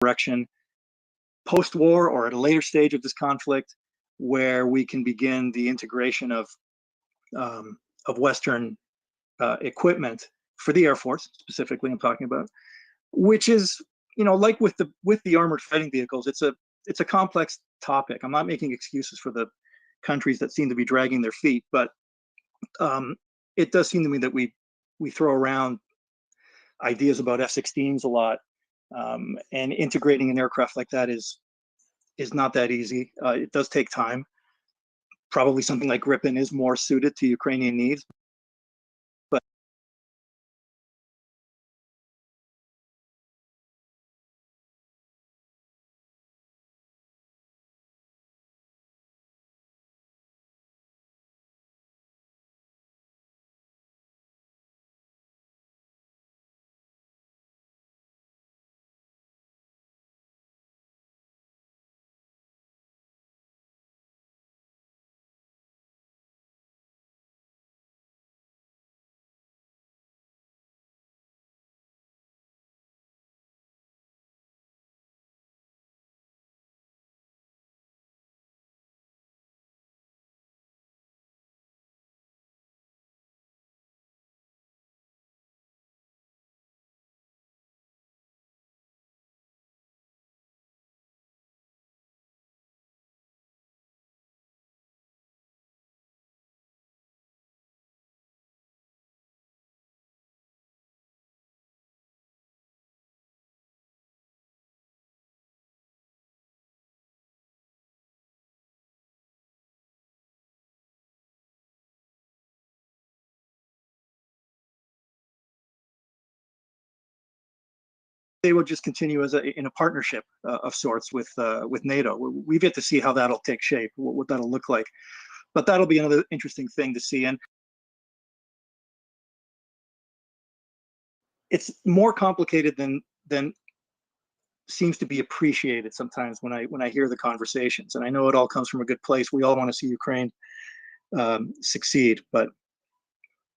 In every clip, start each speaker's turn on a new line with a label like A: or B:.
A: direction post-war or at a later stage of this conflict, where we can begin the integration of Western equipment for the Air Force specifically. I'm talking about, which is, like with the armored fighting vehicles, it's a complex topic. I'm not making excuses for the countries that seem to be dragging their feet, but it does seem to me that we throw around ideas about F-16s a lot, and integrating an aircraft like that is not that easy. It does take time. Probably something like Gripen is more suited to Ukrainian needs, but they will just continue in a partnership of sorts with NATO. We've yet to see how that'll take shape, what that'll look like, but that'll be another interesting thing to see. And it's more complicated than seems to be appreciated sometimes when I hear the conversations. And I know it all comes from a good place. We all want to see Ukraine succeed, but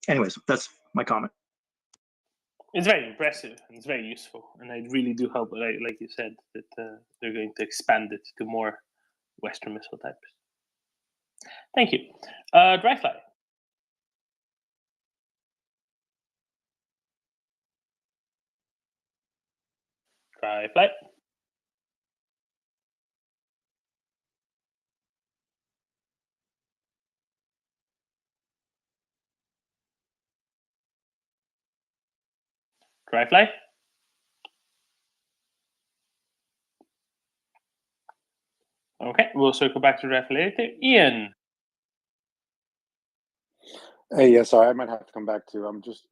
A: anyways, that's my comment.
B: It's very impressive and it's very useful, and I really do hope, like you said, that they're going to expand it to more Western missile types. Thank you. Dryfly. Dryfly. Dryfly. Okay, we'll circle back to Dryfly later. Ian.
C: Hey, yeah, sorry, I might have to come back to. I'm just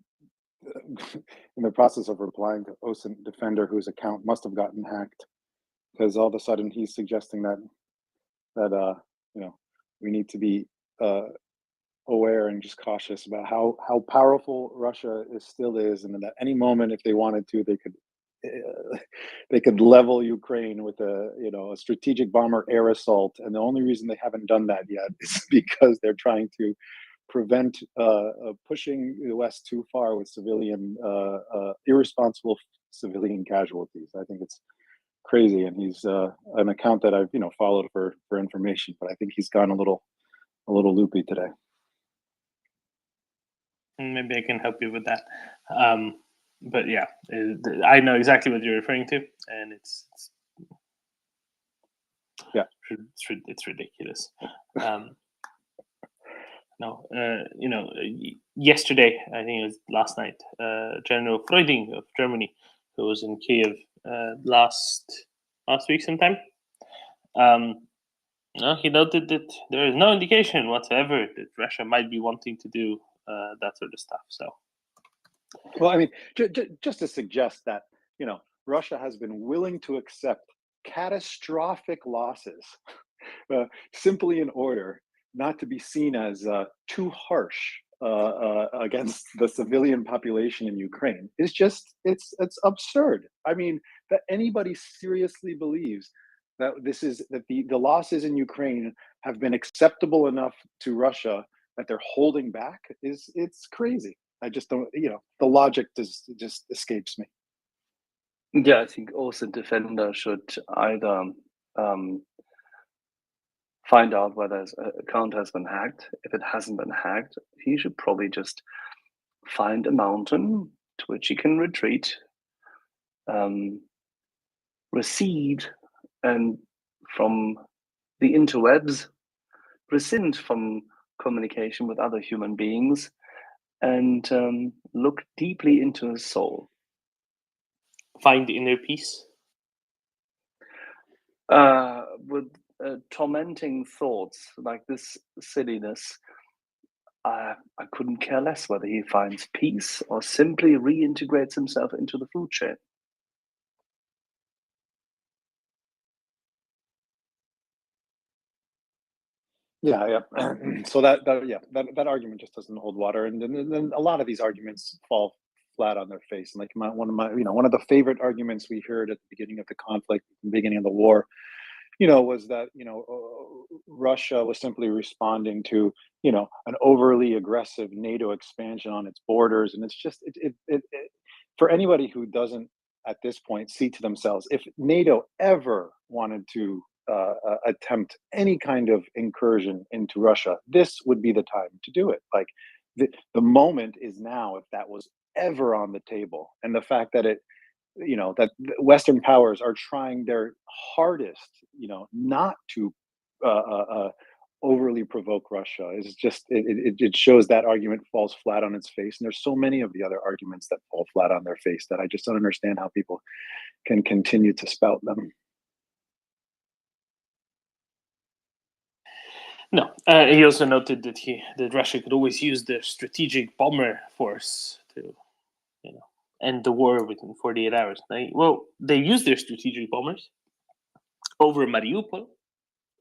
C: in the process of replying to OSINT Defender, whose account must have gotten hacked, because all of a sudden he's suggesting that we need to be aware and just cautious about how powerful Russia still is, and that at any moment, if they wanted to, they could level Ukraine with a strategic bomber air assault. And the only reason they haven't done that yet is because they're trying to prevent pushing the West too far with irresponsible civilian casualties. I think it's crazy, and he's an account that I've followed for information, but I think he's gone a little loopy today.
B: Maybe I can help you with that. But yeah, I know exactly what you're referring to, and it's ridiculous. Yesterday, I think it was last night, General Freuding of Germany, who was in Kiev last week sometime, he noted that there is no indication whatsoever that Russia might be wanting to do that sort of stuff. So,
C: well, I mean, just to suggest that Russia has been willing to accept catastrophic losses simply in order not to be seen as too harsh against the civilian population in Ukraine is just it's absurd. I mean, that anybody seriously believes that the losses in Ukraine have been acceptable enough to Russia that they're holding back it's crazy. I just don't, the logic just escapes me.
D: Yeah, I think Ocean Defender should either find out whether his account has been hacked. If it hasn't been hacked, he should probably just find a mountain to which he can retreat, recede, and from the interwebs, rescind from communication with other human beings, and look deeply into his soul.
B: Find inner peace.
D: With tormenting thoughts like this silliness, I couldn't care less whether he finds peace or simply reintegrates himself into the food chain.
C: Yeah. So that argument just doesn't hold water, and then a lot of these arguments fall flat on their face. And like one of the favorite arguments we heard at the beginning of the conflict, the beginning of the war, was that Russia was simply responding to an overly aggressive NATO expansion on its borders, and it's just for anybody who doesn't at this point see to themselves, if NATO ever wanted to attempt any kind of incursion into Russia, this would be the time to do it. Like the moment is now, if that was ever on the table, and the fact that that Western powers are trying their hardest, not to overly provoke Russia, is just it shows that argument falls flat on its face. And there's so many of the other arguments that fall flat on their face that I just don't understand how people can continue to spout them.
B: No, he also noted that Russia could always use the strategic bomber force to, end the war within 48 hours. They used their strategic bombers over Mariupol,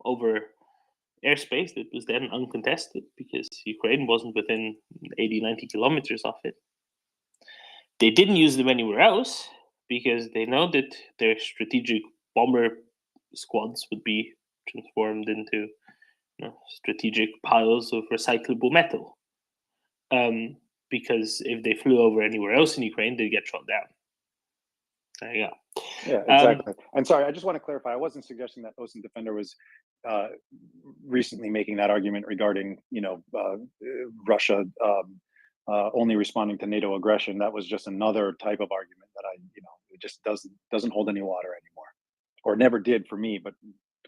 B: over airspace that was then uncontested because Ukraine wasn't within 80, 90 kilometers of it. They didn't use them anywhere else because they know that their strategic bomber squads would be transformed into strategic piles of recyclable metal. Because if they flew over anywhere else in Ukraine, they'd get shot down. There you go.
C: Yeah, exactly. And sorry, I just want to clarify. I wasn't suggesting that Ocean Defender was recently making that argument regarding, Russia only responding to NATO aggression. That was just another type of argument that it just doesn't hold any water anymore, or never did for me, but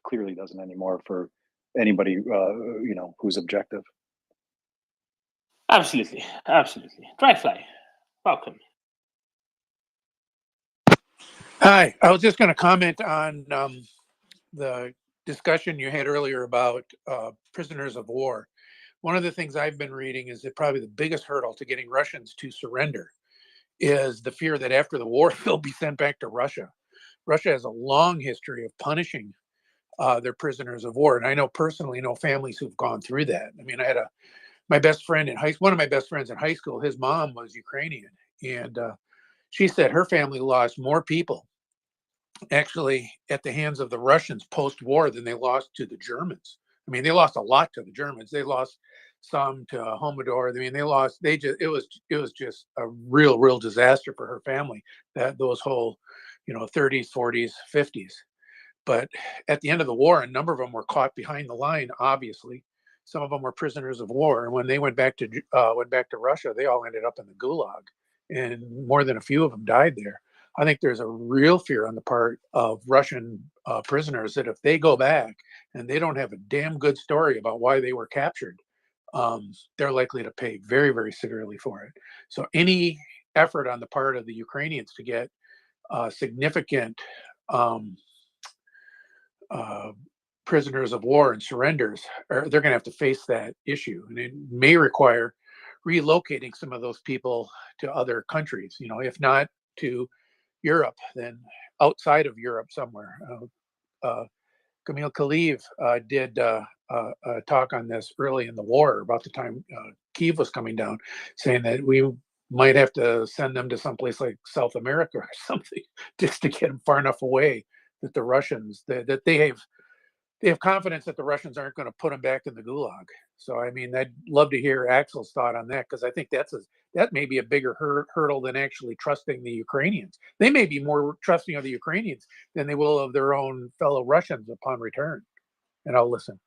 C: clearly doesn't anymore for anybody who's objective.
B: Absolutely. Dryfly, welcome.
E: Hi, I was just going to comment on the discussion you had earlier about prisoners of war. One of the things I've been reading is that probably the biggest hurdle to getting Russians to surrender is the fear that after the war they'll be sent back to Russia. Russia has a long history of punishing their prisoners of war, and I know personally families who've gone through that. I mean, I had my best friend in one of my best friends in high school. His mom was Ukrainian, and she said her family lost more people actually at the hands of the Russians post-war than they lost to the Germans. I mean, they lost a lot to the Germans. They lost some to Homodor. I mean, it was just a real disaster for her family, that those whole, 30s, 40s, 50s. But at the end of the war, a number of them were caught behind the line, obviously. Some of them were prisoners of war. And when they went back to Russia, they all ended up in the Gulag. And more than a few of them died there. I think there's a real fear on the part of Russian prisoners that if they go back and they don't have a damn good story about why they were captured, they're likely to pay very, very severely for it. So any effort on the part of the Ukrainians to get significant prisoners of war and surrenders, they're going to have to face that issue. And it may require relocating some of those people to other countries, if not to Europe, then outside of Europe somewhere. Camille Kaliv did a talk on this early in the war, about the time Kyiv was coming down, saying that we might have to send them to someplace like South America or something, just to get them far enough away that the Russians, that they have they have confidence that the Russians aren't going to put them back in the gulag. So, I mean, I'd love to hear Axel's thought on that, because I think that may be a bigger hurdle than actually trusting the Ukrainians. They may be more trusting of the Ukrainians than they will of their own fellow Russians upon return. And I'll listen.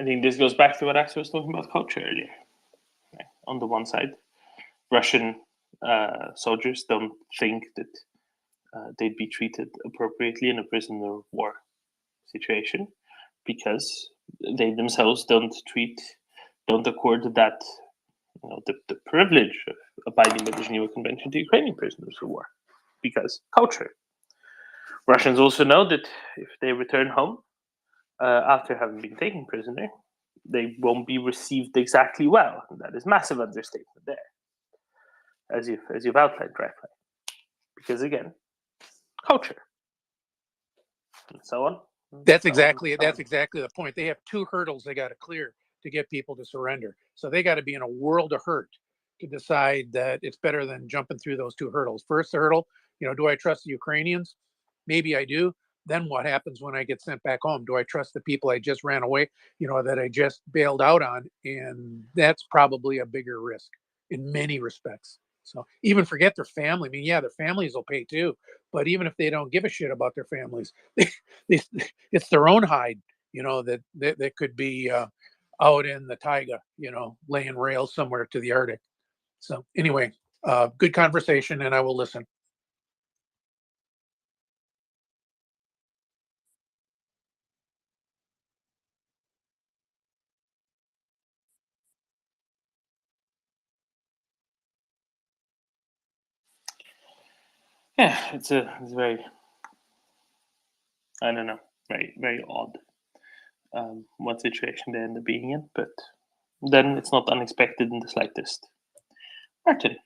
B: I think this goes back to what Axel was talking about culture earlier. On the one side, Russian soldiers don't think that they'd be treated appropriately in a prisoner of war situation, because they themselves don't accord that the privilege of abiding by the Geneva Convention to Ukrainian prisoners of war, because culture. Russians also know that if they return home after having been taken prisoner, they won't be received exactly well. And that is massive understatement there, as you've outlined correctly. Because again, culture, and so on.
E: That's exactly the point. They have two hurdles they got to clear to get people to surrender. So they got to be in a world of hurt to decide that it's better than jumping through those two hurdles. First hurdle, do I trust the Ukrainians? Maybe I do. Then what happens when I get sent back home? Do I trust the people I just ran away, that I just bailed out on? And that's probably a bigger risk in many respects. So even forget their family. I mean, yeah, their families will pay too. But even if they don't give a shit about their families, it's their own hide, that could be out in the taiga, laying rails somewhere to the Arctic. So anyway, good conversation, and I will listen.
B: Yeah, it's very, I don't know, very, very odd what situation they end up being in, but then it's not unexpected in the slightest. Martin.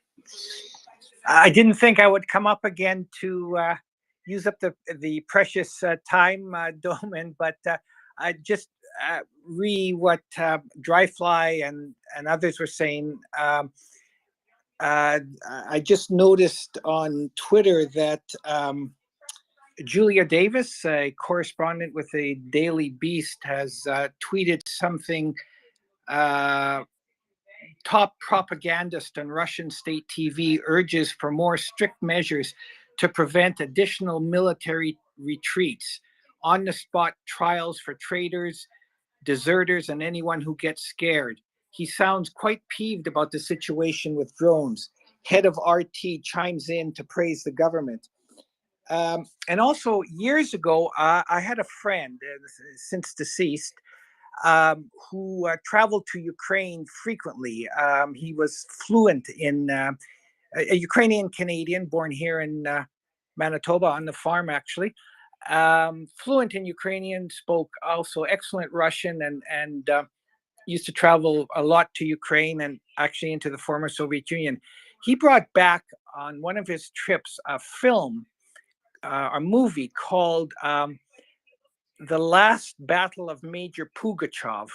F: I didn't think I would come up again to use up the precious time, Doman, but I just what Dryfly and others were saying. I just noticed on Twitter that Julia Davis, a correspondent with the Daily Beast, has tweeted something. Top propagandist on Russian state TV urges for more strict measures to prevent additional military retreats, on-the-spot trials for traitors, deserters, and anyone who gets scared. He sounds quite peeved about the situation with drones. Head of RT chimes in to praise the government. And also, years ago, I had a friend, since deceased, who traveled to Ukraine frequently. He was fluent in a Ukrainian Canadian born here in Manitoba on the farm, actually. Fluent in Ukrainian, spoke also excellent Russian, and used to travel a lot to Ukraine and actually into the former Soviet Union. He brought back on one of his trips a film, a movie called The Last Battle of Major Pugachev.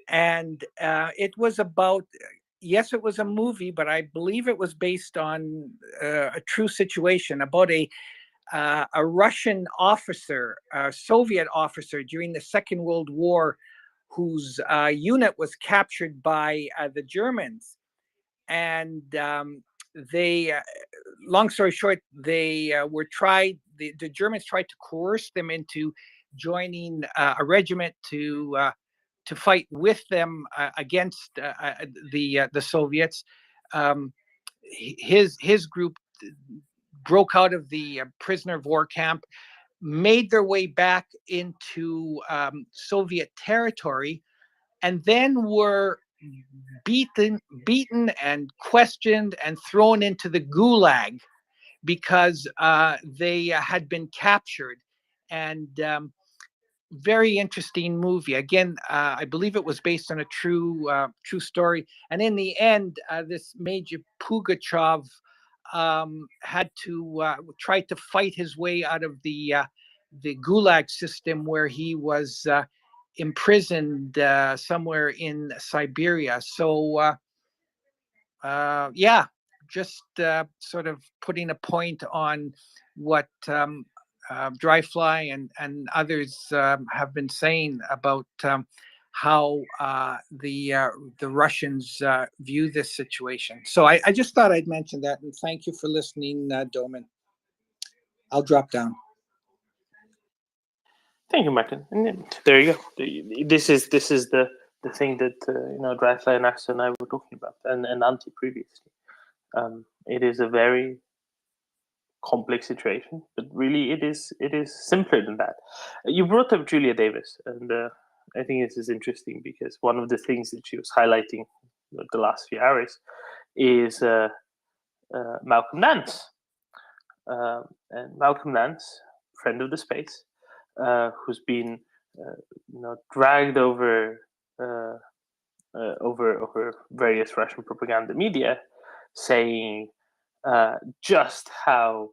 F: And it was about, yes, it was a movie, but I believe it was based on a true situation about a Russian officer, a Soviet officer during the Second World War, whose unit was captured by the Germans. And they, long story short, they were tried, the Germans tried to coerce them into joining a regiment to fight with them against the Soviets. His group broke out of the prisoner of war camp, made their way back into Soviet territory, and then were beaten and questioned and thrown into the gulag because they had been captured. And very interesting movie. Again, I believe it was based on a true story. And in the end, this Major Pugachev had to try to fight his way out of the Gulag system, where he was imprisoned somewhere in Siberia. So yeah, just sort of putting a point on what Dryfly and others have been saying about how the Russians view this situation. So I just thought I'd mention that, and thank you for listening, Doman. I'll drop down.
B: Thank you, Martin. And then, there you go. This is the thing that Dryfly and Axel and I were talking about, and Antti previously. It is a very complex situation, but really it is simpler than that. You brought up Julia Davis, and I think this is interesting because one of the things that she was highlighting the last few hours is Malcolm Nance. And Malcolm Nance, friend of the space, who's been dragged over various Russian propaganda media, saying just how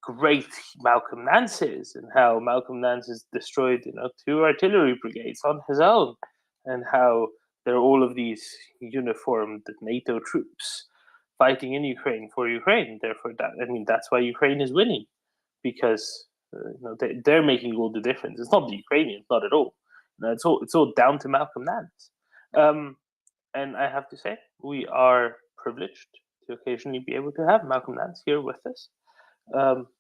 B: great Malcolm Nance is, and how Malcolm Nance has destroyed 2 artillery brigades on his own, and how there are all of these uniformed NATO troops fighting in Ukraine for Ukraine. Therefore, that's why Ukraine is winning, because they're making all the difference. It's not the Ukrainians, not at all. It's all down to Malcolm Nance. And I have to say, we are privileged to occasionally be able to have Malcolm Nance here with us,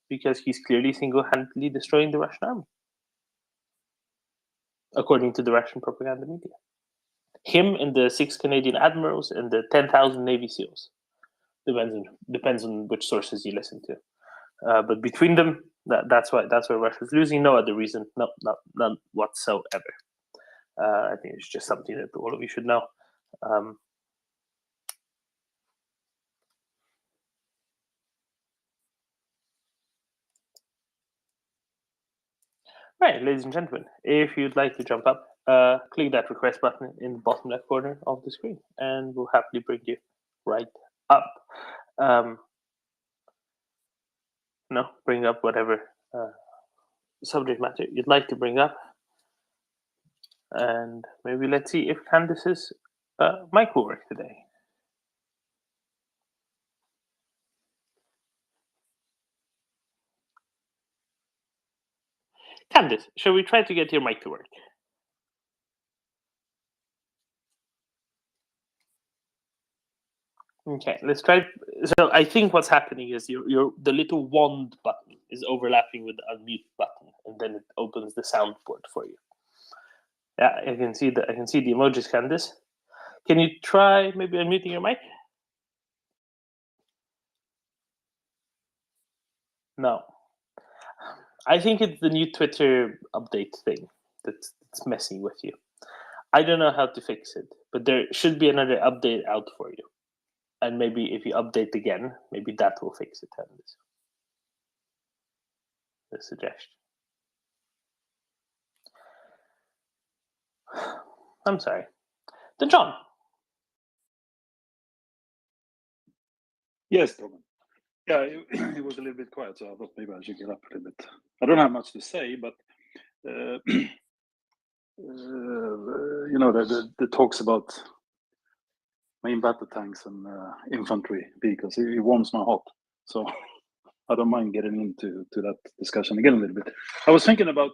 B: because he's clearly single-handedly destroying the Russian army, according to the Russian propaganda media. Him and the 6 Canadian admirals and the 10,000 Navy SEALs. Depends on which sources you listen to. But between them, that's why Russia's losing. No other reason. No, none whatsoever. I think it's just something that all of you should know. Right, ladies and gentlemen, if you'd like to jump up, click that request button in the bottom left corner of the screen, and we'll happily bring you right up. Bring up whatever subject matter you'd like to bring up, and maybe let's see if Candice's mic will work today. Candice, shall we try to get your mic to work? Okay, let's try. So I think what's happening is the little wand button is overlapping with the unmute button, and then it opens the sound port for you. Yeah, I can see the emojis, Candice. Can you try maybe unmuting your mic? No. I think it's the new Twitter update thing that's messing with you. I don't know how to fix it, but there should be another update out for you. And maybe if you update again, maybe that will fix it. The suggestion. I'm sorry. Then John.
G: Yes, Roman. Yeah, it was a little bit quiet, so I thought maybe I should get up a little bit. I don't have much to say, but the talks about main battle tanks and infantry vehicles, it warms my heart. So I don't mind getting into that discussion again a little bit. I was thinking about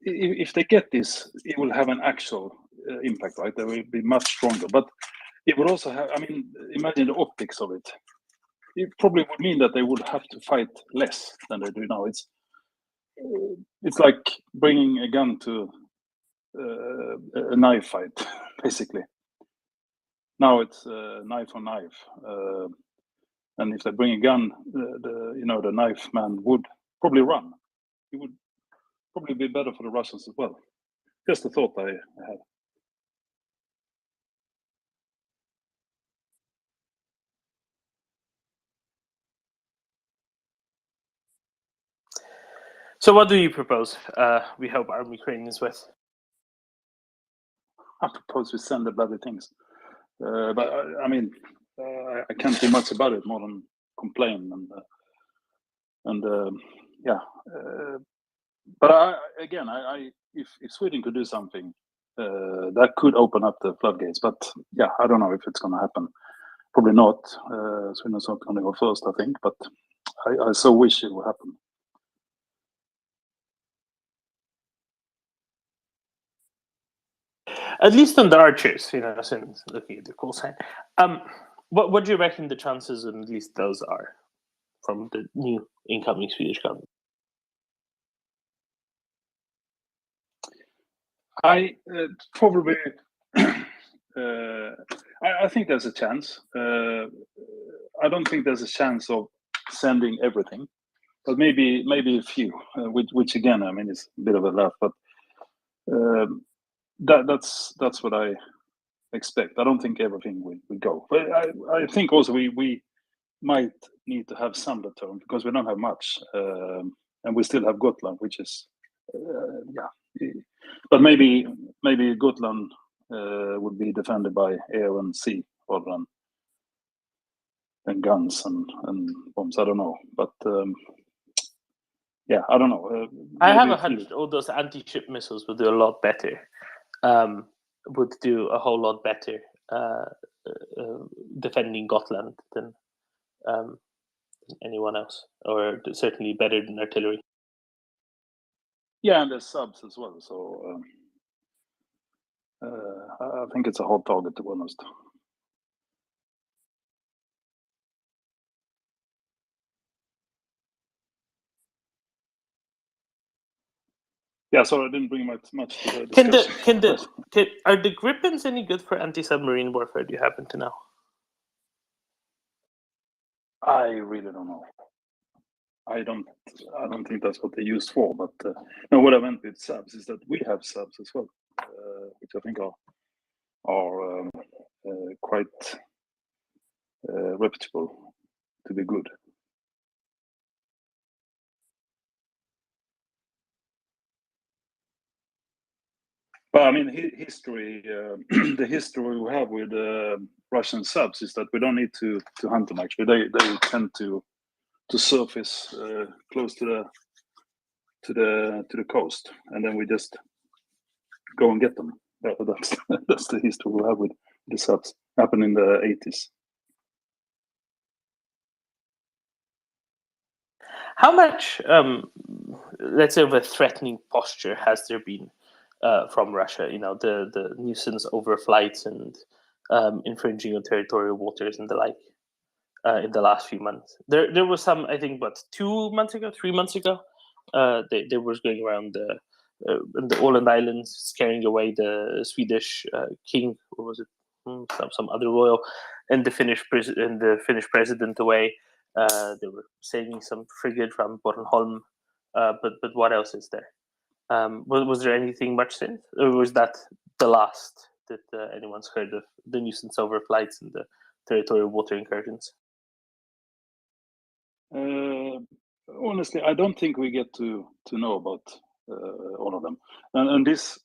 G: if they get this, it will have an actual impact, right? They will be much stronger, but it would also have, imagine the optics of it. It probably would mean that they would have to fight less than they do now. It's like bringing a gun to a knife fight, basically. Now it's knife on knife, and if they bring a gun, the knife man would probably run. It would probably be better for the Russians as well. Just a thought I had.
B: So what do you propose we help our Ukrainians with?
G: I propose we send the bloody things. But I can't do much about it more than complain but if Sweden could do something, that could open up the floodgates. But yeah, I don't know if it's going to happen. Probably not. Sweden's not going to go first, I think. But I so wish it would happen.
B: At least on the archers, since looking at the call sign. What do you reckon the chances of at least those are from the new incoming Swedish government?
G: I probably. I think there's a chance. I don't think there's a chance of sending everything, but maybe a few. Which again, I mean, is a bit of a laugh, but that's what I expect. I don't think everything will go, but I think also we might need to have some return because we don't have much, and we still have Gotland, which is but maybe Gotland would be defended by air and sea rather than guns and bombs. I don't know, but yeah, I don't know.
B: I have a hunch all those anti-ship missiles would do a lot better. Would do a whole lot better defending Gotland than anyone else, or certainly better than artillery.
G: Yeah, and there's subs as well. So I think it's a hot target, to be honest. Yeah, sorry, I didn't bring much to the discussion.
B: Are the Gripens any good for anti-submarine warfare? Do you happen to know?
G: I really don't know. I don't think that's what they're used for. But no, what I meant with subs is that we have subs as well, which I think are quite reputable to be good. But I mean, history. The history we have with Russian subs is that we don't need to hunt them. Actually, they tend to surface close to the coast, and then we just go and get them. That's the history we have with the subs. Happened in the 80s.
B: How much, let's say, of a threatening posture has there been from Russia? The nuisance overflights and infringing on territorial waters and the like in the last few months. There was some, I think, 3 months ago, they were going around the Åland Islands, scaring away the Swedish king, or was it some other royal, and the Finnish president away. They were sailing some frigate from Bornholm, but what else is there? Was there anything much since, or was that the last that anyone's heard of the nuisance overflights and the territorial water incursions?
G: Honestly, I don't think we get to know about all of them, and this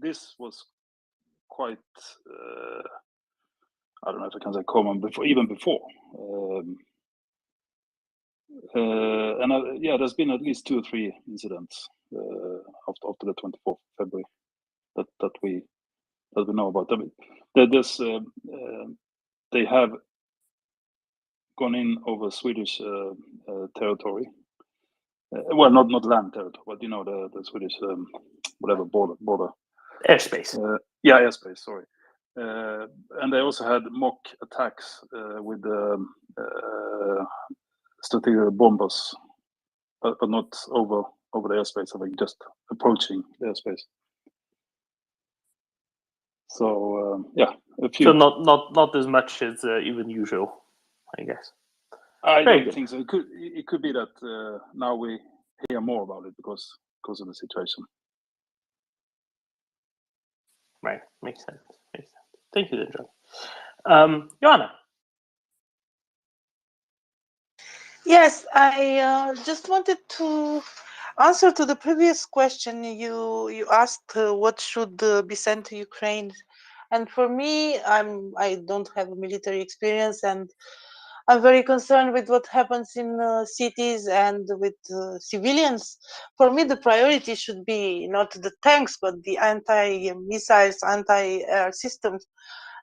G: this was quite I don't know if I can say common before, even before. And there's been at least 2 or 3 incidents after the 24th of February that we know about. I mean, they have gone in over Swedish territory. Well, not land territory, but the Swedish whatever border.
B: Airspace.
G: Airspace. Sorry. And they also had mock attacks with strategic bombers, but not over the airspace. I think just approaching the airspace. So a few.
B: So not as much as even usual, I guess.
G: I don't think so. It could be that now we hear more about it because of the situation.
B: Right, makes sense. Thank you, then, John. Joanna.
H: Yes, I just wanted to answer to the previous question you asked. What should be sent to Ukraine? And for me, I don't have military experience, and I'm very concerned with what happens in cities and with civilians. For me, the priority should be not the tanks, but the anti-missiles, anti-air systems.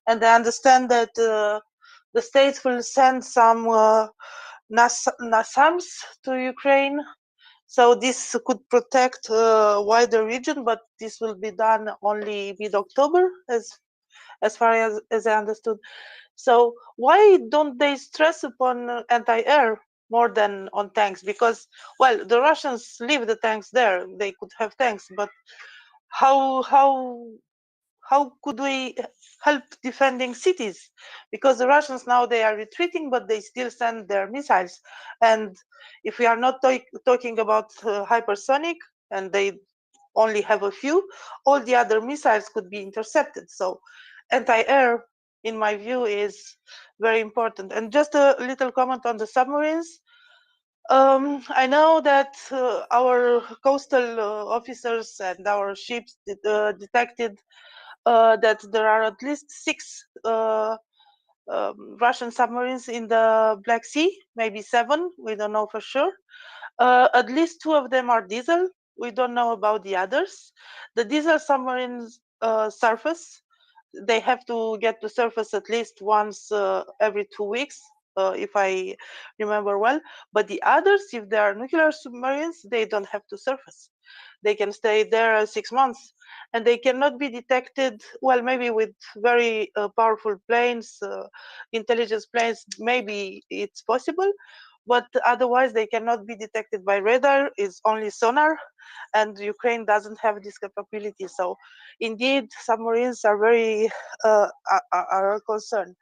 H: And I understand that the states will send some NASAMS to Ukraine. So this could protect a wider region, but this will be done only mid-October, as far as I understood. So why don't they stress upon anti-air more than on tanks? Because, well, the Russians leave the tanks there. They could have tanks, but how could we help defending cities? Because the Russians now, they are retreating, but they still send their missiles. And if we are not talking about hypersonic, and they only have a few, all the other missiles could be intercepted. So anti-air, in my view, is very important. And just a little comment on the submarines. I know that our coastal officers and our ships detected that there are at least 6 Russian submarines in the Black Sea, maybe 7, we don't know for sure. At least 2 of them are diesel. We don't know about the others. The diesel submarines surface. They have to get to surface at least once every 2 weeks, if I remember well. But the others, if they are nuclear submarines, they don't have to surface. They can stay there 6 months, and they cannot be detected. Well, maybe with very powerful planes, intelligence planes, maybe it's possible, but otherwise they cannot be detected by radar. It's only sonar, and Ukraine doesn't have this capability. So indeed, submarines are very are a concern.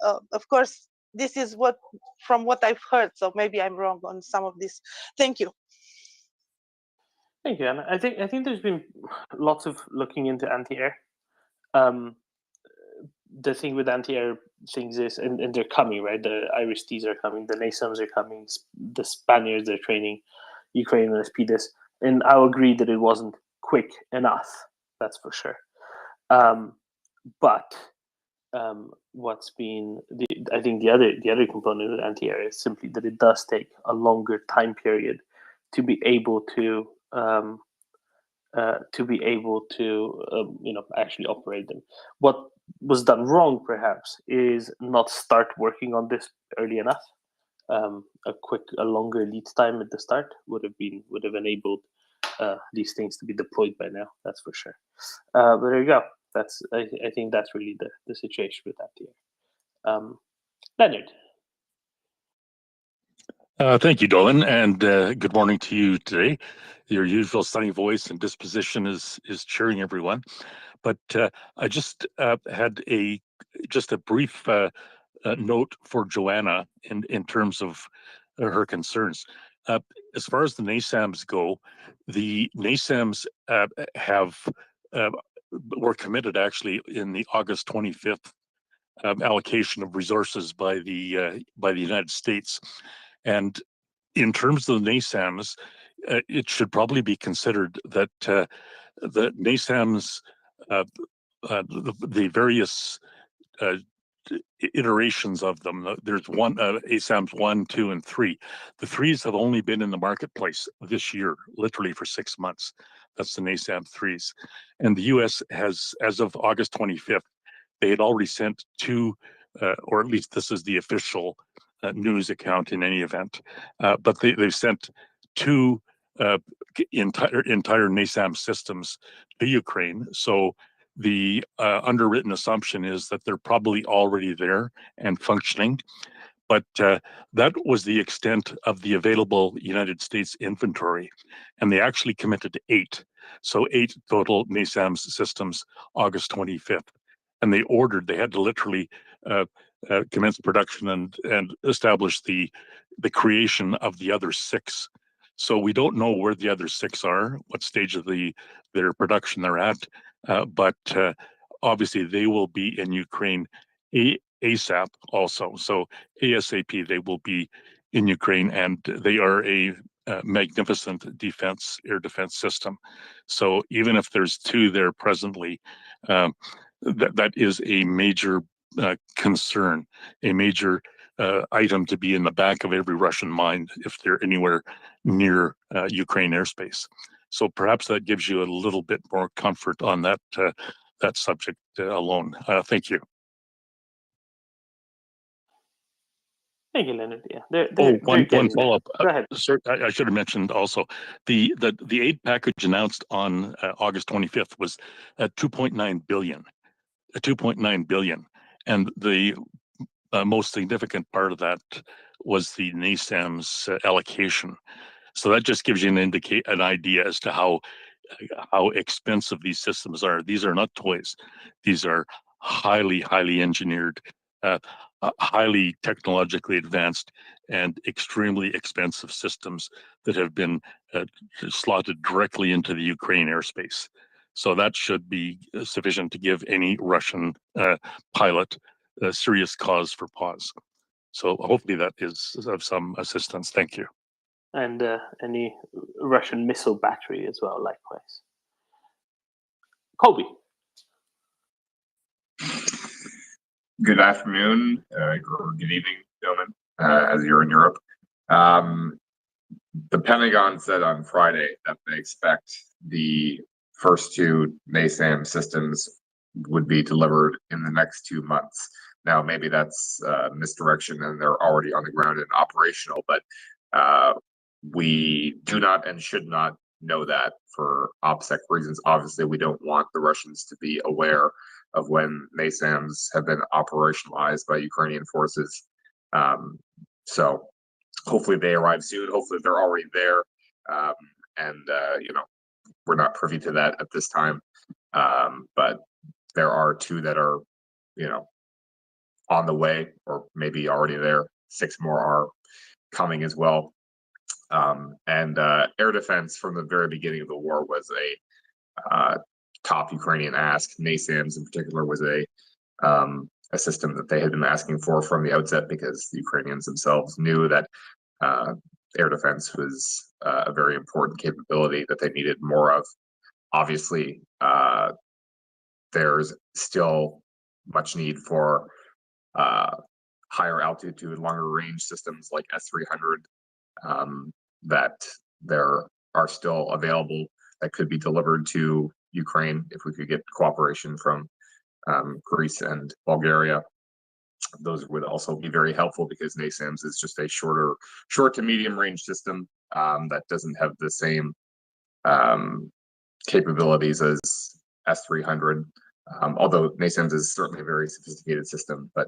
H: Of course, this is from what I've heard, so maybe I'm wrong on some of this. Thank you.
B: Thank you, Anna. I think there's been lots of looking into anti-air. The thing with anti-air things is, and they're coming, right? The Iris-Ts are coming, the NASAMS are coming, the Spaniards are training Ukraine and SPDIS, and I'll agree that it wasn't quick enough, that's for sure. But what's been, I think the other component of anti-air is simply that it does take a longer time period to be able to actually operate them. What was done wrong, perhaps, is not start working on this early enough. A longer lead time at the start would have enabled these things to be deployed by now. That's for sure. But there you go. I think that's really the situation with that here. Leonard.
I: Thank you, Dolan, and good morning to you today. Your usual sunny voice and disposition is cheering everyone. But I just had a brief note for Joanna in terms of her concerns. As far as the NASAMS go, the NASAMS were committed actually in the August 25th allocation of resources by the United States. And in terms of the NASAMS, it should probably be considered that the NASAMS, the various iterations of them, there's one ASAMS 1, 2, and 3. The 3s have only been in the marketplace this year, literally for 6 months. That's the NASAMS 3s. And the US has, as of August 25th, they had already sent 2, or at least this is the official news account in any event, but they've sent 2 entire NASAMS systems to Ukraine. So the underwritten assumption is that they're probably already there and functioning. But that was the extent of the available United States inventory. And they actually committed to 8. So 8 total NASAMS systems, August 25th. And they had to literally commence production and establish the creation of the other 6. So we don't know where the other 6 are, what stage of their production they're at, but obviously they will be in Ukraine ASAP also. So ASAP they will be in Ukraine, and they are a magnificent air defense system. So even if there's 2 there presently, that is a major concern, a major item to be in the back of every Russian mind if they're anywhere near Ukraine airspace. So perhaps that gives you a little bit more comfort on that that subject alone. Thank you.
B: Thank you, Leonard. Yeah,
I: One follow-up.
B: Go ahead.
I: Sir, I should have mentioned also the aid package announced on August 25th was at 2.9 billion. 2.9 billion, and the most significant part of that was the NASAMS allocation. So that just gives you an idea as to how expensive these systems are. These are not toys. These are highly engineered, highly technologically advanced, and extremely expensive systems that have been slotted directly into the Ukraine airspace. So that should be sufficient to give any Russian pilot a serious cause for pause. So hopefully that is of some assistance. Thank you.
B: And any Russian missile battery as well, likewise. Colby.
J: Good afternoon, or good evening, gentlemen, as you're in Europe. The Pentagon said on Friday that they expect the first two NASAM systems would be delivered in the next 2 months. Now, maybe that's misdirection and they're already on the ground and operational, but we do not and should not know that for OPSEC reasons. Obviously, we don't want the Russians to be aware of when NASAMs have been operationalized by Ukrainian forces. So hopefully they arrive soon. Hopefully they're already there. You know, we're not privy to that at this time. But there are two that are, you know, on the way or maybe already there. 6 more are coming as well. Air defense from the very beginning of the war was a top Ukrainian ask. NASAMS in particular was a system that they had been asking for from the outset because the Ukrainians themselves knew that air defense was a very important capability that they needed more of. Obviously, there's still much need for higher altitude, longer range systems like S-300 that there are still available that could be delivered to Ukraine if we could get cooperation from Greece and Bulgaria. Those would also be very helpful because NASAMS is just a short to medium range system that doesn't have the same capabilities as S-300. Although NASAMS is certainly a very sophisticated system, but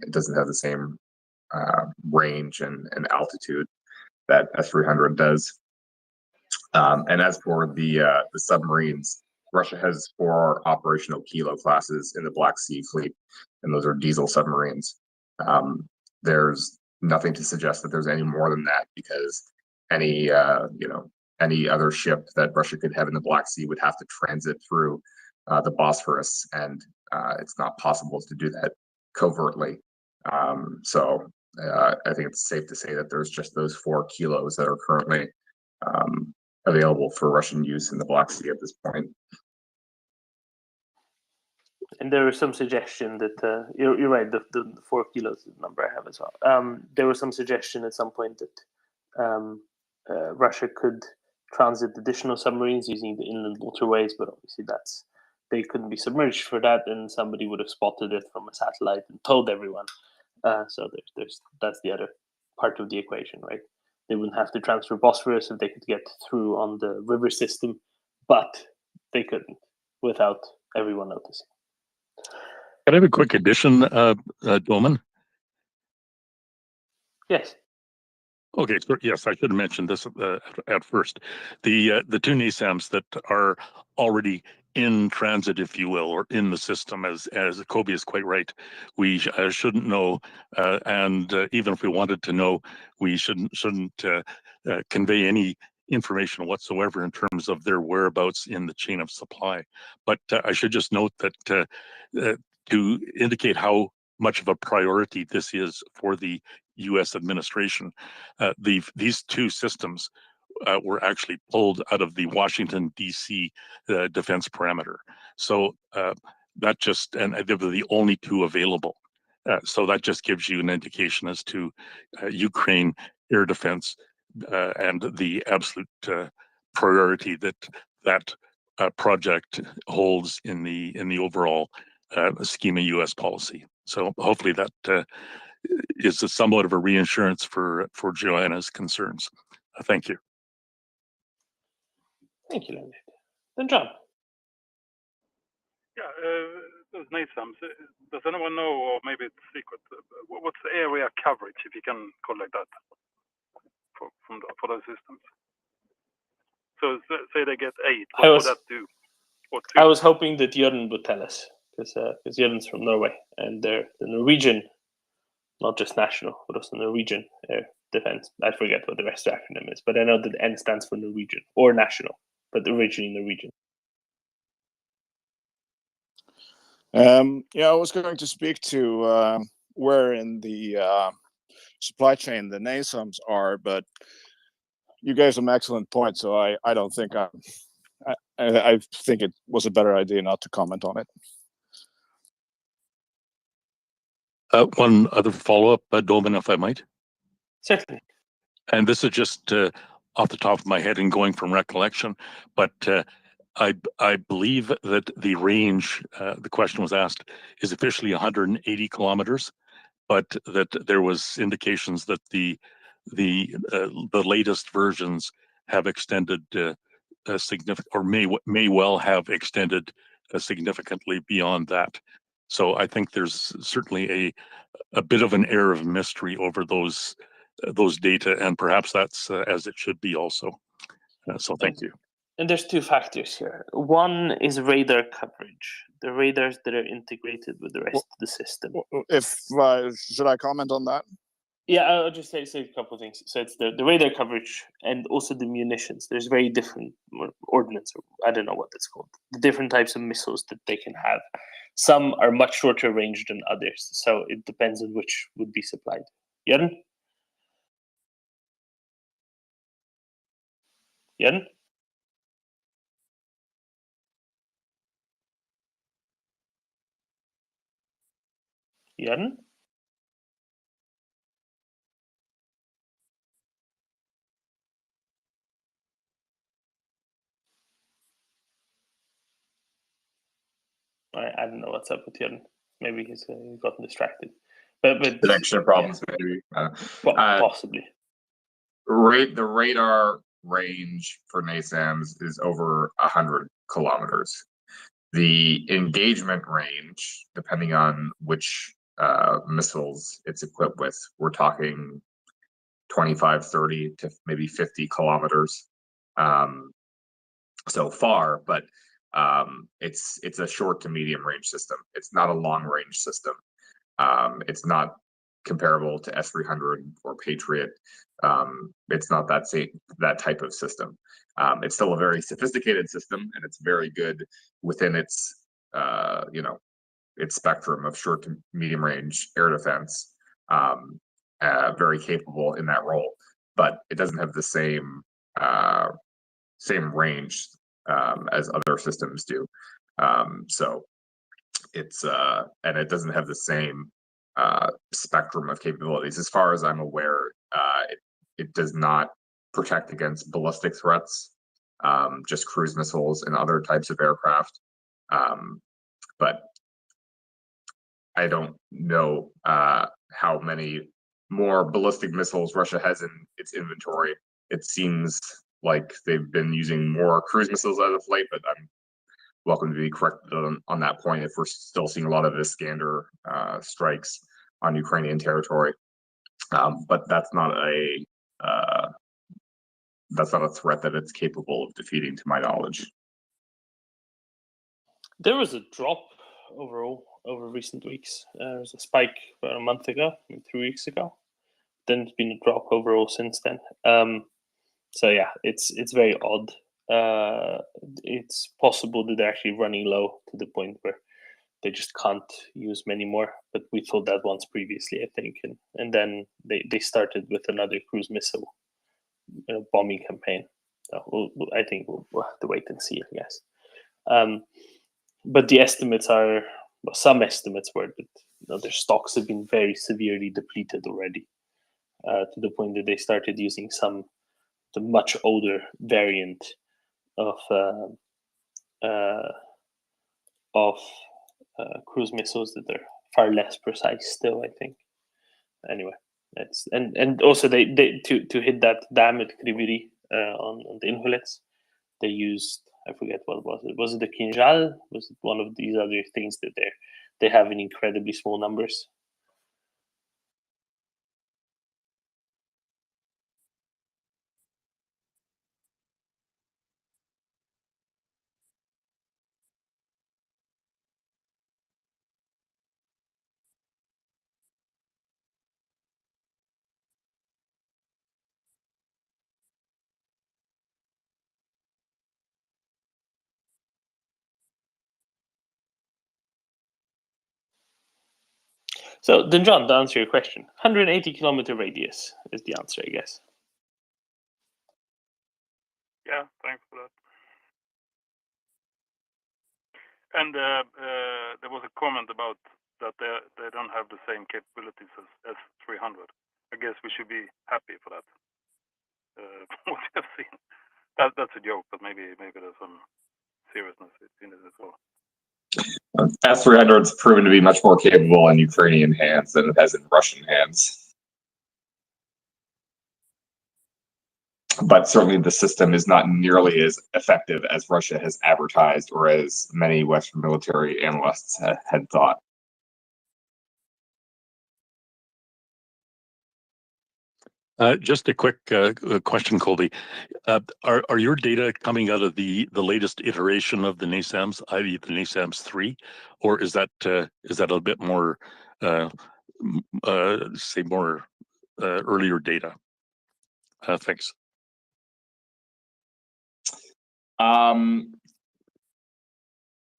J: it doesn't have the same range and altitude that S-300 does. And as for the submarines, Russia has 4 operational Kilo classes in the Black Sea fleet, and those are diesel submarines. There's nothing to suggest that there's any more than that because any other ship that Russia could have in the Black Sea would have to transit through the Bosphorus, and it's not possible to do that covertly. So I think it's safe to say that there's just those 4 kilos that are currently available for Russian use in the Black Sea at this point.
B: And there was some suggestion that you're right. The 4 kilos is the number I have as well. There was some suggestion at some point that Russia could transit additional submarines using the inland waterways, but obviously they couldn't be submerged for that, and somebody would have spotted it from a satellite and told everyone. So that's the other part of the equation, right? They wouldn't have to transfer Bosphorus if they could get through on the river system, but they couldn't without everyone noticing.
I: Can I have a quick addition, Doman?
B: Yes.
I: Okay, so yes, I should have mentioned this at first. The 2 NASAMs that are already in transit, if you will, or in the system, as Kobe is quite right, we shouldn't know, and even if we wanted to know, we shouldn't convey any information whatsoever in terms of their whereabouts in the chain of supply. But I should just note that to indicate how much of a priority this is for the U.S. administration, these 2 systems were actually pulled out of the Washington, D.C. Defense parameter. So that and they were the only 2 available. So that just gives you an indication as to Ukraine air defense and the absolute priority that project holds in the overall scheme of U.S. policy. So hopefully that is somewhat of a reinsurance for Joanna's concerns. Thank you.
B: Thank you, Leonard. Then John.
G: Yeah, those NASAMS, does anyone know, or maybe it's secret, what's the area coverage, if you can call it like that, for those systems? So say they get 8, what would that do? Or 2?
B: I was hoping that Jørgen would tell us, because Jørgen's from Norway, and they're the Norwegian, not just national, but also Norwegian air defense. I forget what the rest of the acronym is, but I know that N stands for Norwegian, or national, but originally Norwegian.
K: Yeah, I was going to speak to where in the supply chain the NASAMS are, but you gave some excellent points, so I don't think I think it was a better idea not to comment on it.
I: One other follow-up, Doman, if I might.
B: Certainly.
I: And this is just off the top of my head and going from recollection, but I believe that the range, the question was asked, is officially 180 kilometers, but that there was indications that the latest versions have extended significant, or may well have extended significantly beyond that. So I think there's certainly a bit of an air of mystery over those data, and perhaps that's as it should be also. So thank you.
B: And there's two factors here. One is radar coverage, the radars that are integrated with the rest of the system.
K: Should I comment on that?
B: Yeah, I'll just say a couple of things. So it's the radar coverage and also the munitions. There's very different ordnance, or I don't know what that's called. The different types of missiles that they can have. Some are much shorter range than others, so it depends on which would be supplied. Jørgen? Jørgen? Jørgen? I don't know what's up with Jørgen. Maybe he's gotten distracted. But
J: connection problems, maybe.
B: Possibly.
J: The radar range for NASAMS is over 100 kilometers. The engagement range, depending on which missiles it's equipped with, we're talking 25, 30 to maybe 50 kilometers so far, but it's a short to medium range system. It's not a long range system. It's not comparable to S-300 or Patriot. It's not that type of system. It's still a very sophisticated system, and it's very good within its its spectrum of short to medium range air defense. Very capable in that role, but it doesn't have the same range as other systems do. So it's and it doesn't have the same spectrum of capabilities. As far as I'm aware, it does not protect against ballistic threats, just cruise missiles and other types of aircraft. But I don't know how many more ballistic missiles Russia has in its inventory. It seems like they've been using more cruise missiles as of late, but I'm welcome to be corrected on that point if we're still seeing a lot of Iskander strikes on Ukrainian territory. But that's not a threat that it's capable of defeating, to my knowledge.
B: There was a drop overall over recent weeks. There was a spike about a month ago, maybe 3 weeks ago. Then there's been a drop overall since then. So yeah, it's very odd. It's possible that they're actually running low to the point where they just can't use many more. But we thought that once previously, I think, and then they started with another cruise missile bombing campaign. So I think we'll have to wait and see, I guess. But the estimates are, well, some estimates were that their stocks have been very severely depleted already, to the point that they started using the much older variant of cruise missiles that are far less precise still, I think. Anyway, that's and also they to hit that dam at Kribiri on the inlets, they used, I forget what was it. Was it the Kinjal? Was it one of these other things that they have in incredibly small numbers? So then, John, to answer your question, 180-kilometer radius is the answer, I guess.
G: Yeah, thanks for that. And there was a comment about that they don't have the same capabilities as 300. I guess we should be happy for that. What we have seen. That's a joke, but maybe there's some seriousness in it as well.
J: S-300's proven to be much more capable in Ukrainian hands than it has in Russian hands. But certainly the system is not nearly as effective as Russia has advertised or as many Western military analysts had thought.
I: Just a quick question, Colby. Are your data coming out of the latest iteration of the NASAMS, i.e. the NASAMS 3, or is that a bit more, say more earlier data? Thanks.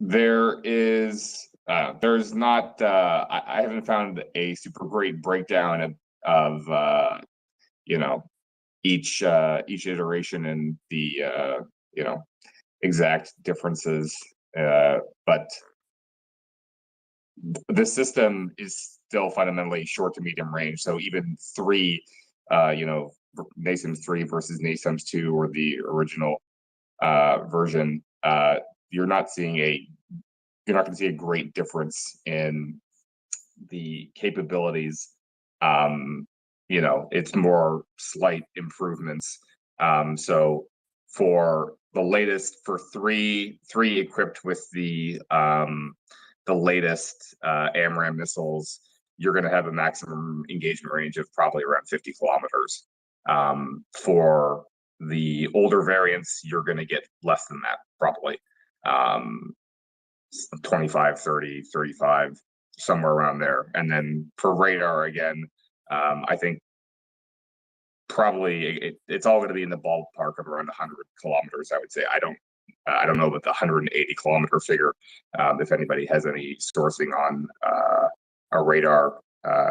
J: There's not. I haven't found a super great breakdown of each iteration and the exact differences, but the system is still fundamentally short to medium range. So even 3, NASAMS 3 versus NASAMS 2 or the original version, you're not going to see a great difference in the capabilities. It's more slight improvements. So for the latest, for 3 equipped with the latest AMRAAM missiles, you're going to have a maximum engagement range of probably around 50 kilometers. For the older variants, you're going to get less than that, probably 25, 30, 35, somewhere around there. And then for radar, again, I think probably it's all going to be in the ballpark of around 100 kilometers, I would say. I don't know about the 180 kilometer figure. If anybody has any sourcing on a radar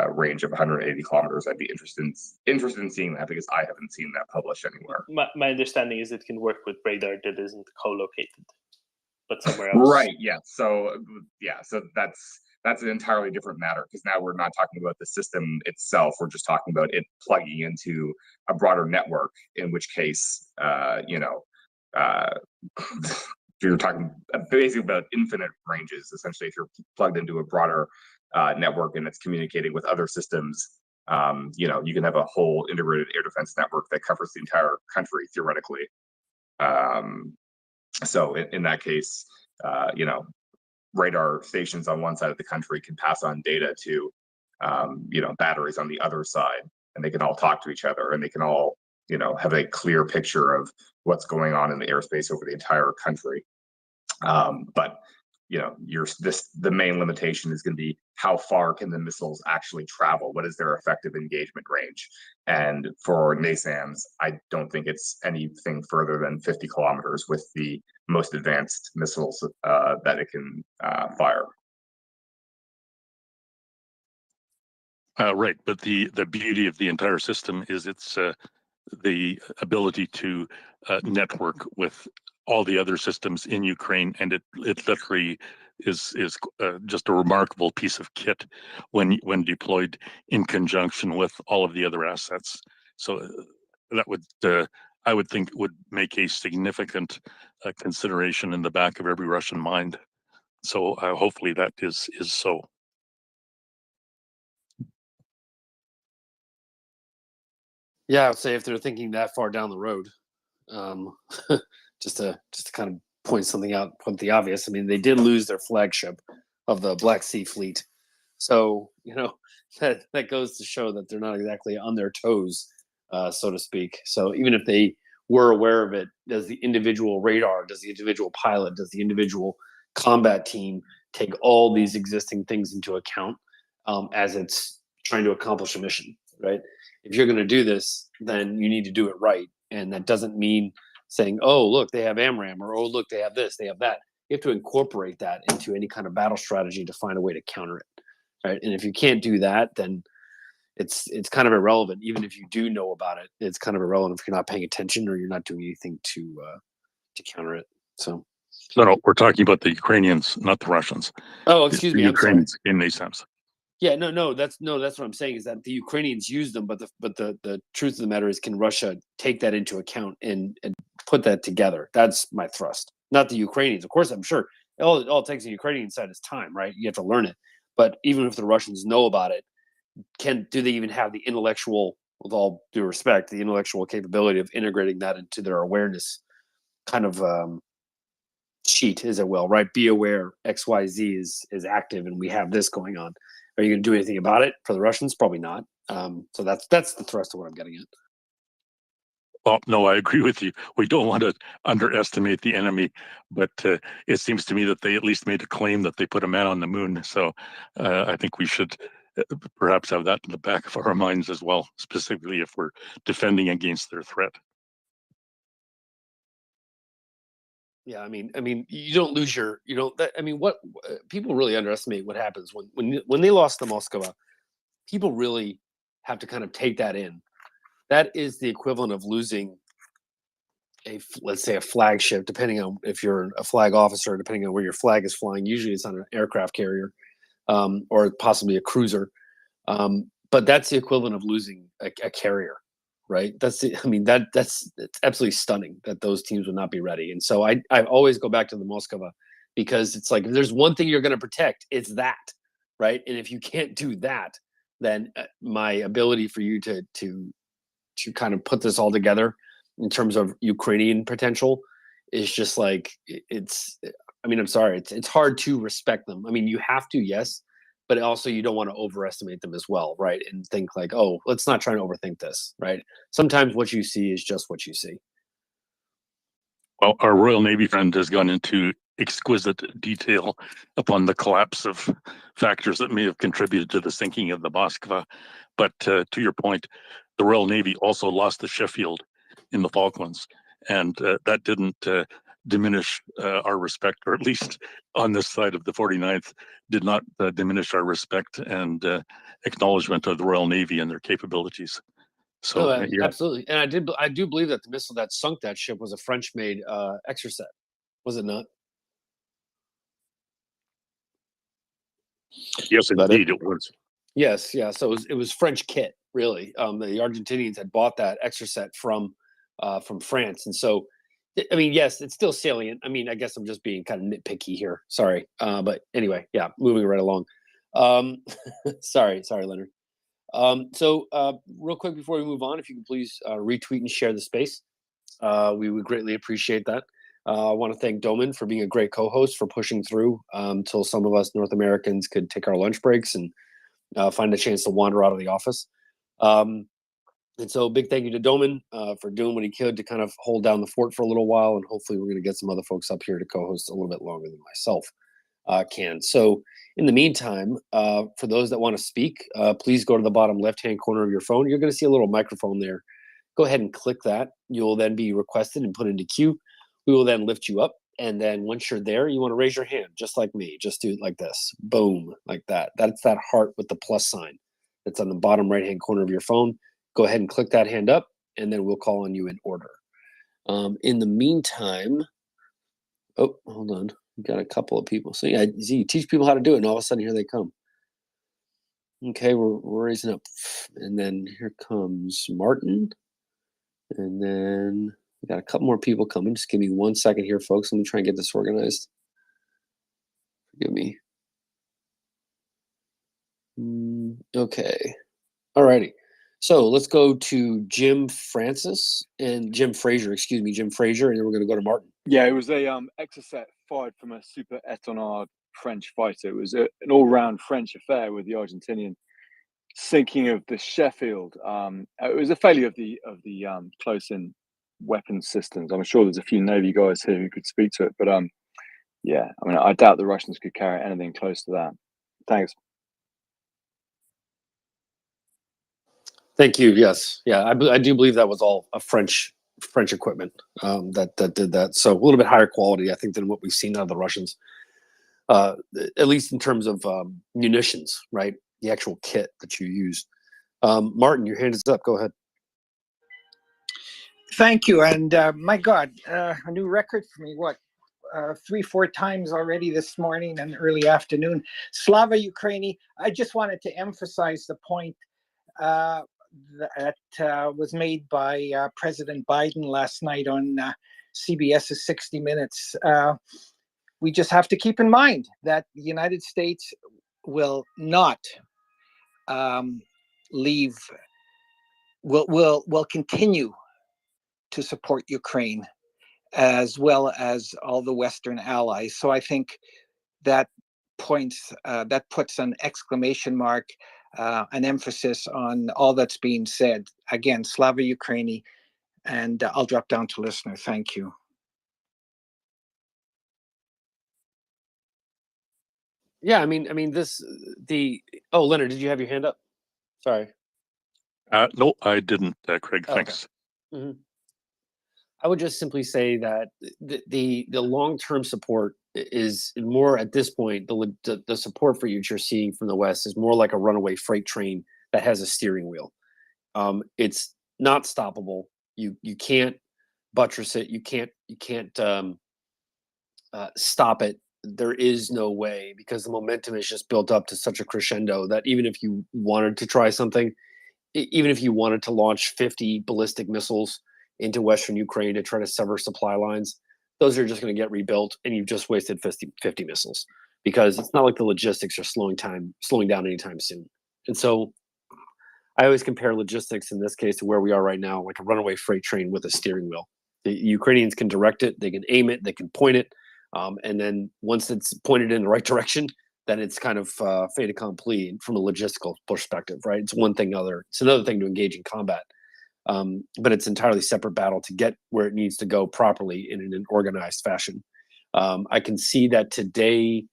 J: range of 180 kilometers, I'd be interested in seeing that, because I haven't seen that published anywhere.
B: My understanding is it can work with radar that isn't co-located, but somewhere else.
J: Right. Yeah. So that's an entirely different matter, because now we're not talking about the system itself. We're just talking about it plugging into a broader network, in which case, you're talking basically about infinite ranges. Essentially, if you're plugged into a broader network and it's communicating with other systems, you can have a whole integrated air defense network that covers the entire country, theoretically. So in that case, radar stations on one side of the country can pass on data to, batteries on the other side, and they can all talk to each other, and they can all, have a clear picture of what's going on in the airspace over the entire country. But the main limitation is going to be how far can the missiles actually travel? What is their effective engagement range? And for NASAMS, I don't think it's anything further than 50 kilometers with the most advanced missiles that it can fire.
I: Right, but the beauty of the entire system is its the ability to network with all the other systems in Ukraine, and it literally is just a remarkable piece of kit when deployed in conjunction with all of the other assets. So that would I would think would make a significant consideration in the back of every Russian mind. So hopefully that is so.
L: Yeah, I would say if they're thinking that far down the road, just to kind of point something out, point the obvious. I mean, they did lose their flagship of the Black Sea Fleet, so that goes to show that they're not exactly on their toes, so to speak. So even if they were aware of it, does the individual radar, does the individual pilot, does the individual combat team take all these existing things into account as it's trying to accomplish a mission, right? If you're going to do this, then you need to do it right. And that doesn't mean saying, oh, look, they have AMRAAM, or, oh, look, they have this, they have that. You have to incorporate that into any kind of battle strategy to find a way to counter it, right? And if you can't do that, then it's kind of irrelevant. Even if you do know about it, it's kind of irrelevant if you're not paying attention or you're not doing anything to counter it. So.
I: No, we're talking about the Ukrainians, not the Russians.
L: Oh, excuse me. I'm sorry.
I: In NASAMS.
L: Yeah, that's what I'm saying is that the Ukrainians use them, but the truth of the matter is, can Russia take that into account and put that together? That's my thrust, not the Ukrainians. Of course, I'm sure all it takes on the Ukrainian side is time, right? You have to learn it. But even if the Russians know about it, do they even have the intellectual, with all due respect, the intellectual capability of integrating that into their awareness kind of sheet, as it will, right? Be aware XYZ is active and we have this going on. Are you going to do anything about it for the Russians? Probably not. So that's the thrust of what I'm getting at.
I: Well, no, I agree with you. We don't want to underestimate the enemy, but it seems to me that they at least made a claim that they put a man on the moon. So I think we should perhaps have that in the back of our minds as well, specifically if we're defending against their threat.
L: Yeah, I mean, you don't lose your, what people really underestimate what happens when they lost the Moskva. People really have to kind of take that in. That is the equivalent of losing let's say a flagship, depending on if you're a flag officer, depending on where your flag is flying. Usually it's on an aircraft carrier or possibly a cruiser. But that's the equivalent of losing a carrier. Right. That's it's absolutely stunning that those teams would not be ready. And so I always go back to the Moskva, because it's like, if there's one thing you're going to protect, it's that. Right. And if you can't do that, then my ability for you to kind of put this all together in terms of Ukrainian potential is just like, I'm sorry. It's hard to respect them. I mean, you have to, yes. But also you don't want to overestimate them as well, right? And think like, oh, let's not try to overthink this, right? Sometimes what you see is just what you see.
I: Well, our Royal Navy friend has gone into exquisite detail upon the collapse of factors that may have contributed to the sinking of the Moskva. But to your point, the Royal Navy also lost the Sheffield in the Falklands, and that didn't diminish our respect, or at least on this side of the 49th, did not diminish our respect and acknowledgement of the Royal Navy and their capabilities. So yeah.
L: Absolutely, and I do believe that the missile that sunk that ship was a French-made Exocet, was it not?
I: Yes, indeed, it was.
L: Yes, yeah. So it was French kit, really. The Argentinians had bought that Exocet from France, and so. I mean, yes, it's still salient. I mean, I guess I'm just being kind of nitpicky here. Sorry. But anyway, yeah, moving right along. Sorry, Leonard. So real quick before we move on, if you can please retweet and share the space. We would greatly appreciate that. I want to thank Doman for being a great co-host, for pushing through until some of us North Americans could take our lunch breaks and find a chance to wander out of the office. And so big thank you to Doman for doing what he could to kind of hold down the fort for a little while. And hopefully we're going to get some other folks up here to co-host a little bit longer than myself can. So in the meantime, for those that want to speak, please go to the bottom left-hand corner of your phone. You're going to see a little microphone there. Go ahead and click that. You'll then be requested and put into queue. We will then lift you up. And then once you're there, you want to raise your hand, just like me. Just do it like this. Boom, like that. That's that heart with the plus sign. It's on the bottom right-hand corner of your phone. Go ahead and click that hand up, and then we'll call on you in order. In the meantime, oh, hold on. We've got a couple of people. So yeah, you teach people how to do it, and all of a sudden here they come. Okay, we're raising up, and then here comes Martin, and then we got a couple more people coming. Just give me 1 second here, folks. Let me try and get this organized. Forgive me. Okay. Alrighty. So let's go to Jim Fraser, and then we're going to go to Martin.
C: Yeah, it was a Exocet fired from a Super Étonnard French fighter. It was an all-round French affair with the Argentinian sinking of the Sheffield. It was a failure of the close-in weapon systems. I'm sure there's a few Navy guys here who could speak to it, but yeah, I mean, I doubt the Russians could carry anything close to that. Thanks.
L: Thank you. Yes. Yeah, I do believe that was all a French equipment that did that. So a little bit higher quality, I think, than what we've seen out of the Russians, at least in terms of munitions, right? The actual kit that you use. Martin, your hand is up. Go ahead.
F: Thank you. And my God, a new record for me. What? 3-4 times already this morning and early afternoon. Slava Ukraini. I just wanted to emphasize the point that was made by President Biden last night on CBS's 60 Minutes. We just have to keep in mind that the United States will not will continue to support Ukraine, as well as all the Western allies. So I think that puts an exclamation mark, an emphasis on all that's being said. Again, Slava Ukraini, and I'll drop down to listener. Thank you.
L: Yeah, I mean, Oh, Leonard, did you have your hand up? Sorry.
I: No, I didn't, Craig. Thanks.
L: Okay. Mm-hmm. I would just simply say that the long-term support is more at this point. The support for you you're seeing from the West is more like a runaway freight train that has a steering wheel. It's not stoppable. You can't buttress it. You can't stop it. There is no way, because the momentum is just built up to such a crescendo that even if you wanted to try something, even if you wanted to launch 50 ballistic missiles into Western Ukraine to try to sever supply lines, those are just going to get rebuilt, and you've just wasted 50 missiles, because it's not like the logistics are slowing down anytime soon. And so I always compare logistics in this case to where we are right now, like a runaway freight train with a steering wheel. The Ukrainians can direct it, they can aim it, they can point it, and then once it's pointed in the right direction, then it's kind of fait accompli from a logistical perspective, right? It's another thing to engage in combat. But it's an entirely separate battle to get where it needs to go properly in an organized fashion. I can see that today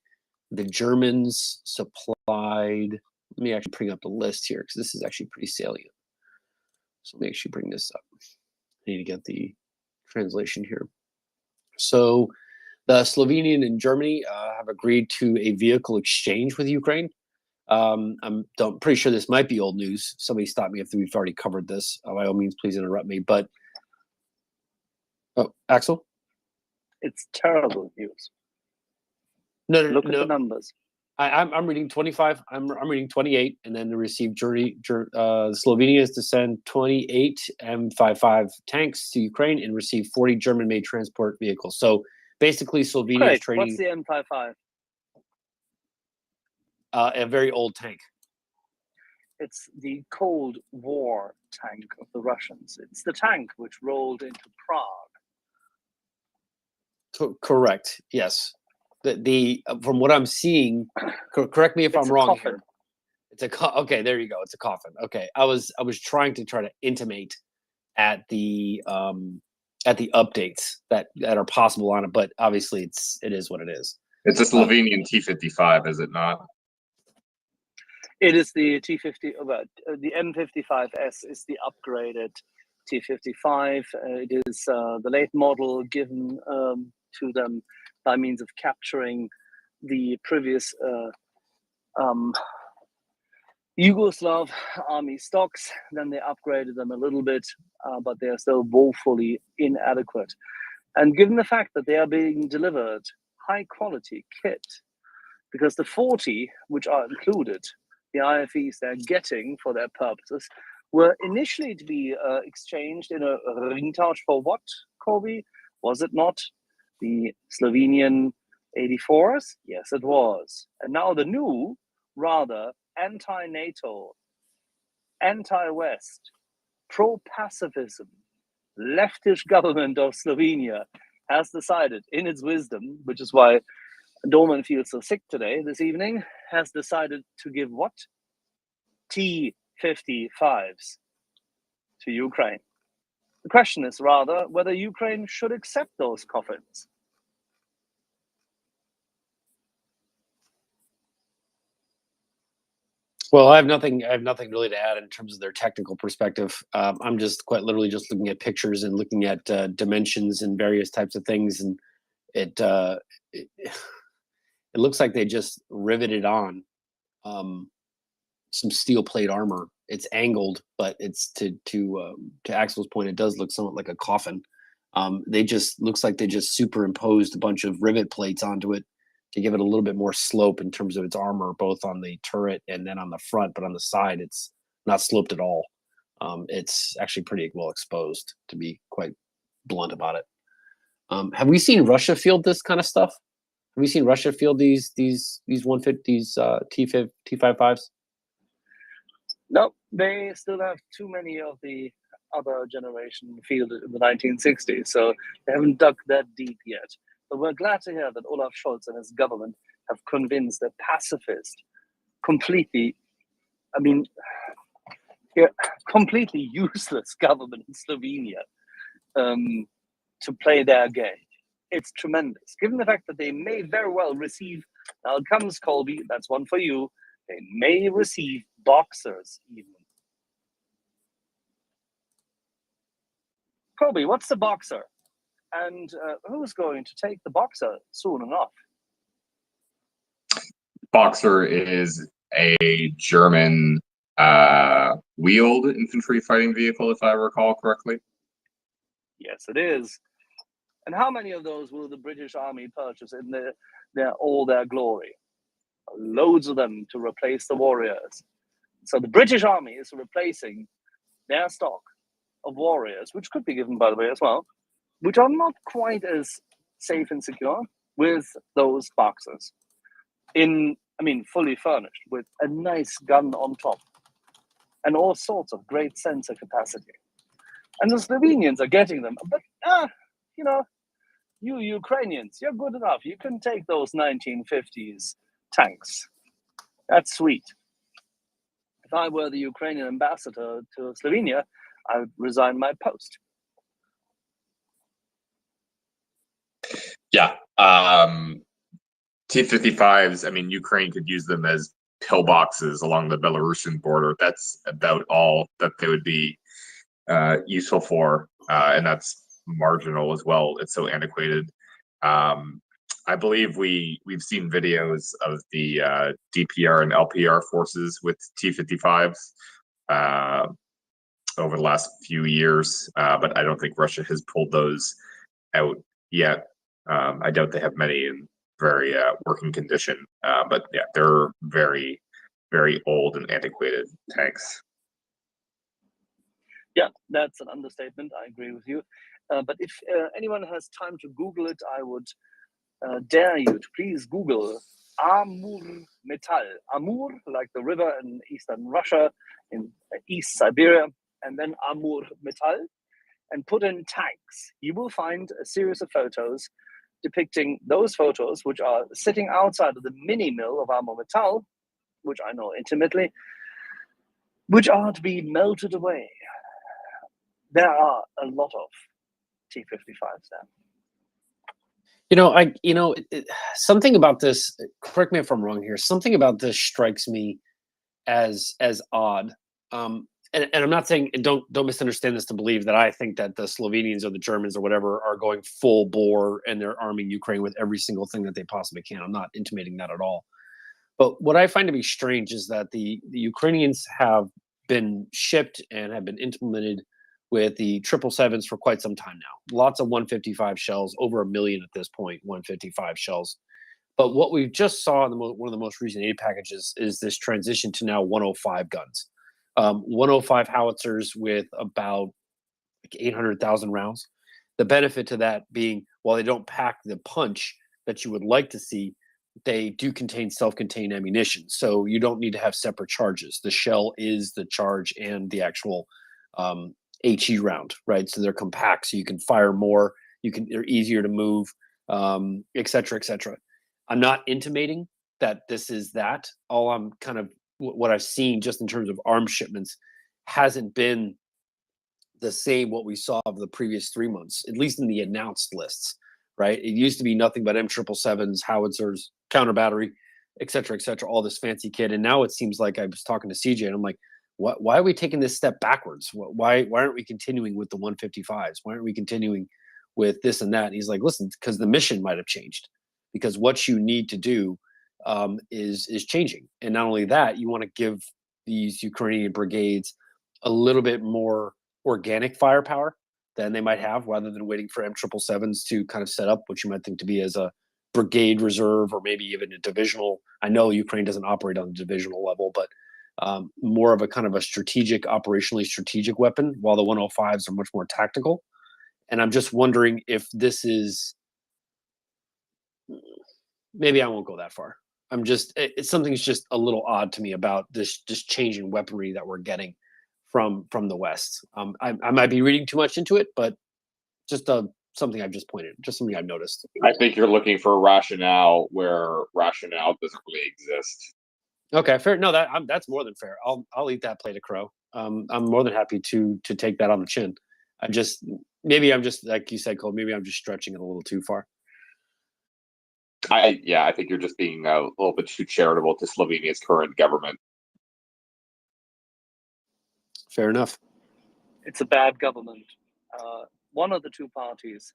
L: the Germans supplied, let me actually bring up the list here, because this is actually pretty salient. So let me actually bring this up. I need to get the translation here. So the Slovenian and Germany have agreed to a vehicle exchange with Ukraine. I'm pretty sure this might be old news. Somebody stop me if we've already covered this. By all means, please interrupt me. But Axel,
D: it's terrible news.
L: No.
D: Look at the numbers.
L: I'm reading 25. I'm reading 28, and then to receive Slovenia is to send 28 M55 tanks to Ukraine and receive 40 German-made transport vehicles. So basically, Slovenia is trading.
D: What's the M55?
L: A very old tank.
D: It's the Cold War tank of the Russians. It's the tank which rolled into Prague.
L: Correct. Yes. The from what I'm seeing, correct me if I'm wrong here. It's okay. There you go. It's a coffin. Okay. I was trying to intimate at the updates that are possible on it, but obviously it is what it is.
J: It's a Slovenian T-55, is it not?
D: It is the T-50. The M55S is the upgraded T-55. It is the late model given to them by means of capturing the previous Yugoslav army stocks. Then they upgraded them a little bit, but they are still woefully inadequate. And given the fact that they are being delivered high-quality kit, because the 40, which are included, the IFEs they're getting for their purposes, were initially to be exchanged in a ringtausch for what, Colby? Was it not the Slovenian 84s? Yes, it was. And now the new, rather anti-NATO, anti-West, pro-pacifism, leftish government of Slovenia has decided, in its wisdom, which is why Dorman feels so sick today, this evening, has decided to give what? T-55s to Ukraine. The question is rather whether Ukraine should accept those coffins.
L: Well, I have nothing really to add in terms of their technical perspective. I'm just quite literally just looking at pictures and looking at dimensions and various types of things, and it looks like they just riveted on some steel plate armor. It's angled, but it's to Axel's point, it does look somewhat like a coffin. They just looks like they just superimposed a bunch of rivet plates onto it to give it a little bit more slope in terms of its armor, both on the turret and then on the front, but on the side, it's not sloped at all. It's actually pretty well exposed, to be quite blunt about it. Have we seen Russia field this kind of stuff? Have we seen Russia field these T-55s?
D: No, they still have too many of the other generation fielded in the 1960s, so they haven't dug that deep yet. But we're glad to hear that Olaf Scholz and his government have convinced a pacifist, completely useless government in Slovenia to play their game. It's tremendous, given the fact that they may very well receive, now it comes, Colby, that's one for you, they may receive boxers even. Colby, what's the boxer? And who's going to take the boxer soon enough?
J: Boxer is a German wheeled infantry fighting vehicle, if I recall correctly.
D: Yes, it is. And how many of those will the British Army purchase in all their glory? Loads of them to replace the Warriors. So the British Army is replacing their stock of Warriors, which could be given, by the way, as well, which are not quite as safe and secure, with those boxers. Fully furnished with a nice gun on top and all sorts of great sensor capacity. And the Slovenians are getting them. But, you Ukrainians, you're good enough. You can take those 1950s tanks. That's sweet. If I were the Ukrainian ambassador to Slovenia, I would resign my post.
J: Yeah. T-55s, Ukraine could use them as pillboxes along the Belarusian border. That's about all that they would be useful for. And that's marginal as well. It's so antiquated. I believe we've seen videos of the DPR and LPR forces with T-55s over the last few years, but I don't think Russia has pulled those out yet. I doubt they have many in very working condition, but yeah, they're very, very old and antiquated tanks.
D: Yeah, that's an understatement. I agree with you. But if anyone has time to Google it, I would dare you to please Google Amur Metal. Amur, like the river in eastern Russia, in East Siberia, and then Amur Metal, and put in tanks. You will find a series of photos depicting those photos, which are sitting outside of the mini mill of Amur Metal, which I know intimately, which are to be melted away. There are a lot of T-55s there.
L: Something about this, correct me if I'm wrong here, something about this strikes me as odd. And I'm not saying, don't misunderstand this to believe that I think that the Slovenians or the Germans or whatever are going full bore and they're arming Ukraine with every single thing that they possibly can. I'm not intimating that at all. But what I find to be strange is that the Ukrainians have been shipped and have been implemented with the 777s for quite some time now. Lots of 155 shells, over 1 million at this point, 155 shells. But what we just saw in one of the most recent aid packages is this transition to now 105 guns. 105 howitzers with about 800,000 rounds. The benefit to that being, while they don't pack the punch that you would like to see, they do contain self-contained ammunition. So you don't need to have separate charges. The shell is the charge and the actual HE round, right? So they're compact, so you can fire more. They're easier to move, et cetera, et cetera. I'm not intimating that this is that. All I'm kind of what I've seen just in terms of arms shipments hasn't been the same what we saw of the previous 3 months, at least in the announced lists, right? It used to be nothing but M777s, howitzers, counter battery, et cetera, all this fancy kit. And now it seems like, I was talking to CJ and I'm like, why are we taking this step backwards? Why aren't we continuing with the 155s? Why aren't we continuing with this and that? And he's like, listen, because the mission might have changed, because what you need to do is changing. And not only that, you want to give these Ukrainian brigades a little bit more organic firepower than they might have, rather than waiting for M777s to kind of set up what you might think to be as a brigade reserve, or maybe even a divisional. I know Ukraine doesn't operate on the divisional level, but more of a kind of a operationally strategic weapon, while the 105s are much more tactical. And I'm just wondering if this is, maybe I won't go that far. Something's just a little odd to me about this just changing weaponry that we're getting from the West. I might be reading too much into it, but just something something I've noticed.
M: I think you're looking for a rationale where rationale doesn't really exist.
L: Okay, fair. No, that's more than fair. I'll eat that plate of crow. I'm more than happy to take that on the chin. Maybe I'm just, like you said, Cole, maybe I'm just stretching it a little too far.
M: I think you're just being a little bit too charitable to Slovenia's current government.
L: Fair enough.
D: It's a bad government. One of the two parties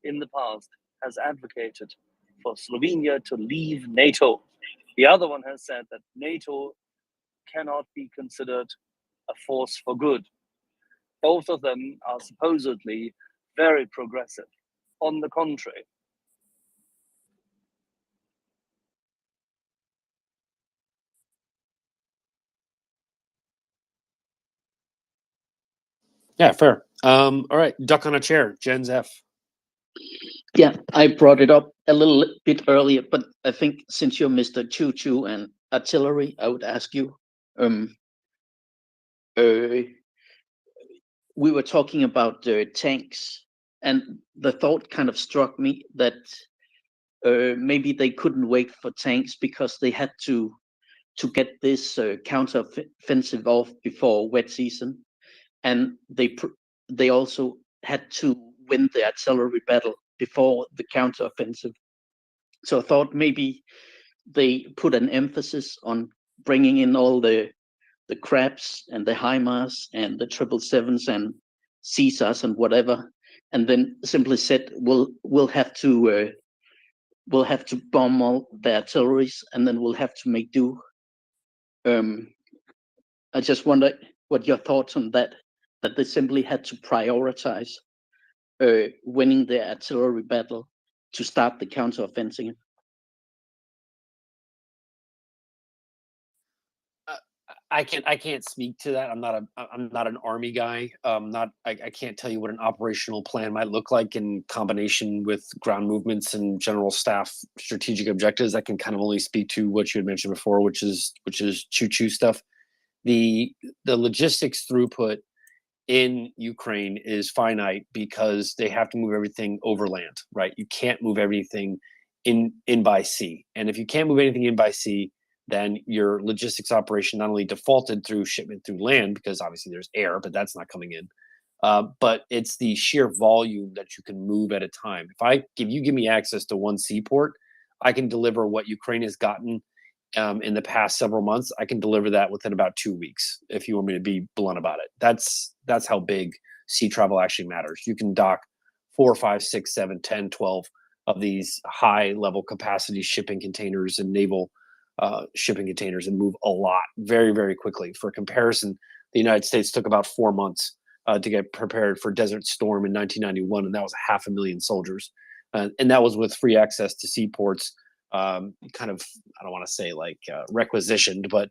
D: in the past has advocated for Slovenia to leave NATO. The other one has said that NATO cannot be considered a force for good. Both of them are supposedly very progressive. On the contrary,
L: Yeah, fair. All right, duck on a chair, Gens F.
N: Yeah, I brought it up a little bit earlier, but I think since you're Mr. Choo Choo and artillery, I would ask you. We were talking about the tanks, and the thought kind of struck me that maybe they couldn't wait for tanks because they had to get this counter-offensive off before wet season, and they also had to win the artillery battle before the counter-offensive. So I thought maybe they put an emphasis on bringing in all the Crabs and the HIMARS and the 777s and Caesars and whatever, and then simply said we'll have to bomb all the artilleries, and then we'll have to make do. I just wonder what your thoughts on that they simply had to prioritize winning the artillery battle to start the counteroffensive.
L: I can't speak to that. I'm not an army guy. I can't tell you what an operational plan might look like in combination with ground movements and general staff strategic objectives. I can kind of only speak to what you had mentioned before, which is choo-choo stuff. The logistics throughput in Ukraine is finite because they have to move everything overland, right? You can't move everything in by sea. And if you can't move anything in by sea, then your logistics operation not only defaulted through shipment through land, because obviously there's air, but that's not coming in. But it's the sheer volume that you can move at a time. If you give me access to one seaport, I can deliver what Ukraine has gotten in the past several months. I can deliver that within about 2 weeks, if you want me to be blunt about it. That's how big sea travel actually matters. You can dock 4, 5, 6, 7, 10, 12 of these high level capacity shipping containers and naval shipping containers and move a lot very, very quickly. For comparison, the United States took about 4 months to get prepared for Desert Storm in 1991, and that was 500,000 soldiers, and that was with free access to seaports. Kind of, I don't want to say like requisitioned, but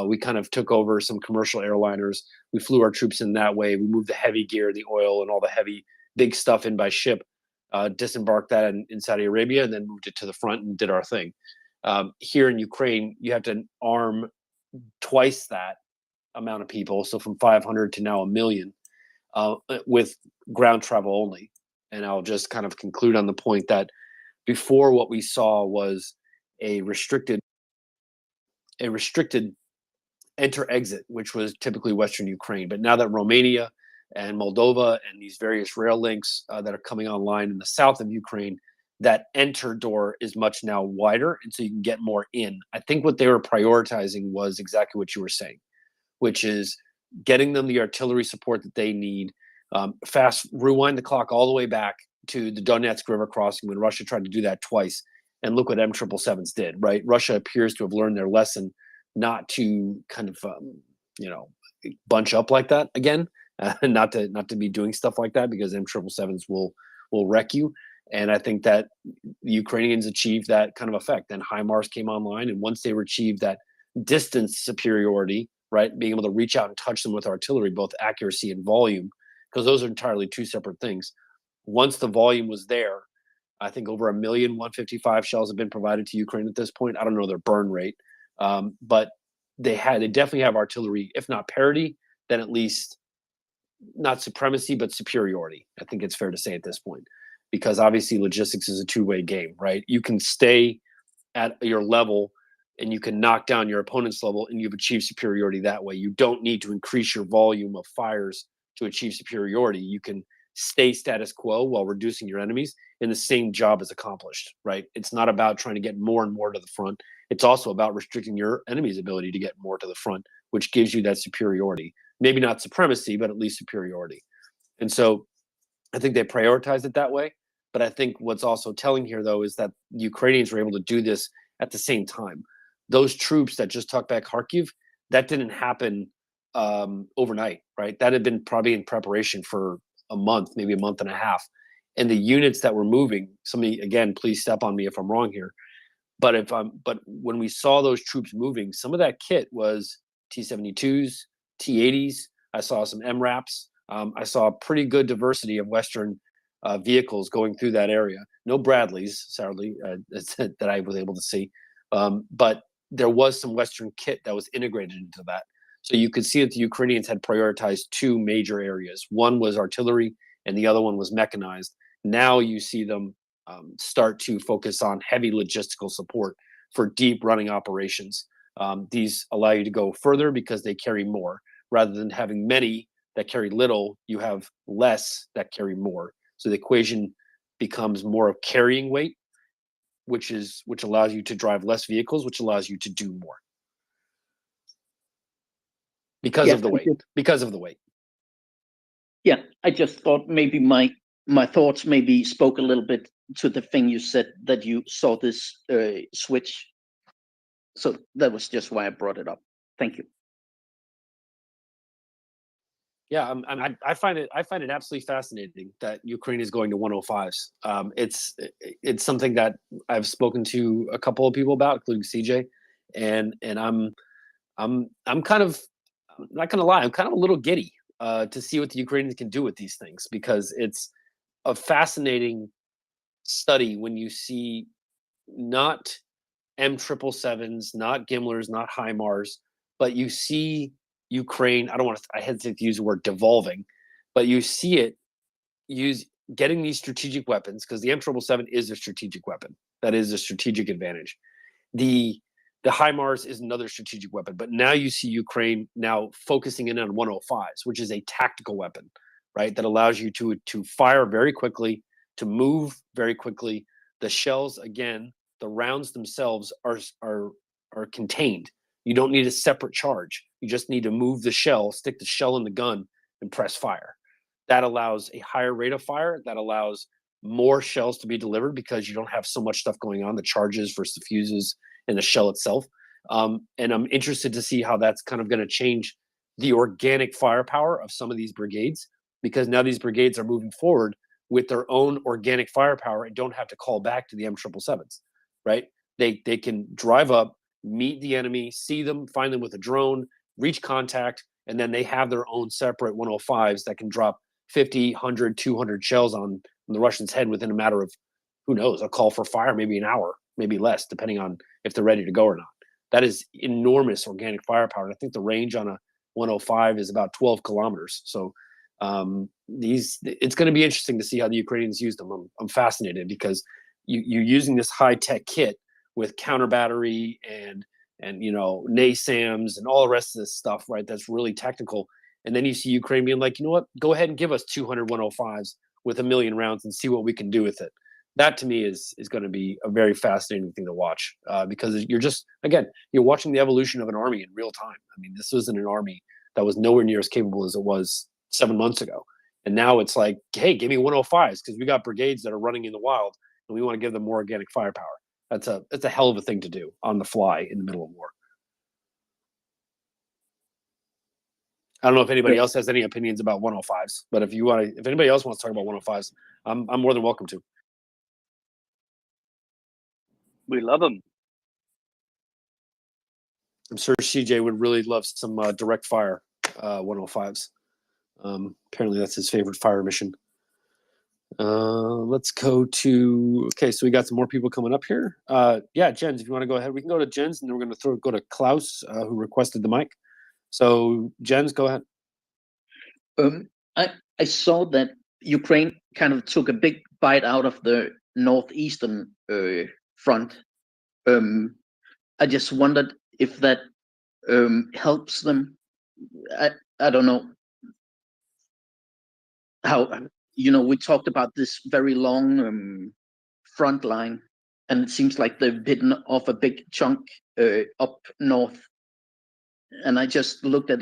L: we kind of took over some commercial airliners. We flew our troops in that way. We moved the heavy gear, the oil, and all the heavy big stuff in by ship, disembarked that in Saudi Arabia, and then moved it to the front and did our thing. Here in Ukraine, you have to arm twice that amount of people, so from 500 to now 1 million, with ground travel only. And I'll just kind of conclude on the point that before, what we saw was a restricted enter-exit, which was typically Western Ukraine. But now that Romania and Moldova and these various rail links that are coming online in the south of Ukraine, that enter door is much now wider, and so you can get more in. I think what they were prioritizing was exactly what you were saying, which is getting them the artillery support that they need. Rewind the clock all the way back to the Donetsk River crossing when Russia tried to do that twice, and look what M777s did, right? Russia appears to have learned their lesson not to kind of, bunch up like that again, not to be doing stuff like that, because M777s will wreck you. And I think that the Ukrainians achieved that kind of effect. Then HIMARS came online, and once they achieved that distance superiority, right, being able to reach out and touch them with artillery, both accuracy and volume, because those are entirely two separate things. Once the volume was there, I think over 1,155 shells have been provided to Ukraine at this point. I don't know their burn rate, but they definitely have artillery, if not parity, then at least not supremacy, but superiority. I think it's fair to say at this point, because obviously logistics is a two-way game, right? You can stay at your level and you can knock down your opponent's level, and you've achieved superiority that way. You don't need to increase your volume of fires to achieve superiority. You can stay status quo while reducing your enemies, and the same job is accomplished, right? It's not about trying to get more and more to the front. It's also about restricting your enemy's ability to get more to the front, which gives you that superiority. Maybe not supremacy, but at least superiority. And so I think they prioritized it that way. But I think what's also telling here, though, is that the Ukrainians were able to do this at the same time. Those troops that just took back Kharkiv, that didn't happen overnight, right? That had been probably in preparation for a month, maybe a month and a half. And the units that were moving, somebody, again, please step on me if I'm wrong here, but when we saw those troops moving, some of that kit was T-72s, T-80s. I saw some MRAPs. I saw a pretty good diversity of Western vehicles going through that area. No Bradleys, sadly, that I was able to see, but there was some Western kit that was integrated into that. So you could see that the Ukrainians had prioritized two major areas. One was artillery, and the other one was mechanized. Now you see them start to focus on heavy logistical support for deep running operations. These allow you to go further because they carry more. Rather than having many that carry little, you have less that carry more. So the equation becomes more of carrying weight, which allows you to drive less vehicles, which allows you to do more. Because of the weight.
N: Yeah, I just thought maybe my thoughts maybe spoke a little bit to the thing you said, that you saw this switch. So that was just why I brought it up. Thank you.
L: Yeah, I find it absolutely fascinating that Ukraine is going to 105s. It's something that I've spoken to a couple of people about, including CJ, and I'm kind of, I'm not gonna lie, I'm kind of a little giddy to see what the Ukrainians can do with these things, because it's a fascinating study when you see not M777s, not Gimlers, not HIMARS, but you see Ukraine. I hesitate to use the word devolving, but you see it getting these strategic weapons, because the M777 is a strategic weapon. That is a strategic advantage. The HIMARS is another strategic weapon, but now you see Ukraine now focusing in on 105s, which is a tactical weapon, right? That allows you to fire very quickly, to move very quickly. The shells, again, the rounds themselves are contained. You don't need a separate charge. You just need to move the shell, stick the shell in the gun, and press fire. That allows a higher rate of fire. That allows more shells to be delivered because you don't have so much stuff going on, the charges versus the fuses and the shell itself. And I'm interested to see how that's kind of going to change the organic firepower of some of these brigades, because now these brigades are moving forward with their own organic firepower and don't have to call back to the M777s, right? They can drive up, meet the enemy, see them, find them with a drone, reach contact, and then they have their own separate 105s that can drop 50, 100, 200 shells on the Russians' head within a matter of, who knows, a call for fire, maybe an hour, maybe less, depending on if they're ready to go or not. That is enormous organic firepower. And I think the range on a 105 is about 12 kilometers. So it's going to be interesting to see how the Ukrainians use them. I'm fascinated because you're using this high-tech kit with counter battery and NASAMS and all the rest of this stuff, right? That's really technical. And then you see Ukraine being like, you know what, go ahead and give us 200 105s with 1 million rounds and see what we can do with it. That to me is going to be a very fascinating thing to watch because you're watching the evolution of an army in real time. I mean, this wasn't an army that was nowhere near as capable as it was 7 months ago. And now it's like, hey, give me 105s because we got brigades that are running in the wild and we want to give them more organic firepower. That's a hell of a thing to do on the fly in the middle of war. I don't know if anybody else has any opinions about 105s, but if anybody else wants to talk about 105s, I'm more than welcome to.
D: We love them.
L: I'm sure CJ would really love some direct fire 105s. Apparently that's his favorite fire mission. Let's go to, okay, so we got some more people coming up here. Yeah, Jens, if you want to go ahead, we can go to Jens, and then we're going to go to Klaus, who requested the mic. So Jens, go ahead.
N: I saw that Ukraine kind of took a big bite out of the northeastern front. I just wondered if that helps them. I don't know how, we talked about this very long front line, and it seems like they've bitten off a big chunk up north. And I just looked at,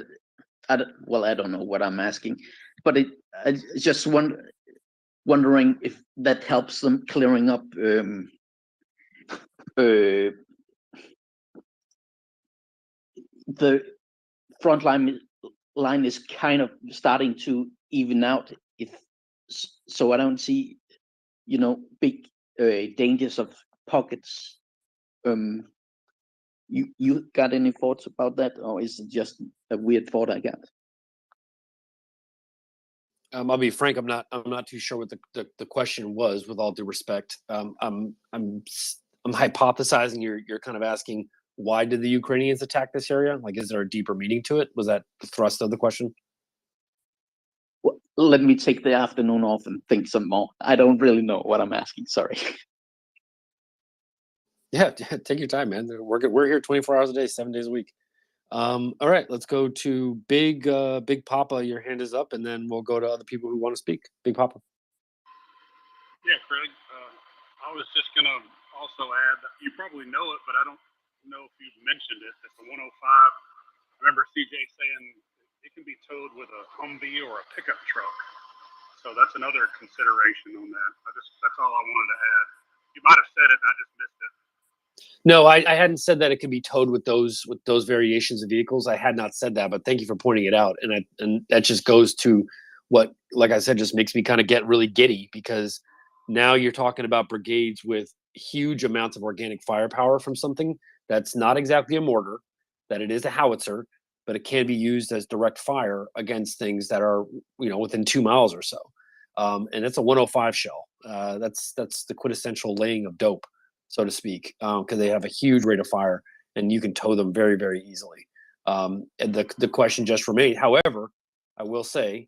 N: I don't know what I'm asking, but I just wondering if that helps them clearing up the front line is kind of starting to even out. So I don't see, big dangers of pockets. You got any thoughts about that, or is it just a weird thought I got?
L: I'll be frank. I'm not too sure what the question was. With all due respect, I'm hypothesizing. You're kind of asking, why did the Ukrainians attack this area? Like, is there a deeper meaning to it? Was that the thrust of the question?
N: Well, let me take the afternoon off and think some more. I don't really know what I'm asking. Sorry.
L: Yeah, take your time, man. We're here 24 hours a day, 7 days a week. All right, let's go to Big Papa. Your hand is up, and then we'll go to other people who want to speak. Big Papa.
O: Yeah, Craig. I was just gonna also add, you probably know it, but I don't know if you've mentioned it. It's a 105. I remember CJ saying it can be towed with a Humvee or a pickup truck. So that's another consideration on that. That's all I wanted to add. You might have said it, and I just missed it.
L: No, I hadn't said that it could be towed with those variations of vehicles. I had not said that, but thank you for pointing it out. And that just goes to what, like I said, just makes me kind of get really giddy, because now you're talking about brigades with huge amounts of organic firepower from something that's not exactly a mortar, that it is a howitzer, but it can be used as direct fire against things that are, within 2 miles or so. And it's a 105 shell. That's the quintessential laying of dope, so to speak, because they have a huge rate of fire and you can tow them very, very easily. And the question just remains. However, I will say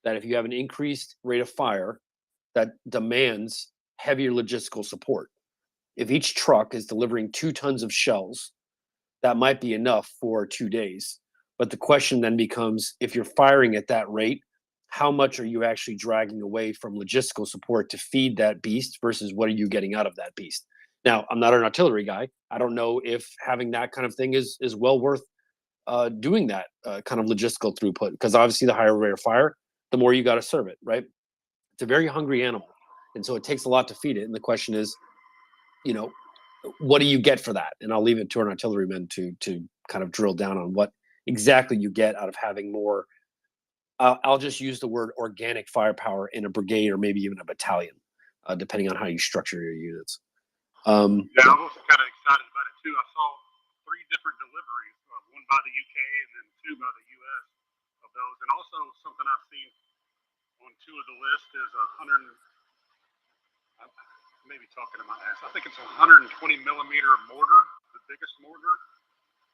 L: that if you have an increased rate of fire, that demands heavier logistical support. If each truck is delivering 2 tons of shells, that might be enough for 2 days. But the question then becomes, if you're firing at that rate, how much are you actually dragging away from logistical support to feed that beast versus what are you getting out of that beast? Now, I'm not an artillery guy. I don't know if having that kind of thing is well worth doing that kind of logistical throughput, because obviously the higher rate of fire, the more you got to serve it, right? It's a very hungry animal. And so it takes a lot to feed it. And the question is, what do you get for that? And I'll leave it to an artilleryman to kind of drill down on what exactly you get out of having more. I'll just use the word organic firepower in a brigade or maybe even a battalion, depending on how you structure your units.
O: Yeah, I'm also kind of excited about it too. I saw 3 different deliveries, one by the UK and then 2 by the US of those. And also something I've seen on 2 of the list is 100. I'm maybe talking to my ass. I think it's a 120 millimeter mortar, the biggest mortar.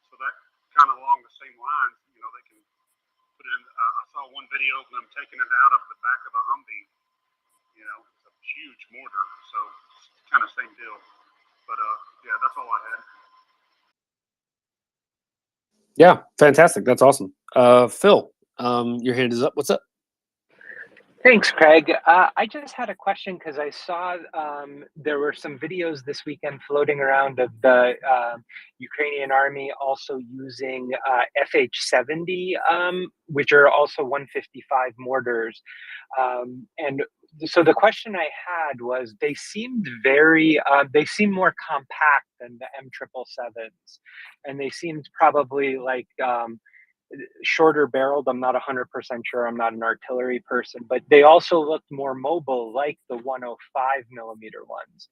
O: So that kind of along the same lines, you know, they can put it in. I saw one video of them taking it out of the back of a Humvee. You know, it's a huge mortar. So it's kind of same deal. But yeah, that's all I had.
L: Yeah, fantastic. That's awesome. Phil, your hand is up. What's up?
P: Thanks, Craig. I just had a question because I saw there were some videos this weekend floating around of the Ukrainian army also using FH-70, which are also 155 mortars. And so the question I had was, they seemed they seemed more compact than the M777s, and they seemed probably like shorter barreled. I'm not 100% sure. I'm not an artillery person, but they also looked more mobile, like the 105 millimeter ones.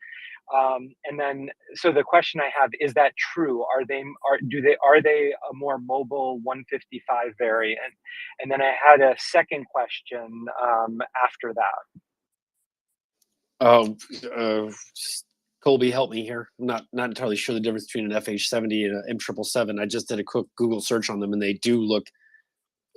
P: And then, so the question I have is that true? Are they a more mobile 155 variant? And then I had a second question after that.
L: Colby, help me here. I'm not entirely sure the difference between an FH-70 and an M777. I just did a quick Google search on them, and they do look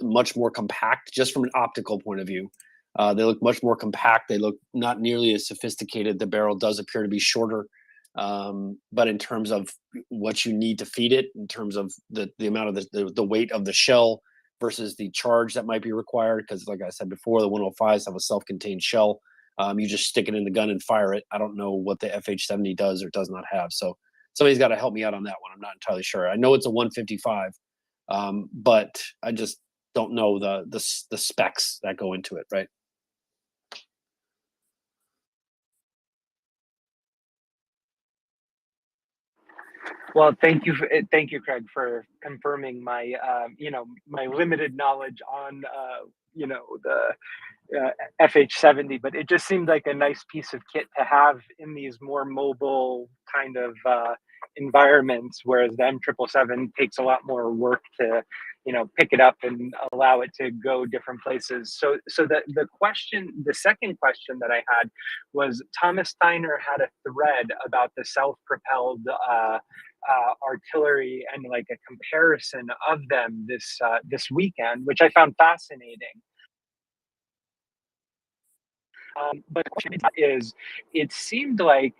L: much more compact, just from an optical point of view. They look much more compact. They look not nearly as sophisticated. The barrel does appear to be shorter, but in terms of what you need to feed it, in terms of the amount of the weight of the shell versus the charge that might be required, because like I said before, the 105s have a self-contained shell. You just stick it in the gun and fire it. I don't know what the FH-70 does or does not have. So somebody's got to help me out on that one. I'm not entirely sure. I know it's a 155, but I just don't know the specs that go into it, right?
P: Well, thank you, Craig, for confirming my, my limited knowledge on, the FH-70. But it just seemed like a nice piece of kit to have in these more mobile kind of environments, whereas the M777 takes a lot more work to, pick it up and allow it to go different places. So the second question that I had was, Thomas Steiner had a thread about the self-propelled artillery and like a comparison of them this weekend, which I found fascinating. But the question is, it seemed like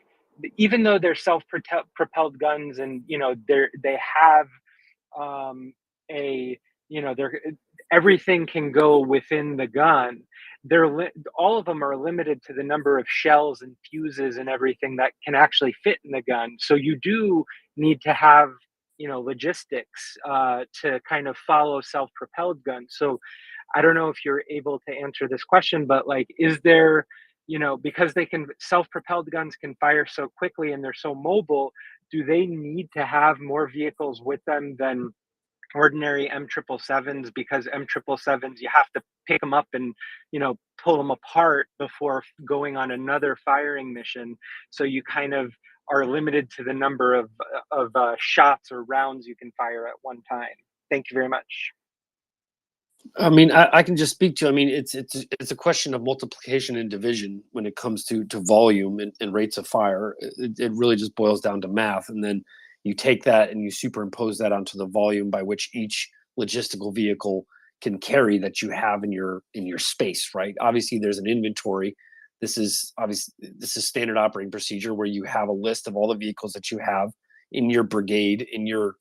P: even though they're self-propelled guns, and they have everything can go within the gun. All of them are limited to the number of shells and fuses and everything that can actually fit in the gun. So you do need to have logistics to kind of follow self-propelled guns. So I don't know if you're able to answer this question, but like, is there, because self-propelled guns can fire so quickly and they're so mobile, do they need to have more vehicles with them than ordinary M777s? Because M777s, you have to pick them up and, pull them apart before going on another firing mission. So you kind of are limited to the number of shots or rounds you can fire at one time. Thank you very much.
L: I mean, I can just speak to. I mean, it's a question of multiplication and division when it comes to volume and rates of fire. It really just boils down to math, and then you take that and you superimpose that onto the volume by which each logistical vehicle can carry that you have in your space. Right? Obviously, there's an inventory. This is standard operating procedure where you have a list of all the vehicles that you have in your brigade, in your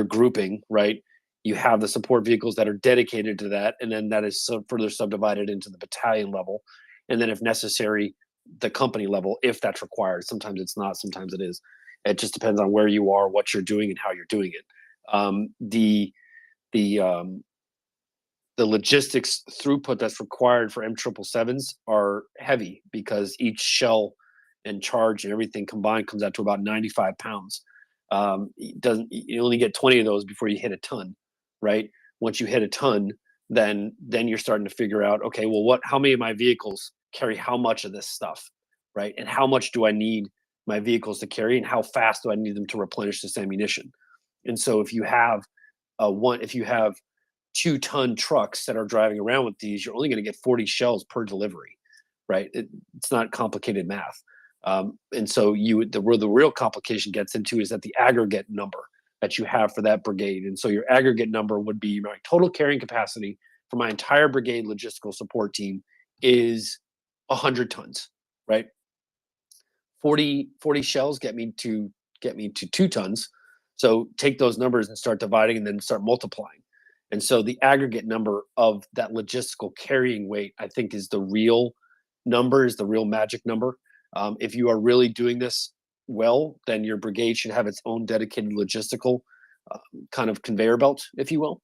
L: grouping. Right? You have the support vehicles that are dedicated to that, and then that is further subdivided into the battalion level, and then if necessary, the company level, if that's required. Sometimes it's not, sometimes it is. It just depends on where you are, what you're doing, and how you're doing it. The logistics throughput that's required for M777s are heavy because each shell and charge and everything combined comes out to about 95 pounds. You only get 20 of those before you hit a ton. right? Once you hit a ton, then you're starting to figure out, okay, well, how many of my vehicles carry how much of this stuff, right? And how much do I need my vehicles to carry, and how fast do I need them to replenish this ammunition? And so if you have 2-ton trucks that are driving around with these, you're only going to get 40 shells per delivery, right? It's not complicated math. And so where the real complication gets into is that the aggregate number that you have for that brigade. And so your aggregate number would be my total carrying capacity for my entire brigade logistical support team is 100 tons, right? 40 shells get me to 2 tons. So take those numbers and start dividing and then start multiplying. And so the aggregate number of that logistical carrying weight, I think, is the real number, is the real magic number. If you are really doing this well, then your brigade should have its own dedicated logistical kind of conveyor belt, if you will.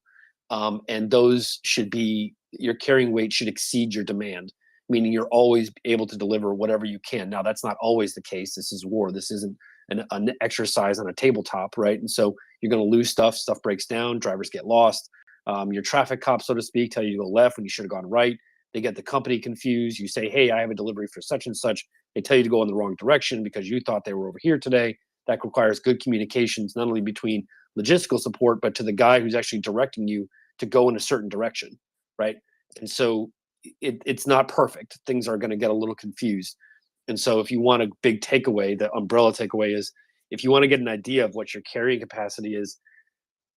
L: And those should be, your carrying weight should exceed your demand, meaning you're always able to deliver whatever you can. Now, that's not always the case. This is war. This isn't an exercise on a tabletop, right? And so you're going to lose stuff breaks down, drivers get lost. Your traffic cops, so to speak, tell you to go left when you should have gone right. They get the company confused. You say, hey, I have a delivery for such and such. They tell you to go in the wrong direction because you thought they were over here today. That requires good communications, not only between logistical support, but to the guy who's actually directing you to go in a certain direction, right? And so it's not perfect. Things are going to get a little confused. And so if you want a big takeaway, the umbrella takeaway is, if you want to get an idea of what your carrying capacity is,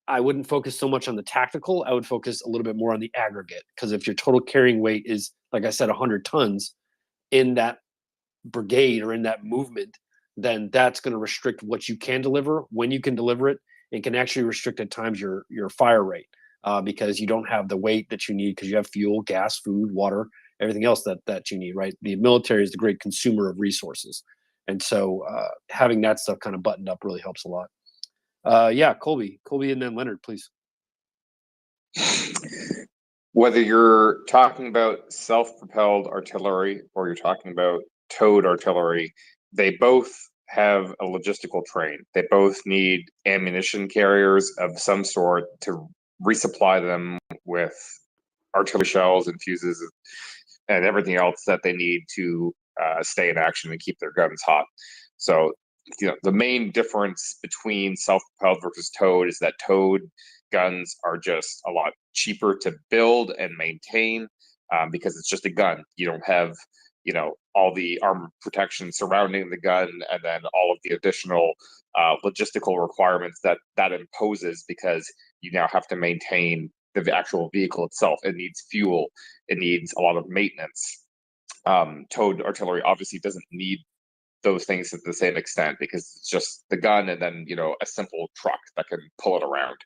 L: I wouldn't focus so much on the tactical. I would focus a little bit more on the aggregate, because if your total carrying weight is, like I said, 100 tons in that brigade or in that movement, then that's going to restrict what you can deliver, when you can deliver it, and can actually restrict at times your fire rate, because you don't have the weight that you need, because you have fuel, gas, food, water, everything else that you need, right? The military is the great consumer of resources. And so having that stuff kind of buttoned up really helps a lot. Yeah, Colby, and then Leonard, please.
M: Whether you're talking about self-propelled artillery or you're talking about towed artillery, they both have a logistical train. They both need ammunition carriers of some sort to resupply them with artillery shells and fuses and everything else that they need to stay in action and keep their guns hot. So, the main difference between self-propelled versus towed is that towed guns are just a lot cheaper to build and maintain, because it's just a gun. You don't have, all the armor protection surrounding the gun, and then all of the additional logistical requirements that imposes, because you now have to maintain the actual vehicle itself. It needs fuel. It needs a lot of maintenance. Towed artillery obviously doesn't need those things to the same extent, because it's just the gun and then a simple truck that can pull it around.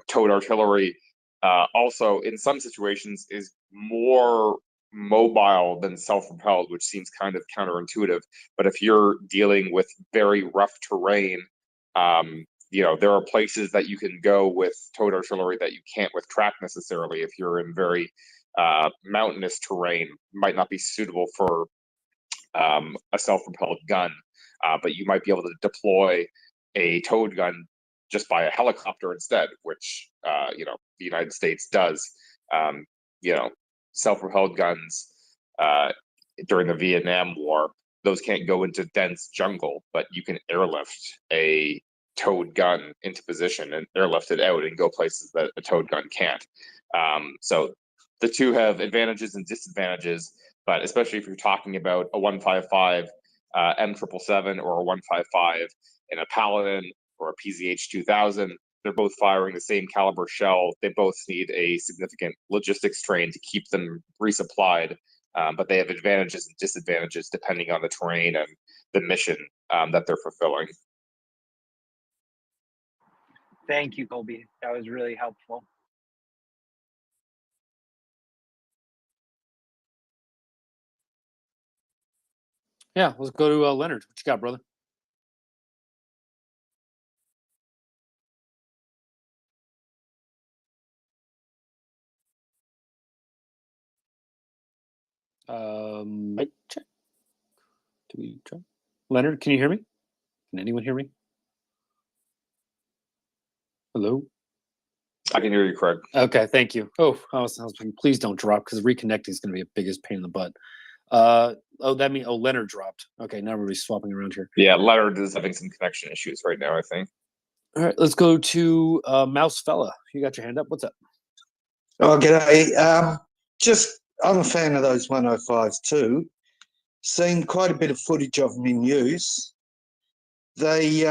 M: Towed artillery also in some situations is more mobile than self-propelled, which seems kind of counterintuitive. But if you're dealing with very rough terrain, there are places that you can go with towed artillery that you can't with track necessarily. If you're in very mountainous terrain, might not be suitable for a self-propelled gun, but you might be able to deploy a towed gun just by a helicopter instead, which the United States does. Self-propelled guns during the Vietnam War, those can't go into dense jungle, but you can airlift a towed gun into position and airlift it out and go places that a towed gun can't. So the two have advantages and disadvantages, but especially if you're talking about a 155 M777 or a 155 in a Paladin or a PZH 2000, they're both firing the same caliber shell. They both need a significant logistics train to keep them resupplied, but they have advantages and disadvantages depending on the terrain and the mission that they're fulfilling.
P: Thank you, Colby. That was really helpful.
L: Yeah, let's go to Leonard. What you got, brother? Mic check. Do we try? Leonard, can you hear me? Can anyone hear me? Hello?
M: I can hear you, Craig.
L: Okay, thank you. Oh, I was thinking, please don't drop because reconnecting is going to be a biggest pain in the butt. That means Leonard dropped. Okay, now everybody's swapping around here.
M: Yeah, Leonard is having some connection issues right now, I think.
L: All right, let's go to Mouse Fella. You got your hand up. What's up?
Q: Oh, g'day. I'm a fan of those 105s too. Seen quite a bit of footage of them in use. They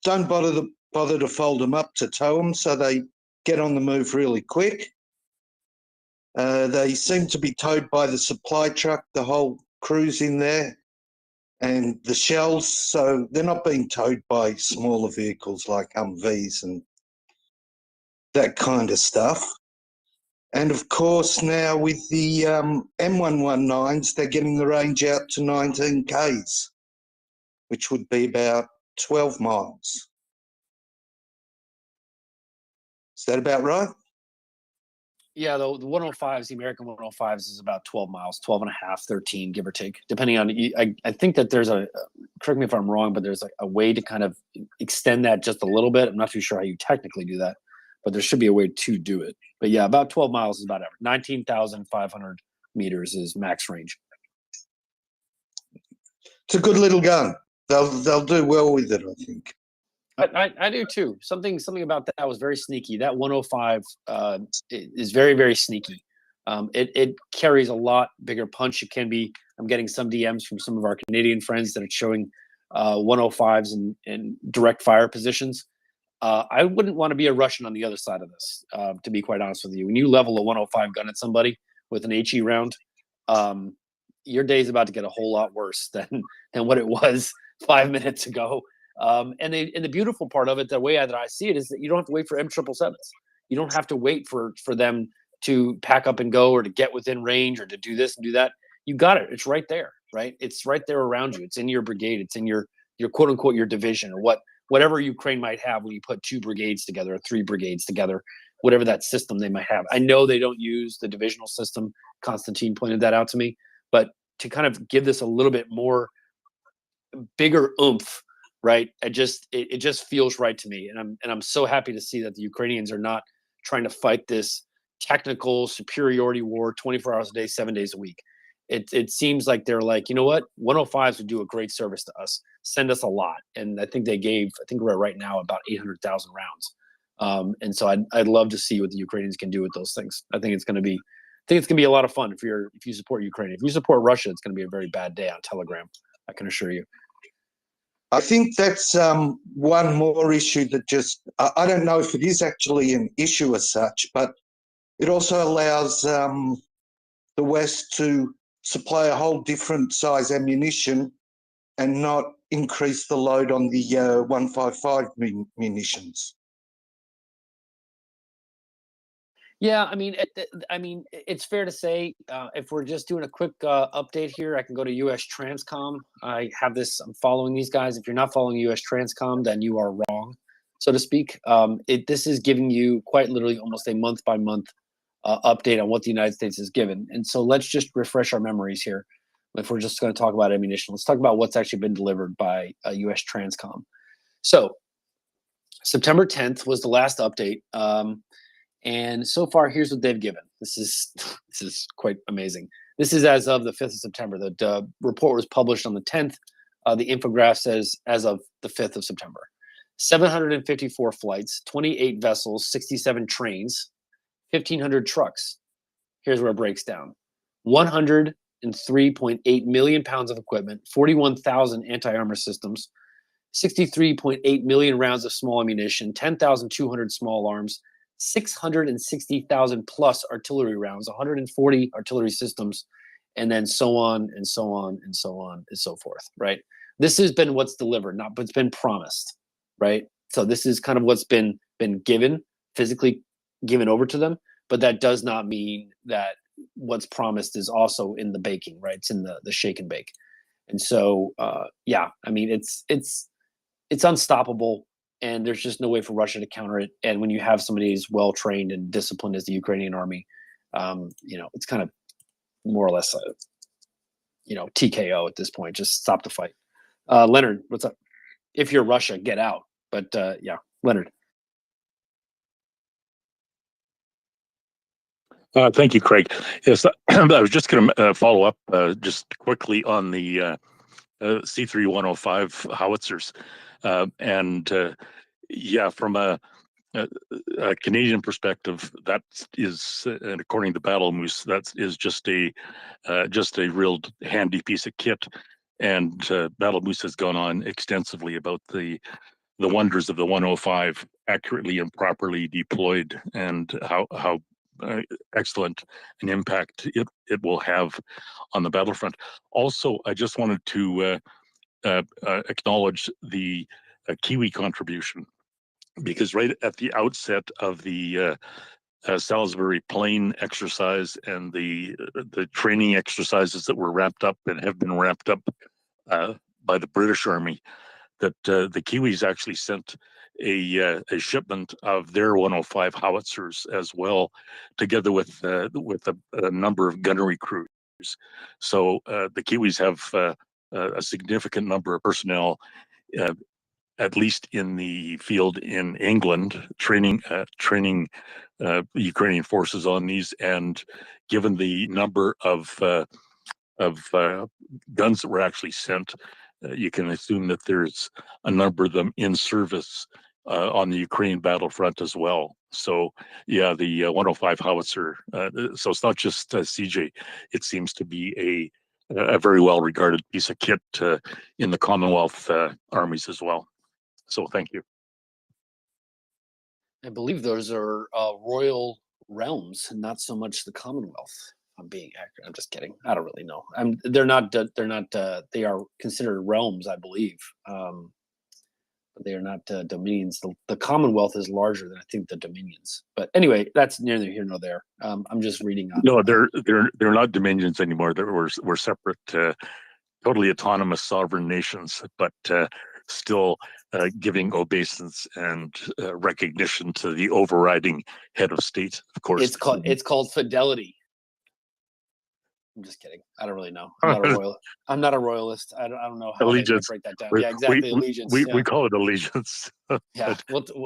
Q: don't bother to fold them up to tow them, so they get on the move really quick. They seem to be towed by the supply truck, the whole crew's in there, and the shells, so they're not being towed by smaller vehicles like Humvees and that kind of stuff. And of course, now with the M119s, they're getting the range out to 19 Ks, which would be about 12 miles. Is that about right?
L: Yeah, the 105s, the American 105s is about 12 miles, 12 and a half, 13, give or take, depending on, I think that there's correct me if I'm wrong, but there's a way to kind of extend that just a little bit. I'm not too sure how you technically do that, but there should be a way to do it. But yeah, about 12 miles is about average. 19,500 meters is max range.
Q: It's a good little gun. They'll do well with it, I think.
L: I do too. Something about that was very sneaky. That 105 is very, very sneaky. It carries a lot bigger punch. It can be. I'm getting some DMs from some of our Canadian friends that are showing 105s in direct fire positions. I wouldn't want to be a Russian on the other side of this, to be quite honest with you. When you level a 105 gun at somebody with an HE round, your day's about to get a whole lot worse than what it was 5 minutes ago. And the beautiful part of it, the way that I see it, is that you don't have to wait for M777s. You don't have to wait for them to pack up and go, or to get within range, or to do this and do that. You got it. It's right there, right? It's right there around you. It's in your brigade. It's in your quote unquote your division, or whatever Ukraine might have when you put 2 brigades together or 3 brigades together, whatever that system they might have. I know they don't use the divisional system. Konstantin pointed that out to me, but to kind of give this a little bit more bigger oomph, right? It just feels right to me, and I'm so happy to see that the Ukrainians are not trying to fight this technical superiority war 24 hours a day, 7 days a week. It seems like they're like, you know what, 105s would do a great service to us. Send us a lot, and I think we're right now about 800,000 rounds. And so I'd love to see what the Ukrainians can do with those things. I think it's going to be a lot of fun if you support Ukraine. If you support Russia, it's going to be a very bad day on Telegram, I can assure you.
Q: I think that's one more issue that I don't know if it is actually an issue as such, but it also allows the West to supply a whole different size ammunition and not increase the load on the 155 munitions.
L: Yeah, I mean, it's fair to say, if we're just doing a quick update here, I can go to US Transcom. I'm following these guys. If you're not following US Transcom, then you are wrong, so to speak. This is giving you quite literally almost a month-by-month update on what the United States has given. And so let's just refresh our memories here. If we're just going to talk about ammunition, let's talk about what's actually been delivered by US Transcom. So September 10th was the last update. And so far, here's what they've given. This is quite amazing. This is as of the 5th of September. The report was published on the 10th. The infograph says as of the 5th of September. 754 flights, 28 vessels, 67 trains, 1,500 trucks. Here's where it breaks down. 103.8 million pounds of equipment, 41,000 anti-armor systems, 63.8 million rounds of small ammunition, 10,200 small arms, 660,000 plus artillery rounds, 140 artillery systems, and then so on and so on and so on and so forth, right? This has been what's delivered, not what's been promised, right? So this is kind of what's been given, physically given over to them, but that does not mean that what's promised is also in the baking, right? It's in the shake and bake. And so, yeah, I mean, it's unstoppable. And there's just no way for Russia to counter it. And when you have somebody as well trained and disciplined as the Ukrainian army, it's kind of more or less TKO at this point. Just stop the fight. Leonard, what's up? If you're Russia, get out. But yeah, Leonard.
I: Thank you, Craig. Yes, I was just going to follow up just quickly on the C3-105 howitzers. Yeah, from a Canadian perspective, that is, and according to Battle Moose, that is just a real handy piece of kit. And Battle Moose has gone on extensively about the wonders of the 105 accurately and properly deployed, and how excellent an impact it will have on the battlefront. Also, I just wanted to acknowledge the Kiwi contribution, because right at the outset of the Salisbury Plain exercise and the training exercises that were wrapped up and have been wrapped up by the British Army, that the Kiwis actually sent a shipment of their 105 howitzers as well, together with a number of gunnery crews. So the Kiwis have a significant number of personnel, at least in the field in England, training Ukrainian forces on these. And given the number of guns that were actually sent, you can assume that there's a number of them in service on the Ukrainian battlefront as well. So yeah, the 105 howitzer. So it's not just CJ. It seems to be a very well regarded piece of kit in the Commonwealth armies as well. So thank you.
L: I believe those are royal realms, not so much the Commonwealth. I'm being accurate. I'm just kidding. I don't really know. They're not. They are considered realms, I believe, but they are not dominions. The Commonwealth is larger than I think the dominions. But anyway, that's neither here nor there. I'm just reading on.
I: No, they're not dominions anymore. We're separate, totally autonomous sovereign nations, but still giving obeisance and recognition to the overriding head of state. Of course,
L: it's called fidelity. I'm just kidding. I don't really know. I'm not a royalist. I don't know how allegiance. Break that down. Yeah, exactly. Allegiance.
I: We call it allegiance.
L: Yeah,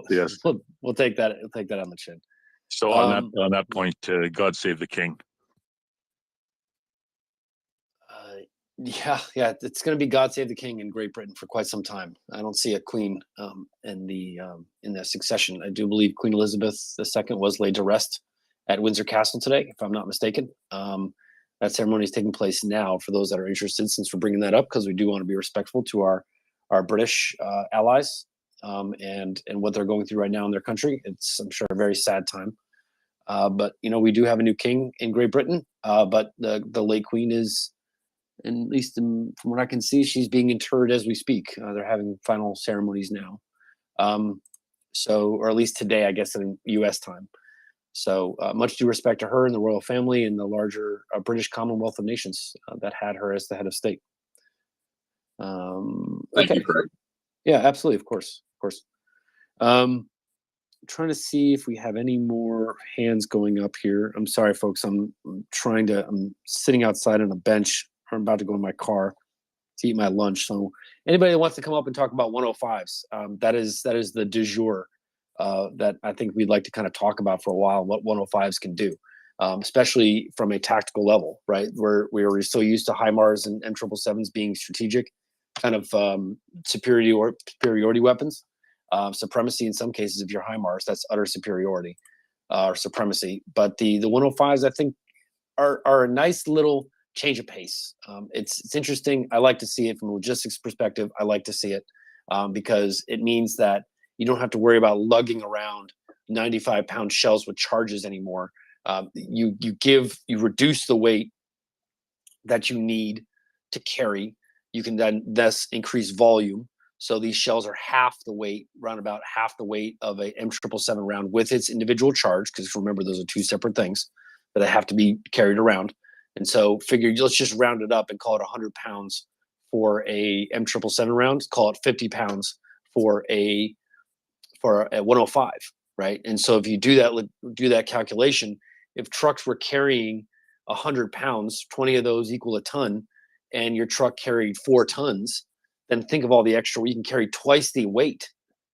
I: yes.
L: We'll take that. We'll take that on the chin.
I: So on that point, God save the king.
L: Yeah, it's going to be God save the king in Great Britain for quite some time. I don't see a queen in the succession. I do believe Queen Elizabeth II was laid to rest at Windsor Castle today, if I'm not mistaken. That ceremony is taking place now for those that are interested, since we're bringing that up, because we do want to be respectful to our British allies and what they're going through right now in their country. It's, I'm sure, a very sad time. But, we do have a new king in Great Britain, but the late queen is, at least from what I can see, she's being interred as we speak. They're having final ceremonies now. Or at least today, I guess, in U.S. time. So much due respect to her and the royal family and the larger British Commonwealth of Nations that had her as the head of state.
J: Thank you, Craig.
L: Yeah, absolutely. Of course. I'm trying to see if we have any more hands going up here. I'm sorry, folks. I'm sitting outside on a bench. I'm about to go in my car to eat my lunch. So anybody that wants to come up and talk about 105s, that is the du jour. That I think we'd like to kind of talk about for a while, what 105s can do, especially from a tactical level, right? We're so used to HIMARS and M777s being strategic, kind of superiority weapons, supremacy in some cases. If you're HIMARS, that's utter superiority or supremacy. But the 105s, I think, are a nice little change of pace. It's interesting. I like to see it from a logistics perspective. I like to see it because it means that you don't have to worry about lugging around 95-pound shells with charges anymore. You reduce the weight that you need to carry. You can then thus increase volume. So these shells are half the weight, around about half the weight of a M777 round with its individual charge. Because remember, those are two separate things that have to be carried around. And so let's just round it up and call it 100 pounds for a M777 round. Call it 50 pounds for a 105, right? And so if you do that calculation, if trucks were carrying 100 pounds, 20 of those equal a ton, and your truck carried 4 tons, then think of all the extra. You can carry twice the weight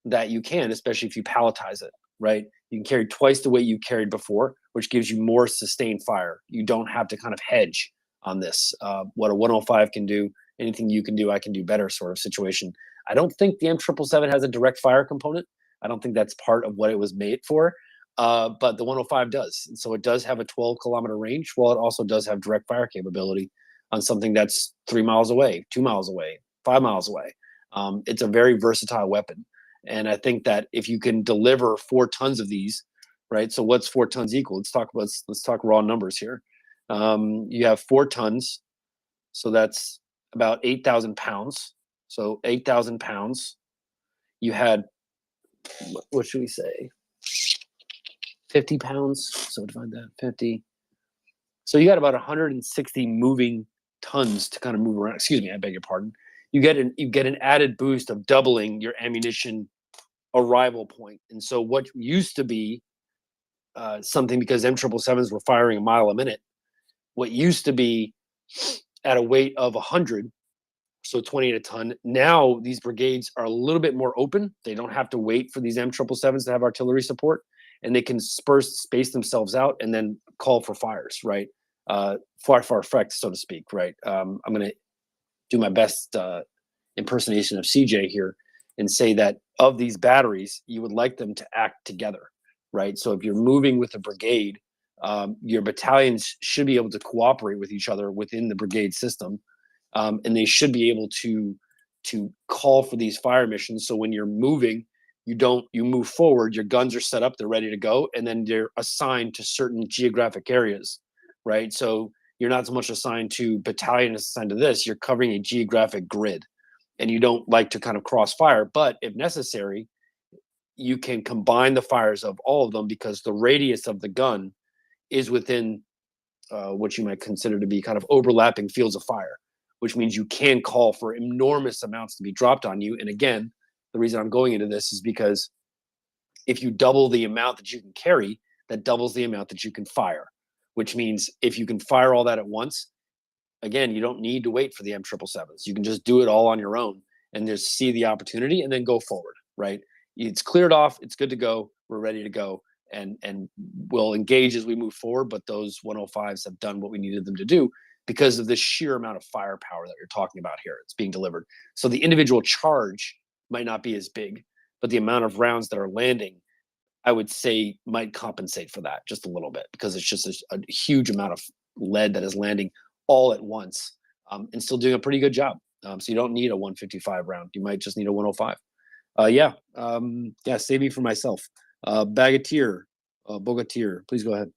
L: that you can, especially if you palletize it, right? You can carry twice the weight you carried before, which gives you more sustained fire. You don't have to kind of hedge on this. What a 105 can do, anything you can do, I can do better sort of situation. I don't think the M777 has a direct fire component. I don't think that's part of what it was made for, but the 105 does. And so it does have a 12-kilometer range, while it also does have direct fire capability on something that's 3 miles away, 2 miles away, 5 miles away. It's a very versatile weapon. And I think that if you can deliver 4 tons of these, right? So what's 4 tons equal? Let's talk raw numbers here. You have 4 tons, so that's about 8,000 pounds. So 8,000 pounds. You had, what should we say? 50 pounds. So divide that 50. So you got about 160 moving tons to kind of move around. Excuse me, I beg your pardon. You get an added boost of doubling your ammunition arrival point. And so what used to be something, because M777s were firing a mile a minute, what used to be at a weight of 100, so 20 a ton, now these brigades are a little bit more open. They don't have to wait for these M777s to have artillery support, and they can space themselves out and then call for fires, right? Far effect, so to speak, right? I'm going to do my best impersonation of CJ here and say that of these batteries, you would like them to act together, right? So if you're moving with a brigade, your battalions should be able to cooperate with each other within the brigade system, and they should be able to call for these fire missions. So when you're moving, you move forward, your guns are set up, they're ready to go, and then they're assigned to certain geographic areas, right? So you're not so much assigned to battalion assigned to this, you're covering a geographic grid, and you don't like to kind of cross fire, but if necessary, you can combine the fires of all of them, because the radius of the gun is within what you might consider to be kind of overlapping fields of fire, which means you can call for enormous amounts to be dropped on you. And again, the reason I'm going into this is because if you double the amount that you can carry, that doubles the amount that you can fire, which means if you can fire all that at once, again, you don't need to wait for the M777s. You can just do it all on your own and just see the opportunity and then go forward, right? It's cleared off. It's good to go. We're ready to go. And we'll engage as we move forward. But those 105s have done what we needed them to do because of the sheer amount of firepower that you're talking about here. It's being delivered. So the individual charge might not be as big, but the amount of rounds that are landing, I would say, might compensate for that just a little bit, because it's just a huge amount of lead that is landing all at once, and still doing a pretty good job. So you don't need a 155 round. You might just need a 105. Save me for myself. Bogatir, please go ahead.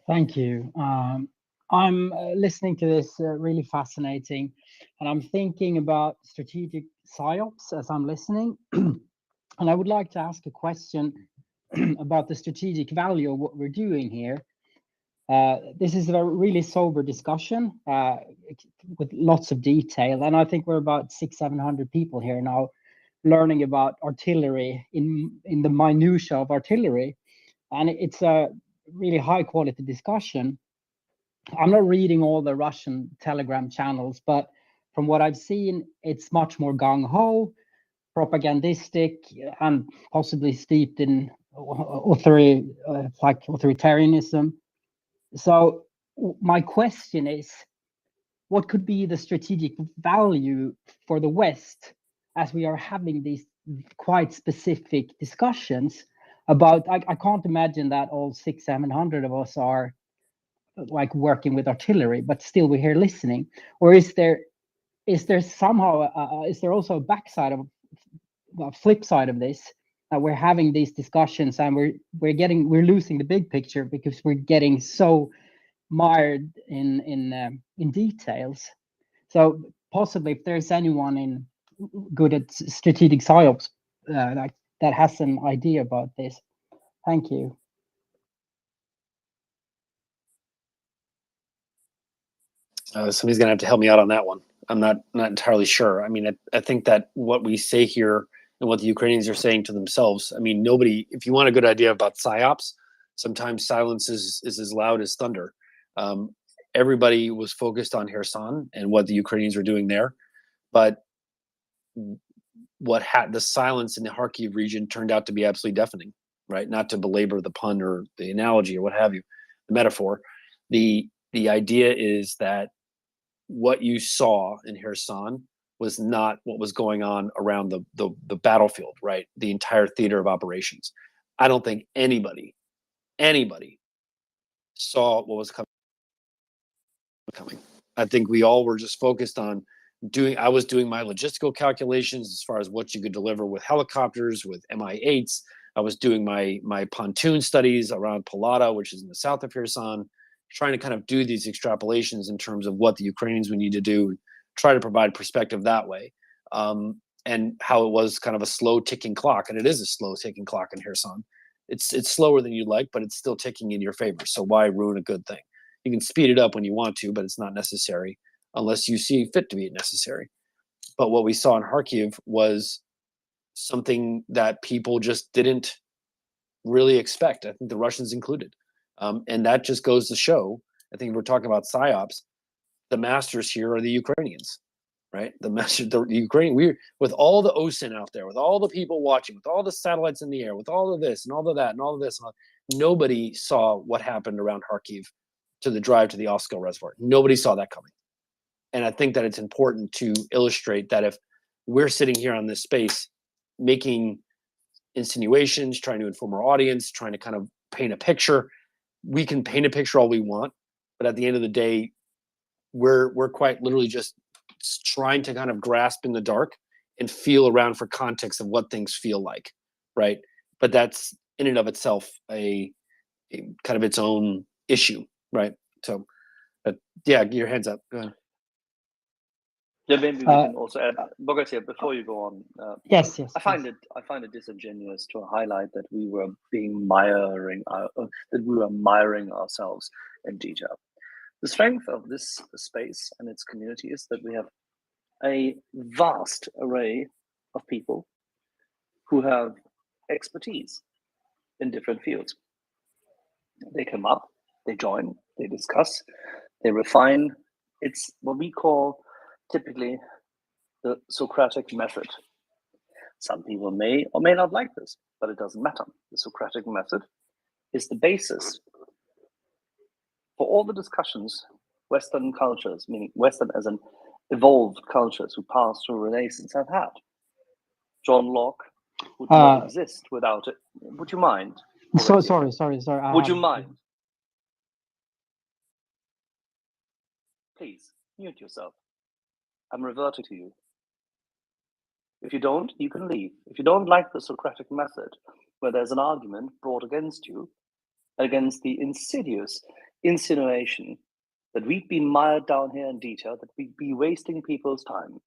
R: Thank you. I'm listening to this, really fascinating, and I'm thinking about strategic psyops as I'm listening. And I would like to ask a question about the strategic value of what we're doing here. This is a really sober discussion with lots of detail, and I think we're about 600-700 people here now learning about artillery in the minutiae of artillery, and it's a really high quality discussion. I'm not reading all the Russian Telegram channels, but from what I've seen, it's much more gung-ho, propagandistic, and possibly steeped in authoritarianism. So my question is, what could be the strategic value for the West as we are having these quite specific discussions about, I can't imagine that all 600-700 of us are like working with artillery, but still we're here listening. Or is there somehow, is there also a backside of, a flip side of this, that we're having these discussions and we're losing the big picture because we're getting so mired in details. So possibly, if there's anyone good at strategic psyops that has an idea about this, thank you.
L: Somebody's gonna have to help me out on that one. I'm not entirely sure. I mean, I think that what we say here and what the Ukrainians are saying to themselves, I mean, nobody, if you want a good idea about psyops, sometimes silence is as loud as thunder. Everybody was focused on Kherson and what the Ukrainians were doing there, but the silence in the Kharkiv region turned out to be absolutely deafening. right? Not to belabor the pun or the analogy or what have you, the metaphor. The idea is that what you saw in Kherson was not what was going on around the battlefield, right? The entire theater of operations. I don't think anybody saw what was coming. I think we all were just focused on I was doing my logistical calculations as far as what you could deliver with helicopters, with Mi-8s. I was doing my pontoon studies around Palata, which is in the south of Kherson, trying to kind of do these extrapolations in terms of what the Ukrainians would need to do, try to provide perspective that way. And how it was kind of a slow ticking clock, and it is a slow ticking clock in Kherson. It's slower than you'd like, but it's still ticking in your favor. So why ruin a good thing? You can speed it up when you want to, but it's not necessary unless you see fit to be necessary. But what we saw in Kharkiv was something that people just didn't really expect. I think the Russians included. And that just goes to show, I think if we're talking about PSYOPs, the masters here are the Ukrainians, right? The Ukraine, with all the OSINT out there, with all the people watching, with all the satellites in the air, with all of this and all of that and all of this, nobody saw what happened around Kharkiv to the drive to the Oskil Reservoir. Nobody saw that coming. And I think that it's important to illustrate that if we're sitting here on this space making insinuations, trying to inform our audience, trying to kind of paint a picture, we can paint a picture all we want, but at the end of the day, we're quite literally just trying to kind of grasp in the dark and feel around for context of what things feel like, right? But that's in and of itself a kind of its own issue, right? So, yeah, your hands up. Go ahead.
D: Yeah, maybe we can also add, Bogatyr, before you go on.
R: Yes.
D: I find it disingenuous to highlight that we were miring ourselves in detail. The strength of this space and its community is that we have a vast array of people who have expertise in different fields. They come up, they join, they discuss, they refine. It's what we call typically the Socratic method. Some people may or may not like this, but it doesn't matter. The Socratic method is the basis for all the discussions Western cultures, meaning Western as an evolved cultures who passed through Renaissance, have had. John Locke would not exist without it. Would you mind?
R: So sorry.
D: Would you mind? Please mute yourself. I'm reverting to you. If you don't, you can leave. If you don't like the Socratic method, where there's an argument brought against you, against the insidious insinuation that we'd be mired down here in detail, that we'd be wasting people's time.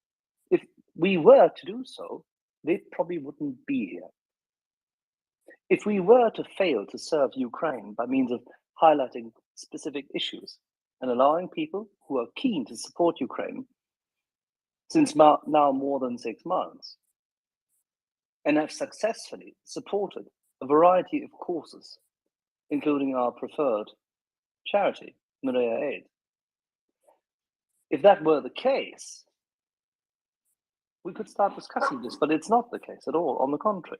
D: If we were to do so, they probably wouldn't be here. If we were to fail to serve Ukraine by means of highlighting specific issues and allowing people who are keen to support Ukraine since now more than 6 months and have successfully supported a variety of causes, including our preferred charity, MriyaReport. If that were the case, we could start discussing this, but it's not the case at all. On the contrary.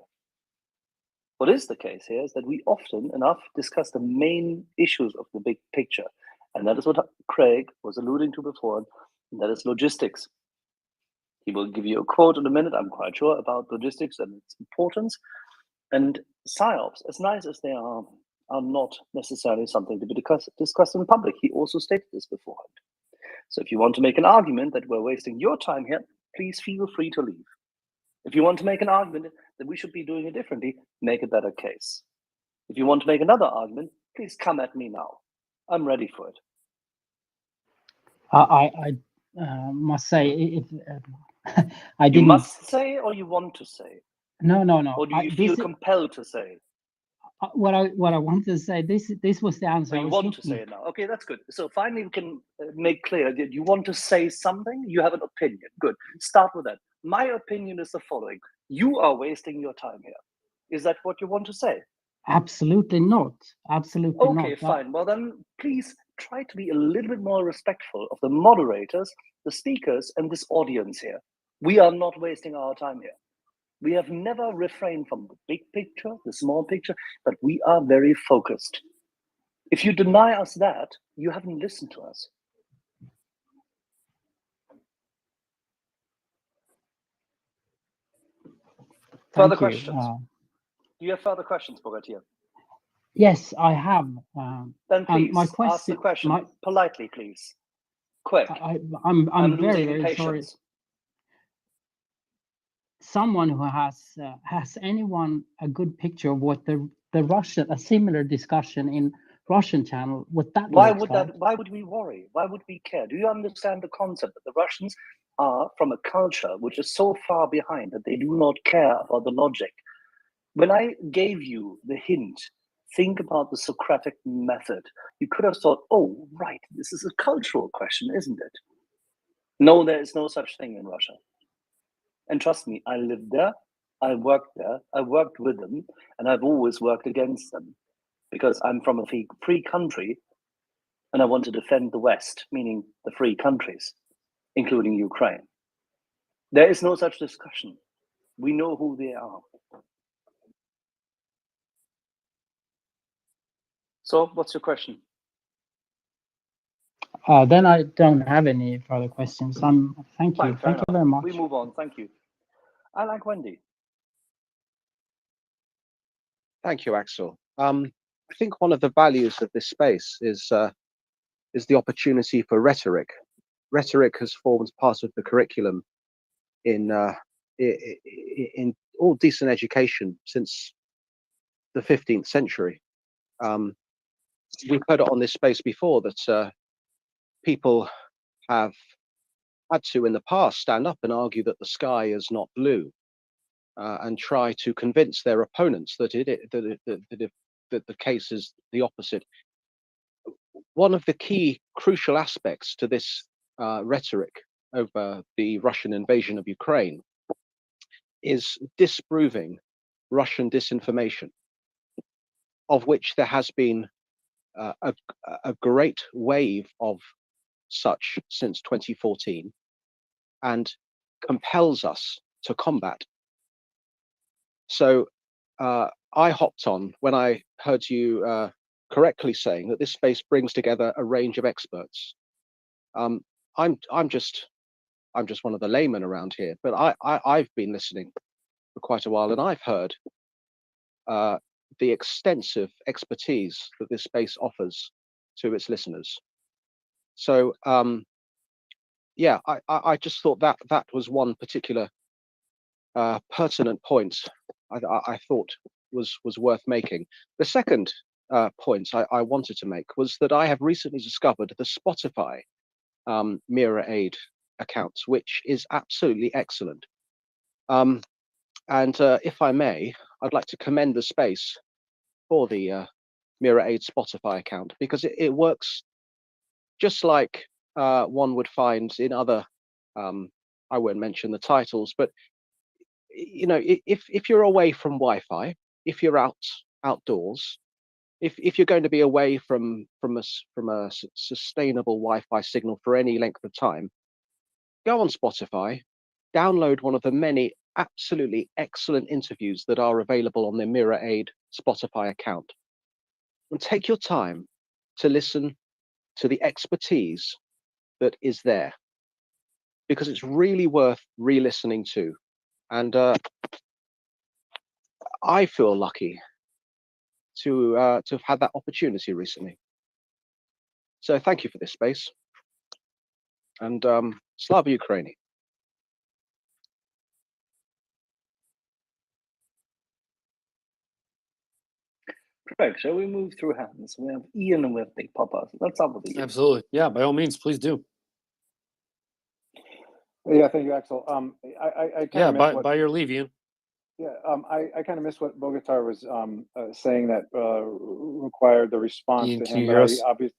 D: What is the case here is that we often enough discuss the main issues of the big picture. And that is what Craig was alluding to before, and that is logistics. He will give you a quote in a minute, I'm quite sure, about logistics and its importance. And PSYOPs, as nice as they are not necessarily something to be discussed in public. He also stated this beforehand. So if you want to make an argument that we're wasting your time here, please feel free to leave. If you want to make an argument that we should be doing it differently, make a better case. If you want to make another argument, please come at me now. I'm ready for it.
R: I must say, if I didn't.
D: You must say, or you want to say?
R: No.
D: Or do you feel compelled to say?
R: What I want to say, this was the answer.
D: You want to say it now. Okay, that's good. So finally, we can make clear that you want to say something. You have an opinion. Good. Start with that. My opinion is the following: you are wasting your time here. Is that what you want to say?
R: Absolutely not. Absolutely not.
D: Okay, fine. Well, then please try to be a little bit more respectful of the moderators, the speakers, and this audience here. We are not wasting our time here. We have never refrained from the big picture, the small picture, but we are very focused. If you deny us that, you haven't listened to us. Further
R: Thank you.
D: questions? Do you have further questions, Bogatyr?
R: Yes, I have.
D: Then please
R: my
D: ask the question politely, please. Quick.
R: I'm very,
D: losing
R: very sorry.
D: patience.
R: Someone who has anyone a good picture of what the Russian, a similar discussion in Russian channel, what that
D: Why
R: looks
D: would
R: like?
D: that? Why would we worry? Why would we care? Do you understand the concept that the Russians are from a culture which is so far behind that they do not care about the logic? When I gave you the hint, think about the Socratic method, you could have thought, oh, right, this is a cultural question, isn't it? No, there is no such thing in Russia. And trust me, I lived there, I worked there, I worked with them, and I've always worked against them because I'm from a free country and I want to defend the West, meaning the free countries, including Ukraine. There is no such discussion. We know who they are. So, what's your question?
R: Then I don't have any further questions. Thank you. Thank you very much.
D: We move on. Thank you. I like Wendy.
S: Thank you, Axel. I think one of the values of this space is the opportunity for rhetoric. Rhetoric has formed part of the curriculum in all decent education since the 15th century. We've heard it on this space before that people have had to, in the past, stand up and argue that the sky is not blue, and try to convince their opponents that the case is the opposite. One of the key crucial aspects to this rhetoric over the Russian invasion of Ukraine is disproving Russian disinformation, of which there has been a great wave of such since 2014, and compels us to combat. So I hopped on when I heard you correctly saying that this space brings together a range of experts. I'm just one of the laymen around here, but I've been listening for quite a while, and I've heard the extensive expertise that this space offers to its listeners. So yeah, I just thought that was one particular pertinent point I thought was worth making. The second point I wanted to make was that I have recently discovered the Spotify MriyaAid account, which is absolutely excellent. And if I may, I'd like to commend the space for the MriyaAid Spotify account, because it works just like one would find in other, I won't mention the titles, but you know, if you're away from Wi-Fi, if you're outdoors, if you're going to be away from a sustainable Wi-Fi signal for any length of time, go on Spotify, download one of the many absolutely excellent interviews that are available on the MriyaAid Spotify account, and take your time to listen to the expertise that is there, because it's really worth re-listening to. And I feel lucky to have had that opportunity recently. So thank you for this space, and Slava Ukraini.
D: Correct. Shall we move through hands? We have Ian and we have Big Papa. Let's start with Ian.
L: Absolutely. Yeah, by all means, please do.
C: Yeah, thank you, Axel. I kind of
L: by your leave, Ian.
C: Yeah, I kind of missed what Bogatyr was saying that required the response
L: Ian,
C: to
L: can
C: him.
L: you
C: But
L: hear us?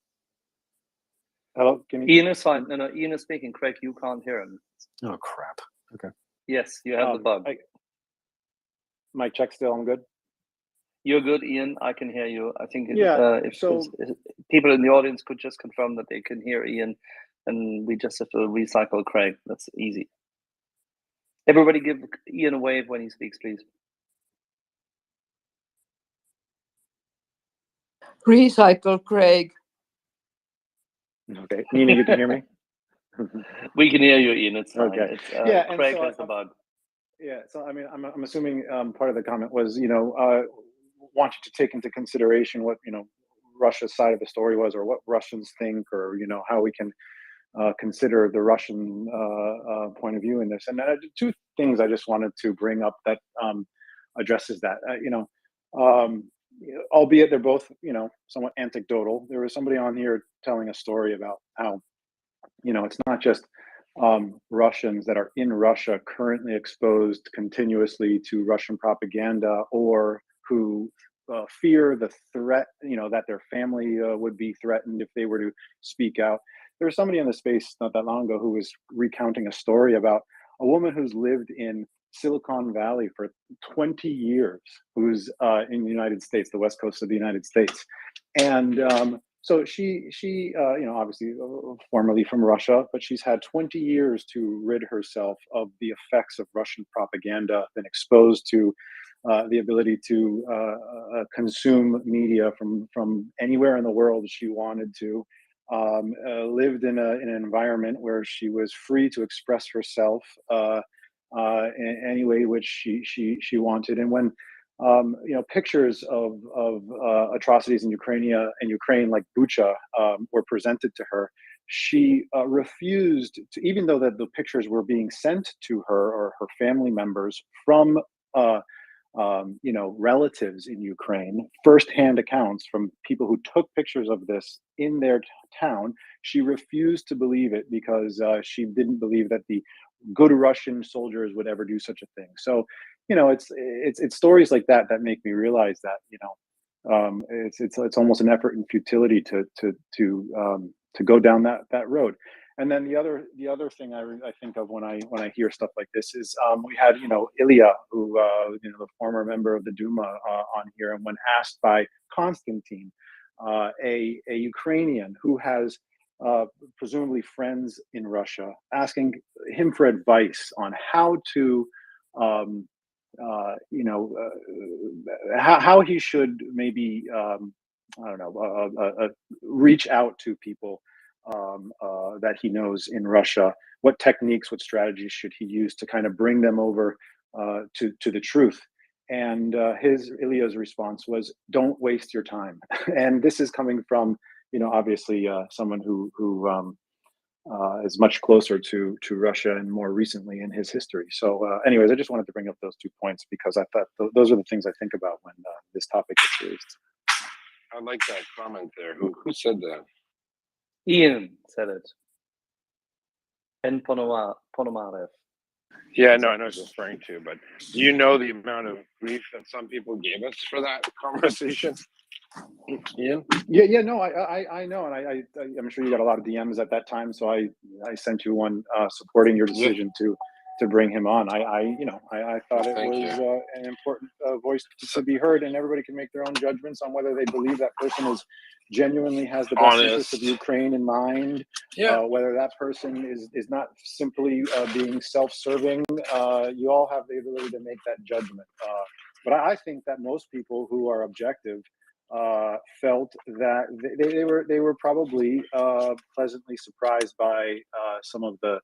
C: Hello, can you?
D: Ian is fine. No, Ian is speaking. Craig, you can't hear him.
L: Oh crap. Okay.
D: Yes, you have the bug.
C: Mic check still. I'm good.
D: You're good, Ian. I can hear you. I think if people in the audience could just confirm that they can hear Ian, and we just have to recycle Craig. That's easy. Everybody give Ian a wave when he speaks, please.
T: Recycle, Craig.
C: Okay, Nina, you can hear me?
D: We can hear you, Ian. It's fine.
C: Okay.
D: It's,
C: Yeah, and
D: Craig
C: so
D: has the bug.
C: yeah, so I mean, I'm assuming part of the comment was, wanting to take into consideration what, Russia's side of the story was, or what Russians think, or, how we can consider the Russian point of view in this. And two things I just wanted to bring up that addresses that, albeit they're both, somewhat anecdotal. There was somebody on here telling a story about how, it's not just Russians that are in Russia currently exposed continuously to Russian propaganda, or who fear the threat, that their family would be threatened if they were to speak out. There was somebody in the space not that long ago who was recounting a story about a woman who's lived in Silicon Valley for 20 years, who's in the United States, the West Coast of the United States. And so she obviously formerly from Russia, but she's had 20 years to rid herself of the effects of Russian propaganda, been exposed to the ability to consume media from anywhere in the world she wanted to, lived in an environment where she was free to express herself in any way which she wanted. And when pictures of atrocities in Ukraine, like Bucha, were presented to her, she refused to, even though the pictures were being sent to her or her family members from relatives in Ukraine, firsthand accounts from people who took pictures of this in their town. She refused to believe it because she didn't believe that the good Russian soldiers would ever do such a thing. So, it's stories like that that make me realize that, it's almost an effort in futility to go down that road. And then the other thing I think of when I hear stuff like this is, we had Ilya, who the former member of the Duma, on here, and when asked by Konstantin, a Ukrainian who has presumably friends in Russia, asking him for advice on how to how he should maybe reach out to people that he knows in Russia. What techniques, what strategies should he use to kind of bring them over to the truth? And Ilya's response was, "Don't waste your time." And this is coming from, obviously someone who is much closer to Russia and more recently in his history. So, anyways, I just wanted to bring up those 2 points because I thought those are the things I think about when this topic gets raised.
U: I like that comment there. Who said that?
D: Ian said it. And Ponomarev.
U: Yeah, no, I know what you're referring to, but do you know the amount of grief that some people gave us for that conversation? Ian?
C: Yeah, no, I know, and I'm sure you got a lot of DMs at that time, so I sent you one supporting your decision to bring him on. I thought it was an important voice to be heard, and everybody can make their own judgments on whether they believe that person genuinely has the best interest of Ukraine in mind. Whether that person is not simply being self-serving. You all have the ability to make that judgment. But I think that most people who are objective felt that they were probably pleasantly surprised by some of the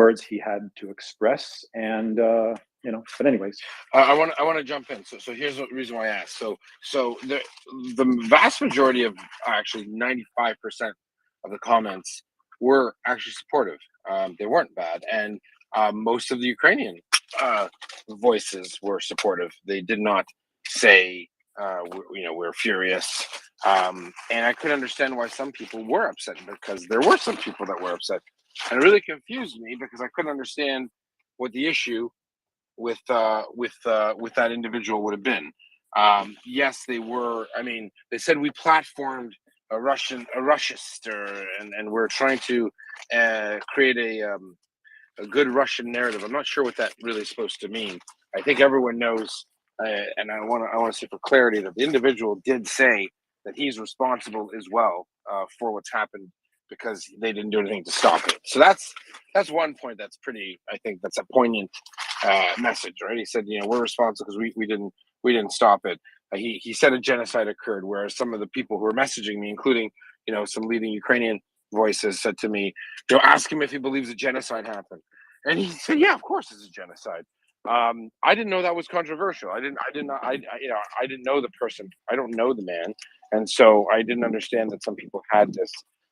C: words he had to express, and But anyways,
U: I want to jump in. So here's the reason why I asked. So the vast majority of, actually 95% of the comments were actually supportive. They weren't bad, and most of the Ukrainian voices were supportive. They did not say, we're furious. And I could understand why some people were upset, because there were some people that were upset. And it really confused me because I couldn't understand what the issue with that individual would have been. Yes, they were. I mean, they said we platformed a Russist, and we're trying to create a good Russian narrative. I'm not sure what that really is supposed to mean. I think everyone knows, and I want to say for clarity that the individual did say that he's responsible as well for what's happened because they didn't do anything to stop it. So that's one point that's pretty. I think that's a poignant message, right? He said, we're responsible because we didn't stop it. He said a genocide occurred, whereas some of the people who were messaging me, including some leading Ukrainian voices, said to me, ask him if he believes a genocide happened, and he said, yeah, of course it's a genocide. I didn't know that was controversial. I didn't know the person. I don't know the man, and so I didn't understand that some people had this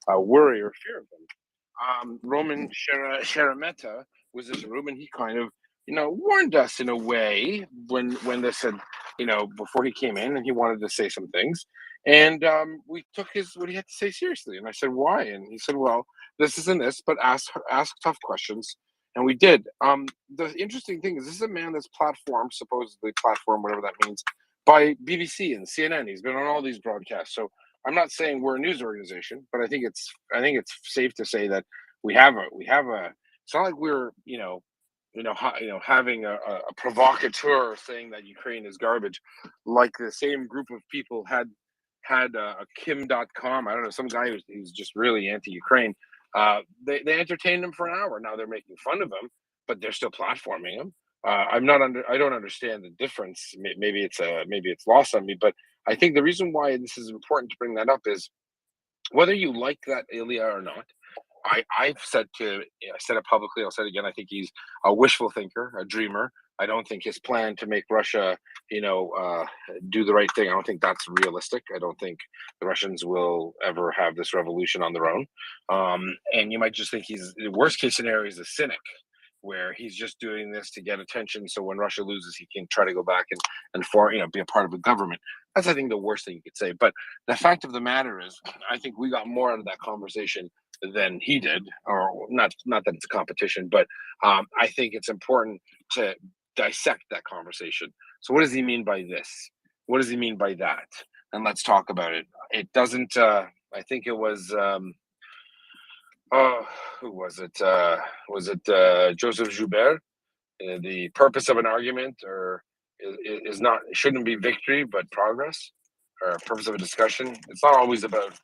U: worry or fear of him. Roman Sheremetyev was in the room, and he kind of warned us in a way when they said before he came in, and he wanted to say some things, and we took what he had to say seriously. And I said, why? And he said, well, this isn't this, but ask tough questions. And we did. The interesting thing is, this is a man that's supposedly platformed, whatever that means, by BBC and CNN. He's been on all these broadcasts. So I'm not saying we're a news organization, but I think it's safe to say that we have a. It's not like we're having a provocateur saying that Ukraine is garbage, like the same group of people had a Kim.com. I don't know, some guy who's just really anti-Ukraine. They entertained him for an hour. Now they're making fun of him, but they're still platforming him. I don't understand the difference. Maybe it's lost on me, but I think the reason why this is important to bring that up is whether you like that Ilya or not. I've said it publicly. I'll say it again. I think he's a wishful thinker, a dreamer. I don't think his plan to make Russia, do the right thing, I don't think that's realistic. I don't think the Russians will ever have this revolution on their own. And you might just think the worst case scenario is a cynic, where he's just doing this to get attention. So when Russia loses, he can try to go back and be a part of a government. That's, I think, the worst thing you could say. But the fact of the matter is, I think we got more out of that conversation than he did, or not that it's a competition, but I think it's important to dissect that conversation. So what does he mean by this? What does he mean by that? And let's talk about it. It doesn't, I think it was, who was it? Was it Joseph Joubert? The purpose of an argument shouldn't be victory, but progress, or purpose of a discussion. It's not always about,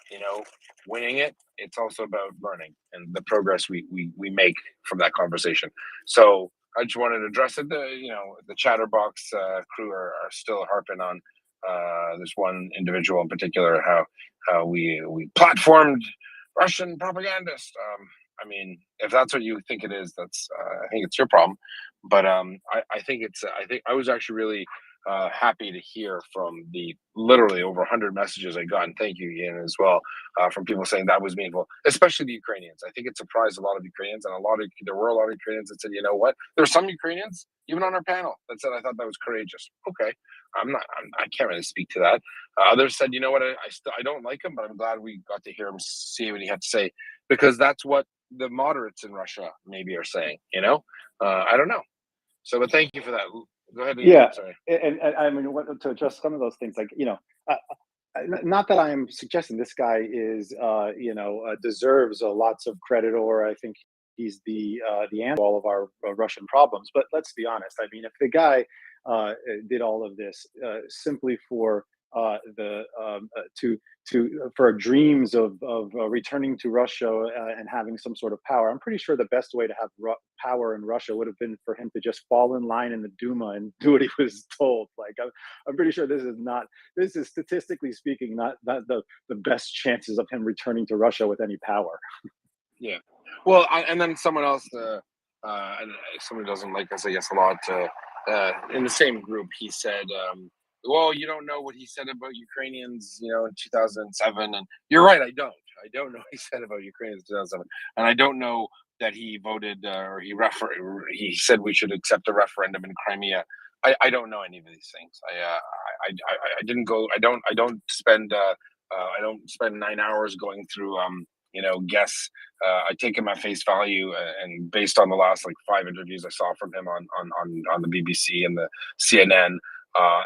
U: winning it. It's also about learning and the progress we make from that conversation. So I just wanted to address it. The Chatterbox crew are still harping on this one individual in particular, how we platformed Russian propagandists. I mean, if that's what you think it is, I think it's your problem. But I think I was actually really happy to hear from the literally over 100 messages I got, and thank you, Ian, as well, from people saying that was meaningful, especially the Ukrainians. I think it surprised a lot of Ukrainians, and there were a lot of Ukrainians that said, you know what? There were some Ukrainians, even on our panel, that said, I thought that was courageous. Okay, I can't really speak to that. Others said, you know what? I don't like him, but I'm glad we got to hear him see what he had to say, because that's what the moderates in Russia maybe are saying. I don't know. So, but thank you for that. Go ahead.
C: Yeah,
U: sorry.
C: and I mean, to address some of those things, like not that I am suggesting this guy is deserves lots of credit, or I think he's the answer to all of our Russian problems. But let's be honest. I mean, if the guy did all of this simply for for dreams of returning to Russia and having some sort of power, I'm pretty sure the best way to have power in Russia would have been for him to just fall in line in the Duma and do what he was told. Like, I'm pretty sure this is statistically speaking not the best chances of him returning to Russia with any power.
U: Yeah. Well, and then someone else, and someone who doesn't like us, I guess, a lot, in the same group, he said, well, you don't know what he said about Ukrainians, in 2007. And you're right, I don't know what he said about Ukrainians in 2007. And I don't know that he voted or he said we should accept a referendum in Crimea. I don't know any of these things. I didn't go. I don't spend 9 hours going through guess. I take him at face value, and based on the last 5 interviews I saw from him on the BBC and the CNN,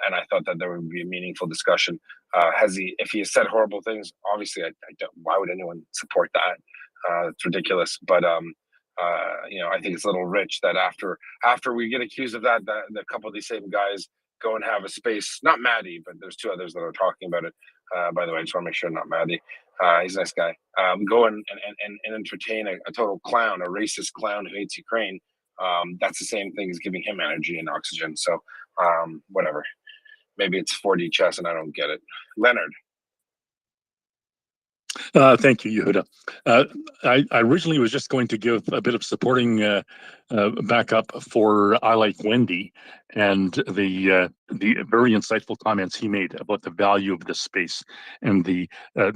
U: and I thought that there would be a meaningful discussion. If he has said horrible things, obviously I don't. Why would anyone support that? It's ridiculous. But I think it's a little rich that after we get accused of that, a couple of these same guys go and have a space. Not Maddie, but there's two others that are talking about it. By the way, I just want to make sure not Maddie. He's a nice guy. Go and entertain a total clown, a racist clown who hates Ukraine. That's the same thing as giving him energy and oxygen. So whatever. Maybe it's 4D chess and I don't get it. Leonard.
I: Thank you, Yehuda. I originally was just going to give a bit of supporting backup for I Like Wendy and the very insightful comments he made about the value of this space and the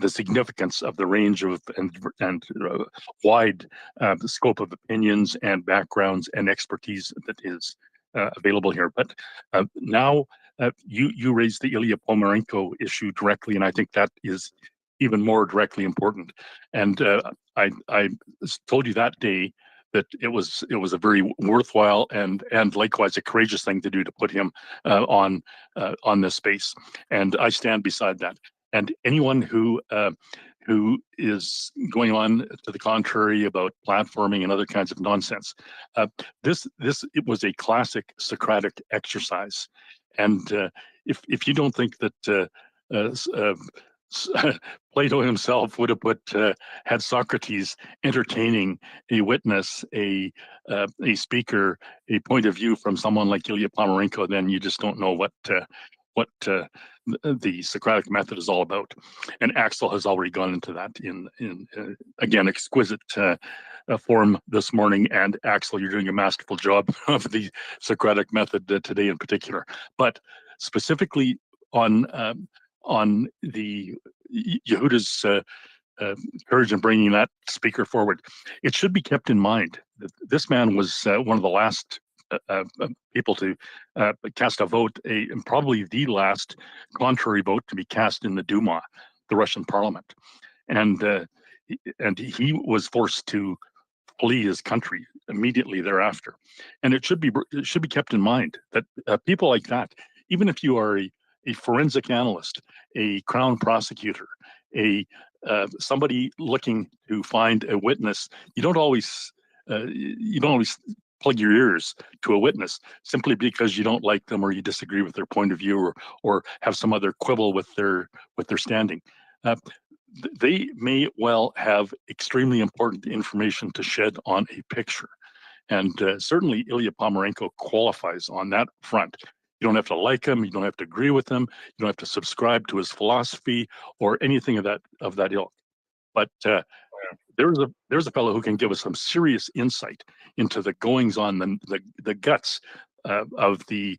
I: significance of the range of and wide scope of opinions and backgrounds and expertise that is available here. But now you raised the Ilya Pomerenko issue directly, and I think that is even more directly important. And I told you that day that it was a very worthwhile and likewise a courageous thing to do to put him on this space. And I stand beside that. And anyone who is going on to the contrary about platforming and other kinds of nonsense, it was a classic Socratic exercise. And if you don't think that Plato himself would have had Socrates entertaining a witness, a speaker, a point of view from someone like Ilya Pomerenko, then you just don't know what the Socratic method is all about. And Axel has already gone into that in again exquisite form this morning. And Axel, you're doing a masterful job of the Socratic method today in particular. But specifically on the Yehuda's courage in bringing that speaker forward, it should be kept in mind that this man was one of the last people to cast a vote, and probably the last contrary vote to be cast in the Duma, the Russian parliament, and he was forced to flee his country immediately thereafter. And it should be kept in mind that people like that, even if you are a forensic analyst, a crown prosecutor, somebody looking to find a witness, you don't always plug your ears to a witness simply because you don't like them or you disagree with their point of view or have some other quibble with their standing. They may well have extremely important information to shed on a picture. And certainly Ilya Pomerenko qualifies on that front. You don't have to like him. You don't have to agree with him. You don't have to subscribe to his philosophy or anything of that ilk. But there's a fellow who can give us some serious insight into the goings on, the guts of the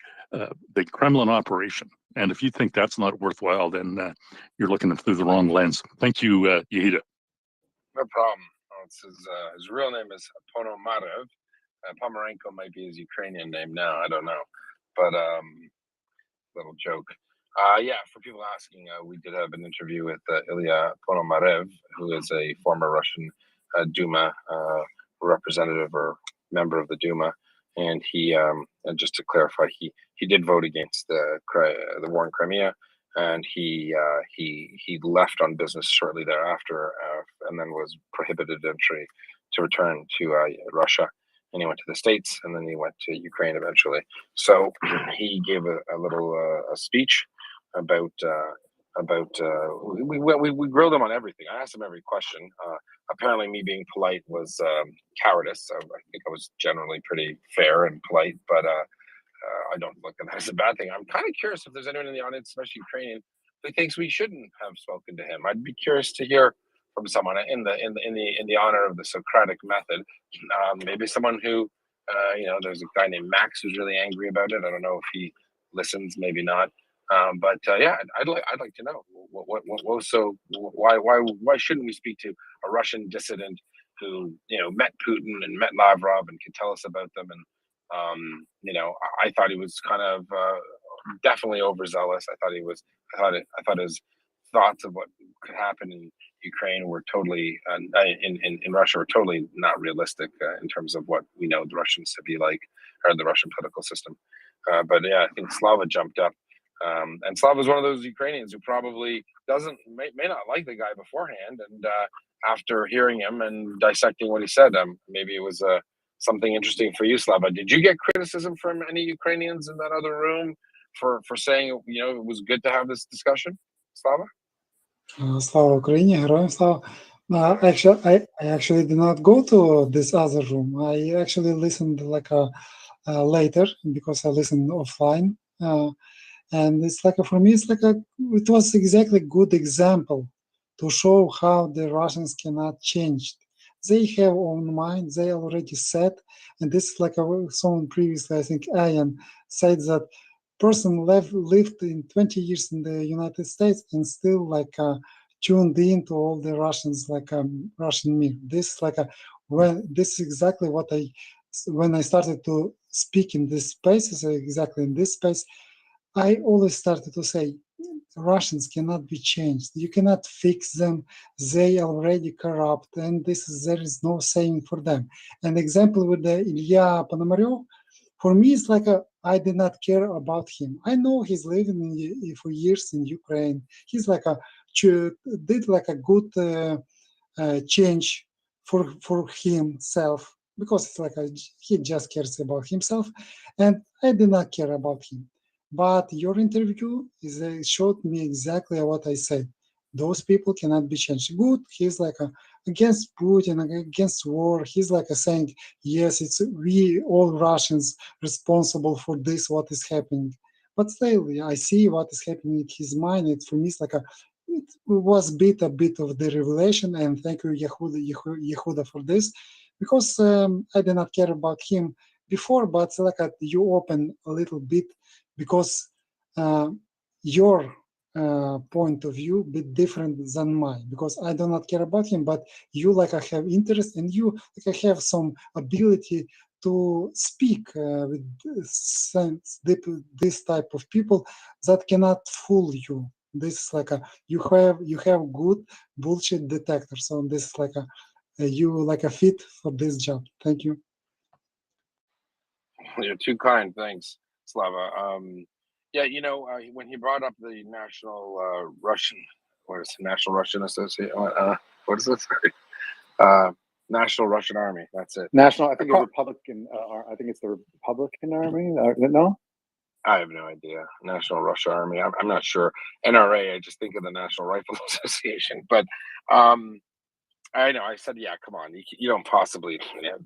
I: Kremlin operation. And if you think that's not worthwhile, then you're looking through the wrong lens. Thank you, Yehuda.
U: No problem. His real name is Ponomarev. Pomerenko might be his Ukrainian name now. I don't know. But little joke. Yeah, for people asking, we did have an interview with Ilya Ponomarev, who is a former Russian Duma representative or member of the Duma, and he, and just to clarify, he did vote against the war in Crimea, and he left on business shortly thereafter, and then was prohibited entry to return to Russia. And he went to the States, and then he went to Ukraine eventually. So he gave a little speech about we grilled him on everything. I asked him every question. Apparently, me being polite was cowardice. So I think I was generally pretty fair and polite, but I don't look at that as a bad thing. I'm kind of curious if there's anyone in the audience, especially Ukrainian, who thinks we shouldn't have spoken to him. I'd be curious to hear from someone in the honor of the Socratic method. Maybe someone who, there's a guy named Max who's really angry about it. I don't know if he listens, maybe not. But yeah, I'd like to know why shouldn't we speak to a Russian dissident who met Putin and met Lavrov and can tell us about them? And I thought he was kind of definitely overzealous. I thought his thoughts of what could happen in Ukraine were totally in Russia were totally not realistic in terms of what we know the Russians to be like, or the Russian political system. But yeah, I think Slava jumped up. And Slava is one of those Ukrainians who probably may not like the guy beforehand, and after hearing him and dissecting what he said, maybe it was something interesting for you, Slava. Did you get criticism from any Ukrainians in that other room for saying it was good to have this discussion, Slava.
A: Слава Україні, героям слава. I actually did not go to this other room. I actually listened later because I listened offline. And it's for me, it was exactly good example to show how the Russians cannot change. They have own mind, they already said, and this is someone previously, I think Ian said that person lived in 20 years in the United States and still tuned into all the Russians Russian media. This this is exactly what when I started to speak in this space, exactly in this space, I always started to say Russians cannot be changed. You cannot fix them. They already corrupt, and there is no saying for them. An example with the Ilya Ponomaryov, for me, it's I did not care about him. I know he's living for years in Ukraine. He's did a good change for himself, because it's he just cares about himself, and I did not care about him. But your interview showed me exactly what I said. Those people cannot be changed. Good, he's against Putin, against war. He's saying, yes, it's we all Russians responsible for this, what is happening. But still, I see what is happening in his mind. For me, it's it was a bit of the revelation, and thank you, Yehuda, for this, because I did not care about him before, but you open a little bit, because your point of view bit different than mine, because I do not care about him, but you I have interest, and you have some ability to speak with this type of people that cannot fool you. This is you have good bullshit detector, so this is you a fit for this job. Thank you.
U: You're too kind. Thanks, Slava. Yeah, when he brought up the National Russian, National Russian Association? What is it? Sorry. National Russian Army. That's it.
C: National, I think it's Republican. I think it's the Republican Army. No,
U: I have no idea. National Russia Army. I'm not sure. NRA. I just think of the National Rifle Association. But I know. I said, yeah. Come on. You don't possibly.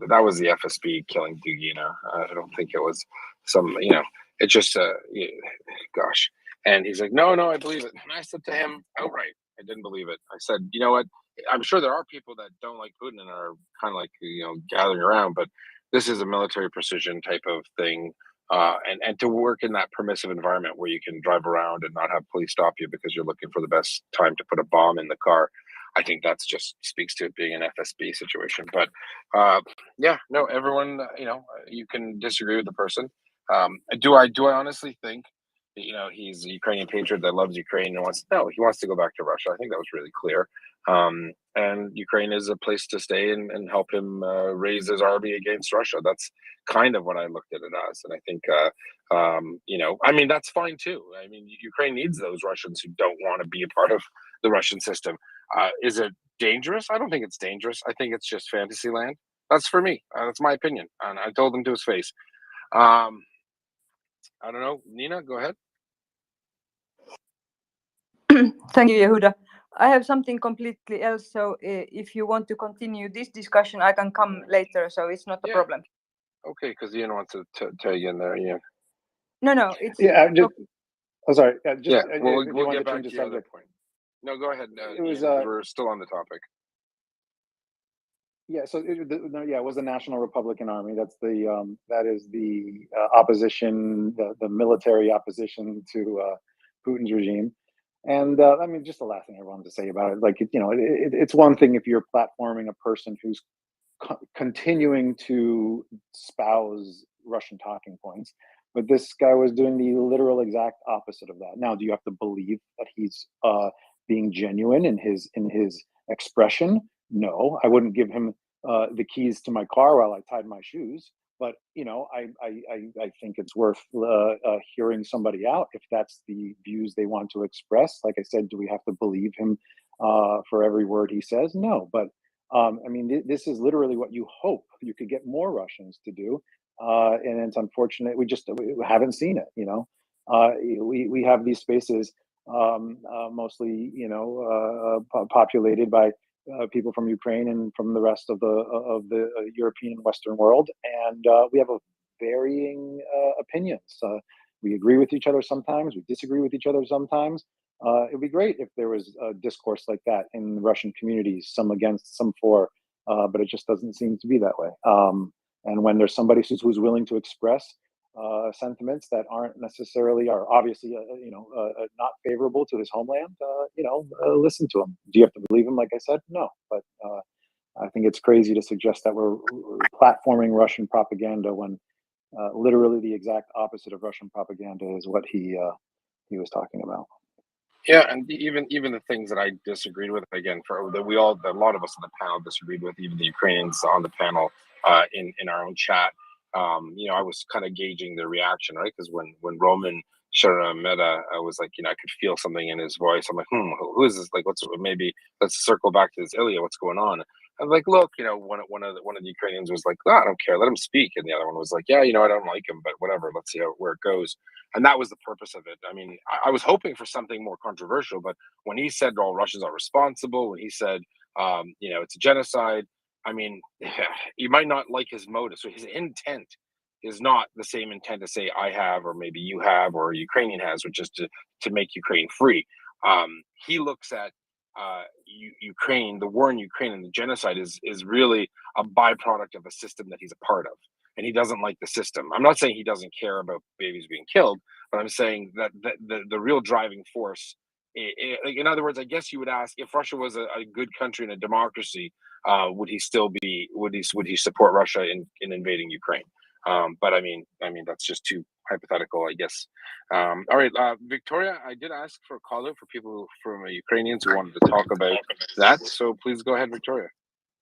U: That was the FSB killing Dugina. I don't think it was some. It's just. Gosh. And he's like, no, I believe it. And I said to him outright, I didn't believe it. I said, you know what? I'm sure there are people that don't like Putin and are kind of gathering around, but this is a military precision type of thing. And to work in that permissive environment where you can drive around and not have police stop you because you're looking for the best time to put a bomb in the car, I think that's just speaks to it being an FSB situation. But yeah, no, everyone, you can disagree with the person. Do I honestly think that, he's a Ukrainian patriot that loves Ukraine and he wants to go back to Russia? I think that was really clear. And Ukraine is a place to stay and help him raise his army against Russia. That's kind of what I looked at it as. And I think, that's fine too. I mean, Ukraine needs those Russians who don't want to be a part of the Russian system. Is it dangerous? I don't think it's dangerous. I think it's just fantasy land. That's for me. That's my opinion. And I told him to his face. I don't know. Nina, go ahead.
T: Thank you, Yehuda. I have something completely else. So if you want to continue this discussion, I can come later. So it's not a problem.
U: Okay, because Ian wants to tell you in there, Ian.
T: No, it's
C: sorry.
U: We'll get back to your other point. No, go ahead. We're still on the topic.
C: Yeah, so it was the National Republican Army. That is the opposition, the military opposition to Putin's regime. And just the last thing I wanted to say about it, it's one thing if you're platforming a person who's continuing to espouse Russian talking points, but this guy was doing the literal exact opposite of that. Now, do you have to believe that he's being genuine in his expression? No, I wouldn't give him the keys to my car while I tied my shoes. But I think it's worth hearing somebody out if that's the views they want to express. Like I said, do we have to believe him for every word he says? No, but this is literally what you hope you could get more Russians to do, and it's unfortunate we haven't seen it. we have these spaces mostly, populated by people from Ukraine and from the rest of the European and Western world, and we have a varying opinions. We agree with each other sometimes. We disagree with each other sometimes. It would be great if there was a discourse like that in the Russian communities, some against, some for, but it just doesn't seem to be that way. And when there's somebody who's willing to express sentiments that aren't necessarily, are obviously, not favorable to his homeland, listen to him. Do you have to believe him? Like I said, no. But I think it's crazy to suggest that we're platforming Russian propaganda when literally the exact opposite of Russian propaganda is what he was talking about.
U: Yeah, and even the things that I disagreed with, again, for that a lot of us on the panel disagreed with, even the Ukrainians on the panel in our own chat. I was kind of gauging the reaction, right? Because when Roman Sharameta, I was like, I could feel something in his voice. I'm like, who is this? Like, maybe let's circle back to this Ilya. What's going on? I'm like, look, one of the Ukrainians was like, I don't care, let him speak, and the other one was like, yeah, I don't like him, but whatever, let's see where it goes. And that was the purpose of it. I mean, I was hoping for something more controversial, but when he said all Russians are responsible, when he said, it's a genocide, I mean, you might not like his motive. So his intent is not the same intent to say I have, or maybe you have, or a Ukrainian has, which is to make Ukraine free. He looks at Ukraine, the war in Ukraine and the genocide is really a byproduct of a system that he's a part of. And he doesn't like the system. I'm not saying he doesn't care about babies being killed, but I'm saying that the real driving force, in other words, I guess you would ask, if Russia was a good country and a democracy, would he support Russia in invading Ukraine? But I mean that's just too hypothetical, I guess. All right, Victoria, I did ask for a call out for people from Ukrainians who wanted to talk about that. So please go ahead, Victoria.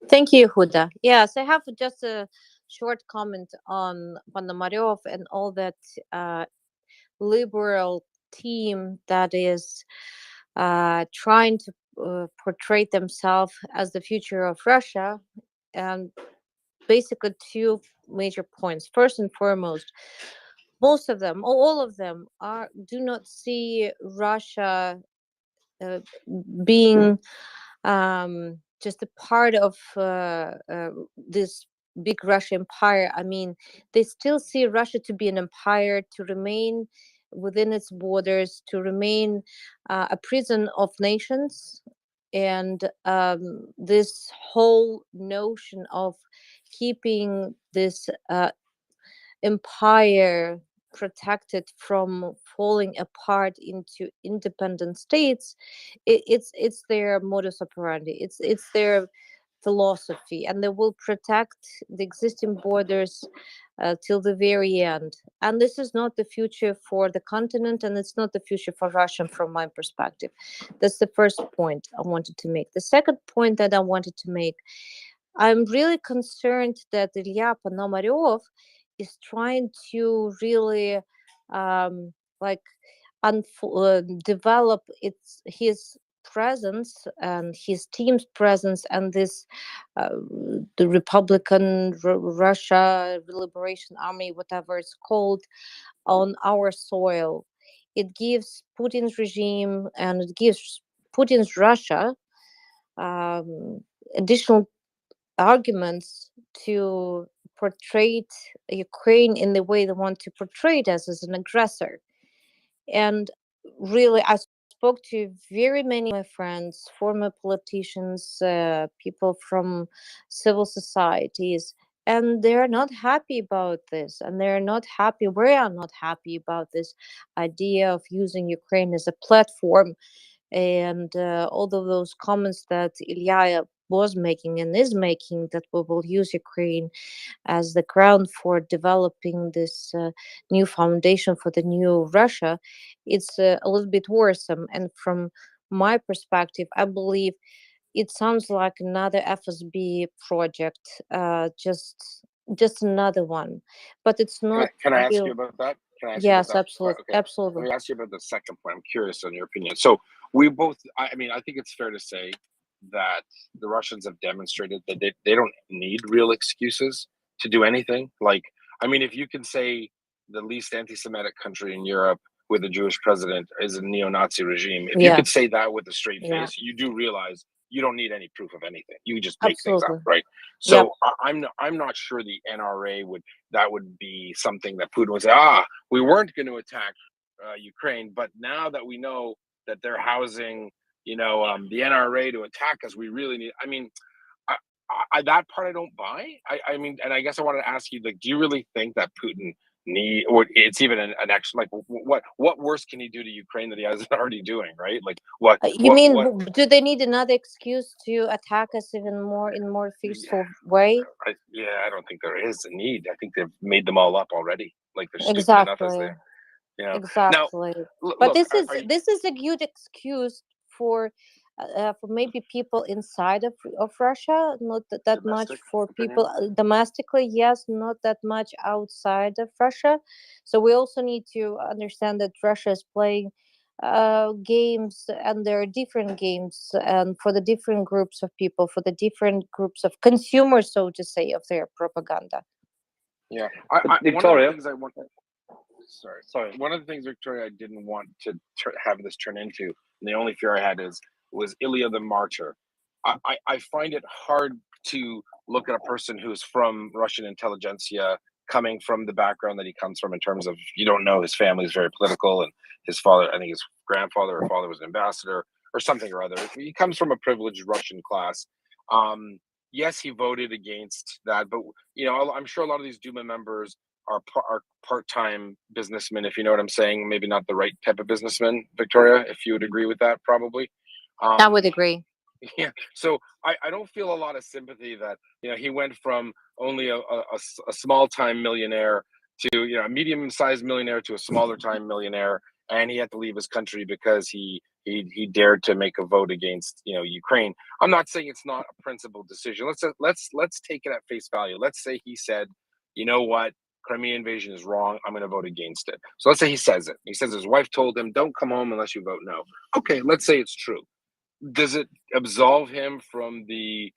E: Thank you, Huda. Yes, I have just a short comment on Ponomaryov and all that liberal team that is trying to portray themselves as the future of Russia. And basically two major points. First and foremost, most of them, all of them, do not see Russia being just a part of this big Russian empire. I mean, they still see Russia to be an empire, to remain within its borders, to remain a prison of nations. And this whole notion of keeping this empire protected from falling apart into independent states, it's their modus operandi, it's their philosophy, and they will protect the existing borders till the very end. And this is not the future for the continent, and it's not the future for Russia from my perspective. That's the first point I wanted to make. The second point that I wanted to make, I'm really concerned that Ilya Ponomaryov is trying to really develop his presence and his team's presence and this the Republican Russia Liberation Army, whatever it's called, on our soil. It gives Putin's regime and it gives Putin's Russia additional arguments to portray Ukraine in the way they want to portray it as an aggressor. And really, I spoke to very many of my friends, former politicians, people from civil societies, and they're not happy about this. And they're not happy, we are not happy about this idea of using Ukraine as a platform. And all of those comments that Ilya was making and is making, that we will use Ukraine as the ground for developing this new foundation for the new Russia, it's a little bit worrisome. And from my perspective, I believe it sounds like another FSB project, just another one, but it's not.
U: Can I ask you about that?
E: Yes, absolutely.
U: Okay.
E: Absolutely.
U: Let me ask you about the second point. I'm curious on your opinion. So we both, I mean, I think it's fair to say that the Russians have demonstrated that they don't need real excuses to do anything. Like, I mean, if you can say the least anti-Semitic country in Europe with a Jewish president is a neo-Nazi regime. If you could say that with a straight face, you do realize you don't need any proof of anything. You just make things up, right? So I'm not sure the NRA would be something that Putin would say, we weren't going to attack Ukraine, but now that we know that they're housing, the NRA to attack us, we really need. I mean, that part I don't buy. I mean, and I guess I wanted to ask you, like, do you really think that Putin or it's even an action, like, what worse can he do to Ukraine that he hasn't already doing, right? Like, what
E: do they need another excuse to attack us even more in more fearful way?
U: I don't think there is a need. I think they've made them all up already. Like, they're stupid enough as they.
E: Exactly.
U: Now,
E: but this is a good excuse for maybe people inside of Russia, not that much for people domestically, yes, not that much outside of Russia. So we also need to understand that Russia is playing games, and there are different games, and for the different groups of people, for the different groups of consumers, so to say, of their propaganda.
U: Yeah,
D: Victoria.
U: One of the things, Victoria, I didn't want to have this turn into, and the only fear I had was Ilya the Martyr. I find it hard to look at a person who's from Russian intelligentsia, coming from the background that he comes from, in terms of, you don't know, his family is very political, and his father, I think his grandfather or father was an ambassador or something or other. He comes from a privileged Russian class. Yes, he voted against that, but I'm sure a lot of these Duma members are part-time businessmen, if you know what I'm saying. Maybe not the right type of businessman, Victoria, if you would agree with that, probably.
E: I would agree.
U: Yeah, so I don't feel a lot of sympathy that he went from only a small-time millionaire to a medium-sized millionaire to a smaller-time millionaire, and he had to leave his country because he dared to make a vote against Ukraine. I'm not saying it's not a principled decision. Let's take it at face value. Let's say he said, you know what, Crimea invasion is wrong, I'm going to vote against it. So let's say he says it. He says his wife told him, don't come home unless you vote no. Okay, let's say it's true. Does it absolve him from the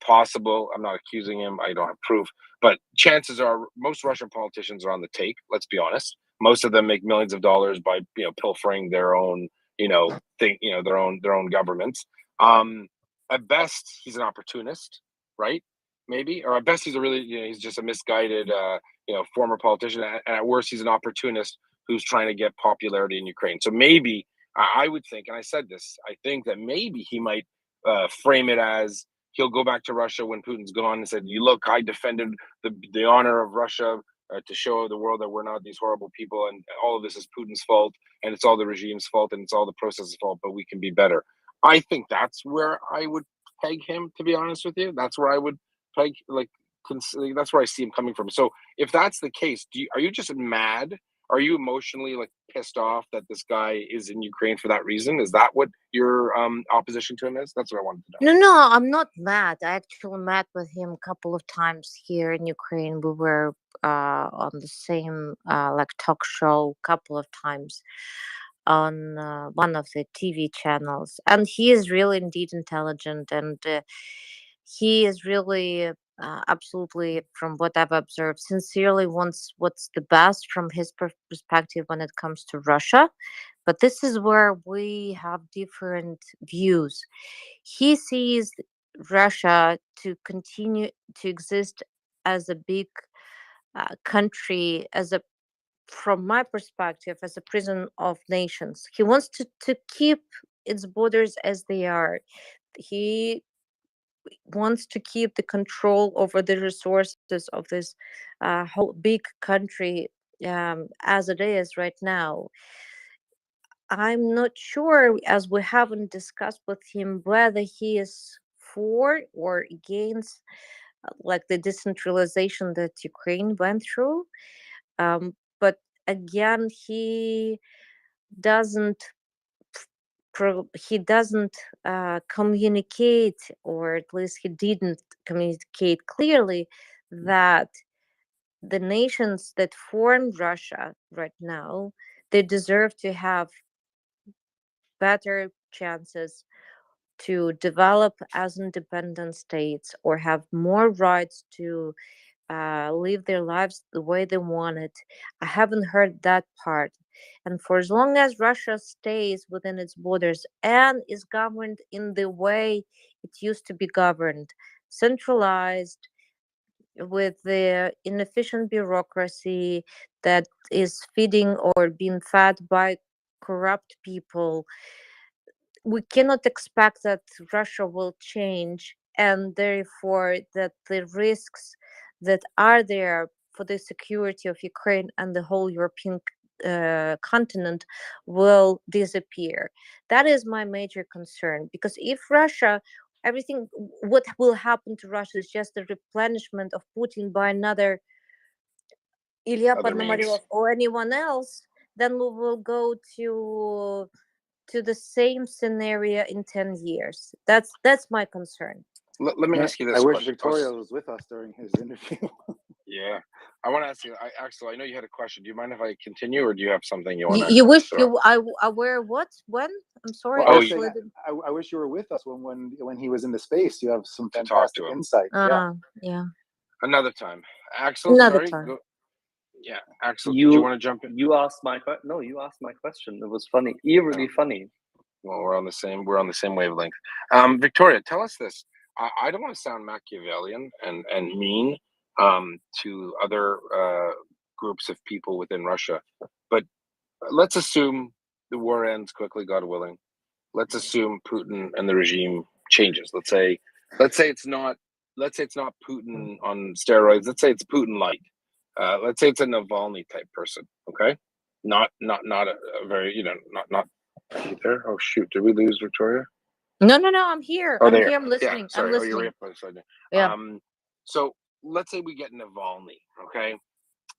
U: possible, I'm not accusing him, I don't have proof, but chances are most Russian politicians are on the take, let's be honest. Most of them make millions of dollars by pilfering their own their own governments. At best he's an opportunist, right? Maybe, or at best he's he's just a misguided former politician, and at worst he's an opportunist who's trying to get popularity in Ukraine. So maybe I would think, and I said this, I think that maybe he might frame it as he'll go back to Russia when Putin's gone and said, "You look, I defended the honor of Russia to show the world that we're not these horrible people, and all of this is Putin's fault, and it's all the regime's fault, and it's all the process's fault, but we can be better." I think that's where I would peg him, to be honest with you. That's where I would peg, that's where I see him coming from. So if that's the case, are you just mad? Are you emotionally pissed off that this guy is in Ukraine for that reason? Is that what your opposition to him is? That's what I wanted to know.
E: No, I'm not mad. I actually met with him a couple of times here in Ukraine. We were on the same talk show a couple of times on one of the TV channels, and he is really indeed intelligent, and he is really absolutely, from what I've observed, sincerely wants what's the best from his perspective when it comes to Russia. But this is where we have different views. He sees Russia to continue to exist as a big country, from my perspective, as a prison of nations. He wants to keep its borders as they are. He wants to keep the control over the resources of this whole big country as it is right now. I'm not sure, as we haven't discussed with him, whether he is for or against the decentralization that Ukraine went through. But again, he doesn't communicate, or at least he didn't communicate clearly, that the nations that formed Russia right now, they deserve to have better chances to develop as independent states, or have more rights to live their lives the way they want it. I haven't heard that part. And for as long as Russia stays within its borders and is governed in the way it used to be governed, centralized, with the inefficient bureaucracy that is feeding or being fed by corrupt people, we cannot expect that Russia will change, and therefore that the risks that are there for the security of Ukraine and the whole European continent will disappear. That is my major concern, because if Russia, everything, what will happen to Russia is just the replenishment of Putin by another Ilya
U: Other means.
E: Ponomaryov or anyone else, then we will go to the same scenario in 10 years. That's my concern.
U: Let me ask you this
C: I wish
U: question.
C: Victoria was with us during his interview.
U: Yeah, I want to ask you. Axel, I know you had a question. Do you mind if I continue, or do you have something you want to?
E: You wish you I were what when? I'm sorry.
C: Well, I, was
E: Actually,
C: saying, I wish you were with us when he was in the space. You have some
U: to talk
C: fantastic
U: to him.
C: insight.
E: Yeah.
U: Another time, Axel.
E: Another
U: Sorry.
E: time.
U: Yeah, Axel. Do you want to jump in?
D: You asked my question. No, you asked my question. It was funny, eerily funny.
U: Well, we're on the same wavelength. Victoria, tell us this. I don't want to sound Machiavellian and mean to other groups of people within Russia, but let's assume the war ends quickly, God willing. Let's assume Putin and the regime changes. Let's say it's not Putin on steroids. Let's say it's Putin light. Let's say it's a Navalny type person. Okay, not a very not. Are you there? Oh shoot! Did we lose Victoria?
E: No, I'm here.
U: Oh,
E: I'm
U: there.
E: here. I'm listening.
U: Yeah, sorry.
E: I'm listening. Yeah.
U: So let's say we get Navalny. Okay,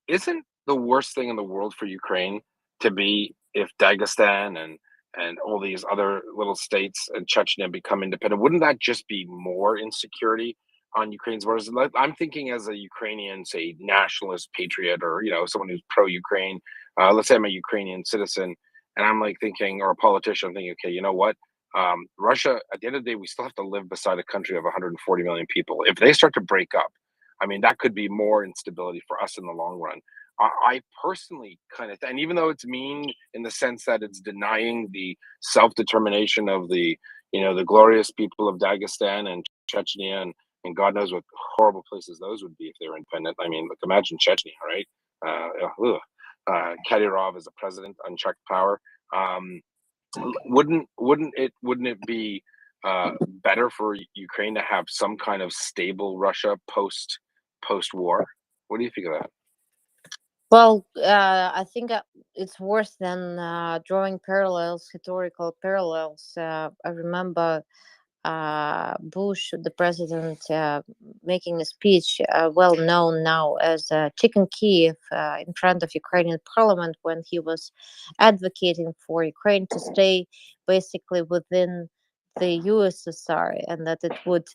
U: isn't the worst thing in the world for Ukraine to be if Dagestan and all these other little states and Chechnya become independent? Wouldn't that just be more insecurity on Ukraine's borders? I'm thinking as a Ukrainian, say, nationalist patriot, or someone who's pro-Ukraine. Let's say I'm a Ukrainian citizen, and I'm like thinking, or a politician, I'm thinking, okay, you know what? Russia, at the end of the day, we still have to live beside a country of 140 million people. If they start to break up, I mean, that could be more instability for us in the long run. I personally kind of, and even though it's mean in the sense that it's denying the self-determination of the glorious people of Dagestan and Chechnya, and God knows what horrible places those would be if they were independent. I mean, look, imagine Chechnya, right? Kadyrov as a president, unchecked power. Wouldn't it be better for Ukraine to have some kind of stable Russia post war? What do you think of that?
E: Well, I think it's worse than drawing parallels, historical parallels. I remember Bush, the president, making a speech, well known now as Chicken Kiev, in front of Ukrainian parliament, when he was advocating for Ukraine to stay basically within the USSR, and that it would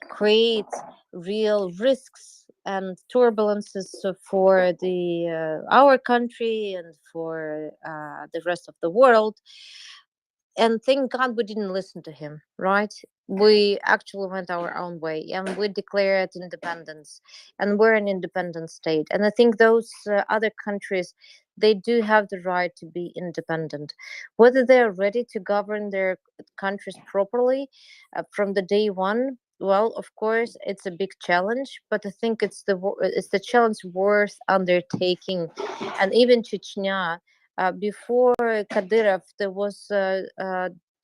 E: create real risks and turbulences for our country and for the rest of the world. And thank God we didn't listen to him, right? We actually went our own way, and we declared independence, and we're an independent state. And I think those other countries, they do have the right to be independent. Whether they're ready to govern their countries properly from the day one, well, of course, it's a big challenge, but I think it's the challenge worth undertaking. And even Chechnya, before Kadyrov, there was the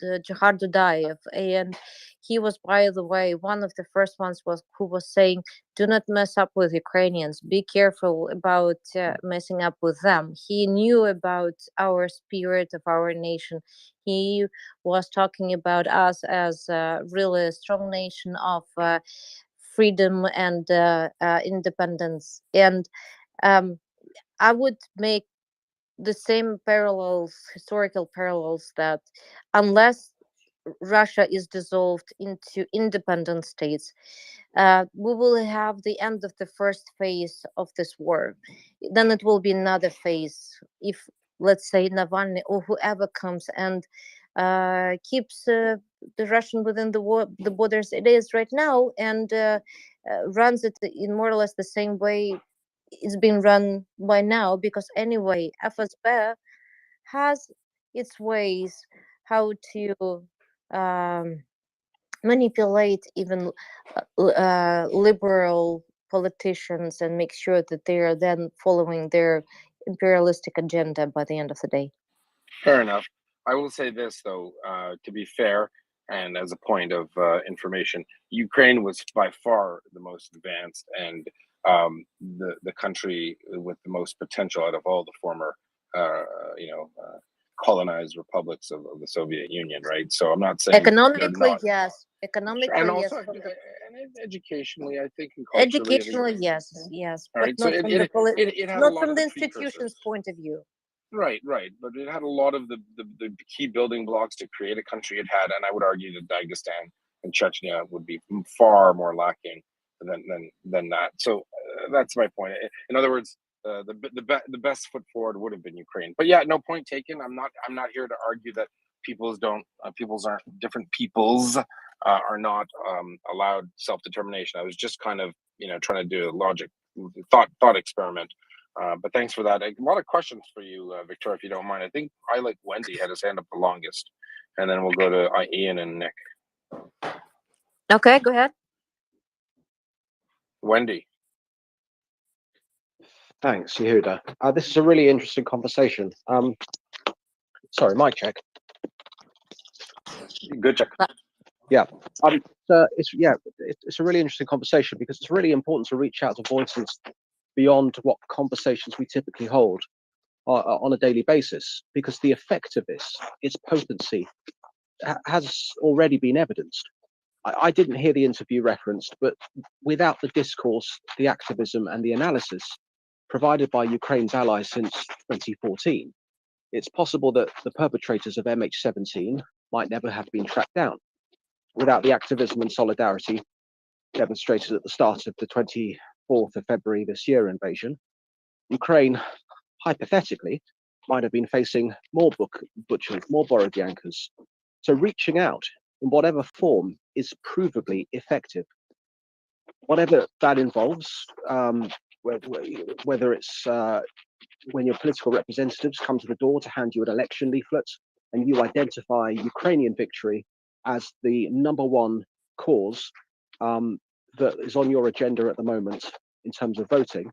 E: Jahar Dudayev, and he was, by the way, one of the first ones who was saying, "Do not mess up with Ukrainians. Be careful about messing up with them." He knew about our spirit of our nation. He was talking about us as really a strong nation of freedom and independence. And I would make the same parallels, historical parallels, that unless Russia is dissolved into independent states, we will have the end of the first phase of this war. Then it will be another phase if, let's say, Navalny or whoever comes and keeps the Russian within the borders it is right now, and runs it in more or less the same way it's been run by now, because anyway, FSB has its ways how to manipulate even liberal politicians and make sure that they are then following their imperialistic agenda by the end of the day.
U: Fair enough. I will say this, though, to be fair, and as a point of information, Ukraine was by far the most advanced and the country with the most potential out of all the former, colonized republics of the Soviet Union, right? So I'm not saying they're
E: Economically,
U: not.
E: yes.
U: And
E: Economically, yes.
U: also, and educationally, I think, and culturally, I think.
E: Educationally, yes, yes,
U: All
E: but
U: right, so
E: not from the
U: it had a
E: not
U: lot
E: from
U: of
E: the
U: the
E: institution's
U: precursors.
E: point of view.
U: Right, but it had a lot of the key building blocks to create a country it had, and I would argue that Dagestan and Chechnya would be far more lacking than that. So that's my point. In other words, the best foot forward would have been Ukraine. But yeah, no, point taken. I'm not here to argue that different peoples are not allowed self-determination. I was just kind of trying to do a logic thought experiment. But thanks for that. A lot of questions for you, Victoria, if you don't mind. I think Wendy had his hand up the longest, and then we'll go to Ian and Nick.
E: Okay, go ahead.
U: Wendy.
S: Thanks, Yehuda. This is a really interesting conversation. Sorry, mic check.
U: Good check.
S: Yeah. It's a really interesting conversation because it's really important to reach out to voices beyond what conversations we typically hold on a daily basis, because the effect of this, its potency, has already been evidenced. I didn't hear the interview referenced, but without the discourse, the activism, and the analysis provided by Ukraine's allies since 2014, it's possible that the perpetrators of MH17 might never have been tracked down. Without the activism and solidarity demonstrated at the start of the 24th of February this year invasion, Ukraine, hypothetically, might have been facing more butchers, more Borodyankas. So reaching out in whatever form is provably effective. Whatever that involves, whether it's when your political representatives come to the door to hand you an election leaflet and you identify Ukrainian victory as the #1 cause that is on your agenda at the moment in terms of voting,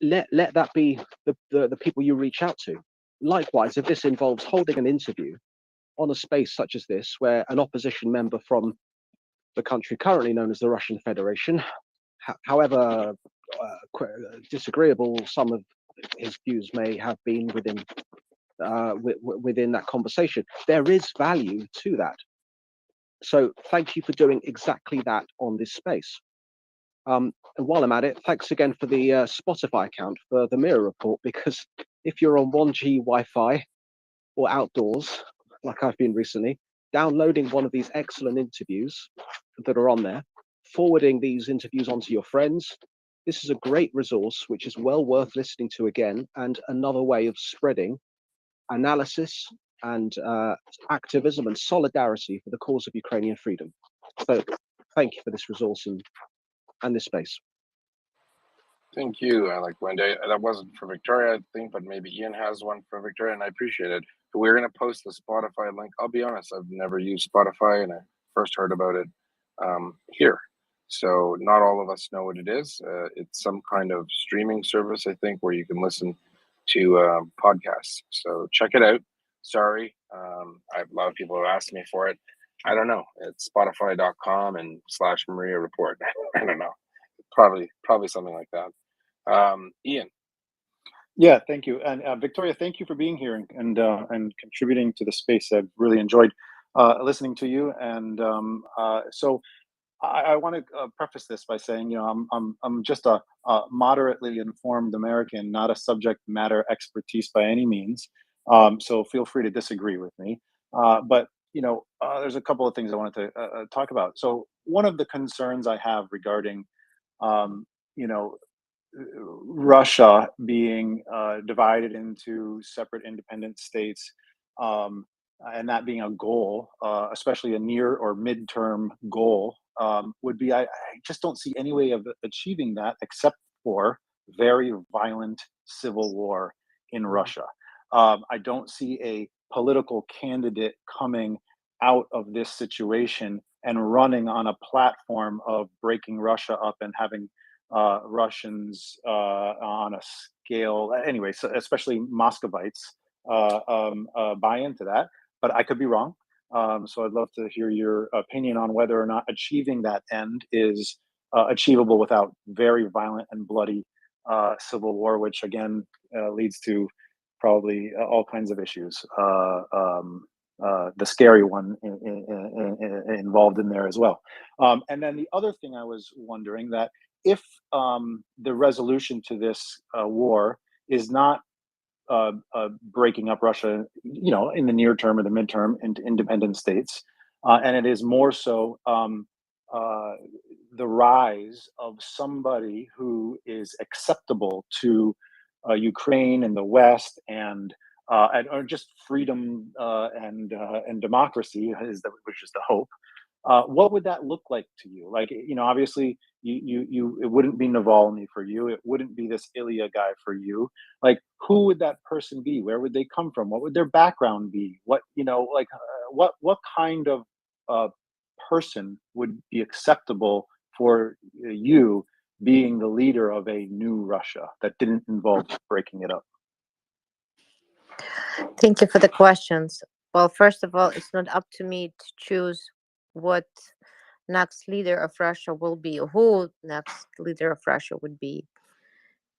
S: let that be the people you reach out to. Likewise, if this involves holding an interview on a space such as this, where an opposition member from the country currently known as the Russian Federation, however disagreeable some of his views may have been within that conversation, there is value to that. So thank you for doing exactly that on this space. And while I'm at it, thanks again for the Spotify account for the MriyaReport, because if you're on 1G Wi-Fi or outdoors, like I've been recently, downloading one of these excellent interviews that are on there, forwarding these interviews onto your friends, this is a great resource which is well worth listening to again, and another way of spreading analysis and activism and solidarity for the cause of Ukrainian freedom. So thank you for this resource and this space.
U: Thank you, Wendy. That wasn't for Victoria, I think, but maybe Ian has one for Victoria, and I appreciate it. We're going to post the Spotify link. I'll be honest, I've never used Spotify, and I first heard about it here. So not all of us know what it is. It's some kind of streaming service, I think, where you can listen to podcasts. So check it out. Sorry, a lot of people have asked me for it. I don't know. It's spotify.com and /MriyaReport. I don't know. Probably something like that. Ian.
C: Yeah, thank you, and Victoria, thank you for being here and contributing to the space. I've really enjoyed listening to you, and so I want to preface this by saying, I'm just a moderately informed American, not a subject matter expertise by any means. So feel free to disagree with me. But there's a couple of things I wanted to talk about. So one of the concerns I have regarding, Russia being divided into separate independent states, and that being a goal, especially a near or midterm goal, would be I just don't see any way of achieving that except or very violent civil war in Russia. I don't see a political candidate coming out of this situation and running on a platform of breaking Russia up and having Russians on a scale, anyway, so especially Muscovites, buy into that. But I could be wrong. So I'd love to hear your opinion on whether or not achieving that end is achievable without very violent and bloody civil war, which again leads to probably all kinds of issues. The scary one involved in there as well. And then the other thing I was wondering, that if the resolution to this war is not breaking up Russia, in the near term or the midterm into independent states, and it is more so the rise of somebody who is acceptable to Ukraine and the West, and or just freedom and democracy which is the hope. What would that look like to you? Like, obviously it wouldn't be Navalny for you. It wouldn't be this Ilya guy for you. Like, who would that person be? Where would they come from? What would their background be? What, what kind of person would be acceptable for you being the leader of a new Russia that didn't involve breaking it up?
E: Thank you for the questions. Well, first of all, it's not up to me to choose what next leader of Russia will be, or who next leader of Russia would be.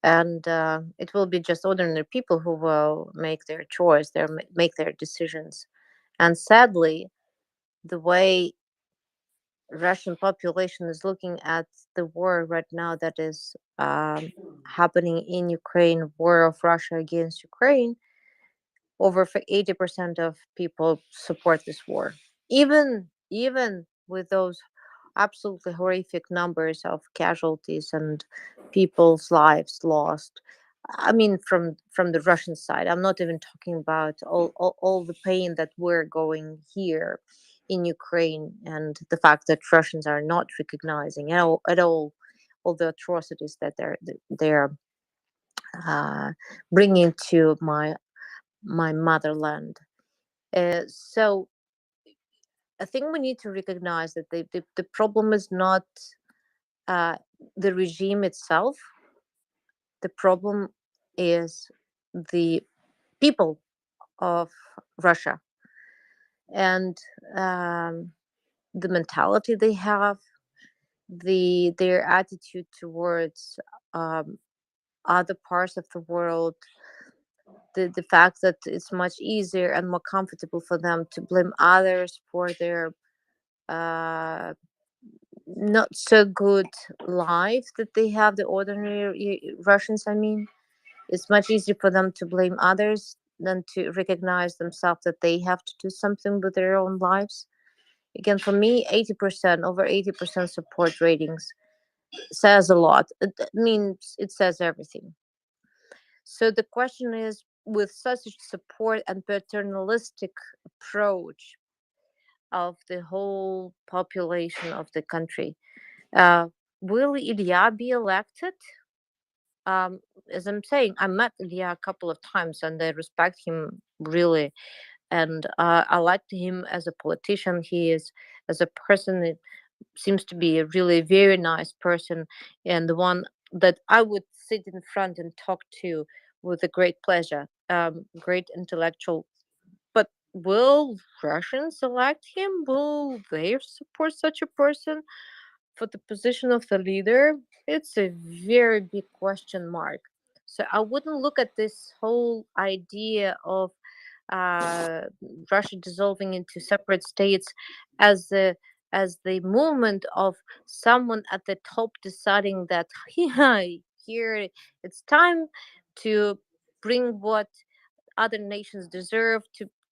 E: And it will be just ordinary people who will make their choice, make their decisions. And sadly, the way Russian population is looking at the war right now that is happening in Ukraine, war of Russia against Ukraine, over 80% of people support this war. Even with those absolutely horrific numbers of casualties and people's lives lost. I mean, from the Russian side, I'm not even talking about all the pain that we're going here in Ukraine, and the fact that Russians are not recognizing at all the atrocities that they're bringing to my motherland. So I think we need to recognize that the problem is not the regime itself. The problem is the people of Russia and the mentality they have, their attitude towards other parts of the world, the fact that it's much easier and more comfortable for them to blame others for their not so good life that they have, the ordinary Russians. I mean, it's much easier for them to blame others than to recognize themselves that they have to do something with their own lives. Again, for me, 80%, over 80% support ratings says a lot. It means it says everything. So the question is, with such support and paternalistic approach of the whole population of the country, will Ilya be elected? As I'm saying, I met Ilya a couple of times and I respect him really. And I liked him as a politician. He is, as a person, it seems to be a really very nice person, and the one that I would sit in front and talk to with a great pleasure. Great intellectual. But will Russians elect him? Will they support such a person for the position of the leader? It's a very big question mark. So I wouldn't look at this whole idea of Russia dissolving into separate states as the movement of someone at the top deciding that yeah, here it's time to bring what other nations deserve,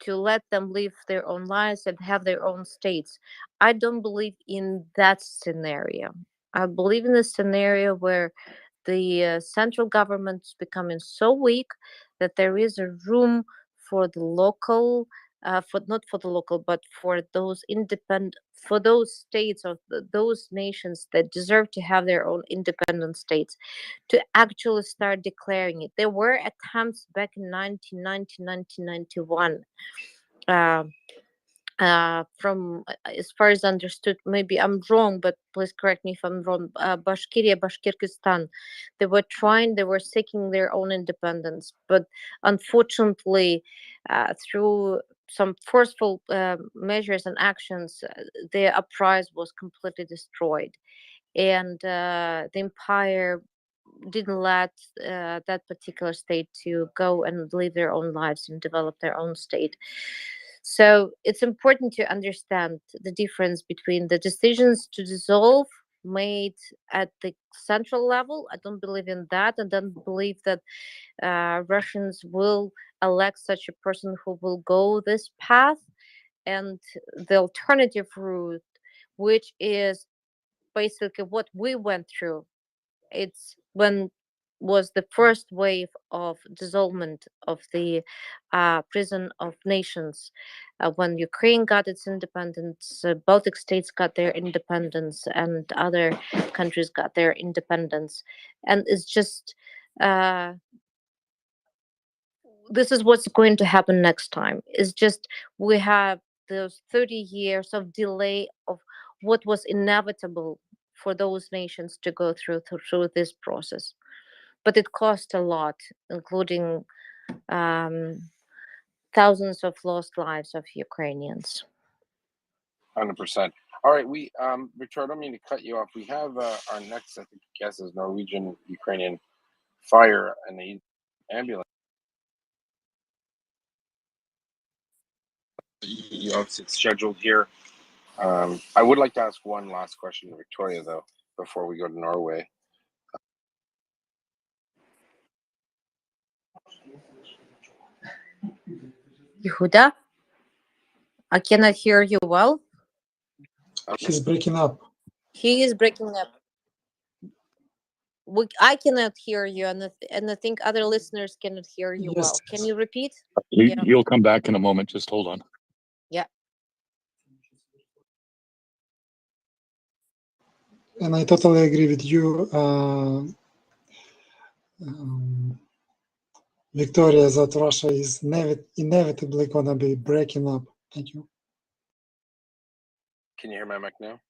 E: to let them live their own lives and have their own states. I don't believe in that scenario. I believe in a scenario where the central government is becoming so weak that there is a room for the local not for the local, but for those for those states or those nations that deserve to have their own independent states, to actually start declaring it. There were attempts back in 1990, 1991. From as far as understood, maybe I'm wrong, but please correct me if I'm wrong. Bashkirkistan, they were seeking their own independence, but unfortunately, through some forceful measures and actions, the uprising was completely destroyed, and the empire didn't let that particular state to go and live their own lives and develop their own state. So it's important to understand the difference between the decisions to dissolve made at the central level. I don't believe in that. I don't believe that Russians will elect such a person who will go this path. And the alternative route, which is basically what we went through, it's when was the first wave of dissolvement of the prison of nations. When Ukraine got its independence, Baltic states got their independence, and other countries got their independence. And it's just this is what's going to happen next time. It's just we have those 30 years of delay of what was inevitable for those nations to go through this process. But it cost a lot, including thousands of lost lives of Ukrainians.
U: 100%. All right, Victoria, I don't mean to cut you off. We have our next, I think, guest is Norwegian Ukrainian fire and the ambulance. Obviously, it's scheduled here. I would like to ask one last question to Victoria, though, before we go to Norway.
E: Yehuda, I cannot hear you well.
A: He's breaking up.
E: He is breaking up. I cannot hear you, and I think other listeners cannot hear you
A: Yes.
E: well. Can you repeat?
I: He'll come back in a moment. Just hold on.
E: Yeah.
A: And I totally agree with you, Victoria, that Russia is inevitably going to be breaking up. Thank you.
U: Can you hear my mic now?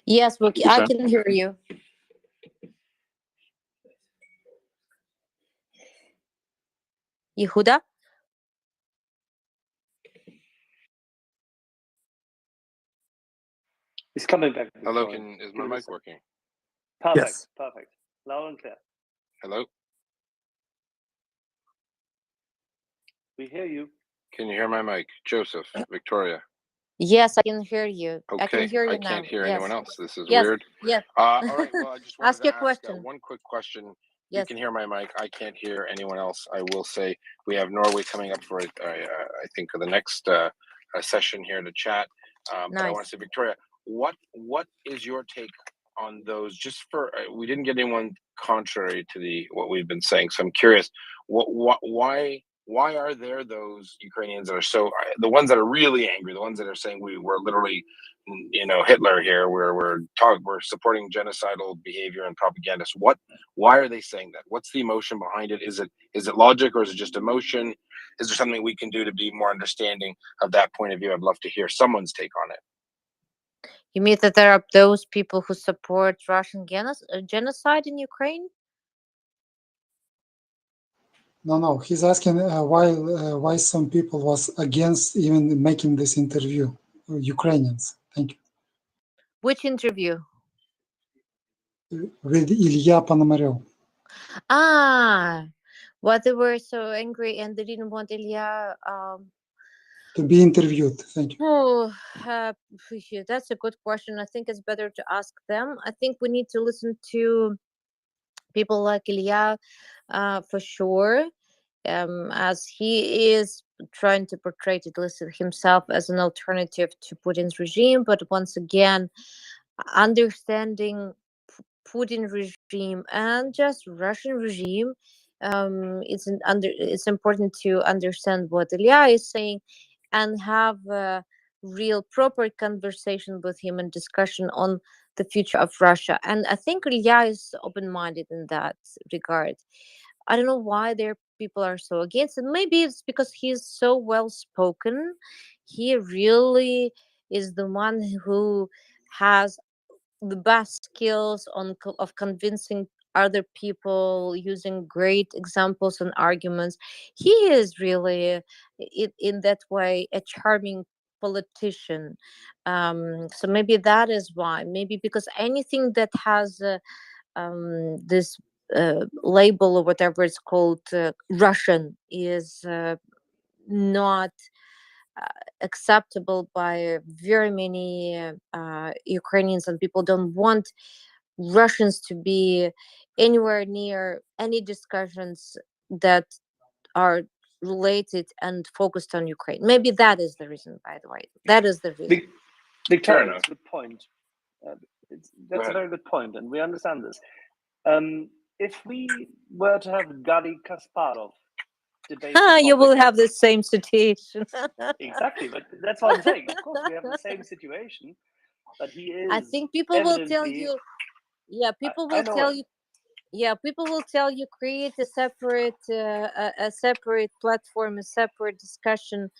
E: Yes, I can hear you. Yehuda?
D: He's coming back.
U: Hello,
D: Victoria.
U: is my mic working?
D: Perfect,
I: Yes.
D: perfect. Loud and clear.
U: Hello?
D: We hear you.
U: Can you hear my mic? Joseph, Victoria.
E: Yes, I can hear you.
U: Okay,
E: I can hear you now.
U: can't hear anyone else. This is
E: yes.
U: weird.
E: Yes.
U: All right, well, I just wanted
E: Ask
U: to
E: your
U: ask
E: question.
U: one quick question.
E: Yes.
U: You can hear my mic. I can't hear anyone else. I will say we have Norway coming up for, I think, the next session here to chat. But I want to say, Victoria, what is your take on those? Just for we didn't get anyone contrary to what we've been saying, so I'm curious. Why are there those Ukrainians that are so the ones that are really angry, the ones that are saying we're literally, Hitler here, we're supporting genocidal behavior and propagandists? Why are they saying that? What's the emotion behind it? Is it logic, or is it just emotion? Is there something we can do to be more understanding of that point of view? I'd love to hear someone's take on it.
E: You mean that there are those people who support Russian genocide in Ukraine?
A: No. He's asking why some people was against even making this interview. Ukrainians. Thank you.
E: Which interview?
A: With Ilya Ponomarev.
E: Well, they were so angry and they didn't want Ilya
A: to be interviewed. Thank you.
E: That's a good question. I think it's better to ask them. I think we need to listen to people like Ilya for sure, as he is trying to portray himself as an alternative to Putin's regime. But once again, understanding Putin regime and just Russian regime, it's important to understand what Ilya is saying and have a real proper conversation with him and discussion on the future of Russia. And I think Ilya is open-minded in that regard. I don't know why their people are so against it. Maybe it's because he's so well spoken. He really is the one who has the best skills of convincing other people, using great examples and arguments. He is really in that way a charming politician. So maybe that is why. Maybe because anything that has this label or whatever it's called, Russian, is not acceptable by very many Ukrainians, and people don't want Russians to be anywhere near any discussions that are related and focused on Ukraine. Maybe that is the reason, by the way. That is the reason.
D: Victoria,
U: enough.
D: that's a good point. That's
U: ahead.
D: a very good point, and we understand this. If we were to have Garry Kasparov debate the
E: You will
D: topic
E: have the same situation.
D: exactly, but that's what I'm saying. Of course, we have the same situation, but he is.
E: I think people will tell
D: evidently-
E: you. Yeah, people
D: I
E: will
D: know
E: tell
D: it.
E: you. Yeah, people will tell you create a separate platform, a separate discussion,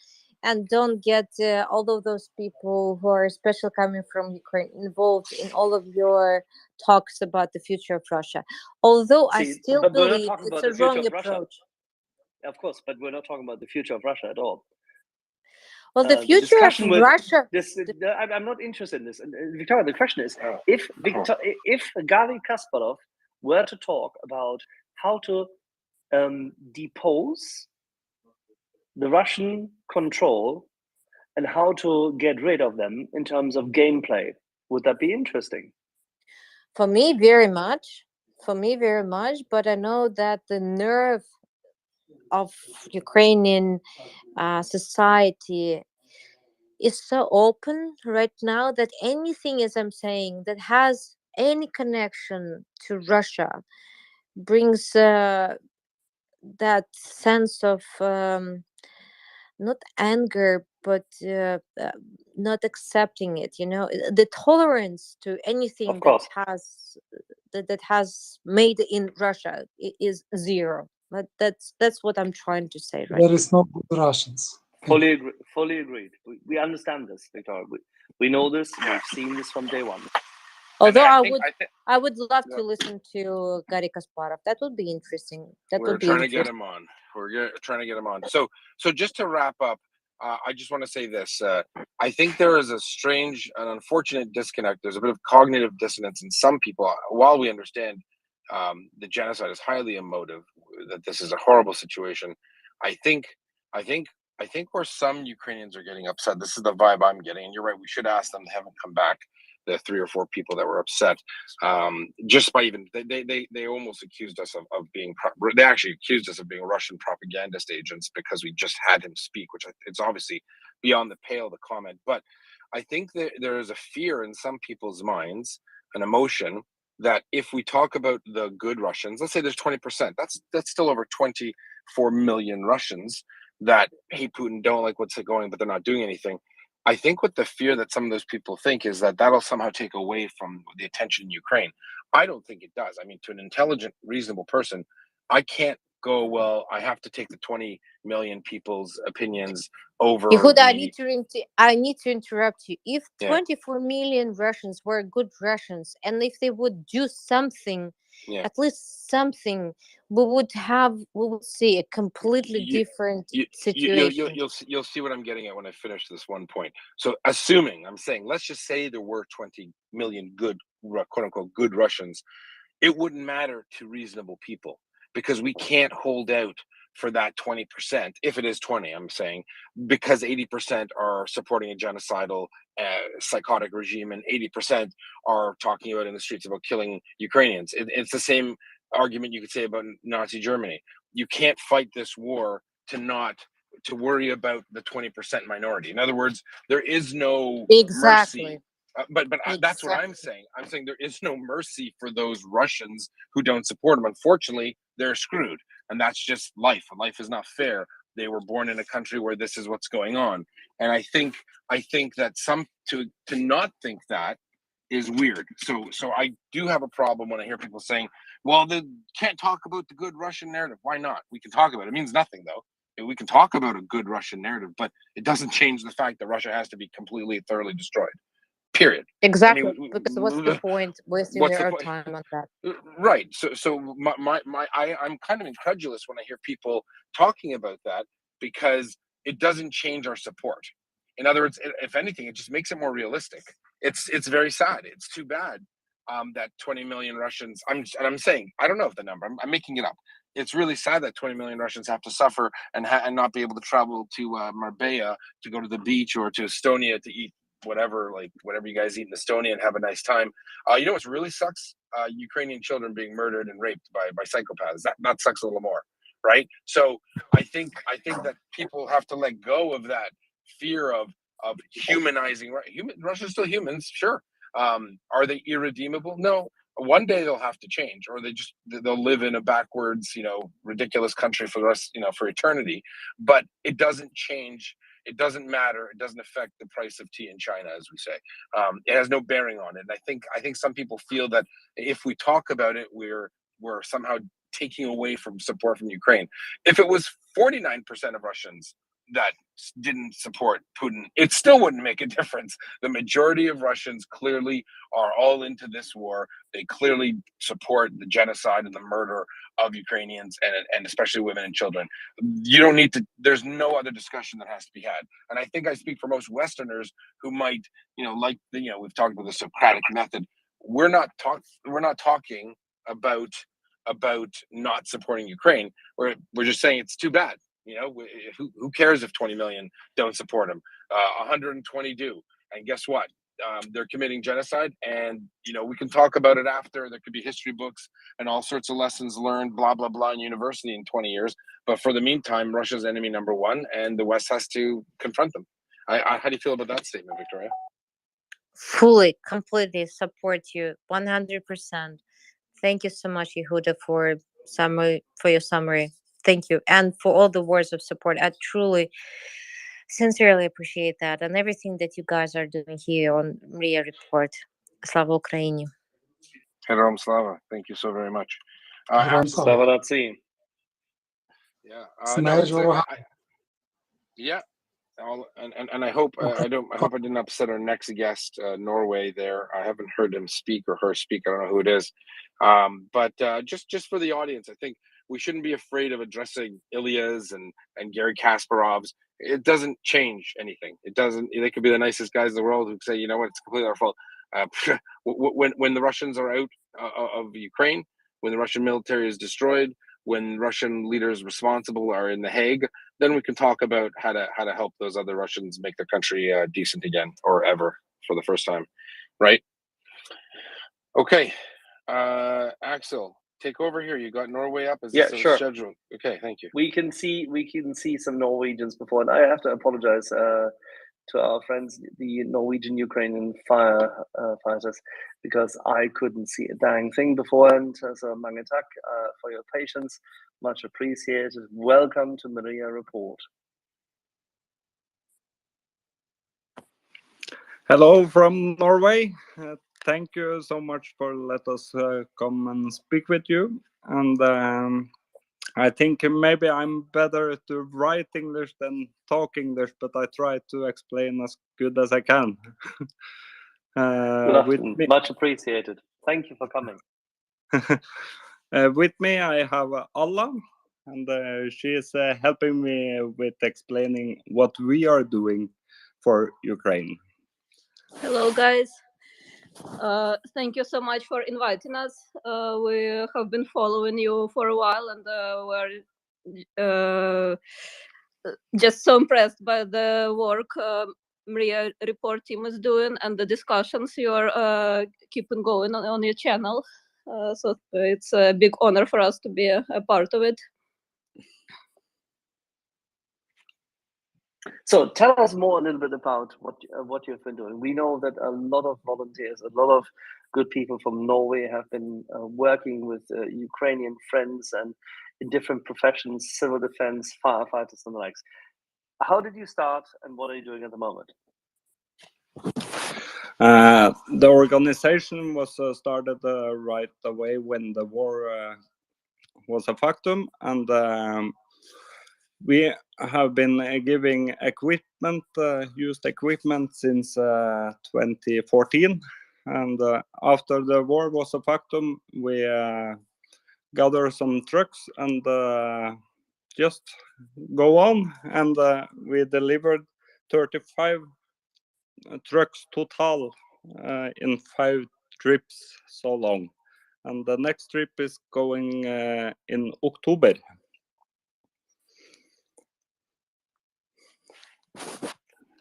E: and don't get all of those people who are especially coming from Ukraine involved in all of your talks about the future of Russia. Although I
D: See,
E: still
D: but we're not
E: believe
D: talking
E: it's
D: about
E: a
D: the future
E: wrong
D: of Russia.
E: approach.
D: Of course, but we're not talking about the future of Russia at all.
E: Well, the future
D: discussion
E: of
D: with
E: Russia.
D: I'm not interested in this. And Victoria, the question is, if Garry Kasparov were to talk about how to depose the Russian control and how to get rid of them in terms of gameplay, would that be interesting?
E: For me, very much. For me, very much. But I know that the nerve of Ukrainian society is so open right now that anything, as I'm saying, that has any connection to Russia brings that sense of not anger, but not accepting it. The tolerance to anything that has made in Russia is zero. But that's what I'm trying to say right
A: There is no good Russians.
D: Fully agreed. We understand this, Victoria. We know this. We've seen this from day one.
E: Although
U: And
E: I would love to listen to Garry Kasparov. That would be interesting.
U: We're trying to get him on. Trying to get him on. So just to wrap up, I just want to say this. I think there is a strange and unfortunate disconnect. There's a bit of cognitive dissonance in some people. While we understand the genocide is highly emotive, that this is a horrible situation, I think where some Ukrainians are getting upset, this is the vibe I'm getting, and you're right, we should ask them. They haven't come back, the 3 or 4 people that were upset, just by even, they almost accused us of being, they actually accused us of being Russian propagandist agents because we just had him speak, which it's obviously beyond the pale, the comment. But I think that there is a fear in some people's minds, an emotion, that if we talk about the good Russians, let's say there's 20%, that's still over 24 million Russians that hate Putin, don't like what's going, but they're not doing anything. I think what the fear that some of those people think is that that'll somehow take away from the attention in Ukraine. I don't think it does. I mean, to an intelligent, reasonable person, I can't go, well, I have to take the 20 million people's opinions over
E: Yehuda, I need to interrupt you. If
U: Yeah.
E: 24 million Russians were good Russians, and if they would do something, at least something, we would see a completely different situation.
U: You'll see what I'm getting at when I finish this one point. So assuming, I'm saying, let's just say there were 20 million good, quote unquote, good Russians, it wouldn't matter to reasonable people, because we can't hold out for that 20%, if it is 20, I'm saying, because 80% are supporting a genocidal, psychotic regime, and 80% are talking about in the streets about killing Ukrainians. It's the same argument you could say about Nazi Germany. You can't fight this war to worry about the 20% minority. In other words, there is no mercy. But that's what I'm saying. I'm saying there is no mercy for those Russians who don't support them. Unfortunately, they're screwed, and that's just life. Life is not fair. They were born in a country where this is what's going on. And I think that to not think that is weird. So I do have a problem when I hear people saying, well, they can't talk about the good Russian narrative. Why not? We can talk about it. It means nothing, though. We can talk about a good Russian narrative, but it doesn't change the fact that Russia has to be completely, thoroughly destroyed. Period.
E: Exactly.
U: I mean,
E: Because what's the point wasting
U: what's the
E: your
U: point?
E: time on that?
U: Right. So I'm kind of incredulous when I hear people talking about that, because it doesn't change our support. In other words, if anything, it just makes it more realistic. It's very sad. It's too bad that 20 million Russians. I'm saying, I don't know if the number. I'm making it up. It's really sad that 20 million Russians have to suffer and not be able to travel to Marbella to go to the beach, or to Estonia to eat whatever you guys eat in Estonia and have a nice time. You know what really sucks? Ukrainian children being murdered and raped by psychopaths. That sucks a little more, right? So I think that people have to let go of that fear of humanizing. Russia's still humans, sure. Are they irredeemable? No. One day they'll have to change, or they'll live in a backwards, ridiculous country for the rest, for eternity. But it doesn't change. It doesn't matter. It doesn't affect the price of tea in China, as we say. It has no bearing on it. And I think some people feel that if we talk about it, we're somehow taking away from support from Ukraine. If it was 49% of Russians that didn't support Putin, it still wouldn't make a difference. The majority of Russians clearly are all into this war. They clearly support the genocide and the murder of Ukrainians, and especially women and children. You don't need to, there's no other discussion that has to be had. And I think I speak for most Westerners who might, we've talked about the Socratic method. We're not talking about not supporting Ukraine. We're just saying it's too bad. Who cares if 20 million don't support him? 120 do. And guess what? They're committing genocide, and we can talk about it after. There could be history books and all sorts of lessons learned, blah blah blah, in university in 20 years. But for the meantime, Russia's enemy number one, and the West has to confront them. How do you feel about that statement, Victoria?
E: Fully, completely support you 100%. Thank you so much, Yehuda, for your summary. Thank you, and for all the words of support. I truly, sincerely appreciate that, and everything that you guys are doing here on MriyaReport. Slava Ukraini.
U: Herom Slava. Thank you so very much.
B: Slava Nazi.
U: Yeah.
A: Смерть ворога.
U: Yeah. And I hope I hope I didn't upset our next guest, Norway. There, I haven't heard him speak or her speak. I don't know who it is. But just for the audience, I think we shouldn't be afraid of addressing Ilya's and Gary Kasparov's. It doesn't change anything. It doesn't. They could be the nicest guys in the world who say, you know what, it's completely our fault. When the Russians are out of Ukraine, when the Russian military is destroyed, when Russian leaders responsible are in The Hague, then we can talk about how to help those other Russians make their country decent again, or ever, for the first time, right? Okay, Axel, take over here. You got Norway up as
B: sure.
U: scheduled. Okay, thank you.
D: We can see some Norwegians before, and I have to apologize to our friends, the Norwegian-Ukrainian firefighters, because I couldn't see a dang thing beforehand. So mange tak for your patience, much appreciated. Welcome to MriyaReport.
H: Hello from Norway. Thank you so much for let us come and speak with you. And I think maybe I'm better to write English than talk English, but I try to explain as good as I can.
D: Much appreciated. Thank you for coming.
H: With me, I have Alla, and she is helping me with explaining what we are doing for Ukraine.
V: Hello, guys. Thank you so much for inviting us. We have been following you for a while, and we're just so impressed by the work MriyaReport team is doing and the discussions you're keeping going on your channel. So it's a big honor for us to be a part of it.
D: So tell us more a little bit about what you've been doing. We know that a lot of volunteers, a lot of good people from Norway have been working with Ukrainian friends and in different professions, civil defense, firefighters, and the likes. How did you start, and what are you doing at the moment?
H: The organization was started right away when the war was a factum, and we have been giving equipment, used equipment, since 2014. And after the war was a factum, we gathered some trucks and just go on. And we delivered 35 trucks total in 5 trips so long. And the next trip is going in October.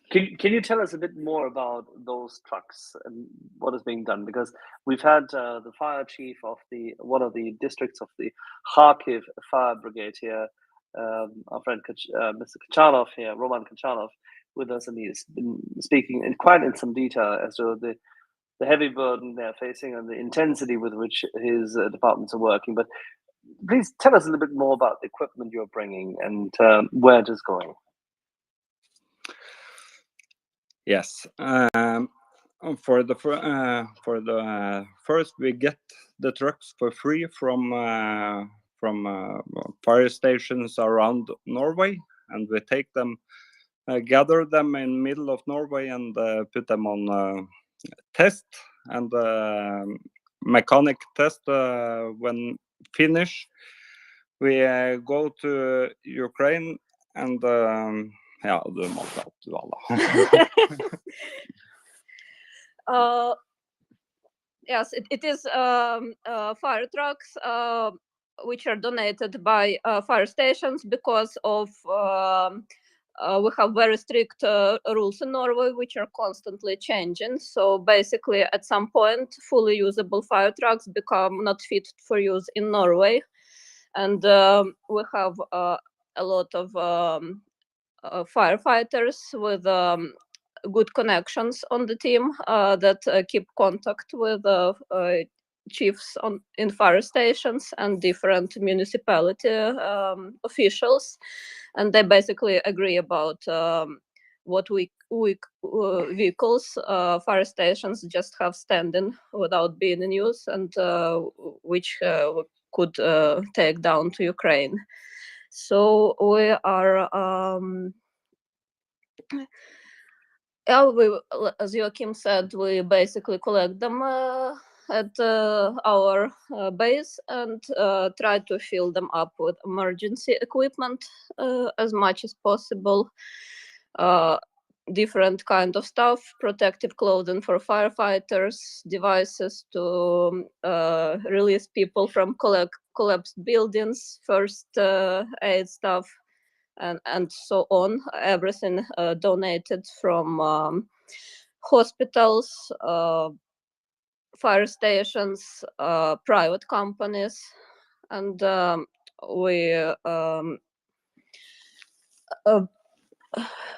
D: Can you tell us a bit more about those trucks and what is being done? Because we've had the fire chief of one of the districts of the Kharkiv Fire Brigade here, our friend Mr. Kachanov here, Roman Kachanov, with us, and he's been speaking in some detail as to the heavy burden they're facing and the intensity with which his departments are working. But please tell us a little bit more about the equipment you're bringing and where it is going.
H: Yes. For the first, we get the trucks for free from fire stations around Norway, and we take them, gather them in middle of Norway, and put them on test and mechanic test. When finished, we go to Ukraine and ja, du måtte opp du alle.
V: Yes, it is fire trucks which are donated by fire stations because of we have very strict rules in Norway which are constantly changing. So basically, at some point, fully usable fire trucks become not fit for use in Norway, and we have a lot of firefighters with good connections on the team that keep contact with chiefs in fire stations and different municipality officials, and they basically agree about what vehicles fire stations just have standing without being in use, and which could take down to Ukraine. So we are as Joachim said, we basically collect them at our base and try to fill them up with emergency equipment as much as possible. Different kind of stuff, protective clothing for firefighters, devices to release people from collapsed buildings, first aid stuff, and so on. Everything donated from hospitals, fire stations, private companies, and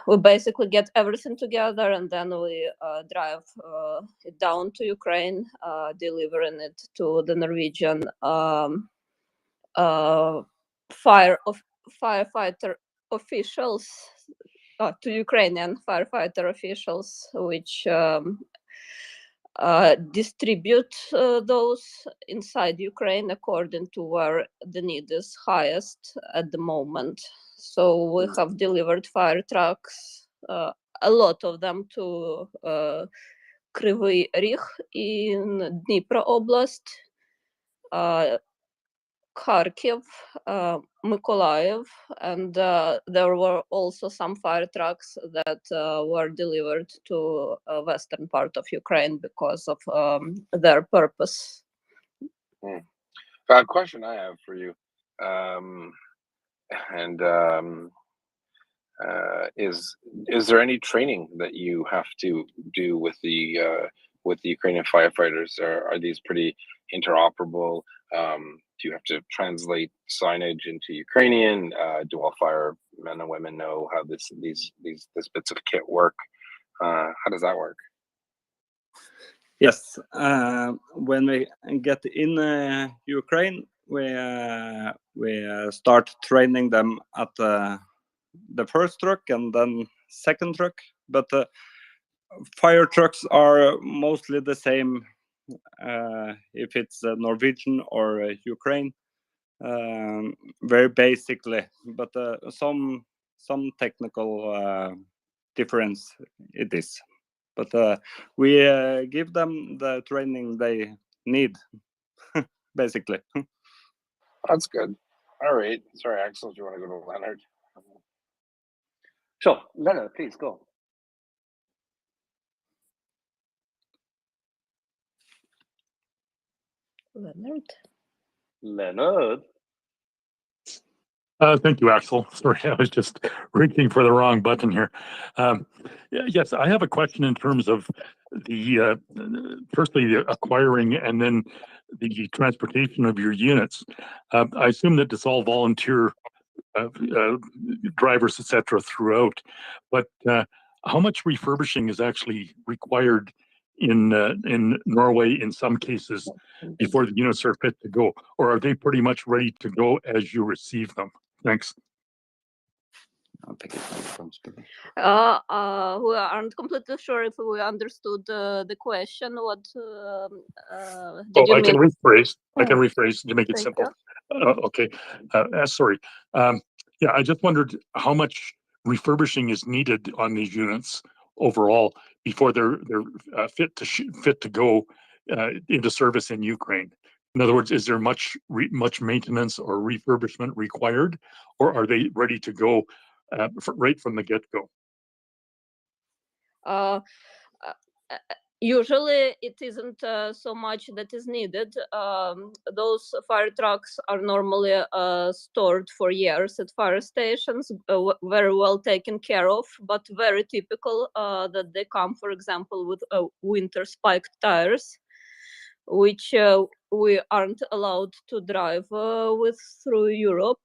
V: we basically get everything together, and then we drive it down to Ukraine, delivering it to the Norwegian firefighter officials, to Ukrainian firefighter officials, which distribute those inside Ukraine according to where the need is highest at the moment. So we have delivered fire trucks, a lot of them, to Kryvyi Rih in Dnipro Oblast, Kharkiv, Mykolaiv, and there were also some fire trucks that were delivered to western part of Ukraine because of their purpose.
U: A question I have for you, is there any training that you have to do with the Ukrainian firefighters? Are these pretty interoperable? Do you have to translate signage into Ukrainian? Do all firemen and women know how this bits of kit work? How does that work?
H: Yes, when we get in Ukraine, we start training them at the first truck and then second truck, but fire trucks are mostly the same if it's Norwegian or Ukraine, very basically, but some technical difference it is. But we give them the training they need, basically.
U: That's good. All right. Sorry, Axel, do you want to go to Leonard?
D: Sure, Leonard, please go. Leonard.
I: Thank you, Axel. Sorry, I was just reaching for the wrong button here. Yes, I have a question in terms of the firstly the acquiring and then the transportation of your units. I assume that it's all volunteer drivers, etc., throughout. But how much refurbishing is actually required in Norway in some cases before the units are fit to go, or are they pretty much ready to go as you receive them? Thanks.
L: I'll pick it from speaking.
V: We aren't completely sure if we understood the question. What did you
I: I
V: mean?
I: can rephrase. I can rephrase to make it
V: Thank
I: simple.
V: you.
I: Okay. Sorry. Yeah, I just wondered how much refurbishing is needed on these units overall before they're fit to go into service in Ukraine. In other words, is there much maintenance or refurbishment required, or are they ready to go right from the get-go?
V: Usually it isn't so much that is needed. Those fire trucks are normally stored for years at fire stations, very well taken care of, but very typical that they come, for example, with winter spiked tires, which we aren't allowed to drive with through Europe.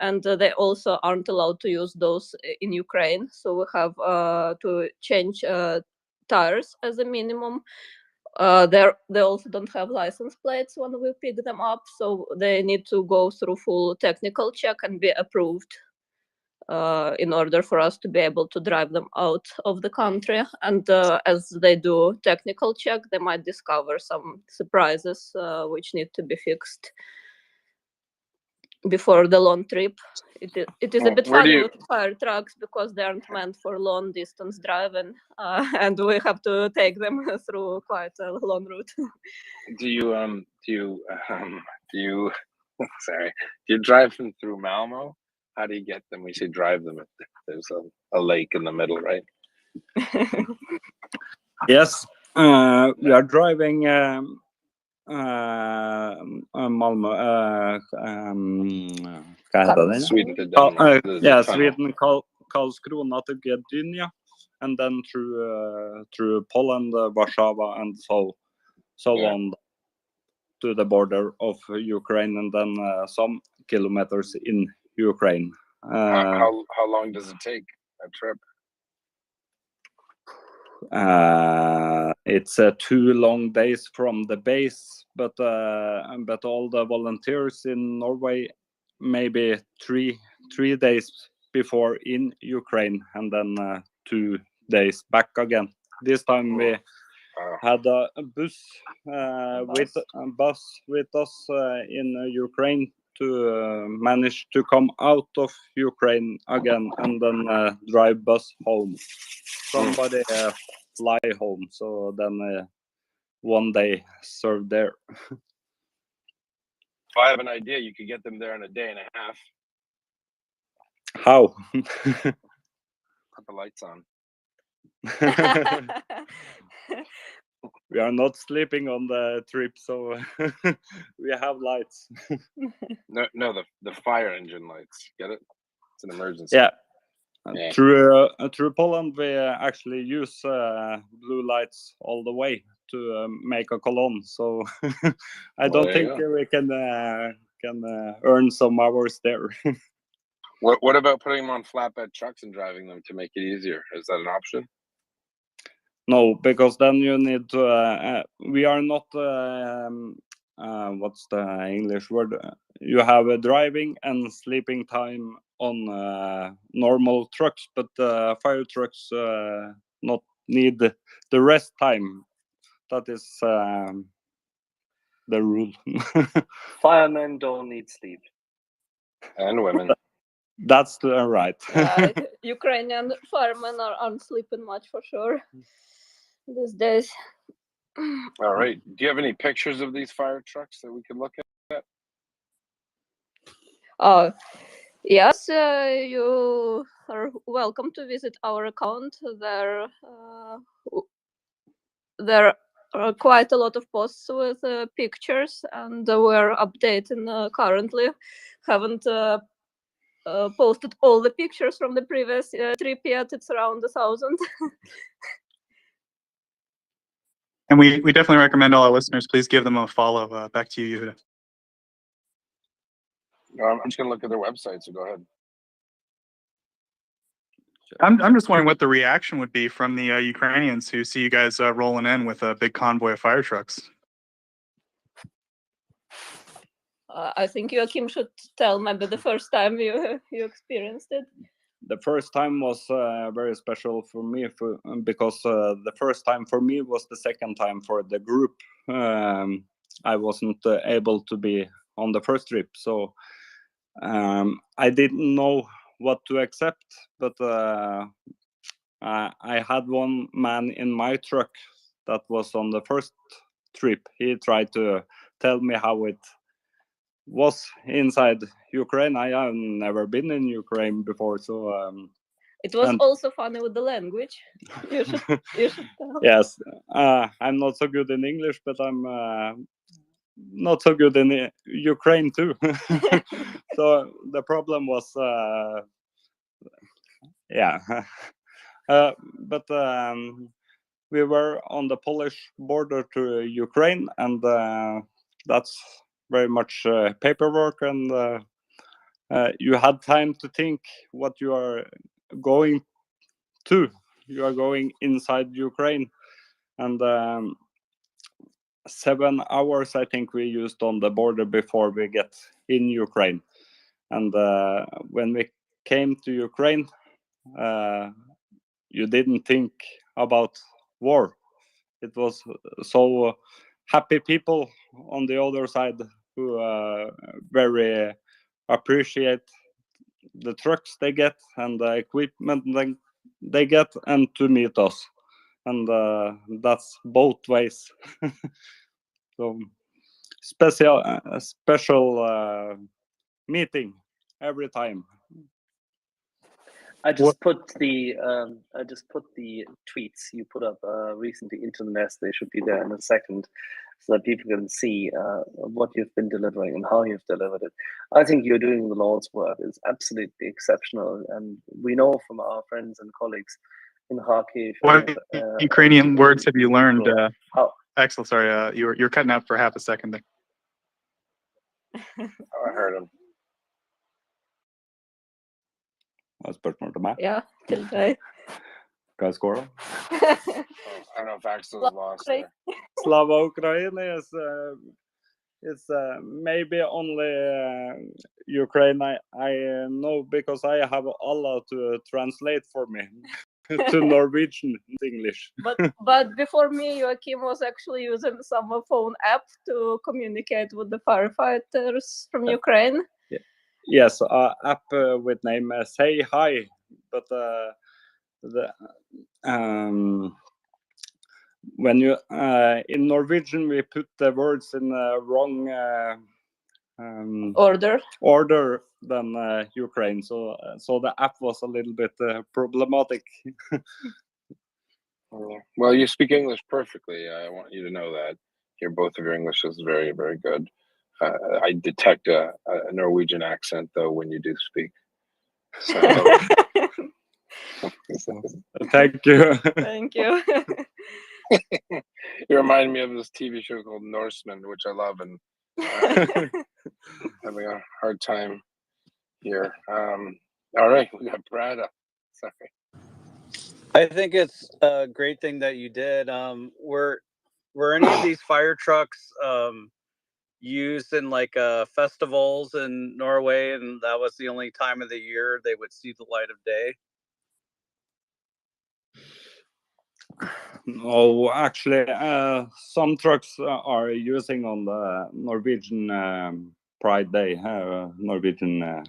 V: And they also aren't allowed to use those in Ukraine. So we have to change tires as a minimum. They also don't have license plates when we pick them up, so they need to go through full technical check and be approved in order for us to be able to drive them out of the country. And as they do technical check, they might discover some surprises which need to be fixed before the long trip. It is a bit funny with fire trucks because they aren't meant for long distance driving, and we have to take them through quite a long route.
U: Do you sorry, do you drive them through Malmo? How do you get them? We say drive them. There's a lake in the middle, right?
H: Yes, we are driving Malmö.
U: Sweden to Denmark.
H: Yeah, Sweden, Karlskrona to Gdynia, and then through Poland, Warsaw, and so on to the border of Ukraine, and then some kilometers in Ukraine.
U: How long does it take a trip?
H: It's 2 long days from the base, but all the volunteers in Norway maybe 3 days before in Ukraine, and then 2 days back again. This time we had a bus with us in Ukraine to manage to come out of Ukraine again, and then drive bus home. Somebody fly home, so then 1 day served there.
U: If I have an idea, you could get them there in a day and a half.
H: How?
U: Put the lights on.
H: We are not sleeping on the trip, so we have lights.
U: No, the fire engine lights. Get it? It's an emergency.
H: Yeah. Through Poland, we actually use blue lights all the way to make a column. So I don't think we can earn some hours there.
U: What about putting them on flatbed trucks and driving them to make it easier? Is that an option?
H: No, because then you need to. We are not what's the English word? You have a driving and sleeping time on normal trucks, but fire trucks not need the rest time. That is the rule.
D: Firemen don't need sleep.
U: And women.
H: That's right.
V: Ukrainian firemen aren't sleeping much for sure these days.
U: All right. Do you have any pictures of these fire trucks that we can look at?
V: Yes, you are welcome to visit our account. There are quite a lot of posts with pictures, and we're updating currently. Haven't posted all the pictures from the previous trip yet. It's around 1,000.
G: And we definitely recommend all our listeners, please give them a follow. Back to you, Yehuda.
U: I'm just going to look at their website, so go ahead.
G: I'm just wondering what the reaction would be from the Ukrainians who see you guys rolling in with a big convoy of fire trucks.
V: I think Joachim should tell maybe the first time you experienced it.
H: The first time was very special for me because the first time for me was the second time for the group. I wasn't able to be on the first trip, so I didn't know what to accept, but I had one man in my truck that was on the first trip. He tried to tell me how it was inside Ukraine. I have never been in Ukraine before, so
V: it was also funny with the language. You should tell.
H: Yes, I'm not so good in English, but I'm not so good in Ukraine too. So the problem was but we were on the Polish border to Ukraine, and that's very much paperwork, and you had time to think what you are going to. You are going inside Ukraine, and 7 hours I think we used on the border before we get in Ukraine. And when we came to Ukraine, you didn't think about war. It was so happy people on the other side who very appreciate the trucks they get and the equipment they get, and to meet us. And that's both ways. So special meeting every time.
D: I just put the tweets you put up recently into the nest. They should be there in a second, so that people can see what you've been delivering and how you've delivered it. I think you're doing the Lord's work. It's absolutely exceptional, and we know from our friends and colleagues in Kharkiv.
G: What Ukrainian words have you learned? Axel, sorry, you're cutting out for half a second there.
U: I heard him.
H: Spørsmål til meg?
V: Ja, til deg.
H: Hva er skåla?
U: I don't know if Axel's lost there.
H: Slava Ukraine is maybe only Ukraine I know, because I have Allah to translate for me to Norwegian English.
V: But before me, Joachim was actually using some phone app to communicate with the firefighters from Ukraine.
H: Yes, app with name Say Hi, but when you in Norwegian we put the words in wrong order than Ukraine, so the app was a little bit problematic.
U: Well, you speak English perfectly. I want you to know that. Both of your English is very, very good. I detect a Norwegian accent, though, when you do speak. So,
H: thank you.
V: Thank you.
U: You remind me of this TV show called Norseman, which I love, and having a hard time here. All right, we got Brada. Sorry.
K: I think it's a great thing that you did. Were any of these fire trucks used in like festivals in Norway, and that was the only time of the year they would see the light of day?
H: No, actually, some trucks are using on the Norwegian Pride Day, Norwegian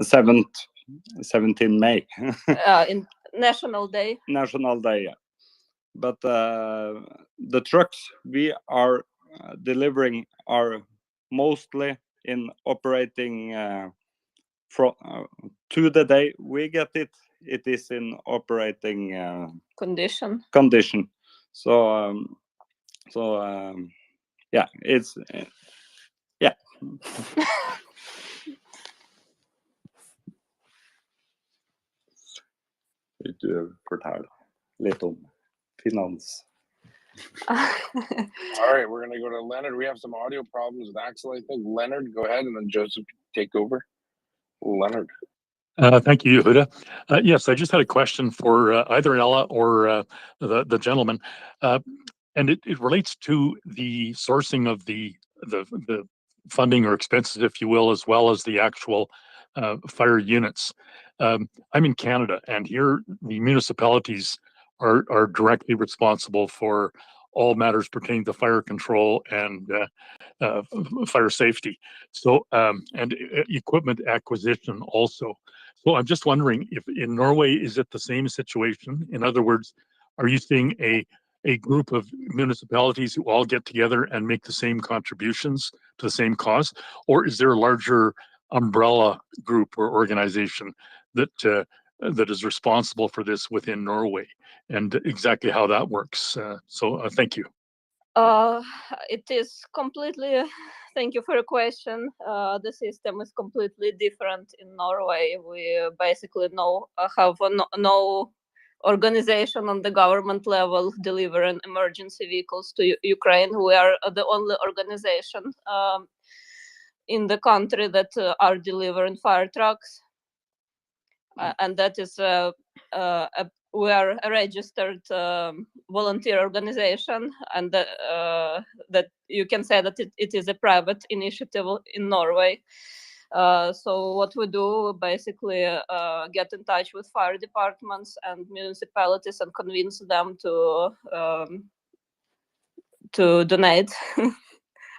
H: 17 May.
V: In National Day.
H: National Day, yeah. But the trucks we are delivering are mostly in operating to the day we get it. It is in operating
V: Condition.
H: So yeah, it's yeah. Du fortell litt om finans.
U: All right, we're gonna go to Leonard. We have some audio problems with Axel, I think. Leonard, go ahead, and then Joseph take over. Leonard.
I: Thank you, Yehuda. Yes, I just had a question for either Ella or the gentleman, and it relates to the sourcing of the funding or expenses, if you will, as well as the actual fire units. I'm in Canada, and here the municipalities are directly responsible for all matters pertaining to fire control and fire safety. So and equipment acquisition also. So I'm just wondering if in Norway, is it the same situation? In other words, are you seeing a group of municipalities who all get together and make the same contributions to the same cause? Or is there a larger umbrella group or organization that that is responsible for this within Norway, and exactly how that works? Thank you.
V: It is completely. Thank you for your question. The system is completely different in Norway. We basically have no organization on the government level delivering emergency vehicles to Ukraine. We are the only organization in the country that are delivering fire trucks, and that is we are a registered volunteer organization, and that you can say that it is a private initiative in Norway. So what we do basically get in touch with fire departments and municipalities and convince them to donate.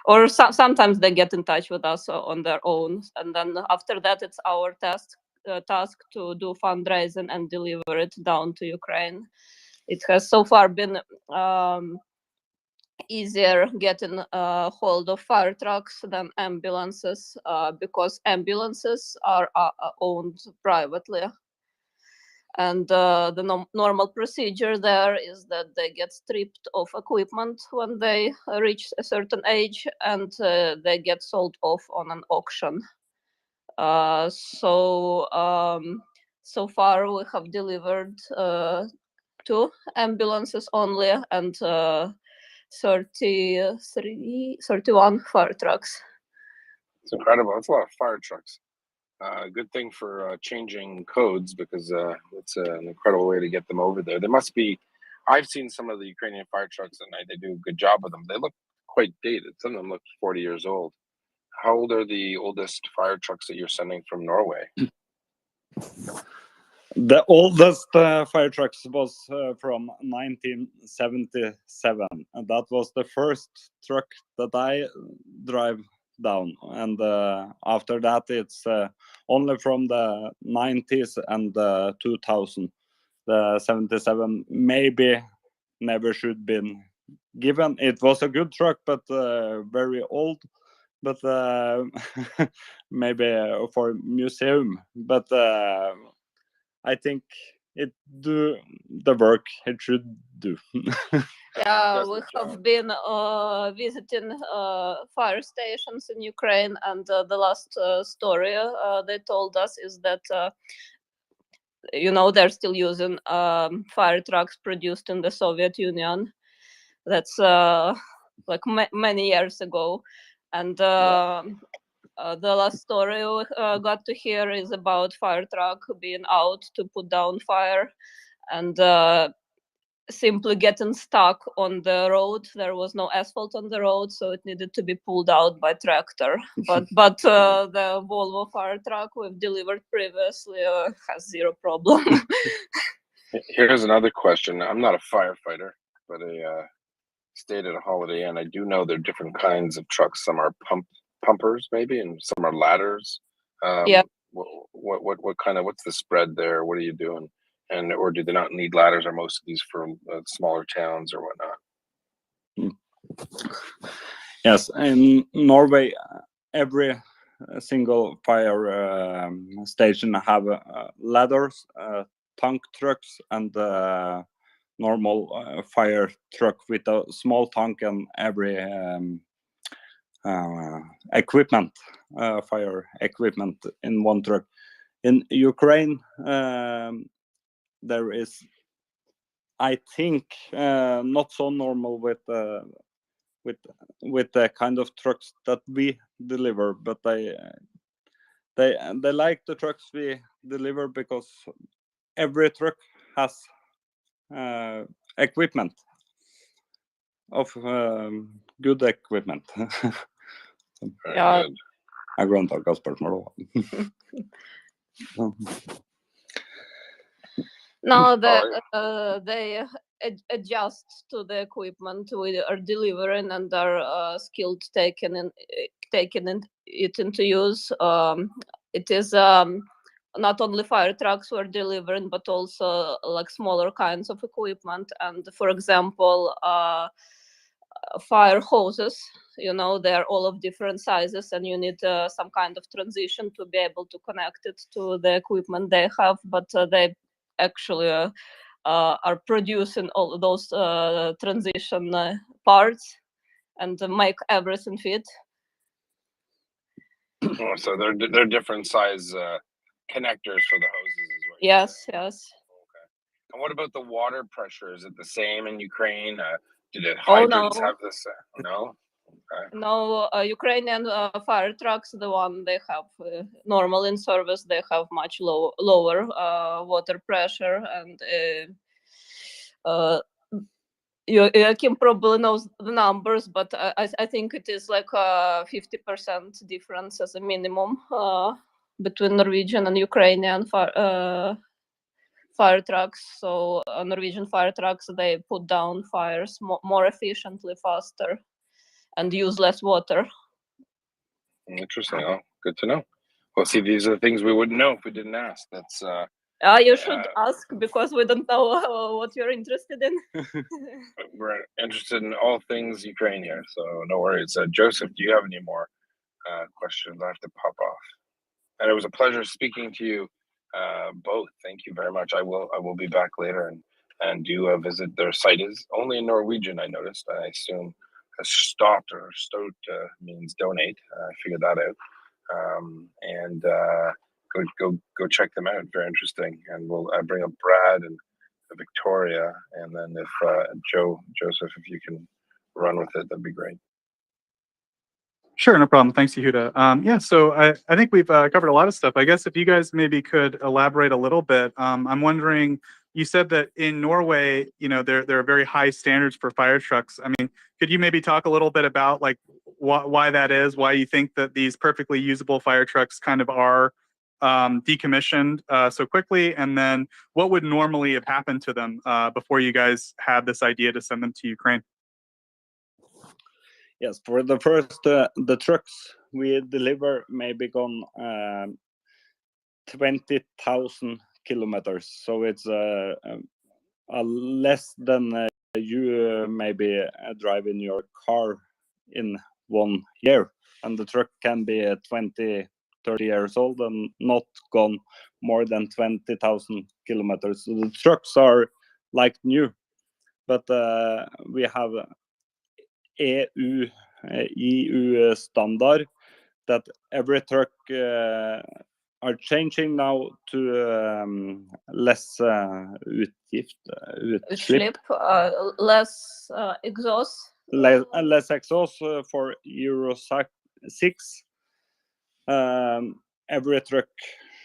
V: Or sometimes they get in touch with us on their own, and then after that it's our task to do fundraising and deliver it down to Ukraine. It has so far been easier getting hold of fire trucks than ambulances, because ambulances are owned privately. And the normal procedure there is that they get stripped of equipment when they reach a certain age, and they get sold off on an auction. So far we have delivered 2 ambulances only and 31 fire trucks.
U: It's incredible. That's a lot of fire trucks. Good thing for changing codes, because it's an incredible way to get them over there. There must be. I've seen some of the Ukrainian fire trucks, and they do a good job with them. They look quite dated. Some of them look 40 years old. How old are the oldest fire trucks that you're sending from Norway?
H: The oldest fire trucks was from 1977, and that was the first truck that I drive down. And after that, it's only from the 90s and 2000. The 77 maybe never should been given. It was a good truck, but very old. But maybe for museum. But I think it do the work it should do.
V: Yeah, we have been visiting fire stations in Ukraine, and the last story they told us is that they're still using fire trucks produced in the Soviet Union. That's like many years ago, and the last story we got to hear is about fire truck being out to put down fire, and simply getting stuck on the road. There was no asphalt on the road, so it needed to be pulled out by tractor. But the Volvo fire truck we've delivered previously has zero problem.
U: Here's another question. I'm not a firefighter, but I stayed at a Holiday Inn. I do know there are different kinds of trucks. Some are pumpers, maybe, and some are ladders.
V: Yeah.
U: What's the spread there? What are you doing? And or do they not need ladders? Are most of these from smaller towns or whatnot?
H: Yes, in Norway, every single fire station have ladders, tank trucks, and normal fire truck with a small tank and every equipment, fire equipment in one truck. In Ukraine, there is, I think, not so normal with the kind of trucks that we deliver, but they like the trucks we deliver because every truck has equipment of good equipment.
V: Ja.
H: Jeg går an til å ta spørsmål også.
V: No, they adjust to the equipment we are delivering and are skilled taking it into use. It is not only fire trucks we're delivering, but also like smaller kinds of equipment. And for example, fire hoses, they're all of different sizes, and you need some kind of transition to be able to connect it to the equipment they have. But they actually are producing all those transition parts and make everything fit.
U: Oh, so they're different size connectors for the hoses as well.
V: Yes.
U: Okay. And what about the water pressure? Is it the same in Ukraine? Do the hydrants have this? No. Okay.
V: No, Ukrainian fire trucks, the one they have normal in service, they have much lower water pressure, and Joachim probably knows the numbers, but I think it is like 50% difference as a minimum between Norwegian and Ukrainian fire trucks. So Norwegian fire trucks, they put down fires more efficiently, faster, and use less water.
U: Interesting. Oh, good to know. Well, see, these are the things we wouldn't know if we didn't ask. That's
V: you should ask, because we don't know what you're interested in.
U: We're interested in all things Ukraine here, so no worries. Joseph, do you have any more questions? I have to pop off. And it was a pleasure speaking to you both. Thank you very much. I will be back later and do visit. Their site is only in Norwegian, I noticed. I assume stopped or stot means donate. I figured that out. And go check them out. Very interesting. And we'll bring up Brad and Victoria, and then if Joseph, if you can run with it, that'd be great.
G: Sure, no problem. Thanks, Yehuda. Yeah, so I think we've covered a lot of stuff. I guess if you guys maybe could elaborate a little bit. I'm wondering, you said that in Norway, there are very high standards for fire trucks. I mean, could you maybe talk a little bit about like why that is, why you think that these perfectly usable fire trucks kind of are decommissioned so quickly, and then what would normally have happened to them before you guys had this idea to send them to Ukraine?
H: Yes, for the first, the trucks we deliver may be gone 20,000 kilometers. So it's less than you maybe drive in your car in 1 year. And the truck can be 20, 30 years old and not gone more than 20,000 kilometers. So the trucks are like new, but we have EU standard that every truck are changing now to less
V: utslipp, less exhaust.
H: Less exhaust for Euro 6. Every truck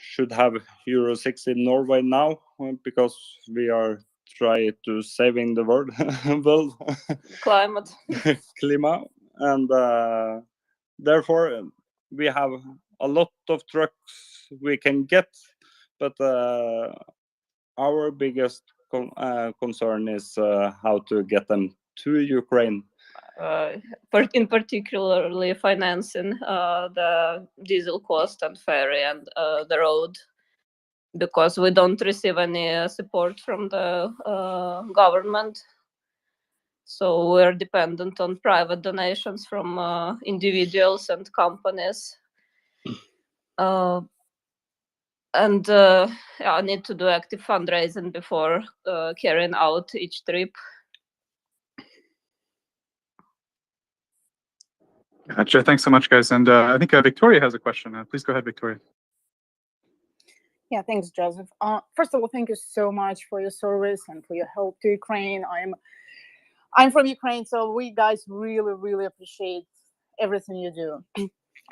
H: should have Euro 6 in Norway now, because we are try to saving the world,
V: Climate.
H: climate, and therefore we have a lot of trucks we can get, but our biggest concern is how to get them to Ukraine.
V: In particularly financing the diesel cost and ferry and the road, because we don't receive any support from the government. So we're dependent on private donations from individuals and companies. And I need to do active fundraising before carrying out each trip.
G: Gotcha. Thanks so much, guys. And I think Victoria has a question. Please go ahead, Victoria.
F: Yeah, thanks, Joseph. First of all, thank you so much for your service and for your help to Ukraine. I'm from Ukraine, so we guys really, really appreciate everything you do.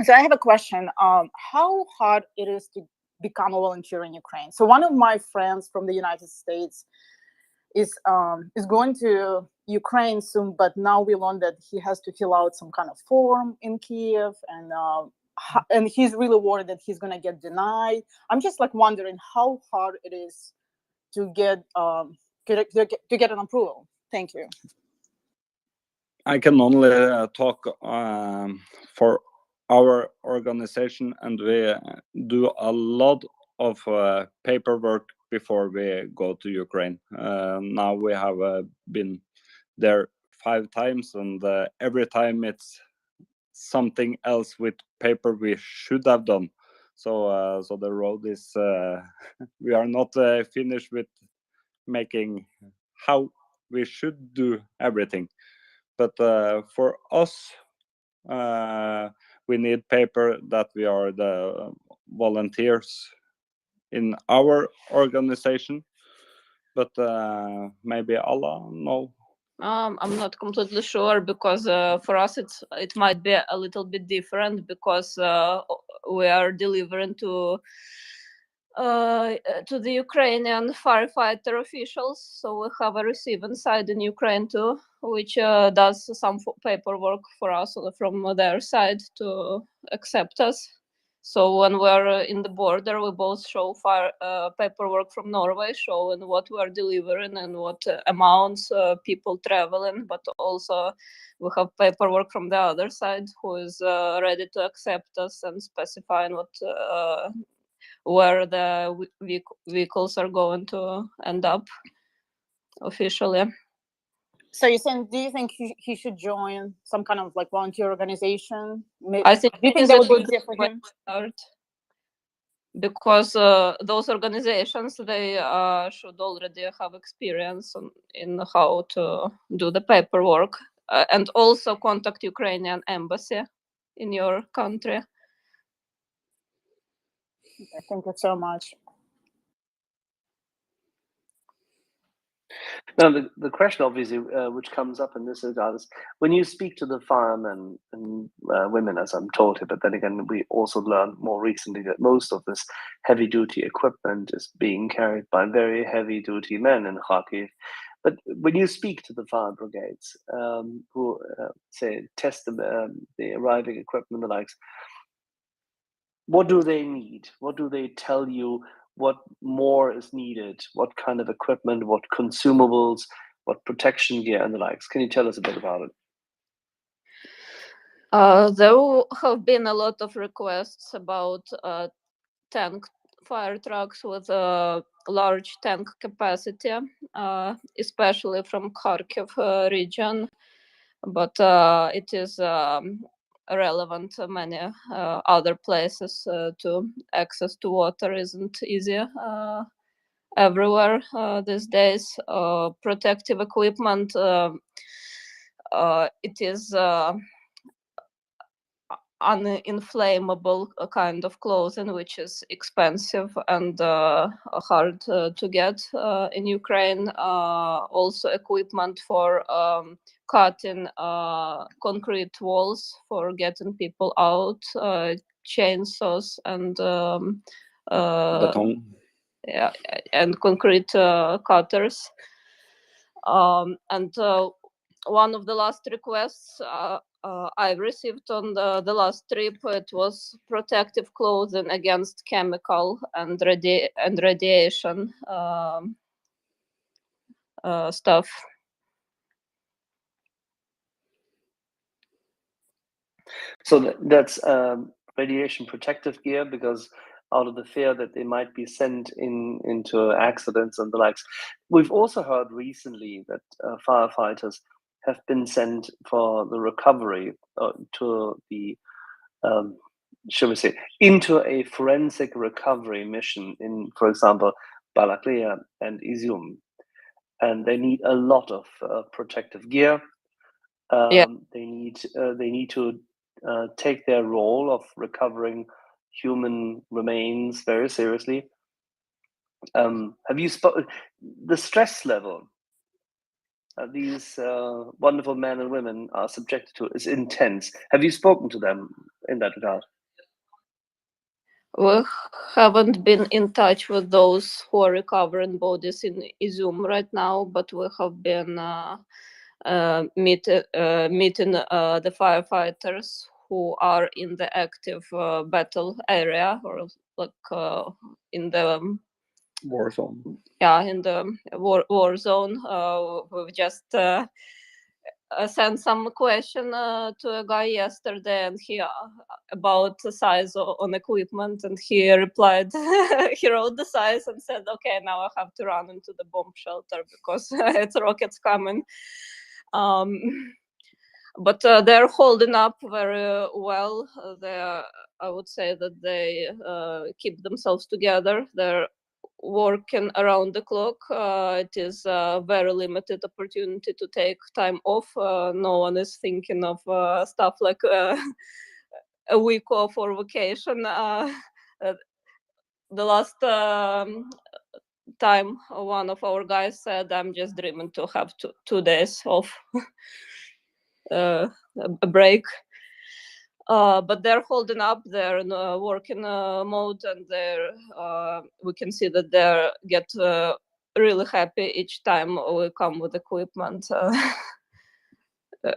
F: So I have a question. How hard it is to become a volunteer in Ukraine? So one of my friends from the United States is going to Ukraine soon, but now we learned that he has to fill out some kind of form in Kiev, and he's really worried that he's going to get denied. I'm just like wondering how hard it is to get an approval. Thank you.
H: I can only talk for our organization, and we do a lot of paperwork before we go to Ukraine. Now we have been there 5 times, and every time it's something else with paper we should have done. So the road is we are not finished with making how we should do everything. But for us, we need paper that we are the volunteers in our organization. But maybe Allah, no.
V: I'm not completely sure, because for us it might be a little bit different, because we are delivering to the Ukrainian firefighter officials. So we have a receiving side in Ukraine too, which does some paperwork for us from their side to accept us. So when we're in the border, we both show paperwork from Norway showing what we're delivering and what amounts people traveling, but also we have paperwork from the other side who is ready to accept us and specifying where the vehicles are going to end up officially.
F: So do you think he should join some kind of like volunteer organization?
V: I think
F: do you think that would be easier for him?
V: Because those organizations, they should already have experience in how to do the paperwork, and also contact Ukrainian embassy in your country.
F: Okay, thank you so much.
D: Now, the question, obviously, which comes up in this regard is when you speak to the firemen and women, as I'm told here, but then again, we also learned more recently that most of this heavy-duty equipment is being carried by very heavy-duty men in Kharkiv. But when you speak to the fire brigades who, say, test the arriving equipment and the likes, what do they need? What do they tell you? What more is needed? What kind of equipment, what consumables, what protection gear and the likes? Can you tell us a bit about it?
V: There have been a lot of requests about tank fire trucks with a large tank capacity, especially from Kharkiv region, but it is relevant to many other places to access to water isn't easy everywhere these days. Protective equipment, it is uninflammable kind of clothing, which is expensive and hard to get in Ukraine. Also equipment for cutting concrete walls for getting people out, chainsaws and
H: Baton.
V: yeah, and concrete cutters. And one of the last requests I received on the last trip, it was protective clothing against chemical and radiation stuff.
D: So that's radiation protective gear, because out of the fear that they might be sent into accidents and the likes. We've also heard recently that firefighters have been sent for the recovery to the, shall we say, into a forensic recovery mission in, for example, Balaklia and Izium. And they need a lot of protective gear.
V: Yeah.
D: They need to take their role of recovering human remains very seriously. Have you spoken the stress level these wonderful men and women are subjected to is intense? Have you spoken to them in that regard?
V: We haven't been in touch with those who are recovering bodies in Izum right now, but we have been meeting the firefighters who are in the active battle area, or like in the
H: war zone.
V: Yeah, in the war zone. We've just sent some question to a guy yesterday, and he about the size on equipment, and he replied, he wrote the size and said, okay, now I have to run into the bomb shelter because it's rockets coming. But they're holding up very well. I would say that they keep themselves together. They're working around the clock. It is a very limited opportunity to take time off. No one is thinking of stuff like a week off or vacation. The last time one of our guys said, I'm just dreaming to have 2 days off. A break. But they're holding up. They're in working mode, and we can see that they get really happy each time we come with equipment,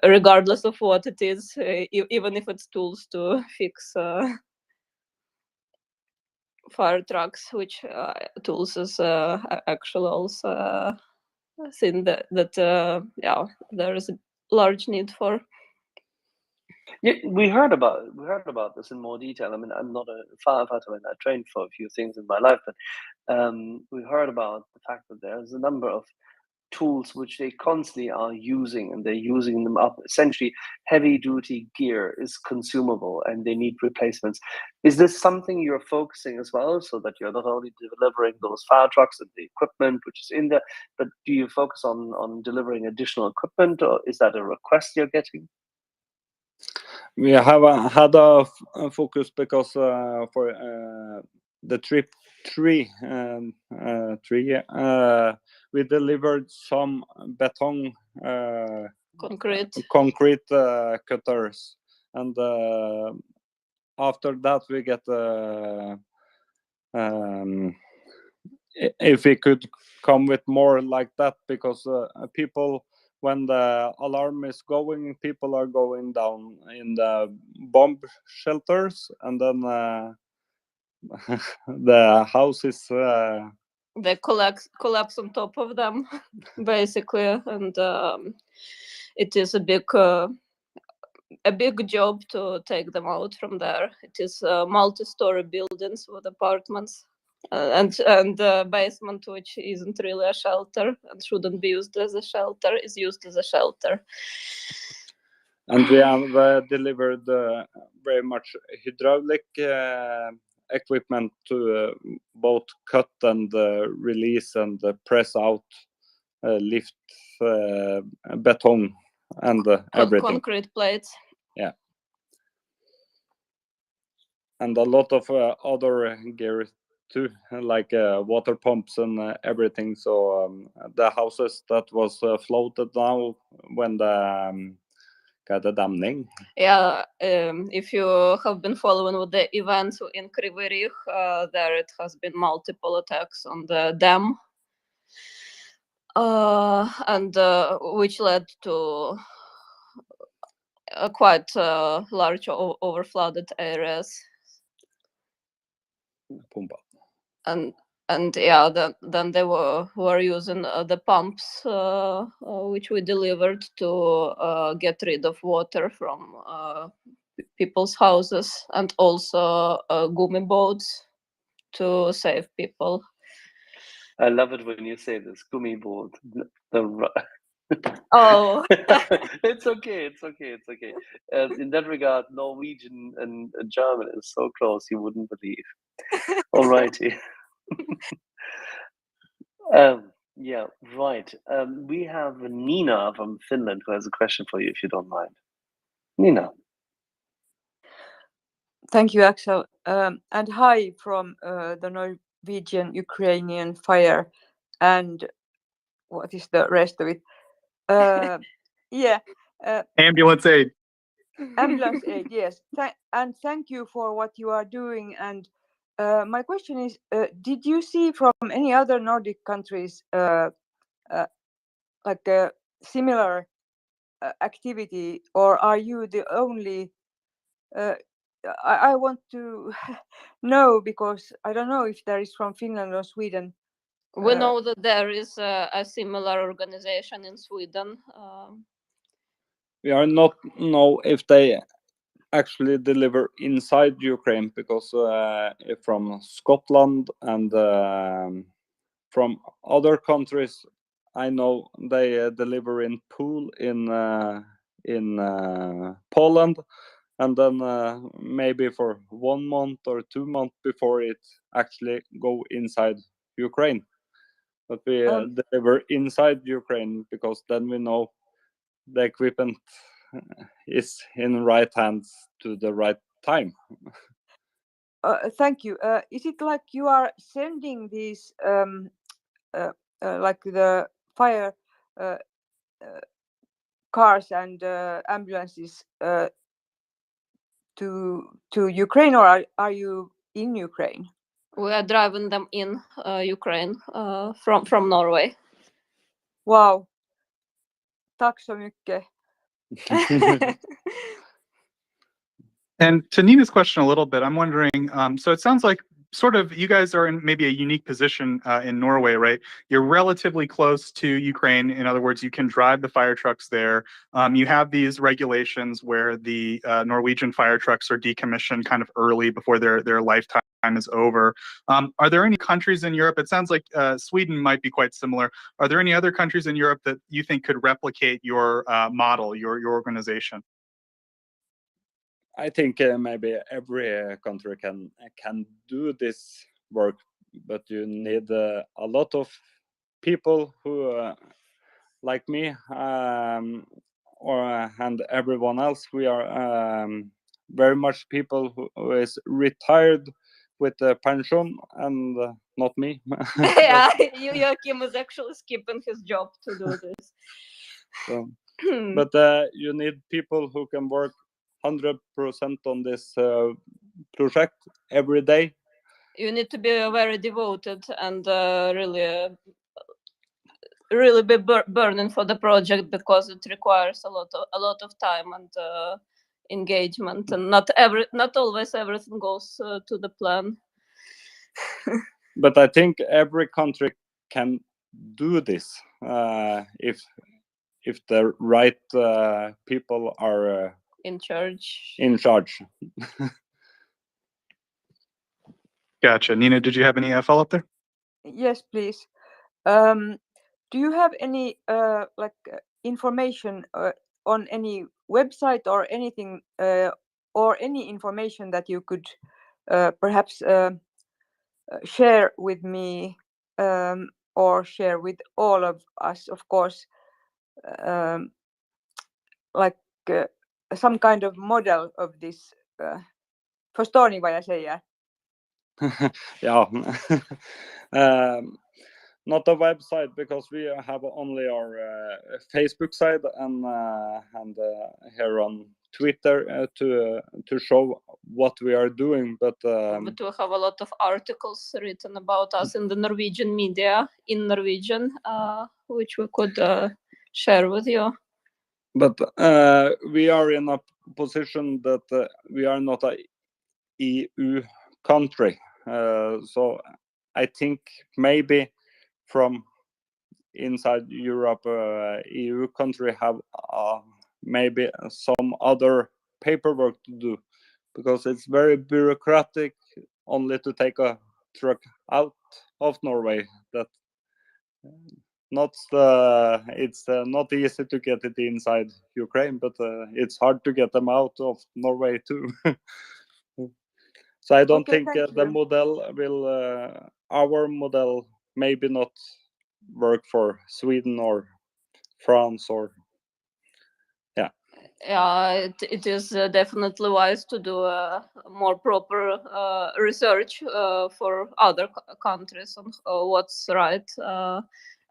V: regardless of what it is, even if it's tools to fix fire trucks, which tools is actually also a thing that yeah, there is a large need for.
D: Yeah, we heard about this in more detail. I mean, I'm not a firefighter, and I trained for a few things in my life, but we heard about the fact that there's a number of tools which they constantly are using, and they're using them up. Essentially, heavy-duty gear is consumable, and they need replacements. Is this something you're focusing as well, so that you're not only delivering those fire trucks and the equipment which is in there, but do you focus on delivering additional equipment, or is that a request you're getting?
H: We have had a focus because for the trip 3, we delivered some beton concrete cutters, and after that we get if we could come with more like that, because people, when the alarm is going, people are going down in the bomb shelters, and then the house is
V: they collapse on top of them, basically, and it is a big job to take them out from there. It is multi-story buildings with apartments. And the basement, which isn't really a shelter and shouldn't be used as a shelter, is used as a shelter.
H: And we have delivered very much hydraulic equipment to both cut and release and press out, lift beton and everything.
V: Concrete plates.
H: Yeah. And a lot of other gear too, like water pumps and everything. So the houses that was floated now when the damming.
V: Yeah, if you have been following with the events in Kryvyi Rih, there it has been multiple attacks on the dam. and which led to quite large overflooded areas. And yeah, then they were using the pumps which we delivered to get rid of water from people's houses, and also gummy boats to save people.
D: I love it when you say this gummy boat.
V: Oh,
D: it's okay. In that regard, Norwegian and German is so close you wouldn't believe. Alrighty. Yeah, right. We have Nina from Finland who has a question for you, if you don't mind. Nina.
T: Thank you, Axel. And hi from the Norwegian Ukrainian fire, and what is the rest of it? Yeah.
G: Ambulance aid.
T: Ambulance aid, yes. And thank you for what you are doing. And my question is, did you see from any other Nordic countries like a similar activity, or are you the only? I want to know, because I don't know if there is from Finland or Sweden.
V: We know that there is a similar organization in Sweden.
H: We are not know if they actually deliver inside Ukraine, because from Scotland and from other countries, I know they deliver in pool in Poland, and then maybe for 1 month or 2 months before it actually go inside Ukraine. But we deliver inside Ukraine, because then we know the equipment is in right hands to the right time.
T: Thank you. Is it like you are sending these like the fire cars and ambulances to Ukraine, or are you in Ukraine?
V: We are driving them in Ukraine from Norway.
T: Wow. Tack så mycket.
G: And to Nina's question a little bit, I'm wondering, so it sounds like sort of you guys are in maybe a unique position in Norway, right? You're relatively close to Ukraine. In other words, you can drive the fire trucks there. You have these regulations where the Norwegian fire trucks are decommissioned kind of early before their lifetime is over. Are there any countries in Europe? It sounds like Sweden might be quite similar. Are there any other countries in Europe that you think could replicate your model, your organization?
H: I think maybe every country can do this work, but you need a lot of people who, like me, and everyone else. We are very much people who is retired with a pension, and not me.
V: Yeah, Joachim is actually skipping his job to do this.
H: So, but you need people who can work 100% on this project every day.
V: You need to be very devoted and really be burning for the project, because it requires a lot of time and engagement, and not always everything goes to the plan.
H: But I think every country can do this if the right people are
V: in charge.
G: Gotcha. Nina, did you have any follow-up there?
T: Yes, please. Do you have any information on any website or anything, or any information that you could perhaps share with me, or share with all of us, of course, like some kind of model of this? Förstår ni vad jag säger?
H: Ja. not a website, because we have only our Facebook side and here on Twitter to show what we are doing. But
V: we have a lot of articles written about us in the Norwegian media in Norwegian, which we could share with you.
H: But we are in a position that we are not a EU country, so I think maybe from inside Europe, EU country have maybe some other paperwork to do, because it's very bureaucratic only to take a truck out of Norway. That it's not easy to get it inside Ukraine, but it's hard to get them out of Norway too. So I don't
T: Okay,
H: think
T: thank
H: the
T: you.
H: model will, our model maybe not work for Sweden or France or, yeah.
V: Yeah, it is definitely wise to do more proper research for other countries on what's right.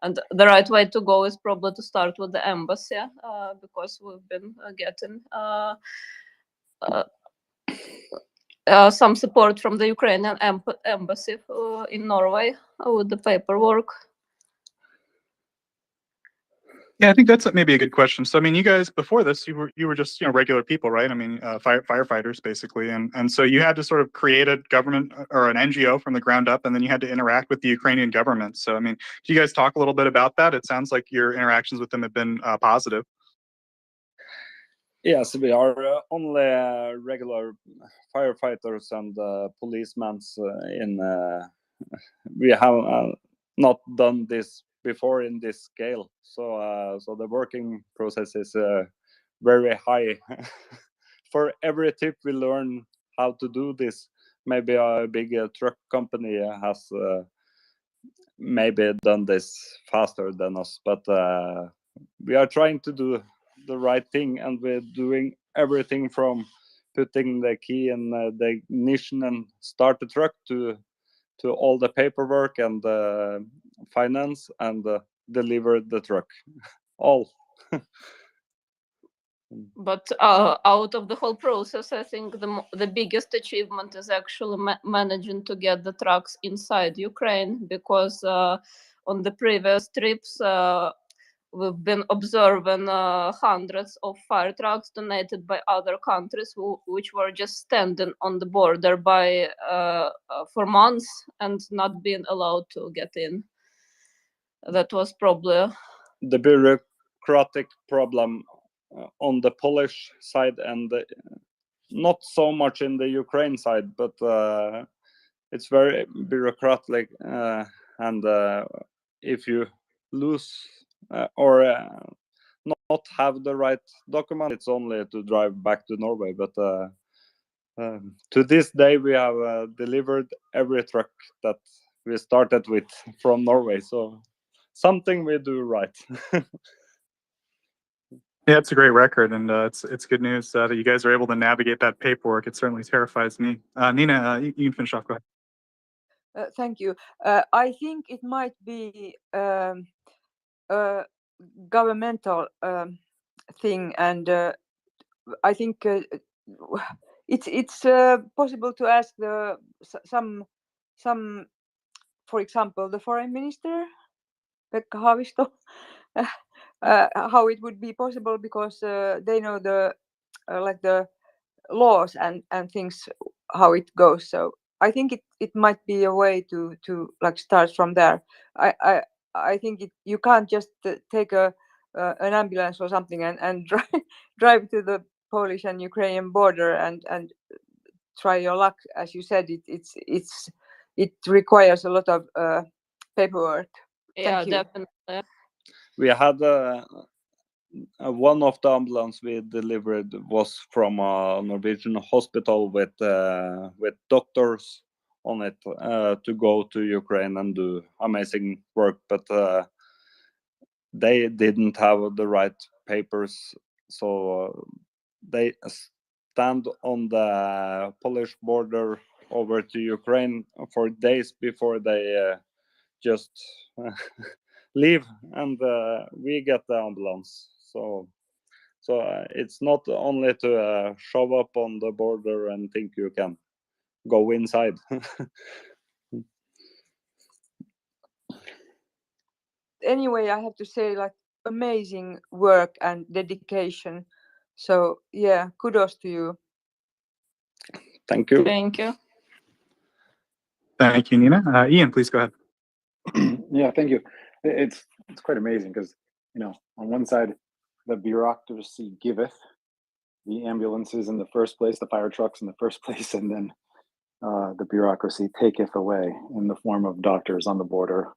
V: And the right way to go is probably to start with the embassy, because we've been getting some support from the Ukrainian embassy in Norway with the paperwork.
G: Yeah, I think that's maybe a good question. So, I mean, you guys before this, you were just regular people, right? I mean, firefighters basically, and so you had to sort of create a government or an NGO from the ground up, and then you had to interact with the Ukrainian government. So, I mean, do you guys talk a little bit about that? It sounds like your interactions with them have been positive.
H: Yes, we are only regular firefighters and policemen. We have not done this before in this scale, so so the working process is very high. For every tip we learn how to do this. Maybe a big truck company has maybe done this faster than us, but we are trying to do the right thing, and we're doing everything from putting the key in the ignition and start the truck to all the paperwork and finance and deliver the truck. All.
V: But out of the whole process, I think the biggest achievement is actually managing to get the trucks inside Ukraine, because on the previous trips we've been observing hundreds of fire trucks donated by other countries which were just standing on the border for months and not being allowed to get in. That was probably
H: the bureaucratic problem on the Polish side, and not so much in the Ukraine side, but it's very bureaucratic, and if you lose or not have the right document, it's only to drive back to Norway. But to this day, we have delivered every truck that we started with from Norway, so something we do right.
G: Yeah, it's a great record, and it's good news that you guys are able to navigate that paperwork. It certainly terrifies me. Nina, you can finish off. Go ahead.
T: Thank you. I think it might be a governmental thing, and I think it's possible to ask some, for example, the foreign minister, Pekka Haavisto, how it would be possible, because they know the the laws and things, how it goes. So I think it might be a way to start from there. I think you can't just take an ambulance or something and drive to the Polish and Ukrainian border and try your luck. As you said, it requires a lot of paperwork.
V: yeah,
T: Thank you.
V: definitely.
H: We had one of the ambulance we delivered was from a Norwegian hospital with doctors on it to go to Ukraine and do amazing work, but they didn't have the right papers, so they stand on the Polish border over to Ukraine for days before they just leave, and we get the ambulance. So it's not only to show up on the border and think you can go inside.
T: Anyway, I have to say, like, amazing work and dedication. So yeah, kudos to you.
H: Thank you.
V: Thank you.
G: Thank you, Nina. Ian, please go ahead.
C: Yeah, thank you. It's quite amazing because, on one side, the bureaucracy giveth the ambulances in the first place, the fire trucks in the first place, and then the bureaucracy taketh away in the form of doctors on the border.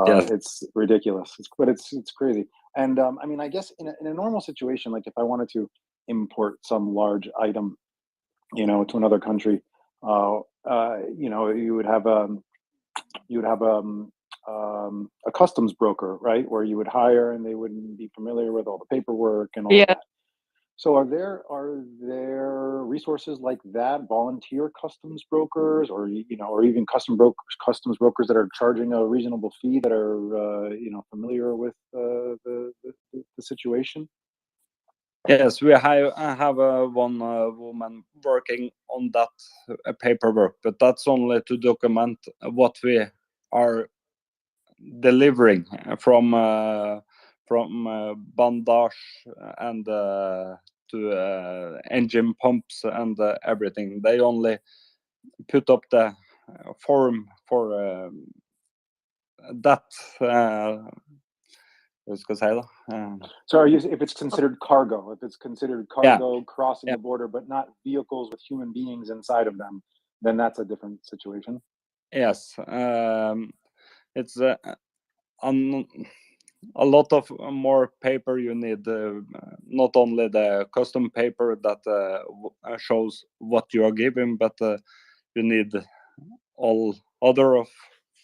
H: Yes.
C: It's ridiculous, but it's crazy. And I mean, I guess in a normal situation, like if I wanted to import some large item, to another country, you would have a customs broker, right, where you would hire, and they wouldn't be familiar with all the paperwork and all of
V: Yeah.
C: that. So are there resources like that, volunteer customs brokers, or or even customs brokers that are charging a reasonable fee, that are familiar with the situation?
H: Yes, we have one woman working on that paperwork, but that's only to document what we are delivering from bandage and to engine pumps and everything. They only put up the form for that. Hva skal jeg si da?
C: So if it's considered cargo, crossing the border, but not vehicles with human beings inside of them, then that's a different situation.
H: Yes, it's a lot of more paper you need. Not only the custom paper that shows what you are giving, but you need all other of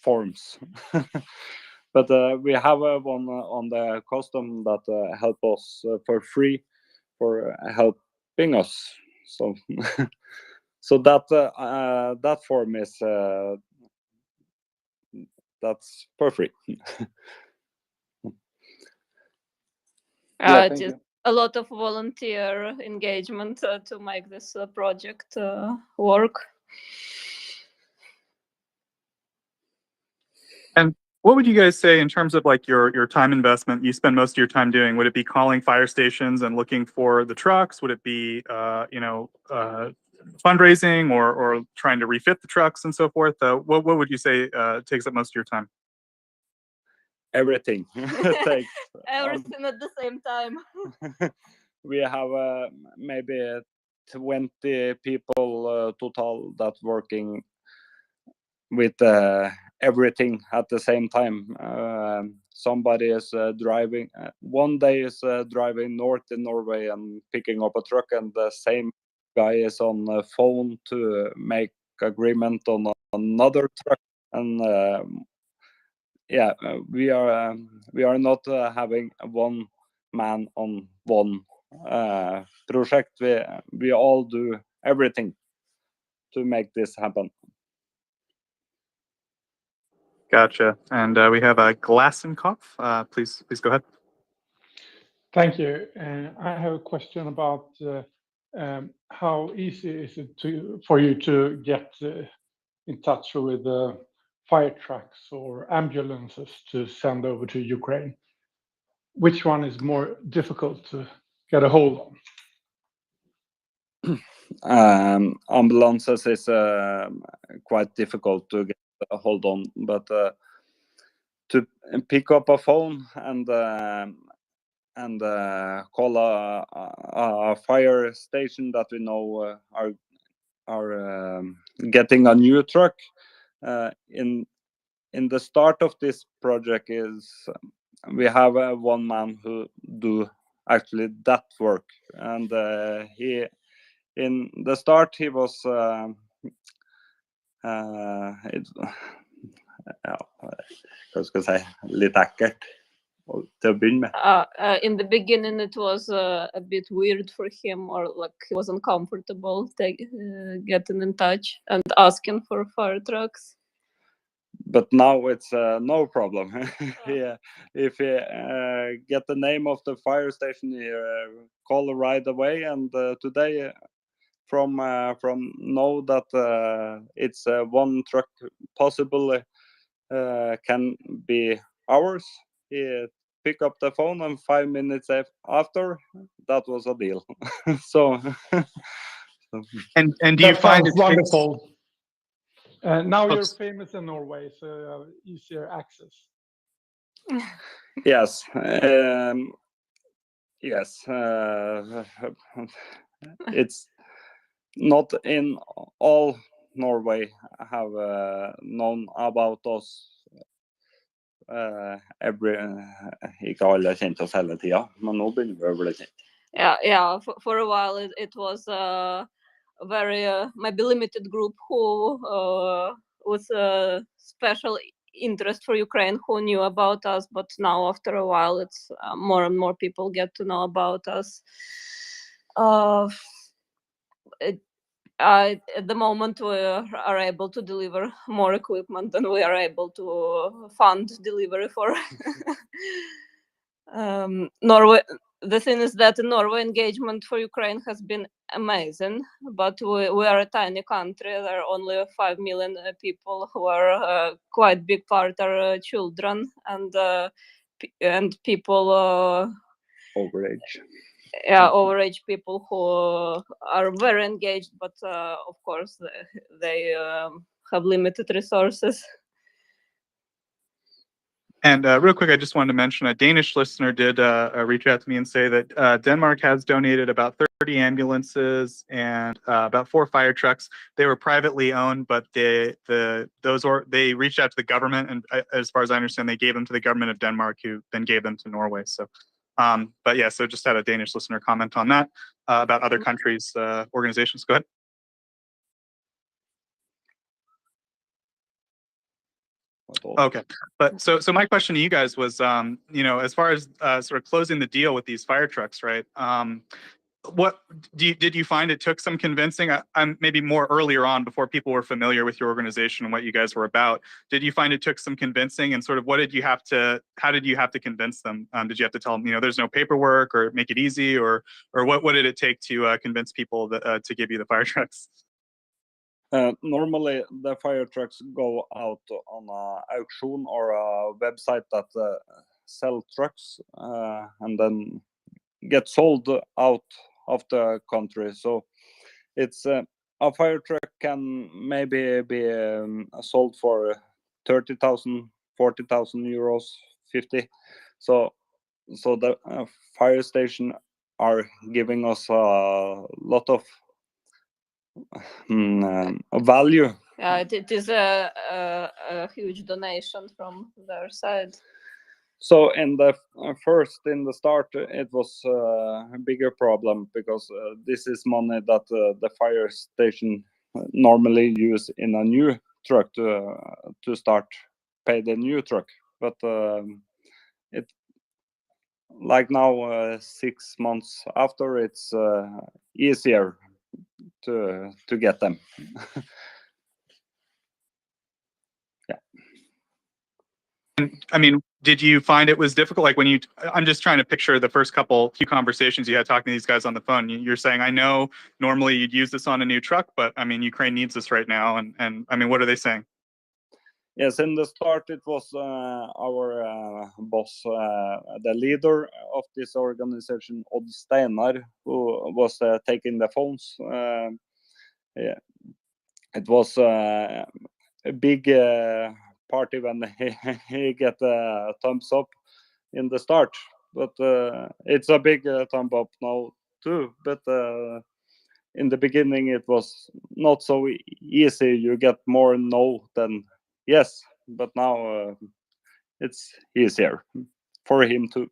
H: forms. But we have one on the custom that help us for free for helping us. So so that form is that's for free.
V: Just a lot of volunteer engagement to make this project work.
G: And what would you guys say in terms of like your time investment you spend most of your time doing? Would it be calling fire stations and looking for the trucks? Would it be fundraising or trying to refit the trucks and so forth? What would you say takes up most of your time?
H: Everything.
V: Everything at the same time.
H: We have maybe 20 people total that working with everything at the same time. Somebody is driving. One day is driving north in Norway and picking up a truck, and the same guy is on the phone to make agreement on another truck. And we are not having one man on one project. We all do everything to make this happen.
G: Gotcha. And we have a Glassenkopf. Please go ahead.
N: Thank you. I have a question about how easy is it for you to get in touch with fire trucks or ambulances to send over to Ukraine? Which one is more difficult to get a hold
H: on? Ambulances is quite difficult to get a hold on, but to pick up a phone and call a fire station that we know are getting a new truck. In the start of this project is we have one man who do actually that work, and he in the start he was hva skal jeg si, litt ekkelt til å begynne med.
V: In the beginning it was a bit weird for him, or like he was uncomfortable getting in touch and asking for fire trucks.
H: but now it's no problem. Yeah, if you get the name of the fire station, you call right away. And today, from know that it's one truck possible can be ours. He pick up the phone, and 5 minutes after, that was a deal. So.
G: And do you
N: That
G: find
N: sounds
G: it takes-
N: wonderful. Now you're
G: Oops.
N: famous in Norway, so you have easier access.
H: Yes. Yes. It's not in all Norway have known about us. Ikke alle har kjent oss hele tida, men nå begynner vi å bli kjent.
V: Yeah. For a while, it was a very maybe limited group who with a special interest for Ukraine who knew about us, but now after a while, it's more and more people get to know about us. At the moment, we are able to deliver more equipment than we are able to fund delivery for. Norway. The thing is that in Norway, engagement for Ukraine has been amazing, but we are a tiny country. There are only 5 million people, who are quite big part are children and people
H: overage.
V: Yeah, overage people who are very engaged, but of course they have limited resources.
G: And real quick, I just wanted to mention a Danish listener did reach out to me and say that Denmark has donated about 30 ambulances and about 4 fire trucks. They were privately owned, but they reached out to the government, and as far as I understand, they gave them to the government of Denmark, who then gave them to Norway. So, but yeah, so just had a Danish listener comment on that about other countries' organizations. Go ahead. Okay, but so my question to you guys was, as far as sort of closing the deal with these fire trucks, right? What did you find it took some convincing? I'm maybe more earlier on, before people were familiar with your organization and what you guys were about. Did you find it took some convincing, and sort of how did you have to convince them? Did you have to tell them, there's no paperwork, or make it easy, or what did it take to convince people that, to give you the fire trucks?
H: Normally, the fire trucks go out on an auction or a website that sell trucks and then get sold out of the country. So it's a fire truck can maybe be sold for 30,000, 40,000 euros, 50. So the fire station are giving us a lot of value.
V: Yeah, it is a huge donation from their side.
H: So in the start, it was a bigger problem, because this is money that the fire station normally use in a new truck to start pay the new truck. But it like now 6 months after, it's easier to get them. Yeah.
G: And I mean, did you find it was difficult? Like I'm just trying to picture the first few conversations you had talking to these guys on the phone. You're saying, I know normally you'd use this on a new truck, but I mean, Ukraine needs this right now. And I mean, what are they saying?
H: Yes, in the start, it was our boss, the leader of this organization, Odd Steinar, who was taking the phones. Yeah. It was a big party when he get a thumbs up in the start, but it's a big thumb up now too. But in the beginning, it was not so easy. You get more no than yes, but now it's easier for him too.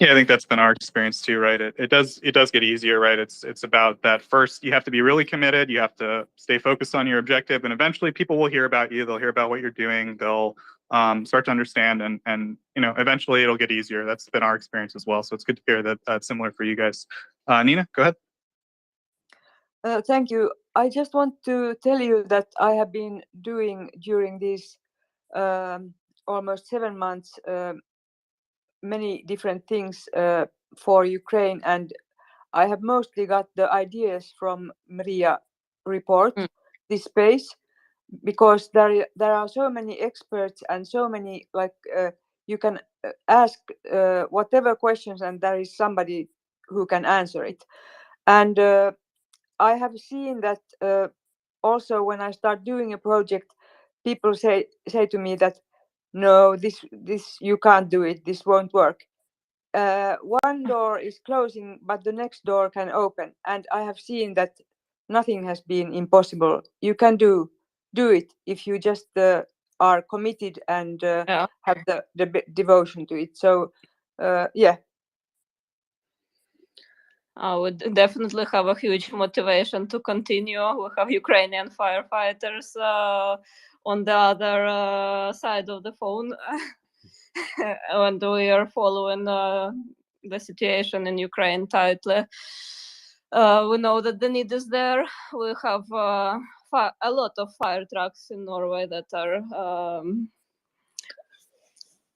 G: Yeah, I think that's been our experience too, right? It does get easier, right? It's about that first. You have to be really committed. You have to stay focused on your objective, and eventually people will hear about you. They'll hear about what you're doing. They'll start to understand, and eventually it'll get easier. That's been our experience as well. So it's good to hear that that's similar for you guys. Nina, go ahead.
T: Thank you. I just want to tell you that I have been doing during these almost 7 months many different things for Ukraine, and I have mostly got the ideas from MriyaReport, this space, because there are so many experts and so many you can ask whatever questions and there is somebody who can answer it. And I have seen that also when I start doing a project, people say to me that no, this you can't do it, this won't work. One door is closing, but the next door can open, and I have seen that nothing has been impossible. You can do it if you just are committed and have the devotion to it. So yeah.
V: I would definitely have a huge motivation to continue. We have Ukrainian firefighters on the other side of the phone, and we are following the situation in Ukraine tightly. We know that the need is there. We have a lot of fire trucks in Norway that are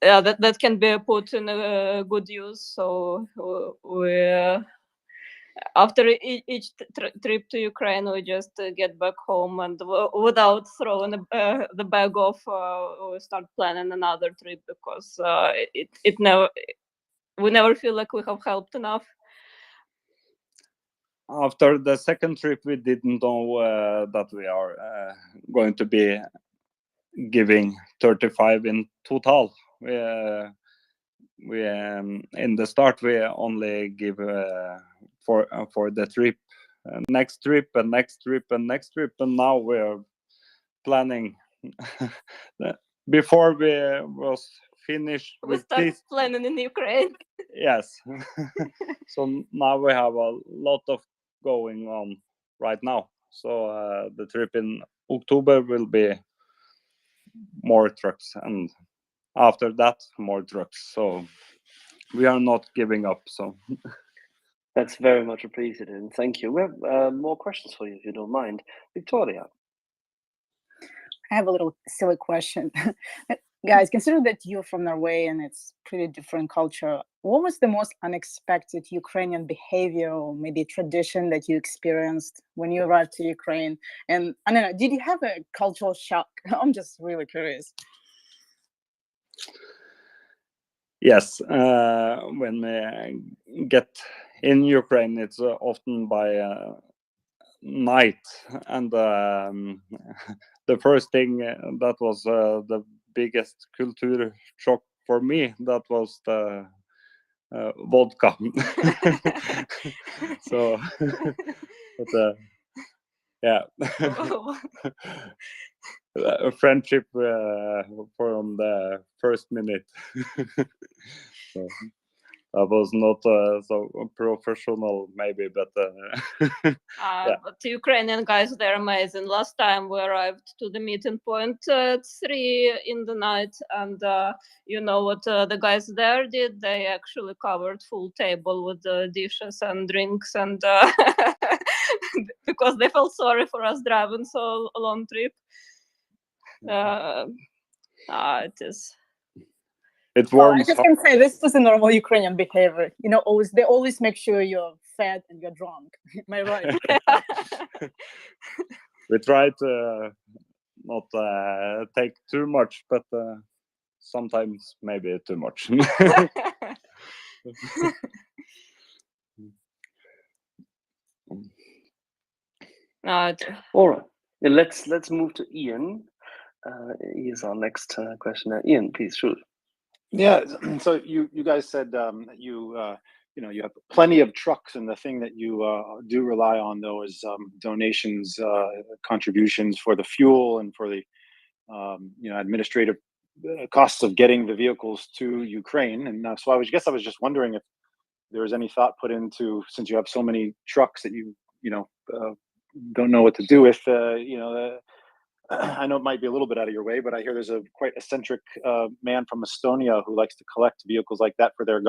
V: that can be put in a good use. So we after each trip to Ukraine, we just get back home and without throwing the bag off, we start planning another trip because we never feel like we have helped enough.
H: After the second trip, we didn't know that we are going to be giving 35 in total. We in the start we only give for the trip, next trip and next trip and next trip, and now we're planning. Before we was finished
V: We
H: with
V: start
H: this,
V: planning in Ukraine.
H: yes. So now we have a lot of going on right now. So the trip in October will be more trucks, and after that more trucks. So we are not giving up. So
D: That's very much appreciated, and thank you. We have more questions for you, if you don't mind. Victoria.
F: I have a little silly question. Guys, consider that you're from Norway and it's pretty different culture. What was the most unexpected Ukrainian behavior or maybe tradition that you experienced when you arrived to Ukraine? And I don't know, did you have a cultural shock? I'm just really curious.
H: yes, when we get in Ukraine, it's often by night, and the first thing that was the biggest culture shock for me, that was the vodka. So but, yeah. A friendship from the first minute. So I was not so professional, maybe, but yeah.
V: But the Ukrainian guys, they're amazing. Last time we arrived to the meeting point at 3 in the night, and you know what the guys there did? They actually covered full table with dishes and drinks, and because they felt sorry for us driving so a long trip. It is.
H: It
F: Well, I
H: warms
F: just
H: up.
F: can say this is a normal Ukrainian behavior. You know, they always make sure you're fat and you're drunk. Am I right?
H: We try to not take too much, but sometimes maybe too much.
D: All right. Let's move to Ian. Here's our next questioner. Ian, please shoot.
C: Yeah. So you guys said you have plenty of trucks, and the thing that you do rely on though is donations, contributions for the fuel and for the administrative costs of getting the vehicles to Ukraine. And so I was just wondering if there was any thought put into, since you have so many trucks that you don't know what to do with. I know it might be a little bit out of your way, but I hear there's a quite eccentric man from Estonia who likes to collect vehicles like that for their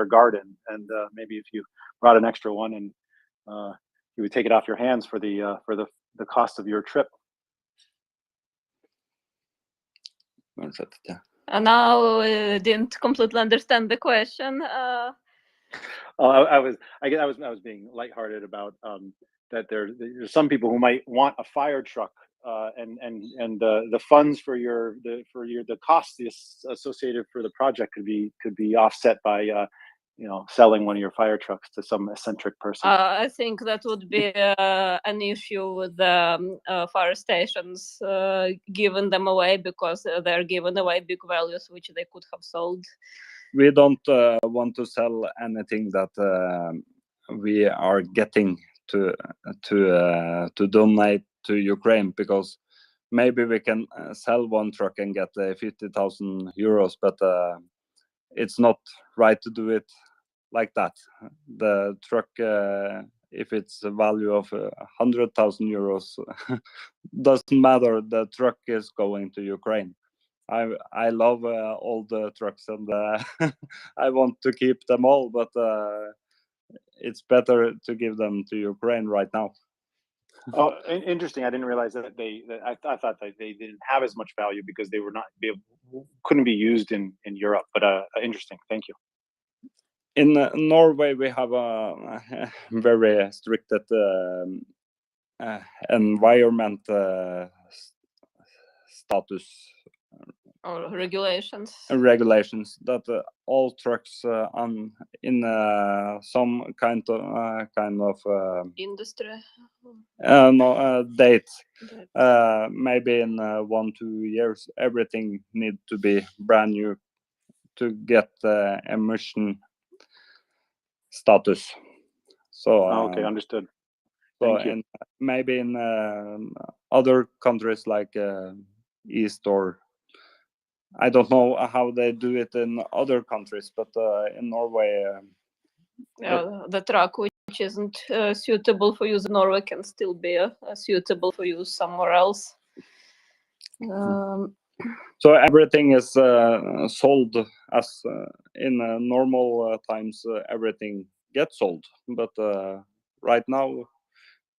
C: garden. And maybe if you brought an extra one and would take it off your hands for the cost of your trip.
V: And now I didn't completely understand the question.
C: I was being lighthearted about that there's some people who might want a fire truck, and the funds for the costs associated for the project could be offset by selling one of your fire trucks to some eccentric person.
V: I think that would be an issue with the fire stations, giving them away because they're giving away big values which they could have sold.
H: We don't want to sell anything that we are getting to donate to Ukraine, because maybe we can sell one truck and get 50,000 euros, but it's not right to do it like that. The truck, if it's a value of 100,000 euros, doesn't matter. The truck is going to Ukraine. I love all the trucks, and I want to keep them all, but it's better to give them to Ukraine right now.
C: Oh, interesting. I didn't realize that I thought that they didn't have as much value because they couldn't be used in Europe. But interesting. Thank you.
H: In Norway, we have a very strict environment status
V: or regulations
H: that all trucks in some kind of
V: industry
H: date, maybe in 1-2 years, everything need to be brand new to get emission status. So
C: okay, understood.
H: So
C: Thank you.
H: maybe in other countries like East, or I don't know how they do it in other countries, but in Norway,
V: the truck which isn't suitable for use in Norway can still be suitable for use somewhere else.
H: So everything is sold as in normal times. Everything gets sold, but right now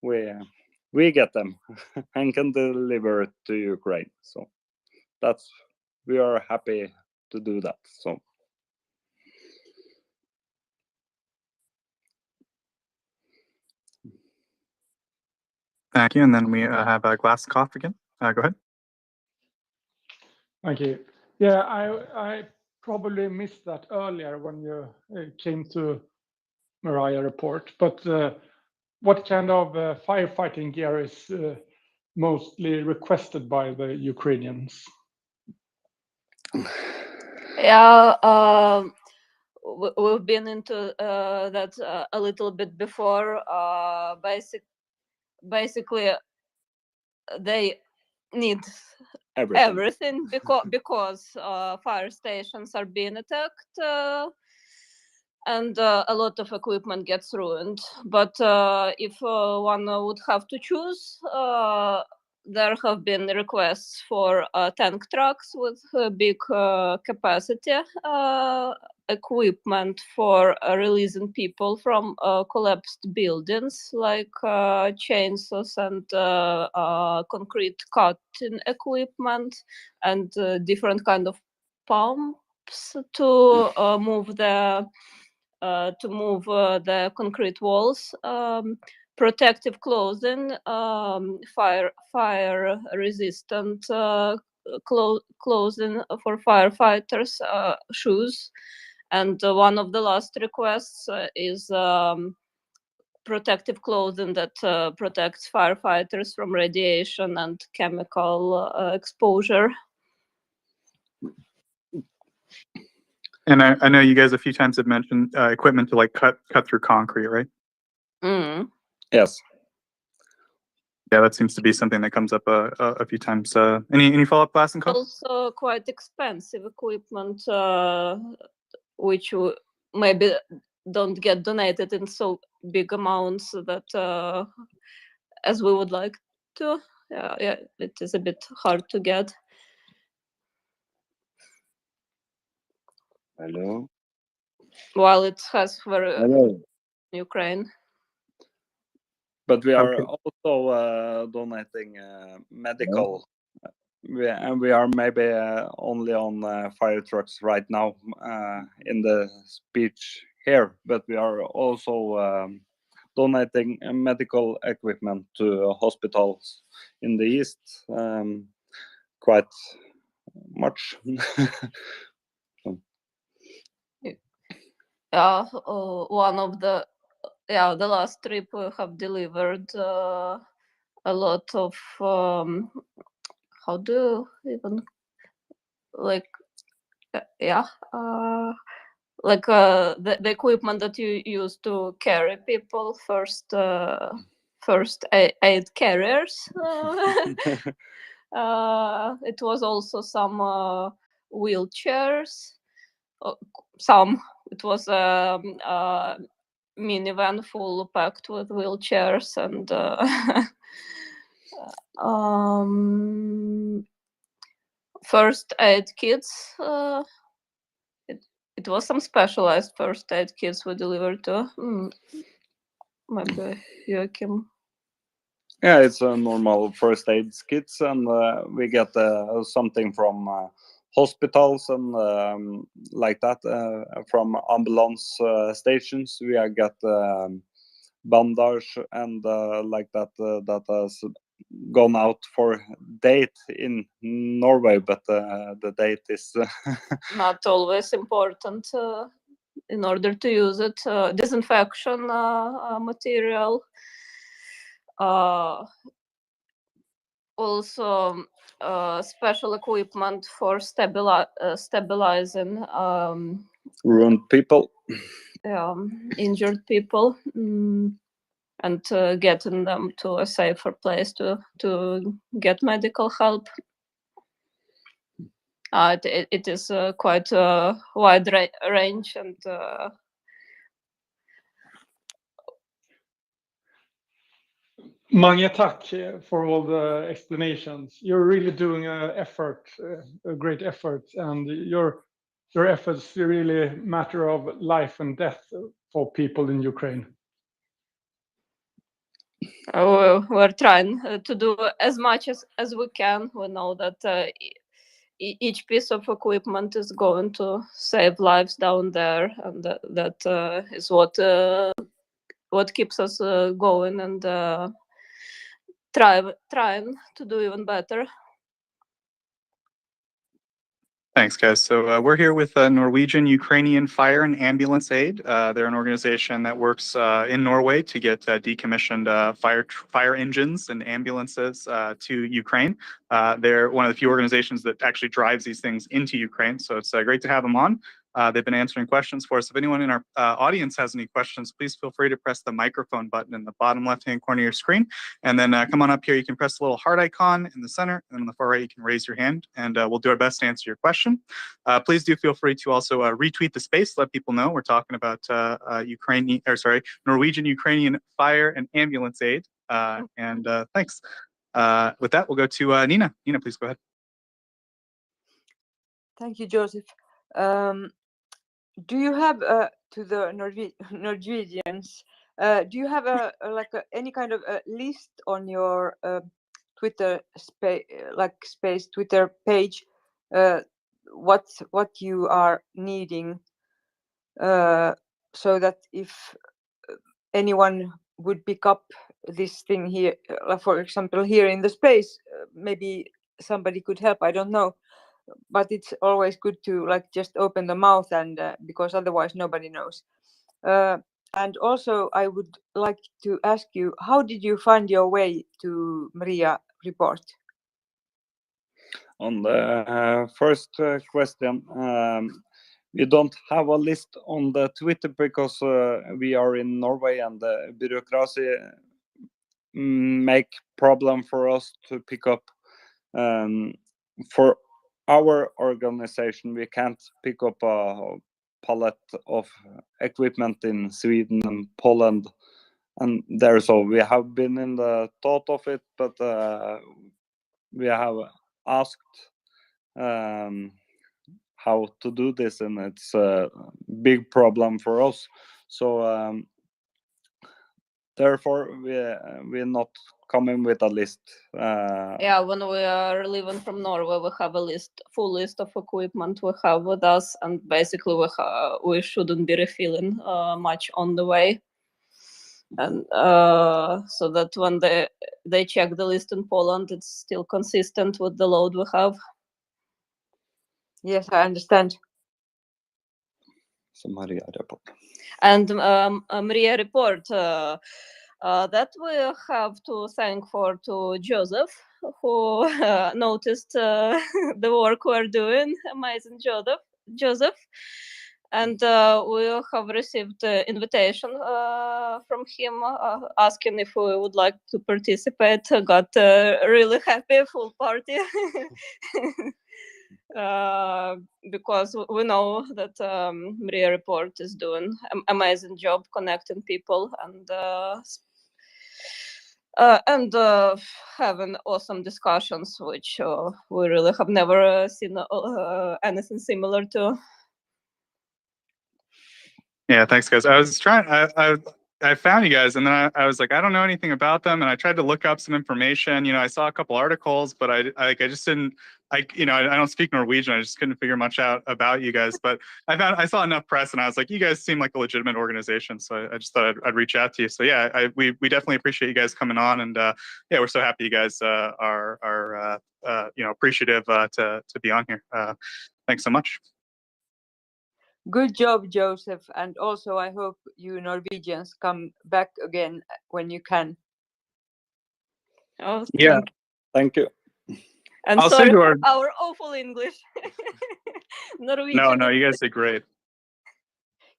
H: we get them and can deliver it to Ukraine. So we are happy to do that. So
G: thank you. And then we have Glass Cough again. Go ahead.
N: Thank you. Yeah, I probably missed that earlier when you came to MriyaReport, but what kind of firefighting gear is mostly requested by the Ukrainians?
V: Yeah, we've been into that a little bit before. Basically, they need everything because fire stations are being attacked, and a lot of equipment gets ruined. But if one would have to choose, there have been requests for tank trucks with big capacity, equipment for releasing people from collapsed buildings, like chainsaws and concrete cutting equipment, and different kind of pumps to move the concrete walls. Protective clothing, fire resistant clothing for firefighters, shoes, and one of the last requests is protective clothing that protects firefighters from radiation and chemical exposure.
G: And I know you guys a few times have mentioned equipment to like cut through concrete, right?
H: Yes.
G: Yeah, that seems to be something that comes up a few times. Any follow-up, Glass and Co?
V: Also quite expensive equipment, which maybe don't get donated in so big amounts that as we would like to. Yeah, it is a bit hard to get.
H: Hello.
V: While it has very
H: Hello.
V: Ukraine.
H: But we are
G: Okay.
H: also donating medical. We are maybe only on fire trucks right now in the speech here, but we are also donating medical equipment to hospitals in the east quite much.
V: One of the last trip we have delivered a lot of how do you even like the equipment that you use to carry people, first aid carriers. It was also some wheelchairs. It was a minivan full packed with wheelchairs and first aid kits. It was some specialized first aid kits we delivered to. Maybe Joachim.
H: Yeah, it's a normal first aid kits, and we get something from hospitals and like that, from ambulance stations. We got bandage and like that that has gone out for date in Norway, but the date is
V: Not always important in order to use it. Disinfection material. Also special equipment for stabilizing
H: ruined people.
V: Injured people, and getting them to a safer place to get medical help. It is quite a wide range, and
N: Mange tack for all the explanations. You're really doing a great effort, and your efforts really matter of life and death for people in Ukraine.
V: We're trying to do as much as we can. We know that each piece of equipment is going to save lives down there, and that is what keeps us going and trying to do even better.
G: Thanks, guys. So we're here with Norwegian Ukrainian Fire and Ambulance Aid. They're an organization that works in Norway to get decommissioned fire engines and ambulances to Ukraine. They're one of the few organizations that actually drives these things into Ukraine. So it's great to have them on. They've been answering questions for us. If anyone in our audience has any questions, please feel free to press the microphone button in the bottom left-hand corner of your screen. And then come on up here. You can press the little heart icon in the center. And on the far right, you can raise your hand. And we'll do our best to answer your question. Please do feel free to also retweet the space. Let people know we're talking about Norwegian Ukrainian Fire and Ambulance Aid. And thanks. With that, we'll go to Nina. Nina, please go ahead.
T: Thank you, Joseph. Do you have to the Norwegians? Do you have any kind of list on your Twitter space Twitter page? What you are needing, so that if anyone would pick up this thing here, for example, here in the space, maybe somebody could help. I don't know. But it's always good to just open the mouth, and because otherwise nobody knows. And also I would like to ask you, how did you find your way to MriyaReport?
H: On the first question, we don't have a list on the Twitter because we are in Norway and the bureaucracy make problem for us to pick up. For our organization, we can't pick up a pallet of equipment in Sweden and Poland, and there. So we have been in the thought of it, but we have asked how to do this, and it's a big problem for us. So therefore we're not coming with a list.
V: Yeah, when we are leaving from Norway, we have a full list of equipment we have with us, and basically we shouldn't be refilling much on the way. And so that when they check the list in Poland, it's still consistent with the load we have.
T: Yes, I understand.
H: So MriyaReport.
V: And MriyaReport, that we have to thank to Joseph, who noticed the work we're doing. Amazing, Joseph. And we have received an invitation from him asking if we would like to participate. Got really happy, full party. Because we know that MriyaReport is doing an amazing job connecting people and having awesome discussions, which we really have never seen anything similar to.
G: Yeah, thanks, guys. I was trying. I found you guys, and then I was like, I don't know anything about them, and I tried to look up some information. I saw a couple articles, but I just didn't. I don't speak Norwegian. I just couldn't figure much out about you guys. But I saw enough press, and I was like, you guys seem like a legitimate organization, so I just thought I'd reach out to you. So yeah, we definitely appreciate you guys coming on, and yeah, we're so happy you guys are appreciative to be on here. Thanks so much.
T: Good job, Joseph. And also, I hope you Norwegians come back again when you can.
V: Oh,
H: yeah, thank you.
V: And
G: I'll
V: sorry
G: say to
V: for our awful English. Norwegian.
G: No, you guys did great.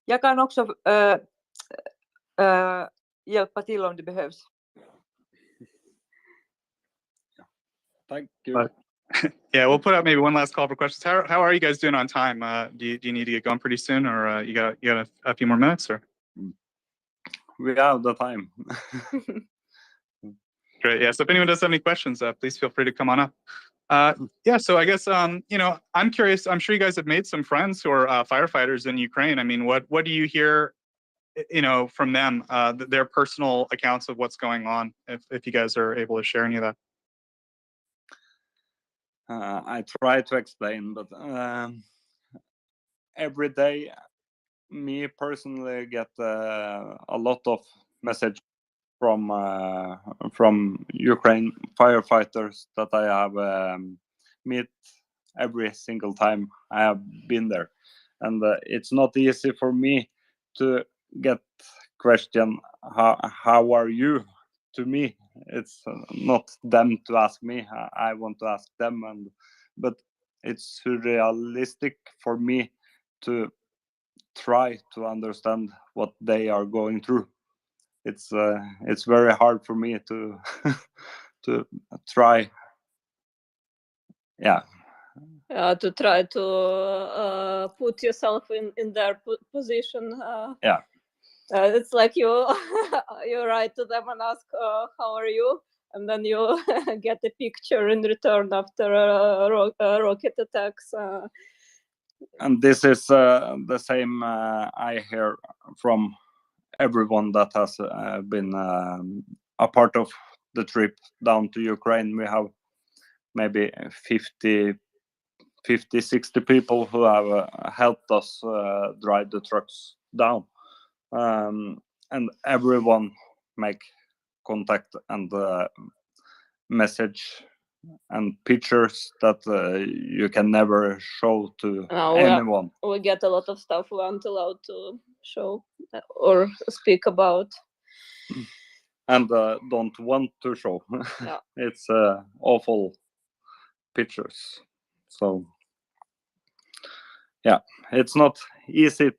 T: Jag kan också hjälpa till om det behövs.
H: Thank you.
G: Yeah, we'll put out maybe one last call for questions. How are you guys doing on time? Do you need to get going pretty soon, or you got a few more minutes, or?
H: We have the time.
G: Great. Yeah. So if anyone does have any questions, please feel free to come on up. Yeah. So I guess I'm curious. I'm sure you guys have made some friends who are firefighters in Ukraine. I mean, what do you hear, from them, their personal accounts of what's going on? If you guys are able to share any of that.
H: I try to explain, but every day, me personally get a lot of message from Ukraine firefighters that I have met every single time I have been there, and it's not easy for me to get question how are you to me. It's not them to ask me. I want to ask them, but it's surrealistic for me to try to understand what they are going through. It's very hard for me to to try. Yeah.
V: To try to put yourself in their position.
H: Yeah.
V: It's like you write to them and ask how are you, and then you get a picture in return after rocket attacks.
H: And this is the same I hear from everyone that has been a part of the trip down to Ukraine. We have maybe 50, 60 people who have helped us drive the trucks down. And everyone make contact and message and pictures that you can never show to anyone.
V: We get a lot of stuff we aren't allowed to show or speak about.
H: And don't want to show.
V: Yeah.
H: It's awful pictures. So yeah, it's not easy.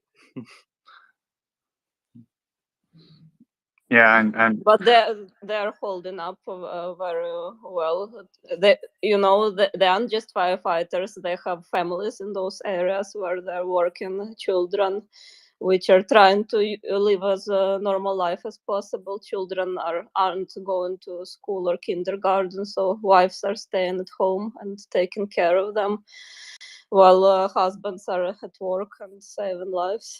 G: Yeah, and
V: but they're holding up very well. They aren't just firefighters. They have families in those areas where they're working, children, which are trying to live as a normal life as possible. Children aren't going to school or kindergarten, so wives are staying at home and taking care of them, while husbands are at work and saving lives.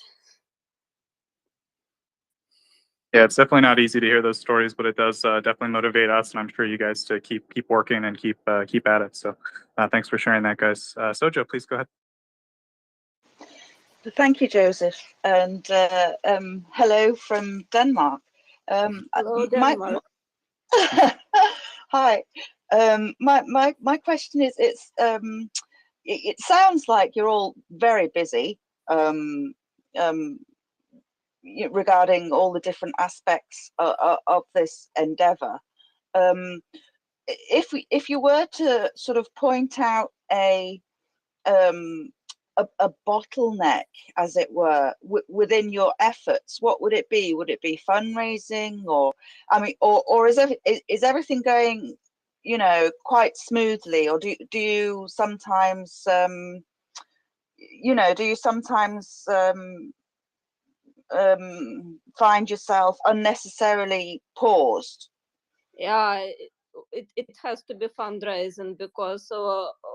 G: Yeah, it's definitely not easy to hear those stories, but it does definitely motivate us, and I'm sure you guys to keep working and keep at it. So, thanks for sharing that, guys. Sojo, please go ahead.
O: Thank you, Joseph, and hello from Denmark.
V: Hello, Denmark.
O: Hi. My question is, it sounds like you're all very busy regarding all the different aspects of this endeavor. If you were to sort of point out a bottleneck, as it were, within your efforts, what would it be? Would it be fundraising, or I mean, or is everything going, you know, quite smoothly, or do you sometimes, you know, do you sometimes find yourself unnecessarily paused?
V: Yeah, it has to be fundraising, because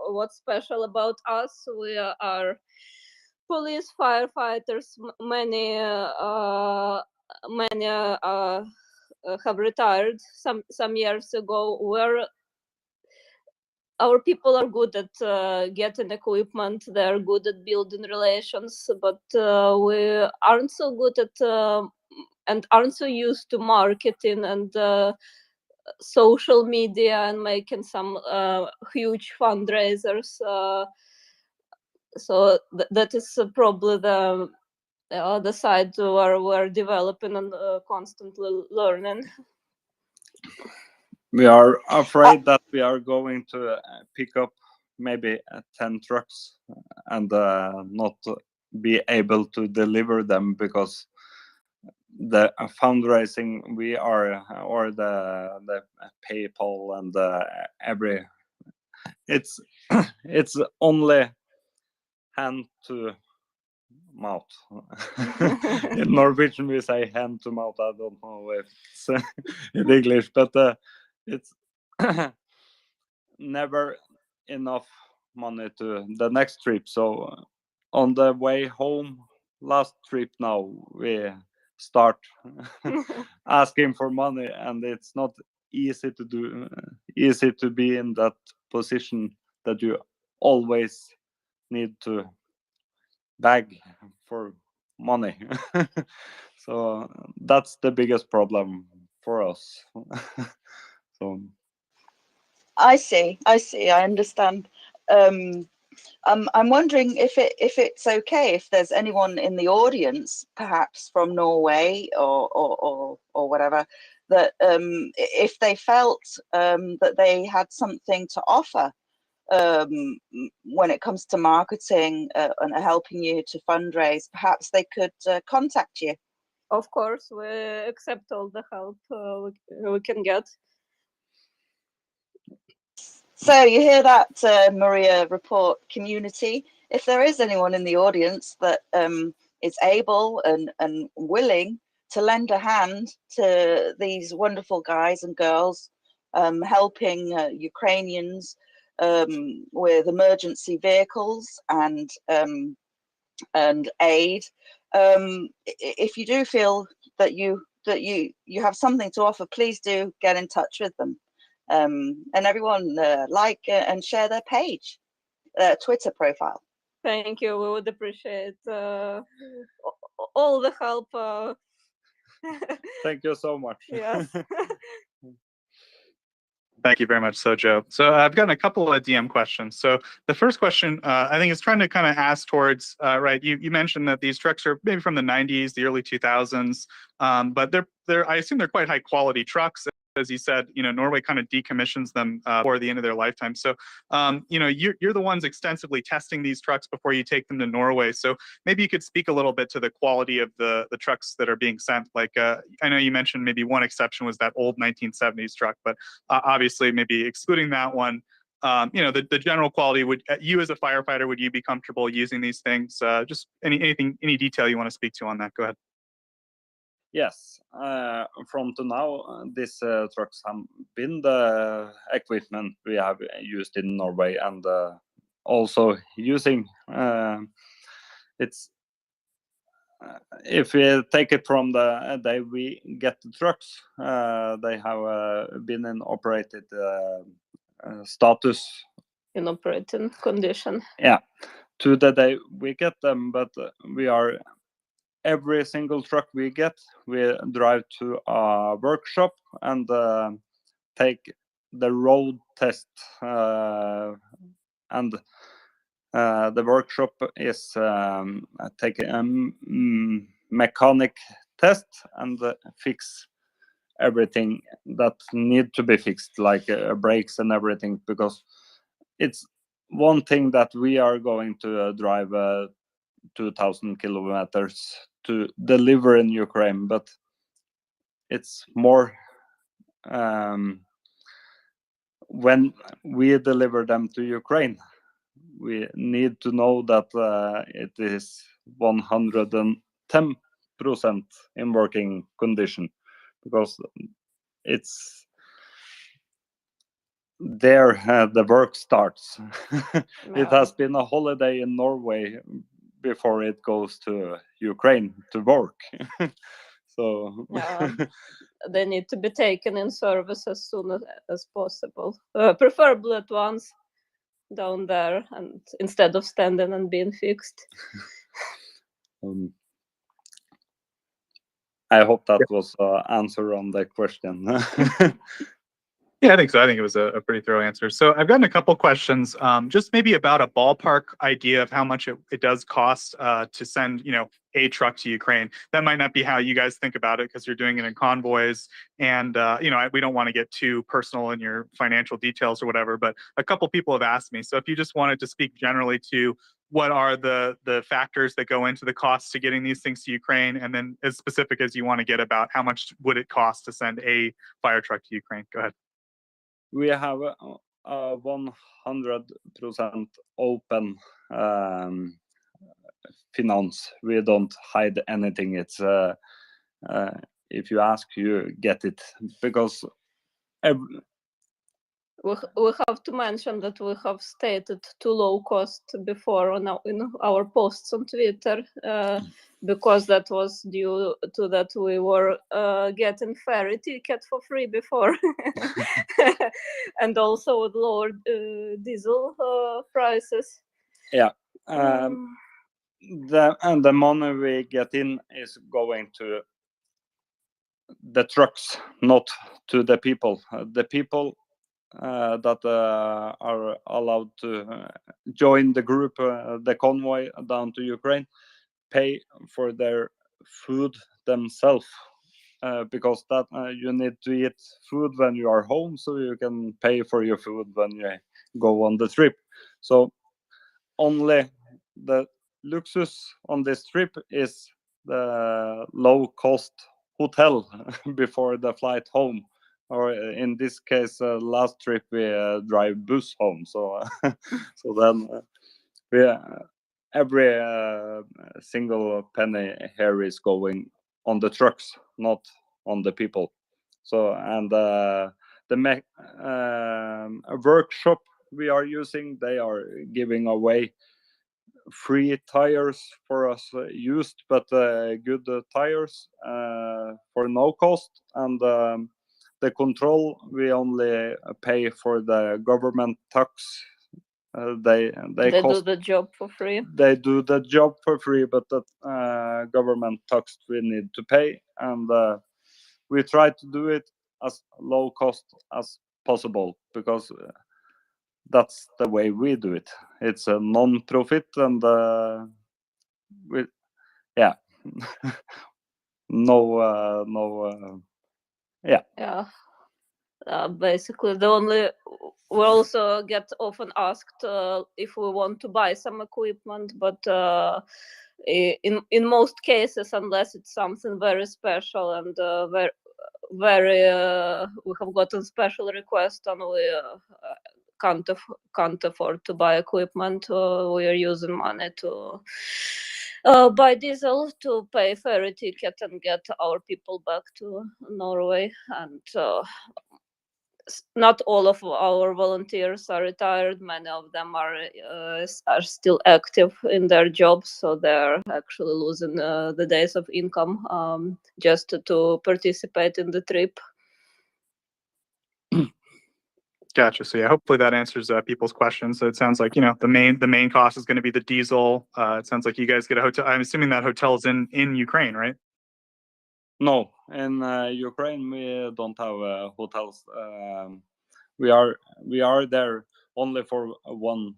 V: what's special about us, we are police, firefighters. Many have retired some years ago, where our people are good at getting equipment, they're good at building relations, but we aren't so good at and aren't so used to marketing and social media and making some huge fundraisers. So that is probably the other side where we're developing and constantly learning.
H: We are afraid that we are going to pick up maybe 10 trucks and not be able to deliver them, because the fundraising we are, or the PayPal and it's it's only hand to mouth. In Norwegian we say hand to mouth. I don't know if it's in English, but it's never enough money to the next trip. So on the way home last trip now, we start asking for money, and it's not easy to do, easy to be in that position that you always need to beg for money. So that's the biggest problem for us. So
O: I see. I understand. I'm wondering if it's okay if there's anyone in the audience, perhaps from Norway or whatever, that if they felt that they had something to offer when it comes to marketing and helping you to fundraise, perhaps they could contact you.
V: Of course, we accept all the help we can get.
O: So you hear that, MriyaReport community? If there is anyone in the audience that is able and willing to lend a hand to these wonderful guys and girls helping Ukrainians with emergency vehicles and aid, if you do feel that you have something to offer, please do get in touch with them. And everyone like and share their page, Twitter profile.
V: Thank you. We would appreciate all the help.
H: Thank you so much.
V: Yes.
G: Thank you very much, Sojo. So I've gotten a couple of DM questions. So the first question, I think, is trying to kind of ask towards, right, you mentioned that these trucks are maybe from the 90s, the early 2000s, but I assume they're quite high quality trucks. As you said, you know, Norway kind of decommissions them before the end of their lifetime. So, you know, you're the ones extensively testing these trucks before you take them to Norway. So maybe you could speak a little bit to the quality of the trucks that are being sent. Like, I know you mentioned maybe one exception was that old 1970s truck, but obviously maybe excluding that one, you know, the general quality, would you as a firefighter, would you be comfortable using these things? Just any detail you want to speak to on that? Go ahead.
H: Yes, from to now, these trucks have been the equipment we have used in Norway, and also using it's if we take it from the day we get the trucks, they have been in operated status.
V: In operating condition.
H: Yeah, to the day we get them, but we are every single truck we get, we drive to a workshop and take the road test, and the workshop is taking a mechanic test and fix everything that need to be fixed, like brakes and everything, because it's one thing that we are going to drive 2,000 kilometers to deliver in Ukraine, but it's more when we deliver them to Ukraine, we need to know that it is 110% in working condition, because it's there the work starts. It has been a holiday in Norway before it goes to Ukraine to work. So
V: they need to be taken in service as soon as possible, preferably at once down there, and instead of standing and being fixed.
H: I hope that was an answer on the question.
G: Yeah, I think so. I think it was a pretty thorough answer. So I've gotten a couple questions, just maybe about a ballpark idea of how much it does cost to send, a truck to Ukraine. That might not be how you guys think about it because you're doing it in convoys, and we don't want to get too personal in your financial details or whatever. But a couple people have asked me. So if you just wanted to speak generally to what are the factors that go into the costs to getting these things to Ukraine, and then as specific as you want to get about how much would it cost to send a fire truck to Ukraine. Go ahead.
H: We have a 100% open finance. We don't hide anything. It's if you ask, you get it, because
V: we have to mention that we have stated too low cost before in our posts on Twitter, because that was due to that we were getting ferry ticket for free before, and also with lower diesel prices.
H: Yeah, the money we get in is going to the trucks, not to the people. The people that are allowed to join the group, the convoy down to Ukraine, pay for their food themselves, because that you need to eat food when you are home, so you can pay for your food when you go on the trip. So only the luxury on this trip is the low-cost hotel before the flight home, or in this case, last trip we drive bus home. So so then every single penny here is going on the trucks, not on the people. So, and the workshop we are using, they are giving away free tires for us used, but good tires for no cost. And the control, we only pay for the government tax. They
V: do the job for free.
H: They do the job for free, but the government tax we need to pay, and we try to do it as low cost as possible, because that's the way we do it. It's a non-profit, and yeah.
V: Yeah. Basically, we also get often asked if we want to buy some equipment, but in most cases, unless it's something very special and very we have gotten special request and we can't afford to buy equipment, we are using money to buy diesel to pay ferry ticket and get our people back to Norway. And not all of our volunteers are retired. Many of them are still active in their jobs, so they're actually losing the days of income just to participate in the trip.
G: Gotcha. So yeah, hopefully that answers people's questions. So it sounds like, the main cost is going to be the diesel. It sounds like you guys get a hotel. I'm assuming that hotel's in Ukraine, right?
H: No, in Ukraine we don't have hotels. We are there only for one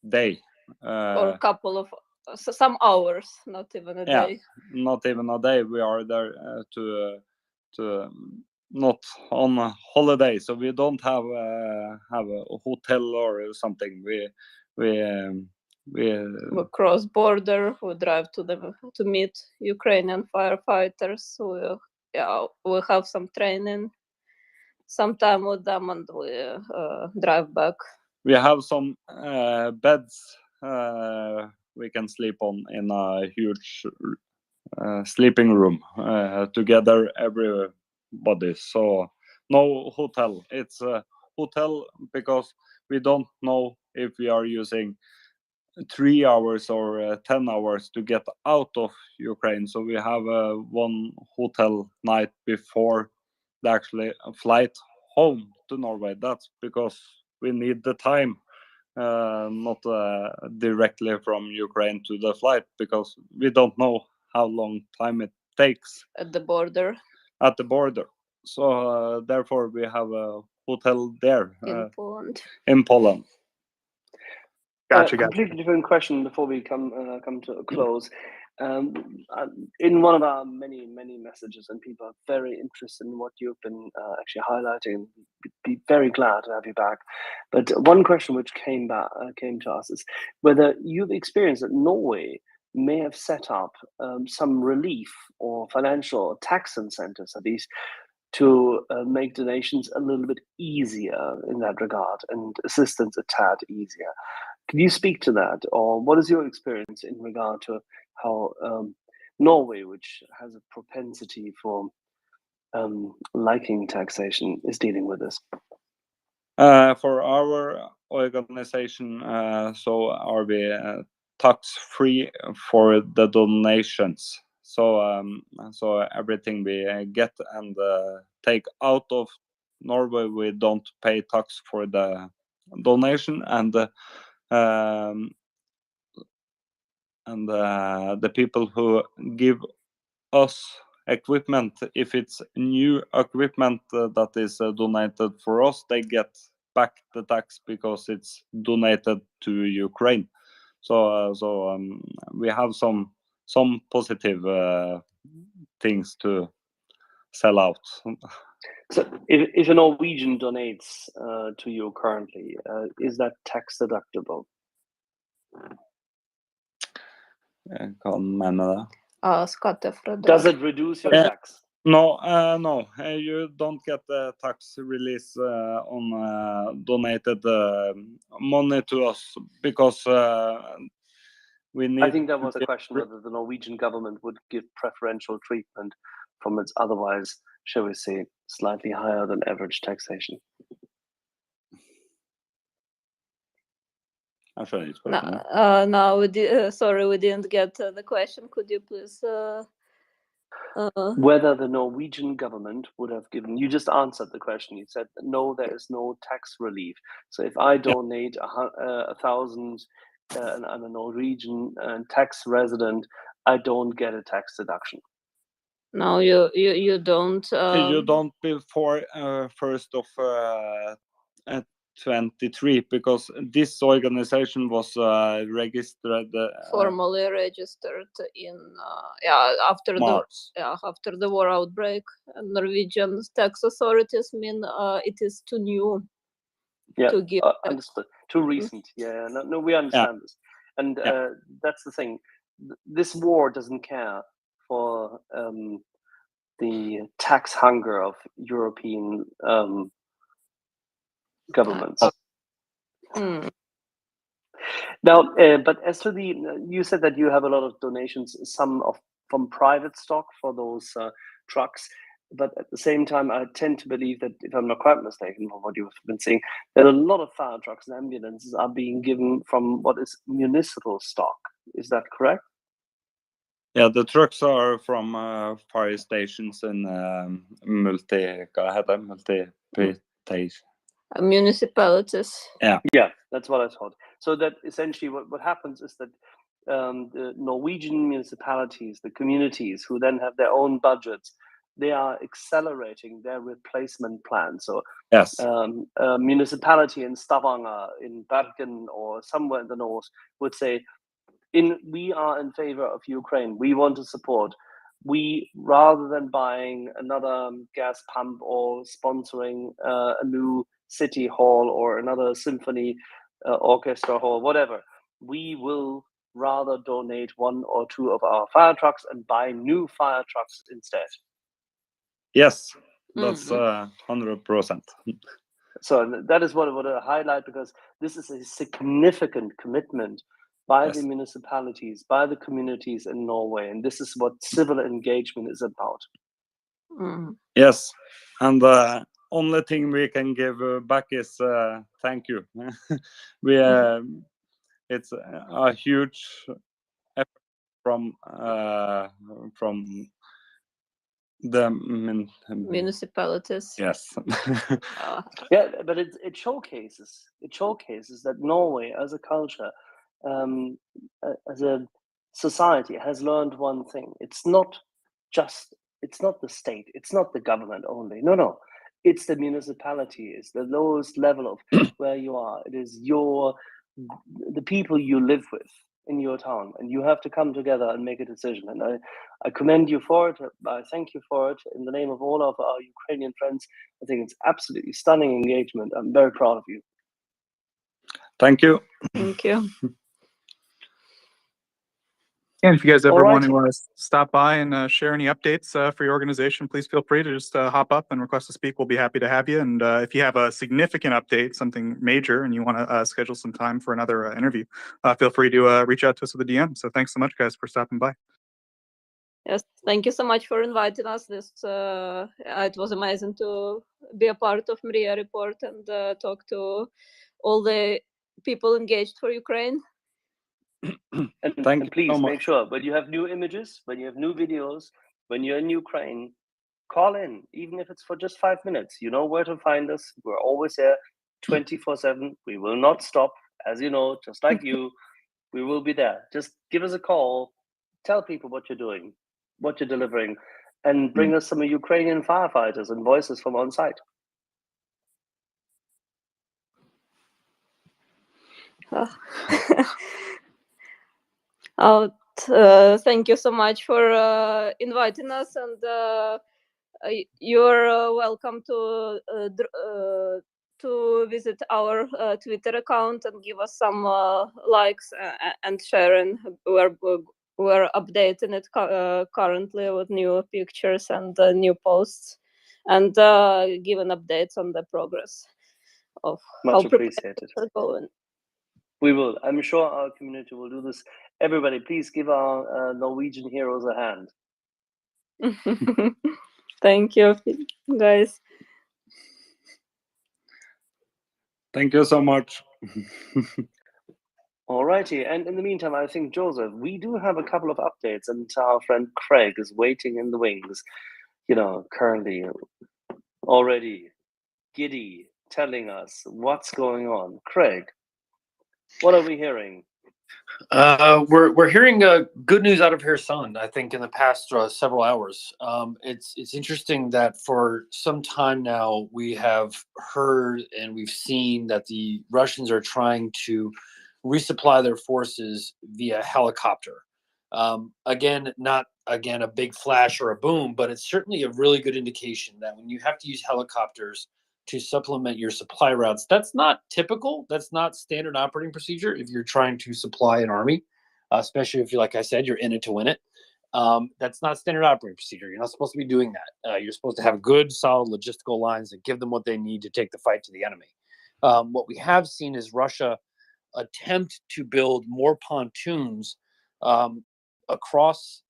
H: day.
V: Or a couple of some hours, not even a day.
H: Not even a day. We are there to not on a holiday, so we don't have a hotel or something. We
V: cross border. We drive to meet Ukrainian firefighters. We have some training, some time with them, and we drive back.
H: We have some beds we can sleep on in a huge sleeping room together, everybody. So no hotel. It's a hotel because we don't know if we are using 3 hours or 10 hours to get out of Ukraine. So we have one hotel night before the actual flight home to Norway. That's because we need the time, not directly from Ukraine to the flight, because we don't know how long time it takes
V: at the border.
H: So therefore we have a hotel there
V: in Poland.
H: In Poland.
G: Gotcha.
D: Completely different question before we come to a close. In one of our many messages, and people are very interested in what you've been actually highlighting. Be very glad to have you back. But one question which came to us is whether you've experienced that Norway may have set up some relief or financial tax incentives, at least, to make donations a little bit easier in that regard and assistance a tad easier. Can you speak to that, or what is your experience in regard to how Norway, which has a propensity for liking taxation, is dealing with this?
H: For our organization, so are we tax-free for the donations? So everything we get and take out of Norway, we don't pay tax for the donation, and the people who give us equipment, if it's new equipment that is donated for us, they get back the tax because it's donated to Ukraine. So we have some positive things to sell out.
D: So if a Norwegian donates to you currently, is that tax deductible?
V: Does
D: it reduce your tax?
H: No, you don't get the tax release on donated money to us because we need.
D: I think that was a question whether the Norwegian government would give preferential treatment from its otherwise, shall we say, slightly higher than average taxation.
V: No, sorry, we didn't get the question. Could you please?
D: Whether the Norwegian government would have given, you just answered the question. You said no, there is no tax relief. So if I donate 1,000 and I'm a Norwegian tax resident, I don't get a tax deduction.
V: No, you don't.
H: You don't before 1st of 23, because this organization was registered
V: formally registered in after
H: March.
V: After the war outbreak. Norwegian tax authorities mean it is too new to give.
D: Understood. Too recent. No, we understand this, and that's the thing. This war doesn't care for the tax hunger of European governments. Now, but as to you said that you have a lot of donations, some from private stock for those trucks. but at the same time, I tend to believe that, if I'm not quite mistaken from what you've been saying, that a lot of fire trucks and ambulances are being given from what is municipal stock. Is that correct?
H: Yeah, the trucks are from fire stations and
V: Municipalities.
D: Yeah, that's what I thought. So that essentially what happens is that the Norwegian municipalities, the communities who then have their own budgets, they are accelerating their replacement plan. So
H: yes,
D: a municipality in Stavanger, in Bergen, or somewhere in the north would say, we are in favor of Ukraine. We want to support. We, rather than buying another gas pump or sponsoring a new city hall or another symphony orchestra hall, whatever, we will rather donate 1 or 2 of our fire trucks and buy new fire trucks instead.
H: yes, that's 100%.
D: So that is what I want to highlight, because this is a significant commitment by the municipalities, by the communities in Norway, and this is what civil engagement is about.
H: Yes, and the only thing we can give back is thank you. It's a huge effort from the
V: municipalities.
H: Yes.
D: Yeah, but it showcases that Norway as a culture, as a society, has learned one thing. It's not the state, it's not the government only. No, it's the municipality, it's the lowest level of where you are. It is the people you live with in your town, and you have to come together and make a decision. And I commend you for it. I thank you for it in the name of all of our Ukrainian friends. I think it's absolutely stunning engagement. I'm very proud of you.
H: Thank you.
V: Thank you.
G: And if you guys ever want
D: Alrighty.
G: to stop by and share any updates for your organization, please feel free to just hop up and request to speak. We'll be happy to have you. And if you have a significant update, something major, and you want to schedule some time for another interview, feel free to reach out to us with a DM. So thanks so much, guys, for stopping by.
V: Yes, thank you so much for inviting us. It was amazing to be a part of MriyaReport and talk to all the people engaged for Ukraine.
D: And please make sure, when you have new images, when you have new videos, when you're in Ukraine, call in, even if it's for just 5 minutes. You know where to find us. We're always there 24/7. We will not stop, as you know, just like you. We will be there. Just give us a call, tell people what you're doing, what you're delivering, and bring us some Ukrainian firefighters and voices from on site.
V: Thank you so much for inviting us, and you're welcome to visit our Twitter account and give us some likes and sharing. We're updating it currently with new pictures and new posts, and giving updates on the progress of
D: Much
V: how
D: appreciated.
V: are going.
D: We will. I'm sure our community will do this. Everybody, please give our Norwegian heroes a hand.
V: Thank you, guys.
H: Thank you so much.
D: Alrighty, and in the meantime, I think, Joseph, we do have a couple of updates, and our friend Craig is waiting in the wings, currently already giddy, telling us what's going on. Craig, what are we hearing?
L: We're hearing good news out of Kherson. I think in the past several hours. It's interesting that for some time now we have heard and we've seen that the Russians are trying to resupply their forces via helicopter. Again, not a big flash or a boom, but it's certainly a really good indication that when you have to use helicopters to supplement your supply routes, that's not typical. That's not standard operating procedure if you're trying to supply an army, especially if you, like I said, you're in it to win it. That's not standard operating procedure. You're not supposed to be doing that. You're supposed to have good, solid logistical lines that give them what they need to take the fight to the enemy. What we have seen is Russia attempt to build more pontoons across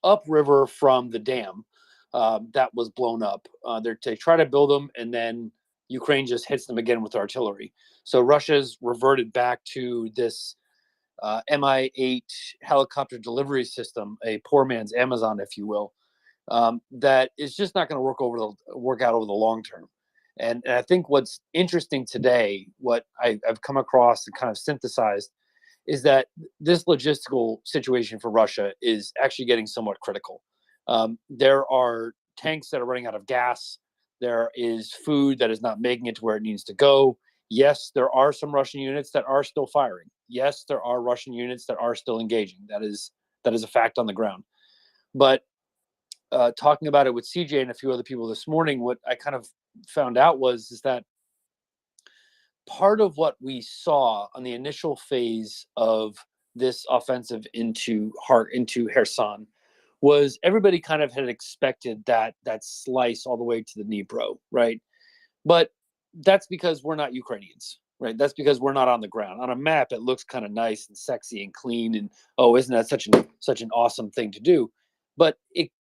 L: upriver from the dam that was blown up. They try to build them, and then Ukraine just hits them again with artillery. So Russia's reverted back to this Mi-8 helicopter delivery system, a poor man's Amazon, if you will, that is just not going to work out over the long term. And I think what's interesting today, what I've come across and kind of synthesized, is that this logistical situation for Russia is actually getting somewhat critical. There are tanks that are running out of gas. There is food that is not making it to where it needs to go. Yes, there are some Russian units that are still firing. Yes, there are Russian units that are still engaging. That is a fact on the ground. But talking about it with CJ and a few other people this morning, what I kind of found out is that part of what we saw on the initial phase of this offensive into Kherson was everybody kind of had expected that slice all the way to the Dnipro, right? But that's because we're not Ukrainians, right? That's because we're not on the ground. On a map, it looks kind of nice and sexy and clean, and isn't that such an awesome thing to do? But it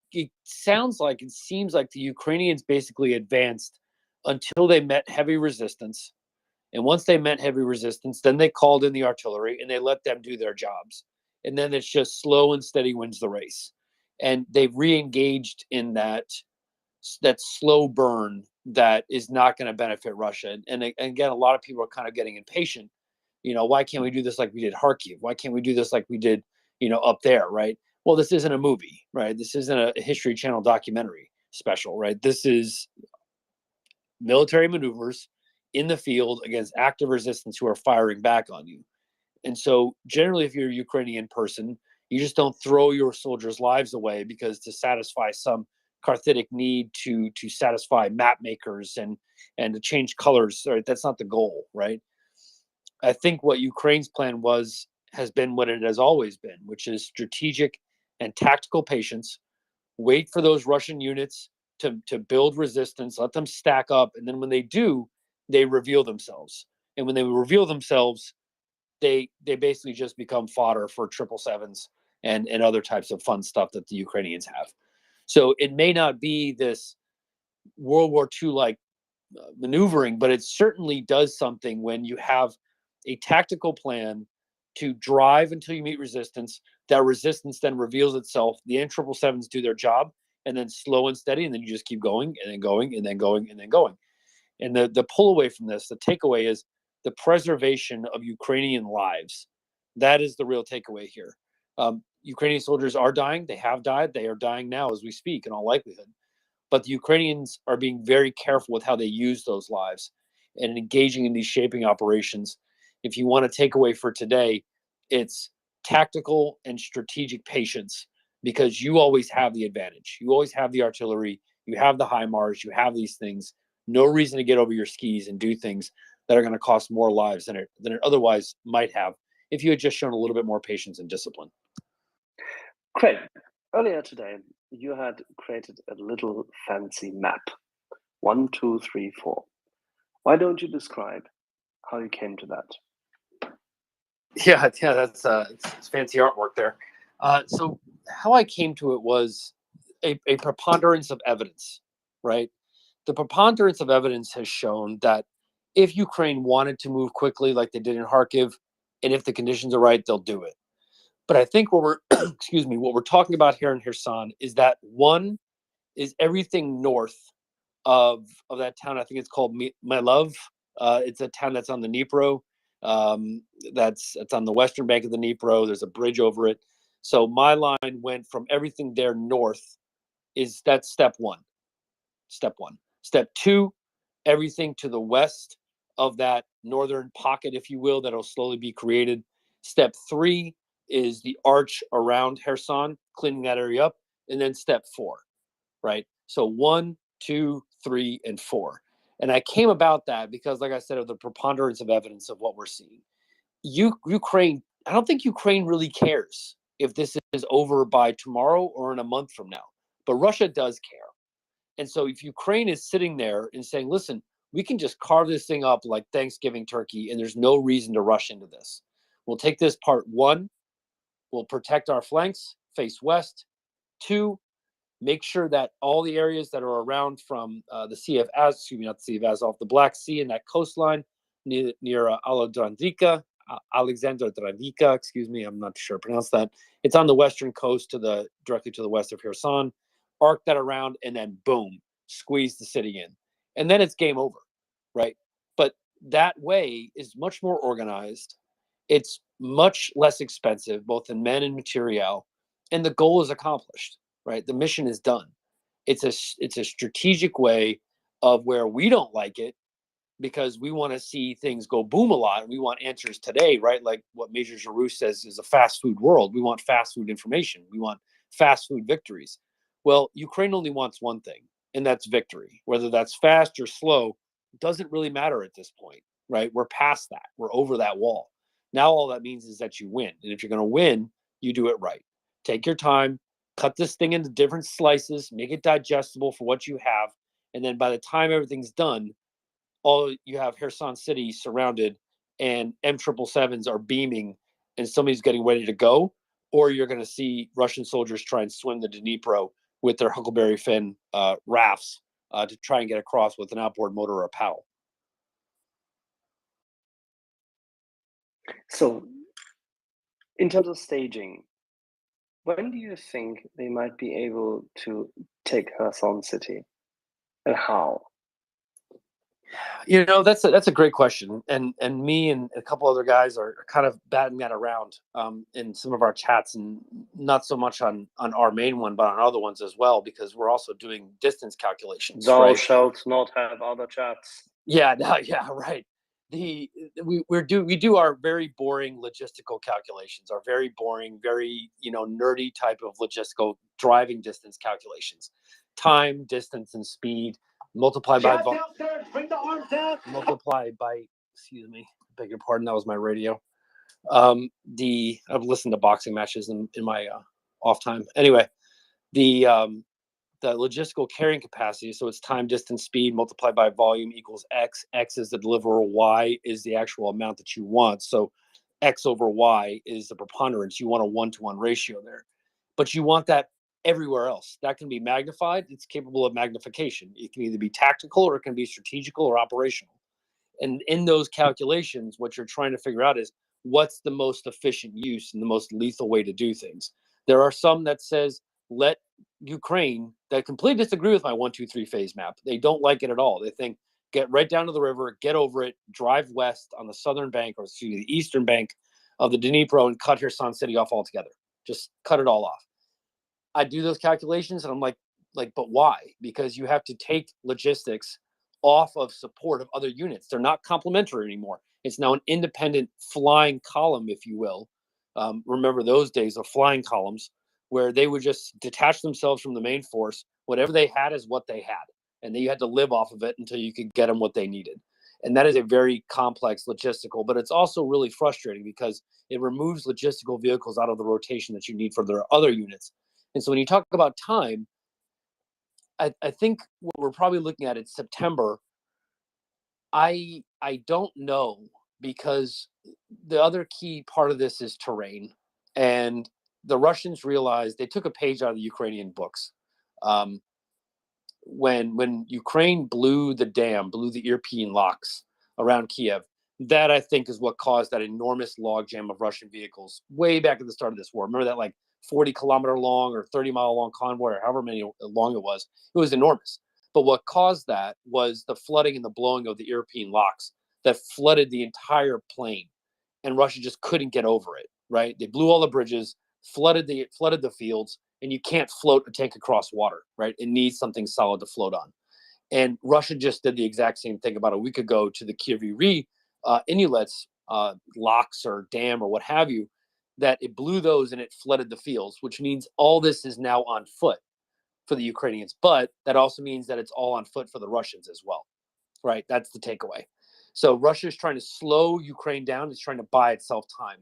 L: seems like the Ukrainians basically advanced until they met heavy resistance. And once they met heavy resistance, then they called in the artillery and they let them do their jobs. And then it's just slow and steady wins the race. And they've re-engaged in that slow burn that is not going to benefit Russia. And again, a lot of people are kind of getting impatient. Why can't we do this like we did Kharkiv? Why can't we do this like we did, up there, right? Well, this isn't a movie, right? This isn't a History Channel documentary special, right? This is military maneuvers in the field against active resistance who are firing back on you. And so generally, if you're a Ukrainian person, you just don't throw your soldiers' lives away because to satisfy some Carthitic need to satisfy map makers and to change colors. Right? That's not the goal, right? I think what Ukraine's plan has been what it has always been, which is strategic and tactical patience. Wait for those Russian units to build resistance, let them stack up, and then when they do, they reveal themselves. And when they reveal themselves, they basically just become fodder for 777s and other types of fun stuff that the Ukrainians have. So it may not be this World War II like maneuvering, but it certainly does something when you have a tactical plan to drive until you meet resistance. That resistance then reveals itself. The N777s do their job, and then slow and steady, and then you just keep going and then going and then going and then going. And the pull away from this, the takeaway is the preservation of Ukrainian lives. That is the real takeaway here. Ukrainian soldiers are dying. They have died. They are dying now as we speak, in all likelihood. But the Ukrainians are being very careful with how they use those lives and engaging in these shaping operations. If you want to take away for today, it's tactical and strategic patience, because you always have the advantage. You always have the artillery. You have the HIMARS. You have these things. No reason to get over your skis and do things that are going to cost more lives than it otherwise might have if you had just shown a little bit more patience and discipline.
D: Craig, earlier today, you had created a little fancy map. 1, 2, 3, 4. Why don't you describe how you came to that?
L: Yeah, that's it's fancy artwork there. So how I came to it was a preponderance of evidence, right? The preponderance of evidence has shown that if Ukraine wanted to move quickly like they did in Kharkiv, and if the conditions are right, they'll do it. But I think what we're what we're talking about here in Kherson is that one is everything north of that town. I think it's called My Love. It's a town that's on the Dnipro. It's on the western bank of the Dnipro. There's a bridge over it. So my line went from everything there north. That's step one. Step one. Step two, everything to the west of that northern pocket, if you will, that'll slowly be created. Step three is the arch around Kherson, cleaning that area up. And then step four, right? So 1, 2, 3, and 4. And I came about that because, like I said, of the preponderance of evidence of what we're seeing. Ukraine, I don't think Ukraine really cares if this is over by tomorrow or in a month from now, but Russia does care. And so if Ukraine is sitting there and saying, listen, we can just carve this thing up like Thanksgiving turkey, and there's no reason to rush into this. We'll take this part one, we'll protect our flanks, face west. 2, make sure that all the areas that are around from the Sea of Azov, excuse me, not the Sea of Azov, the Black Sea and that coastline near Alexandrika, excuse me, I'm not sure how to pronounce that. It's on the western coast directly to the west of Kherson. Arc that around, and then boom, squeeze the city in. And then it's game over, right? But that way is much more organized. It's much less expensive, both in men and material, and the goal is accomplished, right? The mission is done. It's a strategic way of where we don't like it because we want to see things go boom a lot. And we want answers today, right? Like what Major Giroux says is a fast food world. We want fast food information. We want fast food victories. Well, Ukraine only wants one thing, and that's victory. Whether that's fast or slow, doesn't really matter at this point, right? We're past that. We're over that wall. Now all that means is that you win. And if you're going to win, you do it right. Take your time, cut this thing into different slices, make it digestible for what you have. And then by the time everything's done, all you have Kherson City surrounded and M777s are beaming and somebody's getting ready to go, or you're going to see Russian soldiers try and swim the Dnipro with their Huckleberry Finn rafts to try and get across with an outboard motor or a paddle.
D: So, in terms of staging, when do you think they might be able to take Kherson City, and how?
L: You know, that's a great question, and me and a couple other guys are kind of batting that around in some of our chats, and not so much on our main one, but on other ones as well, because we're also doing distance calculations.
D: Thou
L: right?
D: shalt not have other chats.
L: Yeah, no, yeah, right. We do our very boring logistical calculations, our very boring, very nerdy type of logistical driving distance calculations, time, distance, and speed multiplied by excuse me, beg your pardon, that was my radio. I've listened to boxing matches in my off time. Anyway, the logistical carrying capacity, so it's time, distance, speed multiplied by volume equals X. X is the deliverable, Y is the actual amount that you want. So X over Y is the preponderance. You want a 1-to-1 ratio there, but you want that everywhere else. That can be magnified. It's capable of magnification. It can either be tactical or it can be strategical or operational. And in those calculations, what you're trying to figure out is what's the most efficient use and the most lethal way to do things. There are some that says, let Ukraine, that completely disagree with my 1-2-3 phase map. They don't like it at all. They think, get right down to the river, get over it, drive west on the southern bank, or excuse me, the eastern bank of the Dnipro, and cut Kherson City off altogether. Just cut it all off. I do those calculations and I'm like, but why? Because you have to take logistics off of support of other units. They're not complementary anymore. It's now an independent flying column, if you will. Remember those days of flying columns where they would just detach themselves from the main force. Whatever they had is what they had. And then you had to live off of it until you could get them what they needed. And that is a very complex logistical, but it's also really frustrating because it removes logistical vehicles out of the rotation that you need for their other units. And so when you talk about time, I think what we're probably looking at is September. I don't know, because the other key part of this is terrain. And the Russians realized, they took a page out of the Ukrainian books. When Ukraine blew the European locks around Kiev, that I think is what caused that enormous logjam of Russian vehicles way back at the start of this war. Remember that like 40-kilometer long or 30-mile long convoy, or however many long it was enormous. But what caused that was the flooding and the blowing of the European locks that flooded the entire plain, and Russia just couldn't get over it. Right? They blew all the bridges, flooded the fields, and you can't float a tank across water. Right? It needs something solid to float on. And Russia just did the exact same thing about a week ago to the Kiev inulets, locks or dam or what have you, that it blew those and it flooded the fields, which means all this is now on foot for the Ukrainians. But that also means that it's all on foot for the Russians as well, right? That's the takeaway. So Russia is trying to slow Ukraine down. It's trying to buy itself time.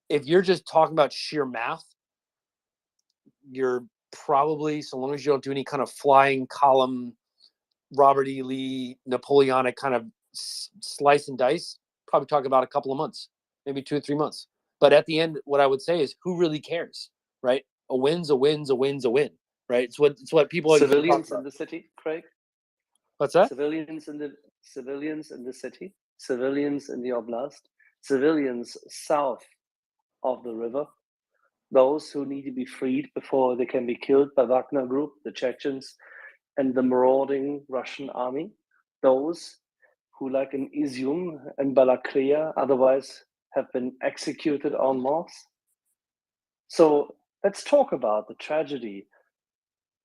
L: If you're just talking about sheer math, you're probably, so long as you don't do any kind of flying column, Robert E. Lee, Napoleonic kind of slice and dice, probably talking about a couple of months, maybe 2 or 3 months. But at the end, what I would say is, who really cares, right? A win's a win's a win's a win, right? right? It's what people like to talk
D: Civilians in
L: about.
D: the city, Craig.
L: What's that?
D: Civilians in the city, civilians in the oblast, civilians south of the river, those who need to be freed before they can be killed by Wagner Group, the Chechens, and the marauding Russian army, those who, like in Izium and Balaklia, otherwise have been executed en masse. So let's talk about the tragedy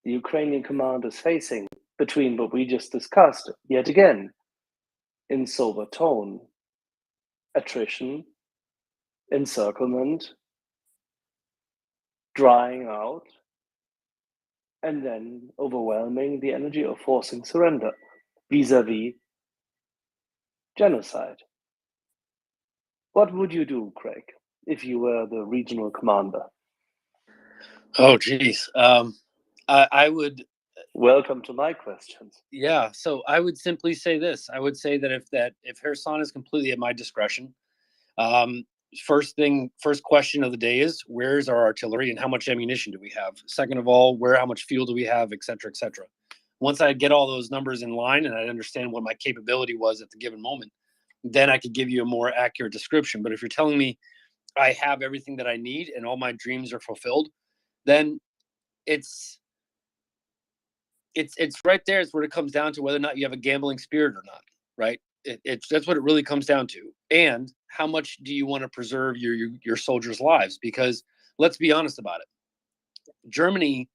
D: the Ukrainian command is facing between what we just discussed, yet again, in sober tone, attrition, encirclement, drying out, and then overwhelming the energy of forcing surrender vis-a-vis genocide. What would you do, Craig, if you were the regional commander?
L: Oh, geez. I would.
D: Welcome to my questions.
L: Yeah. So I would simply say this. I would say that if Kherson is completely at my discretion, first question of the day is, where's our artillery and how much ammunition do we have? Second of all, how much fuel do we have, et cetera, et cetera. Once I get all those numbers in line and I understand what my capability was at the given moment, then I could give you a more accurate description. But if you're telling me I have everything that I need and all my dreams are fulfilled, then it's right there. It's where it comes down to whether or not you have a gambling spirit or not, right? That's what it really comes down to. And how much do you want to preserve your soldiers' lives? Because let's be honest about it. Germany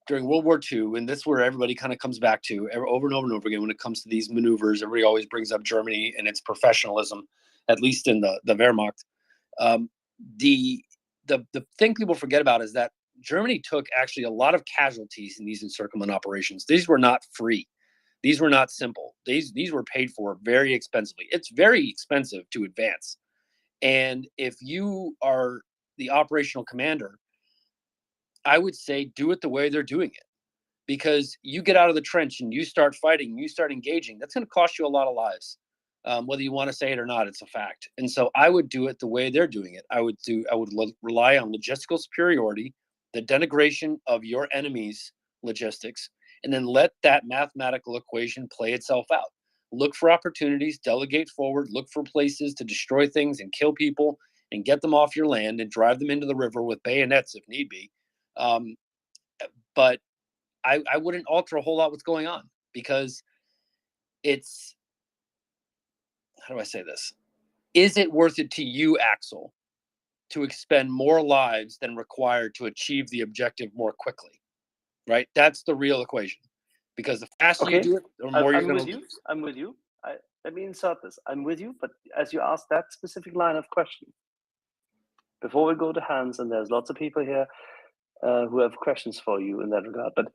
L: during World War II, and that's where everybody kind of comes back to over and over and over again when it comes to these maneuvers. Everybody always brings up Germany and its professionalism, at least in the Wehrmacht. The thing people forget about is that Germany took actually a lot of casualties in these encirclement operations. These were not free. These were not simple. These were paid for very expensively. It's very expensive to advance. And if you are the operational commander, I would say do it the way they're doing it. Because you get out of the trench and you start fighting, you start engaging, that's going to cost you a lot of lives. Whether you want to say it or not, it's a fact. And so I would do it the way they're doing it. I would rely on logistical superiority, the denigration of your enemy's logistics, and then let that mathematical equation play itself out. Look for opportunities, delegate forward, look for places to destroy things and kill people and get them off your land and drive them into the river with bayonets if need be. But I wouldn't alter a whole lot what's going on, because it's, how do I say this? Is it worth it to you, Axel, to expend more lives than required to achieve the objective more quickly? Right? That's the real equation. Because the faster you do it, the more you're going to.
D: I'm with you. Let me insert this. I'm with you, but as you asked that specific line of question, before we go to Hans, and there's lots of people here who have questions for you in that regard, but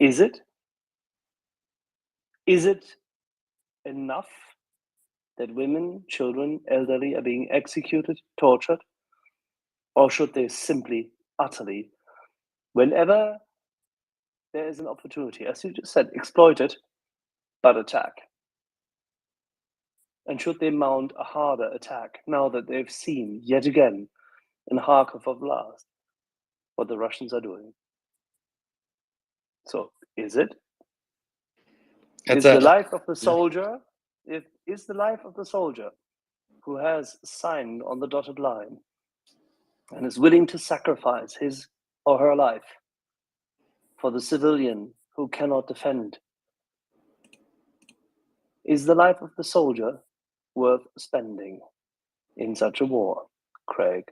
D: is it enough that women, children, elderly are being executed, tortured? Or should they simply, utterly, whenever there is an opportunity, as you just said, exploit it, but attack? And should they mount a harder attack now that they've seen, yet again, in Kharkov of last, what the Russians are doing? So, is it? Is the life of the soldier, is the life of the soldier who has signed on the dotted line and is willing to sacrifice his or her life for the civilian who cannot defend, is the life of the soldier worth spending in such a war, Craig?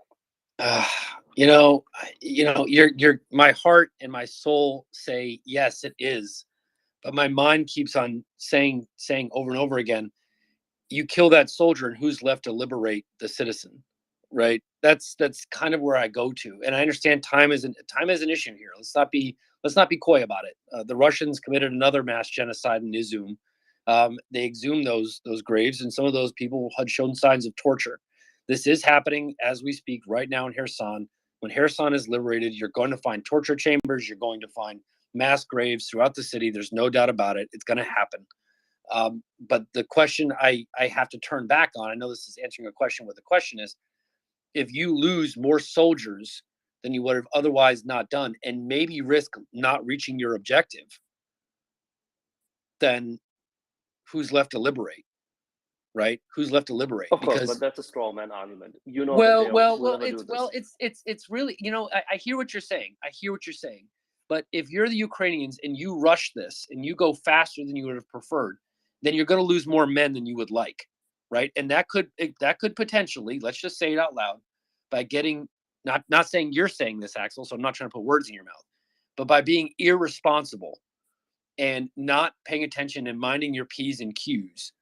L: Your my heart and my soul say yes, it is, but my mind keeps on saying over and over again, you kill that soldier and who's left to liberate the citizen, right? That's kind of where I go to, and I understand time is an issue here. Let's not be coy about it. The Russians committed another mass genocide in Izium. They exhumed those graves, and some of those people had shown signs of torture. This is happening as we speak right now in Kherson. When Kherson is liberated, you're going to find torture chambers. You're going to find mass graves throughout the city. There's no doubt about it. It's going to happen. But the question I have to turn back on, I know this is answering a question, what the question is, if you lose more soldiers than you would have otherwise not done, and maybe risk not reaching your objective, then who's left to liberate, right? Who's left to liberate?
D: Of course,
L: Because
D: but that's a straw man argument. You know that they will never do this.
L: it's really, you know, I hear what you're saying. I hear what you're saying. But if you're the Ukrainians and you rush this and you go faster than you would have preferred, then you're going to lose more men than you would like, right? And that could potentially, let's just say it out loud, by getting not saying you're saying this, Axel, so I'm not trying to put words in your mouth, but by being irresponsible and not paying attention and minding your P's and Q's,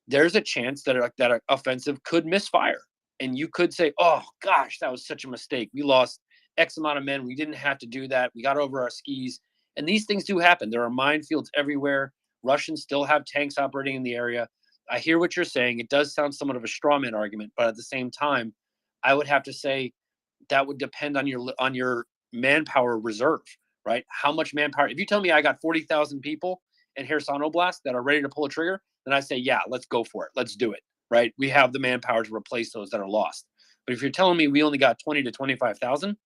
L: there's a chance that an offensive could misfire. And you could say, oh, gosh, that was such a mistake. We lost X amount of men. We didn't have to do that. We got over our skis. And these things do happen. There are minefields everywhere. Russians still have tanks operating in the area. I hear what you're saying. It does sound somewhat of a straw man argument, but at the same time, I would have to say that would depend on your manpower reserve, right? How much manpower? If you tell me I got 40,000 people in Kherson Oblast that are ready to pull a trigger, then I say, yeah, let's go for it. Let's do it, right? We have the manpower to replace those that are lost. But if you're telling me we only got 20 to 25,000,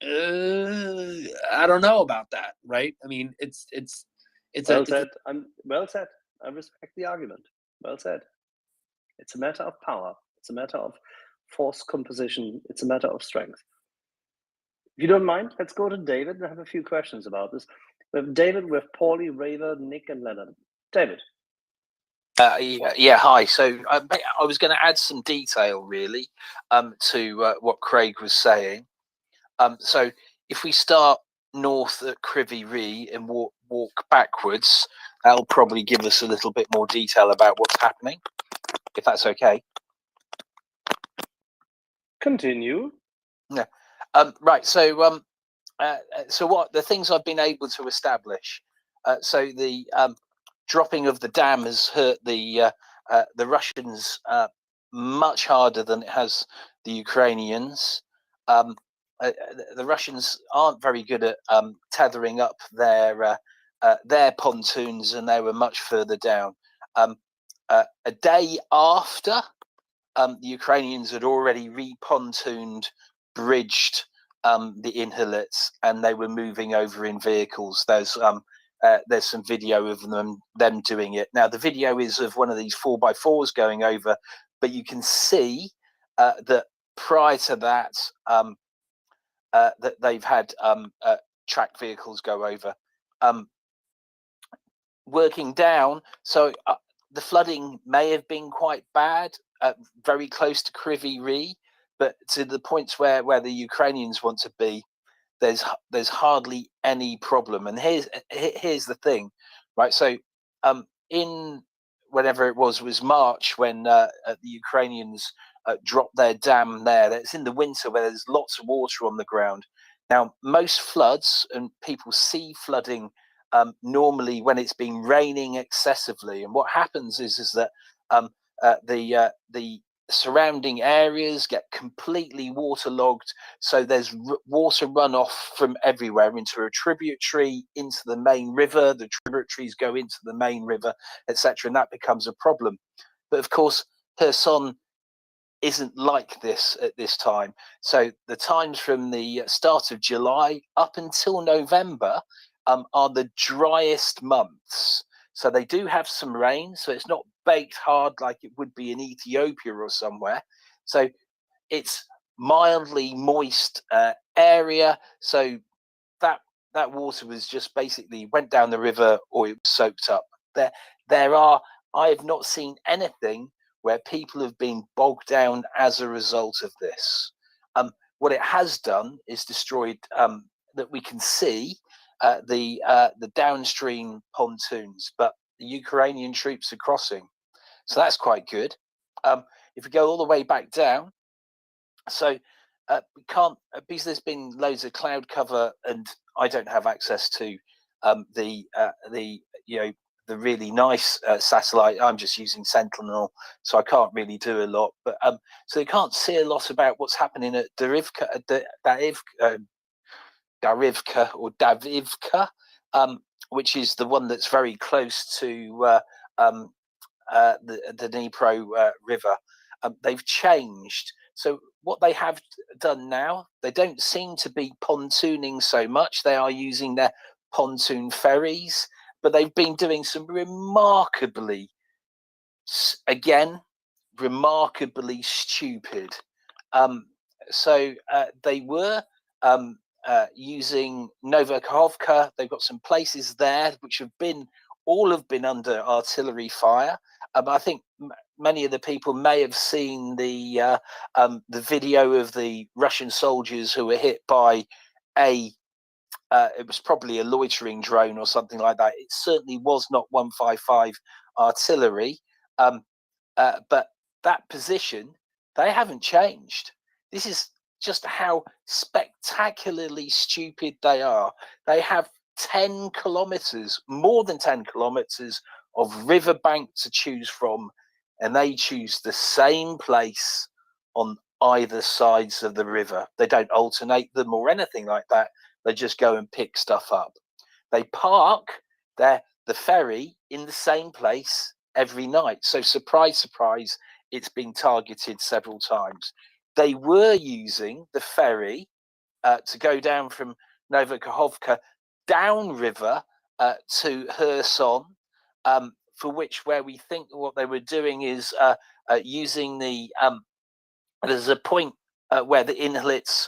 L: I don't know about that, right? I mean, it's
D: well said. Well said. I respect the argument. Well said. It's a matter of power. It's a matter of force composition. It's a matter of strength. If you don't mind, let's go to David. I have a few questions about this. We have David, with Paulie, Raver, Nick, and Leonard. David.
M: Yeah, hi. So I was going to add some detail, really, to what Craig was saying. So if we start north at Kryvyi Rih and walk backwards, that'll probably give us a little bit more detail about what's happening, if that's okay.
D: Continue.
M: Yeah. Right. So what the things I've been able to establish. So the dropping of the dam has hurt the Russians much harder than it has the Ukrainians. The Russians aren't very good at tethering up their pontoons, and they were much further down. A day after, the Ukrainians had already repontooned, bridged the inlets, and they were moving over in vehicles. There's some video of them doing it. Now the video is of one of these 4x4s going over, but you can see that prior to that, that they've had tracked vehicles go over. Working down, so the flooding may have been quite bad, very close to Kryvyi Rih, but to the points where the Ukrainians want to be, there's hardly any problem. And here's the thing, right? So in whenever it was March when the Ukrainians dropped their dam there. It's in the winter where there's lots of water on the ground. Now, most floods, and people see flooding normally when it's been raining excessively. And what happens is that the surrounding areas get completely waterlogged. So there's water runoff from everywhere into a tributary, into the main river. The tributaries go into the main river, etc. And that becomes a problem. But of course, Kherson isn't like this at this time. So the times from the start of July up until November are the driest months. So they do have some rain, so it's not baked hard like it would be in Ethiopia or somewhere. So it's mildly moist area. So that water was just basically went down the river or it was soaked up. I have not seen anything where people have been bogged down as a result of this. What it has done is destroyed, that we can see the downstream pontoons, but the Ukrainian troops are crossing. So that's quite good. If we go all the way back down, so we can't, because there's been loads of cloud cover and I don't have access to the really nice satellite. I'm just using Sentinel, so I can't really do a lot. But so you can't see a lot about what's happening at Davivka, which is the one that's very close to the Dnipro River. They've changed. So what they have done now, they don't seem to be pontooning so much. They are using their pontoon ferries, but they've been doing some remarkably stupid. So they were using Nova Kakhovka. They've got some places there which have been under artillery fire. I think many of the people may have seen the video of the Russian soldiers who were hit by it was probably a loitering drone or something like that. It certainly was not 155 artillery, but that position, they haven't changed. This is just how spectacularly stupid they are. They have 10 kilometers, more than 10 kilometers of riverbank to choose from, and they choose the same place on either sides of the river. They don't alternate them or anything like that. They just go and pick stuff up. They park the ferry in the same place every night. So surprise, surprise, it's been targeted several times. They were using the ferry to go down from Nova Kakhovka downriver to Kherson, where we think what they were doing is using there's a point where the Inhlits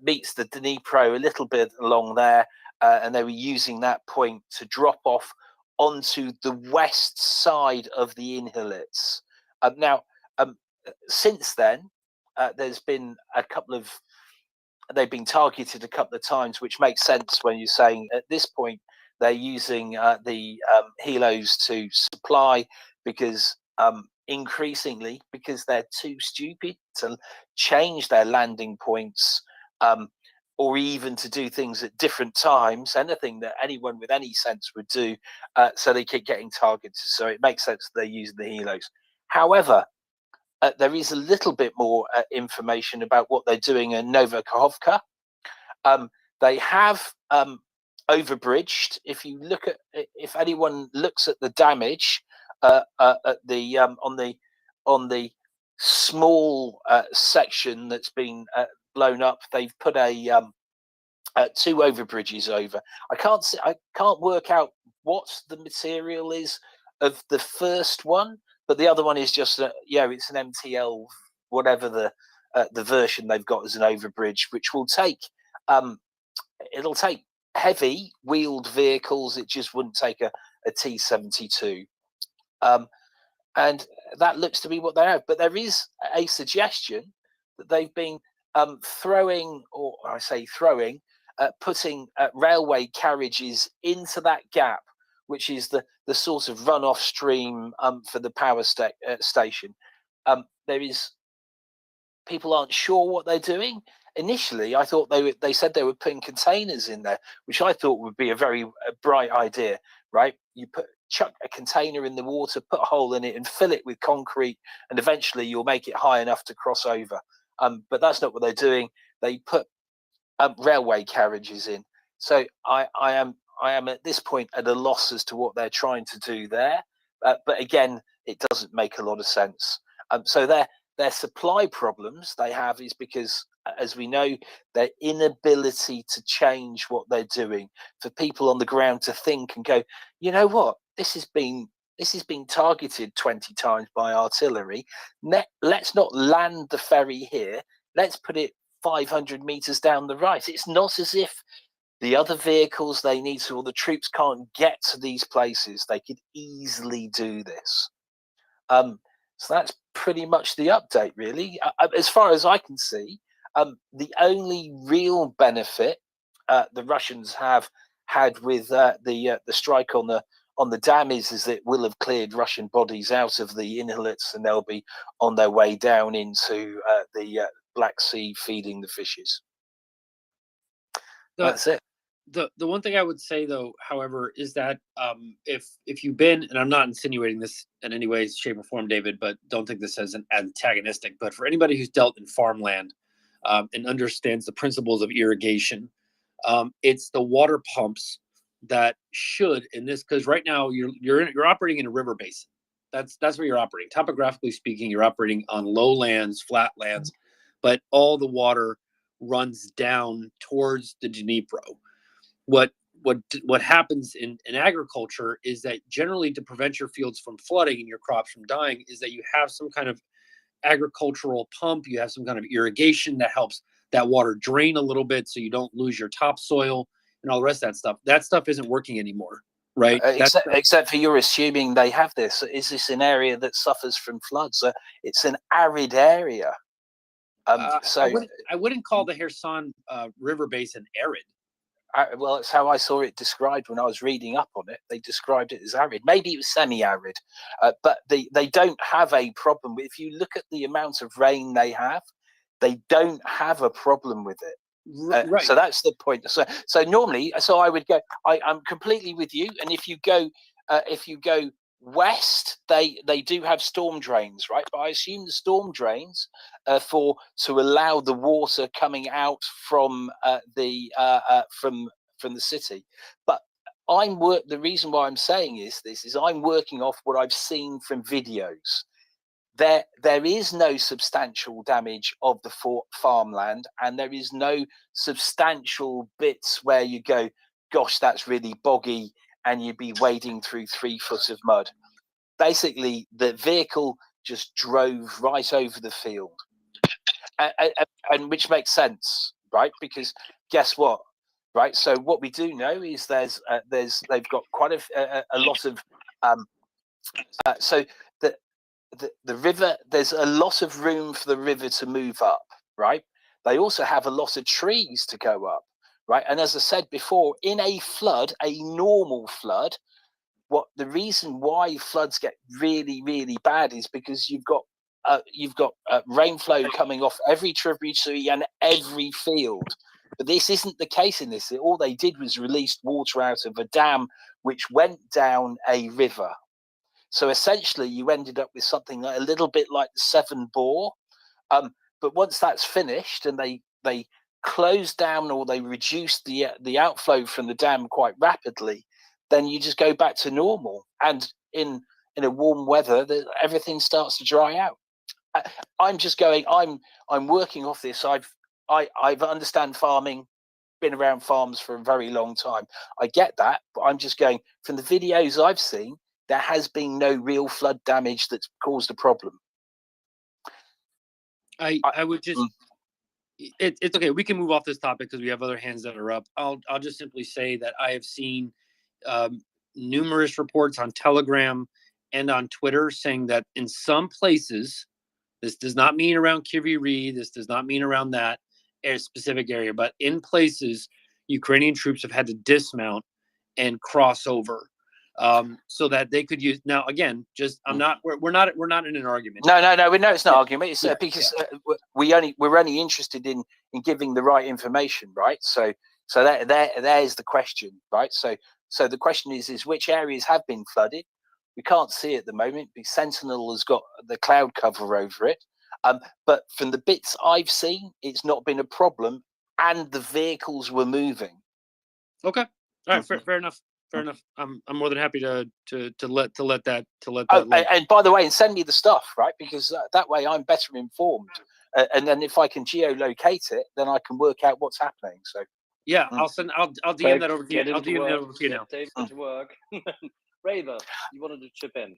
M: meets the Dnipro a little bit along there, and they were using that point to drop off onto the west side of the Inhlits. Now, since then, there's been they've been targeted a couple of times, which makes sense when you're saying at this point they're using the helos to supply, because increasingly, because they're too stupid to change their landing points, or even to do things at different times, anything that anyone with any sense would do, so they keep getting targeted. So it makes sense that they're using the helos. However, there is a little bit more information about what they're doing in Nova Kakhovka. They have overbridged. If anyone looks at the damage at the on the small section that's been blown up, they've put two overbridges over. I can't work out what the material is of the first one, but the other one is just it's an MTL, whatever the version they've got as an overbridge, which will take it'll take heavy wheeled vehicles. It just wouldn't take a T-72, and that looks to be what they have. But there is a suggestion that they've been putting railway carriages into that gap, which is the sort of runoff stream for the power station. People aren't sure what they're doing. Initially, I thought they said they were putting containers in there, which I thought would be a very bright idea, right? You chuck a container in the water, put a hole in it, and fill it with concrete, and eventually you'll make it high enough to cross over. But that's not what they're doing. They put railway carriages in. So I am at this point at a loss as to what they're trying to do there. But again, it doesn't make a lot of sense. So their supply problems they have is because, as we know, their inability to change what they're doing, for people on the ground to think and go, you know what, this has been targeted 20 times by artillery. Let's not land the ferry here. Let's put it 500 meters down the right. It's not as if the other vehicles they need to, or the troops can't get to these places. They could easily do this. So that's pretty much the update, really. As far as I can see, the only real benefit the Russians have had with the strike on the dam is that it will have cleared Russian bodies out of the inlets, and they'll be on their way down into the Black Sea feeding the fishes. That's it.
L: The one thing I would say, though, however, is that if you've been, and I'm not insinuating this in any way, shape, or form, David, but don't think this as an antagonistic, but for anybody who's dealt in farmland and understands the principles of irrigation, it's the water pumps that should, in this, because right now you're operating in a river basin. That's where you're operating. Topographically speaking, you're operating on lowlands, flatlands, but all the water runs down towards the Dnipro. What happens in agriculture is that generally to prevent your fields from flooding and your crops from dying is that you have some kind of agricultural pump, you have some kind of irrigation that helps that water drain a little bit so you don't lose your topsoil and all the rest of that stuff. That stuff isn't working anymore, right?
M: Except for you're assuming they have this. Is this an area that suffers from floods? It's an arid area.
L: I wouldn't call the Kherson river basin arid.
M: Well, it's how I saw it described when I was reading up on it. They described it as arid. Maybe it was semi-arid, but they don't have a problem. If you look at the amount of rain they have, they don't have a problem with it.
L: Right.
M: So that's the point. So normally, I would go. I'm completely with you. And if you go west, they do have storm drains, right? But I assume the storm drains to allow the water coming out from the city. But the reason why I'm saying is I'm working off what I've seen from videos. There is no substantial damage of the farmland, and there is no substantial bits where you go, gosh, that's really boggy, and you'd be wading through 3 foot of mud. Basically, the vehicle just drove right over the field, and which makes sense, right? Because guess what, right? So what we do know is they've got quite a lot of so the river. There's a lot of room for the river to move up, right? They also have a lot of trees to go up, right? And as I said before, in a flood, a normal flood, the reason why floods get really, really bad is because you've got rainflow coming off every tributary and every field. But this isn't the case in this. All they did was release water out of a dam which went down a river. So essentially, you ended up with something like a little bit like the Severn Bore. But once that's finished and they close down or they reduce the outflow from the dam quite rapidly, then you just go back to normal. And in a warm weather, everything starts to dry out. I'm just going. I'm working off this. I understand farming, been around farms for a very long time. I get that, but I'm just going from the videos I've seen. There has been no real flood damage that's caused a problem.
L: I would just. It's okay. We can move off this topic because we have other hands that are up. I'll just simply say that I have seen numerous reports on Telegram and on Twitter saying that in some places, this does not mean around Kiviri, this does not mean around that specific area, but in places, Ukrainian troops have had to dismount and cross over so that they could use. Now, again, we're not in an argument.
M: No, we know it's not an argument. It's because we're only interested in giving the right information, right? So there's the question, right? So the question is which areas have been flooded? We can't see at the moment because Sentinel has got the cloud cover over it. But from the bits I've seen, it's not been a problem, and the vehicles were moving.
L: Okay, all right, fair enough. Fair enough. I'm more than happy to let that.
M: And by the way, and send me the stuff, right? Because that way I'm better informed, and then if I can geolocate it, then I can work out what's happening. So
L: yeah, I'll DM that over to you. I'll DM that over to you now.
P: David to work. Raver, you wanted to chip in.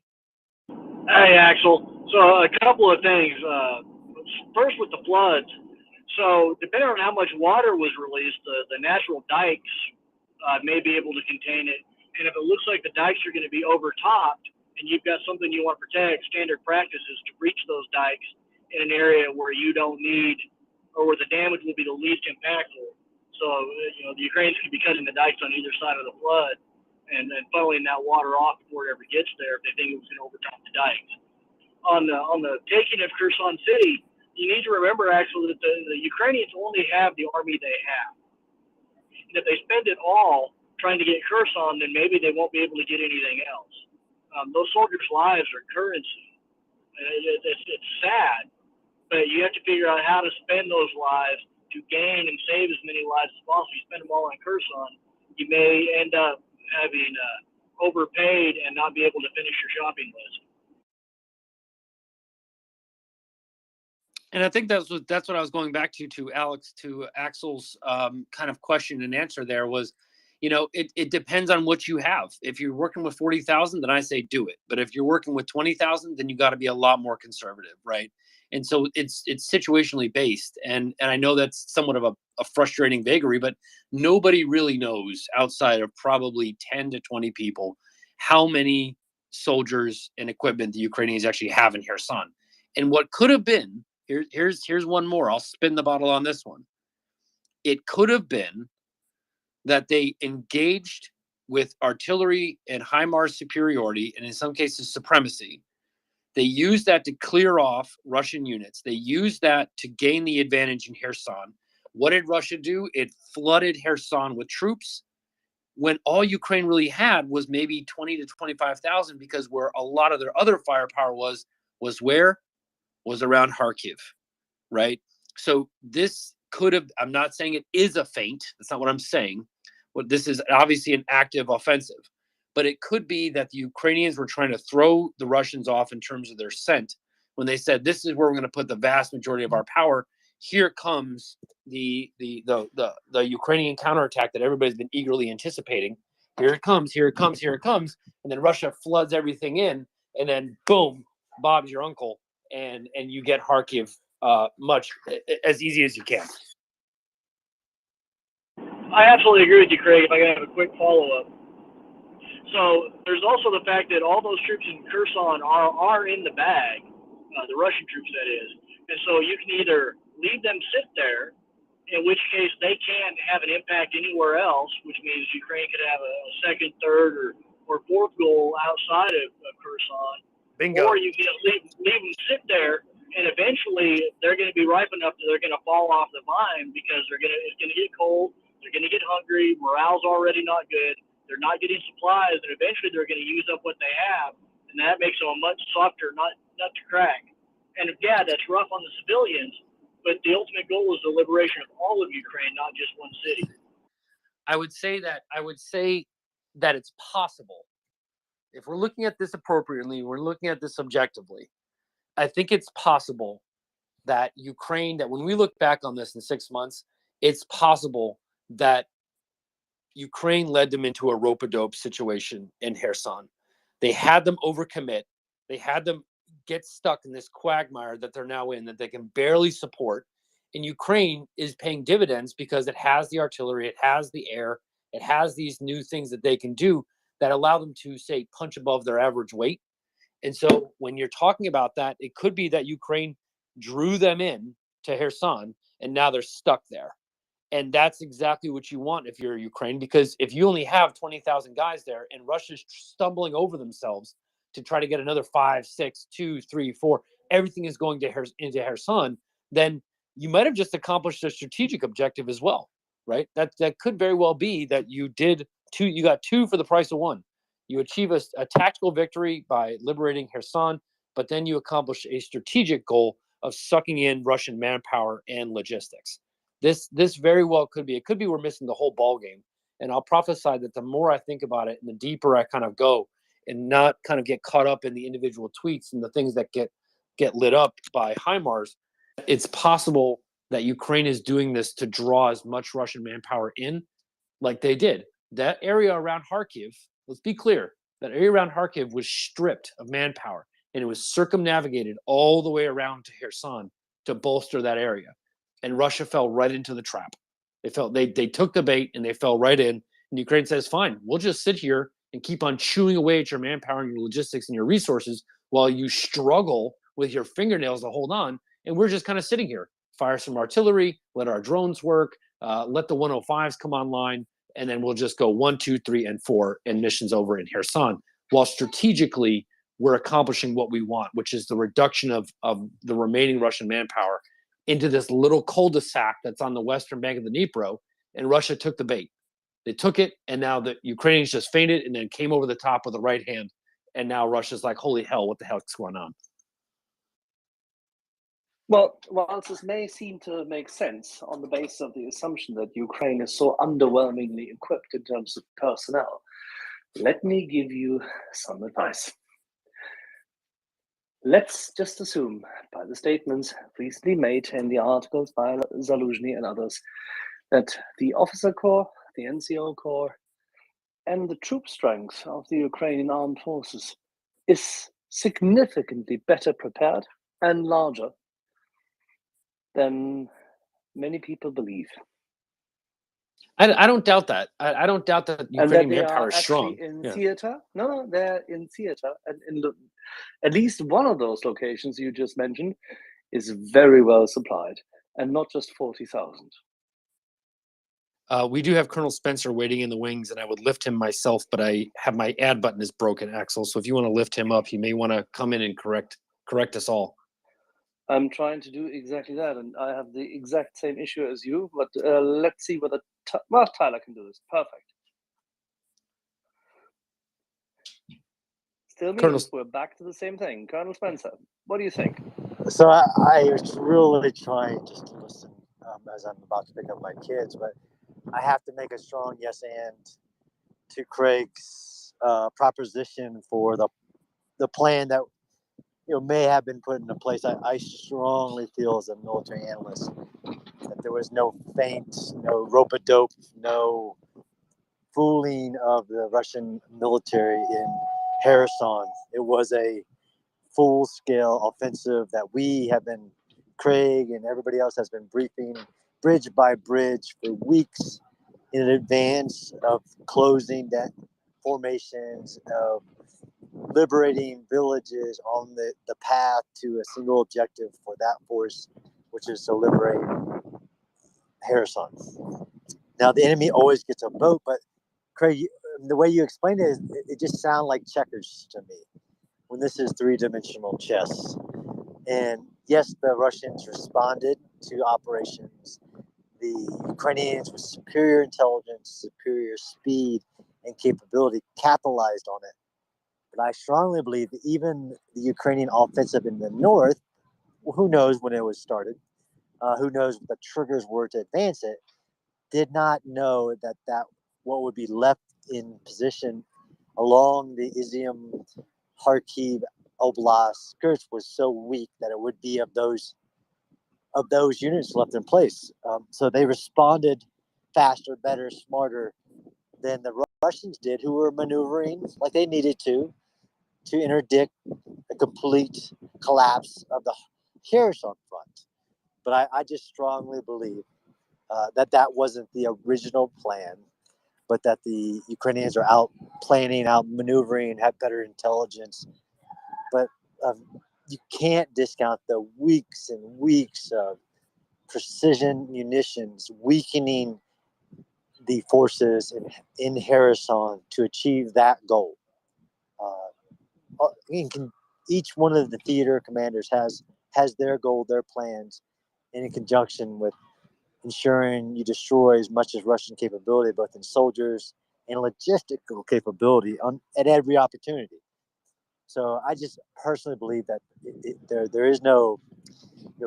Q: Hey, Axel. So a couple of things. First, with the floods. So depending on how much water was released, the natural dikes may be able to contain it. And if it looks like the dikes are going to be overtopped and you've got something you want to protect, standard practice is to breach those dikes in an area where you don't need, or where the damage will be the least impactful. So, the Ukrainians could be cutting the dikes on either side of the flood and funneling that water off before it ever gets there if they think it was going to overtop the dikes. On the taking of Kherson City, you need to remember, actually, that the Ukrainians only have the army they have. And if they spend it all trying to get Kherson, then maybe they won't be able to get anything else. Those soldiers' lives are currency. It's sad, but you have to figure out how to spend those lives to gain and save as many lives as possible. You spend them all on Kherson, you may end up having overpaid and not be able to finish your shopping list.
L: And I think that's what I was going back to Axel's kind of question and answer there was, it depends on what you have. If you're working with 40,000, then I say do it. But if you're working with 20,000, then you got to be a lot more conservative, right? And so it's situationally based. And I know that's somewhat of a frustrating vagary, but nobody really knows outside of probably 10 to 20 people how many soldiers and equipment the Ukrainians actually have in Kherson. And what could have been, here's one more. I'll spin the bottle on this one. It could have been that they engaged with artillery and HIMARS superiority, and in some cases supremacy. They used that to clear off Russian units. They used that to gain the advantage in Kherson. What did Russia do? It flooded Kherson with troops when all Ukraine really had was maybe 20 to 25,000, because where a lot of their other firepower was where? Was around Kharkiv, right? So this could have, I'm not saying it is a feint. That's not what I'm saying. Well, this is obviously an active offensive, but it could be that the Ukrainians were trying to throw the Russians off in terms of their scent when they said, this is where we're going to put the vast majority of our power. Here comes the Ukrainian counterattack that everybody's been eagerly anticipating. Here it comes, here it comes, here it comes. And then Russia floods everything in, and then boom, Bob's your uncle. And you get Kharkiv much as easy as you can.
Q: I absolutely agree with you, Craig. If I can have a quick follow-up. So there's also the fact that all those troops in Kherson are in the bag, the Russian troops, that is. And so you can either leave them sit there, in which case they can't have an impact anywhere else, which means Ukraine could have a second, third, or fourth goal outside of Kherson.
L: Bingo.
Q: Or you can leave them sit there, and eventually they're going to be ripe enough that they're going to fall off the vine because it's going to get cold, they're going to get hungry, morale's already not good, they're not getting supplies, and eventually they're going to use up what they have, and that makes them a much softer nut to crack. And yeah, that's rough on the civilians, but the ultimate goal is the liberation of all of Ukraine, not just one city.
L: I would say that it's possible. If we're looking at this appropriately, we're looking at this objectively, I think it's possible that Ukraine, that when we look back on this in 6 months, it's possible that Ukraine led them into a rope-a-dope situation in Kherson. They had them overcommit. They had them get stuck in this quagmire that they're now in, that they can barely support. And Ukraine is paying dividends because it has the artillery, it has the air, it has these new things that they can do that allow them to, say, punch above their average weight. And so when you're talking about that, it could be that Ukraine drew them in to Kherson, and now they're stuck there. And that's exactly what you want if you're Ukraine, because if you only have 20,000 guys there and Russia's stumbling over themselves to try to get another 5, 6, 2, 3, 4, everything is going into Kherson, then you might have just accomplished a strategic objective as well, right? That could very well be that you got 2 for the price of 1. You achieve a tactical victory by liberating Kherson, but then you accomplish a strategic goal of sucking in Russian manpower and logistics. This very well could be. It could be we're missing the whole ball game. And I'll prophesy that the more I think about it and the deeper I kind of go and not kind of get caught up in the individual tweets and the things that get lit up by HIMARS, it's possible that Ukraine is doing this to draw as much Russian manpower in like they did. That area around Kharkiv, let's be clear, that area around Kharkiv was stripped of manpower, and it was circumnavigated all the way around to Kherson to bolster that area. And Russia fell right into the trap. They took the bait and they fell right in. And Ukraine says, fine, we'll just sit here and keep on chewing away at your manpower and your logistics and your resources while you struggle with your fingernails to hold on. And we're just kind of sitting here. Fire some artillery, let our drones work, let the 105s come online, and then we'll just go 1, 2, 3, and 4, and mission's over in Kherson. While strategically, we're accomplishing what we want, which is the reduction of the remaining Russian manpower into this little cul-de-sac that's on the western bank of the Dnipro, and Russia took the bait. They took it, and now the Ukrainians just fainted and then came over the top with the right hand, and now Russia's like, holy hell, what the hell's going on?
D: Well, whilst this may seem to make sense on the basis of the assumption that Ukraine is so underwhelmingly equipped in terms of personnel, let me give you some advice. Let's just assume, by the statements recently made in the articles by Zaluzhny and others, that the officer corps, the NCO corps, and the troop strength of the Ukrainian armed forces is significantly better prepared and larger than many people believe.
L: I don't doubt that. I don't doubt that
D: And that
L: Ukrainian
D: they
L: manpower
D: are
L: is strong.
D: actually in
L: Yeah.
D: theater. No, they're in theater. And at least one of those locations you just mentioned is very well supplied, and not just 40,000.
L: We do have Colonel Spencer waiting in the wings, and I would lift him myself, but I have my add button is broken, Axel. So if you want to lift him up, you may want to come in and correct us all.
D: I'm trying to do exactly that, and I have the exact same issue as you. But let's see whether Tyler can do this. Perfect. Still means we're back to the same thing. Colonel Spencer, what do you think?
J: So I was really trying just to listen as I'm about to pick up my kids, but I have to make a strong yes and to Craig's proposition for the plan that may have been put into place. I strongly feel as a military analyst that there was no feint, no rope-a-dope, no fooling of the Russian military in Kherson. It was a full-scale offensive that we have been, Craig and everybody else has been briefing bridge by bridge for weeks in advance of closing that formations, of liberating villages on the path to a single objective for that force, which is to liberate Kherson. Now, the enemy always gets a vote, but Craig, the way you explained it, it just sounds like checkers to me, when this is three-dimensional chess. And yes, the Russians responded to operations. The Ukrainians, with superior intelligence, superior speed, and capability, capitalized on it. But I strongly believe that even the Ukrainian offensive in the north, who knows when it was started, who knows what the triggers were to advance it, did not know that what would be left in position along the Izium, Kharkiv Oblast skirts was so weak that it would be of those units left in place. So they responded faster, better, smarter than the Russians did, who were maneuvering like they needed to interdict a complete collapse of the Kherson front. But I just strongly believe that wasn't the original plan, but that the Ukrainians are out planning, out maneuvering, have better intelligence. But you can't discount the weeks and weeks of precision munitions weakening the forces in Kherson to achieve that goal. Each one of the theater commanders has their goal, their plans, and in conjunction with ensuring you destroy as much as Russian capability, both in soldiers and logistical capability at every opportunity. So I just personally believe that there is no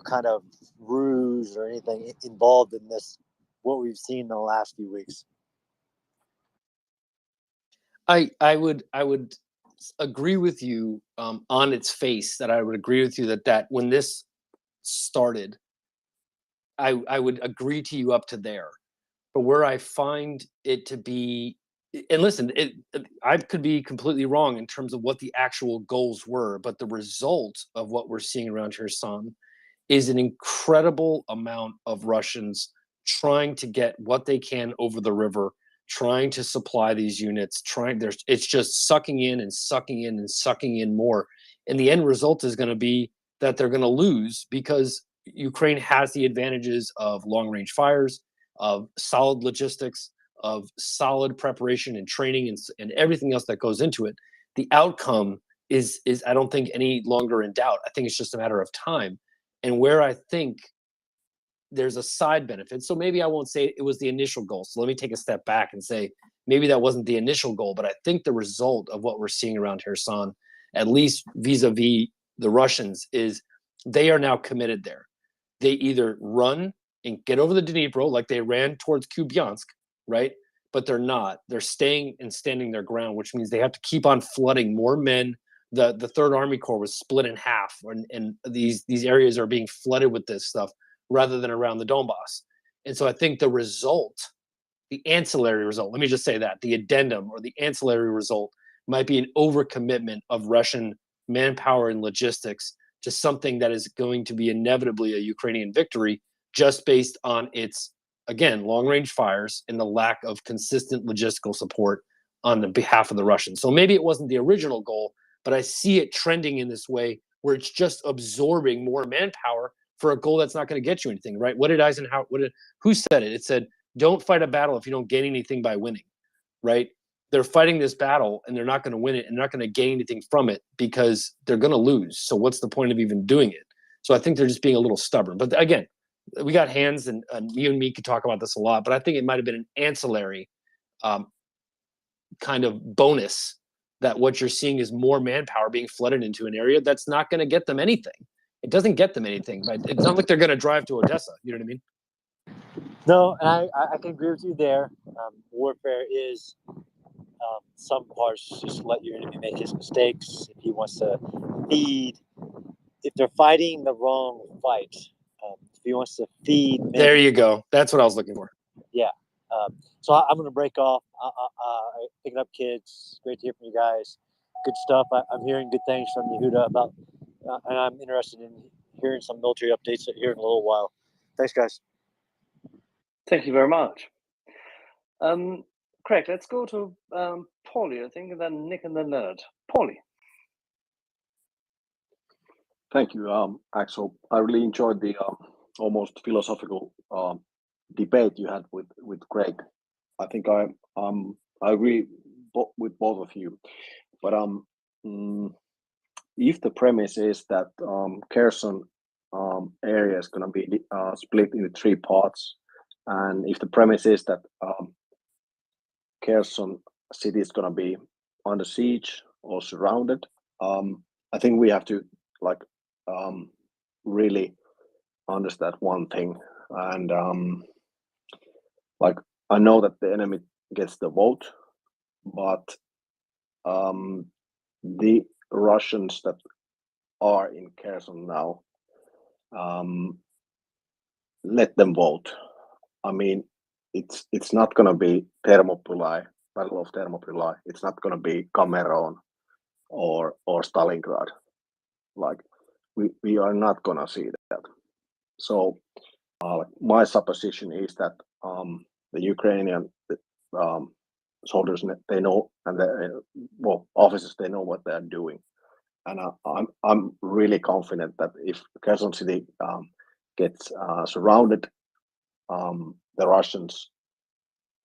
J: kind of ruse or anything involved in this, what we've seen in the last few weeks.
L: I would agree with you on its face, that I would agree with you that when this started, I would agree to you up to there. But where I find it to be, and listen, I could be completely wrong in terms of what the actual goals were, but the result of what we're seeing around Kherson is an incredible amount of Russians trying to get what they can over the river, trying to supply these units, it's just sucking in and sucking in and sucking in more. And the end result is going to be that they're going to lose, because Ukraine has the advantages of long-range fires, of solid logistics, of solid preparation and training, and everything else that goes into it. The outcome is I don't think any longer in doubt. I think it's just a matter of time. And where I think there's a side benefit, so maybe I won't say it was the initial goal. So let me take a step back and say maybe that wasn't the initial goal, but I think the result of what we're seeing around Kherson, at least vis-a-vis the Russians, is they are now committed there. They either run and get over the Dnipro like they ran towards Kupiansk, right? But they're not. They're staying and standing their ground, which means they have to keep on flooding more men the Third Army Corps was split in half, and these areas are being flooded with this stuff rather than around the Donbass. And so I think the result, the ancillary result, let me just say that, the addendum or the ancillary result might be an overcommitment of Russian manpower and logistics to something that is going to be inevitably a Ukrainian victory, just based on its, again, long-range fires and the lack of consistent logistical support on the behalf of the Russians. So maybe it wasn't the original goal, but I see it trending in this way where it's just absorbing more manpower for a goal that's not going to get you anything, right? What did Eisenhower, who said it? It said, don't fight a battle if you don't gain anything by winning, right? They're fighting this battle and they're not going to win it and not going to gain anything from it because they're going to lose. So what's the point of even doing it? So I think they're just being a little stubborn. But again, we got hands, and you and me could talk about this a lot, but I think it might have been an ancillary kind of bonus that what you're seeing is more manpower being flooded into an area that's not going to get them anything. It doesn't get them anything, but it's not like they're going to drive to Odessa. You know what I mean?
J: No, and I can agree with you there. Warfare is some parts just let your enemy make his mistakes. If he wants to feed, if they're fighting the wrong fight, if he wants to feed.
L: There you go. That's what I was looking for.
J: Yeah. So I'm going to break off. Picking up kids. Great to hear from you guys. Good stuff. I'm hearing good things from Yehuda about, and I'm interested in hearing some military updates here in a little while. Thanks, guys.
D: Thank you very much. Craig, let's go to Paulie, I think, and then Nick and then Leonard. Paulie.
R: Thank you, Axel. I really enjoyed the almost philosophical debate you had with Craig. I think I agree with both of you. But if the premise is that Kherson area is going to be split into 3 parts, and if the premise is that Kherson city is going to be under siege or surrounded, I think we have to really understand one thing. And I know that the enemy gets the vote, but the Russians that are in Kherson now, let them vote. I mean, it's not going to be Thermopylae, Battle of Thermopylae. It's not going to be Cameron or Stalingrad. We are not going to see that. So my supposition is that the Ukrainian soldiers, they know, and the officers, they know what they're doing. And I'm really confident that if Kherson city gets surrounded, the Russians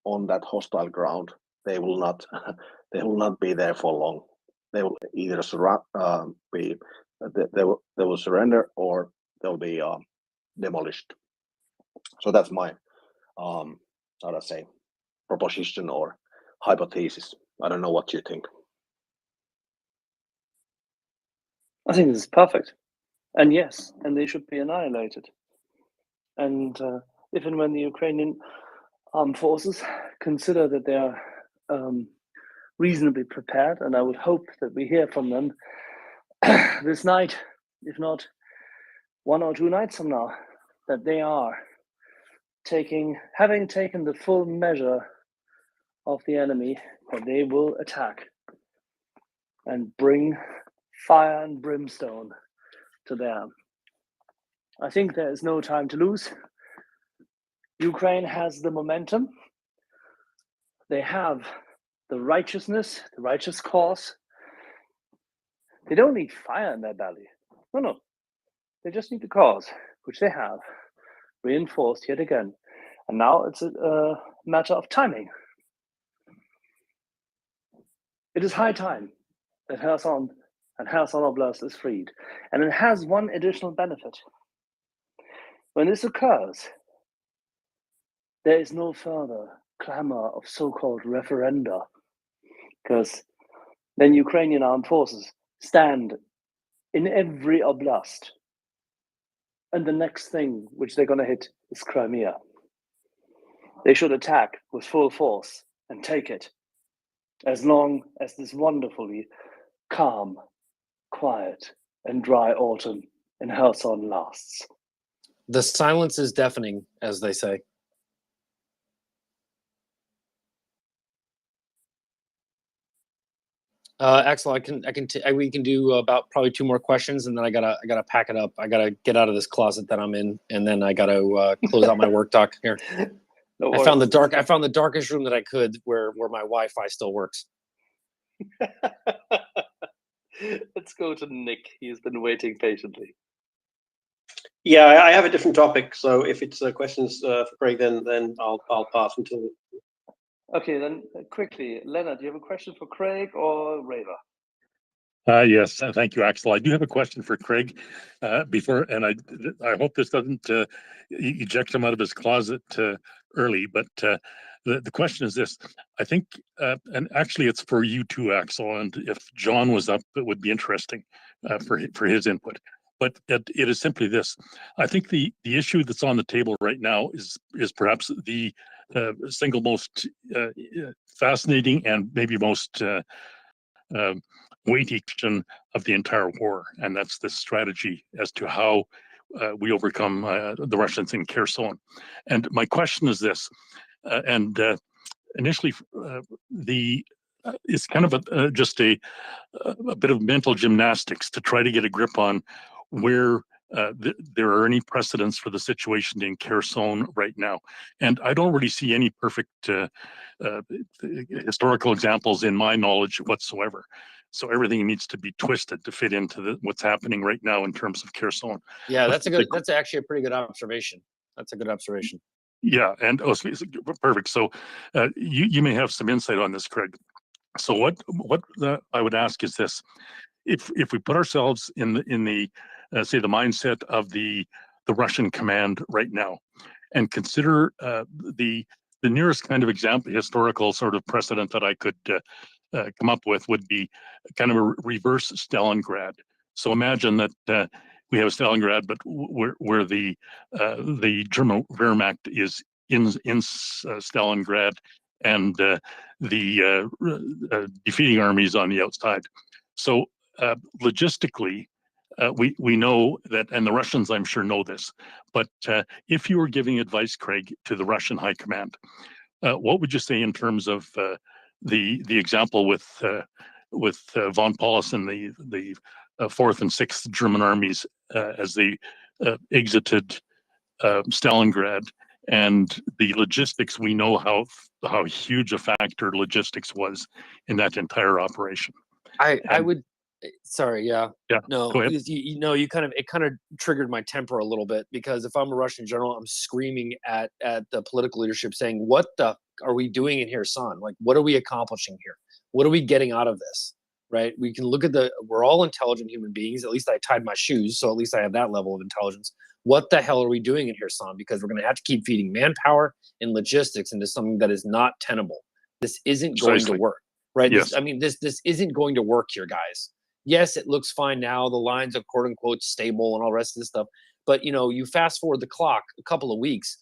R: on that hostile ground, they will not be there for long. They will either they will surrender, or they'll be demolished. So that's my proposition or hypothesis. I don't know what you think.
D: I think this is perfect. And yes, and they should be annihilated. And if and when the Ukrainian armed forces consider that they are reasonably prepared, and I would hope that we hear from them this night, if not 1 or 2 nights from now, that they are having taken the full measure of the enemy, that they will attack and bring fire and brimstone to them. I think there is no time to lose. Ukraine has the momentum. They have the righteousness, the righteous cause. They don't need fire in their belly. No. They just need the cause, which they have, reinforced yet again. And now it's a matter of timing. It is high time that Kherson and Kherson Oblast is freed. And it has one additional benefit. When this occurs, there is no further clamor of so-called referenda, because then Ukrainian armed forces stand in every oblast, and the next thing which they're going to hit is Crimea. They should attack with full force and take it, as long as this wonderfully calm quiet and dry autumn in Kherson lasts.
L: The silence is deafening, as they say. Axel, we can do about probably 2 more questions, and then I gotta pack it up. I gotta get out of this closet that I'm in, and then I gotta close out my work doc here.
D: No
L: I found the
D: worries.
L: I found the darkest room that I could, where my Wi-Fi still works.
P: Let's go to Nick. He's been waiting patiently.
E: Yeah, I have a different topic. So if it's questions for Craig, then I'll pass until.
D: Okay, then quickly, Leonard, do you have a question for Craig or Raver?
I: Yes, thank you, Axel. I do have a question for Craig before, and I hope this doesn't eject him out of his closet early, but the question is this. I think, and actually it's for you too, Axel, and if John was up, it would be interesting for his input. But it is simply this. I think the issue that's on the table right now is perhaps the single most fascinating and maybe most weighty question of the entire war, and that's the strategy as to how we overcome the Russians in Kherson. And my question is this, initially, it's kind of just a bit of mental gymnastics to try to get a grip on where there are any precedents for the situation in Kherson right now. And I don't really see any perfect historical examples in my knowledge whatsoever. So everything needs to be twisted to fit into what's happening right now in terms of Kherson.
L: Yeah, that's actually a pretty good observation. That's a good observation.
I: Yeah, and perfect. So you may have some insight on this, Craig. So what I would ask is this: if we put ourselves in the say the mindset of the Russian command right now, and consider the nearest kind of example, historical sort of precedent that I could come up with would be kind of a reverse Stalingrad. So imagine that we have Stalingrad, but where the German Wehrmacht is in Stalingrad, and the defeating armies on the outside. So logistically, we know that, and the Russians, I'm sure, know this. But if you were giving advice, Craig, to the Russian high command, what would you say in terms of the example with von Paulus and the 4th and 6th German armies as they exited Stalingrad, and the logistics? We know how huge a factor logistics was in that entire operation.
L: I would. Sorry, yeah. No,
I: go ahead.
L: it kind of triggered my temper a little bit, because if I'm a Russian general, I'm screaming at the political leadership saying, what the are we doing in here, son? Like, what are we accomplishing here? What are we getting out of this? Right? We can look at we're all intelligent human beings. At least I tied my shoes, so at least I have that level of intelligence. What the hell are we doing in here, son? Because we're going to have to keep feeding manpower and logistics into something that is not tenable. This isn't going to work, right?
I: Yes.
L: This isn't going to work here, guys. Yes, it looks fine now. The lines are quote unquote stable and all the rest of this stuff. But you fast forward the clock a couple of weeks,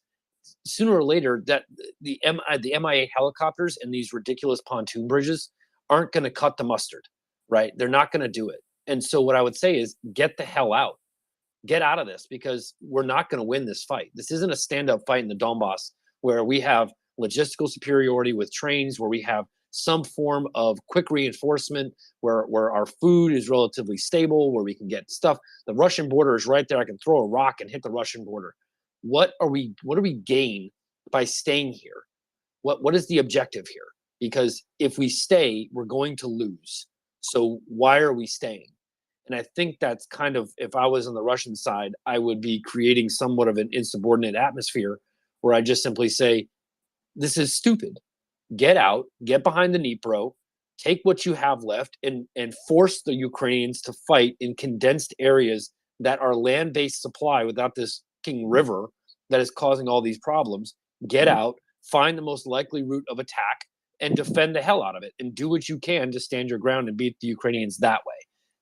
L: sooner or later, that the MIA helicopters and these ridiculous pontoon bridges aren't going to cut the mustard, right? They're not going to do it. And so what I would say is, get the hell out. Get out of this, because we're not going to win this fight. This isn't a stand-up fight in the Donbass where we have logistical superiority with trains, where we have some form of quick reinforcement, where our food is relatively stable, where we can get stuff. The Russian border is right there. I can throw a rock and hit the Russian border. What do we gain by staying here? What is the objective here? Because if we stay, we're going to lose. So why are we staying? And I think that's kind of, if I was on the Russian side, I would be creating somewhat of an insubordinate atmosphere where I just simply say, this is stupid. Get out, get behind the Dnipro, take what you have left, and force the Ukrainians to fight in condensed areas that are land-based supply without this king river that is causing all these problems. Get out, find the most likely route of attack, and defend the hell out of it, and do what you can to stand your ground and beat the Ukrainians that way.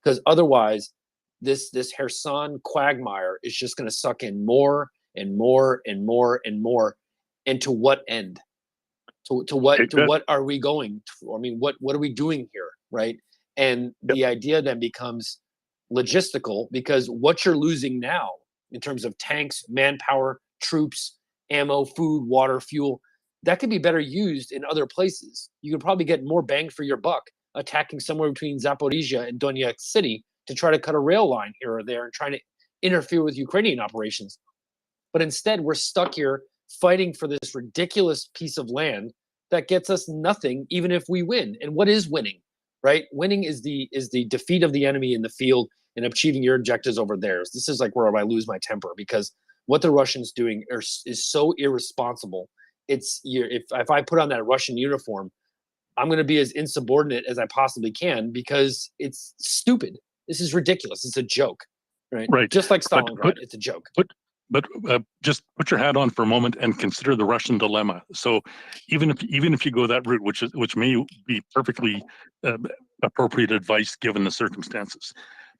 L: Because otherwise, this Kherson quagmire is just going to suck in more and more and more and more. And to what end? To what are we going to? I mean, what are we doing here, right? And the idea then becomes, logistical, because what you're losing now in terms of tanks, manpower, troops, ammo, food, water, fuel, that could be better used in other places. You could probably get more bang for your buck attacking somewhere between Zaporizhia and Donetsk City to try to cut a rail line here or there and trying to interfere with Ukrainian operations. But instead, we're stuck here fighting for this ridiculous piece of land that gets us nothing, even if we win. And what is winning, right? Winning is the defeat of the enemy in the field and achieving your objectives over theirs. This is like where I lose my temper, because what the Russians doing is so irresponsible. If I put on that Russian uniform, I'm going to be as insubordinate as I possibly can, because it's stupid. This is ridiculous. It's a joke, right?
I: Right.
L: Just like Stalingrad, it's a joke.
I: But just put your hat on for a moment and consider the Russian dilemma. So even if you go that route, which may be perfectly appropriate advice given the circumstances,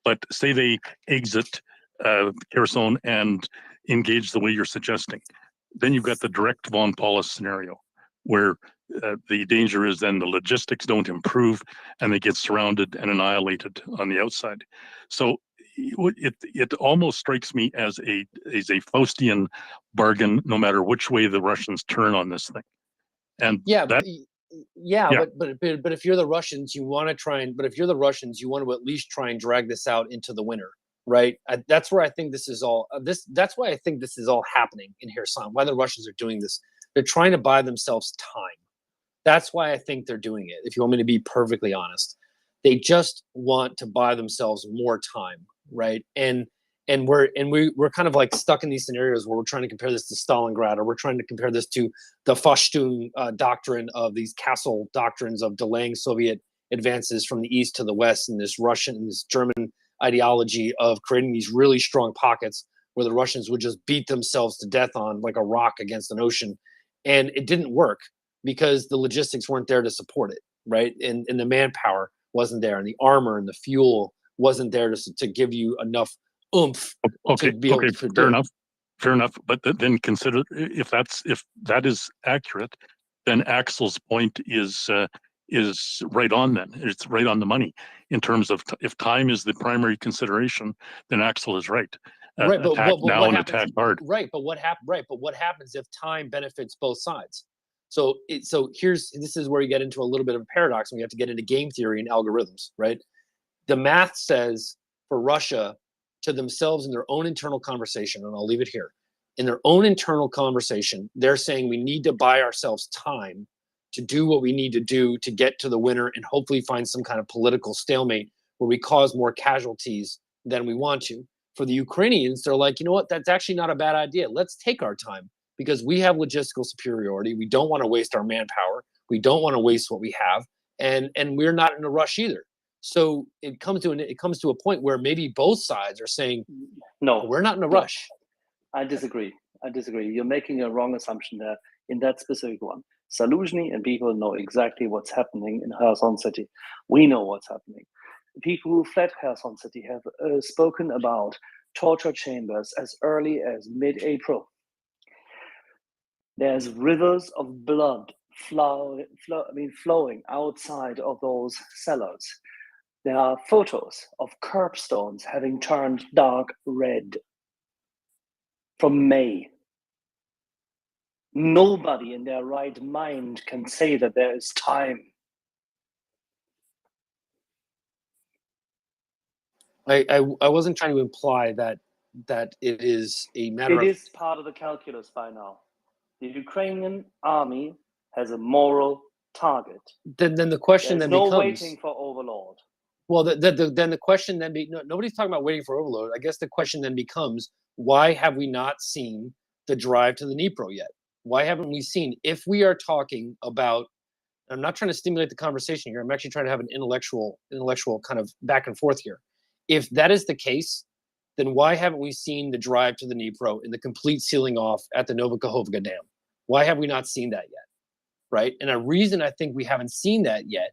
I: but say they exit Kherson and engage the way you're suggesting, then you've got the direct von Paulus scenario, where the danger is then the logistics don't improve and they get surrounded and annihilated on the outside. So it almost strikes me as a Faustian bargain, no matter which way the Russians turn on this thing. And
L: But if you're the Russians, you want to try and at least try and drag this out into the winter, right? That's where I think this is all. That's why I think this is all happening in Kherson. Why the Russians are doing this? They're trying to buy themselves time. That's why I think they're doing it. If you want me to be perfectly honest, they just want to buy themselves more time, right? And we're kind of like stuck in these scenarios where we're trying to compare this to Stalingrad, or we're trying to compare this to the Fashtun doctrine of these castle doctrines of delaying Soviet advances from the east to the west, and this German ideology of creating these really strong pockets where the Russians would just beat themselves to death on like a rock against an ocean. And it didn't work because the logistics weren't there to support it, right? And the manpower wasn't there, and the armor and the fuel wasn't there to give you enough oomph to be able to do it.
I: Fair enough. But then consider, if that is accurate, then Axel's point is right on. Then it's right on the money in terms of if time is the primary consideration, then Axel is right.
L: Right, but
I: attack now
L: what
I: and
L: happens,
I: attack hard.
L: Right, but what happens if time benefits both sides? So this is where you get into a little bit of a paradox, and we have to get into game theory and algorithms, right? The math says for Russia, to themselves in their own internal conversation, and I'll leave it here, in their own internal conversation, they're saying we need to buy ourselves time to do what we need to do to get to the winter and hopefully find some kind of political stalemate where we cause more casualties than we want to. For the Ukrainians, they're like, you know what, that's actually not a bad idea. Let's take our time because we have logistical superiority. We don't want to waste our manpower. We don't want to waste what we have. And we're not in a rush either. So it comes to a point where maybe both sides are saying,
D: no,
L: we're not in a rush.
D: I disagree. You're making a wrong assumption there in that specific one. Zaluzhny and people know exactly what's happening in Kherson City. We know what's happening. The people who fled Kherson City have spoken about torture chambers as early as mid-April. There's rivers of blood flowing outside of those cellars. There are photos of curbstones having turned dark red from May. Nobody in their right mind can say that there is time.
L: I wasn't trying to imply that it is a matter of...
D: It is part of the calculus by now. The Ukrainian army has a moral target.
L: Then the question
D: There's
L: then
D: no
L: becomes...
D: waiting for overlord.
L: Well, then the question then nobody's talking about waiting for overload. I guess the question then becomes, why have we not seen the drive to the Dnipro yet? Why haven't we seen, if we are talking about, I'm not trying to stimulate the conversation here, I'm actually trying to have an intellectual kind of back and forth here. If that is the case, then why haven't we seen the drive to the Dnipro and the complete sealing off at the Novokhovka Dam? Why have we not seen that yet? Right? And a reason I think we haven't seen that yet,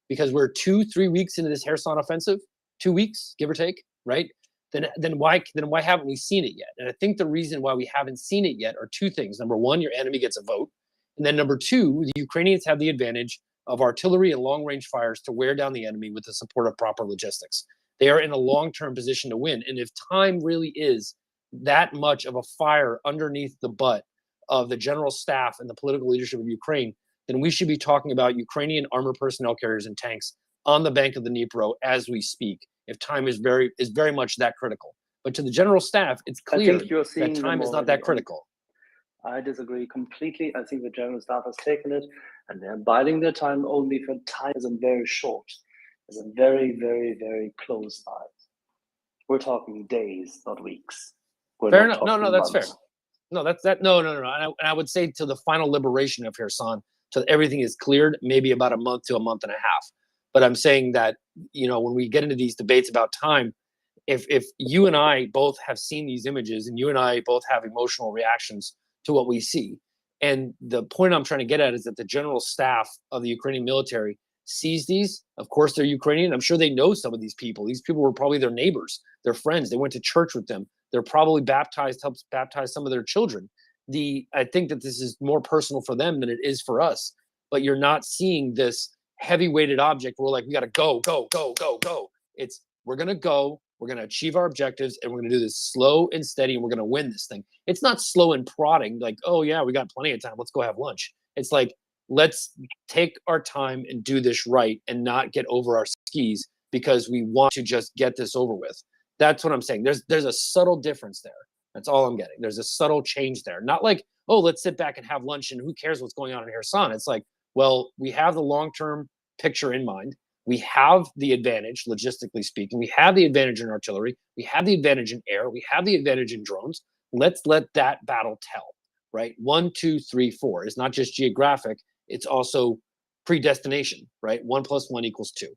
L: because we're 2-3 weeks into this Kherson offensive, 2 weeks, give or take, right? Then why haven't we seen it yet? And I think the reason why we haven't seen it yet are two things. Number one, your enemy gets a vote. And then number two, the Ukrainians have the advantage of artillery and long-range fires to wear down the enemy with the support of proper logistics. They are in a long-term position to win. And if time really is that much of a fire underneath the butt of the general staff and the political leadership of Ukraine, then we should be talking about Ukrainian armored personnel carriers and tanks on the bank of the Dnipro as we speak, if time is very much that critical. But to the general staff, it's
D: I
L: clear
D: think you're
L: that
D: seeing them
L: time is not
D: already
L: that
D: on.
L: critical.
D: I disagree completely. I think the German staff has taken it and they're biding their time only for time isn't very short. It's a very, very, very close eye. We're talking days, not weeks. We're
L: Fair
D: not
L: enough. No,
D: talking
L: that's fair.
D: months.
L: No, that's that. No. And I would say to the final liberation of Kherson, till everything is cleared, maybe about a month to a month and a half. But I'm saying that, when we get into these debates about time, if you and I both have seen these images and you and I both have emotional reactions to what we see, and the point I'm trying to get at is that the general staff of the Ukrainian military sees these. Of course, they're Ukrainian. I'm sure they know some of these people. These people were probably their neighbors, their friends. They went to church with them. They're probably helped baptize some of their children. I think that this is more personal for them than it is for us. But you're not seeing this heavy-weighted object where we're like, we got to go, go, go, go, go. It's we're going to go, we're going to achieve our objectives, and we're going to do this slow and steady, and we're going to win this thing. It's not slow and prodding, like, oh, yeah, we got plenty of time. Let's go have lunch. It's like, let's take our time and do this right and not get over our skis because we want to just get this over with. That's what I'm saying. There's a subtle difference there. That's all I'm getting. There's a subtle change there. Not like, oh, let's sit back and have lunch and who cares what's going on in Kherson. It's like, well, we have the long-term picture in mind. We have the advantage, logistically speaking. We have the advantage in artillery. We have the advantage in air. We have the advantage in drones. Let's let that battle tell, right? 1, 2, 3, 4. It's not just geographic. It's also predestination, right? 1 + 1 = 2,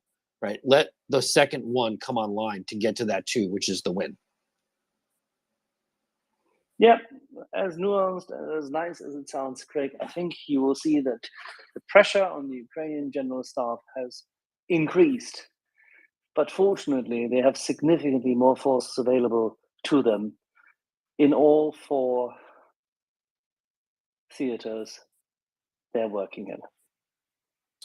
L: right? Let the second one come online to get to that 2, which is the win.
D: Yeah, as nuanced and as nice as it sounds, Craig, I think you will see that the pressure on the Ukrainian general staff has increased. But fortunately, they have significantly more forces available to them in all 4 theaters they're working in.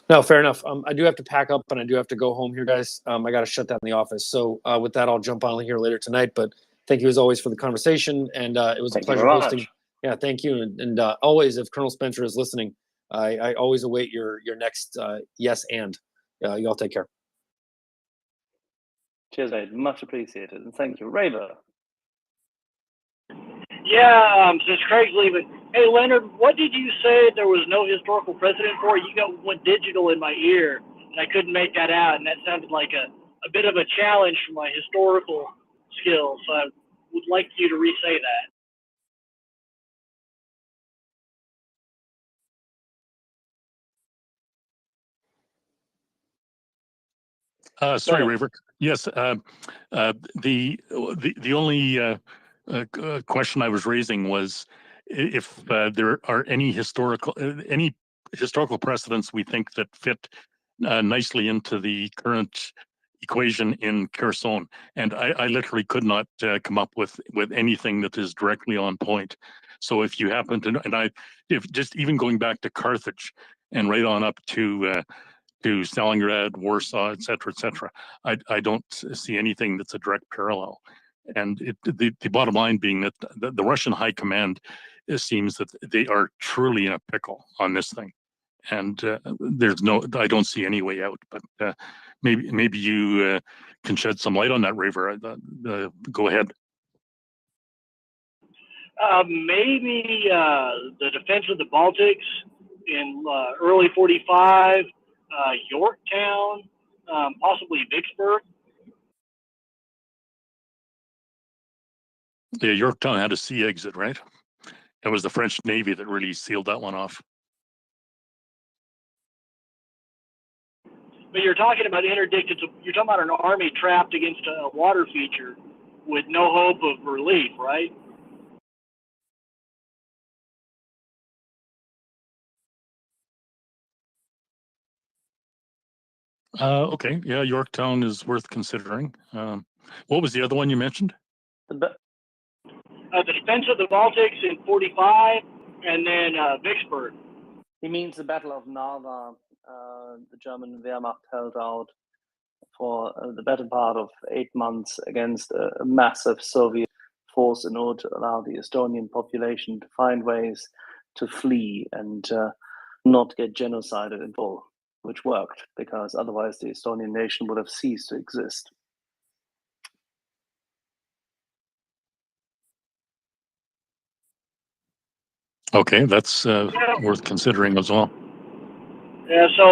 L: No, fair enough. I do have to pack up and I do have to go home here, guys. I got to shut down the office. So with that, I'll jump on here later tonight. But thank you as always for the conversation. And it was a pleasure hosting. Yeah, thank you. And always, if Colonel Spencer is listening, I always await your next yes and. You all take care.
D: Cheers, mate. Much appreciated. And thank you. Raver.
Q: Yeah, since Craig's leaving. Hey, Leonard, what did you say there was no historical precedent for? You went digital in my ear, and I couldn't make that out, and that sounded like a bit of a challenge for my historical skills. So I would like you to re-say that.
I: Sorry, Raver. Yes, the only question I was raising was if there are any historical precedents we think that fit nicely into the current equation in Kherson, and I literally could not come up with anything that is directly on point. So if you happen to know, and if just even going back to Carthage and right on up to Stalingrad, Warsaw, et cetera, I don't see anything that's a direct parallel. And the bottom line being that the Russian high command, it seems that they are truly in a pickle on this thing. And I don't see any way out, but maybe you can shed some light on that, Raver. Go ahead.
Q: Maybe the defense of the Baltics in early 45, Yorktown, possibly Vicksburg.
I: Yeah, Yorktown had a sea exit, right? It was the French Navy that really sealed that one off.
Q: But you're talking about interdicted. You're talking about an army trapped against a water feature with no hope of relief, right?
I: Okay, yeah, Yorktown is worth considering. What was the other one you mentioned?
Q: The defense of the Baltics in 45, and then Vicksburg.
D: He means the Battle of Narva. The German Wehrmacht held out for the better part of 8 months against a massive Soviet force in order to allow the Estonian population to find ways to flee and not get genocided in full, which worked because otherwise the Estonian nation would have ceased to exist.
I: Okay, that's worth considering as well.
Q: Yeah, so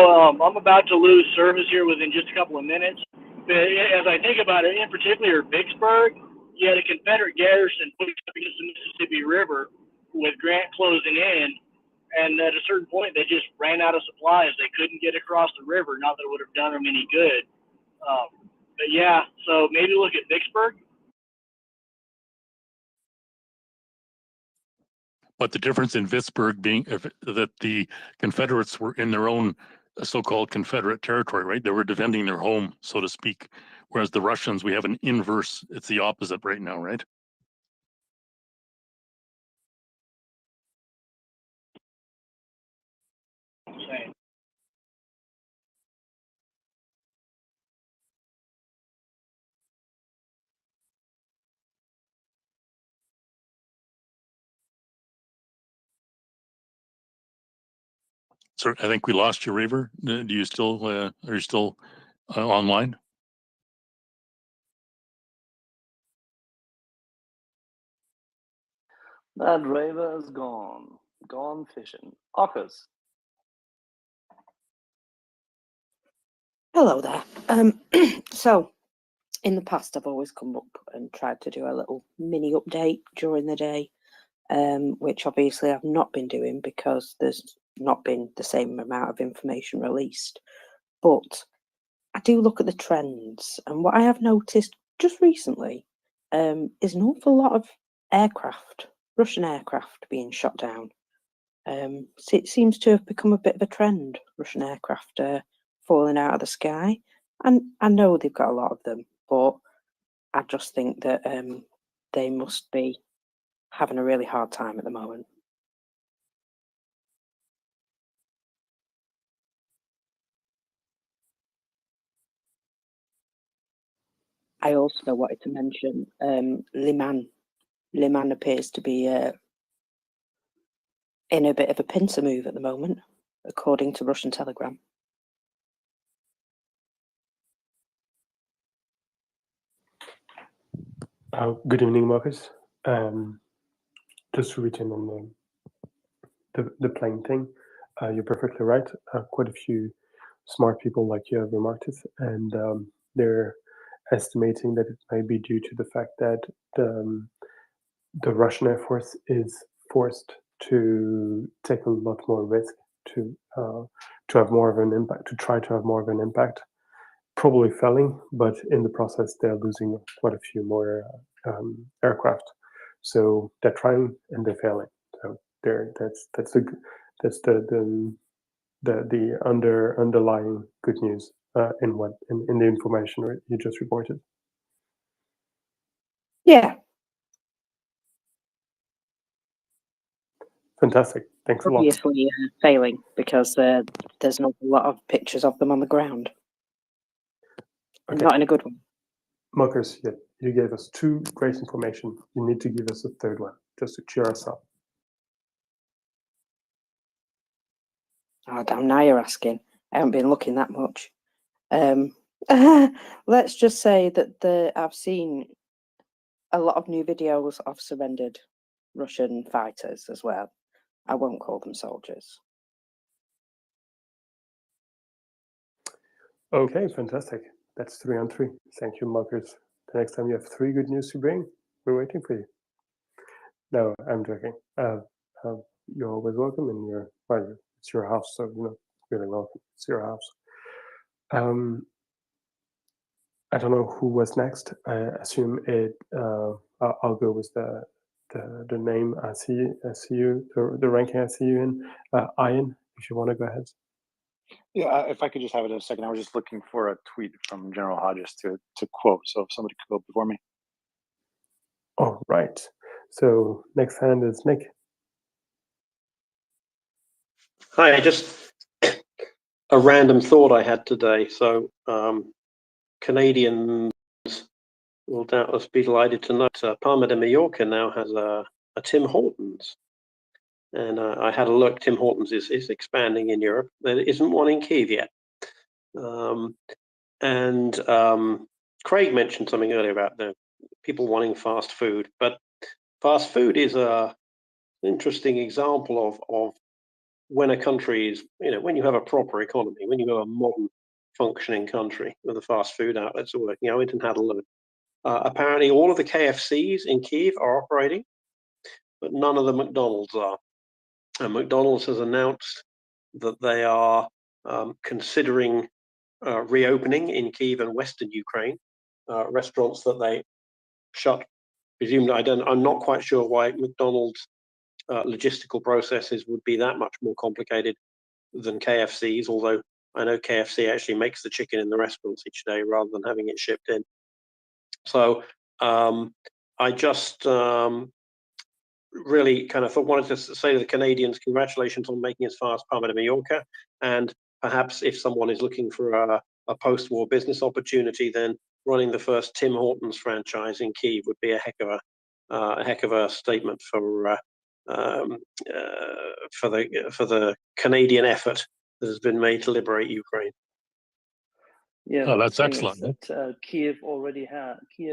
Q: I'm about to lose service here within just a couple of minutes. But as I think about it, in particular, Vicksburg, you had a Confederate garrison pushed up against the Mississippi River with Grant closing in. And at a certain point, they just ran out of supplies. They couldn't get across the river. Not that it would have done them any good. But yeah, so maybe look at Vicksburg.
I: But the difference in Vicksburg being that the Confederates were in their own so-called Confederate territory, right? They were defending their home, so to speak. Whereas the Russians, we have an inverse. It's the opposite right now, right?
Q: Same.
I: So I think we lost you, Raver. Do you still are you still online?
D: That Raver is gone fishing. Ockers.
A: Hello there. So in the past, I've always come up and tried to do a little mini update during the day, which obviously I've not been doing because there's not been the same amount of information released. But I do look at the trends, and what I have noticed just recently is an awful lot of aircraft, Russian aircraft, being shot down. So it seems to have become a bit of a trend, Russian aircraft falling out of the sky. And I know they've got a lot of them, but I just think that they must be having a really hard time at the moment. I also wanted to mention Liman. Liman appears to be in a bit of a pincer move at the moment, according to Russian Telegram.
S: Good evening, Marcus. Just to return on the plane thing, you're perfectly right. Quite a few smart people like you have remarked it, and they're estimating that it may be due to the fact that the Russian Air Force is forced to take a lot more risk to have more of an impact, to try to have more of an impact. Probably failing, but in the process they're losing quite a few more aircraft. So they're trying and they're failing. So that's the underlying good news in the information you just reported.
A: Yeah.
S: Fantastic. Thanks a lot.
A: Obviously failing because there's not a lot of pictures of them on the ground.
S: Okay.
A: Not in a good one.
S: Marcus, you gave us 2 great information. You need to give us a 3rd one, just to cheer us up.
A: Oh, damn, now you're asking. I haven't been looking that much. Let's just say that I've seen a lot of new videos of surrendered Russian fighters as well. I won't call them soldiers.
S: Okay, fantastic. That's 3 on 3. Thank you, Marcus. The next time you have 3 good news to bring, we're waiting for you. No, I'm joking. You're always welcome, and it's your house, so really welcome. It's your house. I don't know who was next. I assume it. I'll go with the name I see you, the ranking I see you in. Ian, if you want to go ahead.
C: Yeah, if I could just have it a second. I was just looking for a tweet from General Hodges to quote. So if somebody could go before me.
S: All right. So next hand is Nick.
E: Hi, just a random thought I had today. So Canadians will doubtless be delighted to know Palma de Mallorca now has a Tim Hortons. And I had a look. Tim Hortons is expanding in Europe. There isn't one in Kyiv yet. Craig mentioned something earlier about the people wanting fast food, but fast food is an interesting example of when a country is, when you have a proper economy, when you have a modern functioning country with the fast food outlets are working. I went and had a look. Apparently, all of the KFCs in Kyiv are operating, but none of the McDonald's are. And McDonald's has announced that they are considering reopening in Kyiv and Western Ukraine restaurants that they shut. Presumably, I'm not quite sure why McDonald's logistical processes would be that much more complicated than KFC's, although I know KFC actually makes the chicken in the restaurants each day rather than having it shipped in. So I just really kind of wanted to say to the Canadians, congratulations on making as far as Palma de Mallorca. And perhaps if someone is looking for a post-war business opportunity, then running the first Tim Hortons franchise in Kyiv would be a heck of a statement for the Canadian effort that has been made to liberate Ukraine.
D: Yeah,
I: Oh, that's
D: the thing
I: excellent.
D: is that Kiev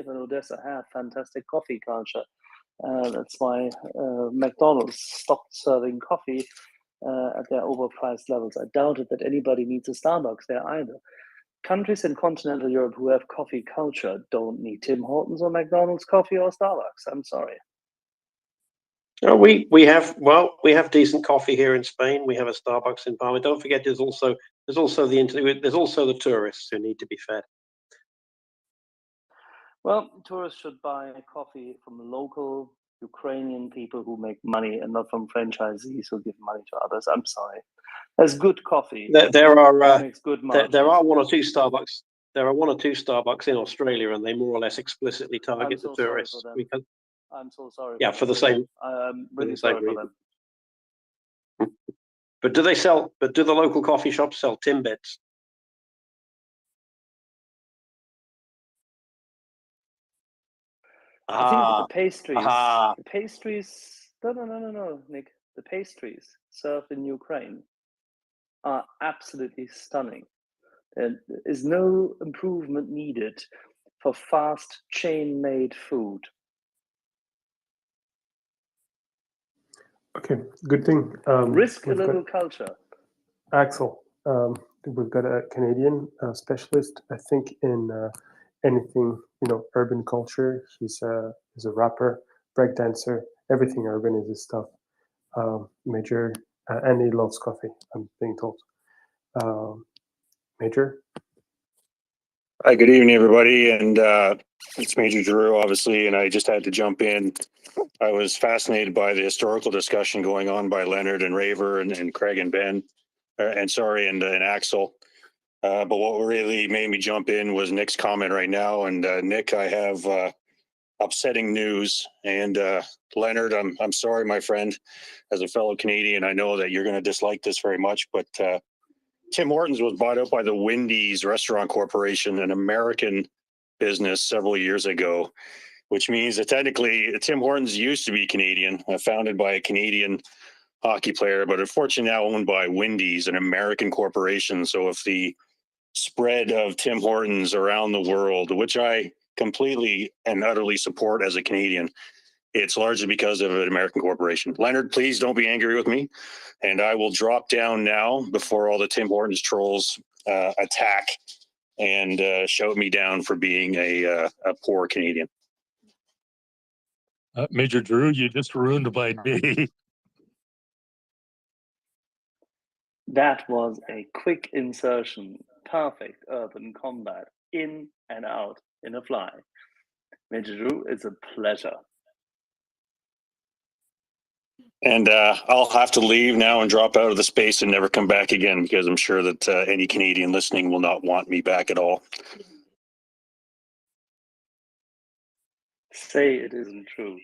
D: and Odessa have fantastic coffee culture. That's why McDonald's stopped serving coffee at their overpriced levels. I doubted that anybody needs a Starbucks there either. Countries in continental Europe who have coffee culture don't need Tim Hortons or McDonald's coffee or Starbucks. I'm sorry.
E: We have decent coffee here in Spain. We have a Starbucks in Palma. Don't forget, there's also the tourists who need to be fed.
D: Well, tourists should buy coffee from local Ukrainian people who make money and not from franchisees who give money to others. I'm sorry. There's good coffee.
E: There
D: makes good margins.
E: are one or two Starbucks. There are one or two Starbucks in Australia, and they more or less explicitly target the tourists.
D: I'm so sorry.
E: Yeah, for the same.
D: I'm really sorry for them.
E: But do the local coffee shops sell Timbits?
D: I think the pastries. No, Nick. The pastries served in Ukraine are absolutely stunning. There is no improvement needed for fast chain-made food.
S: Okay, good thing.
D: Risk a little culture.
S: Axel, we've got a Canadian specialist, I think, in anything, urban culture. He's a rapper, breakdancer, everything urban is his stuff. Major, and he loves coffee, I'm being told. Major?
B: Hi, good evening, everybody. And it's Major Drew, obviously, and I just had to jump in. I was fascinated by the historical discussion going on by Leonard and Raver and Craig and Ben, and Axel. But what really made me jump in was Nick's comment right now. And Nick, I have upsetting news. And Leonard, I'm sorry, my friend. As a fellow Canadian, I know that you're going to dislike this very much, but Tim Hortons was bought out by the Wendy's Restaurant Corporation, an American business, several years ago, which means that technically Tim Hortons used to be Canadian, founded by a Canadian hockey player, but unfortunately now owned by Wendy's, an American corporation. So if the spread of Tim Hortons around the world, which I completely and utterly support as a Canadian, it's largely because of an American corporation. Leonard, please don't be angry with me. And I will drop down now before all the Tim Hortons trolls attack and shout me down for being a poor Canadian.
I: Major Drew, you just ruined my day.
D: That was a quick insertion. Perfect urban combat. In and out in a fly. Major Drew, it's a pleasure.
B: And I'll have to leave now and drop out of the space and never come back again, because I'm sure that any Canadian listening will not want me back at all.
D: Say it isn't true.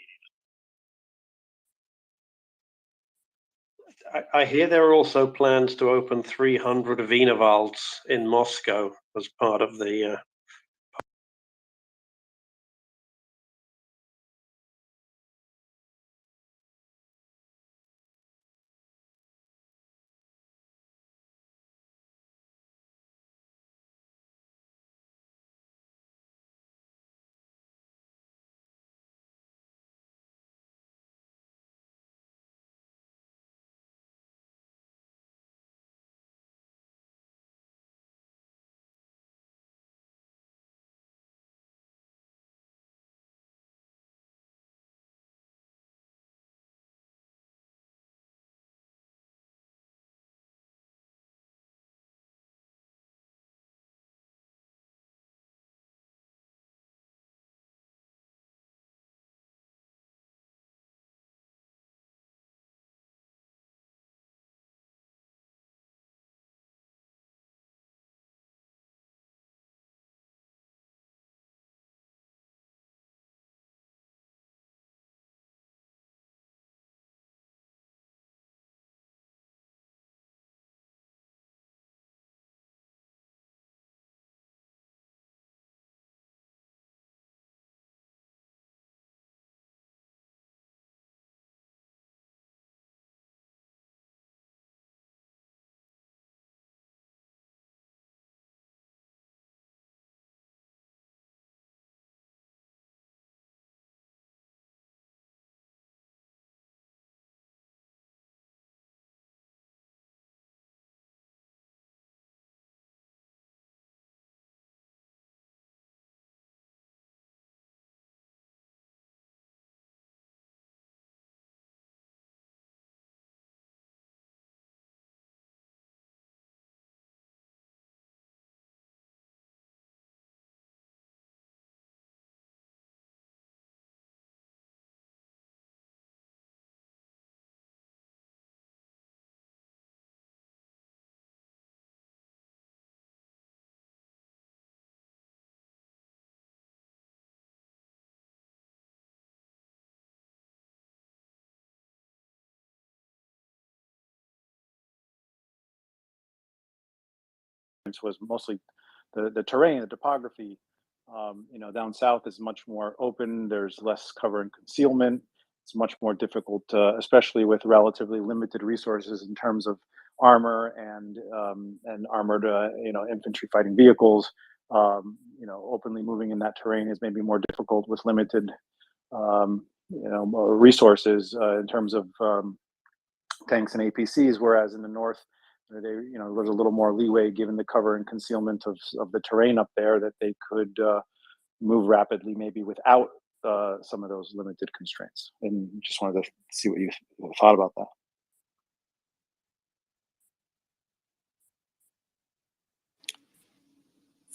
E: I hear there are also plans to open 300 Wienerwalds in Moscow as part of the
C: difference was mostly the terrain, the topography. Down south is much more open. There's less cover and concealment. It's much more difficult, especially with relatively limited resources in terms of armor and armored, infantry fighting vehicles. Openly moving in that terrain is maybe more difficult with limited, resources in terms of tanks and APCs. Whereas in the north, there's a little more leeway given the cover and concealment of the terrain up there, that they could move rapidly, maybe without some of those limited constraints. And just wanted to see what you thought about that.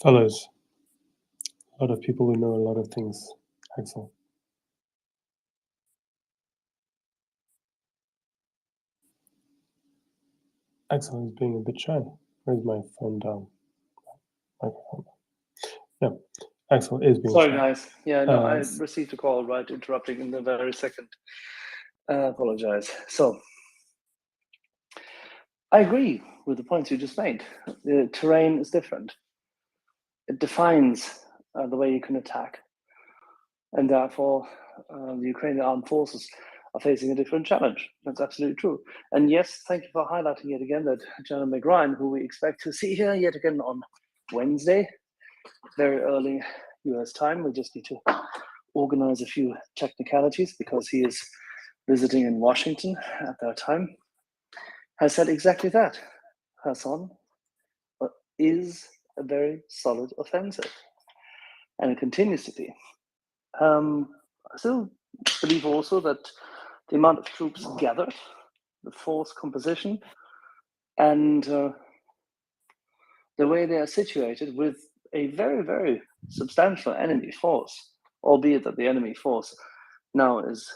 S: Fellows, a lot of people who know a lot of things. Axel. Axel is being a bit shy. Where's my phone down? Microphone. Yeah, Axel is being
D: Sorry,
S: shy.
D: guys. Yeah, no, I received a call right interrupting in the very second. Apologize. So, I agree with the points you just made. The terrain is different. It defines the way you can attack. And therefore, the Ukrainian armed forces are facing a different challenge. That's absolutely true. And yes, thank you for highlighting yet again that General McRyan, who we expect to see here yet again on Wednesday, very early US time. We just need to organize a few technicalities because he is visiting in Washington at that time, has said exactly that. Kherson is a very solid offensive, and it continues to be. I still believe also that the amount of troops gathered, the force composition, and the way they are situated with a very, very substantial enemy force, albeit that the enemy force now is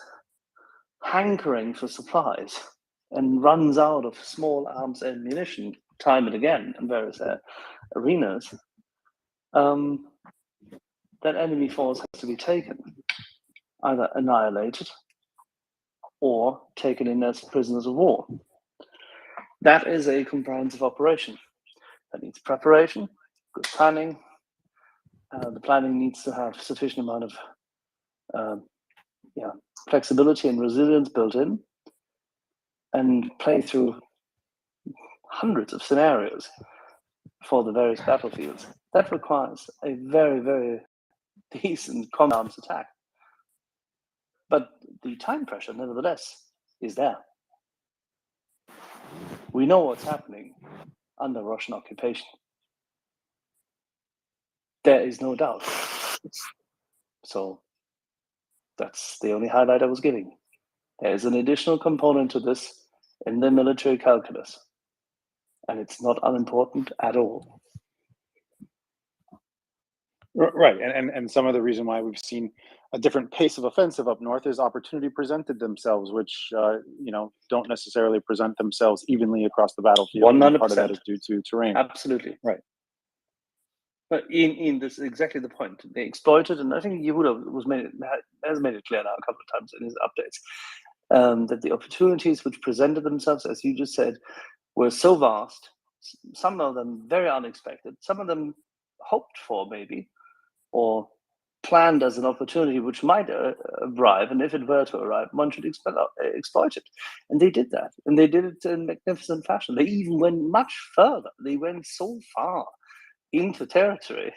D: hankering for supplies and runs out of small arms and munition time and again in various arenas, that enemy force has to be taken, either annihilated or taken in as prisoners of war. That is a comprehensive operation. That needs preparation, good planning. The planning needs to have sufficient amount of flexibility and resilience built in, and play through hundreds of scenarios for the various battlefields. That requires a very, very decent common arms attack. But the time pressure, nevertheless, is there. We know what's happening under Russian occupation. There is no doubt. So that's the only highlight I was giving. There is an additional component to this in the military calculus, and it's not unimportant at all.
C: Right, and some of the reason why we've seen a different pace of offensive up north is opportunity presented themselves, which don't necessarily present themselves evenly across the battlefield.
D: 100%.
C: Part of that is due to terrain.
D: Absolutely.
C: Right.
D: But in this is exactly the point. They exploited, and I think Yehuda has made it clear now a couple of times in his updates, that the opportunities which presented themselves, as you just said, were so vast. Some of them very unexpected. Some of them hoped for, maybe, or planned as an opportunity which might arrive, and if it were to arrive, one should exploit it. And they did that, and they did it in magnificent fashion. They even went much further. They went so far into territory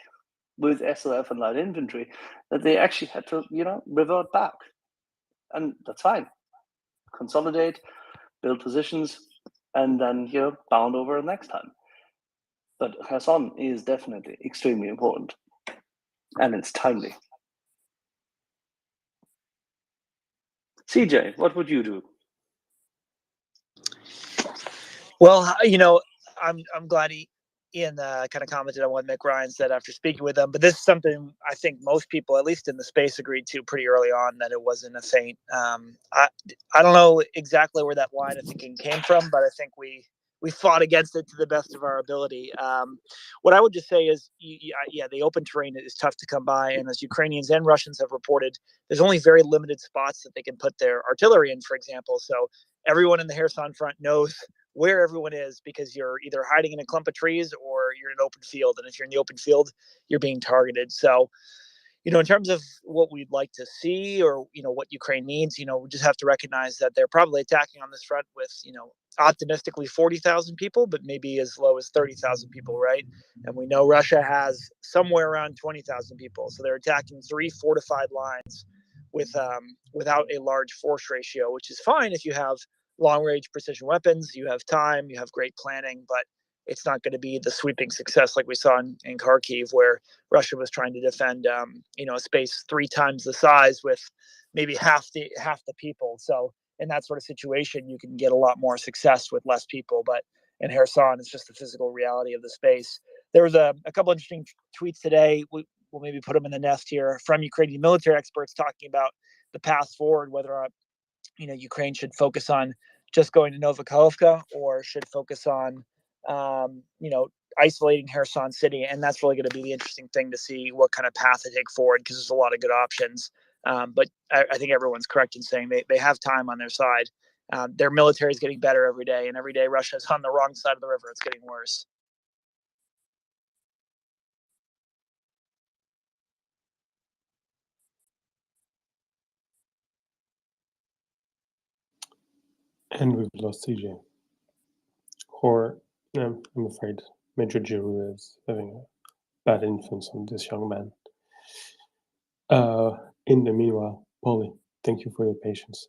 D: with SOF and light infantry that they actually had to, revert back. And that's fine. Consolidate, build positions, and then bound over next time. But Kherson is definitely extremely important, and it's timely. CJ, what would you do?
K: Well, I'm glad Ian kind of commented on what McRyan said after speaking with them, but this is something I think most people, at least in the space, agreed to pretty early on, that it wasn't a feint. I don't know exactly where that line of thinking came from, but I think we fought against it to the best of our ability. What I would just say is, the open terrain is tough to come by, and as Ukrainians and Russians have reported, there's only very limited spots that they can put their artillery in, for example. So everyone in the Kherson front knows where everyone is, because you're either hiding in a clump of trees or you're in an open field. And if you're in the open field, you're being targeted. So, in terms of what we'd like to see, or, what Ukraine needs, we just have to recognize that they're probably attacking on this front with, optimistically 40,000 people, but maybe as low as 30,000 people, right? And we know Russia has somewhere around 20,000 people. So they're attacking 3 fortified lines with without a large force ratio, which is fine if you have long-range precision weapons, you have time, you have great planning, but it's not going to be the sweeping success like we saw in Kharkiv, where Russia was trying to defend, a space 3 times the size with maybe half the people. So in that sort of situation, you can get a lot more success with less people. But in Kherson, it's just the physical reality of the space. There was a couple interesting tweets today. We'll maybe put them in the nest here, from Ukrainian military experts talking about the path forward, whether or not, Ukraine should focus on just going to Novakhovka or should focus on isolating Kherson city. And that's really going to be the interesting thing to see what kind of path they take forward, because there's a lot of good options. But I think everyone's correct in saying they have time on their side. Their military is getting better every day, and every day Russia is on the wrong side of the river. It's getting worse.
S: And we've lost CJ. Or, I'm afraid Major Giroux is having a bad influence on this young man. In the meanwhile, Polly, thank you for your patience.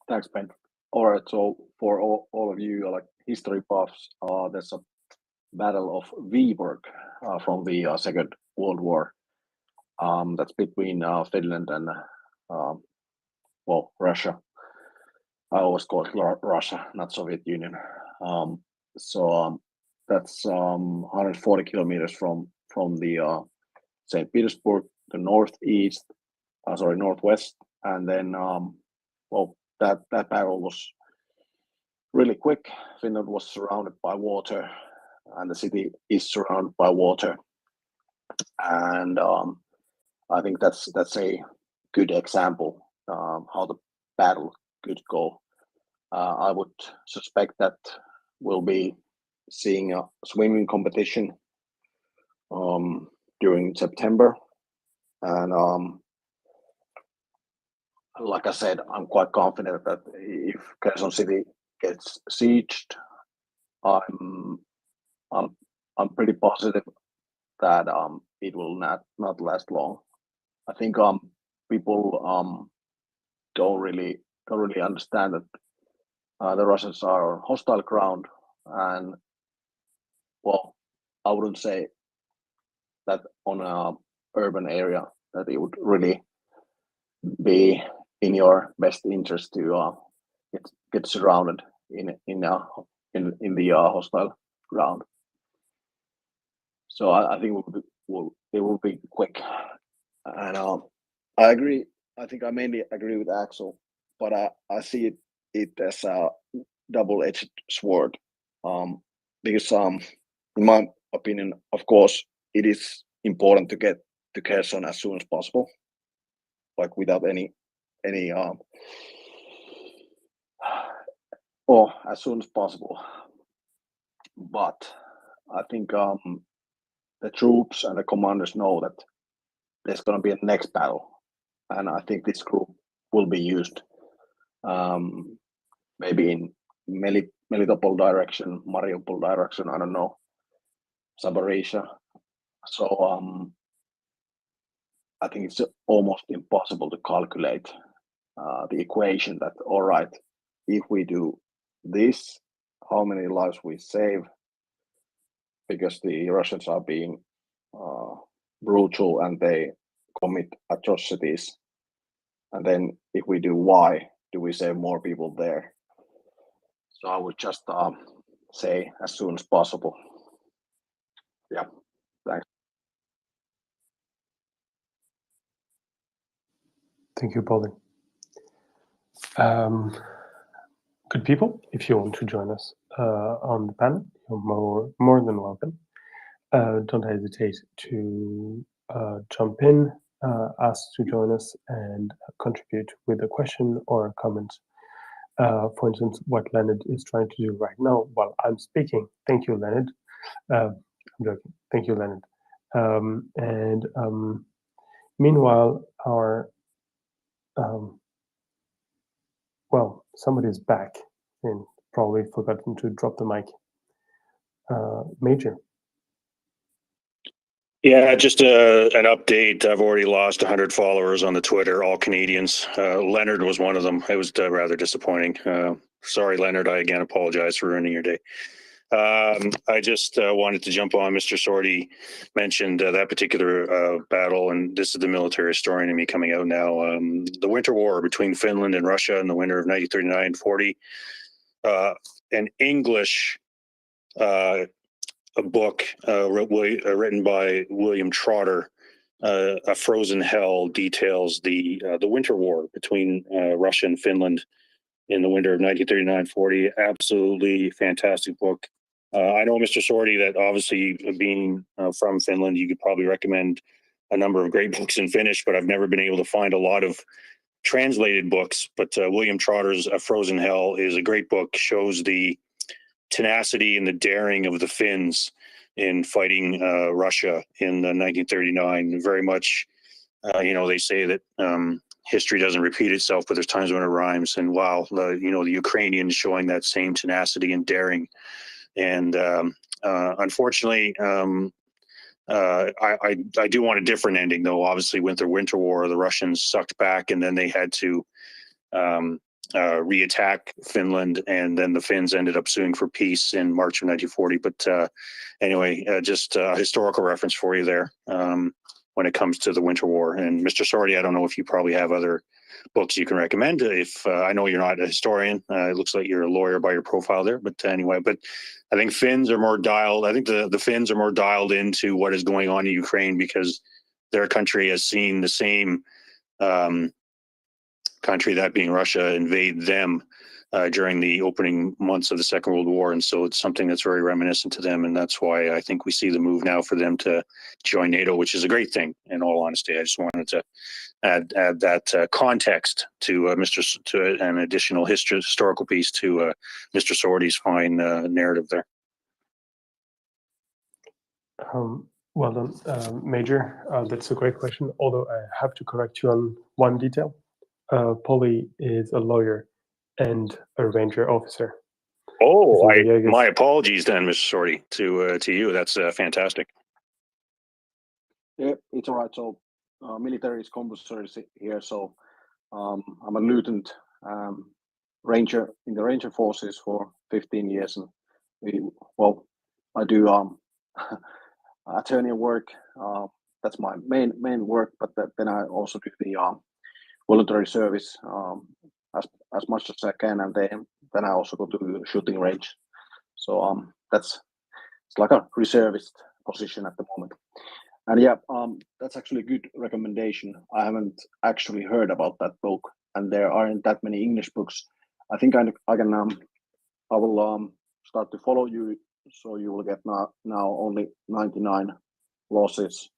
R: Thanks, Ben. All right, so for all of you like history buffs, there's a Battle of Viborg from the Second World War. That's between Finland and Russia. I always call it Russia, not Soviet Union. That's 140 kilometers from the St. Petersburg, the northwest, and then that battle was really quick. Finland was surrounded by water, and the city is surrounded by water, and I think that's a good example how the battle could go. I would suspect that we'll be seeing a swimming competition during September, and like I said, I'm quite confident that if Kherson City gets sieged, I'm pretty positive that it will not last long. I think people don't really understand that the Russians are on hostile ground, and I wouldn't say that on a urban area that it would really be in your best interest to get surrounded in the hostile ground. So I think it will be quick, and I agree. I think I mainly agree with Axel, but I see it as a double-edged sword, because in my opinion, of course, it is important to get to Kherson as soon as possible, like without any or as soon as possible. But I think the troops and the commanders know that there's going to be a next battle, and I think this group will be used maybe in Melitopol direction, Mariupol direction, I don't know, Zaporizhia. So I think it's almost impossible to calculate the equation that, all right, if we do this, how many lives we save, because the Russians are being brutal and they commit atrocities. And then if we do Y, do we save more people there? So I would just say as soon as possible. Yeah, thanks.
S: Thank you, Polly. Good people, if you want to join us on the panel, you're more than welcome. Don't hesitate to jump in, ask to join us, and contribute with a question or a comment For instance, what Leonard is trying to do right now while I'm speaking. Thank you, Leonard. I'm joking. Thank you, Leonard. Meanwhile, our well, somebody's back and probably forgotten to drop the mic. Major.
B: Yeah, just an update. I've already lost 100 followers on the Twitter, all Canadians. Leonard was one of them. It was rather disappointing. Sorry, Leonard. I again apologize for ruining your day. I just wanted to jump on. Mr. Sorty mentioned that particular battle, and this is the military historian in me coming out now. The Winter War between Finland and Russia in the winter of 1939-40. An English a book written by William Trotter, A Frozen Hell, details the Winter War between Russia and Finland in the winter of 1939-40. Absolutely fantastic book. I know, Mr. Sorty, that obviously being from Finland, you could probably recommend a number of great books in Finnish, but I've never been able to find a lot of translated books. But William Trotter's A Frozen Hell is a great book, shows the tenacity and the daring of the Finns in fighting Russia in 1939. Very much, they say that history doesn't repeat itself, but there's times when it rhymes. And wow, the Ukrainians showing that same tenacity and daring. And unfortunately, I do want a different ending, though. Obviously, Winter War, the Russians sucked back, and then they had to re-attack Finland, and then the Finns ended up suing for peace in March of 1940. But anyway, just a historical reference for you there when it comes to the Winter War. And Mr. Sorty, I don't know if you probably have other books you can recommend. If I know you're not a historian, it looks like you're a lawyer by your profile there. But anyway, I think Finns are more dialed. I think the Finns are more dialed into what is going on in Ukraine because their country has seen the same country, that being Russia, invade them during the opening months of the Second World War. And so it's something that's very reminiscent to them. And that's why I think we see the move now for them to join NATO, which is a great thing, in all honesty. I just wanted to add that context to an additional historical piece to Mr. Sorty's fine narrative there.
S: Well done, Major. That's a great question, although I have to correct you on one detail. Polly is a lawyer and a ranger officer.
B: Oh, my apologies then, Mr. Sorty, to you. That's fantastic.
R: Yeah, it's all right. So military is compulsory here. So I'm a lieutenant ranger in the ranger forces for 15 years. And I do attorney work. That's my main work. But then I also do the voluntary service as much as I can, and then I also go to the shooting range. So it's like a reservist position at the moment. And yeah, that's actually a good recommendation. I haven't actually heard about that book, and there aren't that many English books. I think I will start to follow you, so you will get now only 99 losses,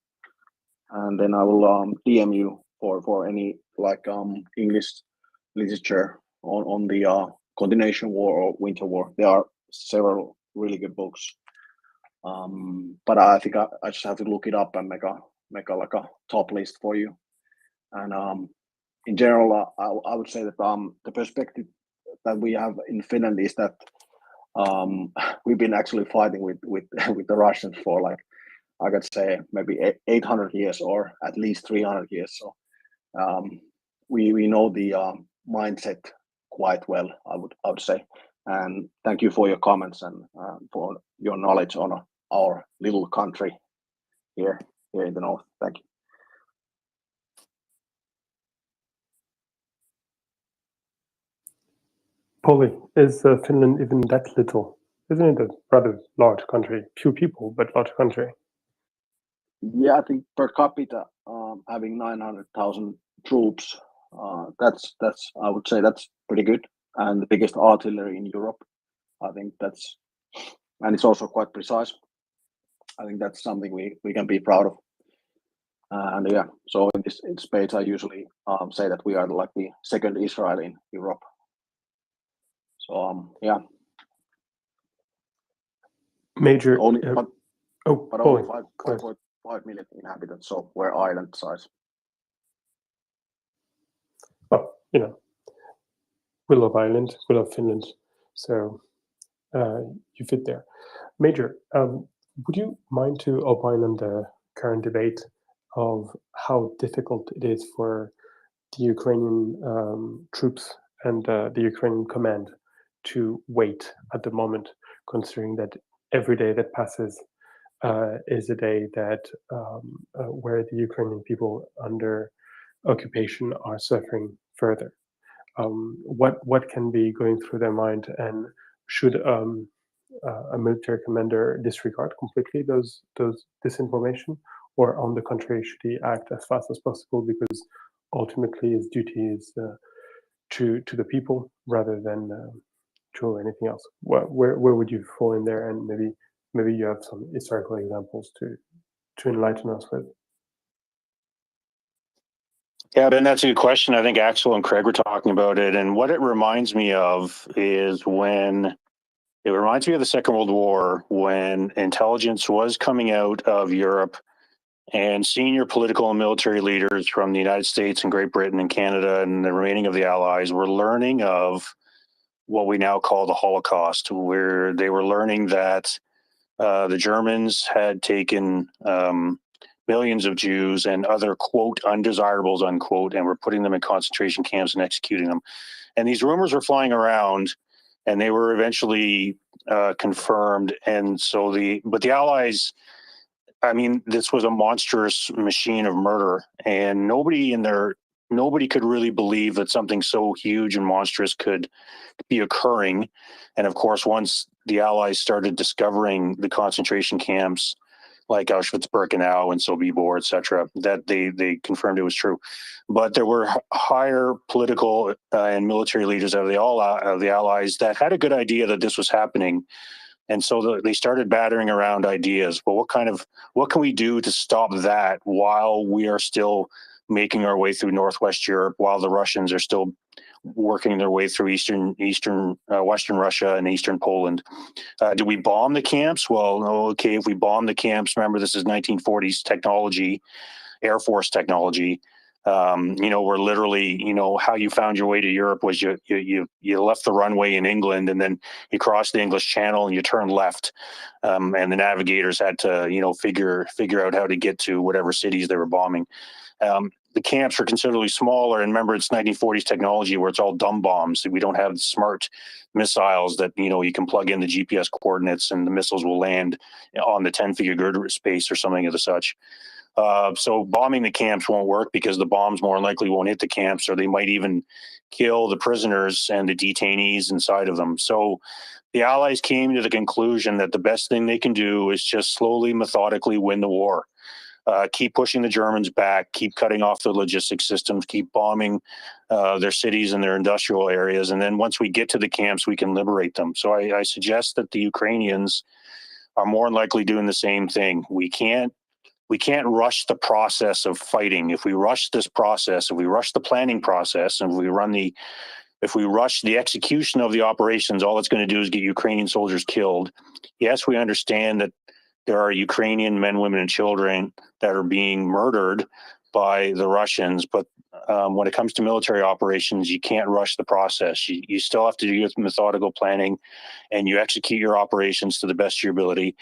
R: and then I will DM you for any English literature on the Continuation War or Winter War. There are several really good books. But I think I just have to look it up and make a top list for you. And in general, I would say that the perspective that we have in Finland is that we've been actually fighting with the Russians for, like, I could say maybe 800 years or at least 300 years. So we know the mindset quite well, I would say. And thank you for your comments and for your knowledge on our little country here in the north. Thank you.
S: Polly, is Finland even that little? Isn't it a rather large country? Few people, but large country.
R: Yeah, I think per capita, having 900,000 troops, that's I would say that's pretty good, and the biggest artillery in Europe. I think and it's also quite precise. I think that's something we can be proud of. And yeah, so in this space, I usually say that we are like the second Israel in Europe. So yeah,
S: Major.
R: only
S: but
R: only
S: Pauline,
R: 5.5 million inhabitants, so we're island size.
S: Well, we love Ireland, we love Finland, so you fit there. Major, would you mind to opine on the current debate of how difficult it is for the Ukrainian troops and the Ukrainian command to wait at the moment, considering that every day that passes is a day that where the Ukrainian people under occupation are suffering further? What can be going through their mind, and should a military commander disregard completely this information, or on the contrary, should he act as fast as possible because ultimately his duty is to the people rather than to anything else? Where would you fall in there, and maybe you have some historical examples to enlighten us with?
B: Yeah, Ben, that's a good question. I think Axel and Craig were talking about it. And what it reminds me of is it reminds me of the Second World War, when intelligence was coming out of Europe and senior political and military leaders from the United States and Great Britain and Canada and the remaining of the Allies were learning of what we now call the Holocaust, where they were learning that the Germans had taken millions of Jews and other, quote, undesirables, unquote, and were putting them in concentration camps and executing them. And these rumors were flying around, and they were eventually confirmed. And so but the Allies, I mean, this was a monstrous machine of murder, and nobody could really believe that something so huge and monstrous could be occurring. And of course, once the Allies started discovering the concentration camps like Auschwitz-Birkenau and Sobibor, etc., that they confirmed it was true. But there were higher political and military leaders of the Allies that had a good idea that this was happening. And so they started battering around ideas. But what can we do to stop that while we are still making our way through Northwest Europe, while the Russians are still working their way through Western Russia and Eastern Poland? Do we bomb the camps? Well, okay, if we bomb the camps, remember this is 1940s technology, Air Force technology. We're literally, how you found your way to Europe was you left the runway in England, and then you crossed the English Channel and you turned left, and the navigators had to, figure out how to get to whatever cities they were bombing. The camps are considerably smaller, and remember, it's 1940s technology where it's all dumb bombs. We don't have smart missiles that you can plug in the GPS coordinates and the missiles will land on the 10-figure grid space or something of the such. So bombing the camps won't work because the bombs more likely won't hit the camps, or they might even kill the prisoners and the detainees inside of them. So the Allies came to the conclusion that the best thing they can do is just slowly, methodically win the war. Keep pushing the Germans back, keep cutting off their logistics systems, keep bombing their cities and their industrial areas. And then once we get to the camps, we can liberate them. So I suggest that the Ukrainians are more than likely doing the same thing. We can't rush the process of fighting. If we rush this process, if we rush the planning process, and if we rush the execution of the operations, all it's going to do is get Ukrainian soldiers killed. Yes, we understand that there are Ukrainian men, women, and children that are being murdered by the Russians, but when it comes to military operations, you can't rush the process. You still have to do methodical planning, and you execute your operations to the best of your ability.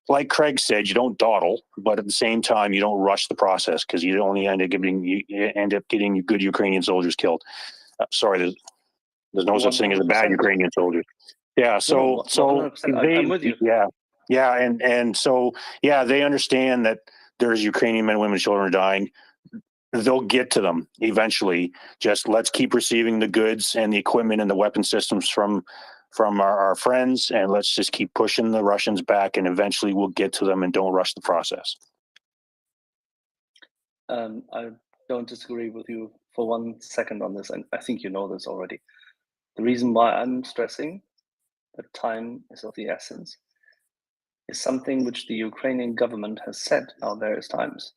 B: Like Craig said, you don't dawdle, but at the same time, you don't rush the process, because you only end up getting good Ukrainian soldiers killed. Sorry, there's no such thing as a bad
D: 100%.
B: Ukrainian soldier. Yeah,
D: No, 100%. I'm with you.
B: Yeah, and so they understand that there's Ukrainian men, women, children dying. They'll get to them eventually. Just let's keep receiving the goods and the equipment and the weapon systems from our friends, and let's just keep pushing the Russians back, and eventually we'll get to them, and don't rush the process.
D: I don't disagree with you for 1 second on this, and I think you know this already. The reason why I'm stressing that time is of the essence is something which the Ukrainian government has said at various times,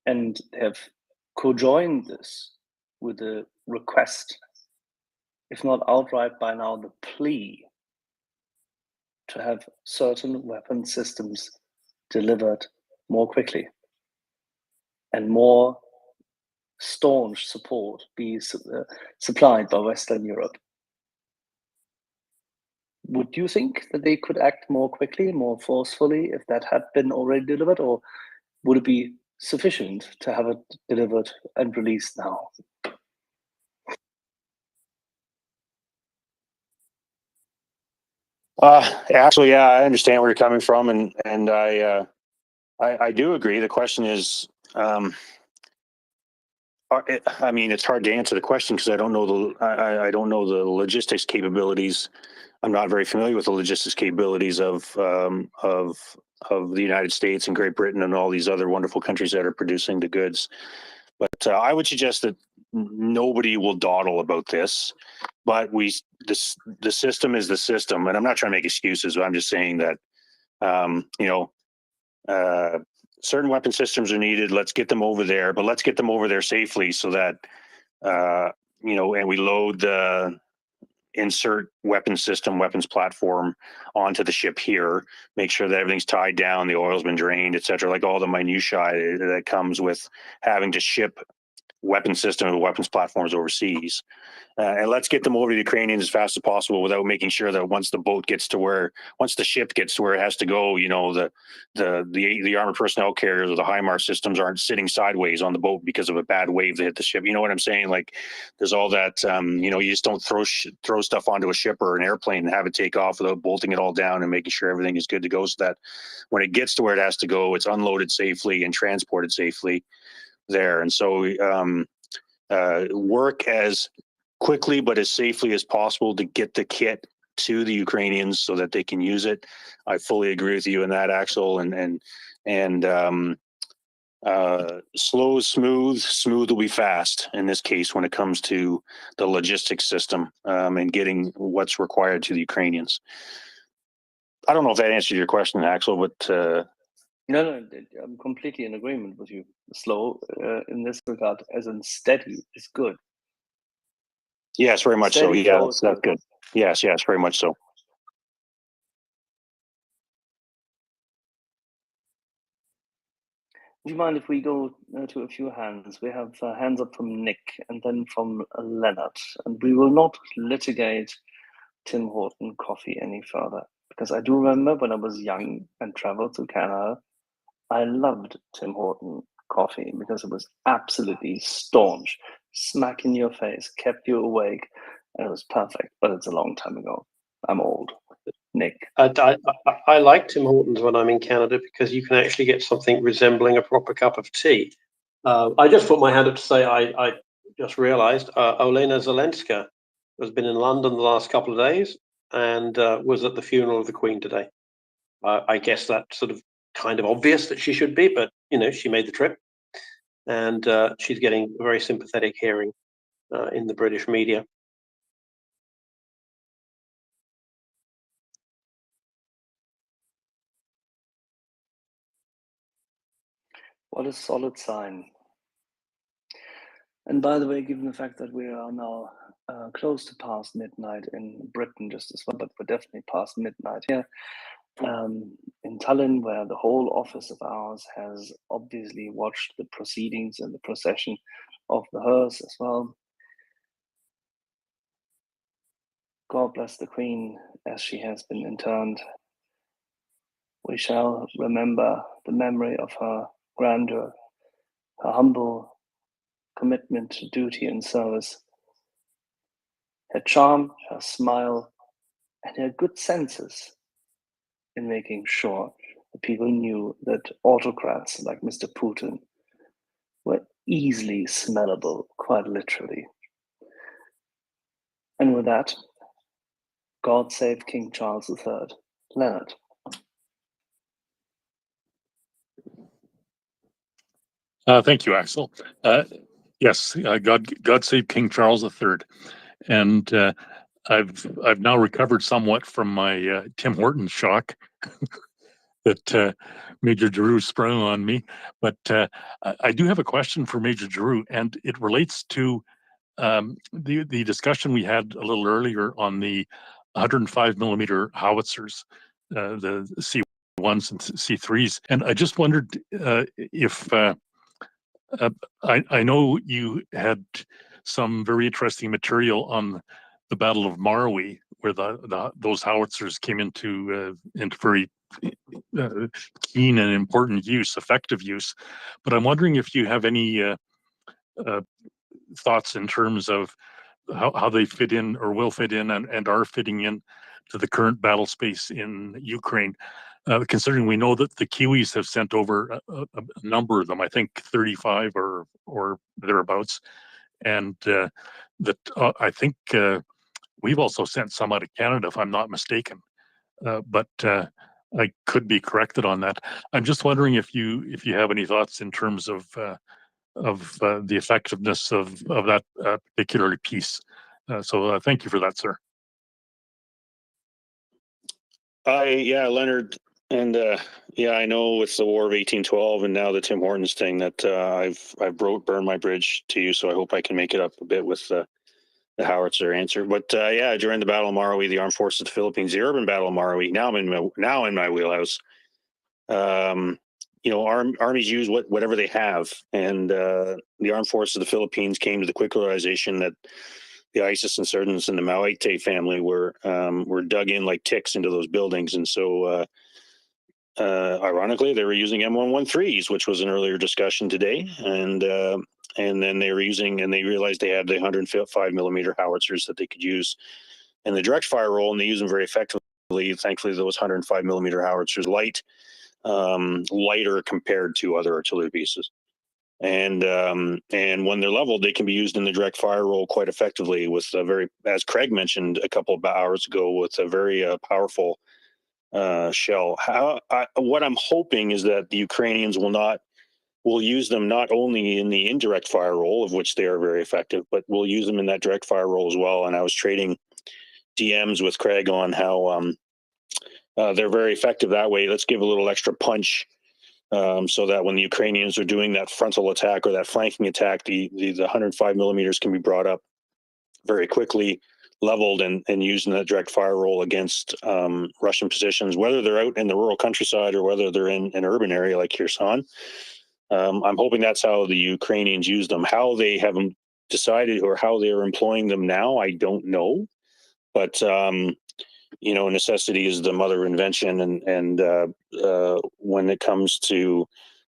D: and have co-joined this with a request if not outright by now, the plea to have certain weapon systems delivered more quickly and more staunch support be supplied by Western Europe. Would you think that they could act more quickly, more forcefully, if that had been already delivered, or would it be sufficient to have it delivered and released now?
B: Actually, yeah, I understand where you're coming from, and I do agree. The question is, I mean, it's hard to answer the question because I don't know I don't know the logistics capabilities. I'm not very familiar with the logistics capabilities of the United States and Great Britain and all these other wonderful countries that are producing the goods. But I would suggest that nobody will dawdle about this. But the system is the system, and I'm not trying to make excuses. But I'm just saying that certain weapon systems are needed. Let's get them over there, but let's get them over there safely so that and we load the insert weapons platform onto the ship here, make sure that everything's tied down, the oil's been drained, etc. Like all the minutiae that comes with having to ship weapon system and weapons platforms overseas. And let's get them over to the Ukrainians as fast as possible without making sure that once the ship gets to where it has to go, the armored personnel carriers or the HIMARS systems aren't sitting sideways on the boat because of a bad wave that hit the ship. You know what I'm saying? Like there's all that, you just don't throw stuff onto a ship or an airplane and have it take off without bolting it all down and making sure everything is good to go, so that when it gets to where it has to go, it's unloaded safely and transported safely there. And so work as quickly but as safely as possible to get the kit to the Ukrainians so that they can use it. I fully agree with you in that, Axel. And slow is smooth will be fast in this case when it comes to the logistics system and getting what's required to the Ukrainians. I don't know if that answered your question, Axel, but
D: No, I'm completely in agreement with you. Slow in this regard, as in steady, is good.
B: Yes, very much so.
D: Steady
B: Yeah,
D: flow
B: that's
D: is good.
B: good. Yes, very much so.
D: Do you mind if we go to a few hands? We have hands up from Nick and then from Leonard, and we will not litigate Tim Horton coffee any further, because I do remember when I was young and traveled to Canada, I loved Tim Horton coffee because it was absolutely staunch, smack in your face, kept you awake, and it was perfect. But it's a long time ago. I'm old. Nick.
E: I like Tim Hortons when I'm in Canada because you can actually get something resembling a proper cup of tea. I just put my hand up to say I just realized Olena Zelenska has been in London the last couple of days and was at the funeral of the Queen today. I guess that's sort of kind of obvious that she should be, but she made the trip, and she's getting a very sympathetic hearing in the British media.
D: What a solid sign. And by the way, given the fact that we are now close to past midnight in Britain just as well, but we're definitely past midnight here, in Tallinn, where the whole office of ours has obviously watched the proceedings and the procession of the hearse as well. God bless the Queen as she has been interned. We shall remember the memory of her grandeur, her humble commitment to duty and service, her charm, her smile, and her good senses in making sure that people knew that autocrats like Mr. Putin were easily smellable, quite literally. And with that, God save King Charles III. Leonard.
I: Thank you, Axel. Yes, God save King Charles III. And I've now recovered somewhat from my Tim Hortons shock that Major Giroux sprung on me. But I do have a question for Major Giroux, and it relates to the discussion we had a little earlier on the 105 millimeter howitzers, the C1s and C3s, and I just wondered if I know you had some very interesting material on the Battle of Marway, where those howitzers came into very keen and important use, effective use. But I'm wondering if you have any thoughts in terms of how they fit in or will fit in and are fitting in to the current battle space in Ukraine. Considering we know that the Kiwis have sent over a number of them, I think 35 or thereabouts, and that I think we've also sent some out of Canada, if I'm not mistaken. But I could be corrected on that. I'm just wondering if you have any thoughts in terms of the effectiveness of that particular piece. So thank you for that, sir.
B: Yeah, Leonard, and yeah, I know it's the War of 1812 and now the Tim Hortons thing that I've burned my bridge to you, so I hope I can make it up a bit with the howitzer answer. But yeah, during the Battle of Marway, the Armed Forces of the Philippines, the Urban Battle of Marway, now in my wheelhouse. You know, armies use whatever they have, and the Armed Forces of the Philippines came to the quick realization that the ISIS insurgents and the Maoite family were dug in like ticks into those buildings, and so ironically, they were using M113s, which was an earlier discussion today, and then they were using, and they realized they had the 105 millimeter howitzers that they could use in the direct fire role, and they use them very effectively. Thankfully, those 105 millimeter howitzers lighter compared to other artillery pieces. And when they're leveled, they can be used in the direct fire role quite effectively with a very, as Craig mentioned a couple of hours ago, with a very powerful shell. What I'm hoping is that the Ukrainians will use them not only in the indirect fire role, of which they are very effective, but will use them in that direct fire role as well. And I was trading DMs with Craig on how they're very effective that way. Let's give a little extra punch, so that when the Ukrainians are doing that frontal attack or that flanking attack, the 105 millimeters can be brought up very quickly, leveled, and used in that direct fire role against Russian positions, whether they're out in the rural countryside or whether they're in an urban area like Kherson. I'm hoping that's how the Ukrainians use them. How they have decided or how they are employing them now, I don't know. But you know, necessity is the mother of invention, and when it comes to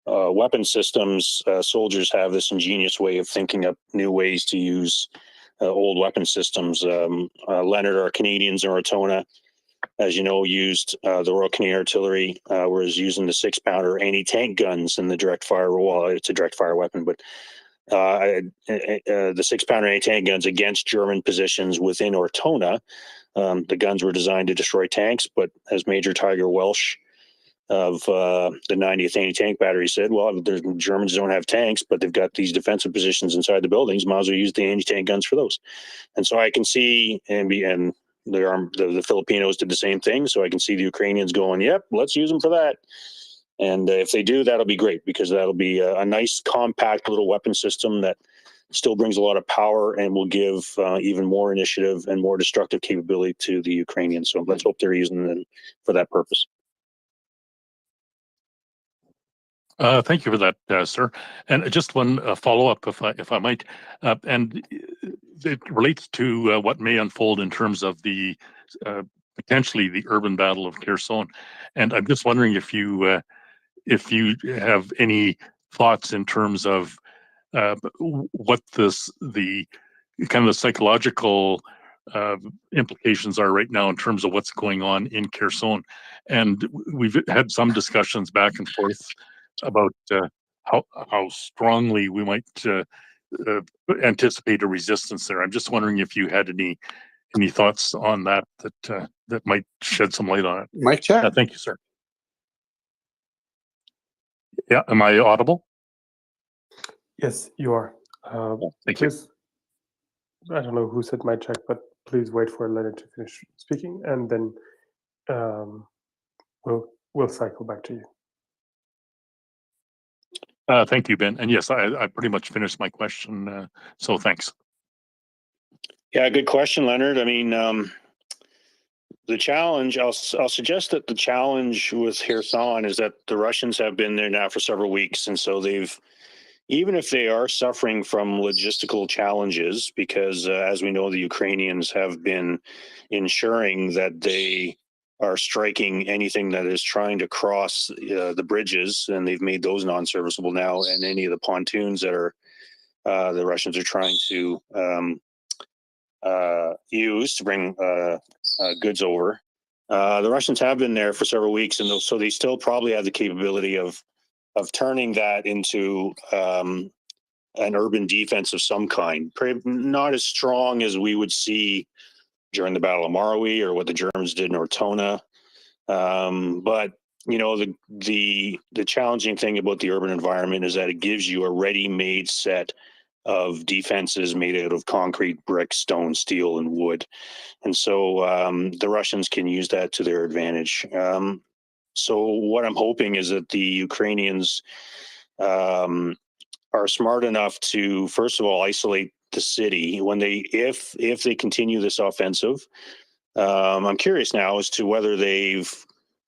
B: weapon systems, soldiers have this ingenious way of thinking up new ways to use old weapon systems. Leonard, our Canadians in Ortona, as you know, used the Royal Canadian Artillery, was using the 6-pounder anti-tank guns in the direct fire. Well, it's a direct fire weapon, but the 6-pounder anti-tank guns against German positions within Ortona. The guns were designed to destroy tanks, but as Major Tiger Welsh of the 90th Anti-Tank Battery said, well, the Germans don't have tanks, but they've got these defensive positions inside the buildings. Might as well use the anti-tank guns for those. And so I can see, and the Filipinos did the same thing, so I can see the Ukrainians going, yep, let's use them for that. And if they do, that'll be great, because that'll be a nice, compact little weapon system that still brings a lot of power and will give even more initiative and more destructive capability to the Ukrainians. So let's hope they're using them for that purpose.
I: Thank you for that, sir. And just one follow-up, if I might, and it relates to what may unfold in terms of the potentially the urban battle of Kherson. And I'm just wondering if you have any thoughts in terms of what the kind of the psychological implications are right now in terms of what's going on in Kherson. And we've had some discussions back and forth about how strongly we might anticipate a resistance there. I'm just wondering if you had any thoughts on that might shed some light on it.
F: Mic check.
I: Thank you, sir. Yeah, am I audible?
S: Yes, you are.
I: Thank you.
S: I don't know who said my check, but please wait for Leonard to finish speaking, and then we'll cycle back to you.
I: Thank you, Ben. And yes, I pretty much finished my question, so thanks.
B: Yeah, good question, Leonard. I mean, the challenge, I'll suggest that the challenge with Kherson is that the Russians have been there now for several weeks. And so they've, even if they are suffering from logistical challenges, because as we know, the Ukrainians have been ensuring that they are striking anything that is trying to cross the bridges, and they've made those non-serviceable now, and any of the pontoons that are the Russians are trying to use to bring goods over. The Russians have been there for several weeks, and so they still probably have the capability of turning that into an urban defense of some kind. Not as strong as we would see during the Battle of Marwi or what the Germans did in Ortona, but you know, the challenging thing about the urban environment is that it gives you a ready-made set of defenses made out of concrete, brick, stone, steel, and wood. And so the Russians can use that to their advantage. So what I'm hoping is that the Ukrainians are smart enough to, first of all, isolate the city when if they continue this offensive. I'm curious now as to whether they've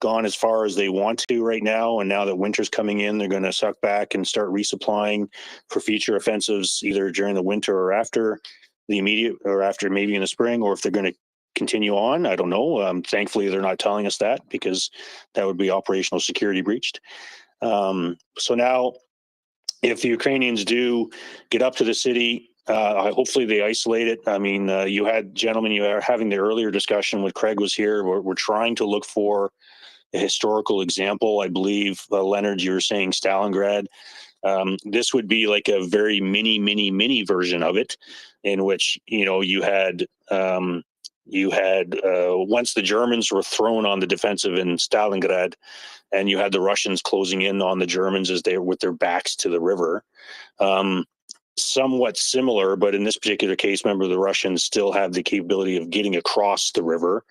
B: gone as far as they want to right now, and now that winter's coming in, they're going to suck back and start resupplying for future offensives either during the winter or after the immediate, or after maybe in the spring, or if they're going to continue on. I don't know. Thankfully, they're not telling us that, because that would be operational security breached. So now, if the Ukrainians do get up to the city, hopefully they isolate it. I mean, you had, gentlemen, you are having the earlier discussion with Craig was here. We're trying to look for a historical example. I believe, Leonard, you were saying Stalingrad. This would be like a very mini version of it, in which, you know, you had once the Germans were thrown on the defensive in Stalingrad, and you had the Russians closing in on the Germans as they were with their backs to the river. Somewhat similar, but in this particular case, remember, the Russians still have the capability of getting across the river,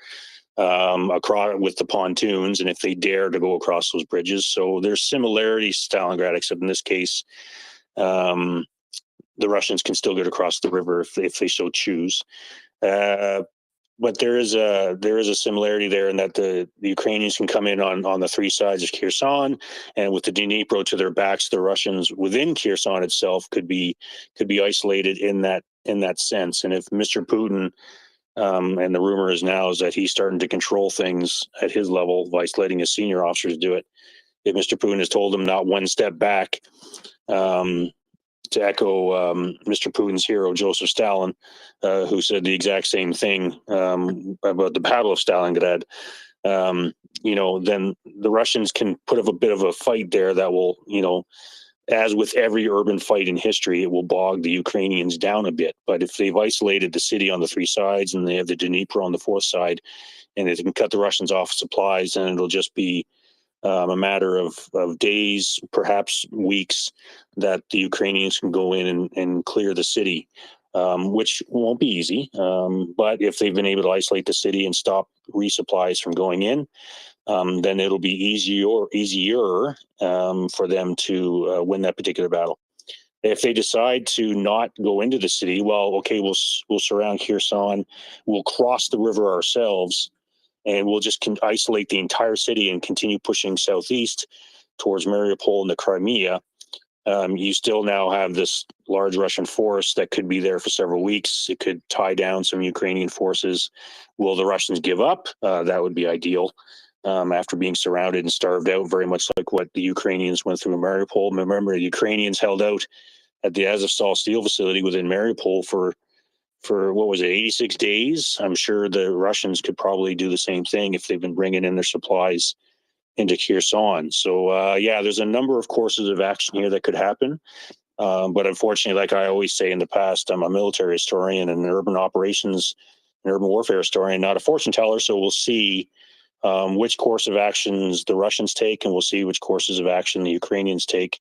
B: across with the pontoons, and if they dare to go across those bridges. So there's similarities to Stalingrad, except in this case, the Russians can still get across the river if they so choose. But there is a similarity there in that the Ukrainians can come in on the three sides of Kherson, and with the Dnipro to their backs, the Russians within Kherson itself could be isolated in that sense. And if Mr. Putin, and the rumor is now is that he's starting to control things at his level by letting his senior officers do it. If Mr. Putin has told them not one step back, to echo Mr. Putin's hero, Joseph Stalin, who said the exact same thing about the Battle of Stalingrad, you know, then the Russians can put up a bit of a fight there that will, you know, as with every urban fight in history, it will bog the Ukrainians down a bit. But if they've isolated the city on the three sides and they have the Dnipro on the fourth side, and they can cut the Russians off supplies, then it'll just be a matter of days, perhaps weeks, that the Ukrainians can go in and clear the city, which won't be easy. But if they've been able to isolate the city and stop resupplies from going in, then it'll be easier for them to win that particular battle. If they decide to not go into the city, well, okay, we'll surround Kherson, we'll cross the river ourselves, and we'll just isolate the entire city and continue pushing southeast towards MriyaReport and the Crimea. You still now have this large Russian force that could be there for several weeks. It could tie down some Ukrainian forces. Will the Russians give up? That would be ideal. After being surrounded and starved out, very much like what the Ukrainians went through in Mariupol. Remember, the Ukrainians held out at the Azovstal steel facility within Mariupol for what was it, 86 days? I'm sure the Russians could probably do the same thing if they've been bringing in their supplies into Kherson. So yeah, there's a number of courses of action here that could happen. But unfortunately, like I always say in the past, I'm a military historian and an urban operations and urban warfare historian, not a fortune teller. So we'll see which course of actions the Russians take, and we'll see which courses of action the Ukrainians take.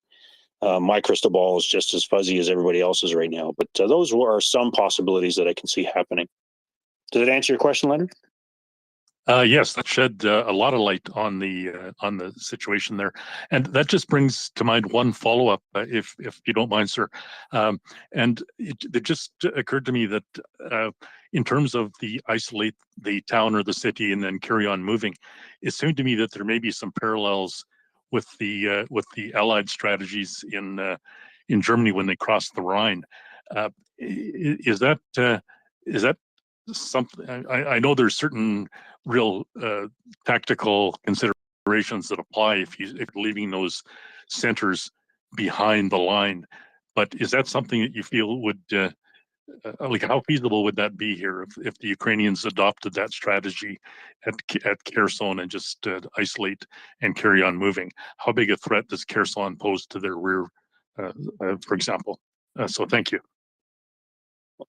B: My crystal ball is just as fuzzy as everybody else's right now, but those are some possibilities that I can see happening. Does it answer your question, Leonard?
I: Yes, that shed a lot of light on the situation there, and that just brings to mind one follow up, if you don't mind, sir. And it just occurred to me that in terms of the isolate the town or the city and then carry on moving, it seemed to me that there may be some parallels with the Allied strategies in Germany when they crossed the Rhine. Is that something? I know there's certain real tactical considerations that apply if you're leaving those centers behind the line, but is that something that you feel would like, how feasible would that be here if the Ukrainians adopted that strategy at Kherson and just isolate and carry on moving? How big a threat does Kherson pose to their rear, for example? So thank you.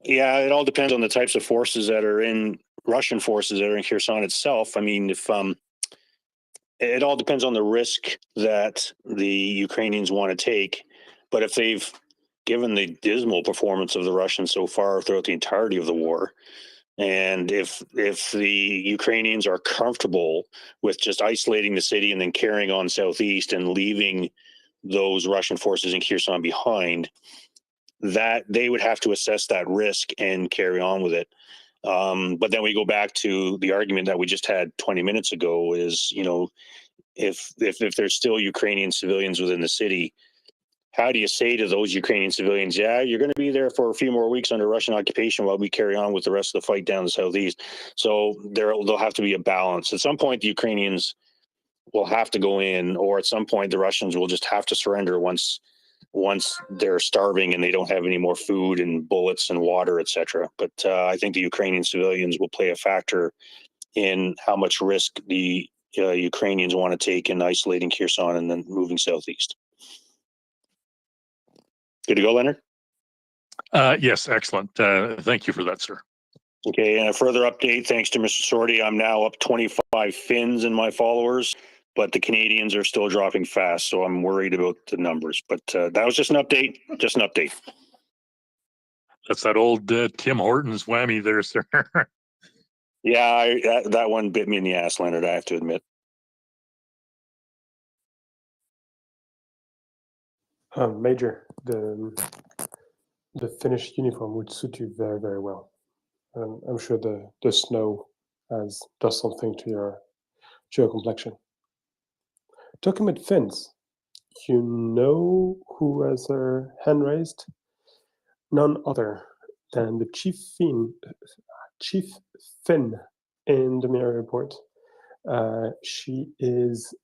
B: Yeah, it all depends on the types of forces that are in Russian forces that are in Kherson itself. I mean, if it all depends on the risk that the Ukrainians want to take. But if they've given the dismal performance of the Russians so far throughout the entirety of the war, and if the Ukrainians are comfortable with just isolating the city and then carrying on southeast and leaving those Russian forces in Kherson behind, that they would have to assess that risk and carry on with it. But then we go back to the argument that we just had 20 minutes ago is, you know, if there's still Ukrainian civilians within the city, how do you say to those Ukrainian civilians, yeah, you're going to be there for a few more weeks under Russian occupation while we carry on with the rest of the fight down the southeast? So there'll have to be a balance. At some point, the Ukrainians will have to go in, or at some point, the Russians will just have to surrender once they're starving and they don't have any more food and bullets and water, etc. But I think the Ukrainian civilians will play a factor in how much risk the Ukrainians want to take in isolating Kherson and then moving southeast. Good to go, Leonard?
I: Yes, excellent. Thank you for that, sir.
B: Okay, and a further update, thanks to Mr. Sorty, I'm now up 25 Finns in my followers, but the Canadians are still dropping fast, so I'm worried about the numbers. But that was just an update,
I: That's that old Tim Hortons whammy there, sir.
B: Yeah, that one bit me in the ass, Leonard, I have to admit.
S: Major, the Finnish uniform would suit you very, very well. I'm sure the snow does something to your complexion. Talking about Finns, you know who has their hand raised? None other than the chief Finn in the MriyaReport. She is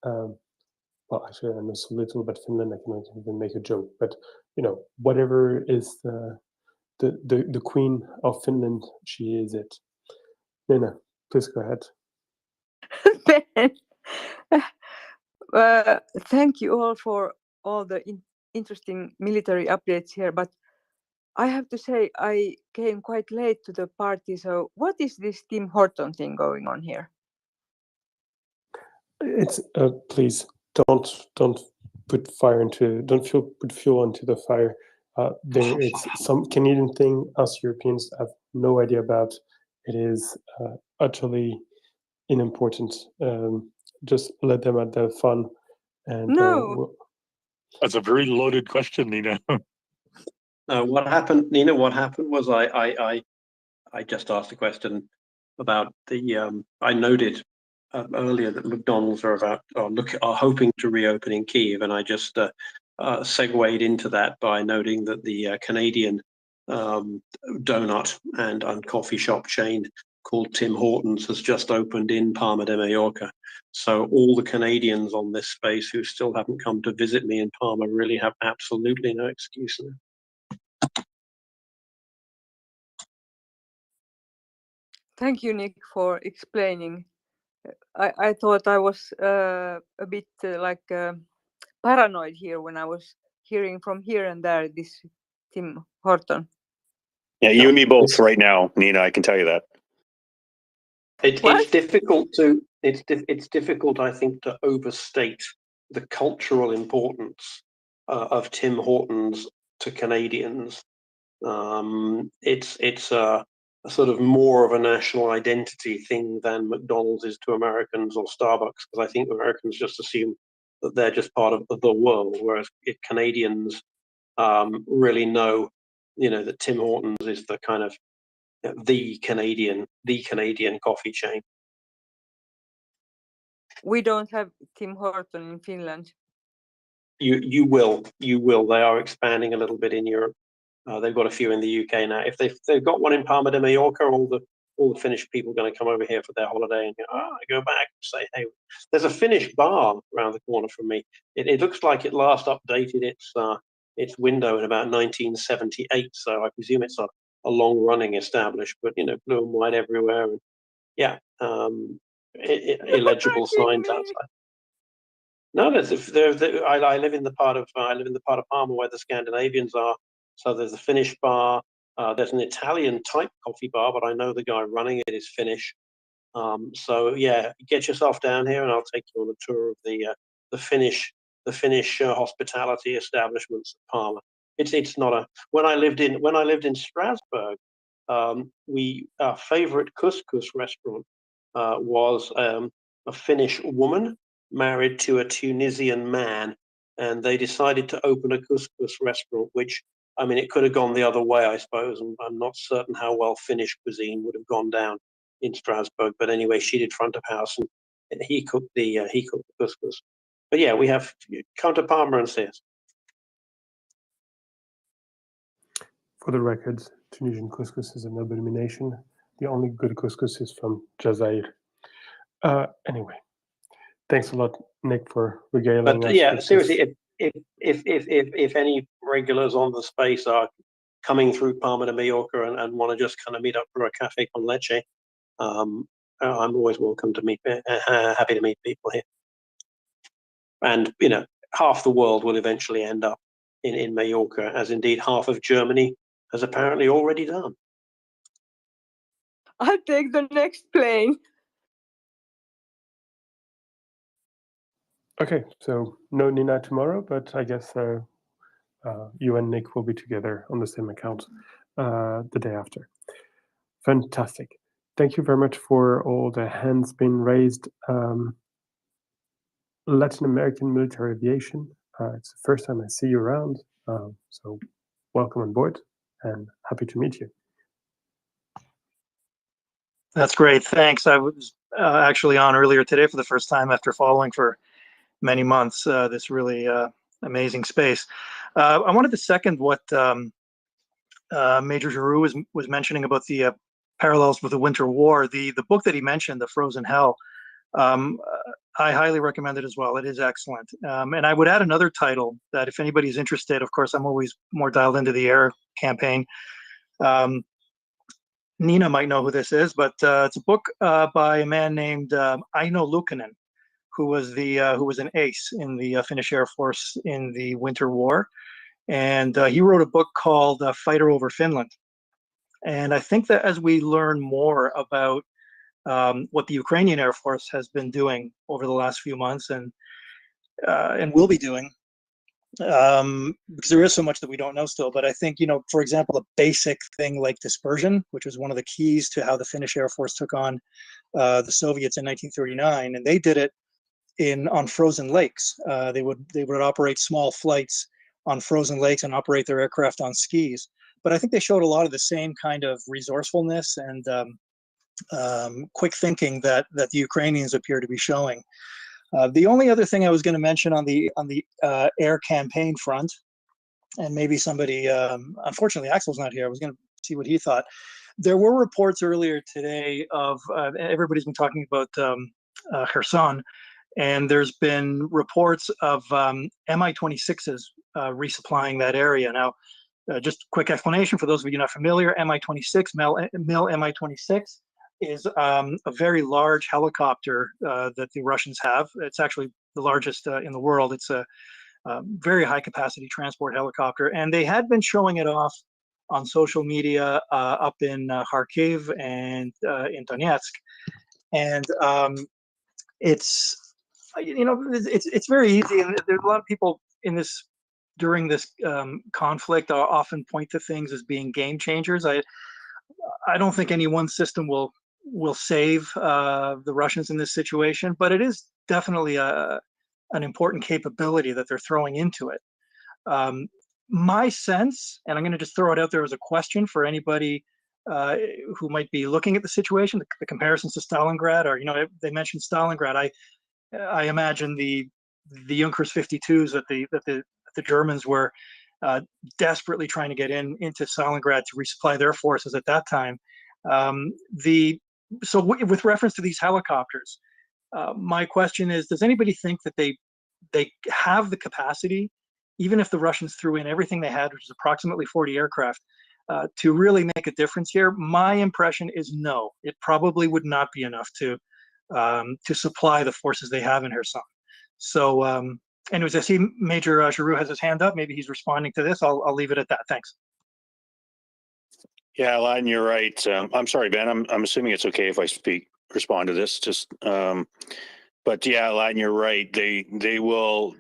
S: well, actually, I know so little about Finland, I cannot even make a joke. But you know, whatever is the queen of Finland, she is it. Nina, please go ahead.
T: Thank you all for all the interesting military updates here, but I have to say I came quite late to the party. So what is this Tim Horton thing going on here?
S: It's please don't put fuel into the fire. It's some Canadian thing us Europeans have no idea about. It is utterly unimportant. Just let them have their fun. And
T: no,
I: that's a very loaded question, Nina.
E: What happened, Nina? What happened was I just asked a question about the. I noted earlier that McDonald's are hoping to reopen in Kyiv, and I just segued into that by noting that the Canadian donut and coffee shop chain called Tim Hortons has just opened in Palma de Mallorca. So all the Canadians on this space who still haven't come to visit me in Palma really have absolutely no excuse now.
T: thank you, Nick, for explaining. I thought I was a bit paranoid here when I was hearing from here and there this Tim Horton.
B: Yeah, you and me both right now, Nina, I can tell you that.
E: It's difficult to it's difficult, I think, to overstate the cultural importance of Tim Hortons to Canadians. It's a sort of more of a national identity thing than McDonald's is to Americans or Starbucks, because I think Americans just assume that they're just part of the world, whereas if Canadians really know, that Tim Hortons is the kind of the Canadian coffee chain.
T: We don't have Tim Horton in Finland.
E: You will. They are expanding a little bit in Europe. They've got a few in the UK now. If they've got one in Palma de Mallorca, all the Finnish people are going to come over here for their holiday and go back and say, hey, there's a Finnish bar around the corner from me. It looks like it last updated its window in about 1978, so I presume it's a long-running established, but blue and white everywhere, and illegible signs outside. No, I live in the part of Palma where the Scandinavians are. So there's a Finnish bar. There's an Italian type coffee bar, but I know the guy running it is Finnish. So yeah, get yourself down here, and I'll take you on a tour of the Finnish hospitality establishments at Palma. It's not a. When I lived in Strasbourg, our favorite couscous restaurant was a Finnish woman married to a Tunisian man, and they decided to open a couscous restaurant, which, I mean, it could have gone the other way, I suppose, and I'm not certain how well Finnish cuisine would have gone down in Strasbourg. But anyway, she did front of house, and he cooked the couscous. But yeah, we have come to Palma and see us.
S: For the record, Tunisian couscous is an abomination. The only good couscous is from Jazair. Anyway, thanks a lot, Nick, for regaling us.
E: But yeah,
S: with
E: seriously, if any regulars on the space are coming through Palma de Mallorca and want to just kind of meet up for a cafe con leche, I'm always welcome to meet. Happy to meet people here. And half the world will eventually end up in Mallorca, as indeed half of Germany has apparently already done.
T: I'll take the next plane.
S: Okay, so no Nina tomorrow, but I guess you and Nick will be together on the same account the day after. Fantastic. Thank you very much for all the hands being raised. Latin American military aviation. It's the first time I see you around, so welcome on board and happy to meet you.
F: That's great. Thanks. I was actually on earlier today for the first time after following for many months this really amazing space. I wanted to second what Major Giroux was mentioning about the parallels with the Winter War. The book that he mentioned, The Frozen Hell, I highly recommend it as well. It is excellent. And I would add another title that if anybody's interested, of course, I'm always more dialed into the air campaign. Nina might know who this is, but it's a book by a man named Aino Luukkonen, who was an ace in the Finnish Air Force in the Winter War. And he wrote a book called Fighter Over Finland. And I think that as we learn more about what the Ukrainian Air Force has been doing over the last few months and will be doing, because there is so much that we don't know still. But I think, for example, a basic thing like dispersion, which was one of the keys to how the Finnish Air Force took on the Soviets in 1939, and they did it on frozen lakes. They would operate small flights on frozen lakes and operate their aircraft on skis. But I think they showed a lot of the same kind of resourcefulness and quick thinking that the Ukrainians appear to be showing. The only other thing I was going to mention on the air campaign front, and maybe somebody, unfortunately Axel's not here, I was going to see what he thought. There were reports earlier today of, everybody's been talking about Kherson, and there's been reports of Mi-26s resupplying that area. Now, just a quick explanation for those of you not familiar, Mi-26, MiL Mi-26 is a very large helicopter that the Russians have. It's actually the largest in the world. It's a very high capacity transport helicopter, and they had been showing it off on social media up in Kharkiv and in Donetsk. And it's very easy, and there's a lot of people during this conflict often point to things as being game changers. I don't think any one system will save the Russians in this situation, but it is definitely an important capability that they're throwing into it. My sense, and I'm going to just throw it out there as a question for anybody who might be looking at the situation, the comparisons to Stalingrad, or they mentioned Stalingrad. I imagine the Junkers 52s that the Germans were desperately trying to get into Stalingrad to resupply their forces at that time. With reference to these helicopters, my question is: does anybody think that they have the capacity, even if the Russians threw in everything they had, which is approximately 40 aircraft, to really make a difference here? My impression is no. It probably would not be enough to supply the forces they have in Kherson. So, anyways, I see Major Giroux has his hand up. Maybe he's responding to this. I'll leave it at that. Thanks.
B: Yeah, Latin, you're right. I'm sorry, Ben. I'm assuming it's okay if I respond to this. But yeah, Latin, you're right. They will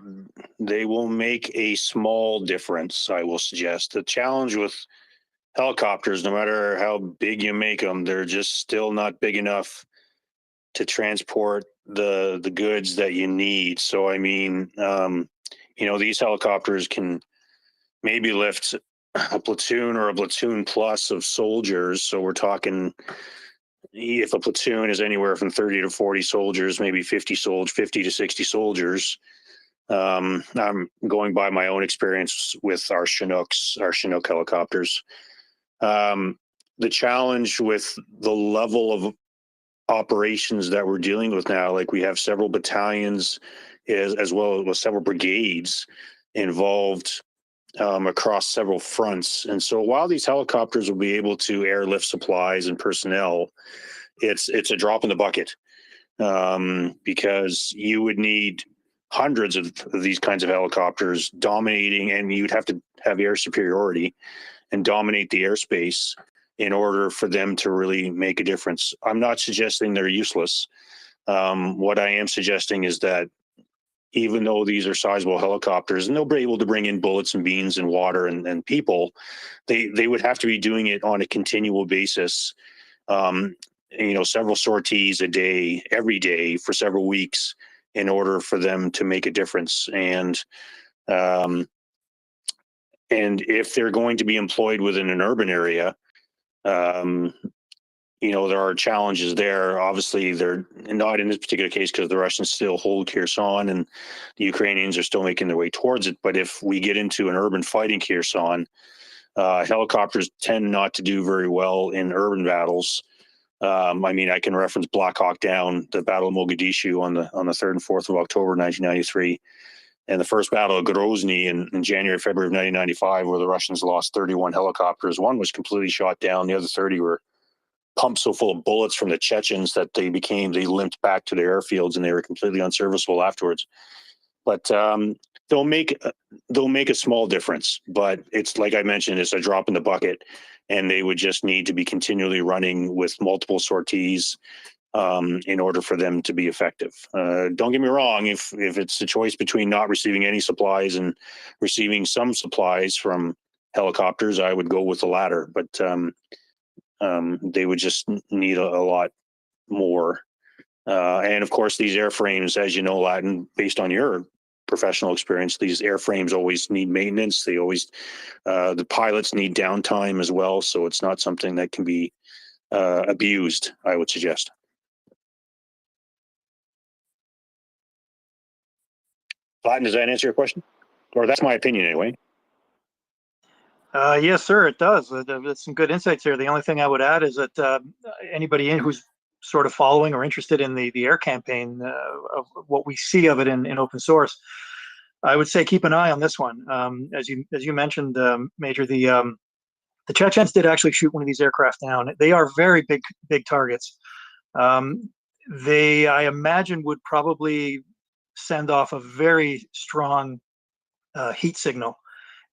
B: make a small difference, I will suggest. The challenge with helicopters, no matter how big you make them, they're just still not big enough to transport the goods that you need. So I mean, these helicopters can maybe lift a platoon or a platoon plus of soldiers. So we're talking, if a platoon is anywhere from 30 to 40 soldiers, maybe 50 to 60 soldiers. I'm going by my own experience with our Chinook helicopters. The challenge with the level of operations that we're dealing with now, like we have several battalions as well as several brigades involved across several fronts. And so while these helicopters will be able to airlift supplies and personnel, it's a drop in the bucket, because you would need hundreds of these kinds of helicopters dominating, and you'd have to have air superiority and dominate the airspace in order for them to really make a difference. I'm not suggesting they're useless. What I am suggesting is that even though these are sizable helicopters and they'll be able to bring in bullets and beans and water and people, they would have to be doing it on a continual basis, several sorties a day, every day for several weeks, in order for them to make a difference. And if they're going to be employed within an urban area, there are challenges there. Obviously, they're not in this particular case because the Russians still hold Kherson and the Ukrainians are still making their way towards it. But if we get into an urban fight in Kherson, helicopters tend not to do very well in urban battles. I can reference Black Hawk Down, the Battle of Mogadishu on the 3rd and 4th of October 1993, and the first Battle of Grozny in January, February of 1995, where the Russians lost 31 helicopters. One was completely shot down. The other 30 were pumped so full of bullets from the Chechens that they limped back to their airfields, and they were completely unserviceable afterwards. But they'll make a small difference. But it's like I mentioned, it's a drop in the bucket, and they would just need to be continually running with multiple sorties in order for them to be effective. Don't get me wrong, if it's a choice between not receiving any supplies and receiving some supplies from helicopters, I would go with the latter. But they would just need a lot more. And of course, these airframes, as you know, Latin, based on your professional experience, these airframes always need maintenance. They always, the pilots need downtime as well. So it's not something that can be abused, I would suggest. Latin, does that answer your question? Or that's my opinion anyway.
F: Yes, sir, it does. That's some good insights here. The only thing I would add is that anybody who's sort of following or interested in the air campaign, of what we see of it in open source, I would say keep an eye on this one. As you mentioned, Major, the Chechens did actually shoot one of these aircraft down. They are very big targets. They, I imagine, would probably send off a very strong heat signal.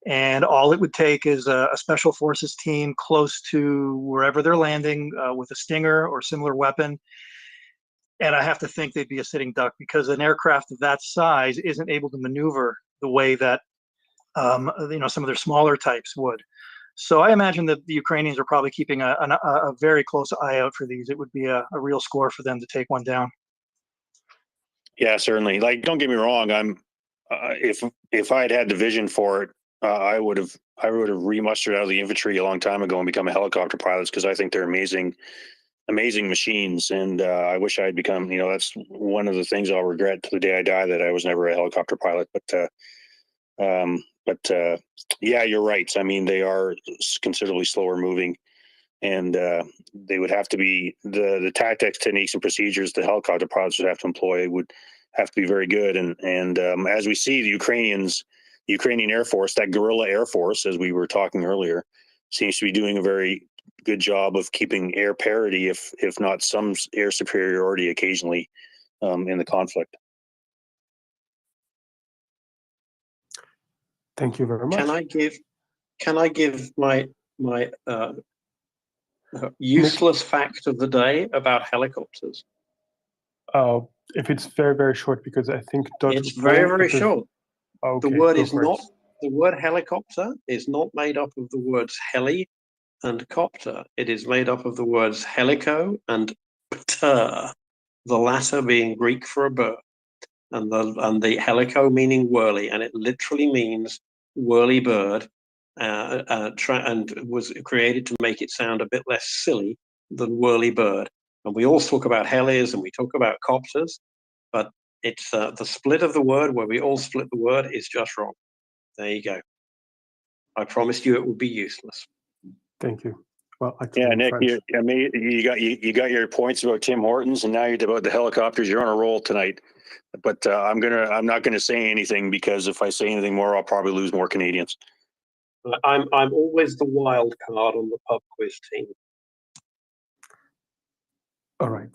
F: And all it would take is a special forces team close to wherever they're landing with a Stinger or similar weapon. And I have to think they'd be a sitting duck, because an aircraft of that size isn't able to maneuver the way that some of their smaller types would. So I imagine that the Ukrainians are probably keeping a very close eye out for these. It would be a real score for them to take one down.
B: Yeah, certainly. Like, don't get me wrong. If I had had the vision for it, I would have remustered out of the infantry a long time ago and become a helicopter pilot, because I think they're amazing machines. And I wish I had become. That's one of the things I'll regret to the day I die, that I was never a helicopter pilot. But yeah, you're right. I mean, they are considerably slower moving, and they would have to be the tactics, techniques, and procedures the helicopter pilots would have to employ would have to be very good. And as we see, the Ukrainian Air Force, that guerrilla Air Force, as we were talking earlier, seems to be doing a very good job of keeping air parity, if not some air superiority occasionally in the conflict.
S: Thank you very much.
E: Can I give my useless fact of the day about helicopters?
S: If it's very, very short, because I think
E: It's very, very
S: because-
E: short.
S: Okay,
E: The word
S: go
E: is
S: for it.
E: not the word helicopter is not made up of the words heli and copter. It is made up of the words helico and pter, the latter being Greek for a bird, and the helico meaning whirly, and it literally means whirly bird, and was created to make it sound a bit less silly than whirly bird. And we all talk about helis and we talk about copters, but it's the split of the word where we all split the word is just wrong. There you go. I promised you it would be useless.
S: Thank you. Well, actually,
B: Yeah,
S: in
B: Nick,
S: French.
B: you got your points about Tim Hortons, and now you're about the helicopters. You're on a roll tonight. But I'm not gonna say anything, because if I say anything more, I'll probably lose more Canadians.
E: I'm always the wild card on the pub quiz team.
S: All right.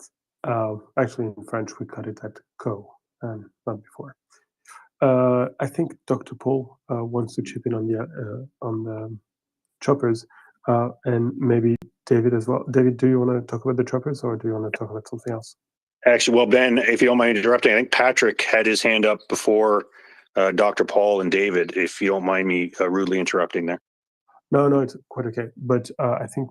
S: Actually, in French, we cut it at co, not before. I think Dr. Paul wants to chip in on the choppers, and maybe David as well. David, do you want to talk about the choppers, or do you want to talk about something else?
B: Actually, well, Ben, if you don't mind interrupting, I think Patrick had his hand up before Dr. Paul and David, if you don't mind me rudely interrupting there.
S: No, it's quite okay. But I think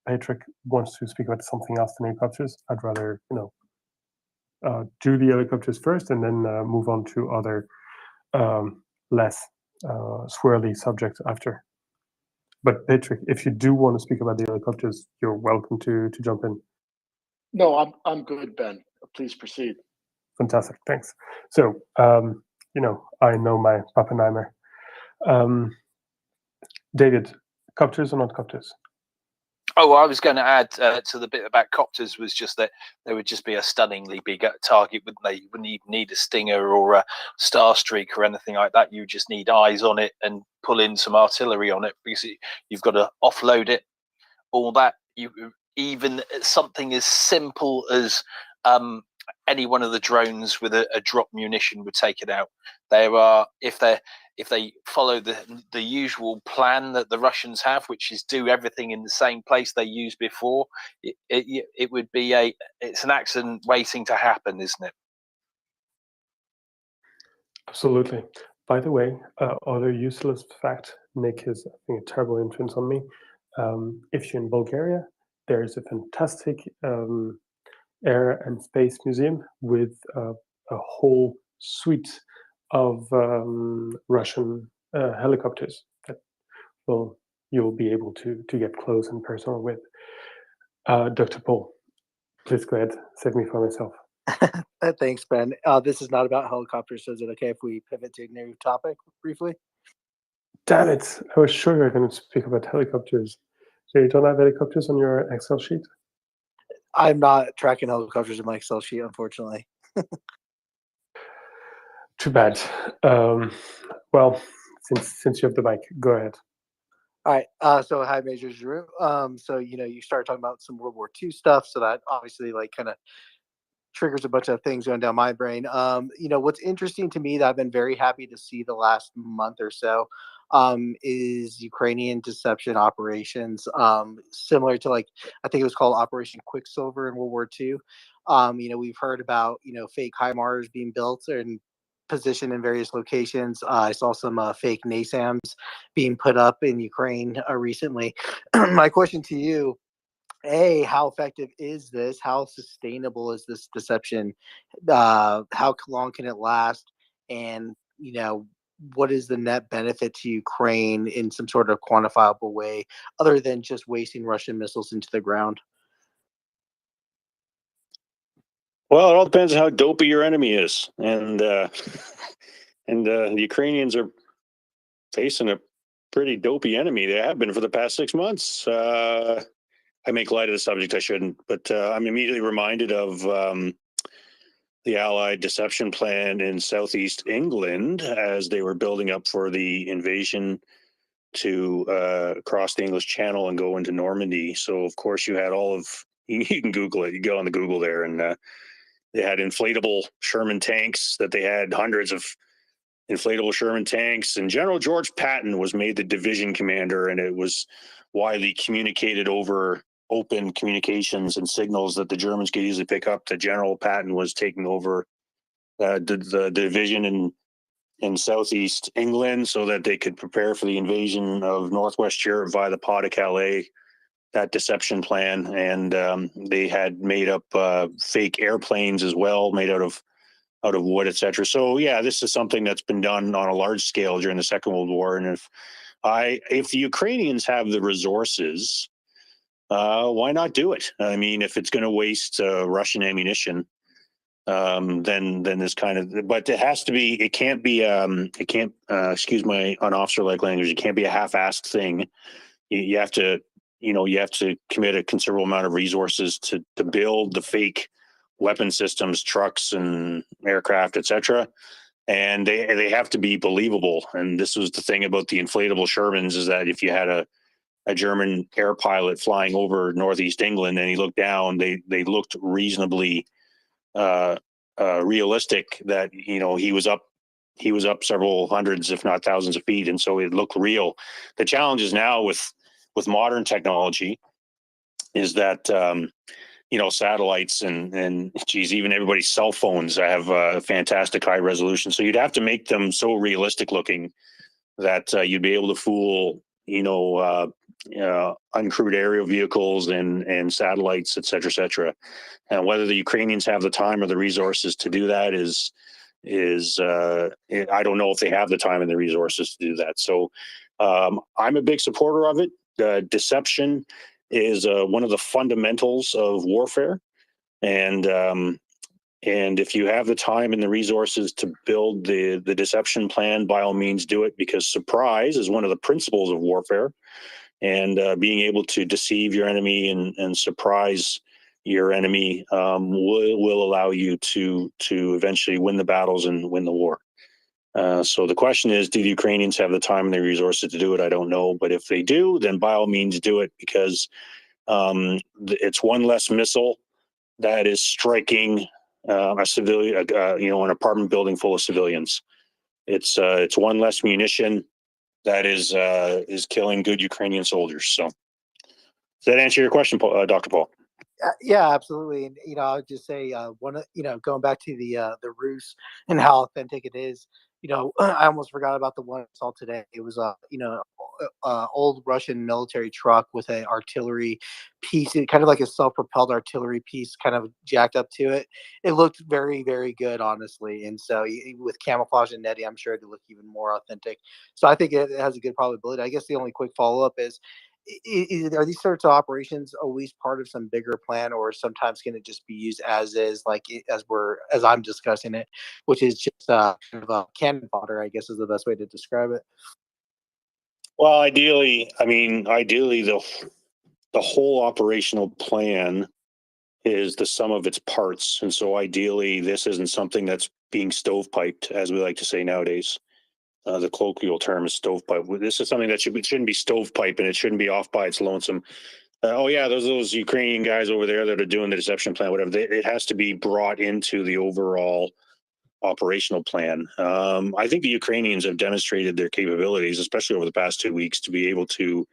S: Patrick wants to speak about something else than helicopters. I'd rather, do the helicopters first and then move on to other less swirly subjects after. But Patrick, if you do want to speak about the helicopters, you're welcome to jump in.
R: No, I'm good, Ben. Please proceed.
S: Fantastic, thanks. So, I know my Pappenheimer. David, copters or not copters?
M: Oh, I was going to add to the bit about copters was just that there would just be a stunningly big target, wouldn't they? You wouldn't even need a Stinger or a Starstreak or anything like that. You just need eyes on it and pull in some artillery on it, because you've got to offload it. All that, even something as simple as any one of the drones with a drop munition would take it out. If they follow the usual plan that the Russians have, which is do everything in the same place they used before, it would be it's an accident waiting to happen, isn't it?
S: Absolutely. By the way, other useless fact, Nick has, I think, a terrible influence on me. If you're in Bulgaria, there is a fantastic air and space museum with a whole suite of Russian helicopters that you'll be able to get close and personal with. Dr. Paul, please go ahead. Save me from myself.
N: Thanks, Ben. This is not about helicopters, so is it okay if we pivot to a new topic briefly?
S: Damn it! I was sure you were going to speak about helicopters. So you don't have helicopters on your Excel sheet?
N: I'm not tracking helicopters in my Excel sheet, unfortunately.
S: Too bad. Well, since you have the mic, go ahead.
N: All right. So hi, Major Giroux. So you started talking about some World War II stuff, so that obviously kind of triggers a bunch of things going down my brain. What's interesting to me that I've been very happy to see the last month or so is Ukrainian deception operations, similar to I think it was called Operation Quicksilver in World War II. We've heard about fake HIMARS being built and positioned in various locations. I saw some fake NASAMs being put up in Ukraine recently. My question to you, A, how effective is this? How sustainable is this deception? How long can it last? And, what is the net benefit to Ukraine in some sort of quantifiable way other than just wasting Russian missiles into the ground?
B: Well, it all depends on how dopey your enemy is, and the Ukrainians are facing a pretty dopey enemy. They have been for the past 6 months. I make light of the subject. I shouldn't, but I'm immediately reminded of the Allied deception plan in southeast England as they were building up for the invasion to cross the English Channel and go into Normandy. So, of course, you had all of you can Google it. You go on the Google there, and they had inflatable Sherman tanks. That they had hundreds of inflatable Sherman tanks, and General George Patton was made the division commander, and it was widely communicated over open communications and signals that the Germans could easily pick up that General Patton was taking over the division in southeast England so that they could prepare for the invasion of Northwest Europe via the Pas de Calais, that deception plan. And they had made up fake airplanes as well, made out of wood, etc. So yeah, this is something that's been done on a large scale during the Second World War. And if the Ukrainians have the resources, why not do it? I mean, if it's going to waste Russian ammunition, then this kind of. But it has to be. It can't be. It can't. Excuse my unofficer-like language. It can't be a half-assed thing. You have to. You have to commit a considerable amount of resources to build the fake weapon systems, trucks, and aircraft, etc. And they have to be believable. And this was the thing about the inflatable Shermans, is that if you had a German air pilot flying over northeast England and he looked down, they looked reasonably realistic, that he was up several hundreds, if not thousands of feet, and so it looked real. The challenge is now with modern technology is that satellites and geez, even everybody's cell phones have fantastic high resolution, so you'd have to make them so realistic looking that you'd be able to fool uncrewed aerial vehicles and satellites, et cetera. And whether the Ukrainians have the time or the resources to do that is I don't know if they have the time and the resources to do that. So I'm a big supporter of it. Deception is one of the fundamentals of warfare, and if you have the time and the resources to build the deception plan, by all means do it, because surprise is one of the principles of warfare. And being able to deceive your enemy and surprise your enemy will allow you to eventually win the battles and win the war. So the question is, do the Ukrainians have the time and the resources to do it? I don't know. But if they do, then by all means do it, because it's one less missile that is striking a civilian, an apartment building full of civilians. It's one less munition that is killing good Ukrainian soldiers. So does that answer your question, Dr. Paul?
N: Yeah, absolutely. And I would just say going back to the ruse and how authentic it is. I almost forgot about the one I saw today. It was old Russian military truck with an artillery piece, kind of like a self-propelled artillery piece, kind of jacked up to it. It looked very, very good, honestly. And so with camouflage and netting, I'm sure it would look even more authentic. So I think it has a good probability. I guess the only quick follow-up is are these sorts of operations always part of some bigger plan, or sometimes can it just be used as is, like as I'm discussing it, which is just kind of a cannon fodder, I guess is the best way to describe it?
B: Well, ideally, the whole operational plan is the sum of its parts, and so ideally, this isn't something that's being stovepiped, as we like to say nowadays. The colloquial term is stovepipe. This is something that shouldn't be stovepipe, and it shouldn't be off by its lonesome. Oh yeah, those Ukrainian guys over there that are doing the deception plan, whatever. It has to be brought into the overall operational plan. I think the Ukrainians have demonstrated their capabilities, especially over the past 2 weeks, to be able to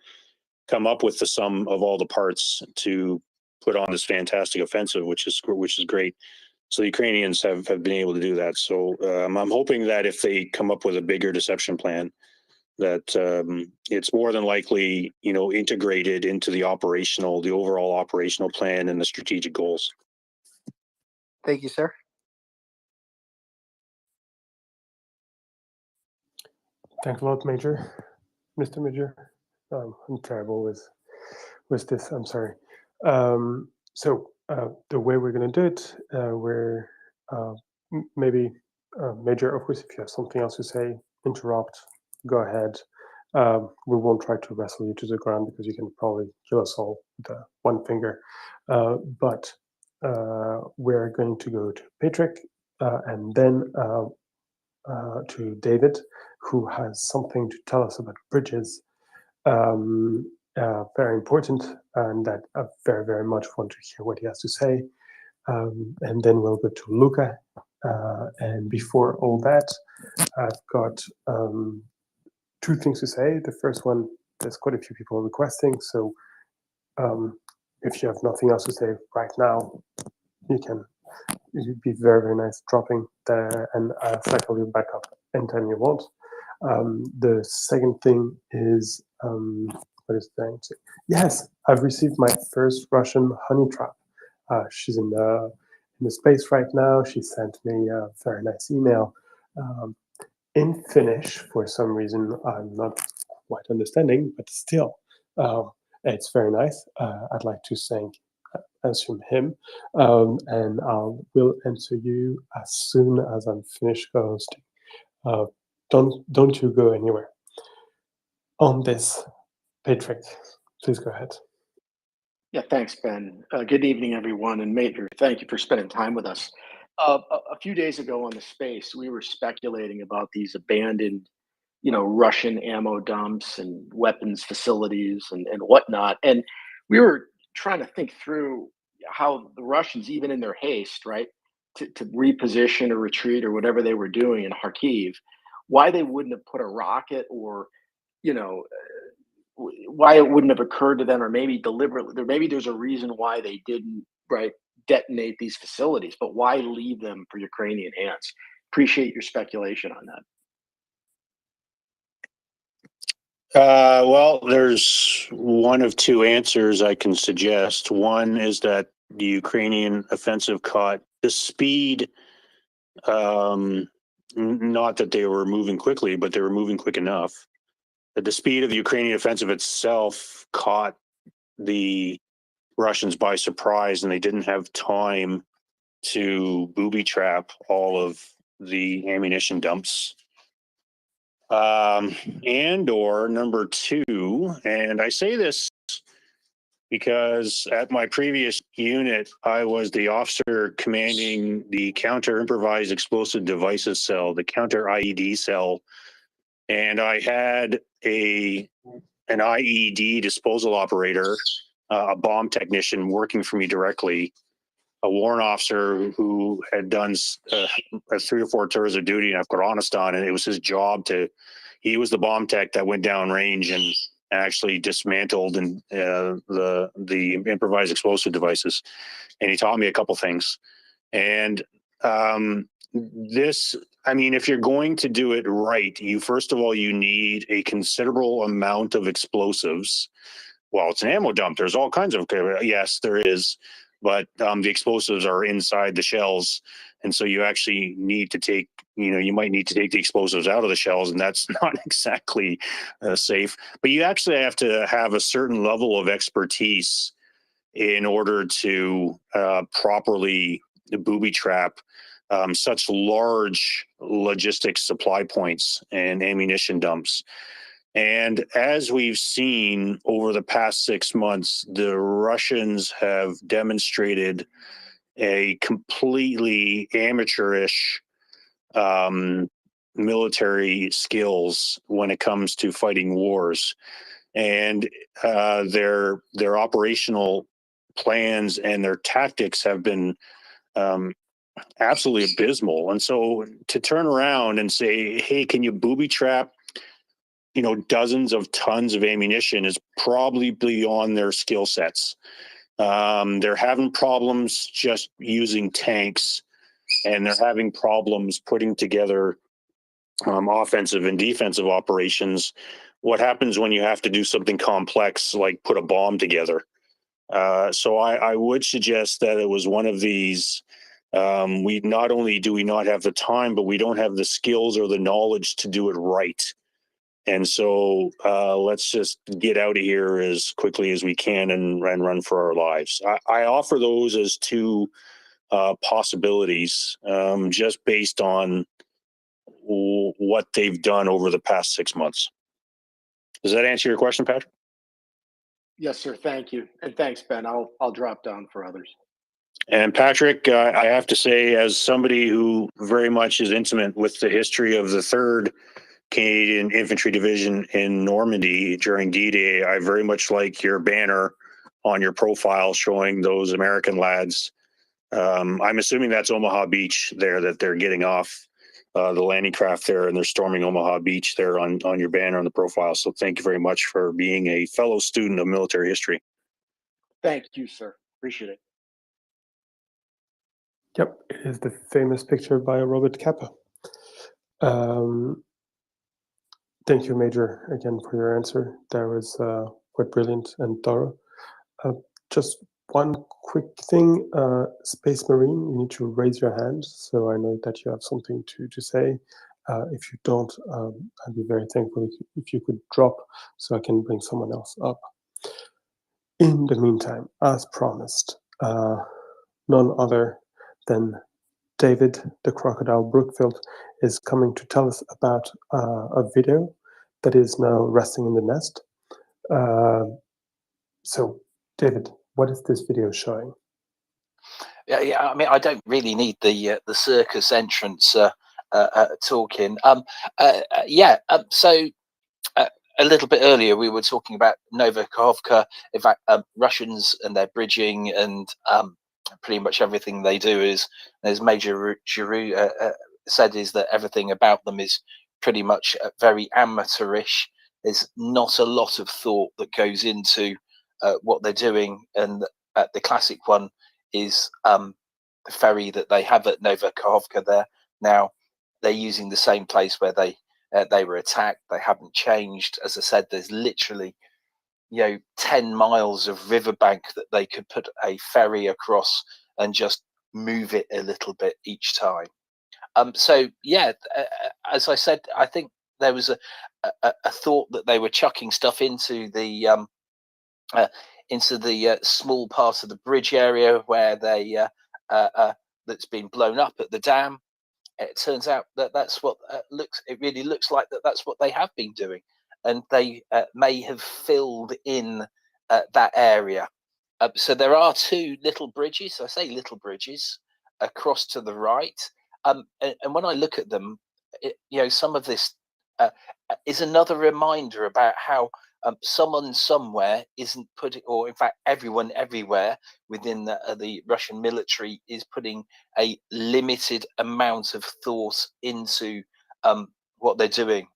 B: come up with the sum of all the parts to put on this fantastic offensive, which is great. So the Ukrainians have been able to do that. So I'm hoping that if they come up with a bigger deception plan, that it's more than likely, integrated into the overall operational plan and the strategic goals.
N: Thank you, sir.
S: Thanks a lot, Major. Mr. Major. I'm terrible with this. I'm sorry. So the way we're going to do it, we're maybe Major, of course, if you have something else to say, interrupt, go ahead. We won't try to wrestle you to the ground because you can probably kill us all with one finger. But we're going to go to Patrick and then to David, who has something to tell us about bridges. Very important, and that I very, very much want to hear what he has to say. And then we'll go to Luca. And before all that, I've got two things to say. The first one, there's quite a few people requesting, so if you have nothing else to say right now, you'd be very, very nice dropping there, and I'll cycle you back up anytime you want. The second thing is, what is that? Yes, I've received my first Russian honey trap. She's in the space right now. She sent me a very nice email in Finnish. For some reason, I'm not quite understanding, but still, it's very nice. I'd like to assume him, and I will answer you as soon as I'm finished hosting. Don't you go anywhere. On this, Patrick, please go ahead.
R: Yeah, thanks, Ben. Good evening, everyone. And Major, thank you for spending time with us. A few days ago on the space, we were speculating about these abandoned, Russian ammo dumps and weapons facilities and whatnot. And we were trying to think through how the Russians, even in their haste, right, to reposition or retreat or whatever they were doing in Kharkiv, why they wouldn't have put a rocket or, why it wouldn't have occurred to them, or maybe deliberately, maybe there's a reason why they didn't, right, detonate these facilities, but why leave them for Ukrainian hands? Appreciate your speculation on that.
B: Well, there's one of two answers I can suggest. One is that the Ukrainian offensive caught the speed, not that they were moving quickly, but they were moving quick enough. That the speed of the Ukrainian offensive itself caught the Russians by surprise, and they didn't have time to booby trap all of the ammunition dumps. And or number two, and I say this because at my previous unit, I was the officer commanding the counter improvised explosive devices cell, the counter IED cell, and I had an IED disposal operator, a bomb technician working for me directly, a warrant officer who had done 3 or 4 tours of duty in Afghanistan, and it was his job he was the bomb tech that went down range and actually dismantled the improvised explosive devices. And he taught me a couple things. And if you're going to do it right, first of all, you need a considerable amount of explosives. Well, it's an ammo dump. There's all kinds of, yes, there is, but the explosives are inside the shells. And so you actually need to take, you might need to take the explosives out of the shells, and that's not exactly safe. But you actually have to have a certain level of expertise in order to properly booby trap such large logistics supply points and ammunition dumps. And as we've seen over the past 6 months, the Russians have demonstrated a completely amateurish military skills when it comes to fighting wars. And their operational plans and their tactics have been absolutely abysmal. And so to turn around and say, hey, can you booby trap dozens of tons of ammunition is probably beyond their skill sets. They're having problems just using tanks and they're having problems putting together offensive and defensive operations. What happens when you have to do something complex like put a bomb together? So I would suggest that it was one of these. We not only do we not have the time, but we don't have the skills or the knowledge to do it right. And so let's just get out of here as quickly as we can and run for our lives. I offer those as two possibilities, just based on what they've done over the past 6 months. Does that answer your question, Patrick?
R: Yes, sir. Thank you. And thanks, Ben. I'll drop down for others.
B: And Patrick, I have to say, as somebody who very much is intimate with the history of the 3rd Canadian Infantry Division in Normandy during D-Day, I very much like your banner on your profile showing those American lads. I'm assuming that's Omaha Beach there that they're getting off the landing craft there, and they're storming Omaha Beach there on your banner on the profile. So thank you very much for being a fellow student of military history.
R: Thank you, sir. Appreciate it.
S: Yep, it is the famous picture by Robert Capa. Thank you, Major, again for your answer. That was quite brilliant and thorough. Just one quick thing, Space Marine, you need to raise your hand, so I know that you have something to say. If you don't, I'd be very thankful if you could drop so I can bring someone else up. In the meantime, as promised, none other than David the Crocodile Brookfield is coming to tell us about a video that is now resting in the nest. So, David, what is this video showing?
M: Yeah. I mean, I don't really need the circus entrance talking. So a little bit earlier we were talking about Novakhovka. In fact, Russians and their bridging and pretty much everything they do is, as Major Giroux said, is that everything about them is pretty much very amateurish. There's not a lot of thought that goes into what they're doing, and the classic one is the ferry that they have at Novakhovka there. Now they're using the same place where they were attacked. They haven't changed. As I said, there's literally 10 miles of riverbank that they could put a ferry across and just move it a little bit each time. So yeah, as I said, I think there was a thought that they were chucking stuff into the small part of the bridge area where they that's been blown up at the dam. It turns out that that's what it really looks like that's what they have been doing, and they may have filled in that area. So there are 2 little bridges. I say little bridges across to the right, and when I look at them, some of this is another reminder about how someone somewhere isn't putting, or in fact everyone everywhere within the Russian military is putting a limited amount of thought into what they're doing.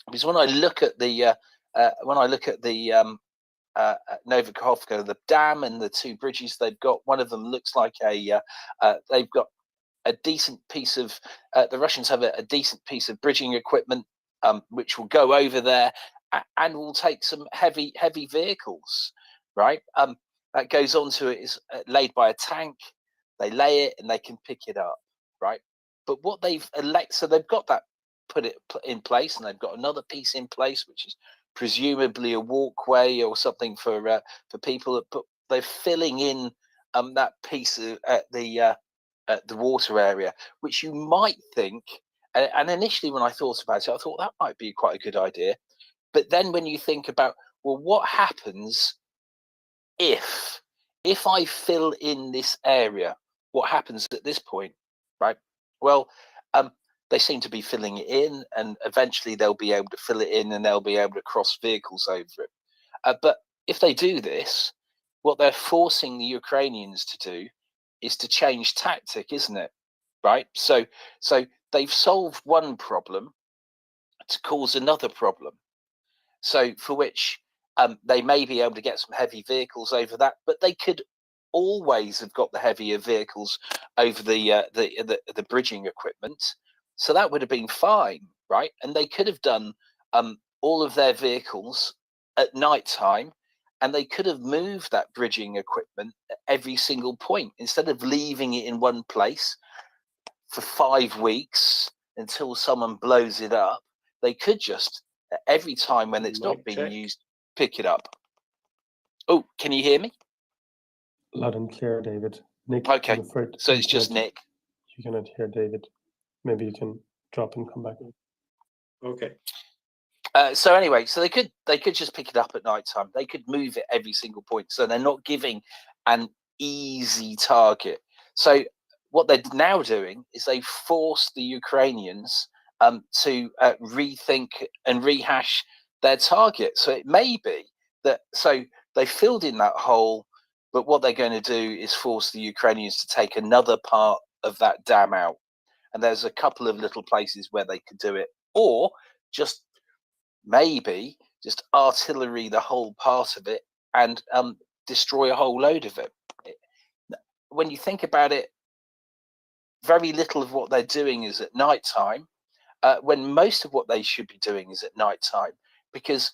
M: Because when I look at the Novakhovka, the dam and the 2 bridges they've got, one of them looks like they've got a decent piece of the Russians have a decent piece of bridging equipment which will go over there and will take some heavy vehicles, right? That goes onto it is laid by a tank. They lay it and they can pick it up, right? But what they've so they've got that put in place, and they've got another piece in place, which is presumably a walkway or something for people. But they're filling in that piece of the water area, which you might think. And initially, when I thought about it, I thought that might be quite a good idea. But then when you think about, well, what happens if I fill in this area? What happens at this point, right? Well, they seem to be filling it in, and eventually they'll be able to fill it in, and they'll be able to cross vehicles over it. But if they do this, what they're forcing the Ukrainians to do is to change tactic, isn't it? Right? So they've solved one problem to cause another problem. So for which they may be able to get some heavy vehicles over that, but they could always have got the heavier vehicles over the bridging equipment, so that would have been fine, right? And they could have done all of their vehicles at night time, and they could have moved that bridging equipment at every single point instead of leaving it in one place for 5 weeks until someone blows it up. They could just, at every time when it's not being used, pick it up. Oh, can you hear me?
S: Loud and clear, David. Nick,
M: Okay,
S: I'm afraid
M: so
S: you
M: it's just
S: cannot-
M: Nick.
S: You cannot hear David. Maybe you can drop and come back.
E: Okay.
M: So anyway, so they could just pick it up at night time. They could move it every single point, so they're not giving an easy target. So what they're now doing is they force the Ukrainians to rethink and rehash their target. So it may be that they filled in that hole, but what they're going to do is force the Ukrainians to take another part of that dam out. And there's a couple of little places where they could do it, or just maybe just artillery the whole part of it and destroy a whole load of it. When you think about it, very little of what they're doing is at night time, when most of what they should be doing is at night time, because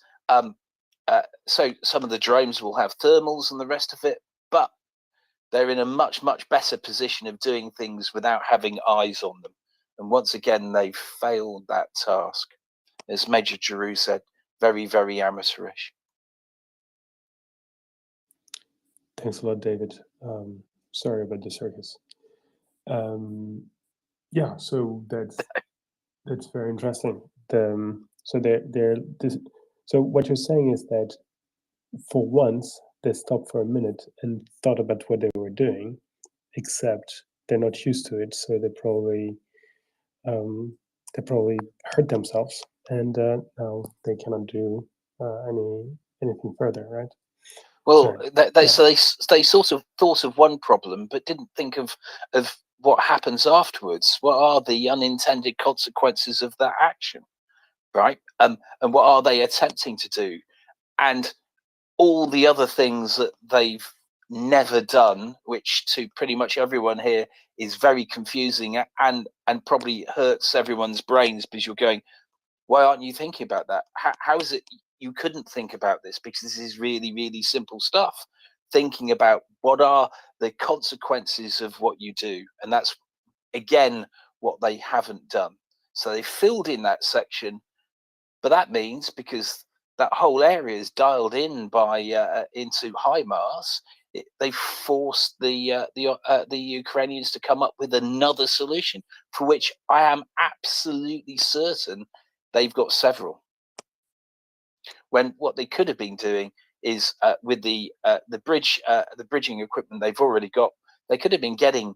M: so some of the drones will have thermals and the rest of it, but they're in a much better position of doing things without having eyes on them. And once again, they've failed that task. As Major Giroux said, very amateurish.
S: Thanks a lot, David. Sorry about the circus. Yeah, so that's very interesting. So what you're saying is that for once they stopped for a minute and thought about what they were doing, except they're not used to it, so they probably hurt themselves, and now they cannot do anything further, right?
M: Well,
S: Sorry.
M: they sort of thought of one problem, but didn't think of what happens afterwards. What are the unintended consequences of that action, right? And what are they attempting to do? And all the other things that they've never done, which to pretty much everyone here is very confusing and probably hurts everyone's brains, because you're going, why aren't you thinking about that? How is it you couldn't think about this? Because this is really simple stuff. Thinking about what are the consequences of what you do. And that's, again, what they haven't done. So they filled in that section, but that means because that whole area is dialed in by into HIMARS, they forced the Ukrainians to come up with another solution, for which I am absolutely certain they've got several. When what they could have been doing is with the bridging equipment they've already got, they could have been getting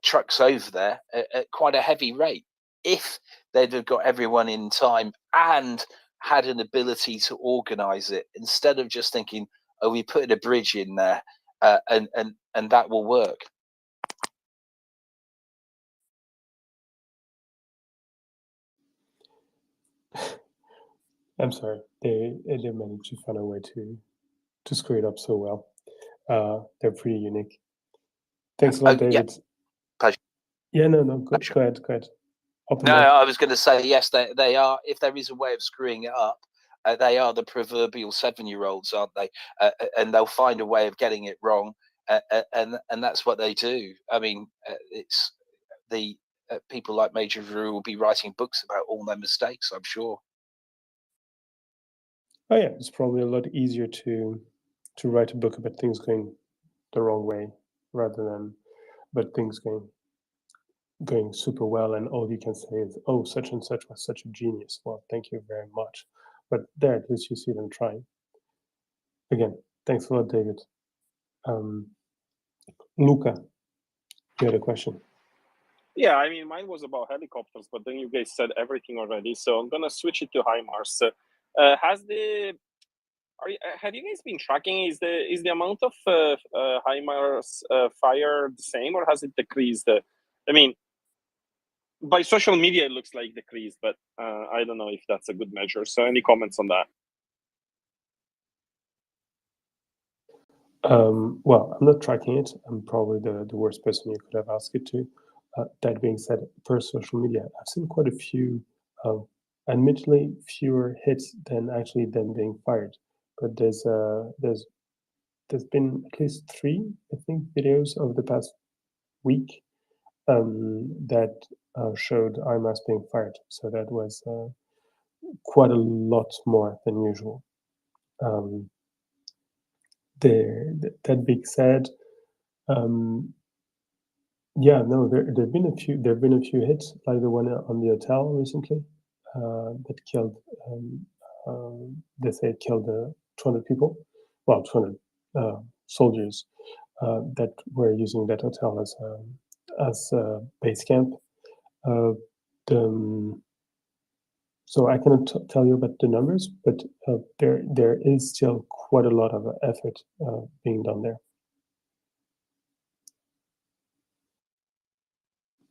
M: trucks over there at quite a heavy rate if they'd have got everyone in time and had an ability to organize it, instead of just thinking, oh, we put a bridge in there and that will work.
S: I'm sorry, they managed to find a way to screw it up so well. They're pretty unique. Thanks a lot, David.
M: Yeah. Pleasure.
S: Yeah, no, go ahead.
M: No, I was going to say, yes, they are. If there is a way of screwing it up, they are the proverbial 7-year-olds, aren't they? And they'll find a way of getting it wrong, and that's what they do. I mean, it's the people like Major Giroux will be writing books about all their mistakes, I'm sure.
S: Oh yeah, it's probably a lot easier to write a book about things going the wrong way rather than but things going super well, and all you can say is, oh, such and such was such a genius. Well, thank you very much. But there, at least you see them trying. Again, thanks a lot, David. Luca, you had a question.
O: Yeah, I mean, mine was about helicopters, but then you guys said everything already, so I'm gonna switch it to HIMARS. Have you guys been tracking? Is the amount of HIMARS fire the same, or has it decreased? I mean, by social media it looks like decreased, but I don't know if that's a good measure. So, any comments on that?
S: Well, I'm not tracking it. I'm probably the worst person you could have asked it to. That being said, per social media, I've seen quite a few, admittedly fewer hits than actually them being fired. But there's been at least 3, I think, videos over the past week that showed IMAS being fired. So that was quite a lot more than usual. That being said, yeah, no, there've been a few hits, like the one on the hotel recently that killed. They say it killed 200 people, well, 200 soldiers that were using that hotel as a base camp. So I cannot tell you about the numbers, but there is still quite a lot of effort being done there.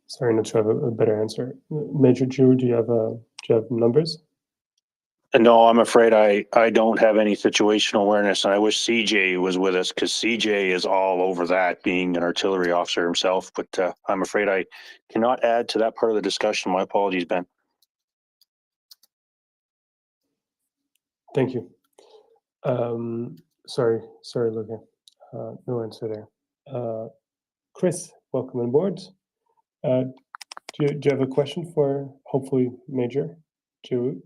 S: Sorry, not to have a better answer. Major Drew, do you have numbers?
B: No, I'm afraid I don't have any situational awareness, and I wish CJ was with us, because CJ is all over that, being an artillery officer himself. But I'm afraid I cannot add to that part of the discussion. My apologies, Ben.
S: Thank you. Sorry, Luca. No answer there. Chris, welcome on board. Do you have a question for, hopefully, Major Drew?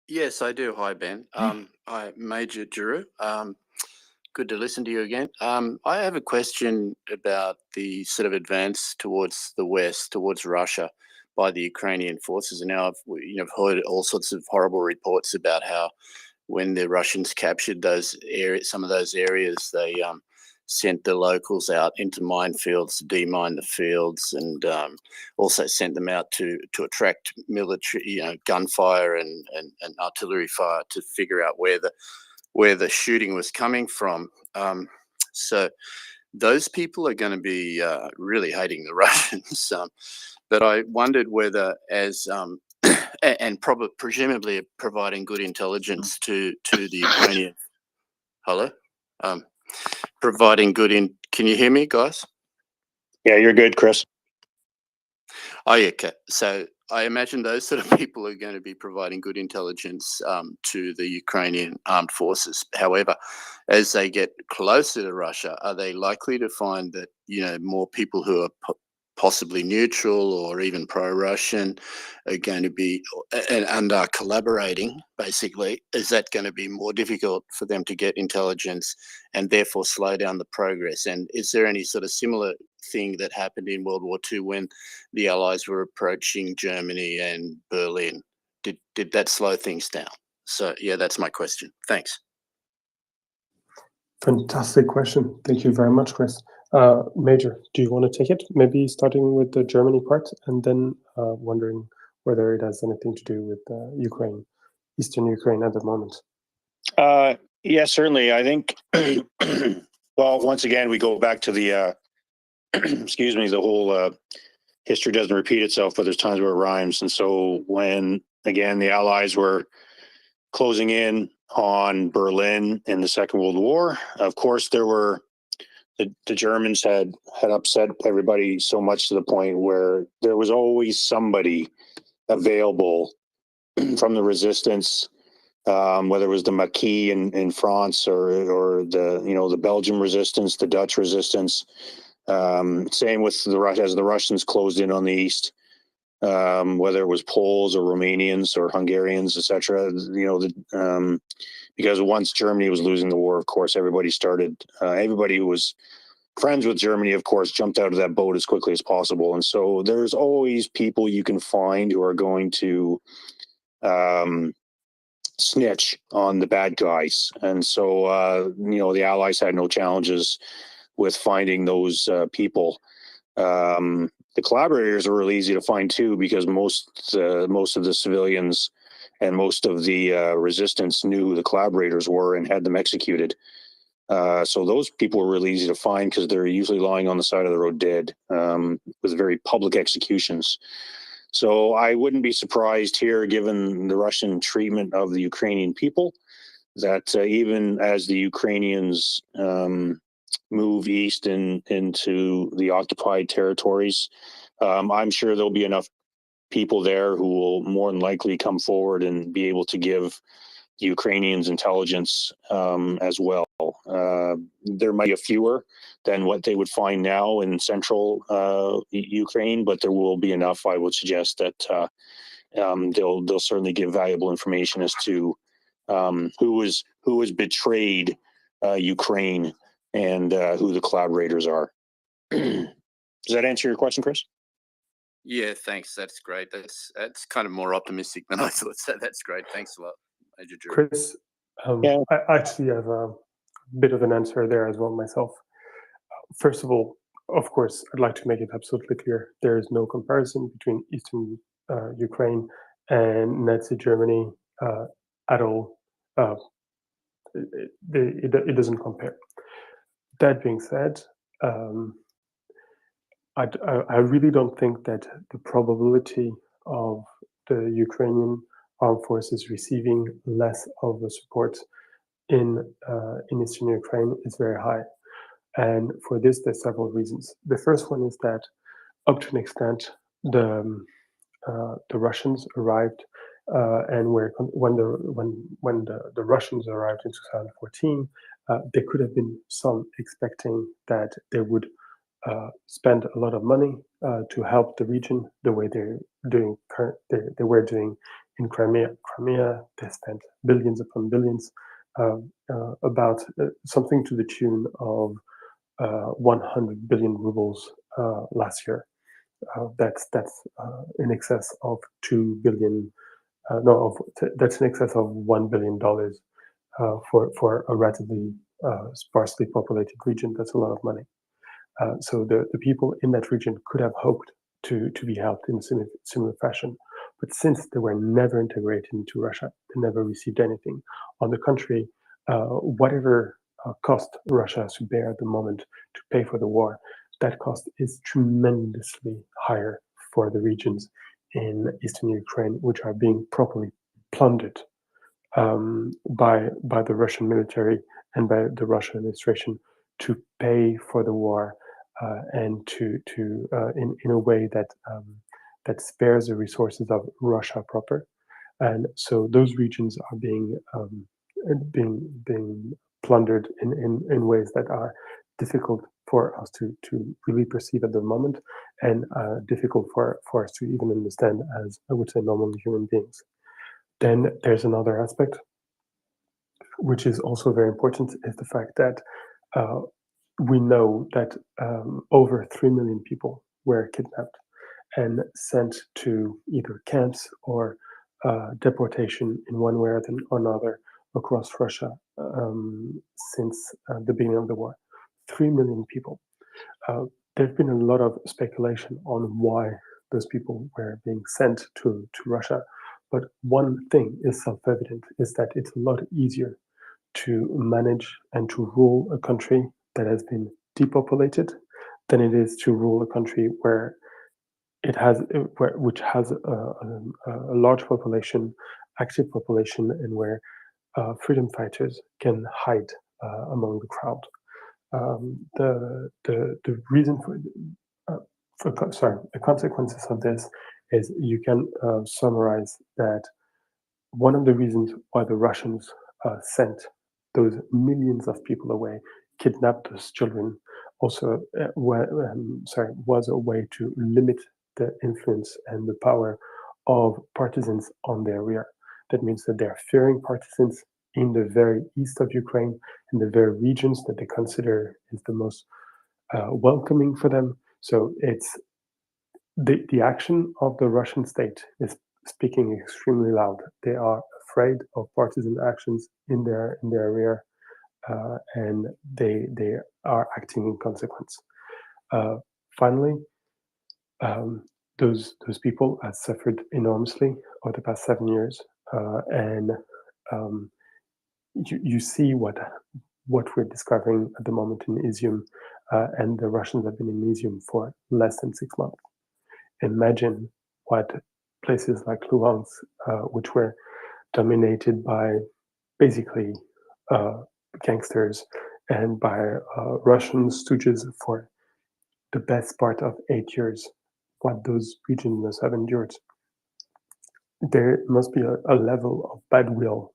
G: Yes, I do. Hi, Ben. Hi, Major Drew. Good to listen to you again. I have a question about the sort of advance towards the west, towards Russia, by the Ukrainian forces. And now I've heard all sorts of horrible reports about how when the Russians captured those areas, some of those areas, they sent the locals out into minefields, demine the fields, and also sent them out to attract military, gunfire and artillery fire to figure out where the shooting was coming from. So those people are going to be really hating the Russians. But I wondered whether, as and presumably providing good intelligence to the Ukrainian. Hello, providing good in. Can you hear me, guys?
B: Yeah, you're good, Chris.
G: Oh, yeah. Okay. So I imagine those sort of people are going to be providing good intelligence to the Ukrainian armed forces. However, as they get closer to Russia, are they likely to find that more people who are possibly neutral or even pro-Russian are going to be and are collaborating? Basically, is that going to be more difficult for them to get intelligence and therefore slow down the progress? And is there any sort of similar thing that happened in World War II when the Allies were approaching Germany and Berlin? Did that slow things down? So yeah, that's my question. Thanks.
S: Fantastic question. Thank you very much, Chris. Major, do you want to take it? Maybe starting with the Germany part, and then wondering whether it has anything to do with Ukraine, Eastern Ukraine at the moment.
B: Yeah, certainly. I think, well, once again, we go back to the, excuse me, the whole history doesn't repeat itself, but there's times where it rhymes. And so when, again, the Allies were closing in on Berlin in the Second World War, of course, there were the Germans had upset everybody so much to the point where there was always somebody available from the resistance, whether it was the Maquis in France or the Belgian resistance, the Dutch resistance. Same with as the Russians closed in on the east, whether it was Poles or Romanians or Hungarians, etc. Because once Germany was losing the war, of course, everybody who was friends with Germany, of course, jumped out of that boat as quickly as possible. And so there's always people you can find who are going to snitch on the bad guys. And so, the Allies had no challenges with finding those people. The collaborators are really easy to find too, because most of the civilians and most of the resistance knew who the collaborators were and had them executed. So those people were really easy to find because they're usually lying on the side of the road dead, with very public executions. So I wouldn't be surprised here, given the Russian treatment of the Ukrainian people, that even as the Ukrainians move east into the occupied territories, I'm sure there'll be enough people there who will more than likely come forward and be able to give the Ukrainians intelligence as well. There might be fewer than what they would find now in central Ukraine, but there will be enough, I would suggest, that they'll certainly give valuable information as to who was betrayed Ukraine and who the collaborators are. Does that answer your question, Chris?
G: Yeah, thanks. That's great. That's kind of more optimistic than I thought. So that's great. Thanks a lot, Major Drew.
S: Chris, I actually have a bit of an answer there as well myself. First of all, of course, I'd like to make it absolutely clear there is no comparison between Eastern Ukraine and Nazi Germany at all. It doesn't compare. That being said, I really don't think that the probability of the Ukrainian armed forces receiving less of the support in Eastern Ukraine is very high. And for this, there's several reasons. The first one is that up to an extent, the Russians arrived, and when the Russians arrived in 2014, there could have been some expecting that they would spend a lot of money to help the region the way they were doing in Crimea. Crimea, they spent billions upon billions, about something to the tune of 100 billion rubles last year. That's in excess of 2 billion. That's in excess of $1 billion for a relatively sparsely populated region. That's a lot of money. So the people in that region could have hoped to be helped in a similar fashion. But since they were never integrated into Russia, they never received anything. On the contrary, whatever cost Russia has to bear at the moment to pay for the war, that cost is tremendously higher for the regions in Eastern Ukraine, which are being properly plundered by the Russian military and by the Russian administration to pay for the war, and in a way that spares the resources of Russia proper. And so those regions are being plundered in ways that are difficult for us to really perceive at the moment, and difficult for us to even understand as, I would say, normal human beings. Then there's another aspect, which is also very important, is the fact that we know that over 3 million people were kidnapped and sent to either camps or deportation in one way or another across Russia since the beginning of the war. 3 million people. There have been a lot of speculation on why those people were being sent to Russia. But one thing is self-evident, is that it's a lot easier to manage and to rule a country that has been depopulated than it is to rule a country where which has a large population, active population, and where freedom fighters can hide among the crowd. The reason the consequences of this is you can summarize that one of the reasons why the Russians sent those millions of people away, kidnapped those children, also was a way to limit the influence and the power of partisans on their rear. That means that they're fearing partisans in the very east of Ukraine, in the very regions that they consider is the most welcoming for them. So it's the action of the Russian state is speaking extremely loud. They are afraid of partisan actions in their rear, and they are acting in consequence. Finally, those people have suffered enormously over the past 7 years, and you see what we're discovering at the moment in Izium, and the Russians have been in Izium for less than 6 months. Imagine what places like Luhansk, which were dominated by basically gangsters and by Russian stooges for the best part of 8 years, what those regions must have endured. There must be a level of bad will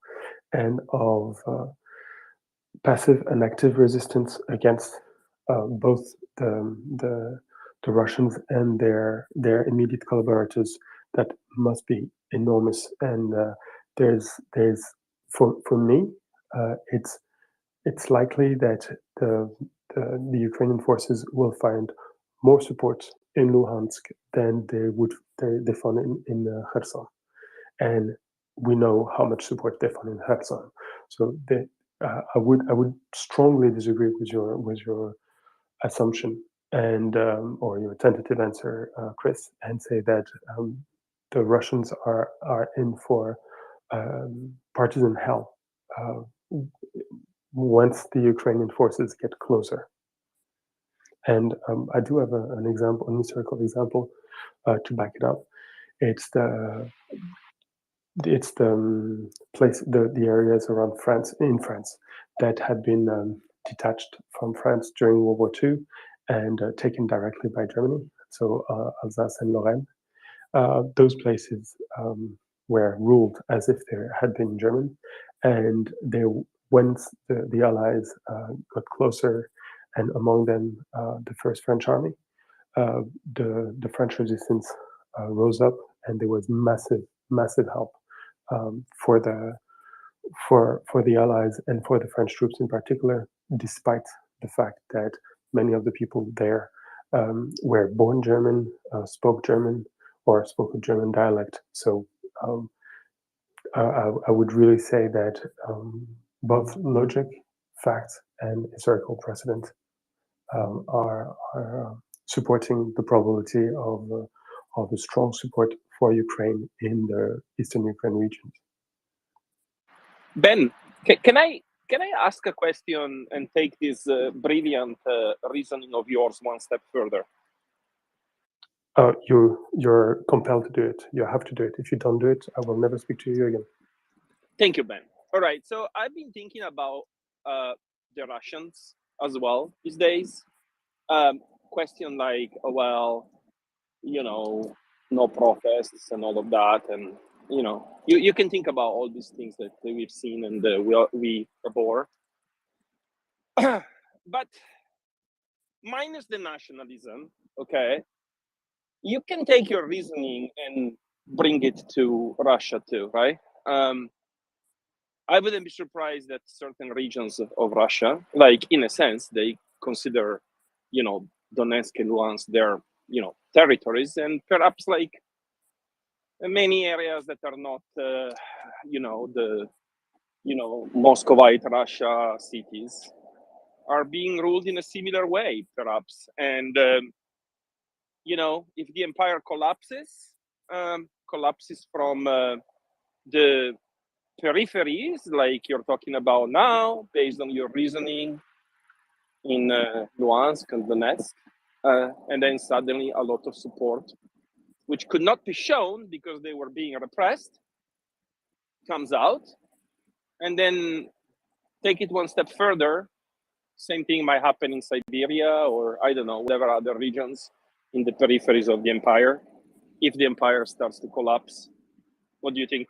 S: and of passive and active resistance against both the Russians and their immediate collaborators that must be enormous. And there's for me, it's likely that the Ukrainian forces will find more support in Luhansk than they found in Kherson, and we know how much support they found in Kherson. So I would strongly disagree with your assumption and or your tentative answer, Chris, and say that the Russians are in for partisan hell once the Ukrainian forces get closer. And I do have an example, an historical example to back it up. It's the place, the areas around France, in France, that had been detached from France during World War II and taken directly by Germany. So Alsace and Lorraine. Those places were ruled as if they had been German, and once the Allies got closer, and among them the First French Army, the French resistance rose up, and there was massive help for the Allies and for the French troops in particular, despite the fact that many of the people there were born German, spoke German, or spoke a German dialect. So I would really say that both logic, facts, and historical precedent are supporting the probability of a strong support for Ukraine in the eastern Ukraine region.
O: Ben, can I ask a question and take this brilliant reasoning of yours one step further?
S: You're compelled to do it. You have to do it. If you don't do it, I will never speak to you again.
O: Thank you, Ben. All right. So I've been thinking about the Russians as well these days. Question like, well, no protests and all of that, and you can think about all these things that we've seen and we abhor. But minus the nationalism, okay, you can take your reasoning and bring it to Russia too, right? I wouldn't be surprised that certain regions of Russia, like in a sense, they consider, Donetsk and Luhansk their, territories, and perhaps like many areas that are not, the, Muscovite Russia cities are being ruled in a similar way, perhaps. And, if the empire collapses from the peripheries, like you're talking about now, based on your reasoning in Luhansk and Donetsk, and then suddenly a lot of support, which could not be shown because they were being repressed, comes out, and then take it one step further. Same thing might happen in Siberia or I don't know, whatever other regions in the peripheries of the empire, if the empire starts to collapse. What do you think?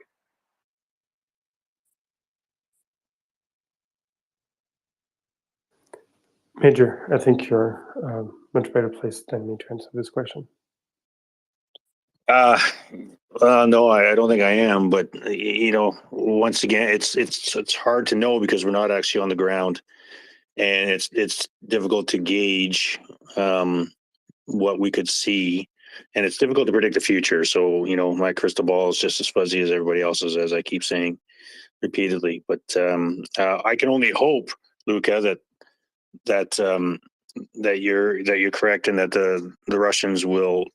S: Major, I think you're much better placed than me to answer this question.
B: No, I don't think I am. But once again, it's hard to know because we're not actually on the ground, and it's difficult to gauge what we could see, and it's difficult to predict the future. So my crystal ball is just as fuzzy as everybody else's, as I keep saying repeatedly. But I can only hope, Luca, that you're correct, and that the Russians will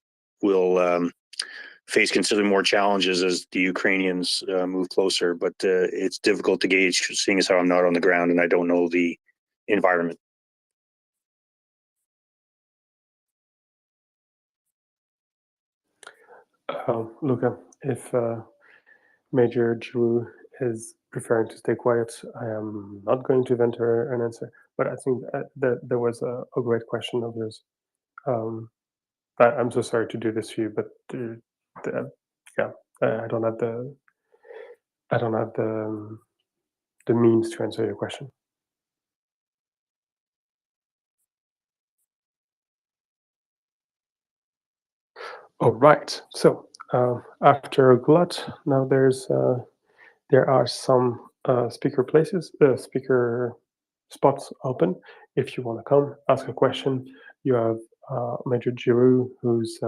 B: face considerably more challenges as the Ukrainians move closer. But it's difficult to gauge, seeing as how I'm not on the ground and I don't know the environment.
S: Luca, if Major Giroux is preferring to stay quiet. I am not going to venture an answer, but I think that there was a great question of yours. I'm so sorry to do this to you, but yeah, I don't have the means to answer your question. All right. So after Glut, now there are some speaker spots open. If you want to come, ask a question. You have Major Giroux, who's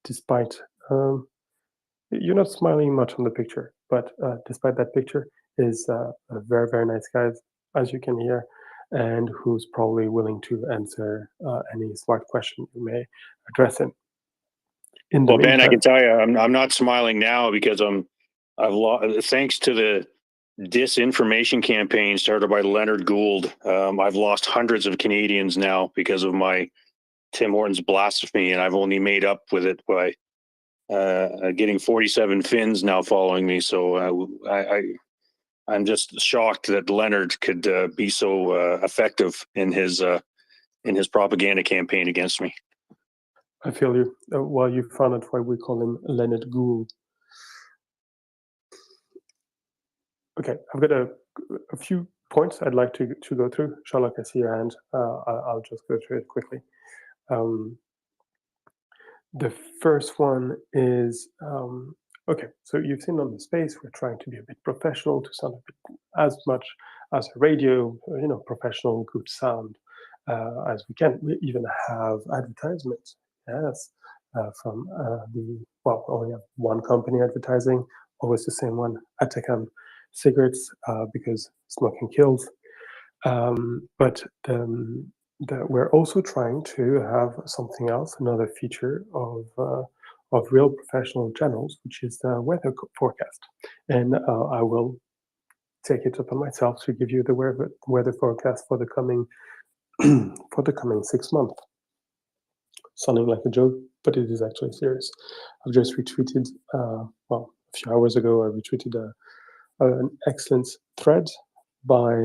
S: despite you're not smiling much on the picture, but despite that picture, is a very, very nice guy, as you can hear, and who's probably willing to answer any smart question you may address him.
B: Well, Ben, I can tell you, I'm not smiling now because I've lost, thanks to the disinformation campaign started by Leonard Gould. I've lost hundreds of Canadians now because of my Tim Hortons blasphemy, and I've only made up with it by getting 47 Finns now following me. So I'm just shocked that Leonard could be so effective in his propaganda campaign against me.
S: I feel you. Well, you found out why we call him Leonard Gould. Okay, I've got a few points I'd like to go through. Charlotte, I see your hand. I'll just go through it quickly. The first one is, okay, so you've seen on the space, we're trying to be a bit professional, to sound a bit as much as a radio, professional, good sound as we can. We even have advertisements, yes, from only have one company advertising, always the same one, Atacam cigarettes, because smoking kills. But we're also trying to have something else, another feature of real professional channels, which is the weather forecast. And I will take it upon myself to give you the weather forecast for the coming 6 months. Sounding like a joke, but it is actually serious. I've just retweeted, a few hours ago, I retweeted an excellent thread by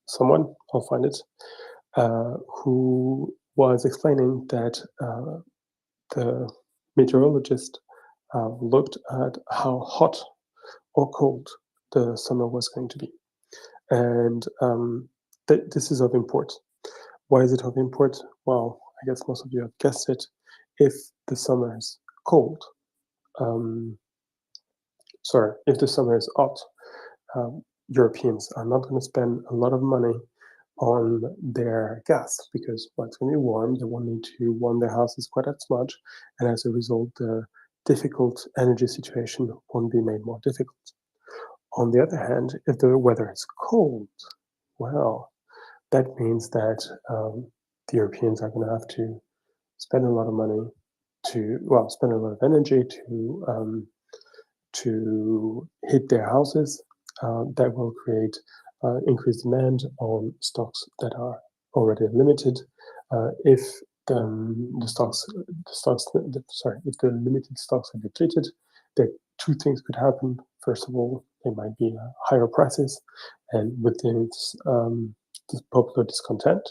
S: someone, I'll find it, who was explaining that the meteorologist looked at how hot or cold the summer was going to be. And this is of import. Why is it of import? Well, I guess most of you have guessed it. If the summer is cold, if the summer is hot, Europeans are not going to spend a lot of money on their gas because it's going to be warm. They won't need to warm their houses quite as much, and as a result, the difficult energy situation won't be made more difficult. On the other hand, if the weather is cold, well, that means that the Europeans are going to have to spend a lot of money spend a lot of energy to heat their houses. That will create increased demand on stocks that are already limited. If the limited stocks are depleted, there two things could happen. First of all, there might be higher prices, and within this popular discontent.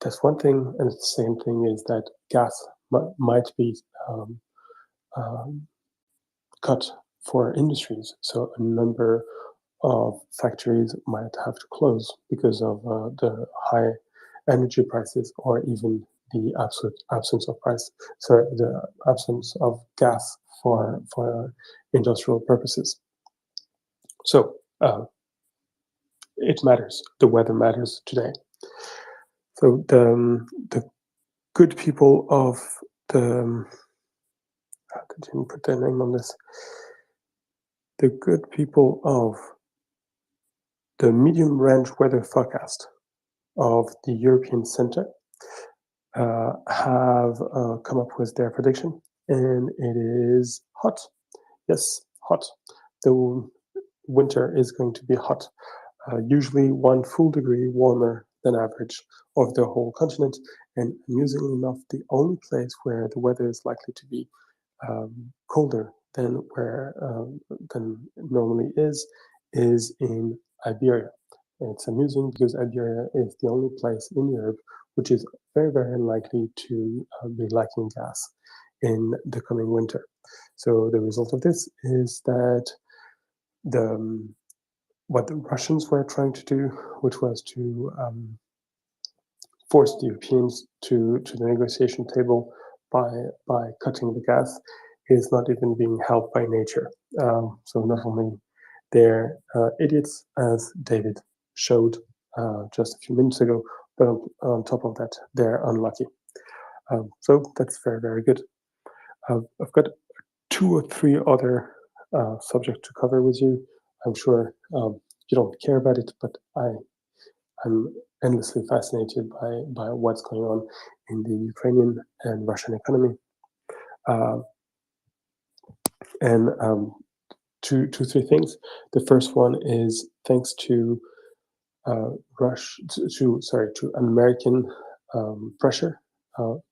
S: That's one thing, and the same thing is that gas might be cut for industries. So a number of factories might have to close because of the high energy prices, or even the absence of the absence of gas for industrial purposes. So it matters. The weather matters today. So the good people of the I didn't put their name on this. The good people of the medium range weather forecast of the European Center have come up with their prediction, and it is hot. Yes, hot. The winter is going to be hot, usually 1 full degree warmer than average of the whole continent. And amusingly enough, the only place where the weather is likely to be colder than where than normally is is in Iberia. It's amusing because Iberia is the only place in Europe which is very, very unlikely to be lacking gas in the coming winter. So the result of this is that what the Russians were trying to do, which was to force the Europeans to the negotiation table by cutting the gas, is not even being helped by nature. So not only they're idiots, as David showed just a few minutes ago, but on top of that, they're unlucky. So that's very, very good. I've got 2 or 3 other subjects to cover with you. I'm sure you don't care about it, but I'm endlessly fascinated by what's going on in the Ukrainian and Russian economy. And 2, 3 things. The first one is thanks to to American pressure,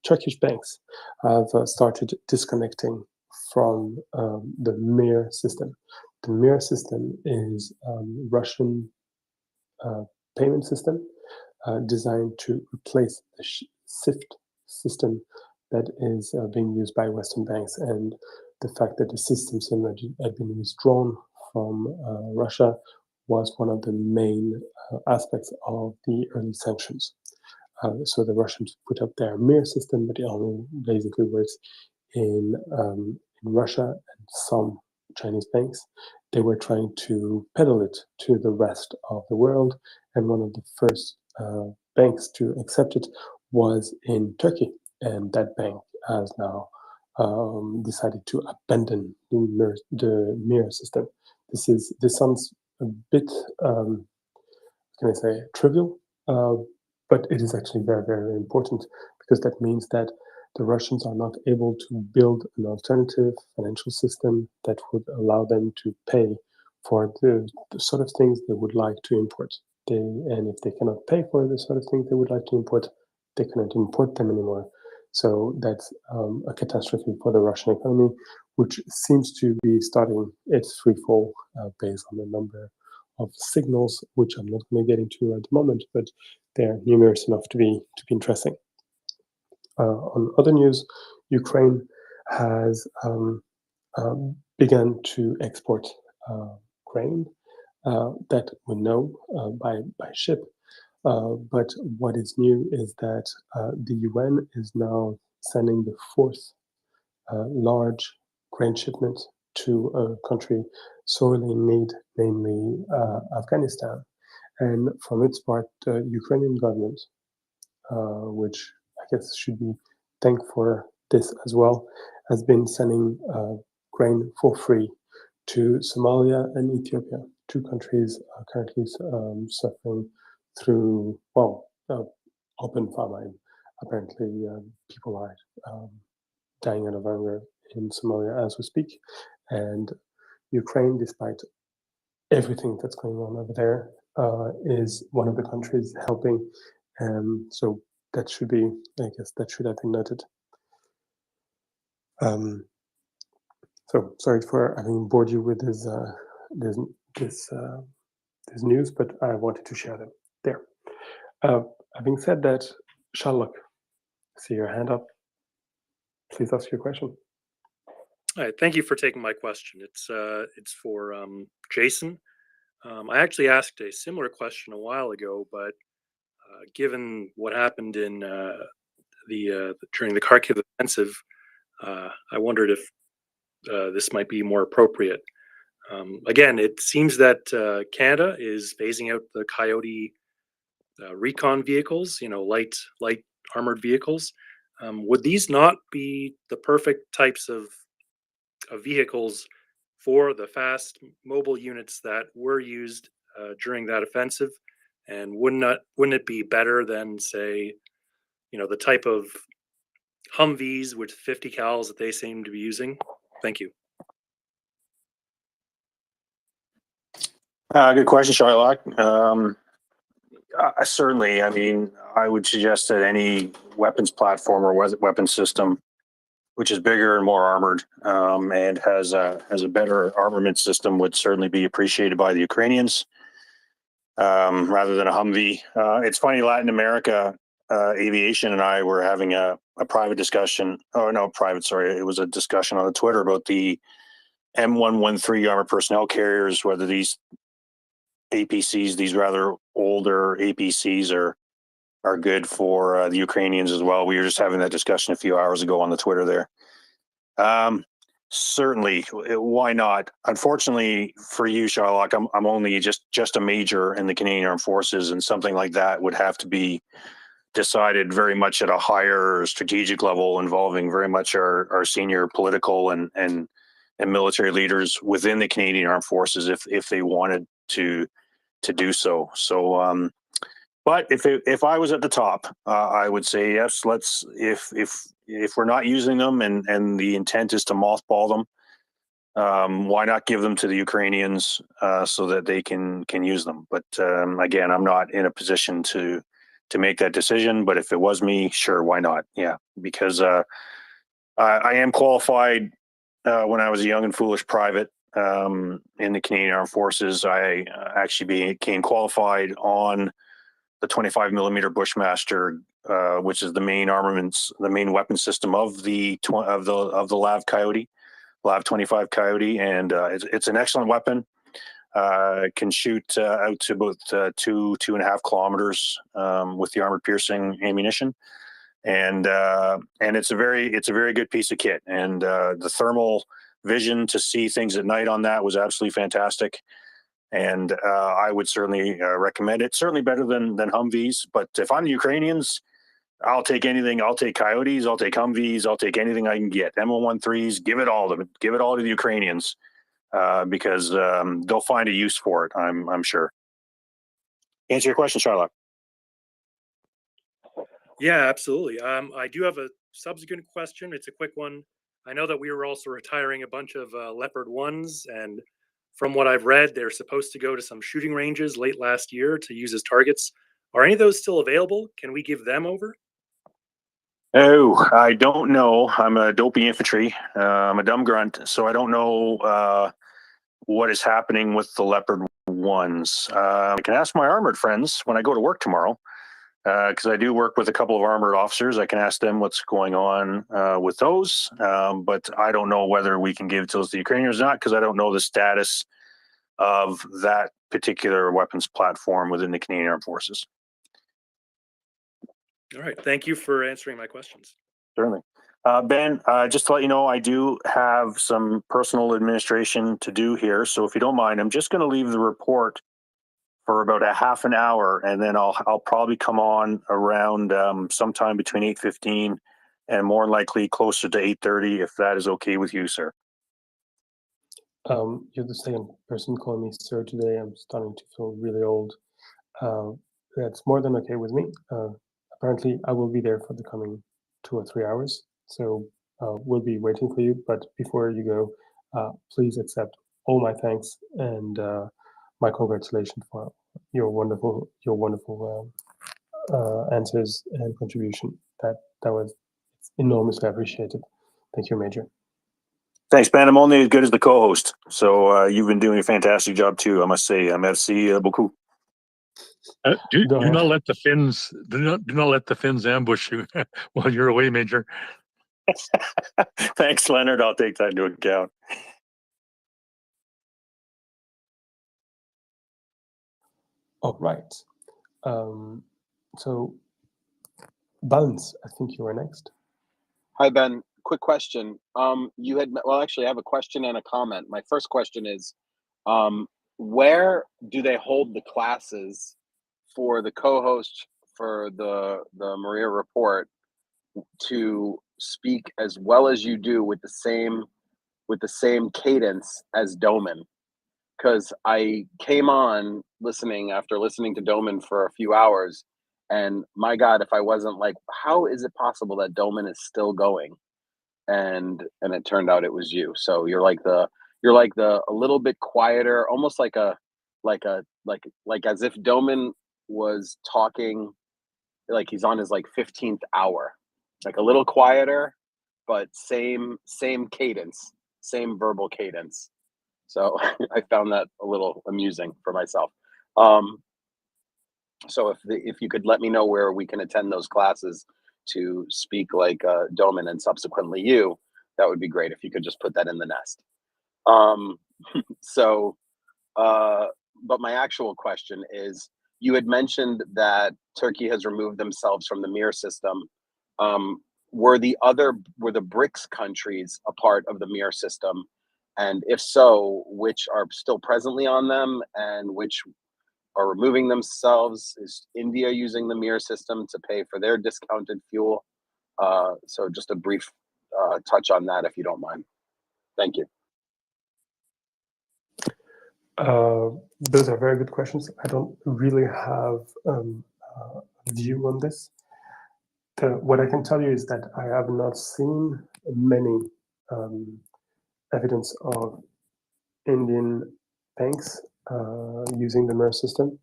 S: Turkish banks have started disconnecting from the MIR system. The MIR system is Russian payment system designed to replace the SWIFT system that is being used by Western banks, and the fact that the system had been withdrawn from Russia was one of the main aspects of the early sanctions. So the Russians put up their MIR system, but it only basically works in Russia and some Chinese banks. They were trying to peddle it to the rest of the world, and one of the first banks to accept it was in Turkey, and that bank has now decided to abandon the MIR system. This sounds a bit, can I say, trivial, but it is actually very, very important, because that means that the Russians are not able to build an alternative financial system that would allow them to pay for the sort of things they would like to import. And if they cannot pay for the sort of things they would like to import, they cannot import them anymore. So that's a catastrophe for the Russian economy, which seems to be starting its freefall based on the number of signals, which I'm not going to get into at the moment, but they're numerous enough to be interesting. On other news, Ukraine has begun to export grain that we know by ship. But what is new is that the UN is now sending the 4th large grain shipment to a country sorely in need, namely Afghanistan. And from its part, the Ukrainian government, which I guess should be thanked for this as well, has been sending grain for free to Somalia and Ethiopia, 2 countries currently suffering through, open famine. Apparently, people are dying out of hunger in Somalia as we speak. And Ukraine, despite everything that's going on over there, is one of the countries helping. So that should be, I guess, that should have been noted. So sorry for having bored you with this news, but I wanted to share them there. Having said that, Sherlock, see your hand up. Please ask your question.
U: All right, thank you for taking my question. It's for Jason. I actually asked a similar question a while ago, but given what happened in during the Kharkiv offensive, I wondered if this might be more appropriate. Again, it seems that Canada is phasing out the Coyote recon vehicles, light armored vehicles. Would these not be the perfect types of vehicles for the fast mobile units that were used during that offensive? And wouldn't it be better than, say, the type of Humvees with 50 cals that they seem to be using? Thank you.
B: Good question, Sherlock. Certainly, I mean, I would suggest that any weapons platform or weapons system which is bigger and more armored, and has a better armament system, would certainly be appreciated by the Ukrainians, rather than a Humvee. It's funny, Latin America Aviation and I were having a private discussion. Oh no, private. Sorry, it was a discussion on the Twitter about the M113 armored personnel carriers, whether these APCs, these rather older APCs, are good for the Ukrainians as well. We were just having that discussion a few hours ago on the Twitter there. Certainly, why not? Unfortunately for you, Shylock, I'm only just a major in the Canadian Armed Forces, and something like that would have to be decided very much at a higher strategic level, involving very much our senior political and military leaders within the Canadian Armed Forces, if they wanted to do so. So, but if I was at the top, I would say yes. Let's if we're not using them and the intent is to mothball them, why not give them to the Ukrainians so that they can use them? But again, I'm not in a position to make that decision. But if it was me, sure, why not? Yeah, because I am qualified. When I was a young and foolish private in the Canadian Armed Forces, I actually became qualified on the 25 millimeter Bushmaster, which is the main armaments, the main weapon system of the LAV Coyote, LAV 25 Coyote, and it's an excellent weapon. Can shoot out to about 2.5 kilometers with the armored piercing ammunition, and it's a very good piece of kit. And the thermal vision to see things at night on that was absolutely fantastic. And I would certainly recommend it. Certainly better than Humvees. But if I'm the Ukrainians, I'll take anything. I'll take Coyotes. I'll take Humvees. I'll take anything I can get. M113s. Give it all to them. Give it all to the Ukrainians because they'll find a use for it. I'm sure. Answer your question, Charlotte.
U: Yeah, absolutely. I do have a subsequent question. It's a quick one. I know that we were also retiring a bunch of Leopard 1s, and from what I've read, they're supposed to go to some shooting ranges late last year to use as targets. Are any of those still available? Can we give them over?
B: Oh, I don't know. I'm a dopey infantry. I'm a dumb grunt, so I don't know what is happening with the Leopard 1s. I can ask my armored friends when I go to work tomorrow, because I do work with a couple of armored officers. I can ask them what's going on with those, but I don't know whether we can give those to the Ukrainians or not, because I don't know the status of that particular weapons platform within the Canadian Armed Forces.
U: All right. Thank you for answering my questions.
B: Certainly. Ben, just to let you know, I do have some personal administration to do here. So if you don't mind, I'm just going to leave the report for about a half an hour, and then I'll probably come on around sometime between 8:15 and more likely closer to 8:30, if that is okay with you, sir.
S: You're the second person calling me sir today. I'm starting to feel really old. That's more than okay with me. Apparently, I will be there for the coming 2 or 3 hours, so we'll be waiting for you. But before you go, please accept all my thanks and my congratulations for your wonderful answers and contribution. That was enormously appreciated. Thank you, Major.
B: Thanks, Ben. I'm only as good as the co-host, so you've been doing a fantastic job too, I must say. Merci beaucoup.
I: Do not let the Finns ambush you while you're away, Major.
B: Thanks, Leonard. I'll take that into account.
S: All right. So, Bounce, I think you are next.
R: Hi, Ben. Quick question. You had actually, I have a question and a comment. My first question is, where do they hold the classes for the co-host for the MriyaReport to speak as well as you do with the same cadence as Doman? Because I came on after listening to Doman for a few hours, and my God, if I wasn't like, how is it possible that Doman is still going? And it turned out it was you. So you're like the a little bit quieter, almost like as if Doman was talking like he's on his like 15th hour, like a little quieter,
H: but same cadence, same verbal cadence. So I found that a little amusing for myself. So if you could let me know where we can attend those classes to speak like Doman and subsequently you, that would be great. If you could just put that in the nest. So, but my actual question is, you had mentioned that Turkey has removed themselves from the MIR system. Were the BRICS countries a part of the MIR system? And if so, which are still presently on them and which are removing themselves? Is India using the MIR system to pay for their discounted fuel? So just a brief touch on that, if you don't mind. Thank you.
S: Those are very good questions. I don't really have a view on this. What I can tell you is that I have not seen many evidence of Indian banks using the MIR system.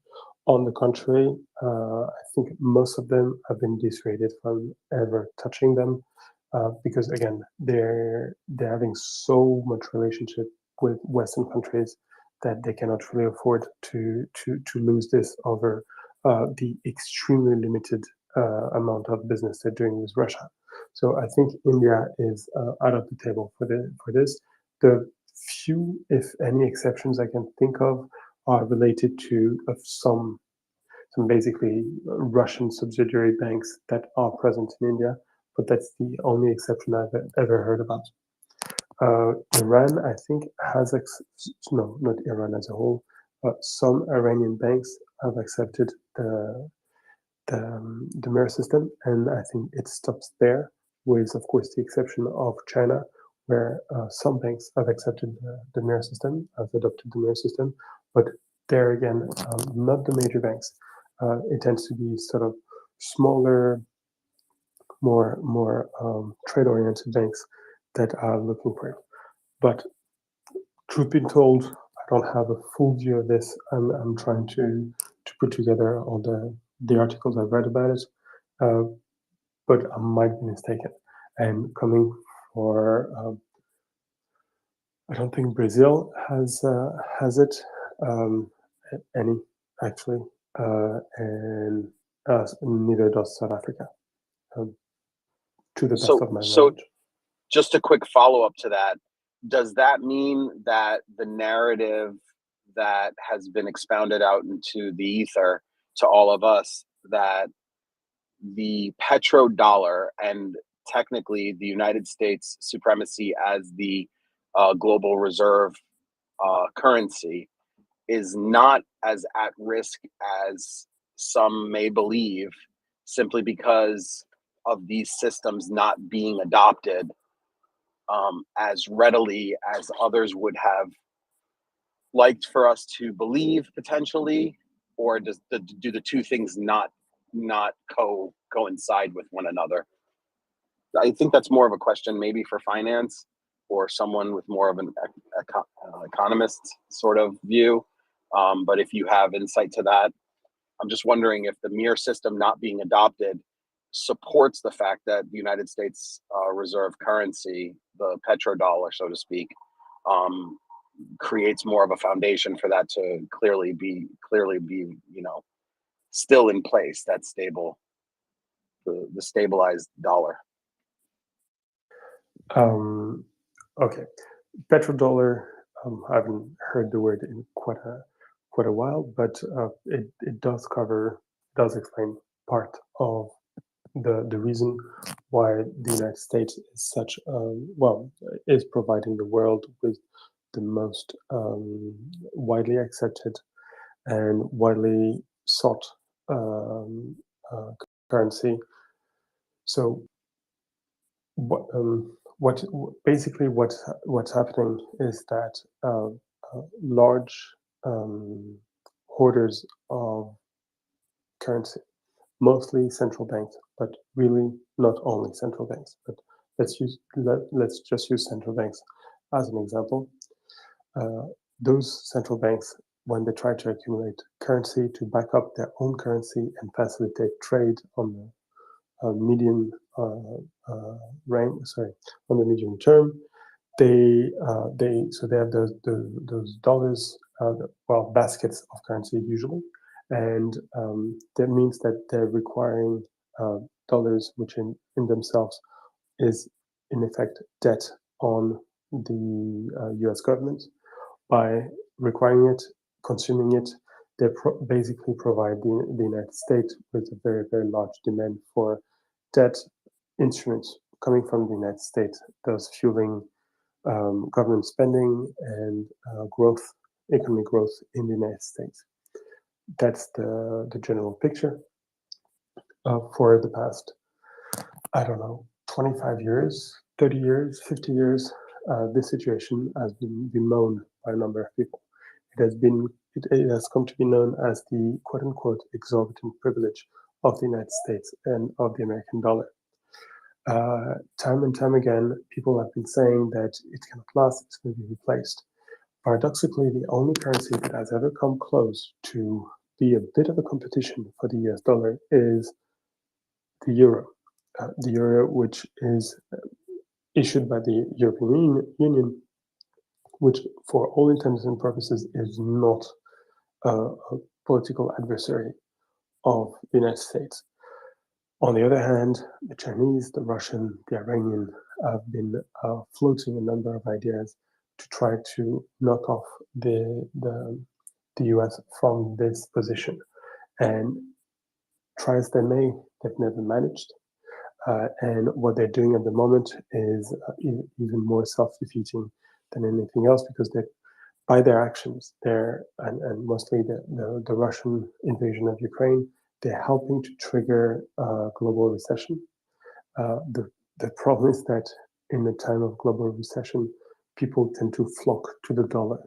S: On the contrary, I think most of them have been dissuaded from ever touching them because, again, they're having so much relationship with Western countries that they cannot really afford to lose this over the extremely limited amount of business they're doing with Russia. So I think India is out of the table for this. The few, if any, exceptions I can think of are related to some basically Russian subsidiary banks that are present in India, but that's the only exception I've ever heard about. Iran, I think, has no, not Iran as a whole. Some Iranian banks have accepted the MIR system, and I think it stops there, with, of course, the exception of China, where some banks have accepted the MIR system, have adopted the MIR system, but there again, not the major banks. It tends to be sort of smaller, more trade-oriented banks that are looking for it. But truth be told, I don't have a full view of this. I'm trying to put together all the articles I've read about it, but I might be mistaken. And coming for, I don't think Brazil has it, any actually, and neither does South Africa, to the best of my knowledge.
H: Just a quick follow-up to that. Does that mean that the narrative that has been expounded out into the ether to all of us, that the petrodollar and technically the United States supremacy as the global reserve currency is not as at risk as some may believe, simply because of these systems not being adopted as readily as others would have liked for us to believe potentially? Or do the two things not coincide with one another? I think that's more of a question maybe for finance or someone with more of an economist sort of view. But if you have insight to that, I'm just wondering if the MIR system not being adopted supports the fact that the United States reserve currency, the petrodollar, so to speak, creates more of a foundation for that to clearly be, still in place, that stable, the stabilized dollar.
S: Okay, petrodollar. I haven't heard the word in quite a while, but it does explain part of the reason why the United States is such is providing the world with the most widely accepted and widely sought currency. So what's happening is that large hoarders of currency, mostly central banks, but really not only central banks, but let's just use central banks as an example. Those central banks, when they try to accumulate currency to back up their own currency and facilitate trade on medium on the medium term, they have those dollars, baskets of currency usually, and that means that they're requiring dollars, which in themselves is in effect debt on the U.S. government. By requiring it, consuming it, they basically provide the United States with a very, very large demand for debt instruments coming from the United States, thus fueling government spending and economic growth in the United States. That's the general picture. For the past, 25 years, 30 years, 50 years, this situation has been bemoaned by a number of people. It has come to be known as the quote-unquote exorbitant privilege of the United States and of the American dollar. Time and time again, people have been saying that it cannot last, it's going to be replaced. Paradoxically, the only currency that has ever come close to be a bit of a competition for the US dollar is the euro. The euro, which is issued by the European Union, which for all intents and purposes is not a political adversary of the United States. On the other hand, the Chinese, the Russian, the Iranian have been floating a number of ideas to try to knock off the US from this position. And try as they may, they've never managed. And what they're doing at the moment is even more self-defeating than anything else, because by their actions, and mostly the Russian invasion of Ukraine, they're helping to trigger a global recession. The problem is that in the time of global recession, people tend to flock to the dollar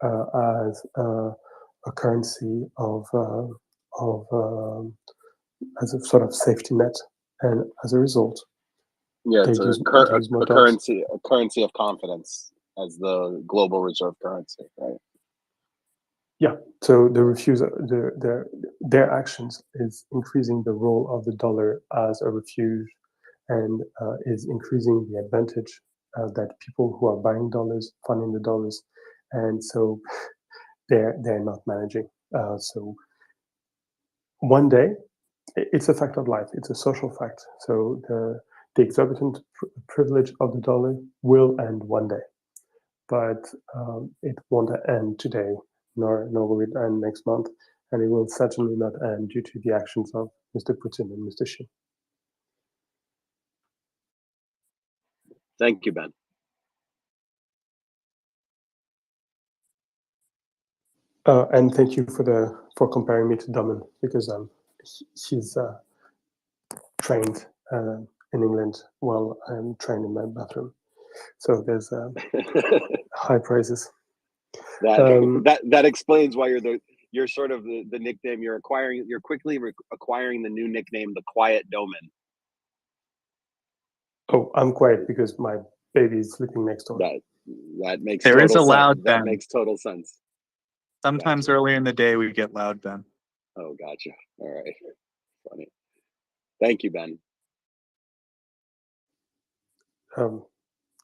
S: as a currency as a sort of safety net, and as a result,
H: it's
S: use more
H: a currency of confidence as the global reserve currency, right?
S: Yeah. So the refusal, their actions is increasing the role of the dollar as a refuge, and is increasing the advantage that people who are buying dollars, funding the dollars, and so they're not managing. So one day, it's a fact of life. It's a social fact. So the exorbitant privilege of the dollar will end one day, but it won't end today, nor will it end next month, and it will certainly not end due to the actions of Mr. Putin and Mr. Xi.
H: Thank you, Ben.
S: And thank you for comparing me to Domin, because he's trained in England while I'm trained in my bathroom. So there's high praises.
H: That explains why you're sort of the nickname you're acquiring. You're quickly acquiring the new nickname, the Quiet Domin.
S: Oh, I'm quiet because my baby is sleeping next door.
H: That makes
J: there
H: total
J: is a loud
H: sense.
J: Ben.
H: That makes total sense.
J: Sometimes early in the day we get loud Ben.
H: Oh, gotcha. All right. Funny. Thank you, Ben.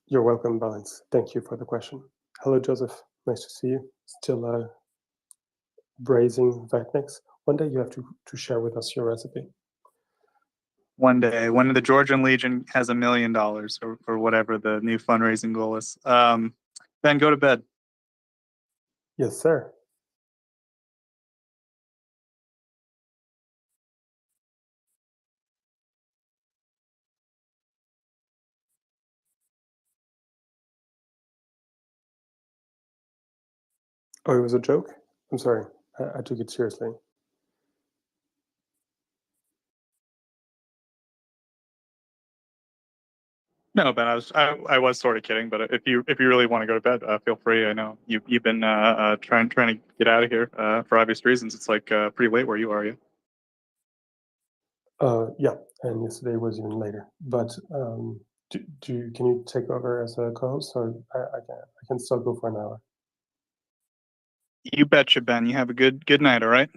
S: You're welcome, Balance. Thank you for the question. Hello, Joseph. Nice to see you. Still braising Vitnex. One day you have to share with us your recipe.
J: One day, when the Georgian Legion has $1 million or whatever the new fundraising goal is. Ben, go to bed.
S: Yes, sir. Oh, it was a joke? I'm sorry. I took it seriously.
J: No, Ben, I was sort of kidding, but if you really want to go to bed, feel free. I know you've been trying to get out of here for obvious reasons. It's like pretty late where you are, yeah.
S: Yeah, and yesterday was even later. But can you take over as a co-host, or I can still go for an hour?
J: You betcha, Ben. You have a good night. All right.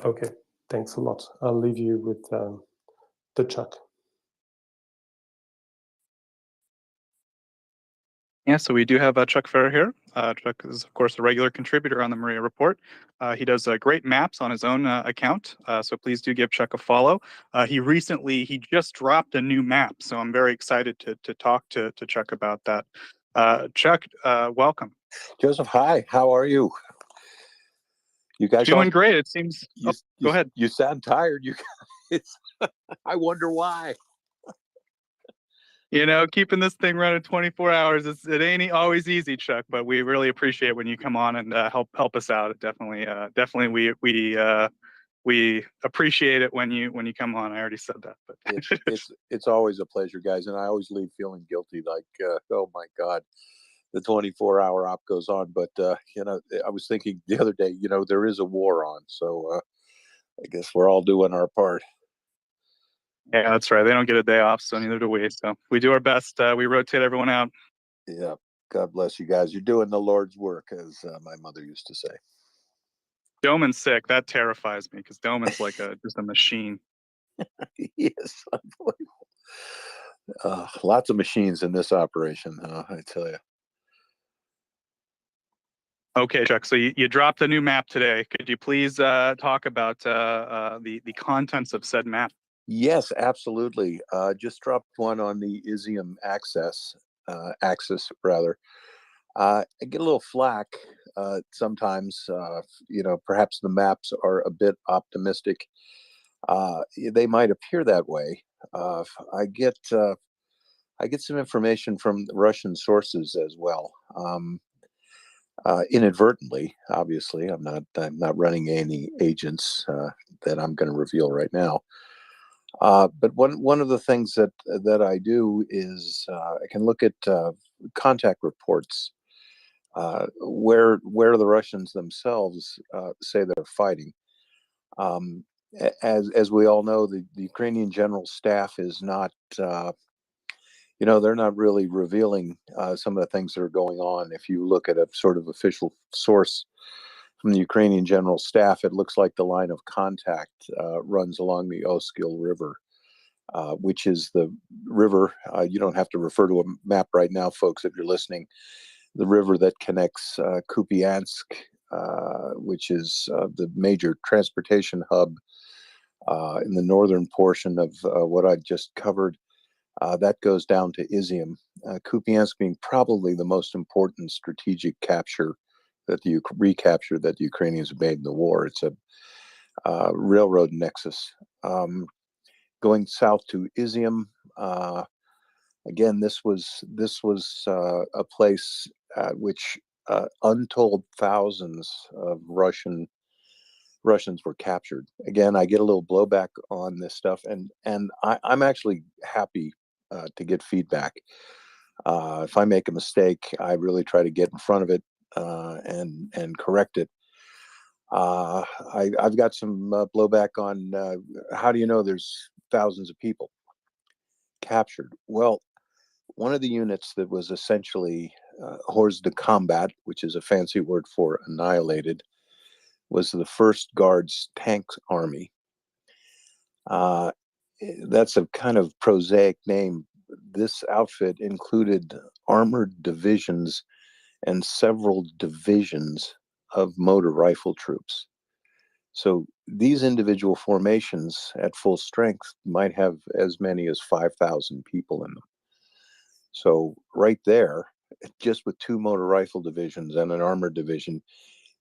S: Okay, thanks a lot. I'll leave you with to Chuck.
J: Yeah, so we do have Chuck Ferrer here. Chuck is, of course, a regular contributor on the Maria Report. He does great maps on his own account, so please do give Chuck a follow. He just dropped a new map, so I'm very excited to talk to Chuck about that. Chuck, welcome.
P: Joseph, hi. How are you? You guys
J: Doing great. It seems. Go ahead.
P: You sound tired. You guys. I wonder why.
J: You know, keeping this thing running 24 hours, it ain't always easy, Chuck. But we really appreciate when you come on and help us out. Definitely, we appreciate it when you come on. I already said that, but
P: it's always a pleasure, guys, and I always leave feeling guilty, like oh my God, the 24-hour op goes on. But you know, I was thinking the other day, you know, there is a war on, so I guess we're all doing our part.
J: Yeah, that's right. They don't get a day off, so neither do we. So we do our best. We rotate everyone out.
P: Yeah. God bless you guys. You're doing the Lord's work, as my mother used to say.
J: Doman's sick. That terrifies me because Doman's like just a machine.
P: Yes, unbelievable. Lots of machines in this operation, I tell you.
J: Okay, Chuck. So you dropped a new map today. Could you please talk about the contents of said map?
P: Yes, absolutely. Just dropped one on the Isium axis rather. I get a little flack sometimes. You know, perhaps the maps are a bit optimistic. They might appear that way. I get some information from Russian sources as well. Inadvertently, obviously, I'm not running any agents that I'm going to reveal right now. But one of the things that I do is I can look at contact reports where the Russians themselves say they're fighting. As we all know, the Ukrainian General Staff is not, you know, they're not really revealing some of the things that are going on. If you look at a sort of official source from the Ukrainian General Staff, it looks like the line of contact runs along the Oskil River. Which is the river, you don't have to refer to a map right now, folks, if you're listening, the river that connects Kupiansk, which is the major transportation hub in the northern portion of what I just covered. That goes down to Isium, Kupiansk being probably the most important strategic capture recapture that the Ukrainians have made in the war. It's a railroad nexus. Going south to Isium, again, this was a place at which untold thousands of Russians were captured. Again, I get a little blowback on this stuff, and I'm actually happy to get feedback. If I make a mistake, I really try to get in front of it and correct it. I've got some blowback on how do you know there's thousands of people captured? Well, one of the units that was essentially hors de combat, which is a fancy word for annihilated, was the 1st Guards Tank Army. That's a kind of prosaic name. This outfit included armored divisions and several divisions of motor rifle troops. So these individual formations at full strength might have as many as 5,000 people in them. So right there, just with 2 motor rifle divisions and an armored division,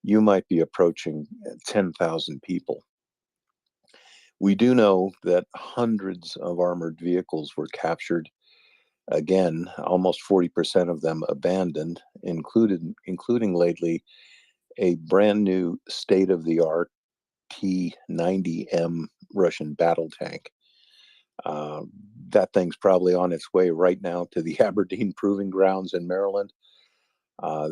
P: you might be approaching 10,000 people. We do know that hundreds of armored vehicles were captured. Again, almost 40% of them abandoned, including lately a brand new state-of-the-art T-90M Russian battle tank. That thing's probably on its way right now to the Aberdeen Proving Grounds in Maryland.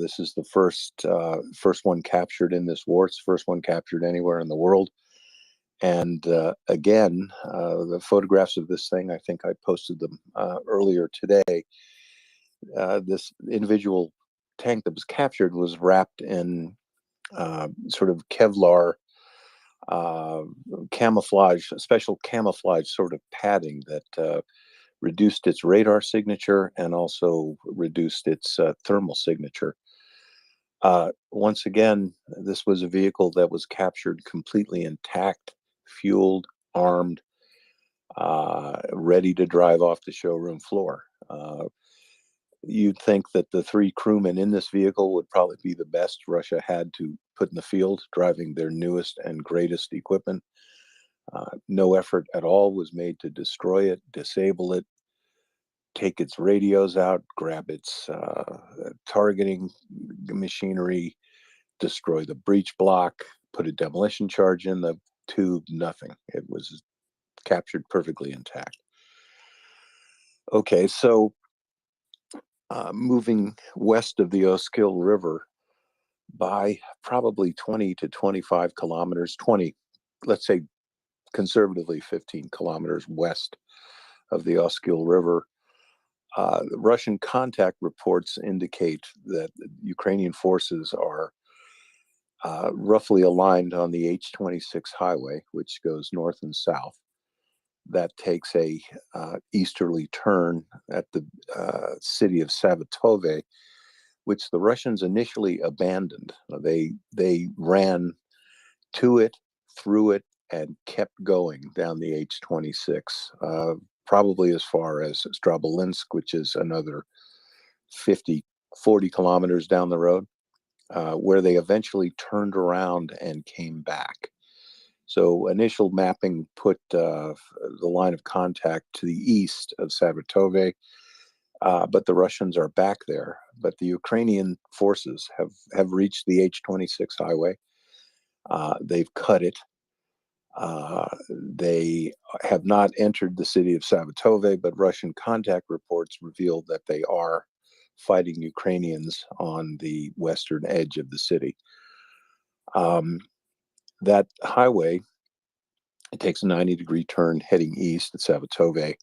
P: This is the first one captured in this war. It's the first one captured anywhere in the world. And again, the photographs of this thing, I think I posted them earlier today. This individual tank that was captured was wrapped in sort of Kevlar camouflage, special camouflage sort of padding that reduced its radar signature and also reduced its thermal signature. Once again, this was a vehicle that was captured completely intact, fueled, armed, ready to drive off the showroom floor. You'd think that the 3 crewmen in this vehicle would probably be the best Russia had to put in the field, driving their newest and greatest equipment. No effort at all was made to destroy it, disable it, take its radios out, grab its targeting machinery, destroy the breech block, put a demolition charge in the tube, nothing. It was captured perfectly intact. Okay, so moving west of the Oskil River by probably 20 to 25 kilometers, 20, let's say conservatively 15 kilometers west of the Oskil River, the Russian contact reports indicate that the Ukrainian forces are roughly aligned on the H-26 highway, which goes north and south. That takes a easterly turn at the city of Savatove, which the Russians initially abandoned. They ran to it, through it, and kept going down the H-26, probably as far as Strabolinsk, which is another 40 kilometers down the road, where they eventually turned around and came back. So initial mapping put the line of contact to the east of Savatove, but the Russians are back there. But the Ukrainian forces have reached the H-26 highway. They've cut it. They have not entered the city of Savatove, but Russian contact reports reveal that they are fighting Ukrainians on the western edge of the city. That highway, it takes a 90-degree turn heading east at Savatove.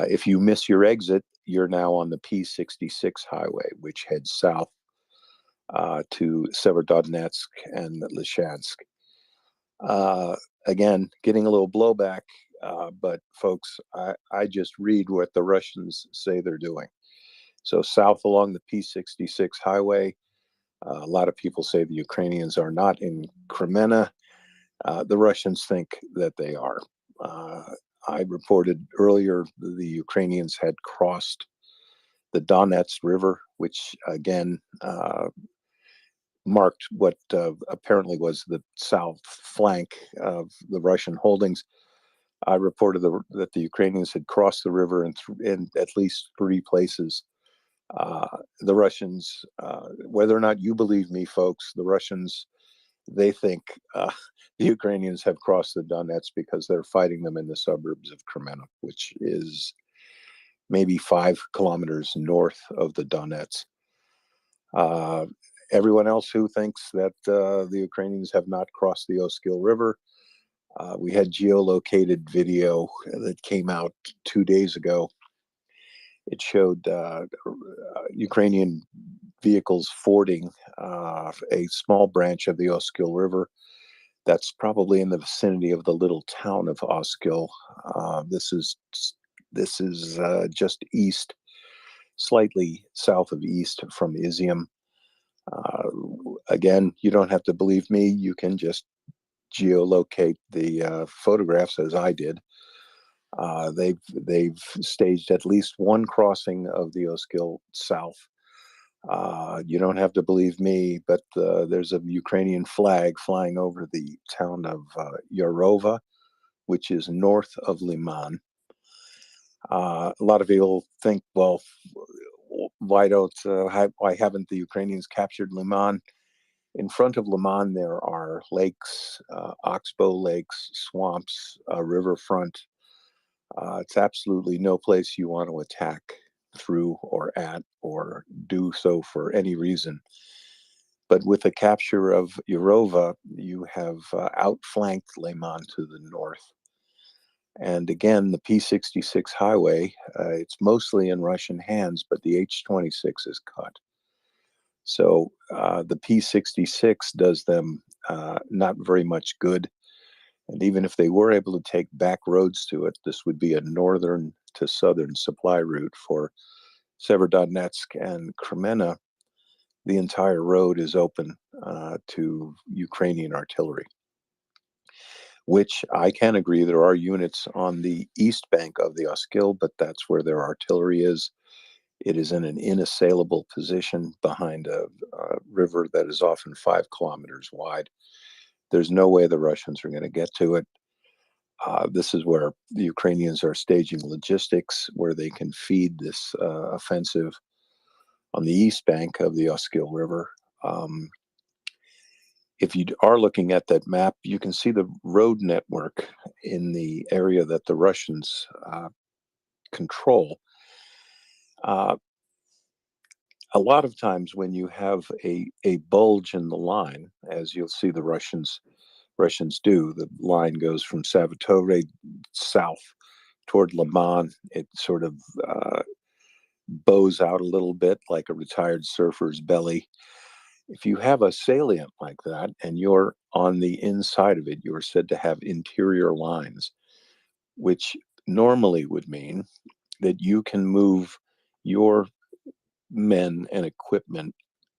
P: If you miss your exit, you're now on the P-66 highway, which heads south to Severodonetsk and Lysychansk. Again, getting a little blowback, but folks, I just read what the Russians say they're doing. So south along the P-66 highway, a lot of people say the Ukrainians are not in Crimea. The Russians think that they are. I reported earlier the Ukrainians had crossed the Donetsk River, which again marked what apparently was the south flank of the Russian holdings. I reported that the Ukrainians had crossed the river in at least 3 places. The Russians, whether or not you believe me, folks, the Russians, they think the Ukrainians have crossed the Donetsk because they're fighting them in the suburbs of Kremenna, which is maybe 5 kilometers north of the Donetsk. Everyone else who thinks that the Ukrainians have not crossed the Oskil River, we had geolocated video that came out 2 days ago. It showed Ukrainian vehicles fording a small branch of the Oskil River. That's probably in the vicinity of the little town of Oskil. This is just east, slightly south of east from Izium. Again, you don't have to believe me. You can just geolocate the photographs as I did. They've staged at least one crossing of the Oskil south. You don't have to believe me, but there's a Ukrainian flag flying over the town of Yarova, which is north of Liman. A lot of people think, well, why haven't the Ukrainians captured Liman? In front of Liman, there are lakes, oxbow lakes, swamps, riverfront. It's absolutely no place you want to attack through or at or do so for any reason. But with the capture of Yarova, you have outflanked Liman to the north. And again, the P-66 highway, it's mostly in Russian hands, but the H-26 is cut. So the P-66 does them not very much good. And even if they were able to take back roads to it, this would be a northern to southern supply route for Severodonetsk and Kremenna. The entire road is open to Ukrainian artillery, which I can agree there are units on the east bank of the Oskil, but that's where their artillery is. It is in an inassailable position behind a river that is often 5 kilometers wide. There's no way the Russians are going to get to it. This is where the Ukrainians are staging logistics, where they can feed this offensive on the east bank of the Oskil River. If you are looking at that map, you can see the road network in the area that the Russians control. A lot of times when you have a bulge in the line, as you'll see the Russians do, the line goes from Savatore south toward Liman. It sort of bows out a little bit like a retired surfer's belly. If you have a salient like that and you're on the inside of it, you're said to have interior lines, which normally would mean that you can move your men and equipment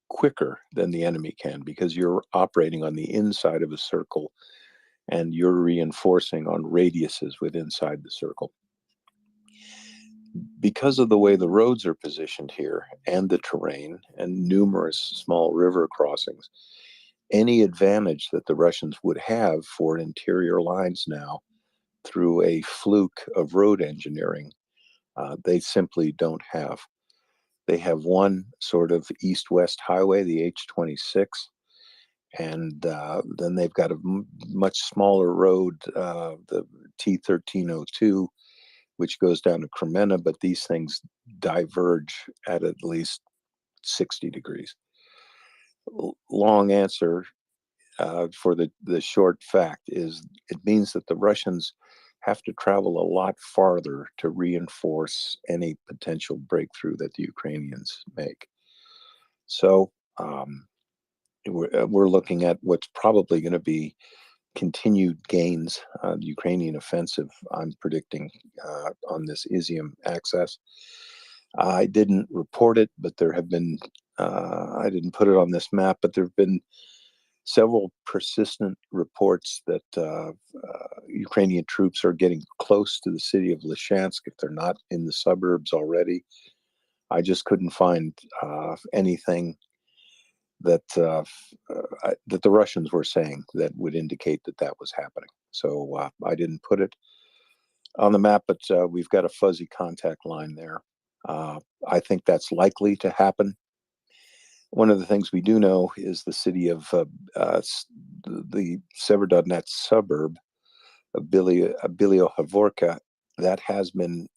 P: quicker than the enemy can because you're operating on the inside of a circle and you're reinforcing on radiuses with inside the circle. Because of the way the roads are positioned here and the terrain and numerous small river crossings, any advantage that the Russians would have for interior lines now through a fluke of road engineering, they simply don't have. They have one sort of east-west highway, the H-26, and then they've got a much smaller road, the T-1302, which goes down to Kremenna, but these things diverge at least 60 degrees. Long answer for the short fact is it means that the Russians have to travel a lot farther to reinforce any potential breakthrough that the Ukrainians make. So we're looking at what's probably going to be continued gains on the Ukrainian offensive, I'm predicting, on this Izium access. I didn't report it, but there have been, I didn't put it on this map, but there have been several persistent reports that Ukrainian troops are getting close to the city of Lysychansk if they're not in the suburbs already. I just couldn't find anything that that the Russians were saying that would indicate that that was happening. So I didn't put it on the map, but we've got a fuzzy contact line there. I think that's likely to happen. One of the things we do know is the city of the Severodonetsk suburb of Bilyohavorka, that has been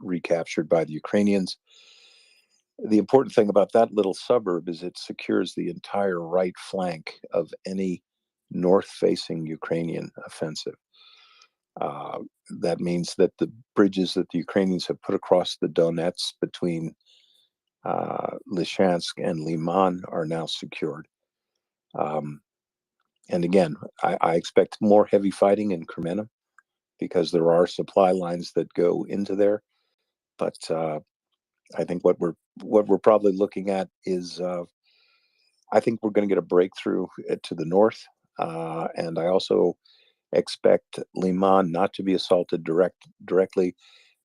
P: recaptured by the Ukrainians. The important thing about that little suburb is it secures the entire right flank of any north-facing Ukrainian offensive. That means that the bridges that the Ukrainians have put across the Donets between Lysychansk and Liman are now secured. And again, I expect more heavy fighting in Kremenna because there are supply lines that go into there. But I think what we're probably looking at is I think we're going to get a breakthrough to the north, and I also expect Liman not to be assaulted directly,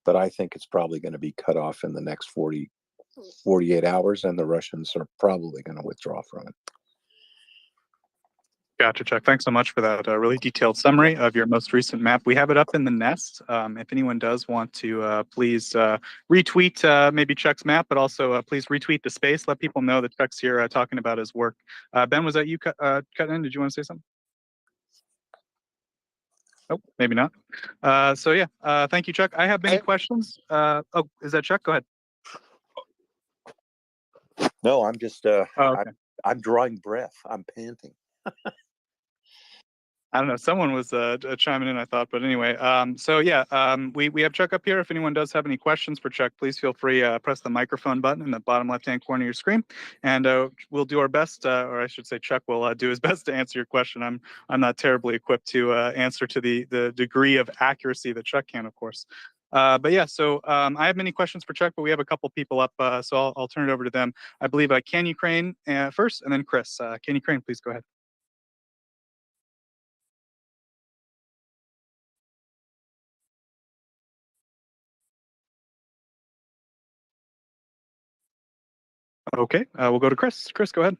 P: but I think it's probably going to be cut off in the next 48 hours, and the Russians are probably going to withdraw from it.
J: Gotcha, Chuck. Thanks so much for that really detailed summary of your most recent map. We have it up in the nest. If anyone does want to, please retweet maybe Chuck's map, but also please retweet the space. Let people know that Chuck's here talking about his work. Ben, was that you cut in? Did you want to say something? Oh, maybe not. So yeah, thank you, Chuck. I have many questions. Oh, is that Chuck? Go ahead.
P: No, I'm just
J: okay.
P: I'm drawing breath. I'm panting.
J: I don't know. Someone was chiming in, I thought, but anyway. So yeah, we have Chuck up here. If anyone does have any questions for Chuck, please feel free press the microphone button in the bottom left-hand corner of your screen, and we'll do our best, or I should say, Chuck will do his best to answer your question. I'm not terribly equipped to answer to the degree of accuracy that Chuck can, of course. But yeah, so I have many questions for Chuck, but we have a couple people up, so I'll turn it over to them. I believe Can Ukraine first, and then Chris. Can Ukraine, please go ahead. Okay, we'll go to Chris. Chris, go ahead.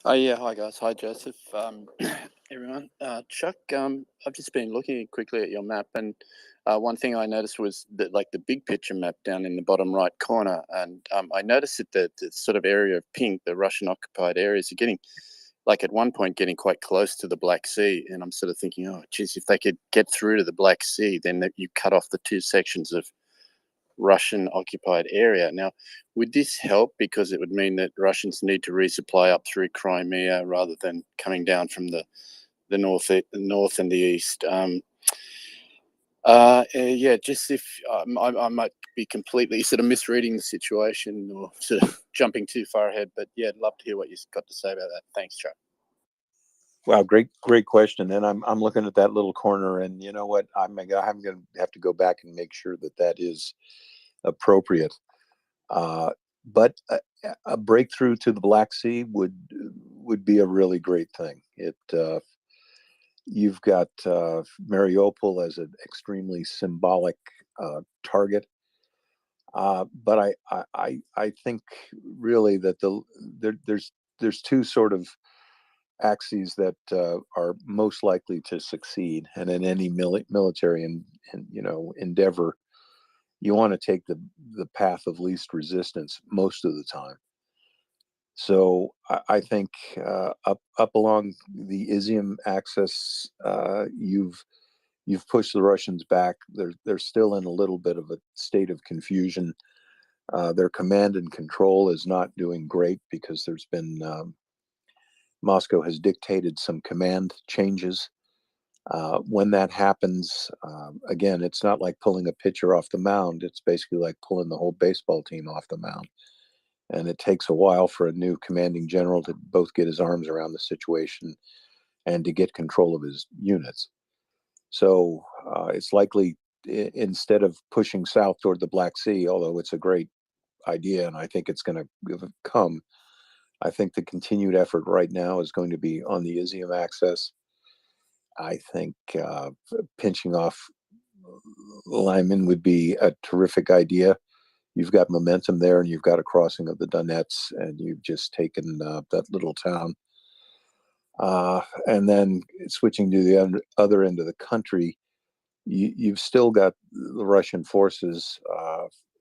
G: Oh yeah, hi guys, hi Joseph, everyone. Chuck, I've just been looking quickly at your map, and one thing I noticed was that, like, the big picture map down in the bottom right corner, and I noticed that the sort of area of pink, the Russian occupied areas, are getting, like, at one point getting quite close to the Black Sea, and I'm sort of thinking, oh geez, if they could get through to the Black Sea, then you cut off the two sections of Russian occupied area. Now, would this help, because it would mean that Russians need to resupply up through Crimea rather than coming down from the north and the east? Yeah, just if I might be completely sort of misreading the situation or sort of jumping too far ahead, but yeah, I'd love to hear what you've got to say about that. Thanks, Chuck.
P: Wow, great question. And I'm looking at that little corner, and you know what? I'm going to have to go back and make sure that is appropriate. But a breakthrough to the Black Sea would be a really great thing. You've got Mariupol as an extremely symbolic target. But I think really that there's two sort of axes that are most likely to succeed, and in any military and endeavor, you want to take the path of least resistance most of the time. So I think up along the Izium axis, you've pushed the Russians back. They're still in a little bit of a state of confusion. Their command and control is not doing great, because there's been Moscow has dictated some command changes. When that happens, again, it's not like pulling a pitcher off the mound. It's basically like pulling the whole baseball team off the mound. And it takes a while for a new commanding general to both get his arms around the situation and to get control of his units. So it's likely, instead of pushing south toward the Black Sea, although it's a great idea and I think it's going to come, I think the continued effort right now is going to be on the Izium axis. I think pinching off Lyman would be a terrific idea. You've got momentum there, and you've got a crossing of the Donets, and you've just taken that little town. And then switching to the other end of the country, you've still got the Russian forces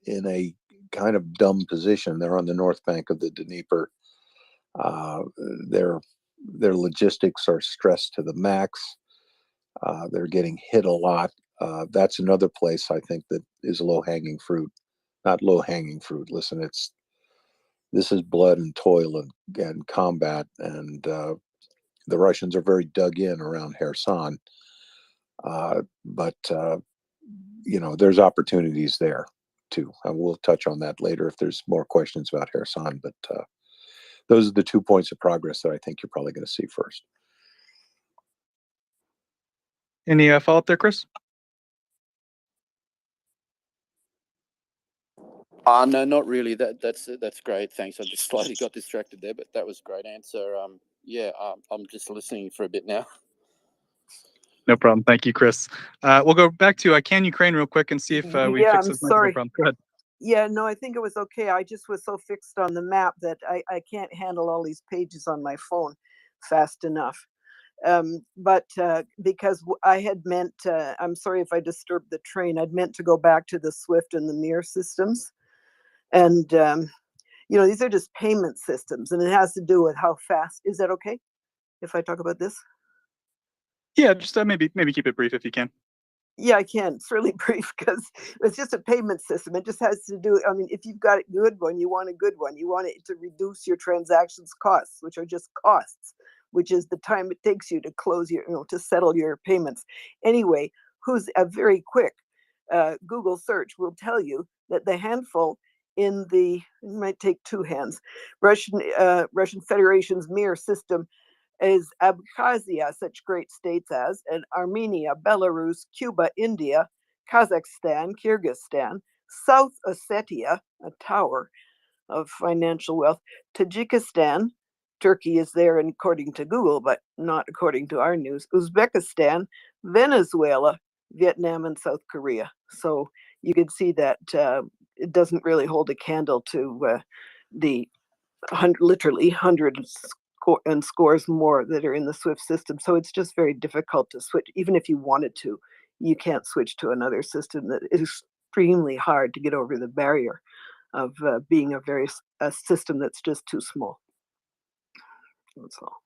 P: in a kind of dumb position. They're on the north bank of the Dnieper. Their logistics are stressed to the max. They're getting hit a lot. That's another place I think that is low-hanging fruit. Not low-hanging fruit. Listen, this is blood and toil and combat, and the Russians are very dug in around Kherson. But there's opportunities there too. And we'll touch on that later if there's more questions about Kherson. But those are the 2 points of progress that I think you're probably going to see first.
J: Any follow-up there, Chris?
G: No, not really. That's great. Thanks. I just slightly got distracted there, but that was a great answer. Yeah, I'm just listening for a bit now.
J: No problem. Thank you, Chris. We'll go back to Can Ukraine real quick and see if we
L: Yeah,
J: fix
L: I'm
J: this microphone
L: sorry.
J: problem. Go ahead.
L: Yeah, no, I think it was okay. I just was so fixed on the map that I can't handle all these pages on my phone fast enough. But because I had meant, I'm sorry if I disturbed the train, I'd meant to go back to the SWIFT and the MIR systems. And, these are just payment systems, and it has to do with how fast. Is that okay if I talk about this?
J: Yeah, just maybe keep it brief if you can.
L: Yeah, I can. It's really brief because it's just a payment system. It just has to do, if you've got a good one, you want a good one. You want it to reduce your transactions costs, which are just costs. which is the time it takes you to close your, to settle your payments. Anyway, who's a very quick Google search will tell you that the handful in the, it might take two hands, Russian Federation's mirror system is Abkhazia, such great states as, and Armenia, Belarus, Cuba, India, Kazakhstan, Kyrgyzstan, South Ossetia, a tower of financial wealth, Tajikistan, Turkey is there according to Google, but not according to our news, Uzbekistan, Venezuela, Vietnam, and South Korea. So you can see that it doesn't really hold a candle to the literally hundreds and scores more that are in the SWIFT system. So it's just very difficult to switch. Even if you wanted to, you can't switch to another system. That is extremely hard to get over the barrier of being a system that's just too small. That's all.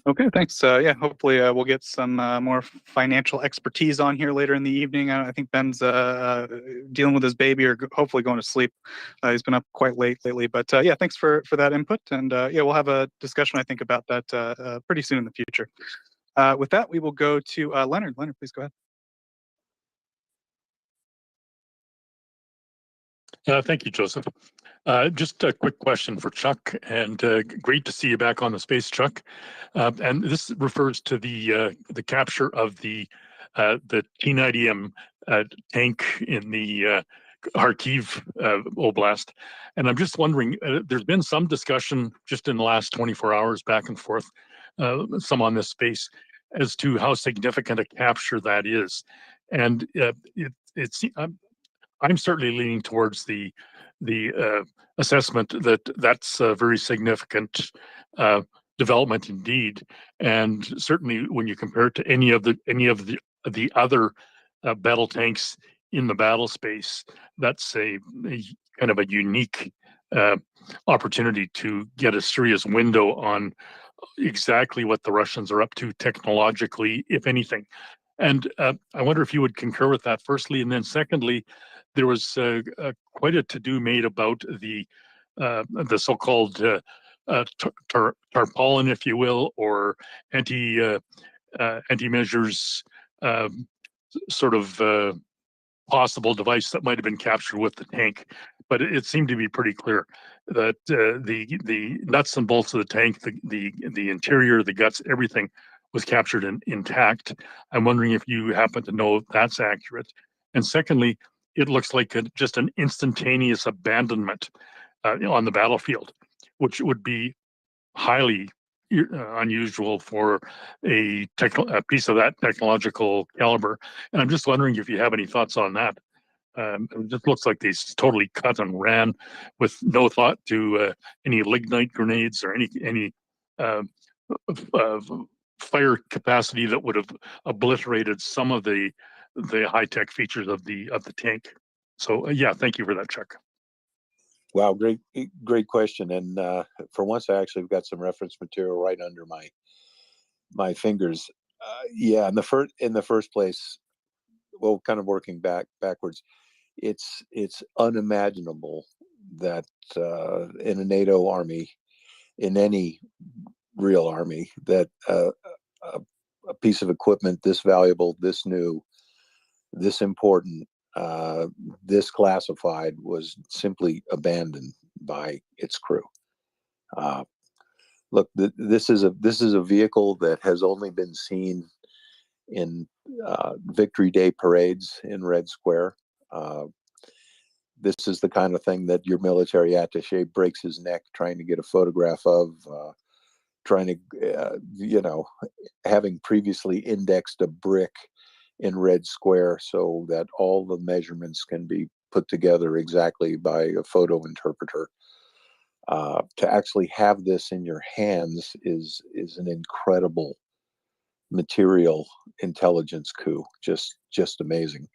J: Okay, thanks. Yeah, hopefully we'll get some more financial expertise on here later in the evening. I think Ben's dealing with his baby or hopefully going to sleep. He's been up quite late lately, but yeah, thanks for that input. And yeah, we'll have a discussion, I think, about that pretty soon in the future. With that, we will go to Leonard. Leonard, please go ahead.
I: Thank you, Joseph. Just a quick question for Chuck, and great to see you back on the space, Chuck. And this refers to the capture of the T90M tank in the Kharkiv Oblast. And I'm just wondering, there's been some discussion just in the last 24 hours back and forth, some on this space, as to how significant a capture that is. And I'm certainly leaning towards the assessment that that's a very significant development indeed, and certainly when you compare it to any of the other battle tanks in the battle space, that's a kind of a unique opportunity to get a serious window on exactly what the Russians are up to technologically, if anything. And I wonder if you would concur with that, firstly, and then secondly, there was quite a to-do made about the so-called tarpaulin, if you will, or anti-measures sort of possible device that might have been captured with the tank. But it seemed to be pretty clear that the nuts and bolts of the tank, the interior, the guts, everything was captured intact. I'm wondering if you happen to know if that's accurate. And secondly, it looks like just an instantaneous abandonment on the battlefield, which would be highly unusual for a piece of that technological caliber. And I'm just wondering if you have any thoughts on that. It just looks like they totally cut and ran with no thought to any lignite grenades or any fire capacity that would have obliterated some of the high-tech features of the tank. So yeah, thank you for that, Chuck.
P: Wow, great question. And for once, I actually got some reference material right under my fingers. Yeah, in the first place, well, kind of working backwards, it's unimaginable that in a NATO army, in any real army, that a piece of equipment this valuable, this new, this important, this classified was simply abandoned by its crew. Look, this is a vehicle that has only been seen in Victory Day parades in Red Square. This is the kind of thing that your military attaché breaks his neck trying to get a photograph of, trying to, having previously indexed a brick in Red Square so that all the measurements can be put together exactly by a photo interpreter. To actually have this in your hands is an incredible material intelligence coup. Just amazing.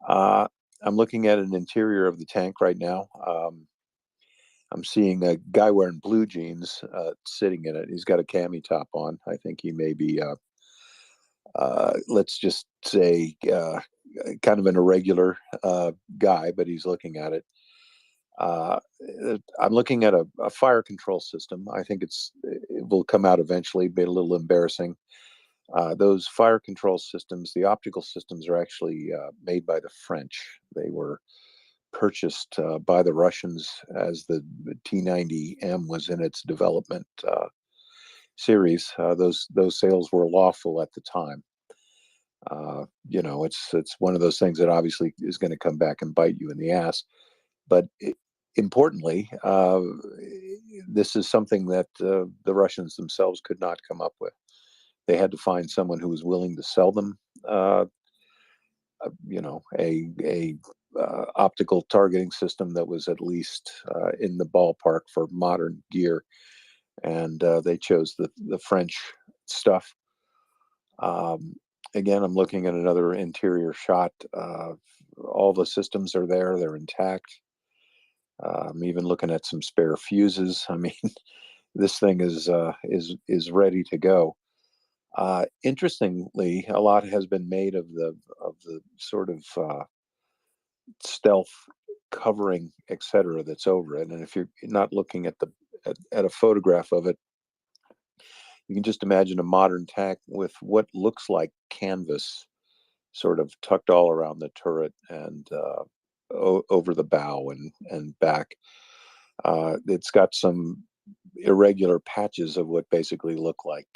P: I'm looking at an interior of the tank right now. I'm seeing a guy wearing blue jeans sitting in it. He's got a cami top on. I think he may be, let's just say, kind of an irregular guy, but he's looking at it. I'm looking at a fire control system. I think it will come out eventually, be a little embarrassing. Those fire control systems, the optical systems, are actually made by the French. They were purchased by the Russians as the T90M was in its development series. Those sales were lawful at the time. It's one of those things that obviously is going to come back and bite you in the ass. But importantly, this is something that the Russians themselves could not come up with. They had to find someone who was willing to sell them, a optical targeting system that was at least in the ballpark for modern gear, and they chose the French stuff. Again, I'm looking at another interior shot. All the systems are there; they're intact. I'm even looking at some spare fuses. I mean, this thing is ready to go. Interestingly, a lot has been made of the sort of stealth covering, etc., that's over it. And if you're not looking at at a photograph of it, you can just imagine a modern tank with what looks like canvas, sort of tucked all around the turret and over the bow and back. It's got some irregular patches of what basically look like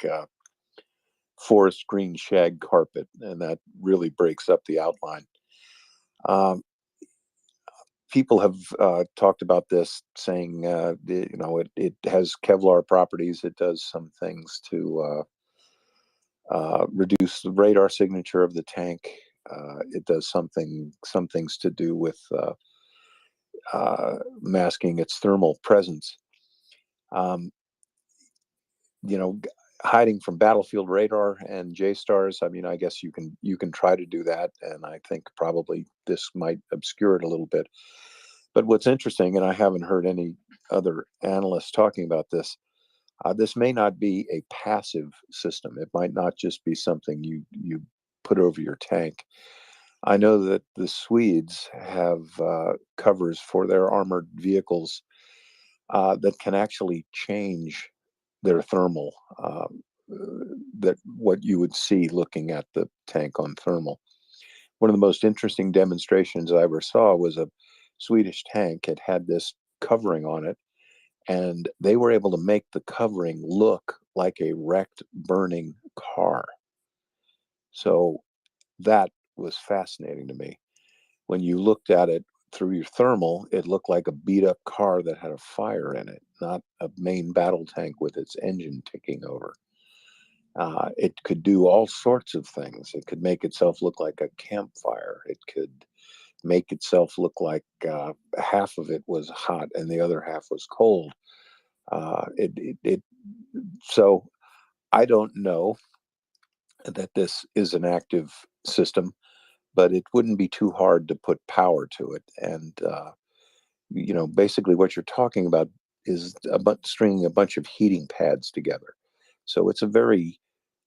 P: forest green shag carpet, and that really breaks up the outline. People have talked about this, saying it has Kevlar properties. It does some things to reduce the radar signature of the tank. It does some things to do with masking its thermal presence. Hiding from battlefield radar and J-stars. I mean, I guess you can try to do that, and I think probably this might obscure it a little bit. But what's interesting, and I haven't heard any other analysts talking about this, this may not be a passive system. It might not just be something you put over your tank. I know that the Swedes have covers for their armored vehicles that can actually change their thermal, that what you would see looking at the tank on thermal. One of the most interesting demonstrations I ever saw was a Swedish tank. It had this covering on it, and they were able to make the covering look like a wrecked, burning car. So that was fascinating to me. When you looked at it through your thermal, it looked like a beat up car that had a fire in it, not a main battle tank with its engine ticking over. It could do all sorts of things. It could make itself look like a campfire. It could make itself look like half of it was hot and the other half was cold. So I don't know that this is an active system, but it wouldn't be too hard to put power to it. And basically what you're talking about is stringing a bunch of heating pads together. So it's a very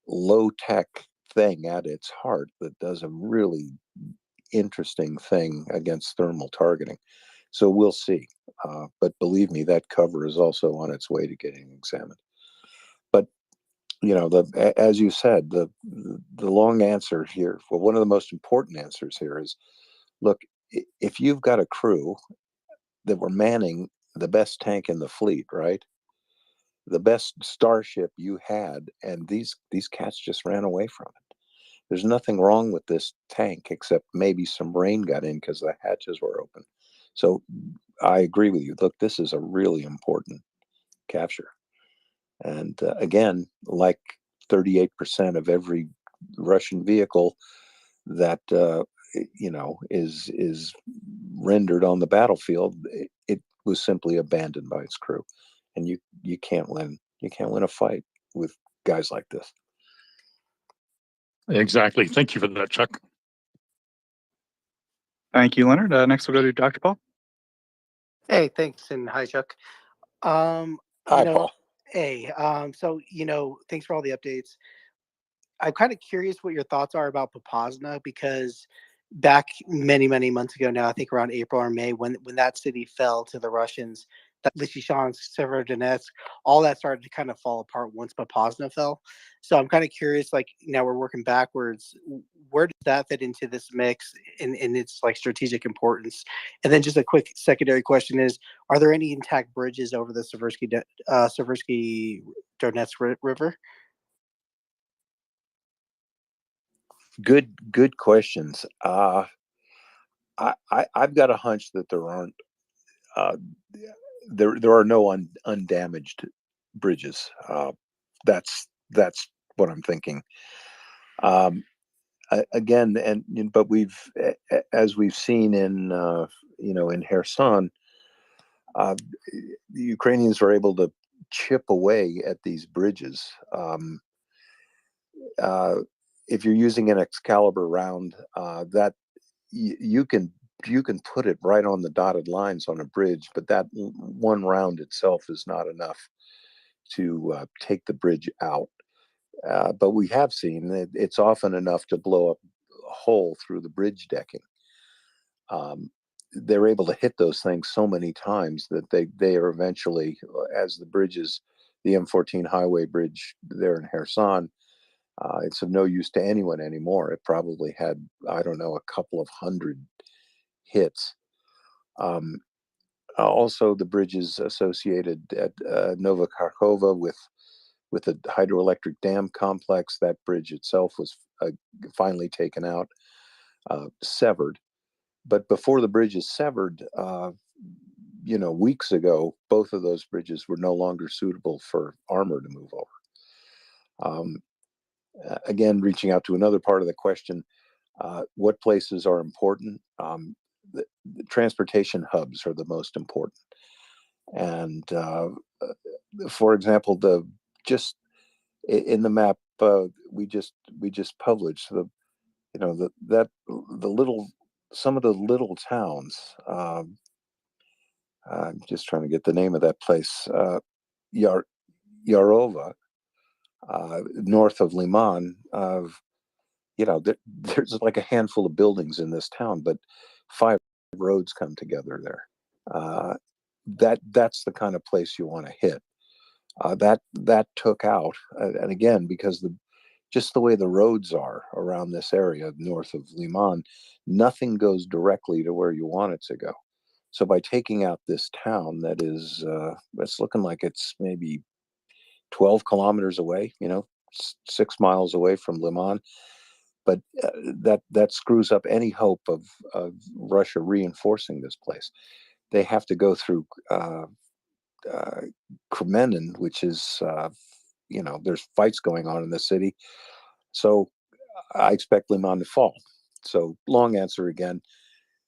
P: low tech thing at its heart that does a really interesting thing against thermal targeting. So we'll see. But believe me, that cover is also on its way to getting examined. But as you said, the long answer here, well, one of the most important answers here is, look, if you've got a crew that were manning the best tank in the fleet, right? The best starship you had, and these cats just ran away from it. There's nothing wrong with this tank except maybe some rain got in because the hatches were open. So I agree with you. Look, this is a really important capture. And again, like 38% of every Russian vehicle that is rendered on the battlefield, it was simply abandoned by its crew. And you can't win a fight with guys like this.
I: Exactly. Thank you for that, Chuck.
J: Thank you, Leonard. Next, we'll go to Dr. Paul.
N: Hey, thanks, and hi, Chuck.
P: Hi, Paul.
N: Hey, so thanks for all the updates. I'm kind of curious what your thoughts are about Popasna, because back many, many months ago now, I think around April or May, when that city fell to the Russians, that Lysychansk, Severodonetsk, all that started to kind of fall apart once Popasna fell. So I'm kind of curious, like now we're working backwards. Where does that fit into this mix in its like strategic importance? And then just a quick secondary question is, are there any intact bridges over the Seversky Donetsk River?
P: Good questions. I've got a hunch that there aren't. There are no undamaged bridges. That's what I'm thinking. Again, but as we've seen in in Kherson, the Ukrainians are able to chip away at these bridges. If you're using an Excalibur round, that you can put it right on the dotted lines on a bridge, but that one round itself is not enough to take the bridge out. But we have seen that it's often enough to blow up a hole through the bridge decking. They're able to hit those things so many times that they are eventually, as the bridges, the M14 highway bridge there in Kherson, it's of no use to anyone anymore. It probably had, I don't know, a couple of hundred hits. Also, the bridges associated at Novokharkova with the hydroelectric dam complex, that bridge itself was finally taken out, severed. But before the bridge is severed, weeks ago, both of those bridges were no longer suitable for armor to move over. Again, reaching out to another part of the question, what places are important? The transportation hubs are the most important. And for example, just in the map we just published, some of the little towns. I'm just trying to get the name of that place. Yarova, north of Liman. There's like a handful of buildings in this town, but 5 roads come together there. That's the kind of place you want to hit. That took out, and again, because just the way the roads are around this area north of Liman, nothing goes directly to where you want it to go. So by taking out this town that is, it's looking like it's maybe 12 kilometers away, 6 miles away from Liman, but that screws up any hope of Russia reinforcing this place. They have to go through Kremenin, which is, there's fights going on in the city. So I expect Liman to fall. So long answer again.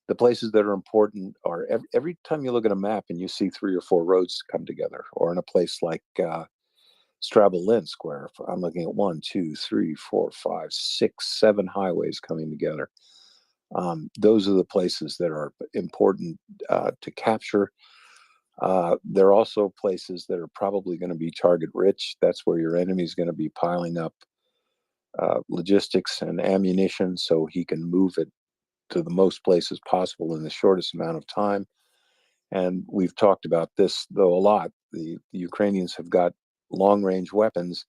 P: The places that are important are every time you look at a map and you see 3 or 4 roads come together, or in a place like Strabolinsk, where I'm looking at 1, 2, 3, 4, 5, 6, 7 highways coming together. Those are the places that are important to capture. There are also places that are probably going to be target rich. That's where your enemy is going to be piling up logistics and ammunition so he can move it to the most places possible in the shortest amount of time. And we've talked about this, though, a lot. The Ukrainians have got long-range weapons,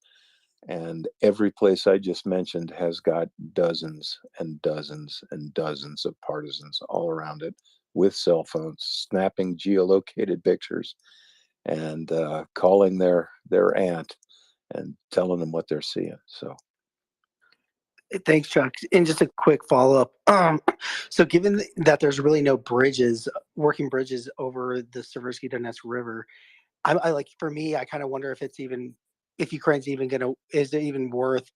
P: and every place I just mentioned has got dozens and dozens and dozens of partisans all around it with cell phones, snapping geolocated pictures and calling their aunt and telling them what they're seeing. So
N: Thanks, Chuck. And just a quick follow-up. So given that there's really no working bridges over the Seversky Donetsk River, I like, for me, I kind of wonder if Ukraine's even is it even worth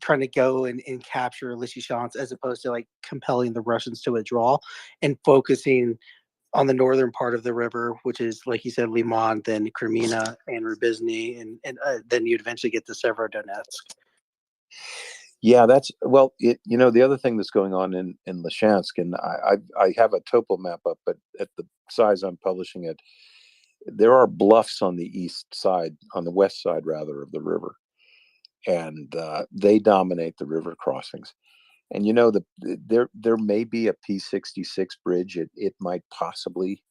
N: trying to go and capture Lysychansk as opposed to like compelling the Russians to withdraw and focusing on the northern part of the river, which is, like you said, Liman, then Crimea and Rubizny, and then you'd eventually get to Severodonetsk.
P: Yeah, the other thing that's going on in Lysychansk, and I have a topo map up, but at the size I'm publishing it, there are bluffs on the west side rather, of the river, and they dominate the river crossings. And you know, there may be a P-66 bridge. It might possibly,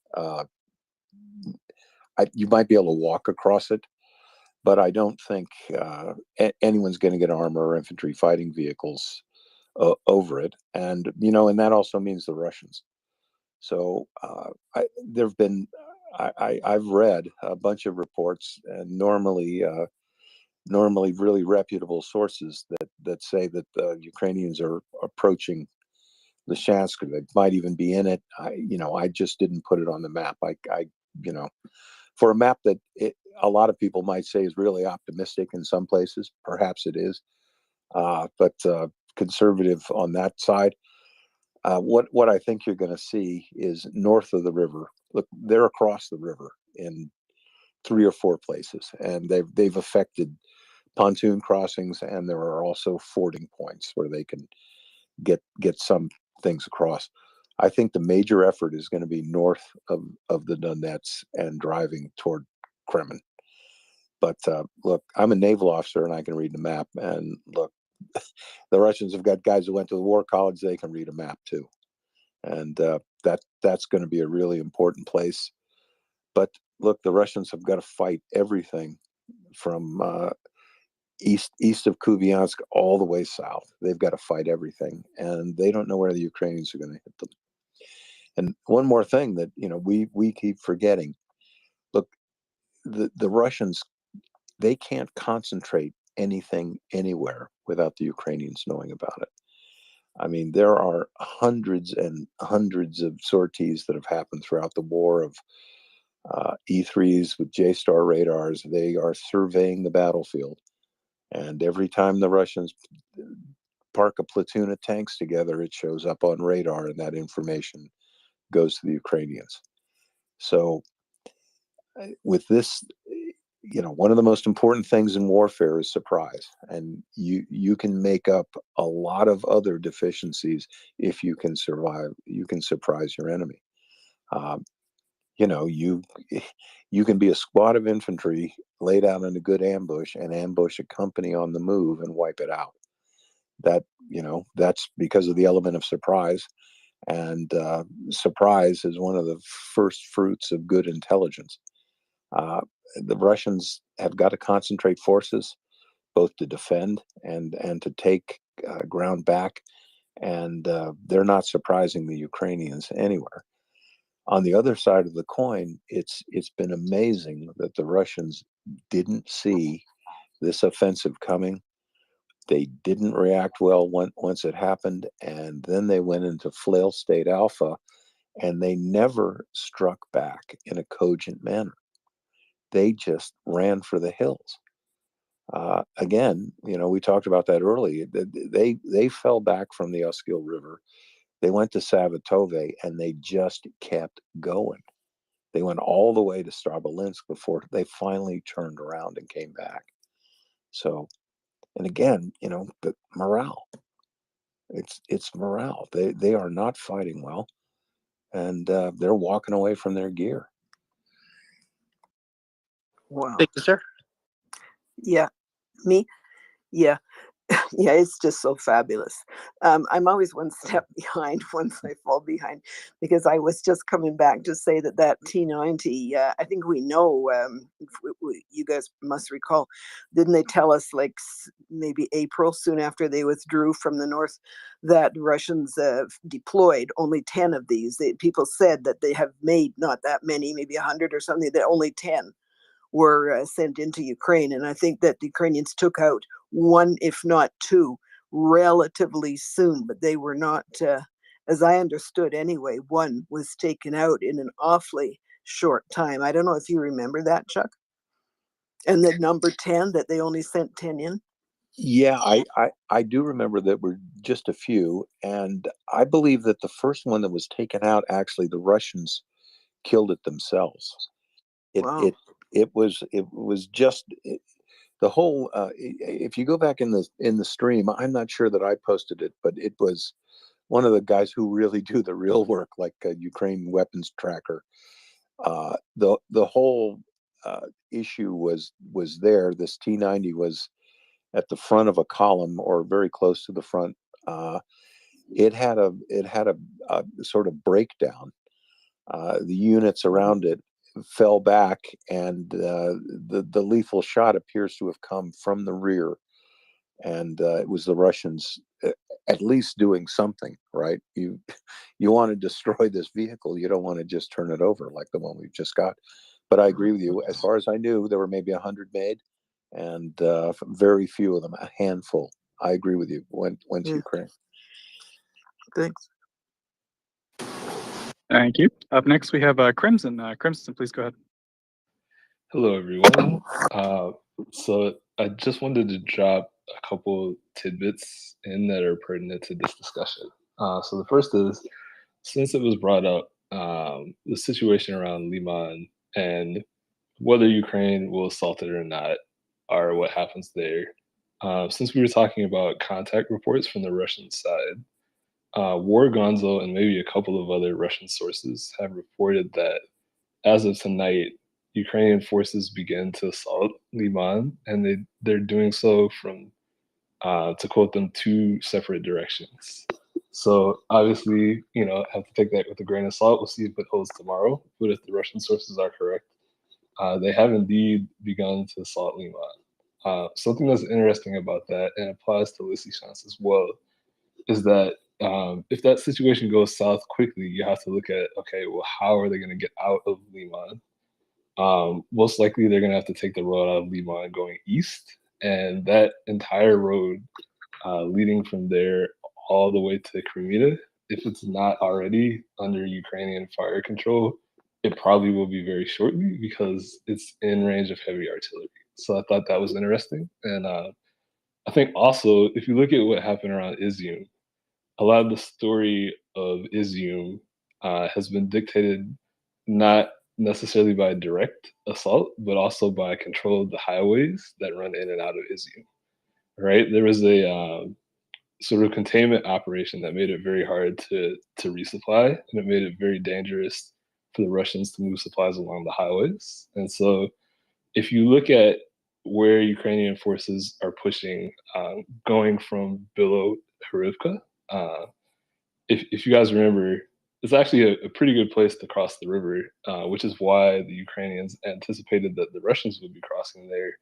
P: you might be able to walk across it, but I don't think anyone's going to get armor or infantry fighting vehicles over it. And you know, and that also means the Russians. So there've been, I've read a bunch of reports, and normally really reputable sources that say that the Ukrainians are approaching Lyshansk. They might even be in it. I just didn't put it on the map. For a map that a lot of people might say is really optimistic in some places, perhaps it is, but conservative on that side. What I think you're going to see is north of the river. Look, they're across the river in 3 or 4 places, and they've affected pontoon crossings, and there are also fording points where they can get some things across. I think the major effort is going to be north of the Donets and driving toward Kremen. But look, I'm a naval officer and I can read the map. And look, the Russians have got guys who went to the war college. They can read a map too. And that's going to be a really important place. But look, the Russians have got to fight everything from east of Kupiansk all the way south. They've got to fight everything, and they don't know where the Ukrainians are going to hit them. And one more thing that we keep forgetting. Look, the Russians, they can't concentrate anything anywhere without the Ukrainians knowing about it. I mean, there are hundreds and hundreds of sorties that have happened throughout the war of E3s with J-Star radars. They are surveying the battlefield. And every time the Russians park a platoon of tanks together, it shows up on radar, and that information goes to the Ukrainians. So with this, one of the most important things in warfare is surprise. And you can make up a lot of other deficiencies if you can surprise your enemy. You can be a squad of infantry laid out in a good ambush and ambush a company on the move and wipe it out. That's because of the element of surprise. And surprise is one of the first fruits of good intelligence. The Russians have got to concentrate forces both to defend and to take ground back. And they're not surprising the Ukrainians anywhere. On the other side of the coin, it's been amazing that the Russians didn't see this offensive coming. They didn't react well once it happened, and then they went into flail state alpha, and they never struck back in a cogent manner. They just ran for the hills. Again, we talked about that earlier. They fell back from the Oskil River. They went to Savatove, and they just kept going. They went all the way to Strabolinsk before they finally turned around and came back. So, and again, the morale. It's morale. They are not fighting well, and they're walking away from their gear.
L: Wow.
N: Thank you, sir.
L: Yeah. Me? Yeah. Yeah, it's just so fabulous. I'm always one step behind once I fall behind, because I was just coming back to say that T90, I think we know, you guys must recall, didn't they tell us like maybe April, soon after they withdrew from the north, that Russians deployed only 10 of these. People said that they have made not that many, maybe 100 or something, that only 10 were sent into Ukraine. And I think that the Ukrainians took out 1, if not 2, relatively soon, but they were not, as I understood anyway, 1 was taken out in an awfully short time. I don't know if you remember that, Chuck? And the number 10, that they only sent 10 in?
P: Yeah, I do remember that were just a few. And I believe that the first one that was taken out, actually, the Russians killed it themselves.
L: Wow.
P: It was just the whole. If you go back in the stream, I'm not sure that I posted it, but it was one of the guys who really do the real work, like a Ukraine weapons tracker. The whole issue was there. This T90 was at the front of a column or very close to the front, it had a sort of breakdown. The units around it fell back, and the lethal shot appears to have come from the rear, and it was the Russians at least doing something, right? You want to destroy this vehicle, you don't want to just turn it over like the one we've just got. But I agree with you. As far as I knew, there were maybe 100 made, and very few of them, a handful. I agree with you. Went to Ukraine.
N: Thanks.
J: Thank you. Up next, we have Crimson. Crimson, please go ahead.
Q: Hello, everyone. So I just wanted to drop a couple tidbits in that are pertinent to this discussion. So the first is, since it was brought up, the situation around Liman and whether Ukraine will assault it or not, or what happens there. Since we were talking about contact reports from the Russian side, War Gonzo and maybe a couple of other Russian sources have reported that as of tonight, Ukrainian forces began to assault Liman, and they're doing so from, to quote them, 2 separate directions. So obviously, have to take that with a grain of salt. We'll see if it holds tomorrow. But if the Russian sources are correct, they have indeed begun to assault Liman. Something that's interesting about that, and applies to Lysychansk as well, is that if that situation goes south quickly, you have to look at, okay, well, how are they going to get out of Liman? Most likely they're going to have to take the road out of Liman going east, and that entire road leading from there all the way to Crimea, if it's not already under Ukrainian fire control, it probably will be very shortly because it's in range of heavy artillery. So I thought that was interesting. And I think also, if you look at what happened around Izium, a lot of the story of Izium has been dictated not necessarily by direct assault, but also by control of the highways that run in and out of Izium. Right? There was a sort of containment operation that made it very hard to resupply, and it made it very dangerous for the Russians to move supplies along the highways. And so, if you look at where Ukrainian forces are pushing, going from Bilo-Hrivka, if you guys remember, it's actually a pretty good place to cross the river, which is why the Ukrainians anticipated that the Russians would be crossing there.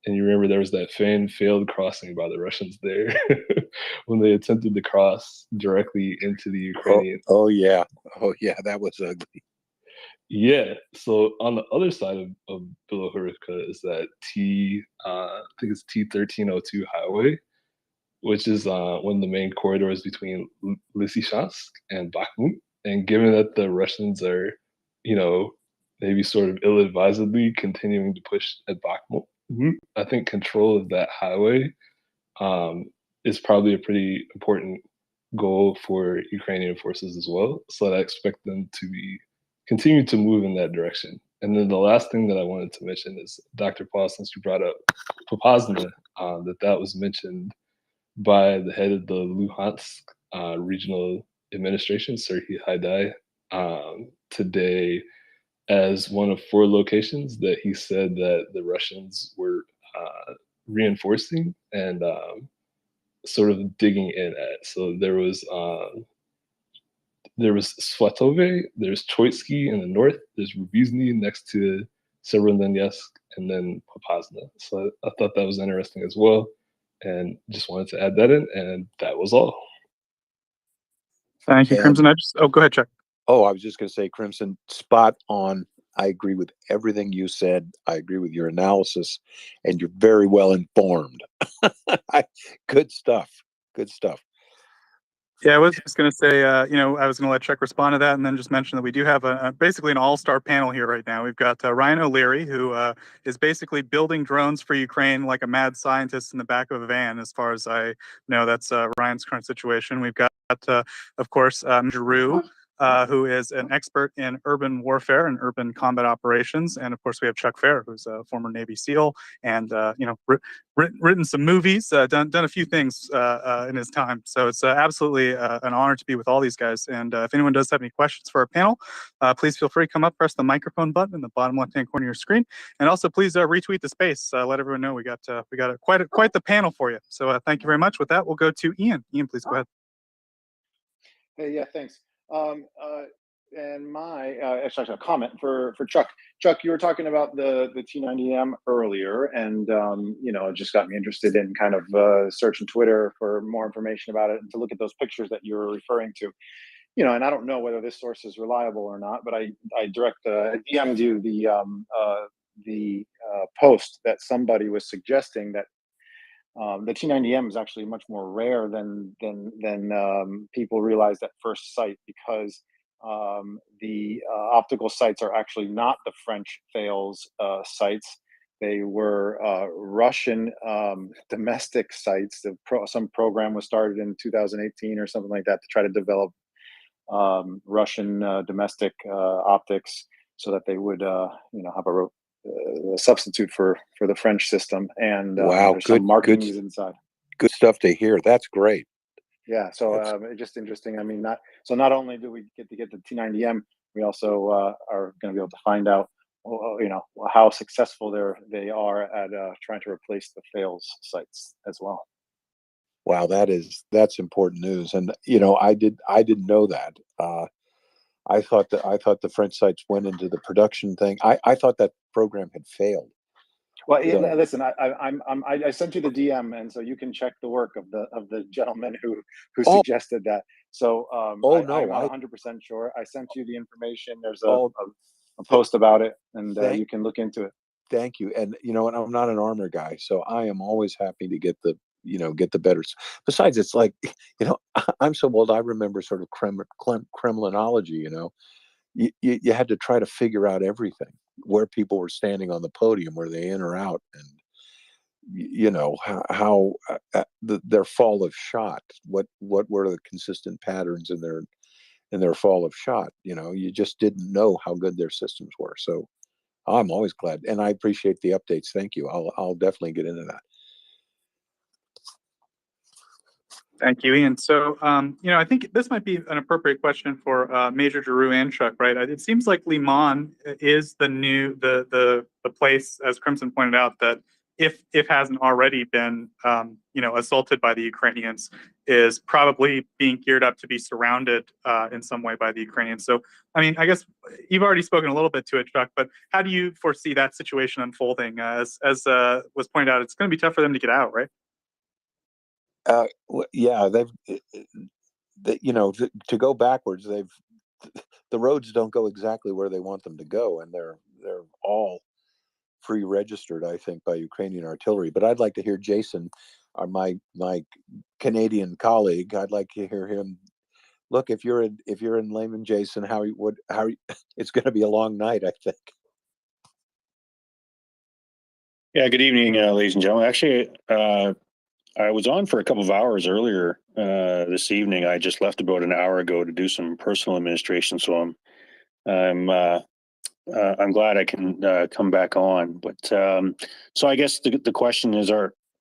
Q: And you remember there was that failed crossing by the Russians there when they attempted to cross directly into the Ukrainian.
P: Oh yeah, that was ugly.
Q: Yeah. So on the other side of Bilo-Hrivka is that I think it's T1302 highway, which is one of the main corridors between Lysychansk and Bakhmut. And given that the Russians are, maybe sort of ill-advisedly continuing to push at Bakhmut, I think control of that highway is probably a pretty important goal for Ukrainian forces as well. So I expect them to continue to move in that direction. And then the last thing that I wanted to mention is, Dr. Paul, since you brought up Popasna, that was mentioned by the head of the Luhansk regional administration, Serhiy Haidai, today as one of 4 locations that he said that the Russians were reinforcing and sort of digging in at. So there was Svatove, there's Troitsky in the north, there's Rubizny next to Severodonetsk, and then Popasna. So I thought that was interesting as well, and just wanted to add that in, and that was all.
J: Thank you, Crimson. Go ahead, Chuck.
P: Oh, I was just going to say, Crimson, spot on. I agree with everything you said. I agree with your analysis, and you're very well informed. Good stuff. Good stuff.
J: Yeah, I was just going to say, I was going to let Chuck respond to that, and then just mention that we do have basically an all-star panel here right now. We've got Ryan O'Leary, who is basically building drones for Ukraine like a mad scientist in the back of a van, as far as I know. That's Ryan's current situation. We've got, of course, Giroux, who is an expert in urban warfare and urban combat operations. And of course, we have Chuck Fair, who's a former Navy SEAL and, written some movies, done a few things in his time. So it's absolutely an honor to be with all these guys. And if anyone does have any questions for our panel, please feel free to come up, press the microphone button in the bottom left-hand corner of your screen. And also please retweet the space. Let everyone know we got quite the panel for you. So thank you very much. With that, we'll go to Ian. Ian, please go ahead.
C: Hey, yeah, thanks. And my actually a comment for Chuck. Chuck, you were talking about the T90M earlier, and it just got me interested in kind of searching Twitter for more information about it and to look at those pictures that you were referring to. And I don't know whether this source is reliable or not, but I DM'd you the post that somebody was suggesting that the T90M is actually much more rare than people realize at first sight, because the optical sites are actually not the French fails sites. They were Russian domestic sites. Some program was started in 2018 or something like that to try to develop Russian domestic optics so that they would have a substitute for the French system, and
P: Wow,
C: there's some
P: good
C: markings inside.
P: good stuff to hear. That's great.
C: Yeah, so it's just interesting. I mean, not only do we get to get the T90M, we also are going to be able to find out, how successful they are at trying to replace the fails sites as well.
P: Wow, that's important news. And I didn't know that. I thought the French sites went into the production thing. I thought that program had failed.
C: Well, yeah,
P: So,
C: listen, I sent you the DM, and so you can check the work of the gentleman who
P: oh,
C: suggested that. So
P: oh
C: I'm
P: no,
C: not 100% sure. I sent you the information. There's a
P: oh,
C: post about it, and
P: thank
C: you can look into it.
P: thank you. And and I'm not an armor guy, so I am always happy to get the better. Besides, it's like, I'm so old. I remember sort of Kremlinology. You had to try to figure out everything, where people were standing on the podium, were they in or out, and how their fall of shot, what were the consistent patterns in their fall of shot. You just didn't know how good their systems were. So I'm always glad, and I appreciate the updates. Thank you. I'll definitely get into that.
J: Thank you, Ian. So, I think this might be an appropriate question for Major Giroux and Chuck, right? It seems like Liman is the place, as Crimson pointed out, that if hasn't already been, assaulted by the Ukrainians, is probably being geared up to be surrounded in some way by the Ukrainians. So, I mean, I guess you've already spoken a little bit to it, Chuck, but how do you foresee that situation unfolding? As was pointed out, it's going to be tough for them to get out, right?
P: Yeah, to go backwards, the roads don't go exactly where they want them to go, and they're all pre-registered, I think, by Ukrainian artillery. But I'd like to hear Jason, my Canadian colleague. I'd like to hear him. Look, if you're in Lehman, Jason, it's going to be a long night, I think.
B: Yeah, good evening, ladies and gentlemen. Actually, I was on for a couple of hours earlier this evening. I just left about an hour ago to do some personal administration, so I'm glad I can come back on. But so I guess the question is,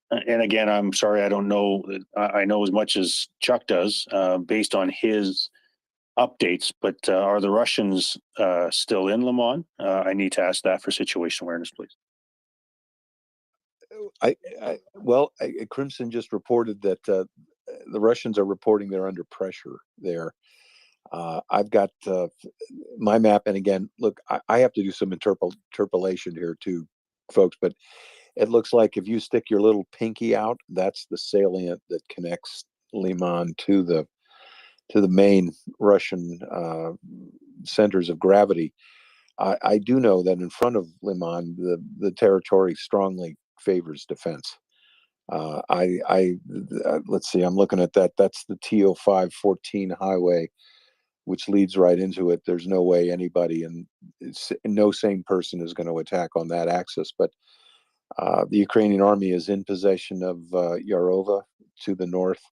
B: and again, I'm sorry, I don't know. I know as much as Chuck does based on his updates, but are the Russians still in Liman? I need to ask that for situation awareness, please.
P: Crimson just reported that the Russians are reporting they're under pressure there. I've got my map, and again, look, I have to do some interpolation here too, folks, but it looks like if you stick your little pinky out, that's the salient that connects Liman to the main Russian centers of gravity. I do know that in front of Liman, the territory strongly favors defense. Let's see, I'm looking at that. That's the TO514 highway, which leads right into it. There's no way anybody, and no sane person is going to attack on that axis. But the Ukrainian army is in possession of Yarova to the north,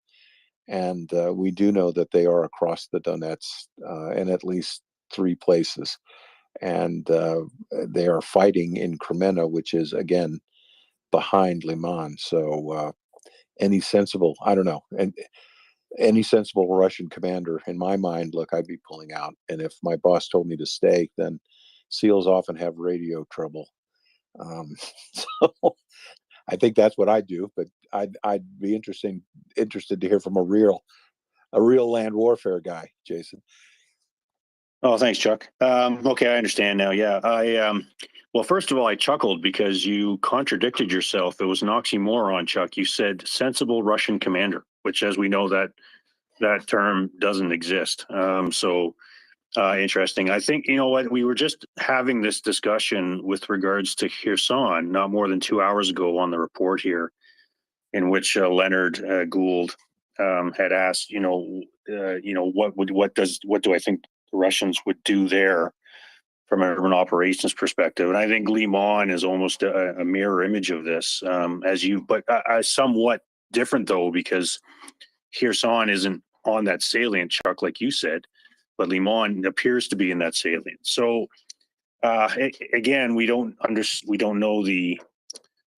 P: and we do know that they are across the Donets in at least 3 places, and they are fighting in Kremenna, which is again behind Liman. So any sensible, I don't know, and any sensible Russian commander, in my mind, look, I'd be pulling out. And if my boss told me to stay, then SEALs often have radio trouble. So I think that's what I'd do. But I'd be interested to hear from a real a real land warfare guy, Jason.
B: Oh, thanks, Chuck. Okay, I understand now. Yeah, well, first of all, I chuckled because you contradicted yourself. It was an oxymoron, Chuck. You said sensible Russian commander, which, as we know, that term doesn't exist. Interesting. I think, you know what, we were just having this discussion with regards to Kherson not more than 2 hours ago on the report here, in which Leonard Gould had asked, what do I think the Russians would do there from an urban operations perspective? And I think Liman is almost a mirror image of this, but somewhat different though, because Kherson isn't on that salient, Chuck, like you said, but Liman appears to be in that salient. So again, we don't know the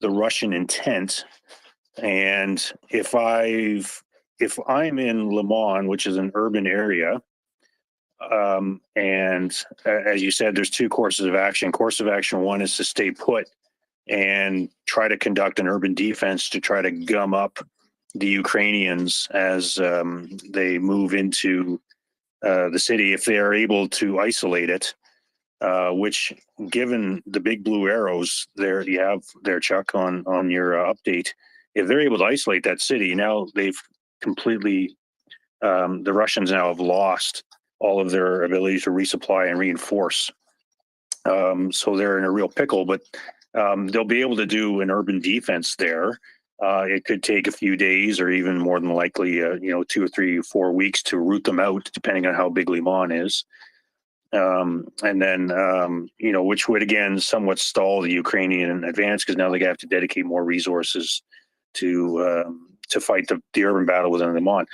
B: Russian intent. And if I'm in Le Mans, which is an urban area, and as you said, there's two courses of action. Course of action one is to stay put and try to conduct an urban defense to try to gum up the Ukrainians as they move into the city, if they are able to isolate it, which, given the big blue arrows there you have there, Chuck, on your update, if they're able to isolate that city, now they've completely, the Russians now have lost all of their ability to resupply and reinforce. So they're in a real pickle, but they'll be able to do an urban defense there. It could take a few days, or even more than likely, 2 or 3 or 4 weeks to root them out, depending on how big Liman is. And then, which would again somewhat stall the Ukrainian advance, because now they have to dedicate more resources to fight the urban battle within Liman.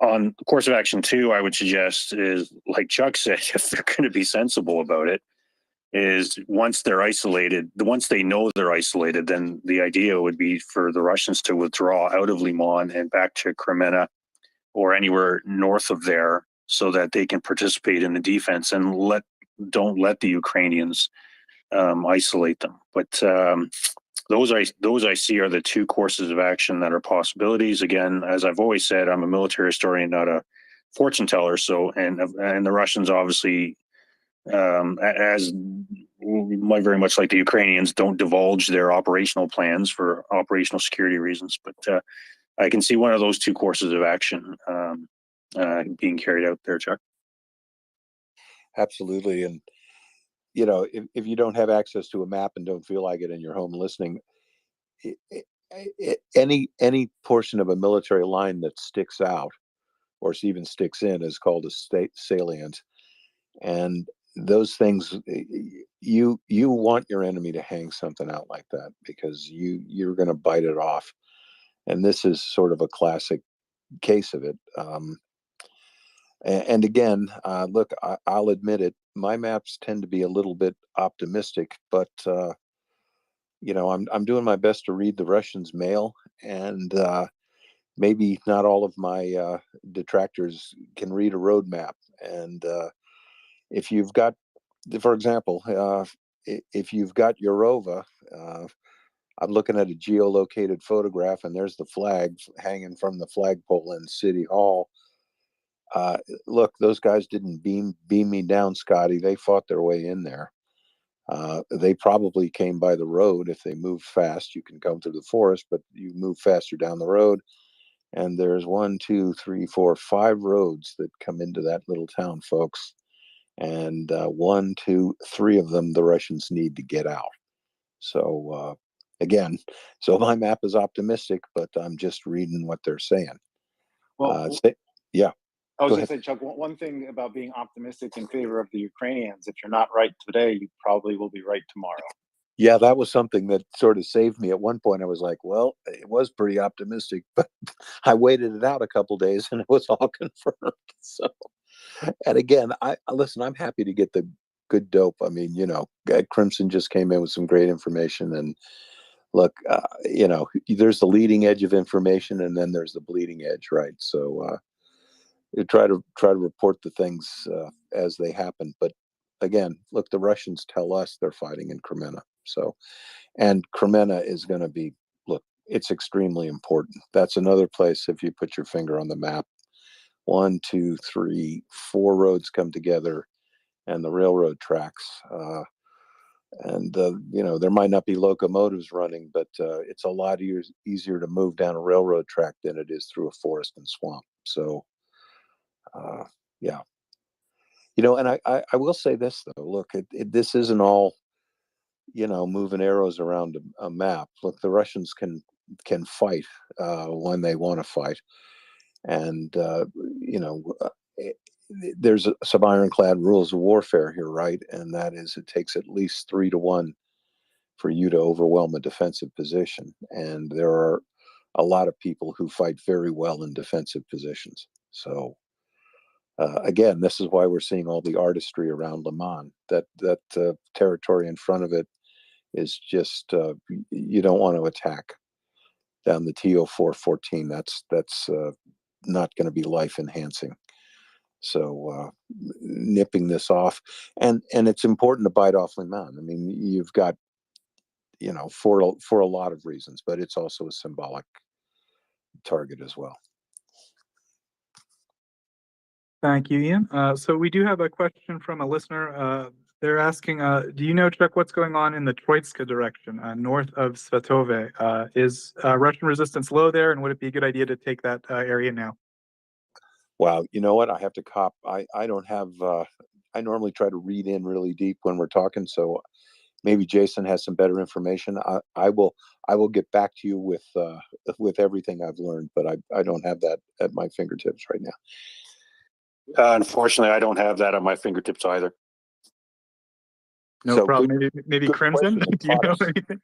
B: On course of action 2, I would suggest is, like Chuck said, if they're going to be sensible about it, is once they're isolated, once they know they're isolated, then the idea would be for the Russians to withdraw out of Liman and back to Kremenna or anywhere north of there, so that they can participate in the defense and don't let the Ukrainians isolate them. But those I see are the two courses of action that are possibilities. Again, as I've always said, I'm a military historian, not a fortune teller. So, and the Russians obviously, as very much like the Ukrainians, don't divulge their operational plans for operational security reasons. But I can see one of those two courses of action being carried out there, Chuck.
P: Absolutely. And, if you don't have access to a map and don't feel like it and you're home listening, any portion of a military line that sticks out or even sticks in is called a state salient. And those things, you want your enemy to hang something out like that, because you're going to bite it off. And this is sort of a classic case of it. And again, look, I'll admit it, my maps tend to be a little bit optimistic, but I'm doing my best to read the Russians' mail, and maybe not all of my detractors can read a road map. And if you've got, for example, if you've got Eurova, I'm looking at a geolocated photograph, and there's the flag hanging from the flagpole in City Hall. Look, those guys didn't beam me down, Scotty. They fought their way in there. They probably came by the road. If they moved fast, you can come through the forest, but you move faster down the road. And there's 1, 2, 3, 4, 5 roads that come into that little town, folks. And 1, 2, 3 of them, the Russians need to get out. So again, so my map is optimistic, but I'm just reading what they're saying.
C: Well,
P: yeah.
C: I was going to say, Chuck, one thing about being optimistic in favor of the Ukrainians, if you're not right today, you probably will be right tomorrow.
P: Yeah, that was something that sort of saved me. At one point, I was like, well, it was pretty optimistic, but I waited it out a couple days and it was all confirmed. So, and again, listen, I'm happy to get the good dope. I mean, Crimson just came in with some great information, and look, there's the leading edge of information, and then there's the bleeding edge, right? So, try to report the things as they happen. But again, look, the Russians tell us they're fighting in Kremenna. So, and Kremenna is going to be, look, it's extremely important. That's another place, if you put your finger on the map, 1, 2, 3, 4 roads come together, and the railroad tracks. There might not be locomotives running, but it's a lot easier to move down a railroad track than it is through a forest and swamp. So, yeah. And I will say this, though. Look, this isn't all, moving arrows around a map. Look, the Russians can fight when they want to fight. And, there's some ironclad rules of warfare here, right? And that is it takes at least 3 to 1 for you to overwhelm a defensive position. And there are a lot of people who fight very well in defensive positions. So, again, this is why we're seeing all the artistry around Le Mans. That territory in front of it is just you don't want to attack down the TO 414. That's not going to be life enhancing. So nipping this off, and it's important to bite off Le Mans. I mean, you've got for a lot of reasons, but it's also a symbolic target as well.
J: Thank you, Ian. So we do have a question from a listener. They're asking, do you know, Chuck, what's going on in the Troitska direction, north of Svatove? Is Russian resistance low there, and would it be a good idea to take that area now?
P: Wow, you know what? I have to cop. I don't have. I normally try to read in really deep when we're talking, so maybe Jason has some better information. I will get back to you with everything I've learned, but I don't have that at my fingertips right now.
B: Unfortunately, I don't have that at my fingertips either.
J: No problem. Maybe Crimson. Do you know anything?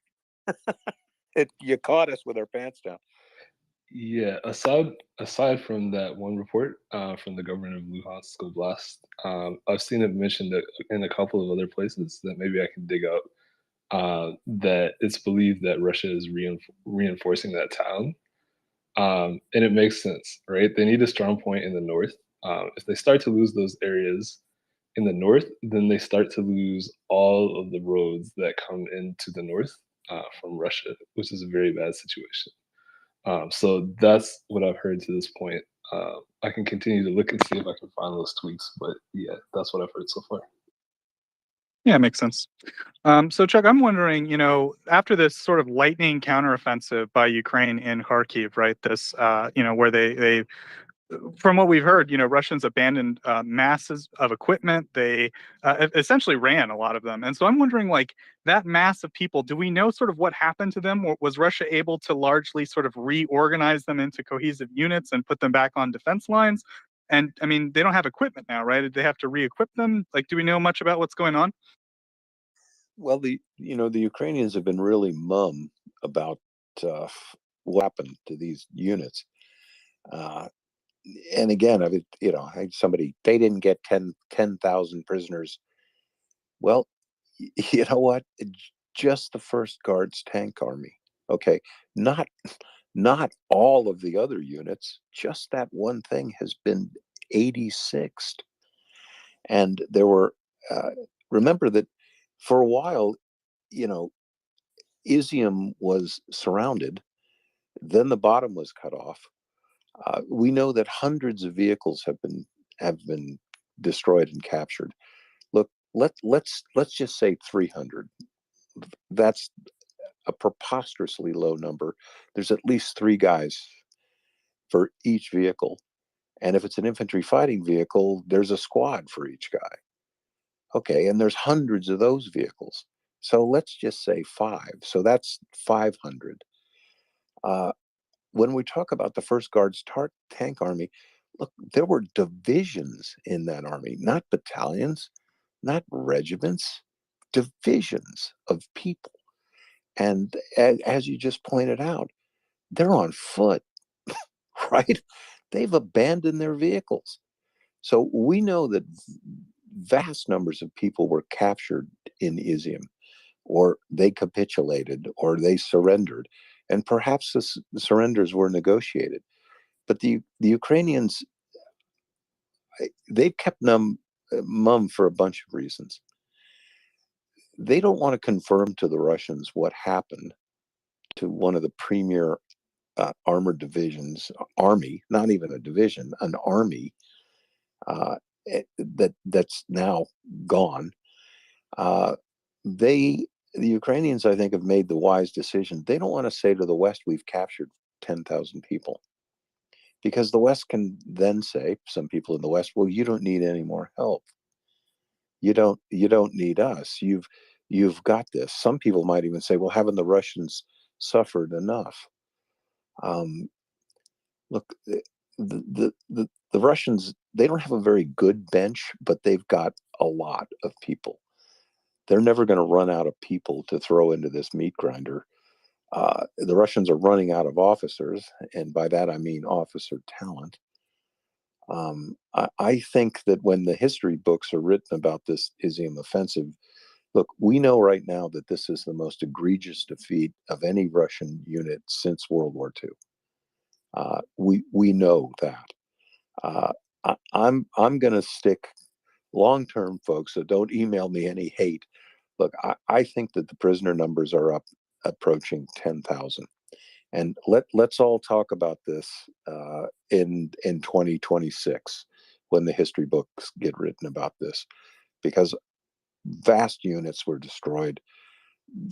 P: You caught us with our pants down.
Q: Yeah, aside from that one report from the government of Luhansk Oblast, I've seen it mentioned in a couple of other places that maybe I can dig up, that it's believed that Russia is reinforcing that town. And it makes sense, right? They need a strong point in the north. If they start to lose those areas in the north, then they start to lose all of the roads that come into the north from Russia, which is a very bad situation. So that's what I've heard to this point. I can continue to look and see if I can find those tweaks, but yeah, that's what I've heard so far.
J: Yeah, makes sense. So Chuck, I'm wondering, after this sort of lightning counteroffensive by Ukraine in Kharkiv, right? This, where they from what we've heard, Russians abandoned masses of equipment. They essentially ran a lot of them. And so I'm wondering, like, that mass of people, do we know sort of what happened to them? Or was Russia able to largely sort of reorganize them into cohesive units and put them back on defense lines? And I mean, they don't have equipment now, right? Did they have to re-equip them? Like, do we know much about what's going on?
P: Well, the Ukrainians have been really mum about what happened to these units. And again, they didn't get 10,000 prisoners. Well, you know what? Just the First Guards Tank Army. Okay, not all of the other units. Just that one thing has been 86th, and there were. Remember that for a while, Izium was surrounded. Then the bottom was cut off. We know that hundreds of vehicles have been destroyed and captured. Look, let's just say 300. That's a preposterously low number. There's at least 3 guys for each vehicle, and if it's an infantry fighting vehicle, there's a squad for each guy. Okay, and there's hundreds of those vehicles. So let's just say 5. So that's 500. When we talk about the First Guards Tank Army, look, there were divisions in that army, not battalions, not regiments, divisions of people. And as you just pointed out, they're on foot, right? They've abandoned their vehicles. So we know that vast numbers of people were captured in Izium, or they capitulated, or they surrendered. And perhaps the surrenders were negotiated. But the Ukrainians, they've kept mum for a bunch of reasons. They don't want to confirm to the Russians what happened to one of the premier armored divisions, army, not even a division, an army that's now gone. The Ukrainians, I think, have made the wise decision. They don't want to say to the West, we've captured 10,000 people, because the West can then say, some people in the West, well, you don't need any more help. You don't need us. You've got this. Some people might even say, well, haven't the Russians suffered enough? Look, the Russians, they don't have a very good bench, but they've got a lot of people. They're never going to run out of people to throw into this meat grinder. The Russians are running out of officers, and by that I mean officer talent. I think that when the history books are written about this Izium offensive, look, we know right now that this is the most egregious defeat of any Russian unit since World War II. We know that. I'm going to stick long term, folks. So don't email me any hate. Look, I think that the prisoner numbers are up, approaching 10,000, and let's all talk about this in 2026 when the history books get written about this, because vast units were destroyed,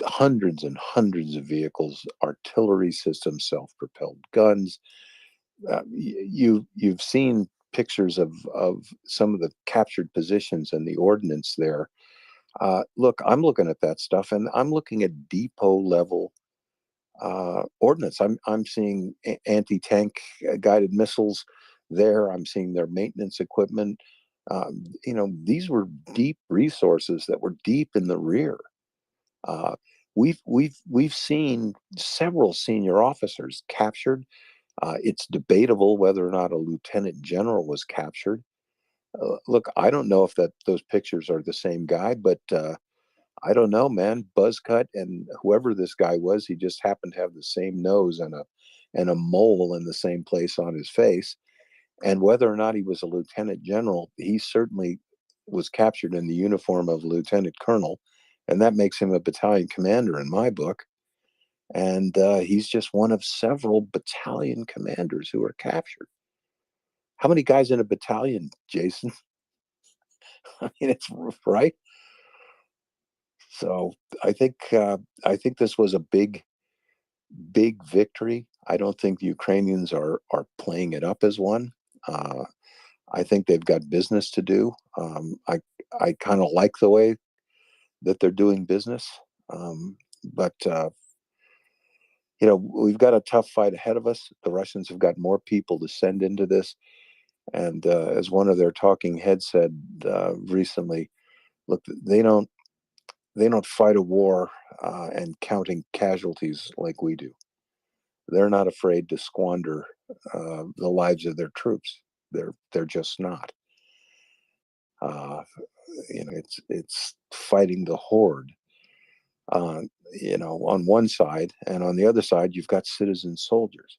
P: hundreds and hundreds of vehicles, artillery systems, self-propelled guns. You've seen pictures of some of the captured positions and the ordnance there. Look, I'm looking at that stuff, and I'm looking at depot level ordnance. I'm seeing anti-tank guided missiles there. I'm seeing their maintenance equipment. These were deep resources that were deep in the rear. We've seen several senior officers captured. It's debatable whether or not a lieutenant general was captured. Look, I don't know if those pictures are the same guy, but I don't know, man. Buzzcut and whoever this guy was, he just happened to have the same nose and a mole in the same place on his face. And whether or not he was a lieutenant general, he certainly was captured in the uniform of a lieutenant colonel, and that makes him a battalion commander in my book. And he's just one of several battalion commanders who are captured. How many guys in a battalion, Jason? I mean, it's right. So I think this was a big victory. I don't think the Ukrainians are playing it up as one. I think they've got business to do. I kind of like the way that they're doing business, but we've got a tough fight ahead of us. The Russians have got more people to send into this, and as one of their talking heads said recently, look, they don't fight a war and counting casualties like we do. They're not afraid to squander the lives of their troops. They're just not. It's fighting the horde. On one side, and on the other side, you've got citizen soldiers,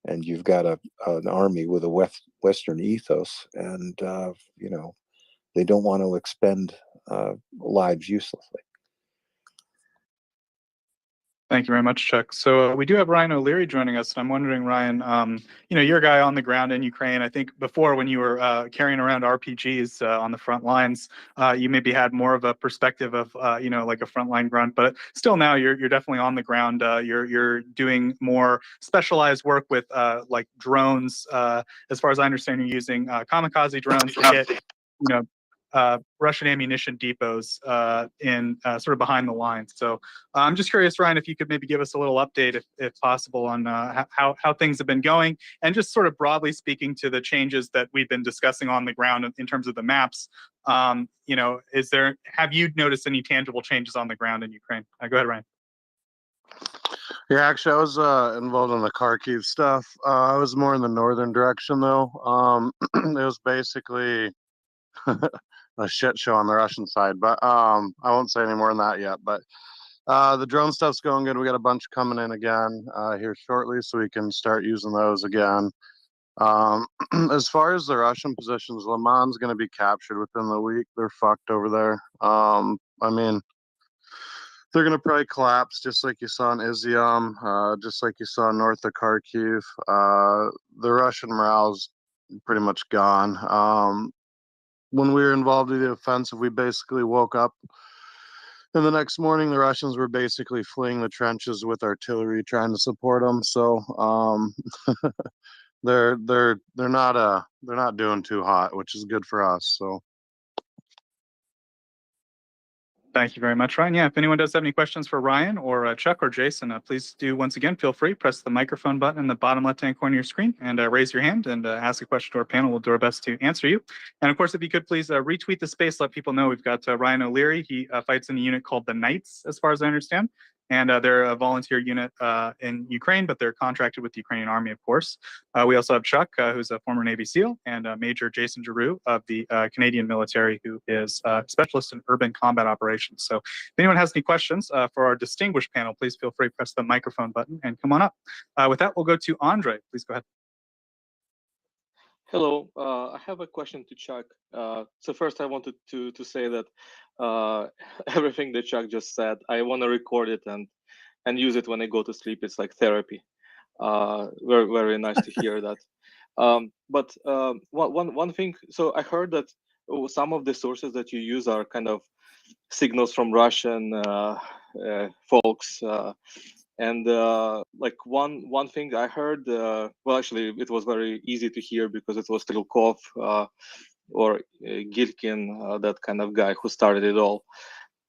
P: and you've got an army with a Western ethos, and they don't want to expend lives uselessly.
J: Thank you very much, Chuck. So we do have Ryan O'Leary joining us. And I'm wondering, Ryan, you're a guy on the ground in Ukraine. I think before, when you were carrying around RPGs on the front lines, you maybe had more of a perspective of, like a frontline grunt. But still now you're definitely on the ground. You're doing more specialized work with like drones. As far as I understand, you're using kamikaze drones to hit, Russian ammunition depots in sort of behind the lines. So I'm just curious, Ryan, if you could maybe give us a little update, if possible, on how things have been going, and just sort of broadly speaking to the changes that we've been discussing on the ground in terms of the maps. Have you noticed any tangible changes on the ground in Ukraine? Go ahead, Ryan.
A: Yeah, actually, I was involved in the Kharkiv stuff. I was more in the northern direction, though. It was basically a shit show on the Russian side, but I won't say any more than that yet. But the drone stuff's going good. We got a bunch coming in again here shortly, so we can start using those again. As far as the Russian positions, Le Mans going to be captured within the week. They're fucked over there. I mean, they're going to probably collapse just like you saw in Izium, just like you saw north of Kharkiv. The Russian morale's pretty much gone. When we were involved in the offensive, we basically woke up, and the next morning the Russians were basically fleeing the trenches with artillery trying to support them. So they're not doing too hot, which is good for us. So.
J: Thank you very much, Ryan. Yeah, if anyone does have any questions for Ryan or Chuck or Jason, please do once again, feel free, press the microphone button in the bottom left-hand corner of your screen and raise your hand and ask a question to our panel. We'll do our best to answer you. And of course, if you could please retweet the space, let people know we've got Ryan O'Leary. He fights in a unit called the Knights, as far as I understand. And they're a volunteer unit in Ukraine, but they're contracted with the Ukrainian Army, of course. We also have Chuck, who's a former Navy SEAL, and Major Jason Giroux of the Canadian military, who is a specialist in urban combat operations. So if anyone has any questions for our distinguished panel, please feel free to press the microphone button and come on up. With that, we'll go to Andre. Please go ahead.
K: Hello, I have a question to Chuck. So first I wanted to say that everything that Chuck just said, I want to record it and use it when I go to sleep. It's like therapy. Very, very nice to hear that. But one thing, so I heard that some of the sources that you use are kind of signals from Russian folks. And like one thing I heard, well, actually, it was very easy to hear because it was Strelkov or Gilkin, that kind of guy who started it all.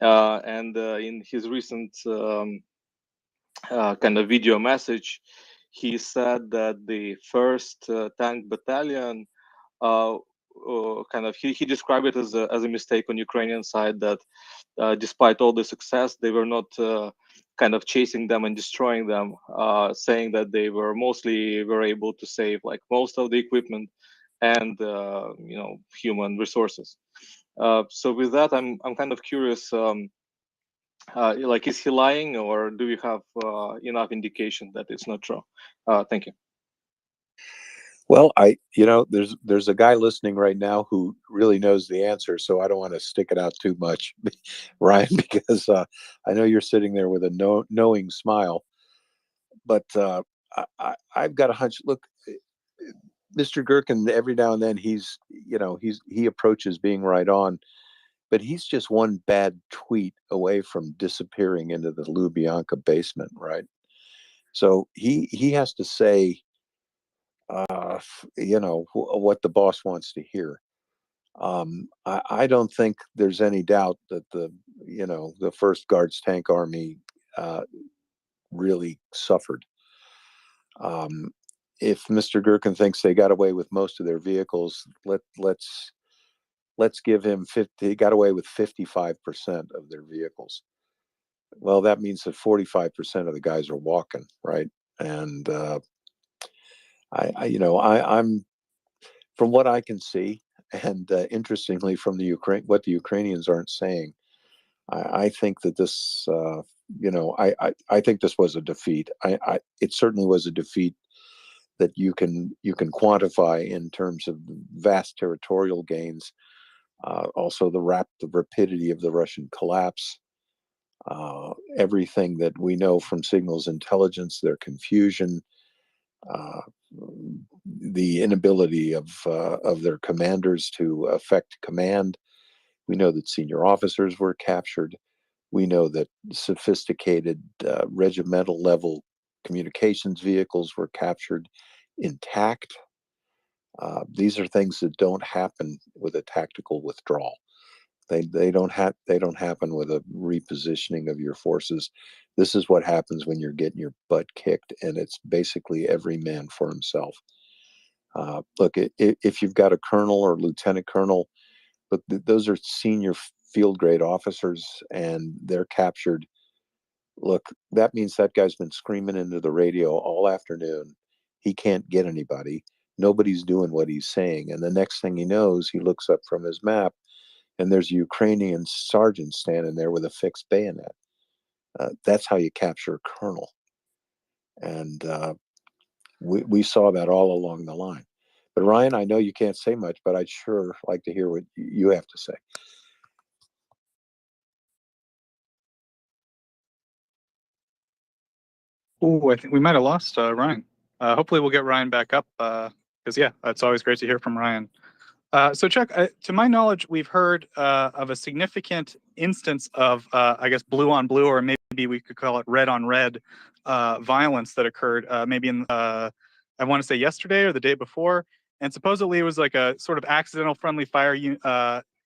K: And in his recent kind of video message, he said that the 1st Tank Battalion kind of he described it as a mistake on Ukrainian side, that despite all the success, they were not kind of chasing them and destroying them, saying that they were able to save like most of the equipment and human resources. So with that, I'm kind of curious, like, is he lying, or do we have enough indication that it's not true? Thank you.
P: Well, there's a guy listening right now who really knows the answer, so I don't want to stick it out too much, Ryan, because I know you're sitting there with a knowing smile. But I've got a hunch. Look, Mr. Gherkin, every now and then he approaches being right on, but he's just one bad tweet away from disappearing into the Lubyanka basement, right? So he has to say what the boss wants to hear. I don't think there's any doubt that the 1st Guards Tank Army really suffered. If Mr. Gherkin thinks they got away with most of their vehicles, let's give him 50. He got away with 55% of their vehicles. Well, that means that 45% of the guys are walking, right? And I'm from what I can see, and interestingly, from the what the Ukrainians aren't saying, I think that this, I think this was a defeat. It certainly was a defeat that you can quantify in terms of vast territorial gains, also the rapidity of the Russian collapse, everything that we know from signals intelligence, their confusion. The inability of their commanders to affect command. We know that senior officers were captured. We know that sophisticated regimental level communications vehicles were captured intact. These are things that don't happen with a tactical withdrawal. They don't happen with a repositioning of your forces. This is what happens when you're getting your butt kicked, and it's basically every man for himself. Look, if you've got a colonel or lieutenant colonel, but those are senior field grade officers, and they're captured. Look, that means that guy's been screaming into the radio all afternoon. He can't get anybody. Nobody's doing what he's saying, and the next thing he knows, he looks up from his map, and there's a Ukrainian sergeant standing there with a fixed bayonet. That's how you capture a colonel. And we saw that all along the line. But Ryan, I know you can't say much, but I'd sure like to hear what you have to say.
J: Oh, I think we might have lost Ryan. Hopefully, we'll get Ryan back up because yeah, it's always great to hear from Ryan. So, Chuck, to my knowledge, we've heard of a significant instance of, I guess, blue on blue, or maybe we could call it red on red violence that occurred maybe in, I want to say yesterday or the day before. And supposedly it was like a sort of accidental friendly fire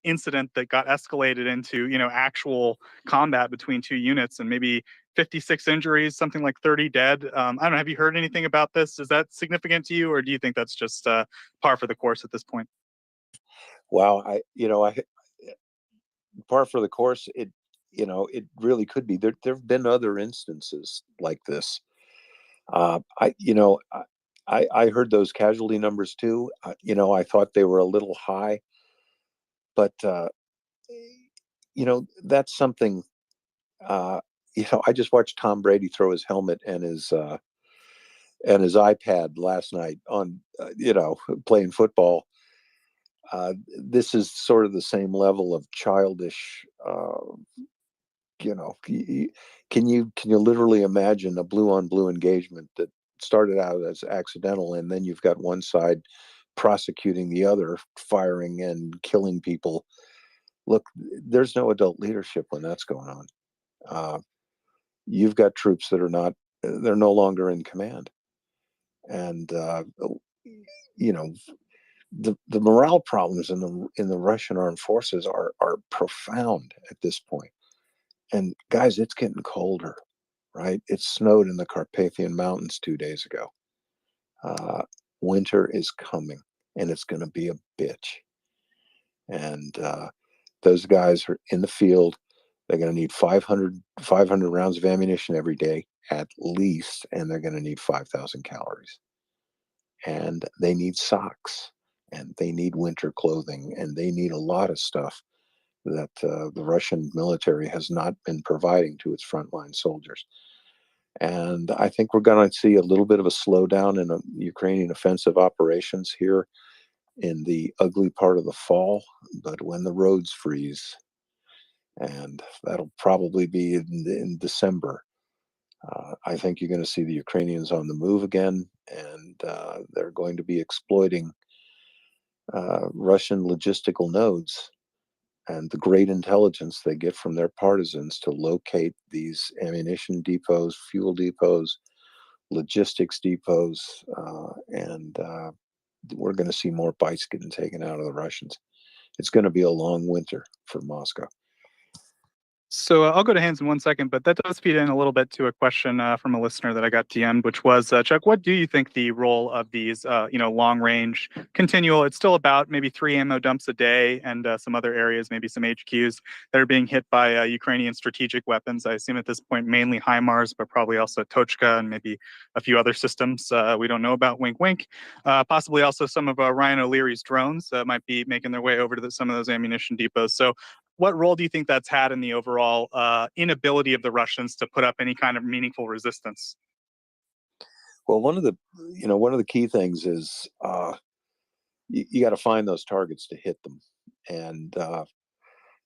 J: incident that got escalated into, actual combat between two units and maybe 56 injuries, something like 30 dead. I don't know. Have you heard anything about this? Is that significant to you, or do you think that's just par for the course at this point?
P: Wow, I par for the course. It really could be. There've been other instances like this. I heard those casualty numbers too. I thought they were a little high, but that's something. I just watched Tom Brady throw his helmet and his iPad last night on, playing football. This is sort of the same level of childish. Can you literally imagine a blue on blue engagement that started out as accidental, and then you've got one side prosecuting the other, firing and killing people? Look, there's no adult leadership when that's going on. You've got troops that they're no longer in command, and the morale problems in the Russian armed forces are profound at this point. And guys, it's getting colder, right? It snowed in the Carpathian Mountains 2 days ago. Winter is coming, and it's going to be a bitch. And those guys are in the field. They're going to need 500 rounds of ammunition every day at least, and they're going to need 5,000 calories. And they need socks, and they need winter clothing, and they need a lot of stuff that the Russian military has not been providing to its frontline soldiers. And I think we're going to see a little bit of a slowdown in Ukrainian offensive operations here in the ugly part of the fall. But when the roads freeze, and that'll probably be in December, I think you're going to see the Ukrainians on the move again, and they're going to be exploiting Russian logistical nodes and the great intelligence they get from their partisans to locate these ammunition depots, fuel depots, logistics depots, and we're going to see more bites getting taken out of the Russians. It's going to be a long winter for Moscow.
J: So I'll go to Hans in 1 second, but that does feed in a little bit to a question from a listener that I got DM'd, which was, Chuck, what do you think the role of these, long range continual? It's still about maybe 3 ammo dumps a day, and some other areas, maybe some HQs that are being hit by Ukrainian strategic weapons. I assume at this point mainly HIMARS, but probably also Tochka and maybe a few other systems we don't know about. Wink, wink. Possibly also some of Ryan O'Leary's drones might be making their way over to some of those ammunition depots. So what role do you think that's had in the overall inability of the Russians to put up any kind of meaningful resistance?
P: Well, one of the key things is you got to find those targets to hit them, and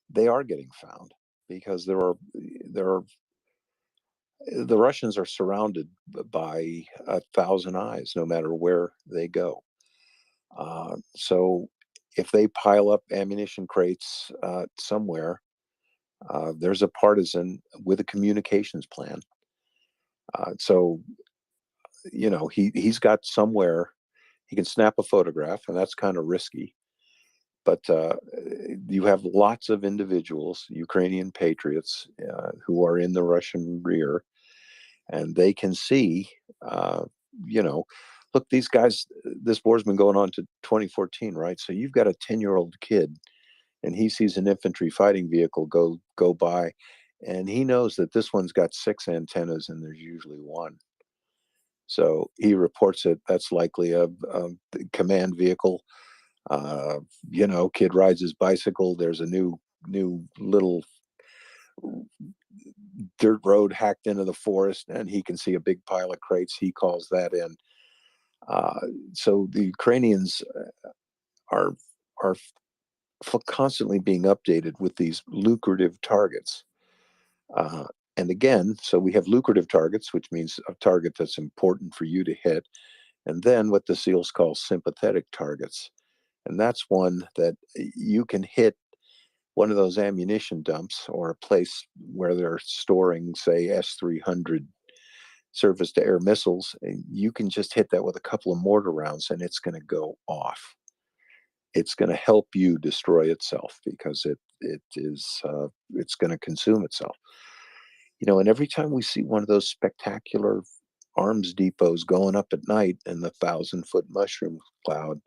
P: they are getting found because the Russians are surrounded by 1,000 eyes, no matter where they go. So if they pile up ammunition crates somewhere, there's a partisan with a communications plan. So he's got somewhere he can snap a photograph, and that's kind of risky. But you have lots of individuals, Ukrainian patriots, who are in the Russian rear, and they can see, look, these guys, this war's been going on to 2014, right? So you've got a 10-year-old kid, and he sees an infantry fighting vehicle go by, and he knows that this one's got 6 antennas, and there's usually one. So he reports it. That's likely a command vehicle. Kid rides his bicycle. There's a new little dirt road hacked into the forest, and he can see a big pile of crates. He calls that in. So the Ukrainians are constantly being updated with these lucrative targets. And again, so we have lucrative targets, which means a target that's important for you to hit. And then what the SEALs call sympathetic targets. And that's one that you can hit one of those ammunition dumps or a place where they're storing, say, S-300 surface-to-air missiles. And you can just hit that with a couple of mortar rounds and it's going to go off. It's going to help you destroy itself because it's going to consume itself. You know, and every time we see one of those spectacular arms depots going up at night in the 1,000-foot mushroom cloud,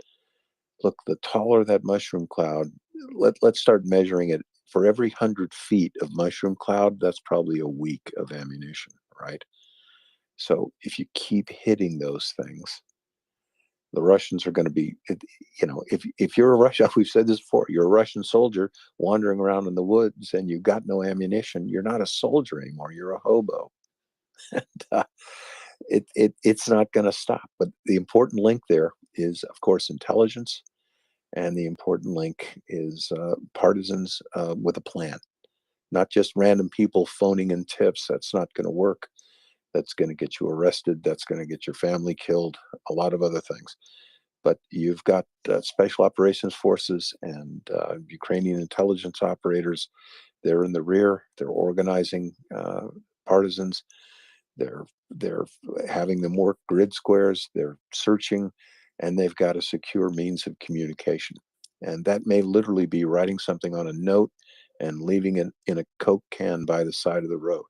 P: look, the taller that mushroom cloud, let's start measuring it. For every 100 feet of mushroom cloud, that's probably a week of ammunition, right? So if you keep hitting those things, the Russians are going to be, you know, if you're a Russian, we've said this before, you're a Russian soldier wandering around in the woods and you've got no ammunition, you're not a soldier anymore, you're a hobo. And, it's not going to stop. But the important link there is, of course, intelligence. And the important link is partisans with a plan, not just random people phoning in tips. That's not going to work. That's going to get you arrested. That's going to get your family killed, a lot of other things. But you've got special operations forces and Ukrainian intelligence operators. They're in the rear. They're organizing partisans. They're having them work grid squares. They're searching, and they've got a secure means of communication. And that may literally be writing something on a note and leaving it in a Coke can by the side of the road.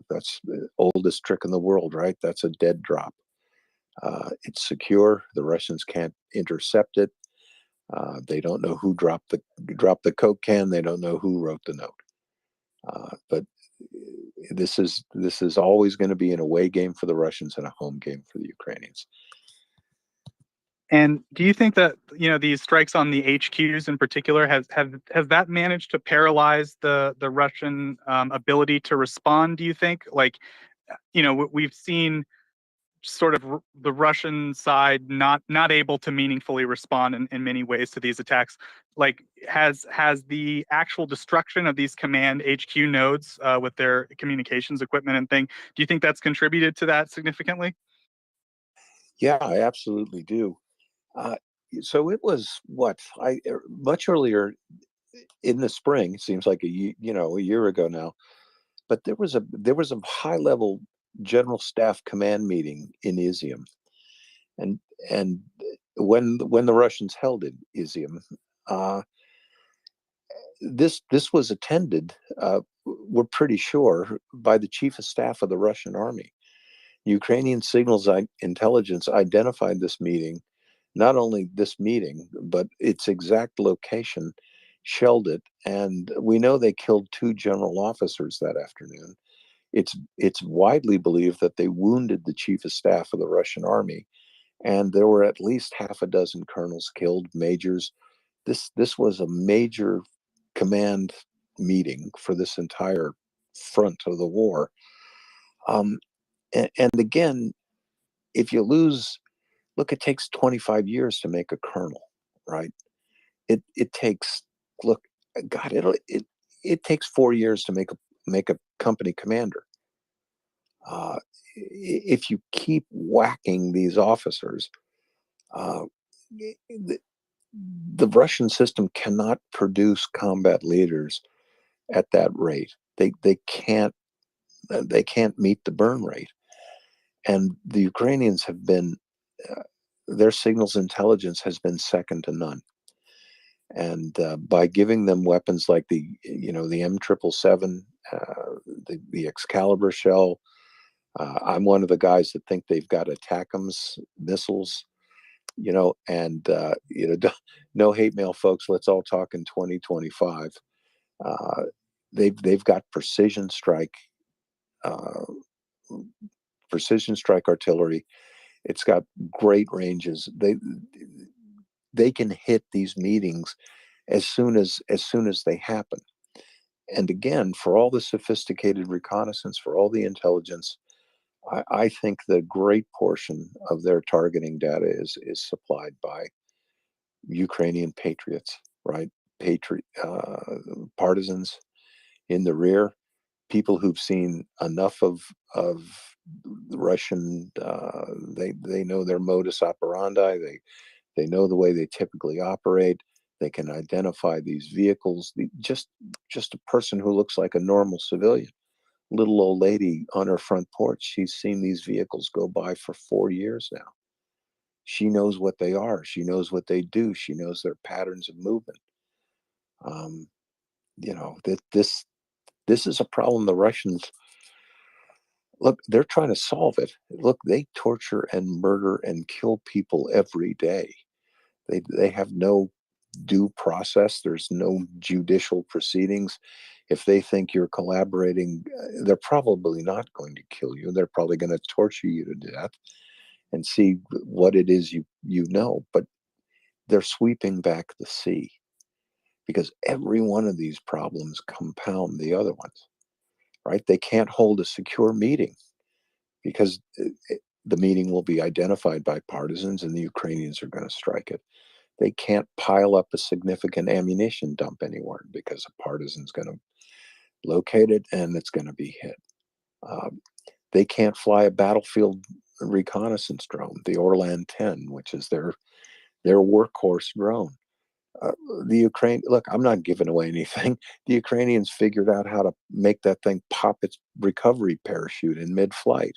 P: That's the oldest trick in the world, right? That's a dead drop. It's secure. The Russians can't intercept it. They don't know who dropped the Coke can. They don't know who wrote the note. But this is always going to be an away game for the Russians and a home game for the Ukrainians.
J: And do you think that, you know, these strikes on the HQs in particular has that managed to paralyze the Russian ability to respond? Do you think, like, you know, we've seen sort of the Russian side not able to meaningfully respond in many ways to these attacks? Like, has the actual destruction of these command HQ nodes with their communications equipment and thing, do you think that's contributed to that significantly?
P: Yeah, I absolutely do. So it was much earlier in the spring. It seems like a year ago now. But there was a high level general staff command meeting in Izium, and when the Russians held in Izium, this was attended. We're pretty sure by the chief of staff of the Russian army. Ukrainian signals intelligence identified this meeting, not only this meeting, but its exact location, shelled it, and we know they killed 2 general officers that afternoon. It's widely believed that they wounded the chief of staff of the Russian army, and there were at least half a dozen colonels killed, majors. This was a major command meeting for this entire front of the war. And again, if you lose, look, it takes 25 years to make a colonel, right? It takes, look, God, it takes 4 years to make a company commander. If you keep whacking these officers, the Russian system cannot produce combat leaders at that rate. They can't meet the burn rate, and the Ukrainians have been their signals intelligence has been second to none. And by giving them weapons like the M777, the Excalibur shell, I'm one of the guys that think they've got ATACMS missiles, and no hate mail, folks. Let's all talk in 2025. They've got precision strike artillery. It's got great ranges. They can hit these meetings as soon as they happen. And again, for all the sophisticated reconnaissance, for all the intelligence, I think the great portion of their targeting data is supplied by Ukrainian patriots, right? Partisans in the rear, people who've seen enough of the Russian, they know their modus operandi. They know the way they typically operate. They can identify these vehicles. Just a person who looks like a normal civilian, little old lady on her front porch. She's seen these vehicles go by for 4 years now. She knows what they are. She knows what they do. She knows their patterns of movement. That this is a problem the Russians look. They're trying to solve it. Look, they torture and murder and kill people every day. They have no due process. There's no judicial proceedings. If they think you're collaborating, they're probably not going to kill you. They're probably going to torture you to death and see what it is you know. But they're sweeping back the sea, because every one of these problems compound the other ones, right? They can't hold a secure meeting because the meeting will be identified by partisans and the Ukrainians are going to strike it. They can't pile up a significant ammunition dump anywhere because a partisan's going to locate it and it's going to be hit. They can't fly a battlefield reconnaissance drone, the Orlan 10, which is their workhorse drone. The Ukraine, look, I'm not giving away anything. The Ukrainians figured out how to make that thing pop its recovery parachute in mid-flight.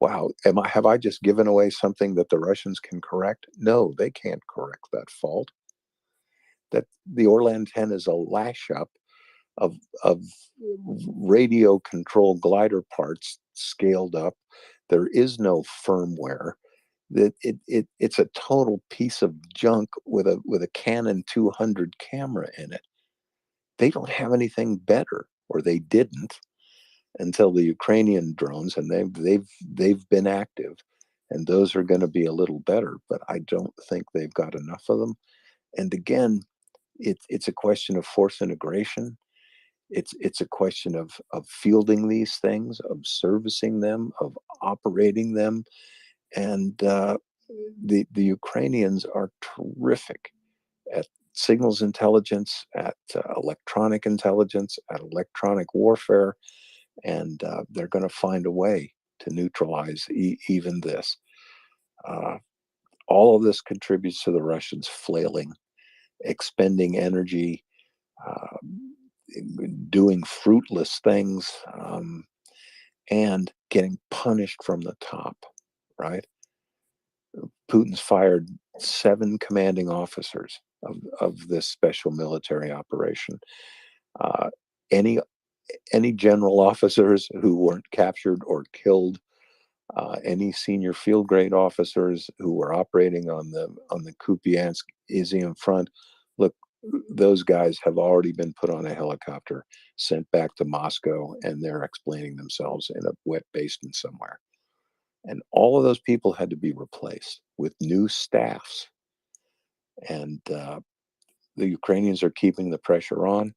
P: Wow, have I just given away something that the Russians can correct? No, they can't correct that fault. That the Orlan 10 is a lash up of radio control glider parts scaled up. There is no firmware. That it's a total piece of junk with a Canon 200 camera in it. They don't have anything better, or they didn't until the Ukrainian drones, and they've been active, and those are going to be a little better. But I don't think they've got enough of them. And again, it's a question of force integration. It's a question of fielding these things, of servicing them, of operating them. And the Ukrainians are terrific at signals intelligence, at electronic intelligence, at electronic warfare, and they're going to find a way to neutralize even this. All of this contributes to the Russians flailing, expending energy, doing fruitless things, and getting punished from the top, right? Putin's fired 7 commanding officers of this special military operation. Any general officers who weren't captured or killed, any senior field grade officers who were operating on the Kupiansk Izium front, look, those guys have already been put on a helicopter, sent back to Moscow, and they're explaining themselves in a wet basement somewhere. And all of those people had to be replaced with new staffs. And the Ukrainians are keeping the pressure on.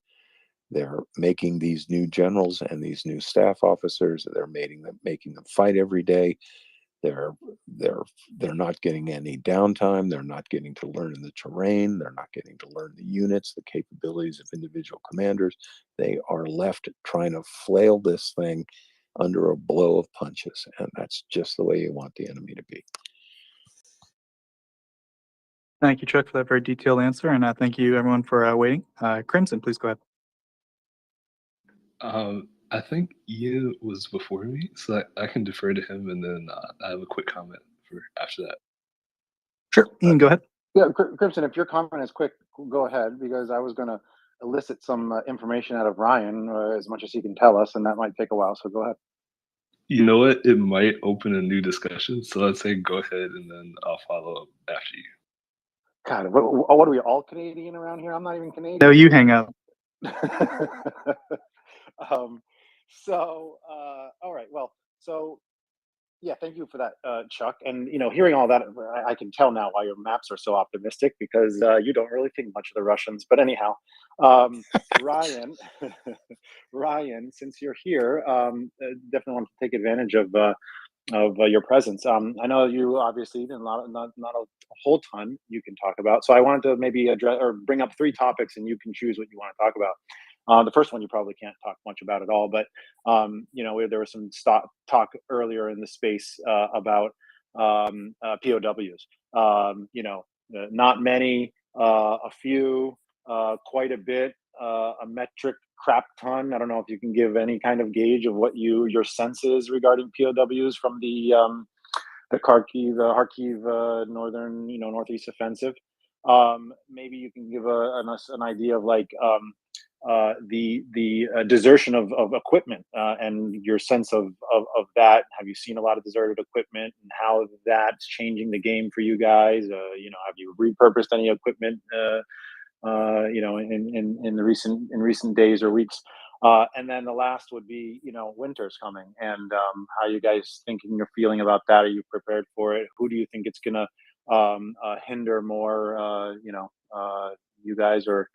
P: They're making these new generals and these new staff officers. They're making them fight every day. They're not getting any downtime. They're not getting to learn the terrain. They're not getting to learn the units, the capabilities of individual commanders. They are left trying to flail this thing under a blow of punches, and that's just the way you want the enemy to be.
J: Thank you, Chuck, for that very detailed answer, and thank you everyone for waiting. Crimson, please go ahead.
Q: I think Ian was before me, so I can defer to him, and then I have a quick comment for after that.
J: Sure, Ian, go ahead.
C: Yeah, Crimson, if your comment is quick, go ahead, because I was going to elicit some information out of Ryan, as much as he can tell us, and that might take a while, so go ahead.
Q: You know what? It might open a new discussion, so let's say go ahead, and then I'll follow up after you.
C: God, what are we, all Canadian around here? I'm not even Canadian.
J: No, you hang up.
C: All right. Well, so yeah, thank you for that, Chuck. And hearing all that, I can tell now why your maps are so optimistic, because you don't really think much of the Russians. But anyhow, Ryan, Ryan, since you're here, definitely want to take advantage of your presence. I know you obviously not a whole ton you can talk about, so I wanted to maybe address or bring up 3 topics, and you can choose what you want to talk about. The first one you probably can't talk much about at all, but you know, there was some talk earlier in the space about POWs. You know, not many, a few, quite a bit, a metric crap ton. I don't know if you can give any kind of gauge of what your sense is regarding POWs from the Kharkiv northern, you know, northeast offensive. Maybe you can give an idea of like the desertion of equipment and your sense of that. Have you seen a lot of deserted equipment and how that's changing the game for you guys? You know, have you repurposed any equipment? You know, in the recent days or weeks. And then the last would be, you know, winter's coming, and how you guys thinking or feeling about that? Are you prepared for it? Who do you think it's gonna hinder more? You know, you guys or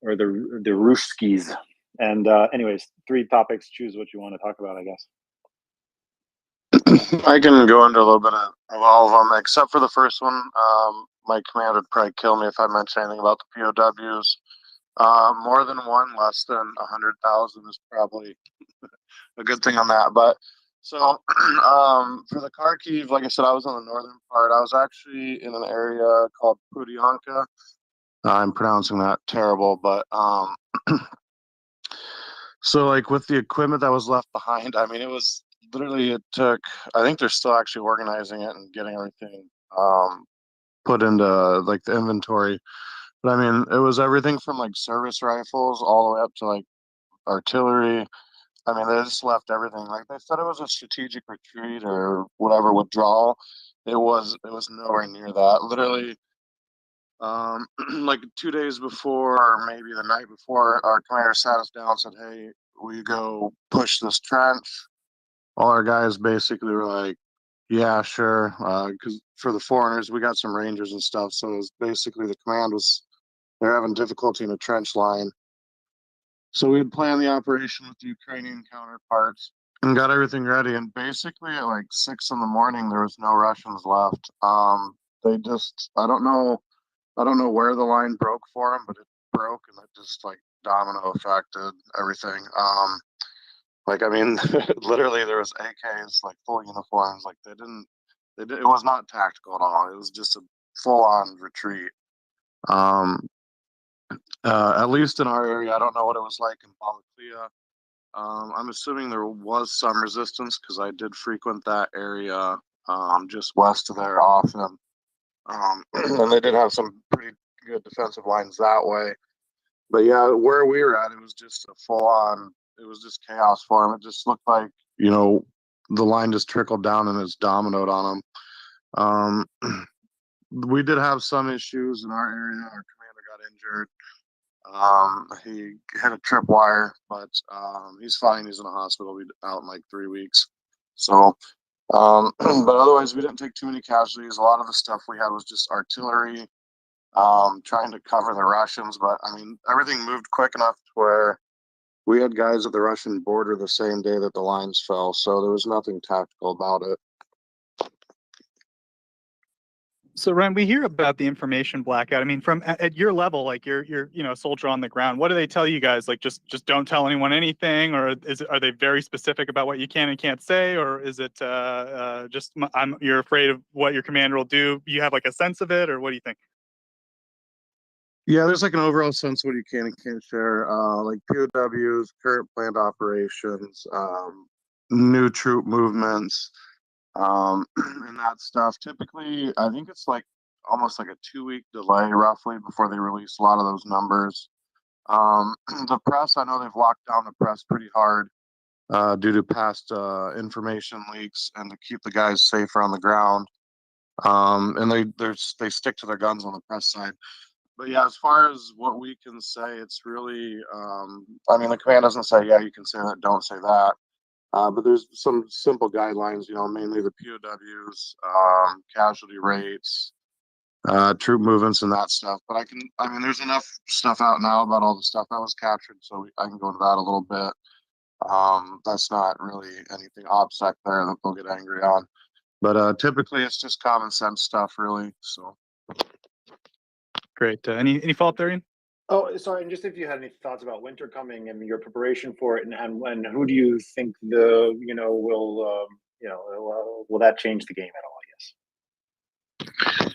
C: the Ruskies? And anyways, 3 topics. Choose what you want to talk about, I guess.
A: I can go into a little bit of all of them, except for the first one. My command would probably kill me if I mentioned anything about the POWs. More than one, less than 100,000 is probably a good thing on that. But so for the Kharkiv, like I said, I was on the northern part. I was actually in an area called Pudyanka. I'm pronouncing that terrible, but so like with the equipment that was left behind, I mean, it was literally, it took, I think they're still actually organizing it and getting everything put into like the inventory. But I mean, it was everything from like service rifles all the way up to like artillery. I mean, they just left everything. Like they said, it was a strategic retreat or whatever withdrawal. It was nowhere near that. Literally, like 2 days before, or maybe the night before, our commander sat us down and said, "Hey, will you go push this trench?" All our guys basically were like, "Yeah, sure." Because for the foreigners, we got some rangers and stuff, so it was basically the command was they're having difficulty in a trench line. So we had planned the operation with the Ukrainian counterparts and got everything ready. And basically at like 6 in the morning, there was no Russians left. They just, I don't know where the line broke for them, but it broke and it just like domino affected everything. Like, I mean, literally there was AKs, like full uniforms. Like it was not tactical at all. It was just a full on retreat. At least in our area, I don't know what it was like in Balaklia. I'm assuming there was some resistance because I did frequent that area just west of there often. And they did have some pretty good defensive lines that way. But yeah, where we were at, it was just a full on, it was just chaos for them. It just looked like, you know, the line just trickled down and it's dominoed on them. We did have some issues in our area. Our commander got injured. He hit a tripwire, but he's fine. He's in a hospital. He'll be out in like 3 weeks. So, but otherwise, we didn't take too many casualties. A lot of the stuff we had was just artillery, trying to cover the Russians. But I mean, everything moved quick enough to where we had guys at the Russian border the same day that the lines fell. So there was nothing tactical about it.
J: So Ren, we hear about the information blackout. I mean, from at your level, like you're you know, a soldier on the ground. What do they tell you guys? Like just don't tell anyone anything, or are they very specific about what you can and can't say, or is it just you're afraid of what your commander will do? You have like a sense of it, or what do you think?
A: Yeah, there's like an overall sense of what you can and can't share, like POWs, current planned operations, new troop movements, and that stuff. Typically, I think it's like almost like a 2 week delay roughly before they release a lot of those numbers. The press, I know they've locked down the press pretty hard due to past information leaks and to keep the guys safer on the ground. And they stick to their guns on the press side. But yeah, as far as what we can say, it's really, I mean, the command doesn't say, yeah, you can say that, don't say that. But there's some simple guidelines, you know, mainly the POWs, casualty rates, troop movements and that stuff. But I mean, there's enough stuff out now about all the stuff that was captured, so I can go into that a little bit. That's not really anything OPSEC there that they'll get angry on. But typically it's just common sense stuff, really. So
J: great. Any follow-up there, Ian?
C: Oh, sorry, and just if you had any thoughts about winter coming and your preparation for it, and who do you think will that change the game at all?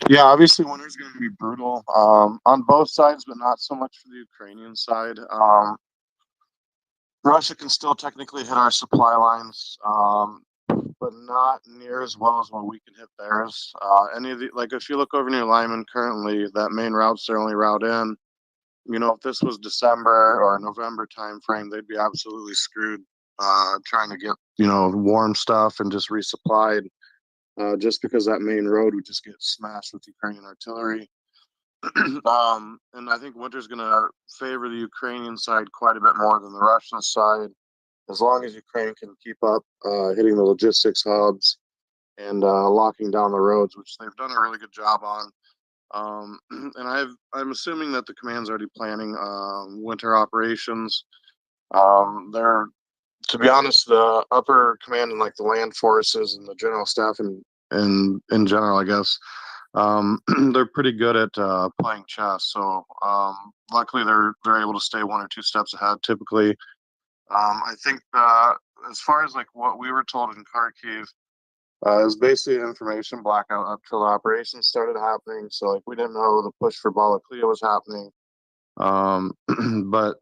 A: Yeah, obviously winter's going to be brutal on both sides, but not so much for the Ukrainian side. Russia can still technically hit our supply lines, but not near as well as what we can hit theirs. Any of the like, if you look over near Lyman currently, that main route's their only route in. If this was December or November time frame, they'd be absolutely screwed. Trying to get warm stuff and just resupplied, just because that main road would just get smashed with Ukrainian artillery. And I think winter's going to favor the Ukrainian side quite a bit more than the Russian side, as long as Ukraine can keep up hitting the logistics hubs and locking down the roads, which they've done a really good job on. And I'm assuming that the command's already planning winter operations. They're, to be honest, the upper command and like the land forces and the general staff and in general, I guess, they're pretty good at playing chess. So luckily, they're able to stay one or two steps ahead. Typically, I think as far as like what we were told in Kharkiv, it was basically an information blackout up till the operation started happening. So like we didn't know the push for Balaklia was happening. But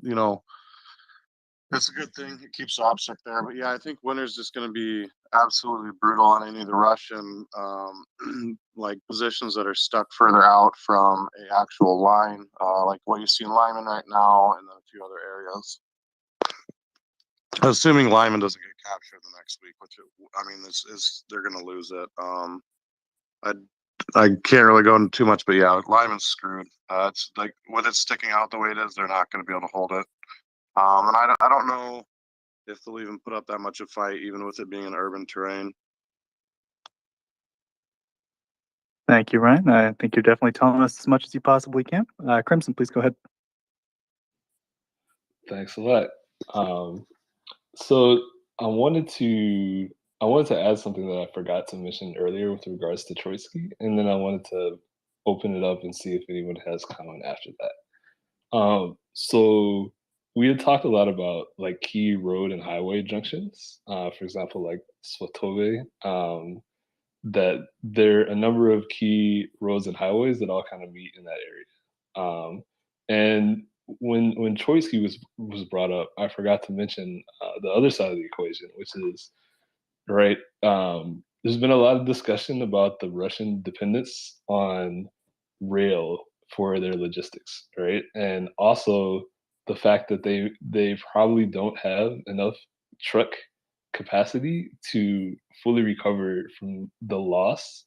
A: that's a good thing. It keeps the OPSEC there. But yeah, I think winter's just going to be absolutely brutal on any of the Russian like positions that are stuck further out from a actual line, like what you see in Lyman right now, and then a few other areas. Assuming Lyman doesn't get captured the next week, which they're going to lose it. I can't really go into too much, but yeah, Lyman's screwed. It's like with it sticking out the way it is, they're not going to be able to hold it. And I don't know if they'll even put up that much of a fight, even with it being an urban terrain.
J: Thank you, Ryan. I think you're definitely telling us as much as you possibly can. Crimson, please go ahead.
Q: Thanks a lot. So I wanted to add something that I forgot to mention earlier with regards to Troitsky, and then I wanted to open it up and see if anyone has comment after that. So we had talked a lot about like key road and highway junctions. For example, like Svatove, that there are a number of key roads and highways that all kind of meet in that area. And when Troitsky was brought up, I forgot to mention the other side of the equation, which is right. There's been a lot of discussion about the Russian dependence on rail for their logistics, right? And also the fact that they probably don't have enough truck capacity to fully recover from the loss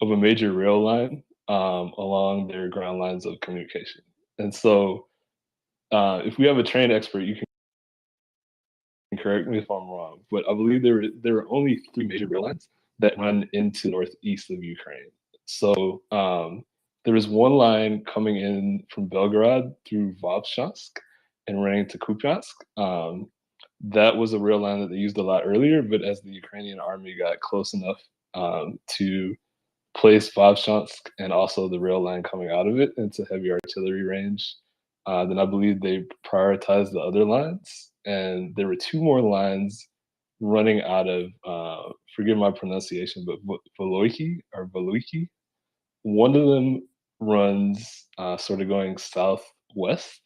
Q: of a major rail line along their ground lines of communication. And so if we have a train expert, you can correct me if I'm wrong, but I believe there are only 3 major rail lines that run into northeast of Ukraine. So there is one line coming in from Belgorod through Vovchansk and running to Kupiansk. That was a rail line that they used a lot earlier, but as the Ukrainian army got close enough to place Vovchansk and also the rail line coming out of it into heavy artillery range, then I believe they prioritized the other lines. And there were 2 more lines running out of, forgive my pronunciation, but Voloiki or Valuiki. One of them runs sort of going southwest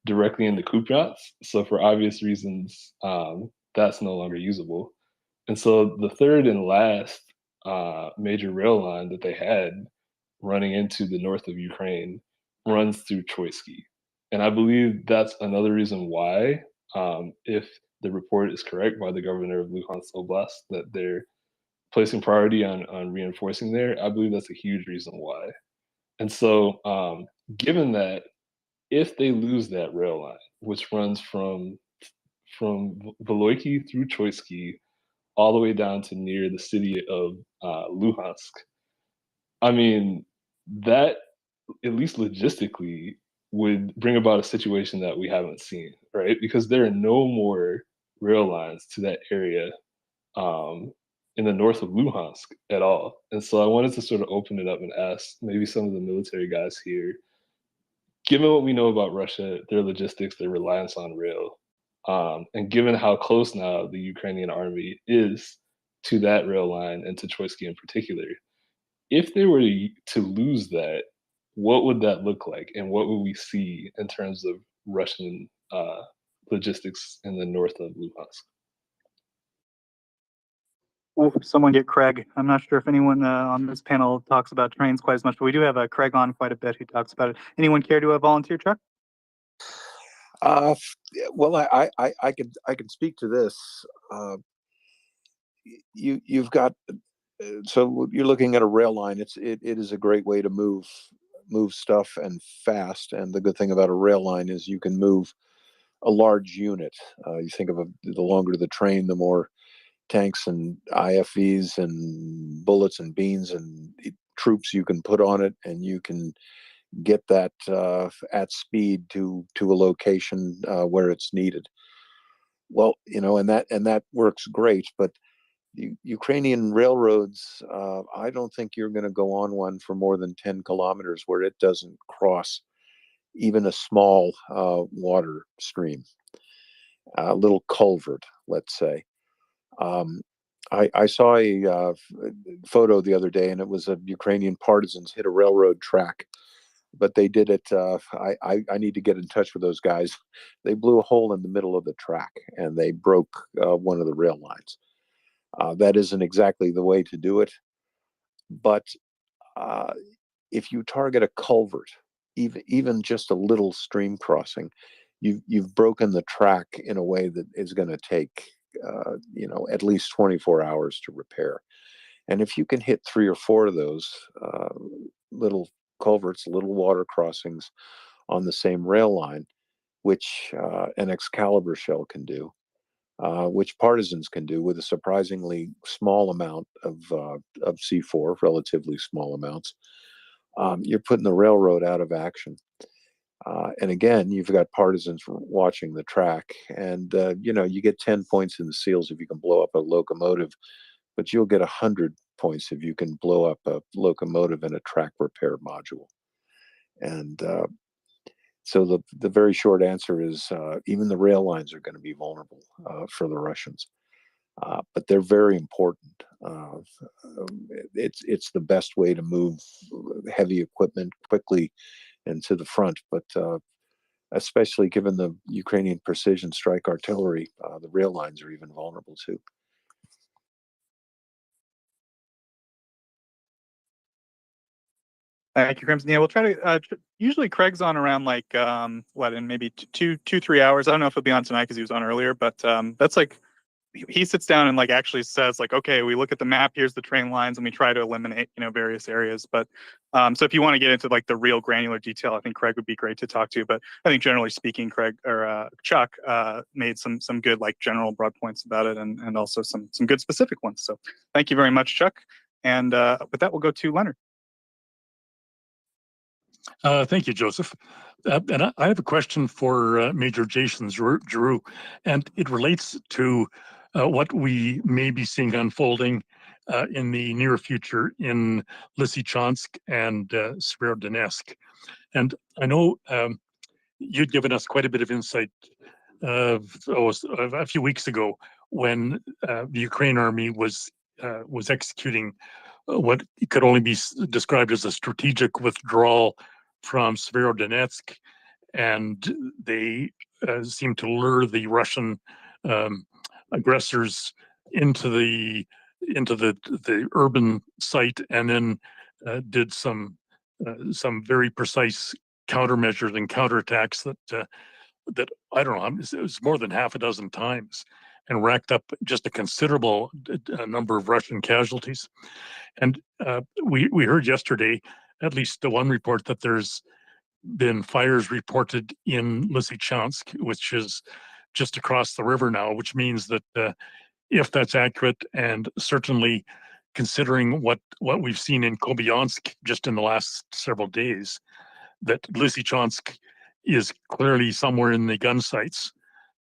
Q: directly into Kupiansk. So for obvious reasons, that's no longer usable. And so the third and last major rail line that they had running into the north of Ukraine runs through Troitsky. And I believe that's another reason why, if the report is correct by the governor of Luhansk Oblast, that they're placing priority on reinforcing there. I believe that's a huge reason why. And so, given that, if they lose that rail line, which runs from Voloiki through Troitsky all the way down to near the city of Luhansk, I mean, that at least logistically would bring about a situation that we haven't seen, right? Because there are no more rail lines to that area in the north of Luhansk at all. And so I wanted to sort of open it up and ask maybe some of the military guys here, given what we know about Russia, their logistics, their reliance on rail, and given how close now the Ukrainian army is to that rail line and to Troitsky in particular, if they were to lose that, what would that look like, and what would we see in terms of Russian logistics in the north of Luhansk?
J: Well, someone get Craig. I'm not sure if anyone on this panel talks about trains quite as much, but we do have Craig on quite a bit who talks about it. Anyone care to volunteer, Chuck?
P: Well, I can speak to this. You've got, so you're looking at a rail line. It is a great way to move stuff and fast. And the good thing about a rail line is you can move a large unit. You think of the longer the train, the more tanks and IFVs and bullets and beans and troops you can put on it, and you can get that at speed to a location where it's needed. Well, and that works great, but Ukrainian railroads, I don't think you're going to go on one for more than 10 kilometers where it doesn't cross even a small water stream, a little culvert, let's say. I saw a photo the other day, and it was Ukrainian partisans hit a railroad track, but they did it. I need to get in touch with those guys. They blew a hole in the middle of the track, and they broke one of the rail lines. That isn't exactly the way to do it, but if you target a culvert, even just a little stream crossing, you've broken the track in a way that is going to take at least 24 hours to repair. And if you can hit 3 or 4 of those little culverts, little water crossings on the same rail line, which an Excalibur shell can do, which partisans can do with a surprisingly small amount of C4, relatively small amounts, you're putting the railroad out of action. And again, you've got partisans watching the track, and you get 10 points in the SEALs if you can blow up a locomotive, but you'll get 100 points if you can blow up a locomotive and a track repair module. And so the very short answer is even the rail lines are going to be vulnerable for the Russians, but they're very important. It's the best way to move heavy equipment quickly and to the front, but especially given the Ukrainian precision strike artillery, the rail lines are even vulnerable too.
J: Thank you, Crimson. Yeah, we'll try to. Usually, Craig's on around like in maybe 2-3 hours. I don't know if he'll be on tonight because he was on earlier, but that's like he sits down and like actually says like, okay, we look at the map. Here's the train lines, and we try to eliminate various areas. But so if you want to get into like the real granular detail, I think Craig would be great to talk to. But I think generally speaking, Craig or Chuck made some good like general broad points about it, and also some good specific ones. So thank you very much, Chuck. And with that, we'll go to Leonard.
I: Thank you, Joseph. And I have a question for Major Jason Giroux, and it relates to what we may be seeing unfolding in the near future in Lysychansk and Severodonetsk. And I know you'd given us quite a bit of insight a few weeks ago when the Ukraine army was executing what could only be described as a strategic withdrawal from Severodonetsk, and they seemed to lure the Russian aggressors into the urban site, and then did some very precise countermeasures and counterattacks that I don't know, it was more than half a dozen times, and racked up just a considerable number of Russian casualties. And we heard yesterday, at least the one report, that there's been fires reported in Lysychansk, which is just across the river now, which means that if that's accurate, and certainly considering what we've seen in Kobiansk just in the last several days, that Lysychansk is clearly somewhere in the gun sights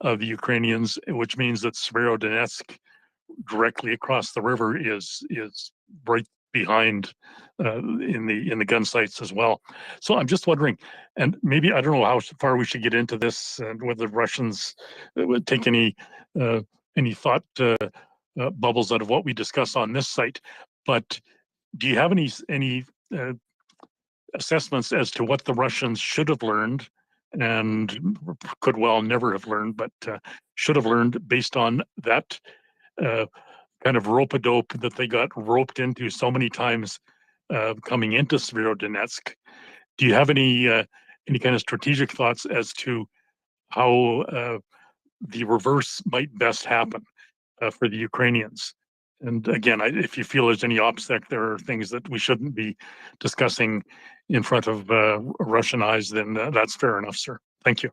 I: of the Ukrainians, which means that Severodonetsk, directly across the river, is right behind in the gun sites as well. So I'm just wondering, and maybe I don't know how far we should get into this, and whether the Russians would take any thought bubbles out of what we discuss on this site. But do you have any assessments as to what the Russians should have learned, and could well never have learned, but should have learned based on that kind of rope-a-dope that they got roped into so many times coming into Severodonetsk? Do you have any kind of strategic thoughts as to how the reverse might best happen for the Ukrainians? And again, if you feel there's any OPSEC, there are things that we shouldn't be discussing in front of Russian eyes, then that's fair enough, sir. Thank you.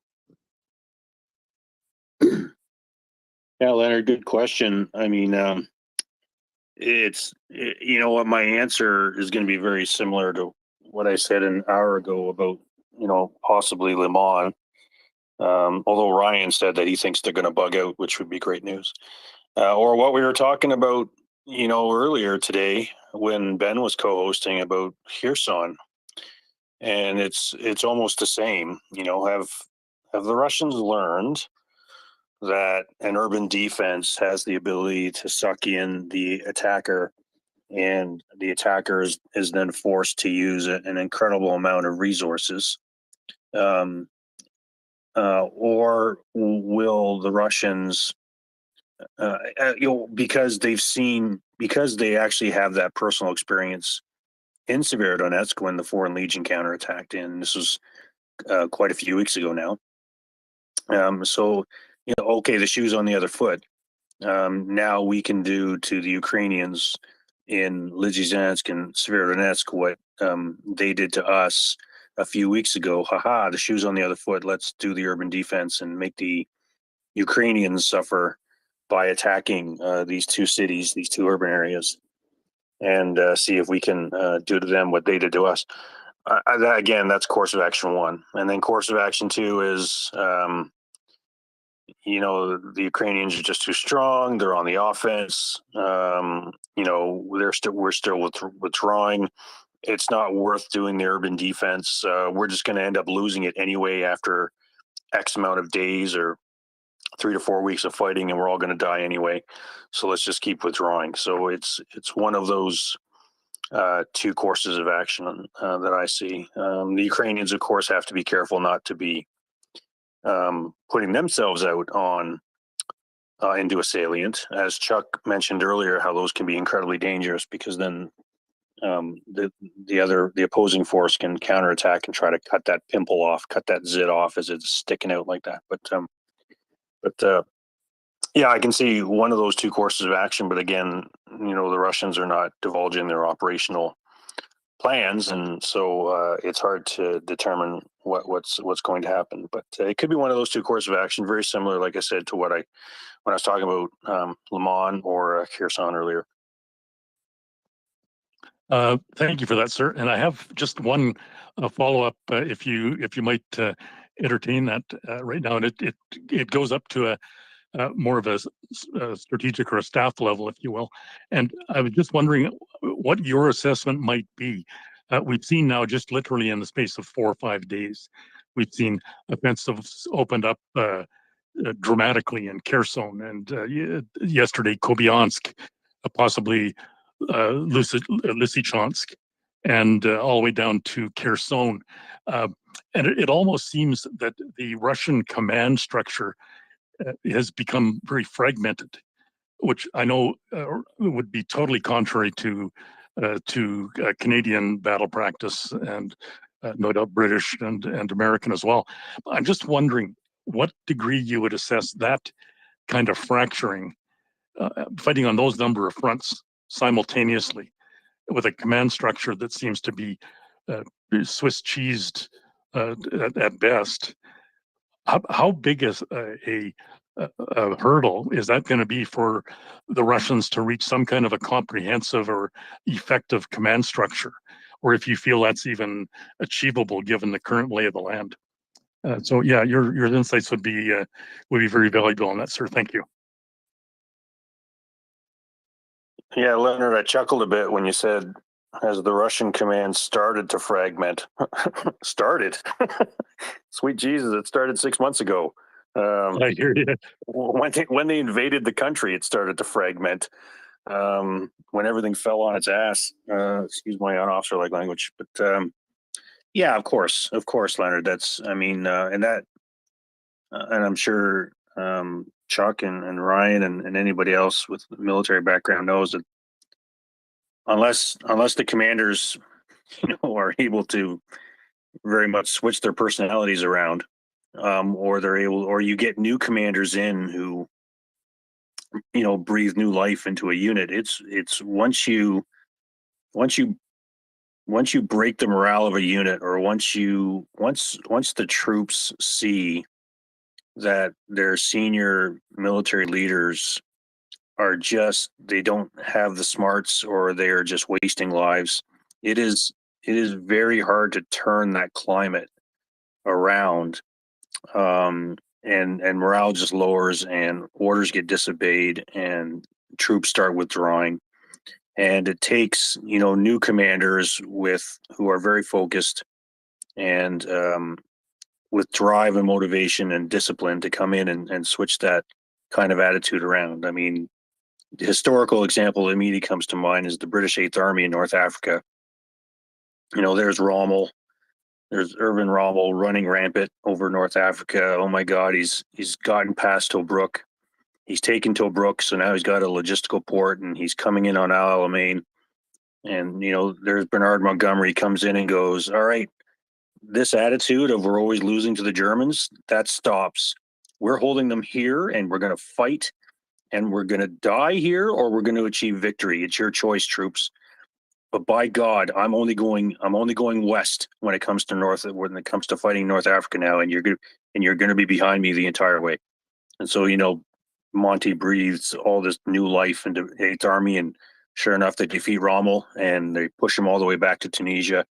B: Yeah, Leonard, good question. I mean, you know what, my answer is going to be very similar to what I said an hour ago about, possibly Le Mans. Although Ryan said that he thinks they're going to bug out, which would be great news. Or what we were talking about, earlier today when Ben was co-hosting about Kherson. And it's almost the same. Have the Russians learned that an urban defense has the ability to suck in the attacker, and the attacker is then forced to use an incredible amount of resources? Or will the Russians, because they actually have that personal experience in Severodonetsk when the Foreign Legion counterattacked in, this was quite a few weeks ago now. So, okay, the shoe's on the other foot. Now we can do to the Ukrainians in Lysychansk and Severodonetsk what they did to us a few weeks ago. Haha, the shoe's on the other foot. Let's do the urban defense and make the Ukrainians suffer by attacking these two cities, these two urban areas, and see if we can do to them what they did to us. Again, that's course of action one. And then course of action two is, the Ukrainians are just too strong. They're on the offense. We're still withdrawing. It's not worth doing the urban defense. We're just going to end up losing it anyway after X amount of days or 3 to 4 weeks of fighting, and we're all going to die anyway. So let's just keep withdrawing. So it's one of those two courses of action that I see. The Ukrainians, of course, have to be careful not to be putting themselves out on into a salient. As Chuck mentioned earlier, how those can be incredibly dangerous, because then the opposing force can counterattack and try to cut that pimple off, cut that zit off as it's sticking out like that. But yeah, I can see one of those two courses of action. But again, the Russians are not divulging their operational plans, and so it's hard to determine what's going to happen. But it could be one of those two courses of action, very similar, like I said, to when I was talking about Le Mans or Kherson earlier.
I: Thank you for that, sir. And I have just one follow-up, if you might entertain that right now, and it goes up to a more of a strategic or a staff level, if you will. And I was just wondering what your assessment might be. We've seen now, just literally in the space of 4 or 5 days, we've seen offensives opened up dramatically in Kherson, and yesterday Kobiansk, possibly Lysychansk, and all the way down to Kherson. And it almost seems that the Russian command structure has become very fragmented, which I know would be totally contrary to Canadian battle practice, and no doubt British and American as well. I'm just wondering what degree you would assess that kind of fracturing, fighting on those number of fronts simultaneously, with a command structure that seems to be Swiss cheesed at best. How big is a hurdle is that going to be for the Russians to reach some kind of a comprehensive or effective command structure, or if you feel that's even achievable given the current lay of the land? So yeah, your insights would be very valuable on that, sir. Thank you.
B: Yeah, Leonard, I chuckled a bit when you said as the Russian command started to fragment. Started. Sweet Jesus, it started 6 months ago.
I: I hear you.
B: When they invaded the country, it started to fragment. When everything fell on its ass. Excuse my unofficer-like language, but yeah, of course, Leonard. That's, I mean, and that, and I'm sure Chuck and Ryan and anybody else with military background knows that unless the commanders, are able to very much switch their personalities around, or they're able, or you get new commanders in who, breathe new life into a unit. It's once you break the morale of a unit, or once the troops see that their senior military leaders they don't have the smarts, or they are just wasting lives. It is very hard to turn that climate around, and morale just lowers, and orders get disobeyed, and troops start withdrawing. And it takes, new commanders who are very focused, and with drive and motivation and discipline to come in and switch that kind of attitude around. I mean, the historical example that immediately comes to mind is the British Eighth Army in North Africa. There's Rommel. There's Irvin Rommel running rampant over North Africa. Oh my God, he's gotten past Tobruk. He's taken Tobruk, so now he's got a logistical port, and he's coming in on Al Alamein. And there's Bernard Montgomery comes in and goes, all right, this attitude of we're always losing to the Germans, that stops. We're holding them here, and we're going to fight, and we're going to die here, or we're going to achieve victory. It's your choice, troops. But by God, I'm only going west when it comes to fighting North Africa now, and you're going to be behind me the entire way. And so, Monty breathes all this new life into Eighth Army, and sure enough, they defeat Rommel, and they push him all the way back to Tunisia,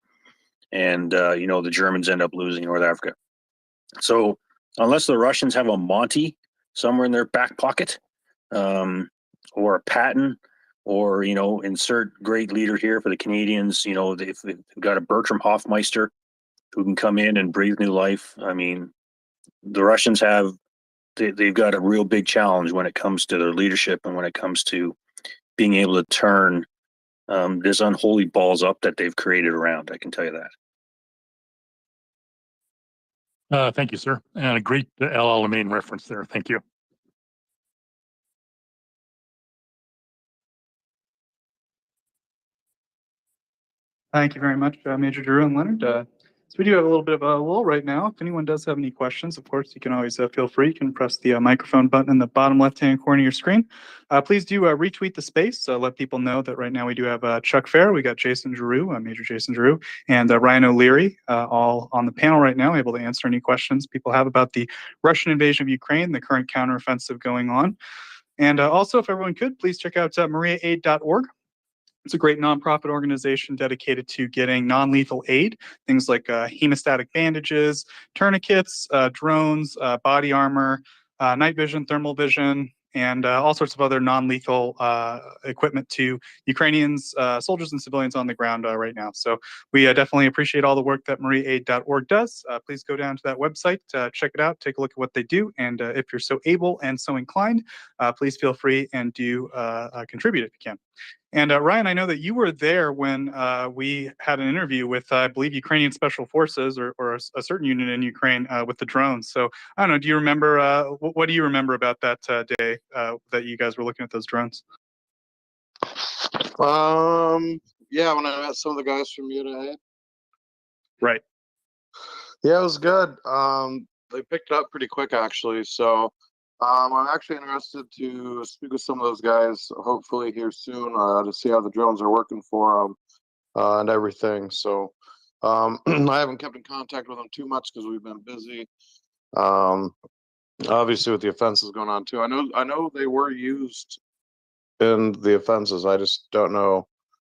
B: and the Germans end up losing North Africa. So unless the Russians have a Monty somewhere in their back pocket, or a Patton, or insert great leader here for the Canadians, they've got a Bertram Hofmeister who can come in and breathe new life. I mean, the Russians they've got a real big challenge when it comes to their leadership, and when it comes to being able to turn this unholy balls up that they've created around. I can tell you that.
I: Thank you, sir. And a great Al Alamein reference there. Thank you.
J: Thank you very much, Major Drew and Leonard. So we do have a little bit of a lull right now. If anyone does have any questions, of course, you can always feel free. You can press the microphone button in the bottom left-hand corner of your screen. Please do retweet the space. Let people know that right now we do have Chuck Fair, we got Jason Giroux, Major Jason Giroux, and Ryan O'Leary, all on the panel right now, able to answer any questions people have about the Russian invasion of Ukraine, the current counteroffensive going on. And also, if everyone could, please check out MriyaAid.org. It's a great nonprofit organization dedicated to getting non-lethal aid, things like hemostatic bandages, tourniquets, drones, body armor, night vision, thermal vision, and all sorts of other non-lethal equipment to Ukrainians, soldiers and civilians on the ground right now. So we definitely appreciate all the work that MriyaAid.org does. Please go down to that website, check it out, take a look at what they do, and if you're so able and so inclined, please feel free and do contribute if you can. And Ryan, I know that you were there when we had an interview with, I believe, Ukrainian Special Forces, or a certain unit in Ukraine with the drones. So I don't know, do you remember, what do you remember about that day that you guys were looking at those drones?
A: Yeah, when I met some of the guys from UNIA.
J: Right.
A: Yeah, it was good. They picked it up pretty quick, actually. So I'm actually interested to speak with some of those guys, hopefully here soon, to see how the drones are working for them and everything. So I haven't kept in contact with them too much because we've been busy. Obviously, with the offenses going on too. I know they were used in the offenses. I just don't know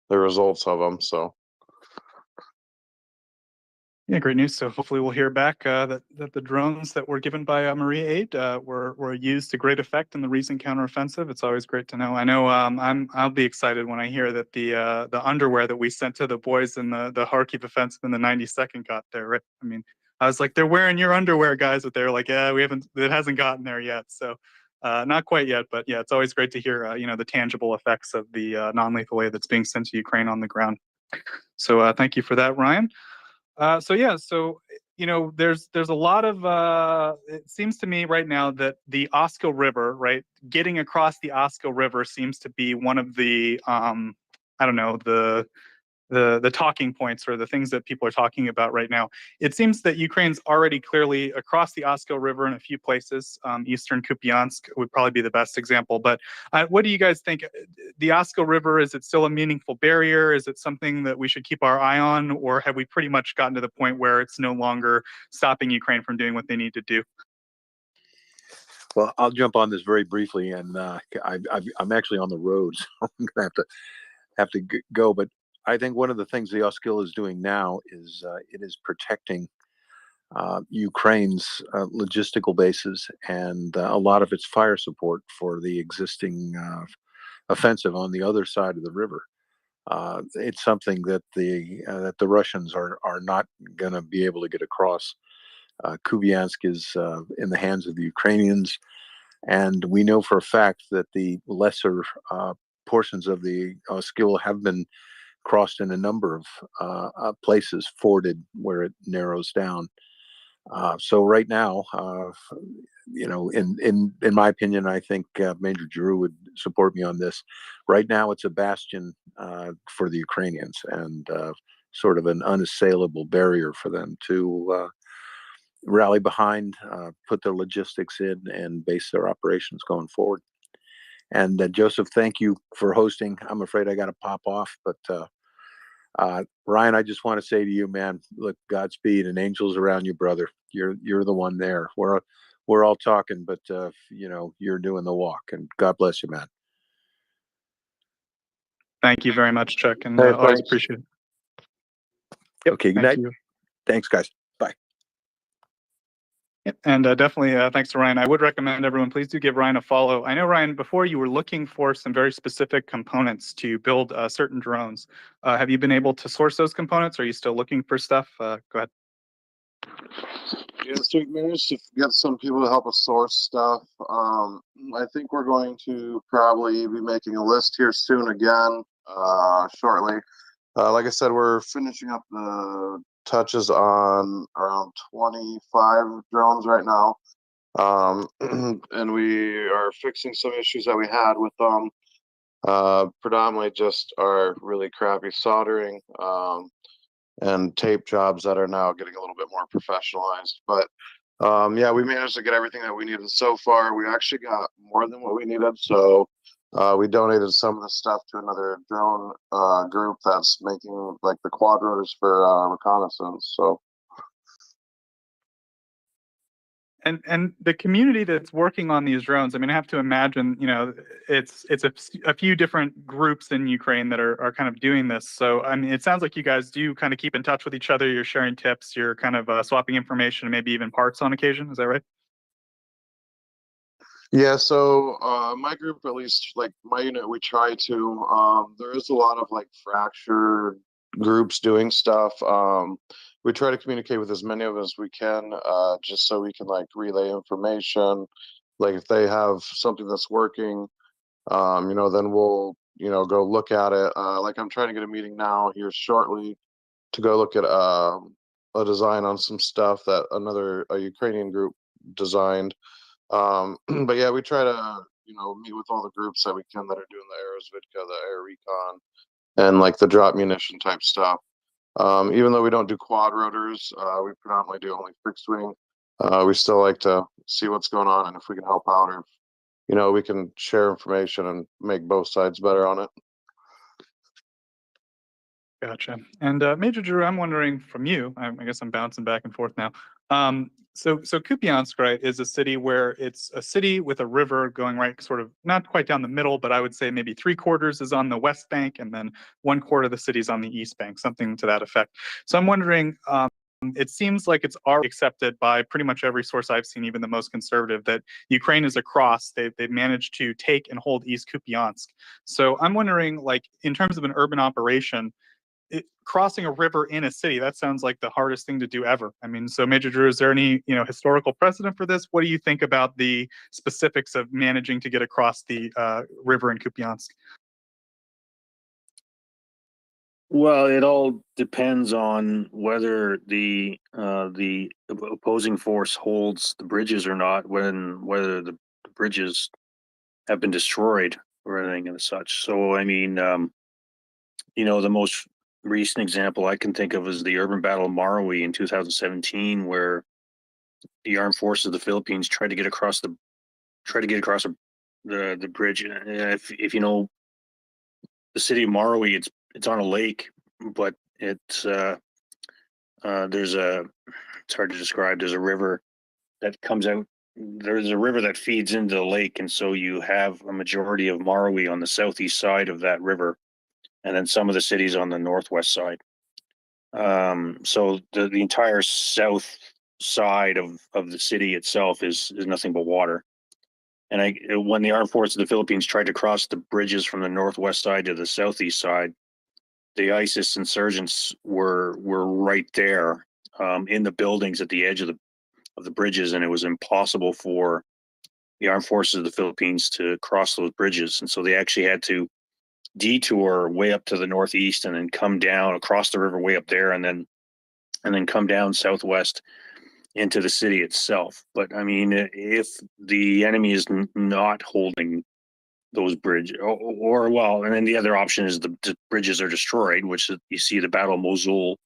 A: the results of them. So.
J: Yeah, great news. So hopefully we'll hear back that the drones that were given by Maria Aid were used to great effect in the recent counteroffensive. It's always great to know. I know I'll be excited when I hear that the underwear that we sent to the boys in the Kharkiv offensive in the 92nd got there. Right? I mean, I was like, they're wearing your underwear, guys, but they're like, yeah, it hasn't gotten there yet. So not quite yet, but yeah, it's always great to hear the tangible effects of the non-lethal aid that's being sent to Ukraine on the ground. So thank you for that, Ryan. So there's a lot of it seems to me right now that the Oskil River, right, getting across the Oskil River seems to be one of the I don't know, the talking points or the things that people are talking about right now. It seems that Ukraine's already clearly across the Oskil River in a few places. Eastern Kupiansk would probably be the best example. But what do you guys think? The Oskil River, is it still a meaningful barrier? Is it something that we should keep our eye on? Or have we pretty much gotten to the point where it's no longer stopping Ukraine from doing what they need to do?
P: Well, I'll jump on this very briefly, and I'm actually on the road, so I'm gonna have to go. But I think one of the things the Oskil is doing now is it is protecting Ukraine's logistical bases and a lot of its fire support for the existing offensive on the other side of the river. It's something that the Russians are not going to be able to get across. Kupiansk is in the hands of the Ukrainians, and we know for a fact that the lesser portions of the Oskil have been crossed in a number of places, forded where it narrows down. So right now, in my opinion, I think Major Giroux would support me on this. Right now, it's a bastion for the Ukrainians and sort of an unassailable barrier for them to rally behind, put their logistics in, and base their operations going forward. And Joseph, thank you for hosting. I'm afraid I got to pop off, but Ryan, I just want to say to you, man, look, Godspeed and angels around you, brother. You're the one there. We're all talking, but you're doing the walk, and God bless you, man.
J: Thank you very much, Chuck, and
P: Hey,
J: always
P: thanks.
J: appreciate it. Yep,
P: Okay, good
J: thank
P: night.
J: you.
P: Thanks, guys. Bye.
J: Yep, and definitely thanks to Ryan. I would recommend everyone, please do give Ryan a follow. I know, Ryan, before you were looking for some very specific components to build certain drones. Have you been able to source those components? Or are you still looking for stuff? Go ahead.
A: Yes, we managed to get some people to help us source stuff. I think we're going to probably be making a list here soon again, shortly. Like I said, we're finishing up the touches on around 25 drones right now. And we are fixing some issues that we had with them. Predominantly just our really crappy soldering. And tape jobs that are now getting a little bit more professionalized. But yeah, we managed to get everything that we needed so far. We actually got more than what we needed. So we donated some of the stuff to another drone group that's making like the quad rotors for reconnaissance. So.
J: And the community that's working on these drones, I mean, I have to imagine, it's a few different groups in Ukraine that are kind of doing this. So, I mean, it sounds like you guys do kind of keep in touch with each other. You're sharing tips. You're kind of swapping information and maybe even parts on occasion. Is that right?
A: Yeah, so my group, at least like my unit, we try to. There is a lot of like fractured groups doing stuff. We try to communicate with as many of us as we can, just so we can like relay information. Like if they have something that's working, then we'll go look at it. Like I'm trying to get a meeting now here shortly to go look at a design on some stuff that a Ukrainian group designed. But yeah, we try to meet with all the groups that we can that are doing the Aerosvidka, the air recon, and like the drop munition type stuff. Even though we don't do quad rotors, we predominantly do only fixed wing. We still like to see what's going on and if we can help out, or if we can share information and make both sides better on it.
J: Gotcha. And Major Giroux, I'm wondering from you, I guess I'm bouncing back and forth now. So Kupiansk, right, is a city where it's a city with a river going right, sort of not quite down the middle, but I would say maybe 3/4 is on the west bank, and then 1/4 of the city is on the east bank, something to that effect. So I'm wondering, it seems like it's already accepted by pretty much every source I've seen, even the most conservative, that Ukraine is across. They've managed to take and hold East Kupiansk. So I'm wondering, like, in terms of an urban operation, crossing a river in a city, that sounds like the hardest thing to do ever. I mean, so Major Drew, is there any historical precedent for this? What do you think about the specifics of managing to get across the river in Kupiansk?
B: Well, it all depends on whether the opposing force holds the bridges or not, whether the bridges have been destroyed or anything and such. So, I mean, the most recent example I can think of is the urban battle of Marawi in 2017, where the armed forces of the Philippines tried to get across the bridge. If you know the city of Marawi, it's on a lake, but it's hard to describe. There's a river that comes out. There's a river that feeds into the lake, and so you have a majority of Marawi on the southeast side of that river, and then some of the cities on the northwest side. So the entire south side of the city itself is nothing but water. And when the armed forces of the Philippines tried to cross the bridges from the northwest side to the southeast side, the ISIS insurgents were right there in the buildings at the edge of the bridges, and it was impossible for the armed forces of the Philippines to cross those bridges. And so they actually had to detour way up to the northeast and then come down across the river way up there, and then come down southwest into the city itself. But I mean, if the enemy is not holding those bridges, or well, and then the other option is the bridges are destroyed, which you see the Battle of Mosul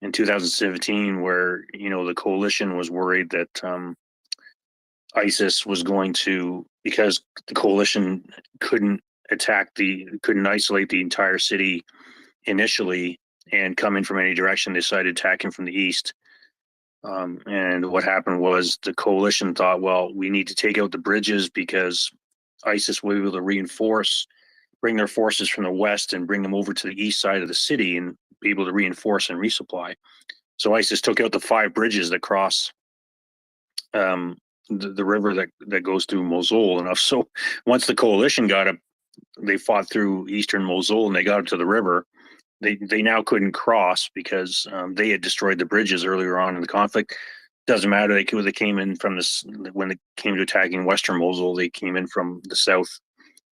B: in 2017, where the coalition was worried that ISIS was going to, because the coalition couldn't isolate the entire city initially and come in from any direction. They decided attacking from the east. And what happened was the coalition thought, well, we need to take out the bridges because ISIS will be able to bring their forces from the west and bring them over to the east side of the city and be able to reinforce and resupply. So ISIS took out the 5 bridges that cross the river that goes through Mosul enough. So once the coalition got up, they fought through eastern Mosul and they got up to the river. They now couldn't cross because they had destroyed the bridges earlier on in the conflict. Doesn't matter. They came in from this, when it came to attacking western Mosul, they came in from the south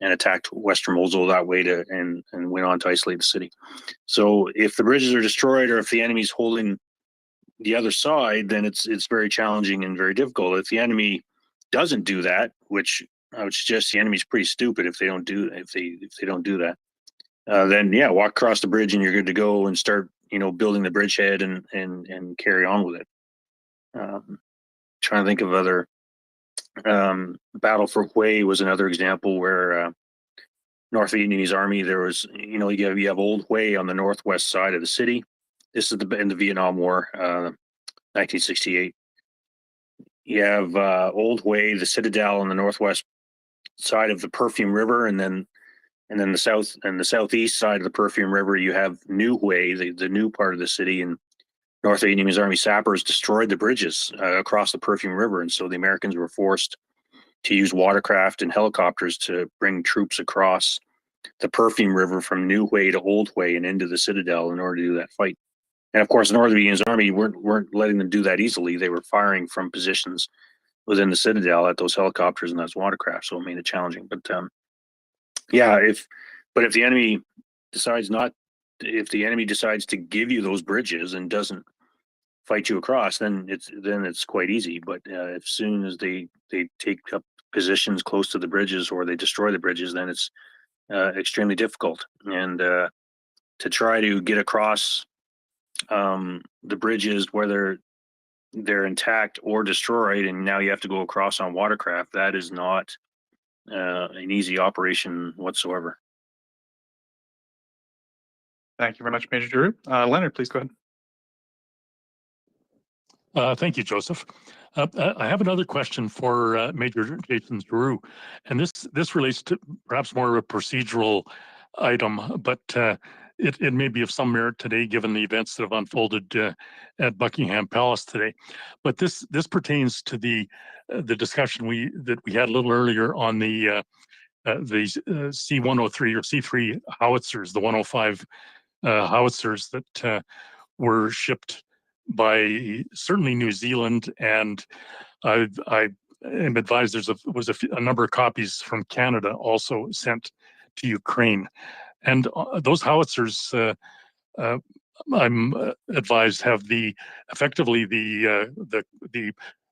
B: and attacked western Mosul that way and went on to isolate the city. So if the bridges are destroyed or if the enemy's holding the other side, then it's very challenging and very difficult. If the enemy doesn't do that, which I would suggest the enemy's pretty stupid if they don't do that. Then yeah, walk across the bridge and you're good to go and start building the bridgehead and carry on with it. Trying to think of other Battle for Hue was another example where North Vietnamese army, there was you have Old Hue on the northwest side of the city. This is in the Vietnam War, 1968. You have Old Hue, the citadel on the northwest side of the Perfume River, and then the south and the southeast side of the Perfume River, you have New Hue, the new part of the city, and North Vietnamese Army sappers destroyed the bridges across the Perfume River, and so the Americans were forced to use watercraft and helicopters to bring troops across the Perfume River from New Hue to Old Hue and into the citadel in order to do that fight. And of course, the North Vietnamese Army weren't letting them do that easily. They were firing from positions within the citadel at those helicopters and those watercraft, so it made it challenging. But yeah, if the enemy decides to give you those bridges and doesn't fight you across, then it's quite easy. But as soon as they take up positions close to the bridges or they destroy the bridges, then it's extremely difficult. And to try to get across the bridges, whether they're intact or destroyed, and now you have to go across on watercraft, that is not an easy operation whatsoever.
J: Thank you very much, Major Drew. Leonard, please go ahead.
I: Thank you, Joseph. I have another question for Major Jason Drew, and this relates to perhaps more of a procedural item, but it may be of some merit today, given the events that have unfolded at Buckingham Palace today. But this pertains to the discussion that we had a little earlier on the C-103 or C-3 howitzers, the 105 howitzers that were shipped by certainly New Zealand, and I am advised was a number of copies from Canada also sent to Ukraine. And those howitzers, I'm advised, have effectively the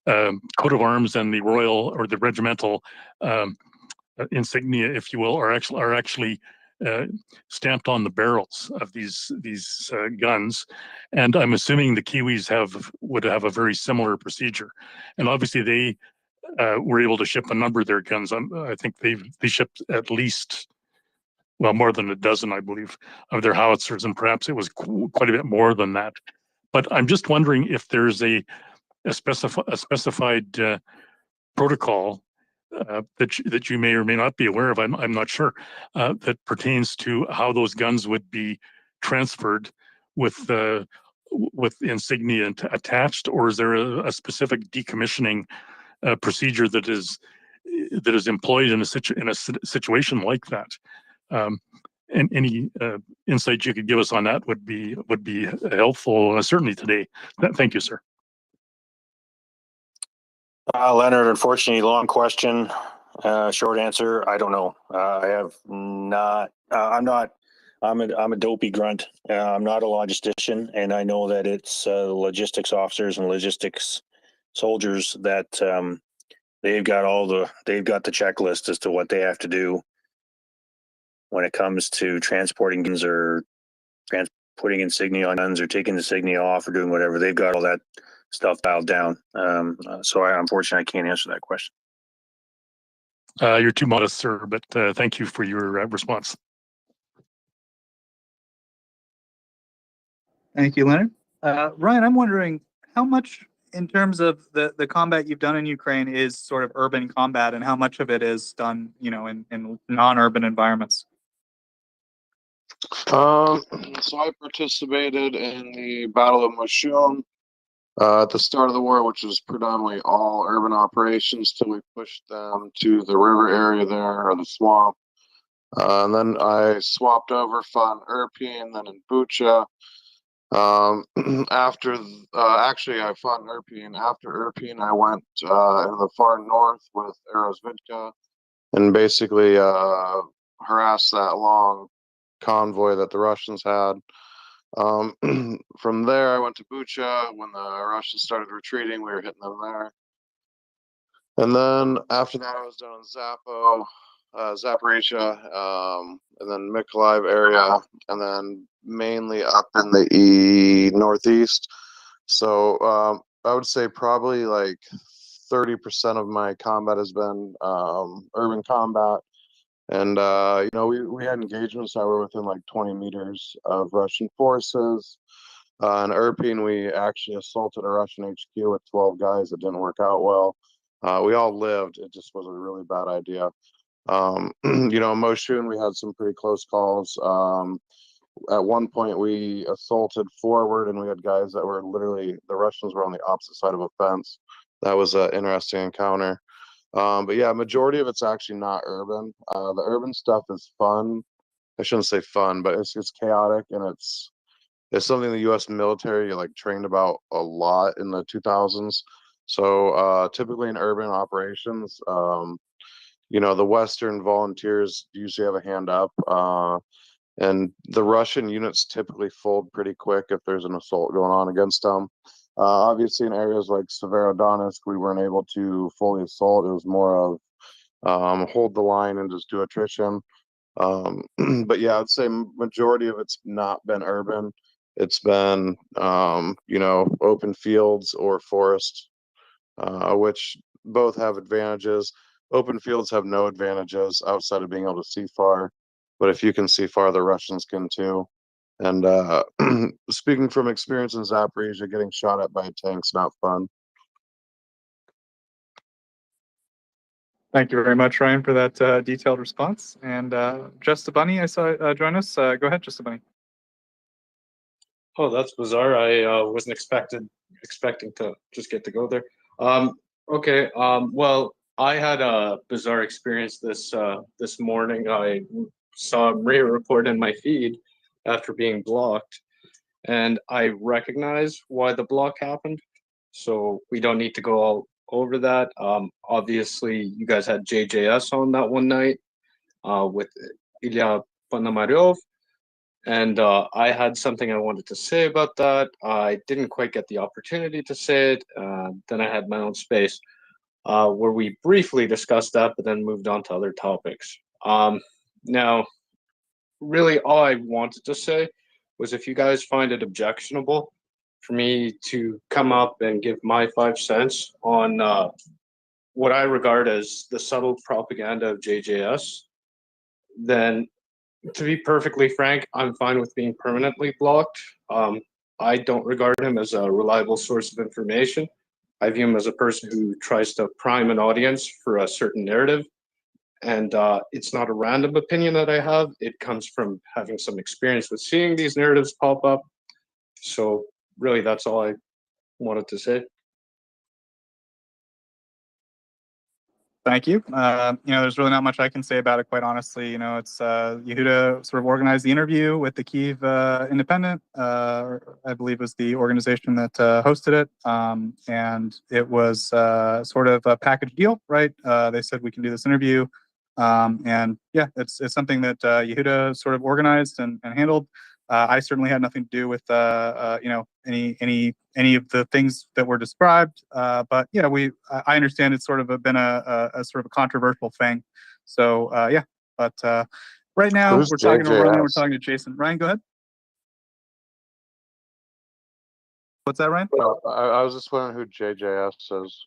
I: coat of arms and the royal or the regimental insignia, if you will, are actually stamped on the barrels of these guns. And I'm assuming the Kiwis would have a very similar procedure. And obviously they were able to ship a number of their guns. I think they shipped at least, well, more than a dozen, I believe, of their howitzers, and perhaps it was quite a bit more than that. But I'm just wondering if there's a specified protocol that you may or may not be aware of. I'm not sure that pertains to how those guns would be transferred with insignia attached, or is there a specific decommissioning procedure that is employed in a situation like that? And any insight you could give us on that would be helpful, certainly today. Thank you, sir.
B: Leonard, unfortunately, long question. Short answer, I don't know. I have not. I'm a dopey grunt. I'm not a logistician, and I know that it's logistics officers and logistics soldiers that they've got the checklist as to what they have to do when it comes to transporting guns or putting insignia on guns or taking insignia off or doing whatever. They've got all that stuff dialed down. So unfortunately, I can't answer that question.
I: You're too modest, sir, but thank you for your response.
J: Thank you, Leonard. Ryan, I'm wondering how much, in terms of the combat you've done in Ukraine, is sort of urban combat, and how much of it is done, in non-urban environments?
A: So I participated in the Battle of Moshun at the start of the war, which was predominantly all urban operations till we pushed them to the river area there, or the swamp. And then I swapped over, fought in Irpin, then in Bucha. Actually, I fought in Irpin. After Irpin, I went in the far north with Erosvidka and basically harassed that long convoy that the Russians had. From there, I went to Bucha. When the Russians started retreating, we were hitting them there. And then after that, I was down in Zaporizhia, and then Mykolaiv area, and then mainly up in the northeast. So I would say probably like 30% of my combat has been urban combat. And we had engagements that were within like 20 meters of Russian forces. In Irpin, we actually assaulted a Russian HQ with 12 guys. It didn't work out well. We all lived. It just was a really bad idea. In Moshun, we had some pretty close calls. At one point, we assaulted forward, and we had guys that were literally, the Russians were on the opposite side of a fence. That was an interesting encounter. But yeah, majority of it's actually not urban. The urban stuff is fun. I shouldn't say fun, but it's chaotic, and it's something the U.S. military trained about a lot in the 2000s. So typically in urban operations, the Western volunteers usually have a hand up, and the Russian units typically fold pretty quick if there's an assault going on against them. Obviously, in areas like Severodonetsk, we weren't able to fully assault. It was more of hold the line and just do attrition. But yeah, I'd say majority of it's not been urban. It's been, open fields or forest, which both have advantages. Open fields have no advantages outside of being able to see far. But if you can see far, the Russians can too. And speaking from experience in Zaporizhia, getting shot at by a tank's not fun.
J: Thank you very much, Ryan, for that detailed response. And Just a Bunny, I saw join us. Go ahead, Just a Bunny.
D: Oh, that's bizarre. I wasn't expecting to just get to go there. Okay. Well, I had a bizarre experience this morning. I saw MriyaReport in my feed after being blocked, and I recognize why the block happened. So we don't need to go all over that. Obviously, you guys had JJS on that one night with Ilya Ponomaryov. And I had something I wanted to say about that. I didn't quite get the opportunity to say it. Then I had my own space where we briefly discussed that, but then moved on to other topics. Now, really, all I wanted to say was if you guys find it objectionable for me to come up and give my 5 cents on what I regard as the subtle propaganda of JJS, then to be perfectly frank, I'm fine with being permanently blocked. I don't regard him as a reliable source of information. I view him as a person who tries to prime an audience for a certain narrative. And it's not a random opinion that I have. It comes from having some experience with seeing these narratives pop up. So really, that's all I wanted to say.
J: Thank you. There's really not much I can say about it, quite honestly. It's Yehuda sort of organized the interview with the Kyiv Independent, I believe was the organization that hosted it. And it was sort of a package deal, right? They said we can do this interview. And yeah, it's something that Yehuda sort of organized and handled. I certainly had nothing to do with any of the things that were described. But yeah, I understand it's sort of been a sort of a controversial thing. So yeah, but right now
A: Who's
J: we're talking to Ryan, we're
A: JJS?
J: talking to Jason. Ryan, go ahead. What's that, Ryan?
A: I was just wondering who JJS is.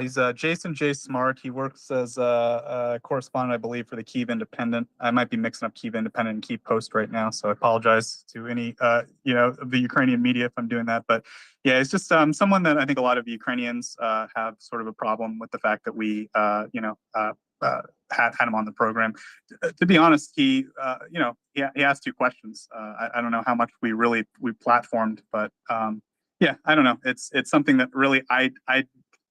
J: He's Jason J. Smart. He works as a correspondent, I believe, for the Kyiv Independent. I might be mixing up Kyiv Independent and Kyiv Post right now, so I apologize to any, of the Ukrainian media if I'm doing that. But yeah, it's just someone that I think a lot of Ukrainians have sort of a problem with the fact that we, had him on the program. To be honest, he asked 2 questions. I don't know how much we platformed, but yeah, I don't know. It's something that really I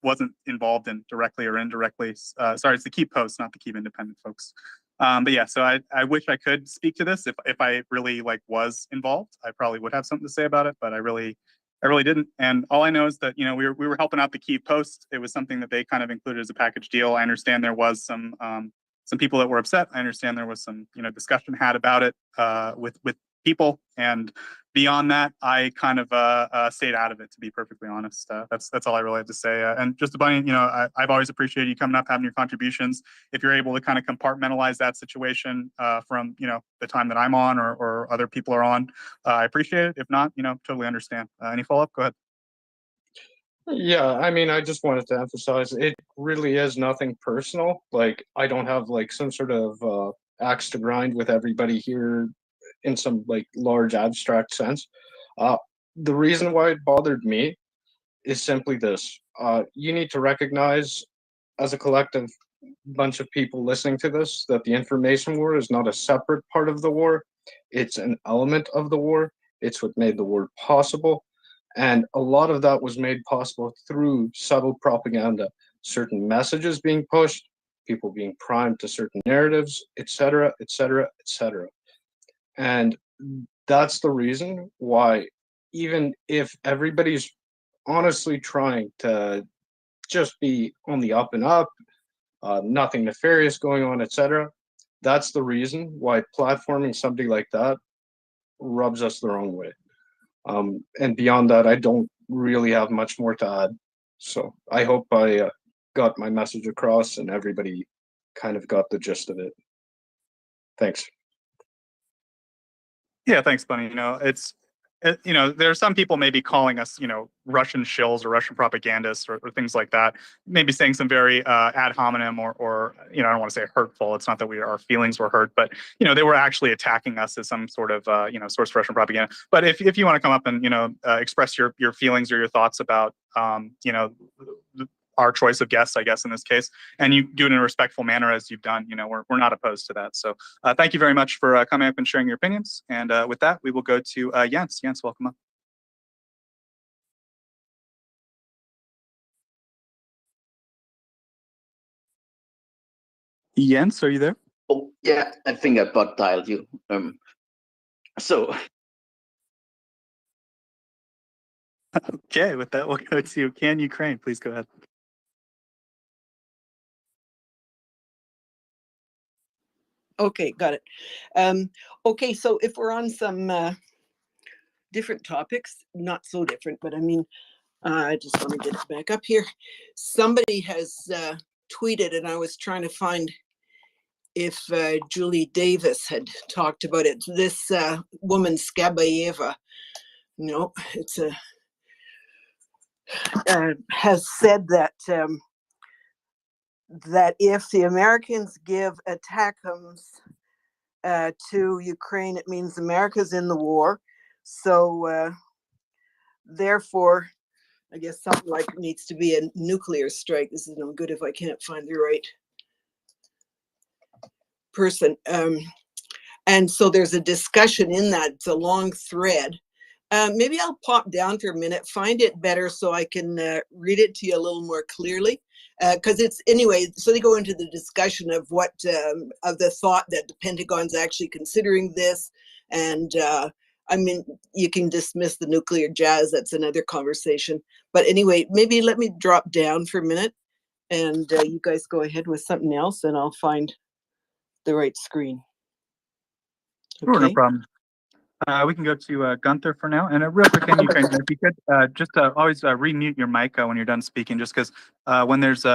J: wasn't involved in directly or indirectly. Sorry, it's the Kyiv Post, not the Kyiv Independent, folks. But yeah, so I wish I could speak to this. If I really was involved, I probably would have something to say about it, but I really didn't. And all I know is that we were helping out the Kyiv Post. It was something that they kind of included as a package deal. I understand there was some people that were upset. I understand there was some discussion had about it with people, and beyond that, I kind of stayed out of it, to be perfectly honest. That's all I really have to say. And just a bunny, I've always appreciated you coming up, having your contributions. If you're able to kind of compartmentalize that situation from the time that I'm on or other people are on, I appreciate it. If not, totally understand. Any follow up? Go ahead.
D: Yeah, I mean, I just wanted to emphasize it really is nothing personal. Like, I don't have some sort of axe to grind with everybody here in some large abstract sense. The reason why it bothered me is simply this. You need to recognize as a collective bunch of people listening to this that the information war is not a separate part of the war. It's an element of the war. It's what made the war possible. And a lot of that was made possible through subtle propaganda, certain messages being pushed, people being primed to certain narratives, etc., etc., etc. And that's the reason why, even if everybody's honestly trying to just be on the up and up, nothing nefarious going on, etc., that's the reason why platforming somebody like that rubs us the wrong way. And beyond that, I don't really have much more to add. So I hope I got my message across and everybody kind of got the gist of it. Thanks.
J: Yeah, thanks, Bunny. There are some people maybe calling us, Russian shills or Russian propagandists or things like that. Maybe saying some very ad hominem or I don't want to say hurtful. It's not that our feelings were hurt, but they were actually attacking us as some sort of source for Russian propaganda. But if you want to come up and express your feelings or your thoughts about our choice of guests, I guess, in this case, and you do it in a respectful manner as you've done. We're not opposed to that. So thank you very much for coming up and sharing your opinions. And with that, we will go to Jens. Jens, welcome up. Jens, are you there?
T: Oh, yeah, I think I bot dialed you. So
J: Okay, with that, we'll go to Can Ukraine. Please go ahead.
L: Okay, got it. Okay, so if we're on some different topics, not so different, but I mean, I just want to get it back up here. Somebody has tweeted, and I was trying to find if Julie Davis had talked about it. This woman, Skabayeva, no, it's a has said that that if the Americans give ATACMS to Ukraine, it means America's in the war. So therefore, I guess something like it needs to be a nuclear strike. This is no good if I can't find the right person. And so there's a discussion in that. It's a long thread. Maybe I'll pop down for a minute, find it better so I can read it to you a little more clearly. Because it's anyway, so they go into the discussion of what of the thought that the Pentagon's actually considering this. And I mean, you can dismiss the nuclear jazz, that's another conversation. But anyway, maybe let me drop down for a minute and you guys go ahead with something else and I'll find the right screen.
J: Sure, no problem. We can go to Gunther for now. And real quick, Can Ukraine, if you could just always remute your mic when you're done speaking, just because when there's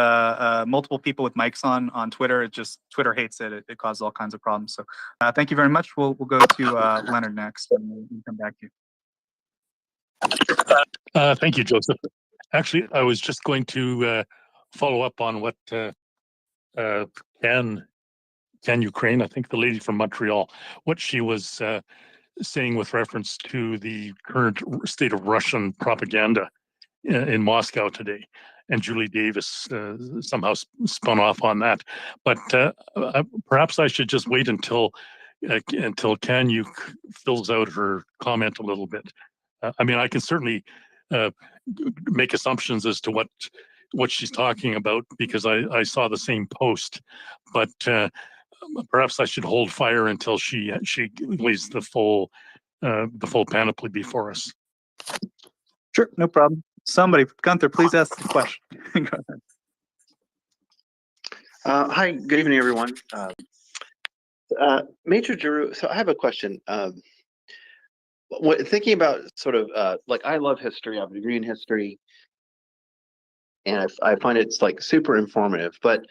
J: multiple people with mics on Twitter, Twitter hates it. It causes all kinds of problems. So thank you very much. We'll go to Leonard next, and we'll come back to you.
I: Thank you, Joseph. Actually, I was just going to follow up on what Can Ukraine, I think the lady from Montreal, what she was saying with reference to the current state of Russian propaganda in Moscow today. And Julie Davis somehow spun off on that. But perhaps I should just wait until Can fills out her comment a little bit. I mean, I can certainly make assumptions as to what she's talking about because I saw the same post, but perhaps I should hold fire until she lays the full panoply before us.
J: Sure, no problem. Somebody, Gunther, please ask the question. Go ahead.
V: Hi, good evening, everyone. Major Giroux, so I have a question. Thinking about sort of like I love history, I have a degree in history, and I find it's like super informative, but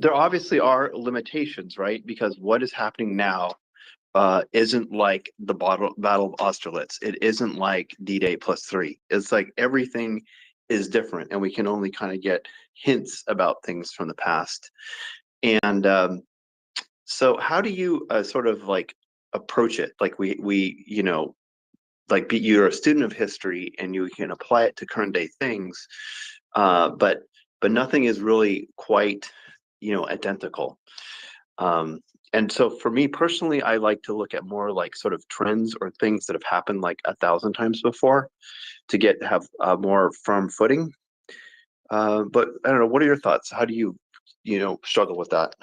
V: there obviously are limitations, right? Because what is happening now isn't like the Battle of Austerlitz. It isn't like D-Day +3. It's like everything is different, and we can only kind of get hints about things from the past. And so how do you sort of like approach it? Like we you know, like you're a student of history and you can apply it to current day things, but nothing is really quite, you know, identical. And so for me personally, I like to look at more like sort of trends or things that have happened like 1,000 times before to have a more firm footing. But I don't know, what are your thoughts? How do you struggle with that?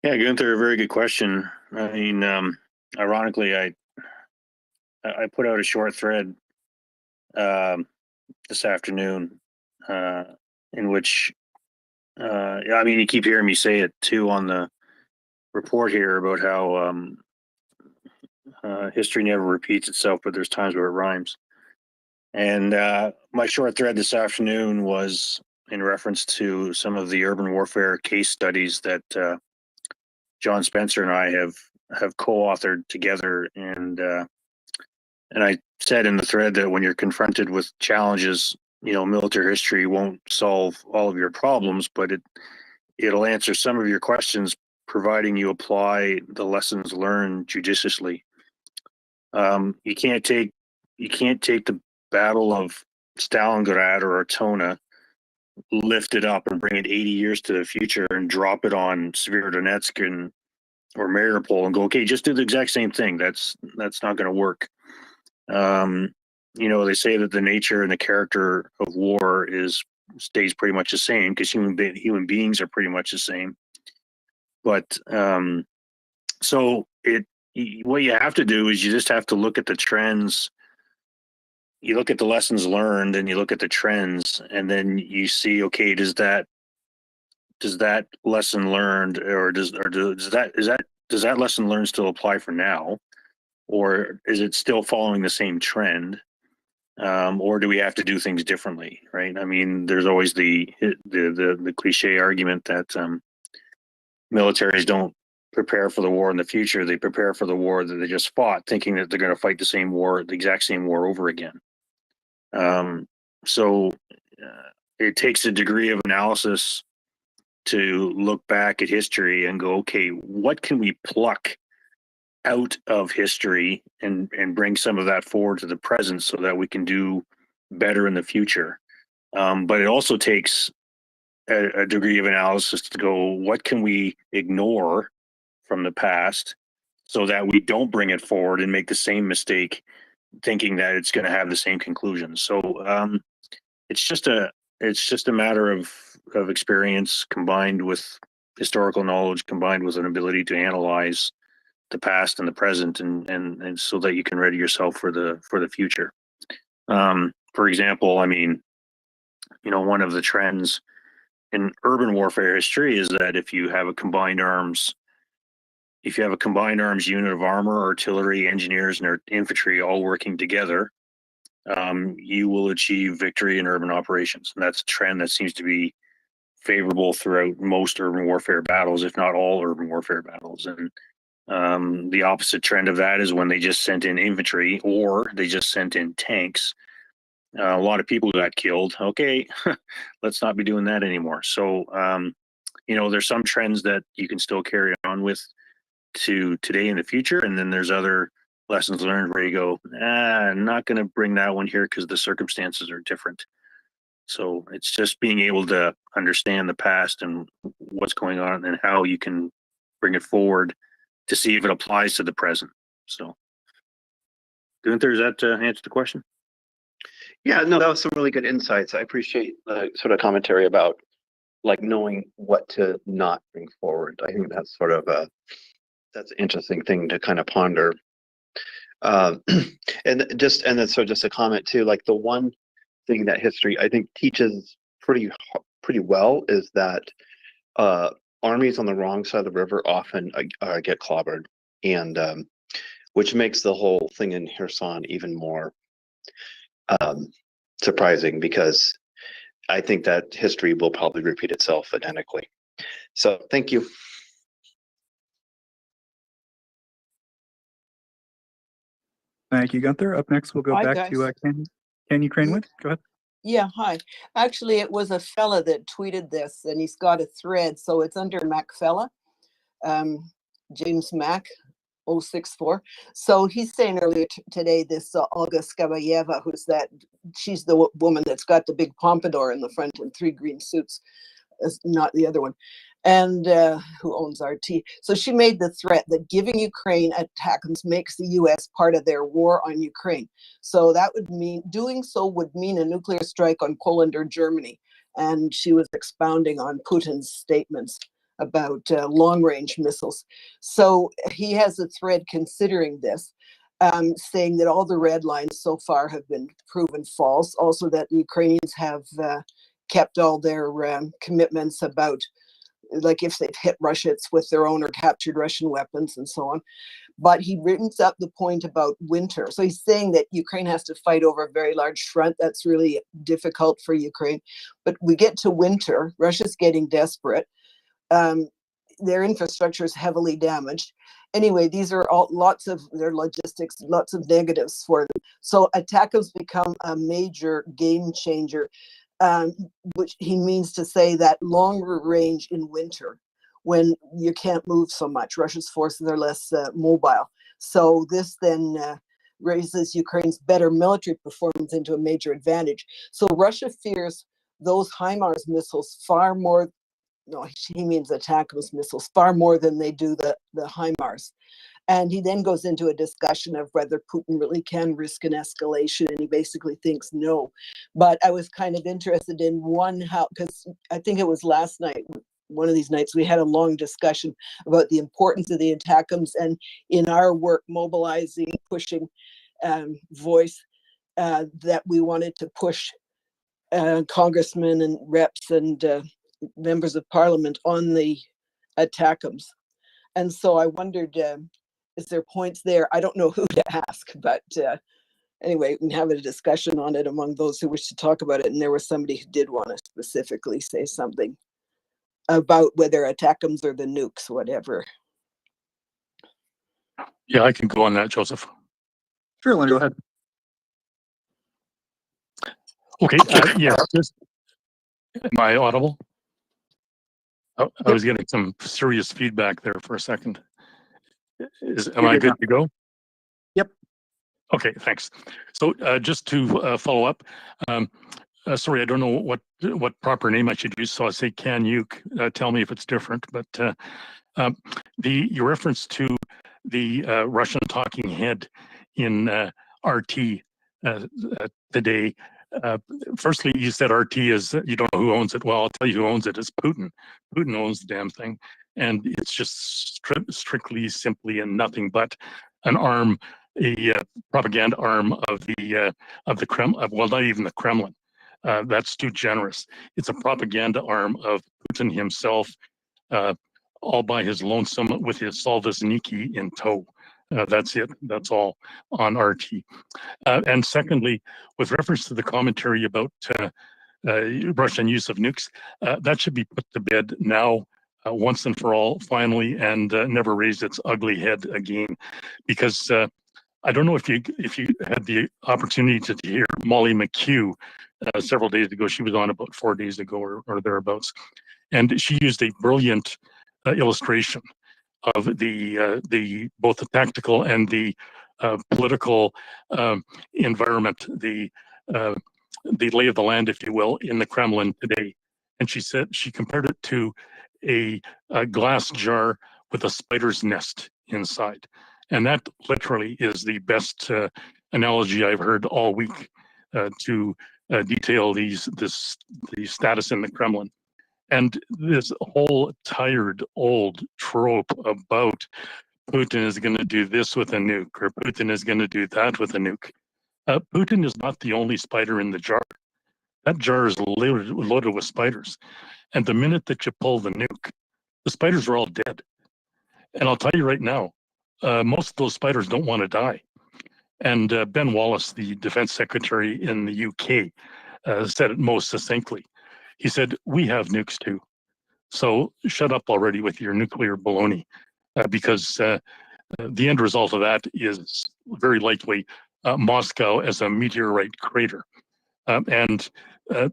B: Yeah, Gunther, a very good question. I mean, ironically, I put out a short thread this afternoon in which I mean, you keep hearing me say it too on the report here about how history never repeats itself, but there's times where it rhymes. And my short thread this afternoon was in reference to some of the urban warfare case studies that John Spencer and I have co-authored together, and I said in the thread that when you're confronted with challenges, you know, military history won't solve all of your problems, but it'll answer some of your questions, providing you apply the lessons learned judiciously. You can't take the battle of Stalingrad or Ortona, lift it up and bring it 80 years to the future and drop it on Severodonetsk and or Mariupol and go, okay, just do the exact same thing. That's not going to work. They say that the nature and the character of war stays pretty much the same because human beings are pretty much the same. But what you have to do is you just have to look at the trends. You look at the lessons learned and you look at the trends, and then you see, okay, does that lesson learned does that lesson learned still apply for now, or is it still following the same trend, or do we have to do things differently? Right? I mean, there's always the cliche argument that militaries don't prepare for the war in the future; they prepare for the war that they just fought, thinking that they're going to fight the exact same war over again. It takes a degree of analysis to look back at history and go, okay, what can we pluck out of history and bring some of that forward to the present so that we can do better in the future. But it also takes a degree of analysis to go, what can we ignore from the past so that we don't bring it forward and make the same mistake thinking that it's going to have the same conclusion. So it's just a matter of experience combined with historical knowledge, combined with an ability to analyze the past and the present, and so that you can ready yourself for the future. For example, I mean, one of the trends in urban warfare history is that if you have a combined arms unit of armor, artillery, engineers, and infantry all working together, you will achieve victory in urban operations. And that's a trend that seems to be favorable throughout most urban warfare battles, if not all urban warfare battles. And the opposite trend of that is when they just sent in infantry or they just sent in tanks. A lot of people got killed. Okay, let's not be doing that anymore. So, there's some trends that you can still carry on with to today and the future. And then there's other lessons learned where you go, I'm not going to bring that one here because the circumstances are different. So it's just being able to understand the past and what's going on and how you can bring it forward to see if it applies to the present. So, Gunther, does that answer the question?
V: Yeah, no, that was some really good insights. I appreciate the sort of commentary about like knowing what to not bring forward. I think that's sort of that's an interesting thing to kind of ponder. And just a comment too, like the one thing that history I think teaches pretty well is that armies on the wrong side of the river often get clobbered, and which makes the whole thing in Kherson even more surprising, because I think that history will probably repeat itself identically. So thank you.
J: Thank you, Gunther. Up next, we'll go
L: Hi,
J: back to
L: guys.
J: Kenny Cranewood. Go ahead.
L: Yeah, hi. Actually, it was a fella that tweeted this, and he's got a thread, so it's under Macfella, James Mac 064. So he's saying earlier today, this Olga Skabayeva, she's the woman that's got the big pompadour in the front and 3 green suits, not the other one, and who owns RT. So she made the threat that giving Ukraine ATACMS makes the US part of their war on Ukraine. So that would mean, doing so would mean a nuclear strike on Poland or Germany. And she was expounding on Putin's statements about long-range missiles. So he has a thread considering this, saying that all the red lines so far have been proven false. Also that the Ukrainians have kept all their commitments about, like if they've hit Russia, it's with their own or captured Russian weapons and so on. But he brings up the point about winter. So he's saying that Ukraine has to fight over a very large front. That's really difficult for Ukraine. But we get to winter, Russia's getting desperate. Their infrastructure is heavily damaged. Anyway, these are all lots of their logistics, lots of negatives for them. So ATACMS become a major game changer, which he means to say that longer range in winter when you can't move so much. Russia's forces are less mobile. So this then raises Ukraine's better military performance into a major advantage. So Russia fears those HIMARS missiles far more, no, he means ATACMS missiles, far more than they do the HIMARS. And he then goes into a discussion of whether Putin really can risk an escalation, and he basically thinks no. But I was kind of interested in how, because I think it was last night, one of these nights, we had a long discussion about the importance of the ATACMS, and in our work mobilizing, pushing voice, that we wanted to push congressmen and reps and members of parliament on the ATACMS. And so I wondered, is there points there? I don't know who to ask, but anyway, we can have a discussion on it among those who wish to talk about it. And there was somebody who did want to specifically say something about whether ATACMS or the nukes, whatever.
I: Yeah, I can go on that, Joseph.
J: Sure, Leonard, go ahead.
I: Okay, yeah, am I audible? Oh, I was getting some serious feedback there for a second. Am I good to go?
J: Yep.
I: Okay, thanks. So just to follow up, sorry, I don't know what proper name I should use, so I say Can-Uke. Tell me if it's different. But your reference to the Russian talking head in RT today. Firstly, you said RT is, you don't know who owns it. Well, I'll tell you who owns it. It's Putin. Putin owns the damn thing. And it's just strictly, simply, and nothing but an arm, a propaganda arm of the Kremlin. Well, not even the Kremlin. That's too generous. It's a propaganda arm of Putin himself, all by his lonesome with his Salvazniki in tow. That's it. That's all on RT. And secondly, with reference to the commentary about Russian use of nukes, that should be put to bed now, once and for all, finally, and never raise its ugly head again. Because I don't know if you had the opportunity to hear Molly McHugh several days ago. She was on about 4 days ago or thereabouts, and she used a brilliant illustration of the both the tactical and the political environment, the lay of the land, if you will, in the Kremlin today. And she said she compared it to a glass jar with a spider's nest inside, and that literally is the best analogy I've heard all week to detail the status in the Kremlin. And this whole tired old trope about Putin is going to do this with a nuke, or Putin is going to do that with a nuke. Putin is not the only spider in the jar. That jar is loaded with spiders. And the minute that you pull the nuke, the spiders are all dead. And I'll tell you right now, most of those spiders don't want to die. And Ben Wallace, the defense secretary in the UK, said it most succinctly. He said, "We have nukes too. So shut up already with your nuclear baloney," because the end result of that is very likely Moscow as a meteorite crater. And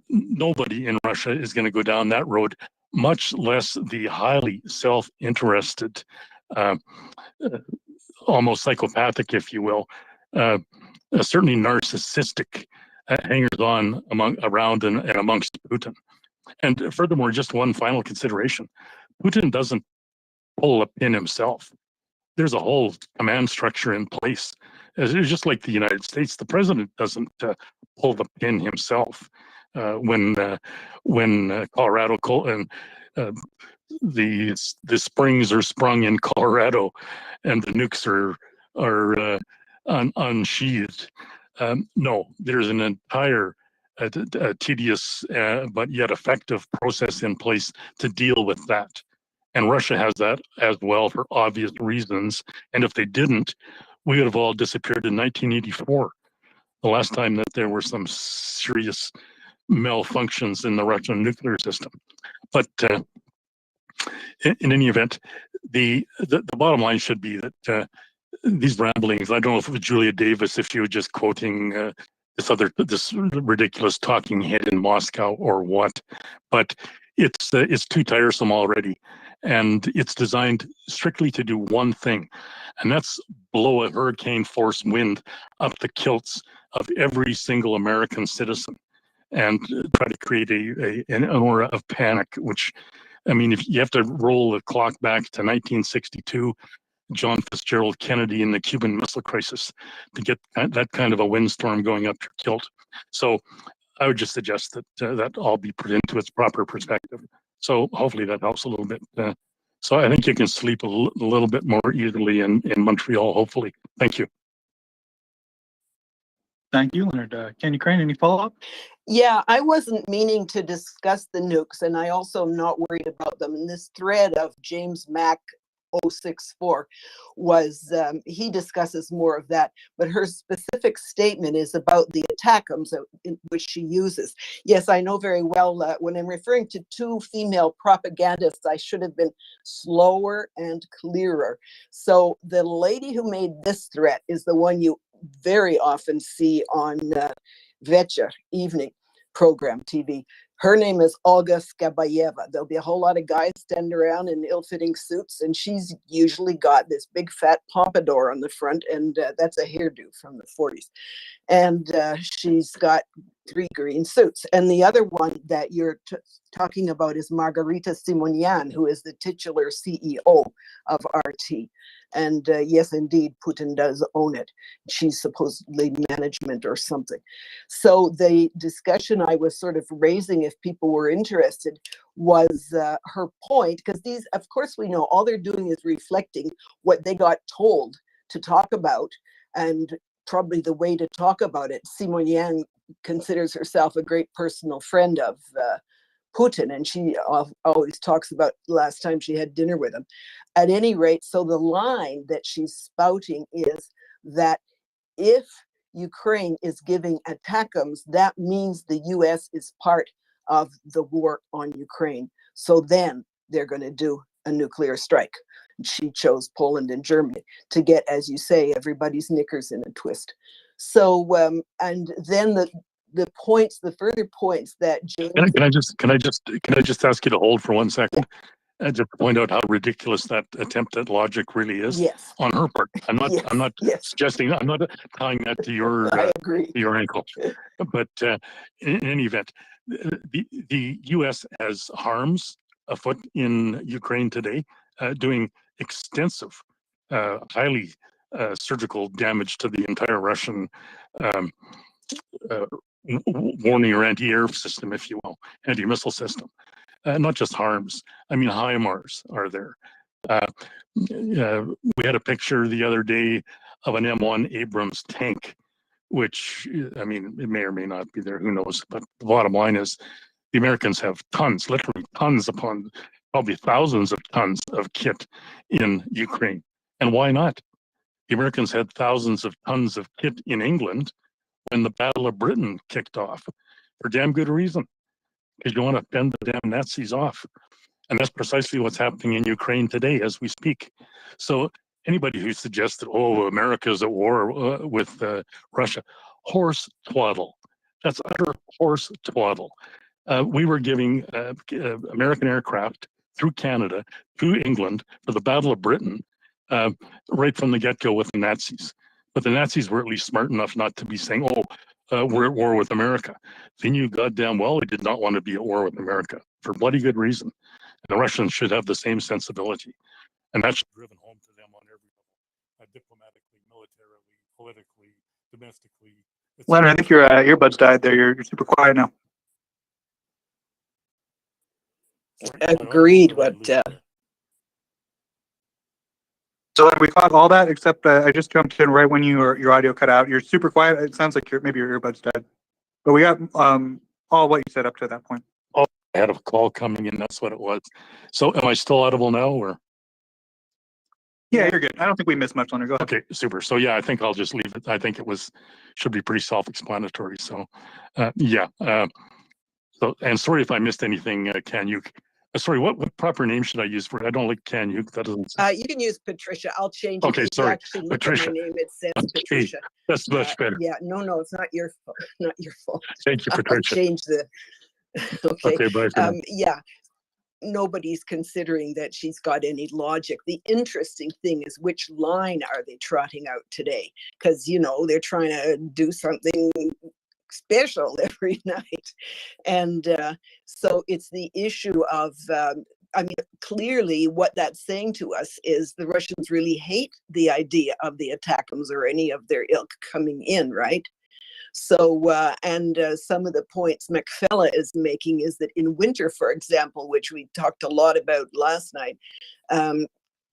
I: nobody in Russia is going to go down that road, much less the highly self-interested, almost psychopathic, if you will, certainly narcissistic hangers-on around and amongst Putin. And furthermore, just one final consideration. Putin doesn't pull a pin himself. There's a whole command structure in place. It's just like the United States. The president doesn't pull the pin himself. When Colorado and the springs are sprung in Colorado, and the nukes are unsheathed. No, there's an entire tedious but yet effective process in place to deal with that. And Russia has that as well for obvious reasons. And if they didn't, we would have all disappeared in 1984, the last time that there were some serious malfunctions in the Russian nuclear system. But in any event, the bottom line should be that these ramblings, I don't know if it was Julia Davis, if she was just quoting this ridiculous talking head in Moscow or what, but it's too tiresome already, and it's designed strictly to do one thing, and that's blow a hurricane force wind up the kilts of every single American citizen, and try to create an aura of panic. Which, I mean, if you have to roll the clock back to 1962, John Fitzgerald Kennedy and the Cuban Missile Crisis, to get that kind of a windstorm going up your kilt. So I would just suggest that that all be put into its proper perspective. So hopefully that helps a little bit. So I think you can sleep a little bit more easily in Montreal, hopefully. Thank you.
J: Thank you, Leonard. Ken Ukraine, any follow-up?
L: Yeah, I wasn't meaning to discuss the nukes, and I also am not worried about them. And this thread of James Mack 064 was, he discusses more of that, but her specific statement is about the ATACMS in which she uses. Yes, I know very well when I'm referring to two female propagandists, I should have been slower and clearer. So the lady who made this threat is the one you very often see on Večer evening program TV. Her name is Olga Skabayeva. There'll be a whole lot of guys standing around in ill-fitting suits, and she's usually got this big fat pompadour on the front, and that's a hairdo from the 40s. And she's got 3 green suits. And the other one that you're talking about is Margarita Simonian, who is the titular CEO of RT. And yes, indeed, Putin does own it. She's supposedly management or something. So the discussion I was sort of raising, if people were interested, was her point, because these, of course, we know all they're doing is reflecting what they got told to talk about, and probably the way to talk about it. Simonian considers herself a great personal friend of Putin, and she always talks about last time she had dinner with him. At any rate, so the line that she's spouting is that if Ukraine is giving ATACMS, that means the US is part of the war on Ukraine. So then they're going to do a nuclear strike. She chose Poland and Germany to get, as you say, everybody's knickers in a twist. So, and then the points, the further points that James.
I: Can I just ask you to hold for 1 second? And just point out how ridiculous that attempt at logic really is.
L: Yes.
I: On her part. I'm not
L: Yes.
I: suggesting, I'm not tying that to your your ankle. But in any event, the US has harms afoot in Ukraine today, doing extensive, highly surgical damage to the entire Russian warning or anti-air system, if you will, anti-missile system. Not just harms. I mean, HIMARS are there. We had a picture the other day of an M1 Abrams tank, which, I mean, it may or may not be there, who knows? But the bottom line is the Americans have tons, literally tons upon probably thousands of tons of kit in Ukraine. And why not? The Americans had thousands of tons of kit in England when the Battle of Britain kicked off, for damn good reason, because you want to fend the damn Nazis off. And that's precisely what's happening in Ukraine today as we speak. So anybody who suggests that, oh, America's at war with Russia, horse twaddle. That's utter horse twaddle. We were giving American aircraft through Canada, through England, for the Battle of Britain, right from the get-go with the Nazis. But the Nazis were at least smart enough not to be saying, oh, we're at war with America. They knew goddamn well they did not want to be at war with America, for bloody good reason. And the Russians should have the same sensibility. And that should be driven home to them on every level, diplomatically, militarily, politically, domestically.
J: Leonard, I think your earbuds died there. You're super quiet now.
L: Agreed. What?
J: So we caught all that, except I just jumped in right when your audio cut out. You're super quiet. It sounds like maybe your earbuds died. But we got all what you said up to that point.
I: Oh, I had a call coming in. That's what it was. So am I still audible now, or?
J: Yeah, you're good. I don't think we missed much, Leonard. Go ahead.
I: Okay, super. So yeah, I think I'll just leave it. I think should be pretty self-explanatory. So yeah. So, and sorry if I missed anything, Kanyuk. Sorry, what proper name should I use for it? I don't like Kanyuk. That doesn't.
L: You can use Patricia. I'll change it.
I: Okay,
L: If you
I: sorry,
L: actually look
I: Patricia.
L: at my name, it says
I: Okay,
L: Patricia.
I: that's much better.
L: Yeah, no, it's not your fault. Not your fault.
I: Thank you,
L: I'll
I: Patricia.
L: change the. Okay.
I: Okay, bye for now.
L: Yeah. nobody's considering that she's got any logic. The interesting thing is, which line are they trotting out today? Because, you know, they're trying to do something special every night. And so it's the issue of, I mean, clearly what that's saying to us is the Russians really hate the idea of the ATACMS or any of their ilk coming in, right? So, and some of the points McFella is making is that in winter, for example, which we talked a lot about last night,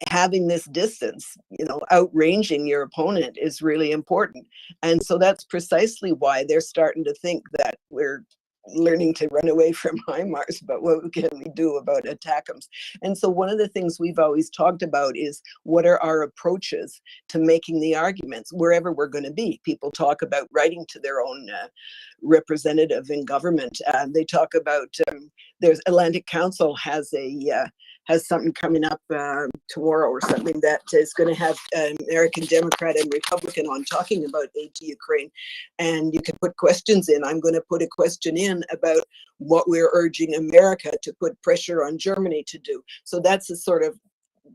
L: having this distance, you know, outranging your opponent is really important. And so that's precisely why they're starting to think that we're learning to run away from HIMARS, but what can we do about ATACMS? And so one of the things we've always talked about is what are our approaches to making the arguments wherever we're going to be. People talk about writing to their own representative in government. They talk about, there's Atlantic Council has something coming up tomorrow or something that is going to have American Democrat and Republican on talking about aid to Ukraine. And you can put questions in. I'm going to put a question in about what we're urging America to put pressure on Germany to do. So that's a sort of,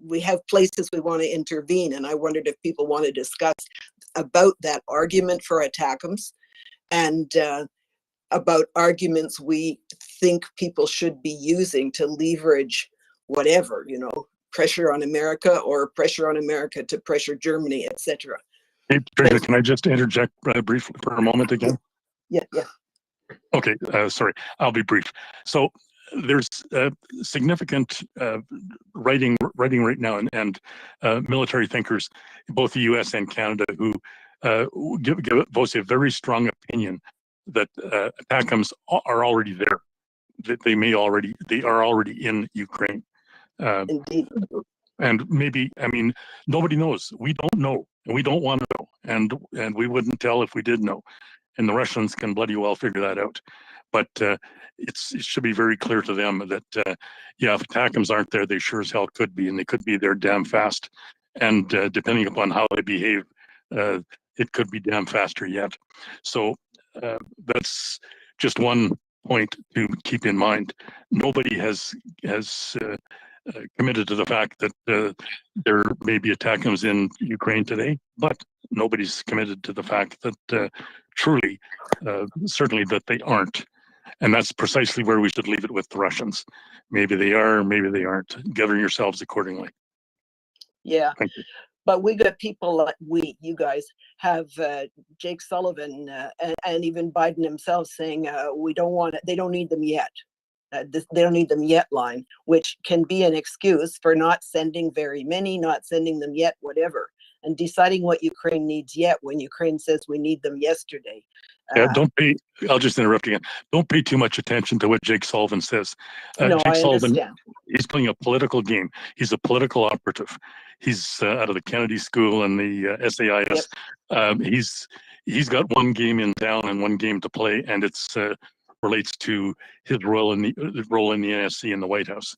L: we have places we want to intervene. And I wondered if people want to discuss about that argument for ATACMS and about arguments we think people should be using to leverage whatever, you know, pressure on America or pressure on America to pressure Germany, etc.
I: Hey, Patricia, can I just interject briefly for a moment again?
L: Yeah.
I: Okay, sorry, I'll be brief. So there's significant writing right now and military thinkers, both the U.S. and Canada, who voice a very strong opinion that ATACMS are already there. That they are already in Ukraine.
L: Indeed.
I: And maybe, I mean, nobody knows. We don't know, and we don't want to know, and we wouldn't tell if we did know. And the Russians can bloody well figure that out. But it should be very clear to them that, yeah, if ATACMS aren't there, they sure as hell could be, and they could be there damn fast. And depending upon how they behave, it could be damn faster yet. So that's just one point to keep in mind. Nobody has committed to the fact that there may be ATACMS in Ukraine today, but nobody's committed to the fact that truly, certainly that they aren't. And that's precisely where we should leave it with the Russians. Maybe they are, maybe they aren't. Govern yourselves accordingly.
L: Yeah.
I: Thank you.
L: But we got people like you guys have Jake Sullivan and even Biden himself saying we don't want it. They don't need them yet. They don't need them yet line, which can be an excuse for not sending very many, not sending them yet, whatever, and deciding what Ukraine needs yet when Ukraine says we need them yesterday.
I: Yeah, I'll just interrupt again. Don't pay too much attention to what Jake Sullivan says.
L: No,
I: Jake
L: I
I: Sullivan,
L: understand.
I: he's playing a political game. He's a political operative. He's out of the Kennedy School and the SAIS.
L: Yep.
I: He's got one game in town and one game to play, and it's relates to his role in the NSC in the White House.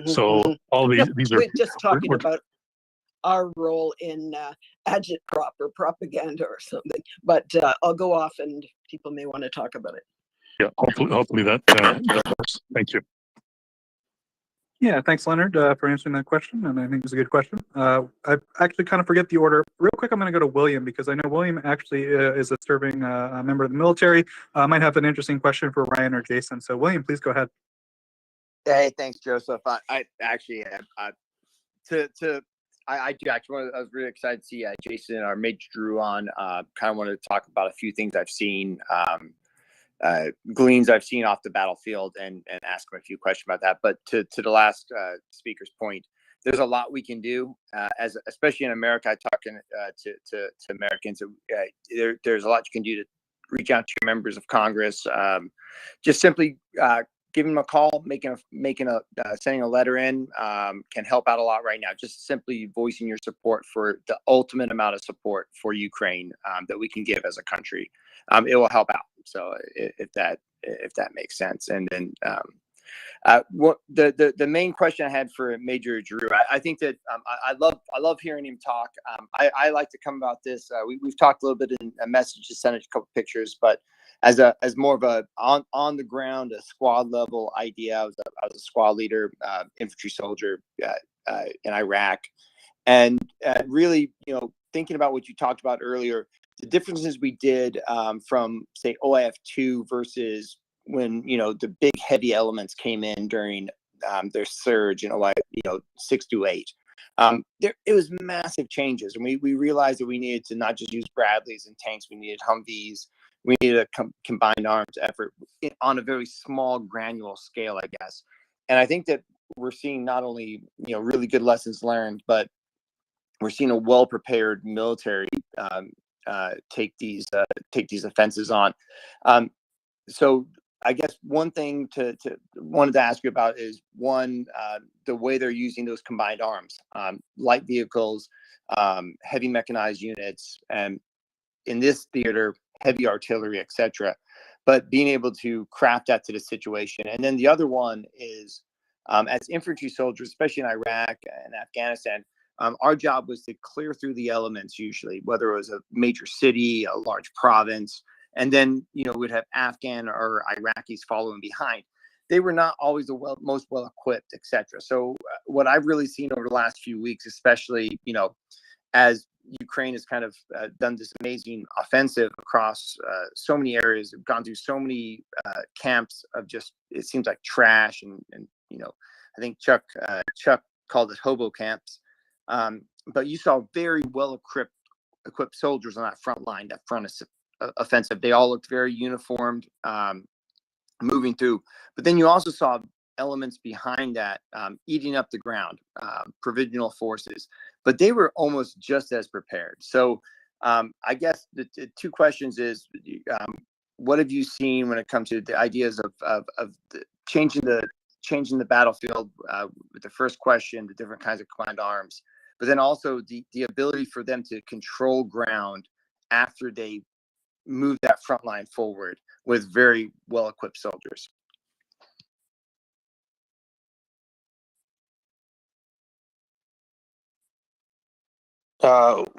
I: So all these are
L: we're just talking about our role in agitprop or propaganda or something. But I'll go off, and people may want to talk about it.
I: Yeah, hopefully that works. Thank you.
J: Yeah, thanks, Leonard, for answering that question, and I think it's a good question. I actually kind of forget the order. Real quick, I'm going to go to William, because I know William actually is a serving member of the military. Might have an interesting question for Ryan or Jason. So, William, please go ahead.
E: Hey, thanks, Joseph. I actually, I do actually. I was really excited to see Jason and our Major Drew on. Kind of wanted to talk about a few things I've seen. Gleans I've seen off the battlefield and ask him a few questions about that. But to the last speaker's point, there's a lot we can do as especially in America. I talking to Americans. There's a lot you can do to reach out to your members of Congress. Just simply giving them a call, sending a letter in can help out a lot right now. Just simply voicing your support for the ultimate amount of support for Ukraine that we can give as a country. It will help out. So if that makes sense. And then what the main question I had for Major Drew, I think that I love hearing him talk. I like to come about this. We've talked a little bit in a message, just sent a couple pictures, but as more of a on the ground, a squad level idea. I was a squad leader, infantry soldier in Iraq, and really, thinking about what you talked about earlier, the differences we did from say OIF2 versus when the big heavy elements came in during their surge in OIF 6 to 8. It was massive changes, and we realized that we needed to not just use Bradleys and tanks, we needed Humvees, we needed a combined arms effort on a very small granular scale, I guess. And I think that we're seeing not only really good lessons learned, but we're seeing a well-prepared military take these offenses on. So I guess one thing wanted to ask you about is the way they're using those combined arms, light vehicles, heavy mechanized units, and in this theater, heavy artillery, etc. But being able to craft that to the situation. And then the other one is as infantry soldiers, especially in Iraq and Afghanistan, our job was to clear through the elements usually, whether it was a major city, a large province, and then we'd have Afghan or Iraqis following behind. They were not always the most well equipped, etc. So what I've really seen over the last few weeks, especially as Ukraine has kind of done this amazing offensive across so many areas, gone through so many camps of just, it seems like trash, and I think Chuck called it hobo camps. But you saw very well equipped soldiers on that front line, that front offensive. They all looked very uniformed, moving through. But then you also saw elements behind that eating up the ground, provisional forces, but they were almost just as prepared. So I guess the two questions is, what have you seen when it comes to the ideas of changing the battlefield with the first question, the different kinds of combined arms, but then also the ability for them to control ground after they move that front line forward with very well-equipped soldiers?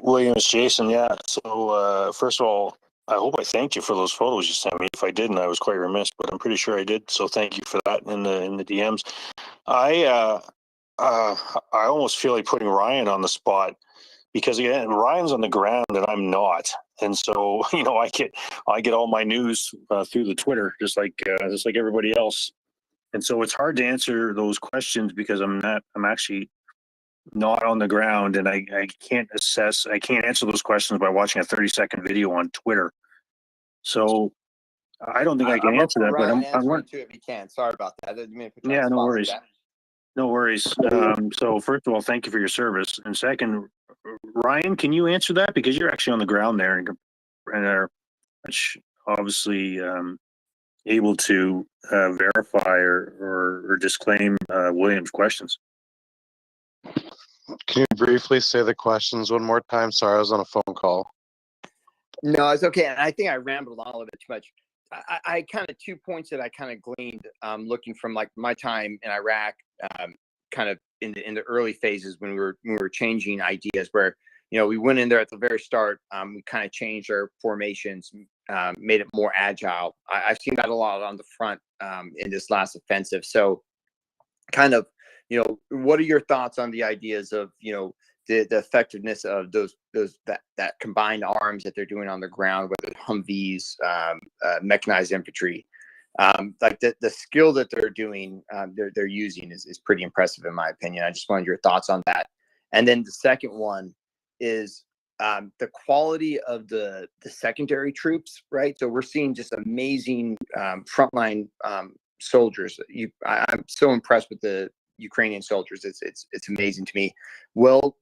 B: Williams, Jason, yeah. So first of all, I hope I thanked you for those photos you sent me. If I didn't, I was quite remiss, but I'm pretty sure I did. So thank you for that in the DMs. I almost feel like putting Ryan on the spot, because again, Ryan's on the ground and I'm not, and so I get all my news through the Twitter, just like everybody else, and so it's hard to answer those questions because I'm actually not on the ground, and I can't answer those questions by watching a 30-second video on Twitter. So I don't think I can answer that, but I'm
E: to it if you can. Sorry about that. I didn't mean to put you on
B: yeah,
E: the
B: no
E: spot like
B: worries.
E: that.
B: No worries. So first of all, thank you for your service. And second, Ryan, can you answer that? Because you're actually on the ground there and are obviously able to verify or disclaim William's questions.
A: Can you briefly say the questions one more time? Sorry, I was on a phone call.
E: No, it's okay. And I think I rambled on a little bit too much. I kind of 2 points that I kind of gleaned looking from like my time in Iraq, kind of in the early phases when we were changing ideas, where we went in there at the very start. We kind of changed our formations, made it more agile. I've seen that a lot on the front in this last offensive. So kind of, what are your thoughts on the ideas of the effectiveness of that combined arms that they're doing on the ground, whether Humvees, mechanized infantry, like the skill that they're doing, they're using is pretty impressive in my opinion. I just wanted your thoughts on that. And then the second one is the quality of the secondary troops, right? So we're seeing just amazing frontline soldiers. I'm so impressed with the Ukrainian soldiers. It's amazing to me. Well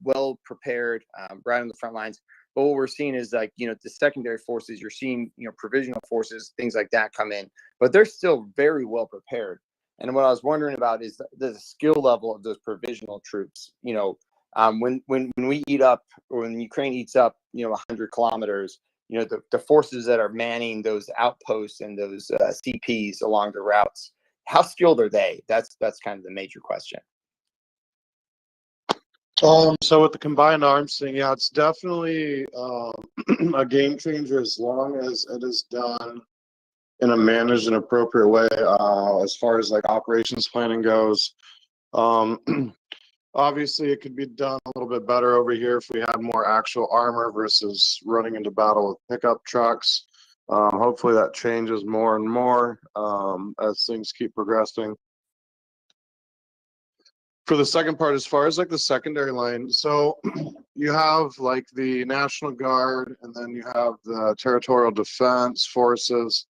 E: prepared, right on the front lines. But what we're seeing is like, the secondary forces, you're seeing, provisional forces, things like that come in, but they're still very well prepared. And what I was wondering about is the skill level of those provisional troops. When we eat up, or when Ukraine eats up, 100 kilometers, the forces that are manning those outposts and those CPs along the routes, how skilled are they? That's kind of the major question.
A: So with the combined arms thing, yeah, it's definitely a game changer as long as it is done in a managed and appropriate way as far as like operations planning goes. Obviously, it could be done a little bit better over here if we had more actual armor versus running into battle with pickup trucks. Hopefully that changes more and more as things keep progressing. For the second part, as far as like the secondary line, so you have like the National Guard and then you have the Territorial Defense Forces.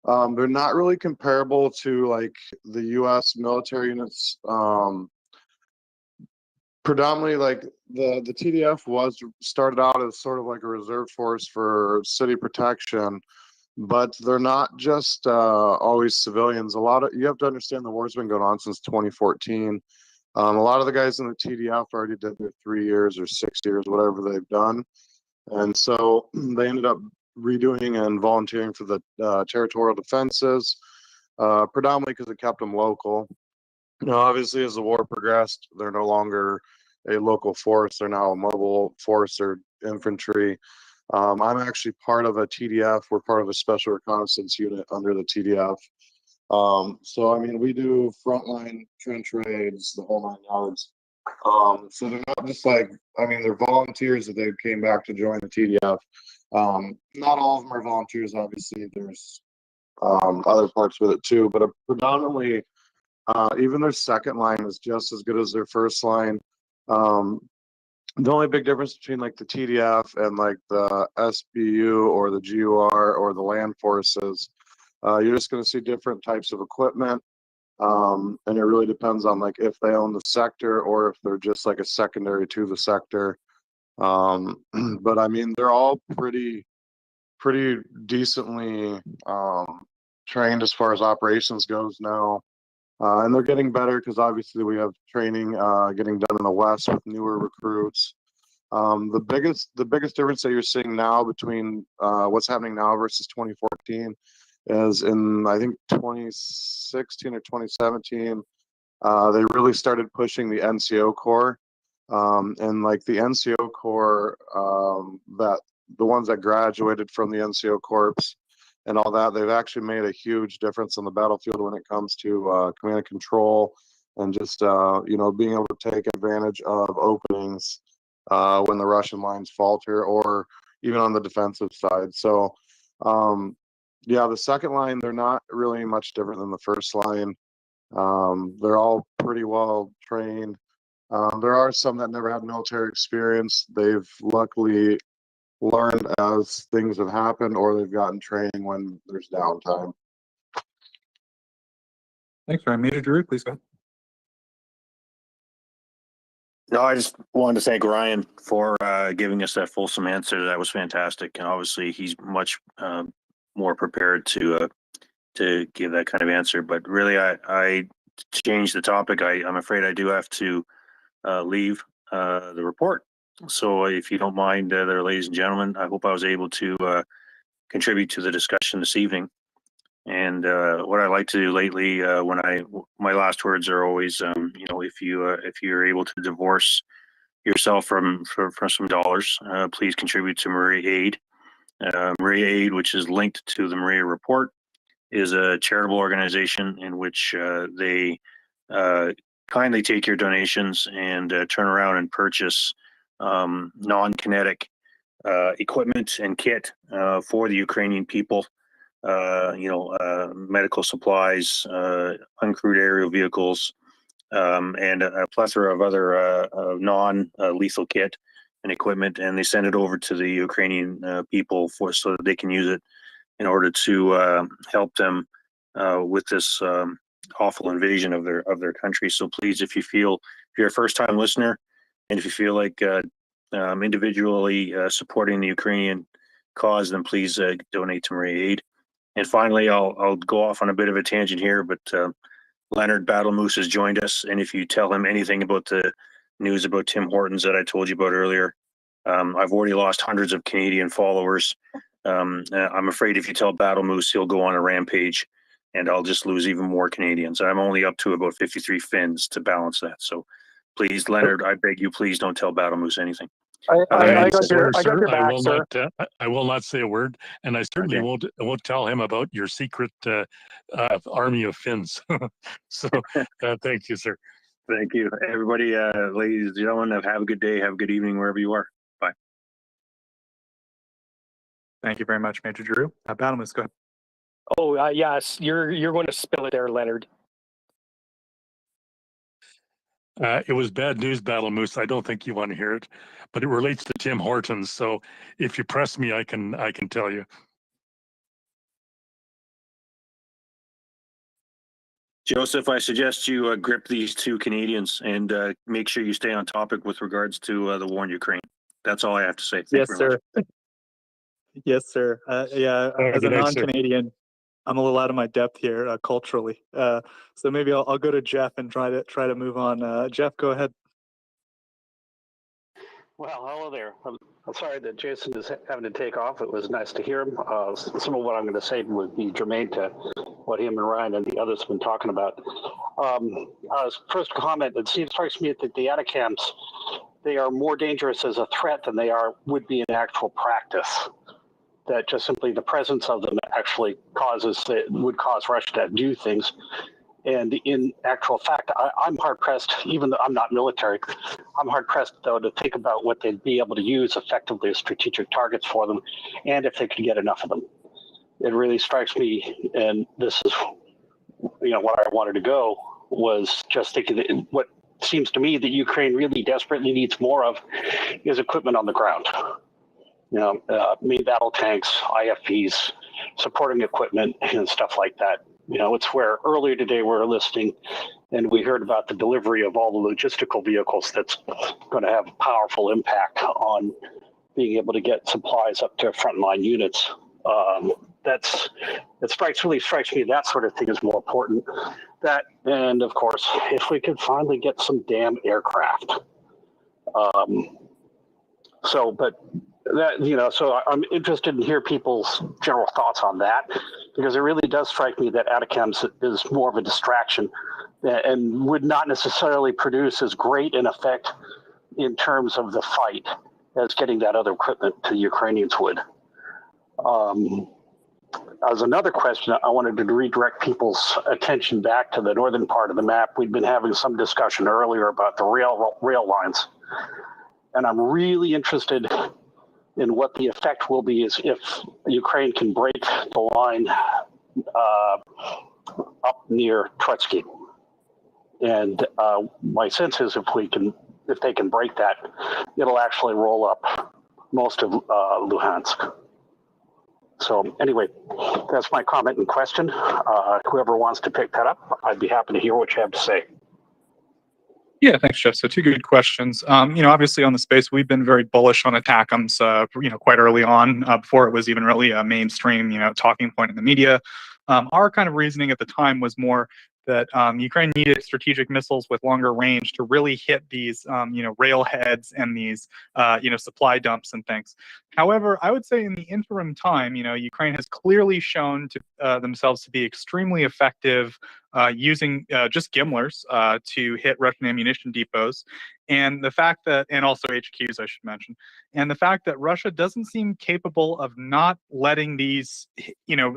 A: They're not really comparable to like the U.S. military units. Predominantly, like the TDF was started out as sort of like a reserve force for city protection, but they're not just always civilians. You have to understand the war's been going on since 2014. A lot of the guys in the TDF already did their 3 years or 6 years, whatever they've done, and so they ended up redoing and volunteering for the territorial defenses, predominantly because it kept them local. Obviously, as the war progressed, they're no longer a local force. They're now a mobile force or infantry. I'm actually part of a TDF. We're part of a special reconnaissance unit under the TDF. So, I mean, we do frontline trench raids, the whole 9 yards. So they're not just like, I mean, they're volunteers that they came back to join the TDF. Not all of them are volunteers, obviously. There's other parts with it too, but predominantly, even their second line is just as good as their first line. The only big difference between like the TDF and like the SBU or the GUR or the land forces, you're just going to see different types of equipment. And it really depends on like if they own the sector or if they're just like a secondary to the sector. But I mean, they're all pretty decently trained as far as operations goes now. And they're getting better because obviously we have training getting done in the West with newer recruits. The biggest difference that you're seeing now between what's happening now versus 2014 is in, I think, 2016 or 2017, they really started pushing the NCO Corps. And like the NCO Corps, that the ones that graduated from the NCO Corps and all that, they've actually made a huge difference on the battlefield when it comes to command and control and just being able to take advantage of openings when the Russian lines falter, or even on the defensive side. So yeah, the second line, they're not really much different than the first line. They're all pretty well trained. There are some that never had military experience. They've luckily learned as things have happened, or they've gotten training when there's downtime.
J: Thanks, Ryan. Major Drew, please go ahead.
B: No, I just wanted to thank Ryan for giving us that fulsome answer. That was fantastic, and obviously he's much more prepared to give that kind of answer. But really, I changed the topic. I'm afraid I do have to leave the report. So if you don't mind, there, ladies and gentlemen, I hope I was able to contribute to the discussion this evening. And what I like to do lately, my last words are always, if you're able to divorce yourself from some dollars, please contribute to MriyaAid. MriyaAid, which is linked to the MriyaReport, is a charitable organization in which they kindly take your donations and turn around and purchase non-kinetic equipment and kit for the Ukrainian people. Medical supplies, uncrewed aerial vehicles, and a plethora of other non-lethal kit and equipment, and they send it over to the Ukrainian people so that they can use it in order to help them with this awful invasion of their country. So please, if you're a first-time listener, and if you feel like individually supporting the Ukrainian cause, then please donate to MriyaAid. And finally, I'll go off on a bit of a tangent here, but Leonard Battle Moose has joined us, and if you tell him anything about the news about Tim Hortons that I told you about earlier, I've already lost hundreds of Canadian followers. I'm afraid if you tell Battle Moose, he'll go on a rampage, and I'll just lose even more Canadians. I'm only up to about 53 Finns to balance that. So please, Leonard, I beg you, please don't tell Battle Moose anything.
I: I
F: got
I: swear,
F: I got
I: sir,
F: your back, sir.
I: I will not say a word, and I certainly
B: Okay.
I: won't tell him about your secret army of Finns. So, thank you, sir.
B: Thank you, everybody. Ladies and gentlemen, have a good day. Have a good evening wherever you are. Bye.
J: Thank you very much, Major Drew. Battlemus, go ahead.
F: Oh, yes, you're going to spill it there, Leonard.
I: It was bad news, Battle Moose. I don't think you want to hear it, but it relates to Tim Hortons. So if you press me, I can tell you.
B: Joseph, I suggest you grip these two Canadians and make sure you stay on topic with regards to the war in Ukraine. That's all I have to say. Thank
J: Yes,
B: you very
J: sir.
B: much.
J: Yes, sir. Yeah, as a
I: good night, sir.
J: non-Canadian, I'm a little out of my depth here culturally. So maybe I'll go to Jeff and try to move on. Jeff, go ahead.
F: Well, hello there. I'm sorry that Jason is having to take off. It was nice to hear him. Some of what I'm going to say would be germane to what him and Ryan and the others have been talking about. First comment, it strikes me that the Atacams, they are more dangerous as a threat than would be in actual practice. That just simply the presence of them actually would cause Russia to do things. And in actual fact, I'm hard pressed, even though I'm not military, I'm hard pressed though to think about what they'd be able to use effectively as strategic targets for them, and if they could get enough of them. It really strikes me, and this is, what I wanted to go was just thinking that what seems to me that Ukraine really desperately needs more of is equipment on the ground. Main battle tanks, IFVs, supporting equipment, and stuff like that. It's where earlier today we were listening and we heard about the delivery of all the logistical vehicles that's going to have a powerful impact on being able to get supplies up to frontline units. Really strikes me that sort of thing is more important. That, and of course, if we could finally get some damn aircraft. So I'm interested in hear people's general thoughts on that, because it really does strike me that Atacams is more of a distraction and would not necessarily produce as great an effect in terms of the fight as getting that other equipment to the Ukrainians would. As another question, I wanted to redirect people's attention back to the northern part of the map. We'd been having some discussion earlier about the rail lines, and I'm really interested in what the effect will be is if Ukraine can break the line up near Trotsky. And my sense is if they can break that, it'll actually roll up most of Luhansk. So anyway, that's my comment and question. Whoever wants to pick that up, I'd be happy to hear what you have to say.
J: Yeah, thanks, Jeff. So two good questions. Obviously on the space, we've been very bullish on ATACMS, quite early on, before it was even really a mainstream, talking point in the media. Our kind of reasoning at the time was more that Ukraine needed strategic missiles with longer range to really hit these, rail heads and these, supply dumps and things. However, I would say in the interim time, Ukraine has clearly shown to themselves to be extremely effective using just GIMLRs to hit Russian ammunition depots. And the fact that, and also HQs, I should mention, and the fact that Russia doesn't seem capable of not letting these,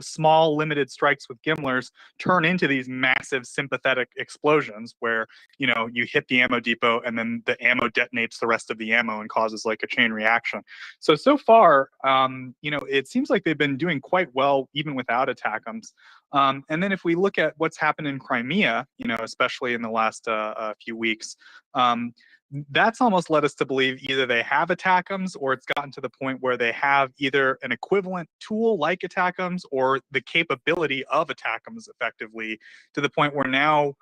J: small limited strikes with GIMLRs turn into these massive sympathetic explosions where, you hit the ammo depot and then the ammo detonates the rest of the ammo and causes like a chain reaction. So far, it seems like they've been doing quite well even without ATACMS. And then if we look at what's happened in Crimea, especially in the last few weeks, that's almost led us to believe either they have ATACMS or it's gotten to the point where they have either an equivalent tool like ATACMS or the capability of ATACMS effectively, to the point where now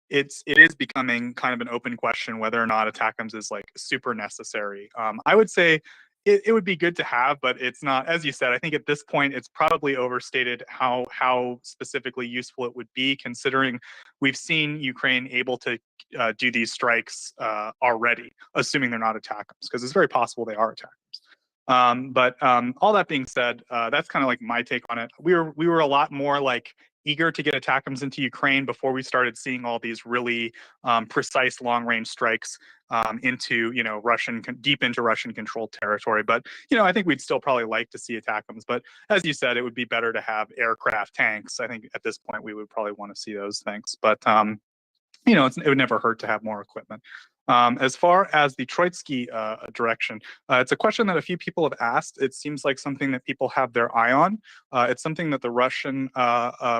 J: it is becoming kind of an open question whether or not ATACMS is like super necessary. I would say it would be good to have, but it's not, as you said, I think at this point it's probably overstated how specifically useful it would be, considering we've seen Ukraine able to do these strikes already, assuming they're not ATACMS, because it's very possible they are ATACMS. But all that being said, that's kind of like my take on it. We were a lot more like eager to get ATACMS into Ukraine before we started seeing all these really precise long-range strikes into, deep into Russian controlled territory. But, I think we'd still probably like to see ATACMS. But as you said, it would be better to have aircraft, tanks. I think at this point we would probably want to see those things. But, it would never hurt to have more equipment. As far as the Troitsky direction, it's a question that a few people have asked. It seems like something that people have their eye on. It's something that the Russian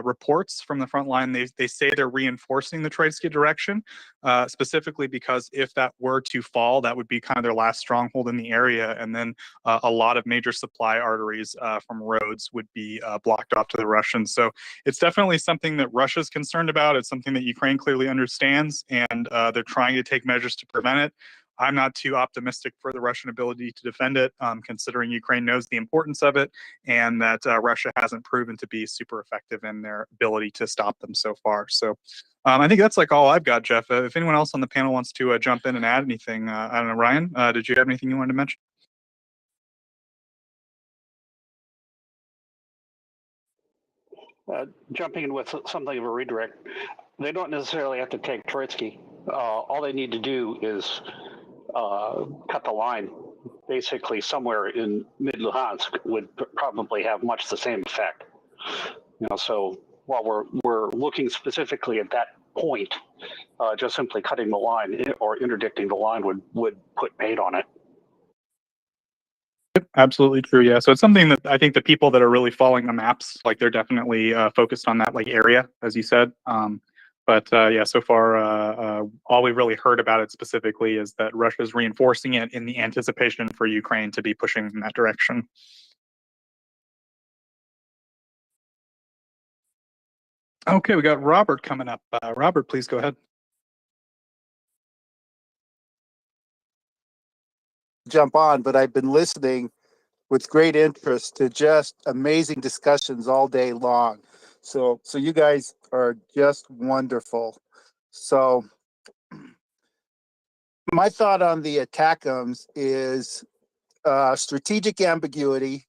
J: reports from the front line, they say they're reinforcing the Troitsky direction, specifically because if that were to fall, that would be kind of their last stronghold in the area. And then a lot of major supply arteries from roads would be blocked off to the Russians. So it's definitely something that Russia's concerned about. It's something that Ukraine clearly understands, and they're trying to take measures to prevent it. I'm not too optimistic for the Russian ability to defend it, considering Ukraine knows the importance of it, and that Russia hasn't proven to be super effective in their ability to stop them so far. So I think that's like all I've got, Jeff. If anyone else on the panel wants to jump in and add anything, I don't know, Ryan, did you have anything you wanted to mention?
F: Jumping in with something of a redirect, they don't necessarily have to take Troitsky. All they need to do is cut the line. Basically, somewhere in mid-Luhansk would probably have much the same effect. So while we're looking specifically at that point, just simply cutting the line or interdicting the line would put paid on it.
J: Absolutely true. Yeah. So it's something that I think the people that are really following the maps, like they're definitely focused on that area, as you said. But yeah, so far, all we've really heard about it specifically is that Russia's reinforcing it in the anticipation for Ukraine to be pushing in that direction. Okay, we got Robert coming up. Robert, please go ahead.
M: Jump on, but I've been listening with great interest to just amazing discussions all day long. So you guys are just wonderful. So my thought on the ATACMS is strategic ambiguity,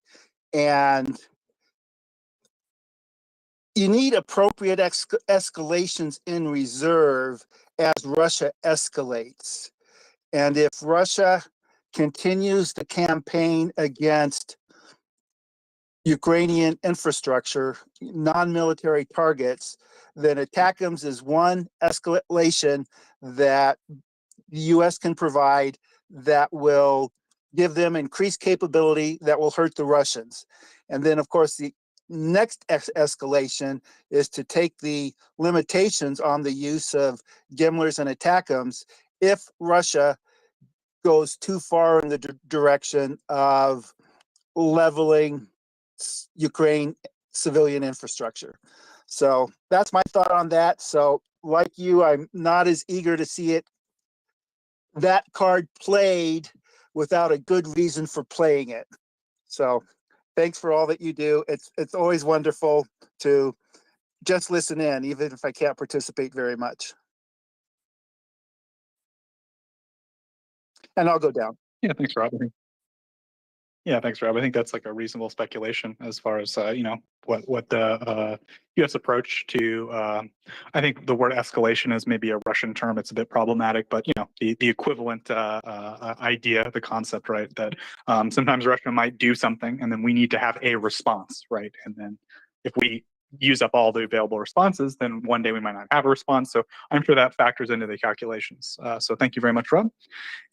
M: and you need appropriate escalations in reserve as Russia escalates. And if Russia continues the campaign against Ukrainian infrastructure, non-military targets, then ATACMS is one escalation that the U.S. can provide that will give them increased capability that will hurt the Russians. And then, of course, the next escalation is to take the limitations on the use of GMLRS and ATACMS if Russia goes too far in the direction of leveling Ukraine civilian infrastructure. So that's my thought on that. So like you, I'm not as eager to see that card played without a good reason for playing it. So thanks for all that you do. It's always wonderful to just listen in, even if I can't participate very much. And I'll go down.
J: Yeah, thanks, Rob. Yeah, thanks, Rob. I think that's like a reasonable speculation as far as what the U.S. approach to. I think the word escalation is maybe a Russian term. It's a bit problematic, but the equivalent idea, the concept, right? That sometimes Russia might do something, and then we need to have a response, right? And then if we use up all the available responses, then one day we might not have a response. So I'm sure that factors into the calculations. So thank you very much, Rob.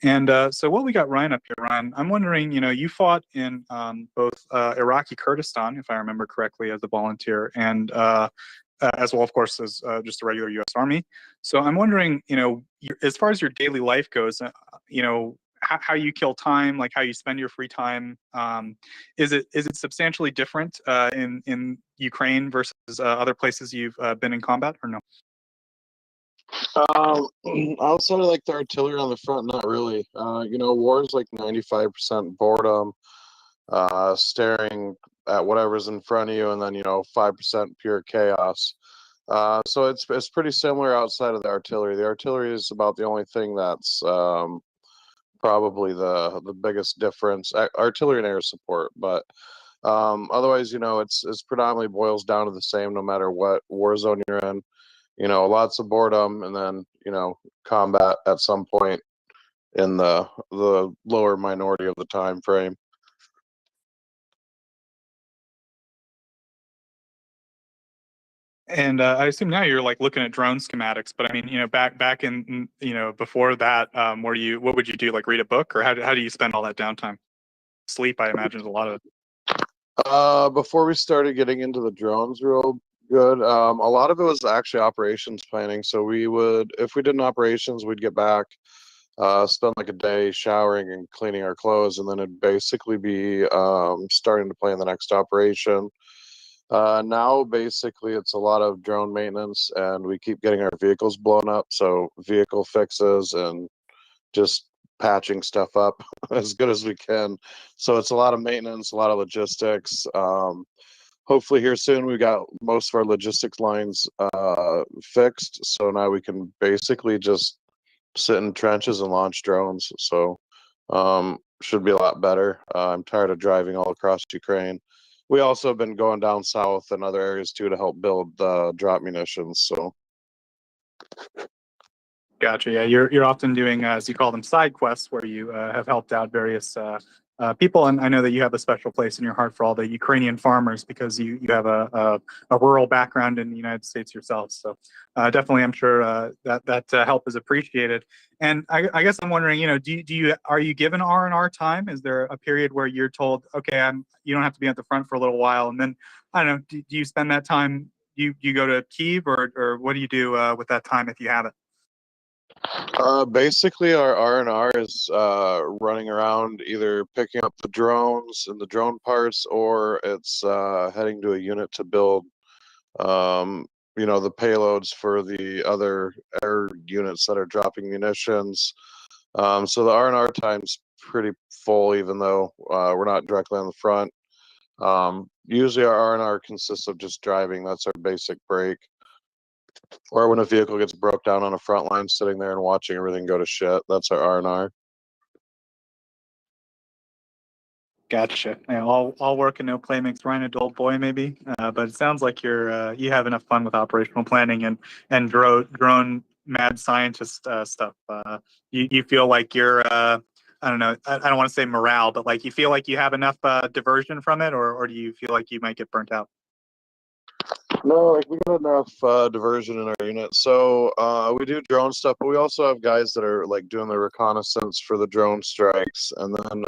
J: And so while we got Ryan up here, Ryan, I'm wondering, you fought in both Iraqi Kurdistan, if I remember correctly, as a volunteer, and as well, of course, as just the regular U.S. Army. So I'm wondering, as far as your daily life goes, how you kill time, like how you spend your free time. Is it substantially different in Ukraine versus other places you've been in combat, or no?
A: Outside of like the artillery on the front, not really. War is like 95% boredom, staring at whatever's in front of you, and then 5% pure chaos. So it's pretty similar outside of the artillery. The artillery is about the only thing that's probably the biggest difference. Artillery and air support, but Otherwise, it's predominantly boils down to the same no matter what war zone you're in. Lots of boredom, and then combat at some point in the lower minority of the time frame.
J: And I assume now you're like looking at drone schematics, but I mean, back in, before that, what would you do? Like read a book, or how do you spend all that downtime? Sleep, I imagine, is a lot of it.
A: Before we started getting into the drones real good, a lot of it was actually operations planning. So if we did an operations, we'd get back, spend like a day showering and cleaning our clothes, and then it'd basically be starting to plan the next operation. Now, basically, it's a lot of drone maintenance, and we keep getting our vehicles blown up. So vehicle fixes and just patching stuff up as good as we can. So it's a lot of maintenance, a lot of logistics. Hopefully here soon we got most of our logistics lines fixed. So now we can basically just sit in trenches and launch drones. So should be a lot better. I'm tired of driving all across Ukraine. We also have been going down south and other areas too to help build drop munitions. So
J: Gotcha. Yeah, you're often doing, as you call them, side quests, where you have helped out various people, and I know that you have a special place in your heart for all the Ukrainian farmers because you have a rural background in the United States yourself. So definitely, I'm sure that help is appreciated. And I guess I'm wondering, are you given R&R time? Is there a period where you're told, okay, you don't have to be at the front for a little while, and then I don't know, do you spend that time? You go to Kyiv, or what do you do with that time if you have it?
A: basically, our R&R is running around either picking up the drones and the drone parts, or it's heading to a unit to build, the payloads for the other air units that are dropping munitions. So the R&R time's pretty full, even though we're not directly on the front. Usually our R&R consists of just driving. That's our basic break. Or when a vehicle gets broke down on a front line, sitting there and watching everything go to shit. That's our R&R.
J: Gotcha. Yeah, all work and no play makes Ryan a dull boy, maybe. But it sounds like you have enough fun with operational planning and drone mad scientist stuff. You feel like you're I don't know. I don't want to say morale, but like you feel like you have enough diversion from it, or do you feel like you might get burnt out?
A: No, like we got enough diversion in our unit. So we do drone stuff, but we also have guys that are like doing the reconnaissance for the drone strikes. And then,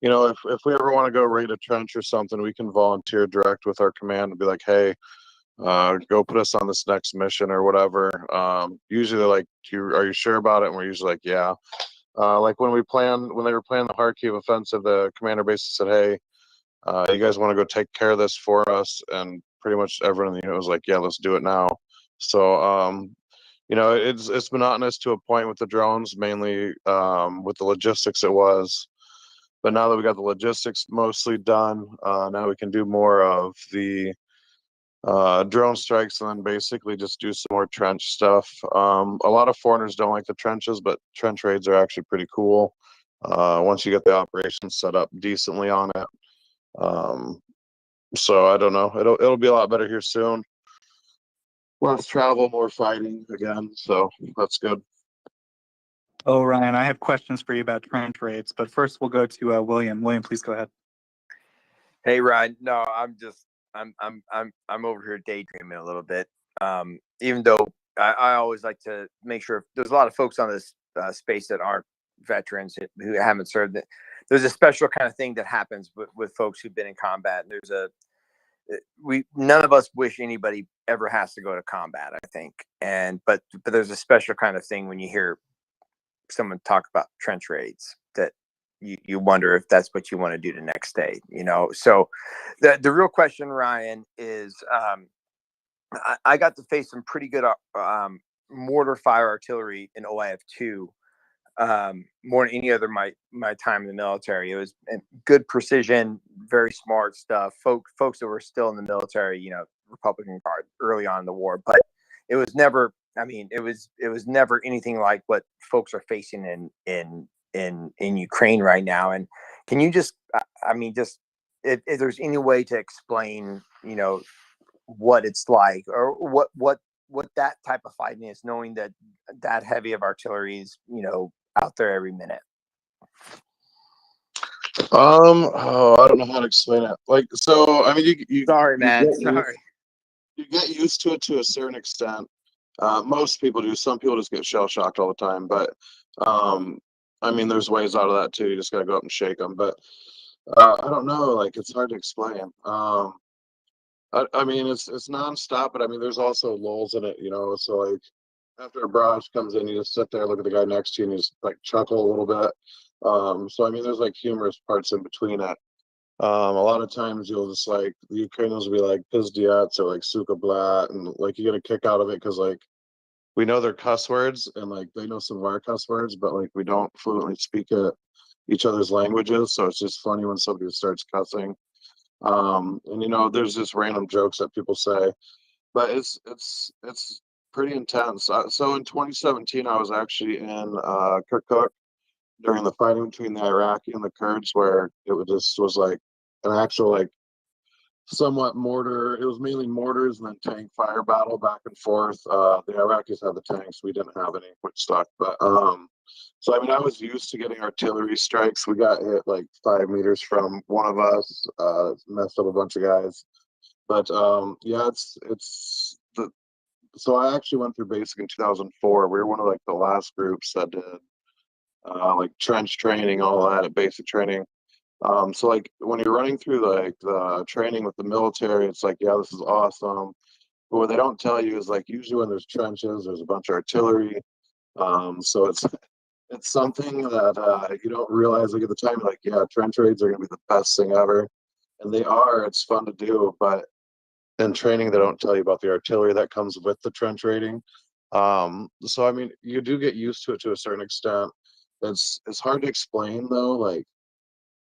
A: if we ever want to go raid a trench or something, we can volunteer direct with our command and be like, hey, go put us on this next mission or whatever. Usually they're like, are you sure about it? And we're usually like, yeah. Like when they were planning the Kharkiv offensive, the commander basically said, hey, you guys want to go take care of this for us? And pretty much everyone in the unit was like, yeah, let's do it now. So, it's monotonous to a point with the drones, mainly with the logistics it was. But now that we got the logistics mostly done, now we can do more of the drone strikes and then basically just do some more trench stuff. A lot of foreigners don't like the trenches, but trench raids are actually pretty cool once you get the operation set up decently on it. So I don't know. It'll be a lot better here soon. Less travel, more fighting again. So that's good.
J: Oh, Ryan, I have questions for you about trench raids, but first we'll go to William. William, please go ahead.
E: Hey, Ryan. No, I'm over here daydreaming a little bit. Even though I always like to make sure there's a lot of folks on this space that aren't veterans who haven't served. There's a special kind of thing that happens with folks who've been in combat. None of us wish anybody ever has to go to combat, I think. But there's a special kind of thing when you hear someone talk about trench raids that you wonder if that's what you want to do the next day, So the real question, Ryan, is I got to face some pretty good mortar fire artillery in OIF2 more than any other my time in the military. It was good precision, very smart stuff. Folks that were still in the military, Republican Guard early on in the war, but it was never. I mean, it was never anything like what folks are facing in Ukraine right now. And can you just if there's any way to explain, what it's like, or what that type of fighting is, knowing that that heavy of artillery is, out there every minute.
A: Oh, I don't know how to explain it. Like, so, I mean,
E: Sorry,
A: you
E: man.
A: get
E: Sorry.
A: you get used to it to a certain extent. Most people do. Some people just get shell shocked all the time. But I mean, there's ways out of that too. You just gotta go up and shake them. But I don't know. Like, it's hard to explain. I mean, it's nonstop, but I mean, there's also lulls in it. So like after a barrage comes in, you just sit there, look at the guy next to you, and you just like chuckle a little bit. So I mean, there's like humorous parts in between it. A lot of times you'll just like the Ukrainians will be like pizdiats or like suka blat, and like you get a kick out of it because like we know their cuss words and like they know some of our cuss words, but like we don't fluently speak each other's languages, so it's just funny when somebody starts cussing. And there's just random jokes that people say, but it's pretty intense. So in 2017, I was actually in Kirkuk during the fighting between the Iraqi and the Kurds, where was like an actual like somewhat mortar. It was mainly mortars and then tank fire battle back and forth. The Iraqis had the tanks, we didn't have any, which sucked. But so I mean, I was used to getting artillery strikes. We got hit like 5 meters from one of us, messed up a bunch of guys. But yeah, it's the. So I actually went through basic in 2004. We were one of like the last groups that did like trench training, all that at basic training. So like when you're running through like the training with the military, it's like, yeah, this is awesome. But what they don't tell you is like usually when there's trenches, there's a bunch of artillery. So it's something that you don't realize like at the time, like, yeah, trench raids are gonna be the best thing ever. And they are, it's fun to do, but in training they don't tell you about the artillery that comes with the trench raiding. So I mean you do get used to it to a certain extent. It's hard to explain though, like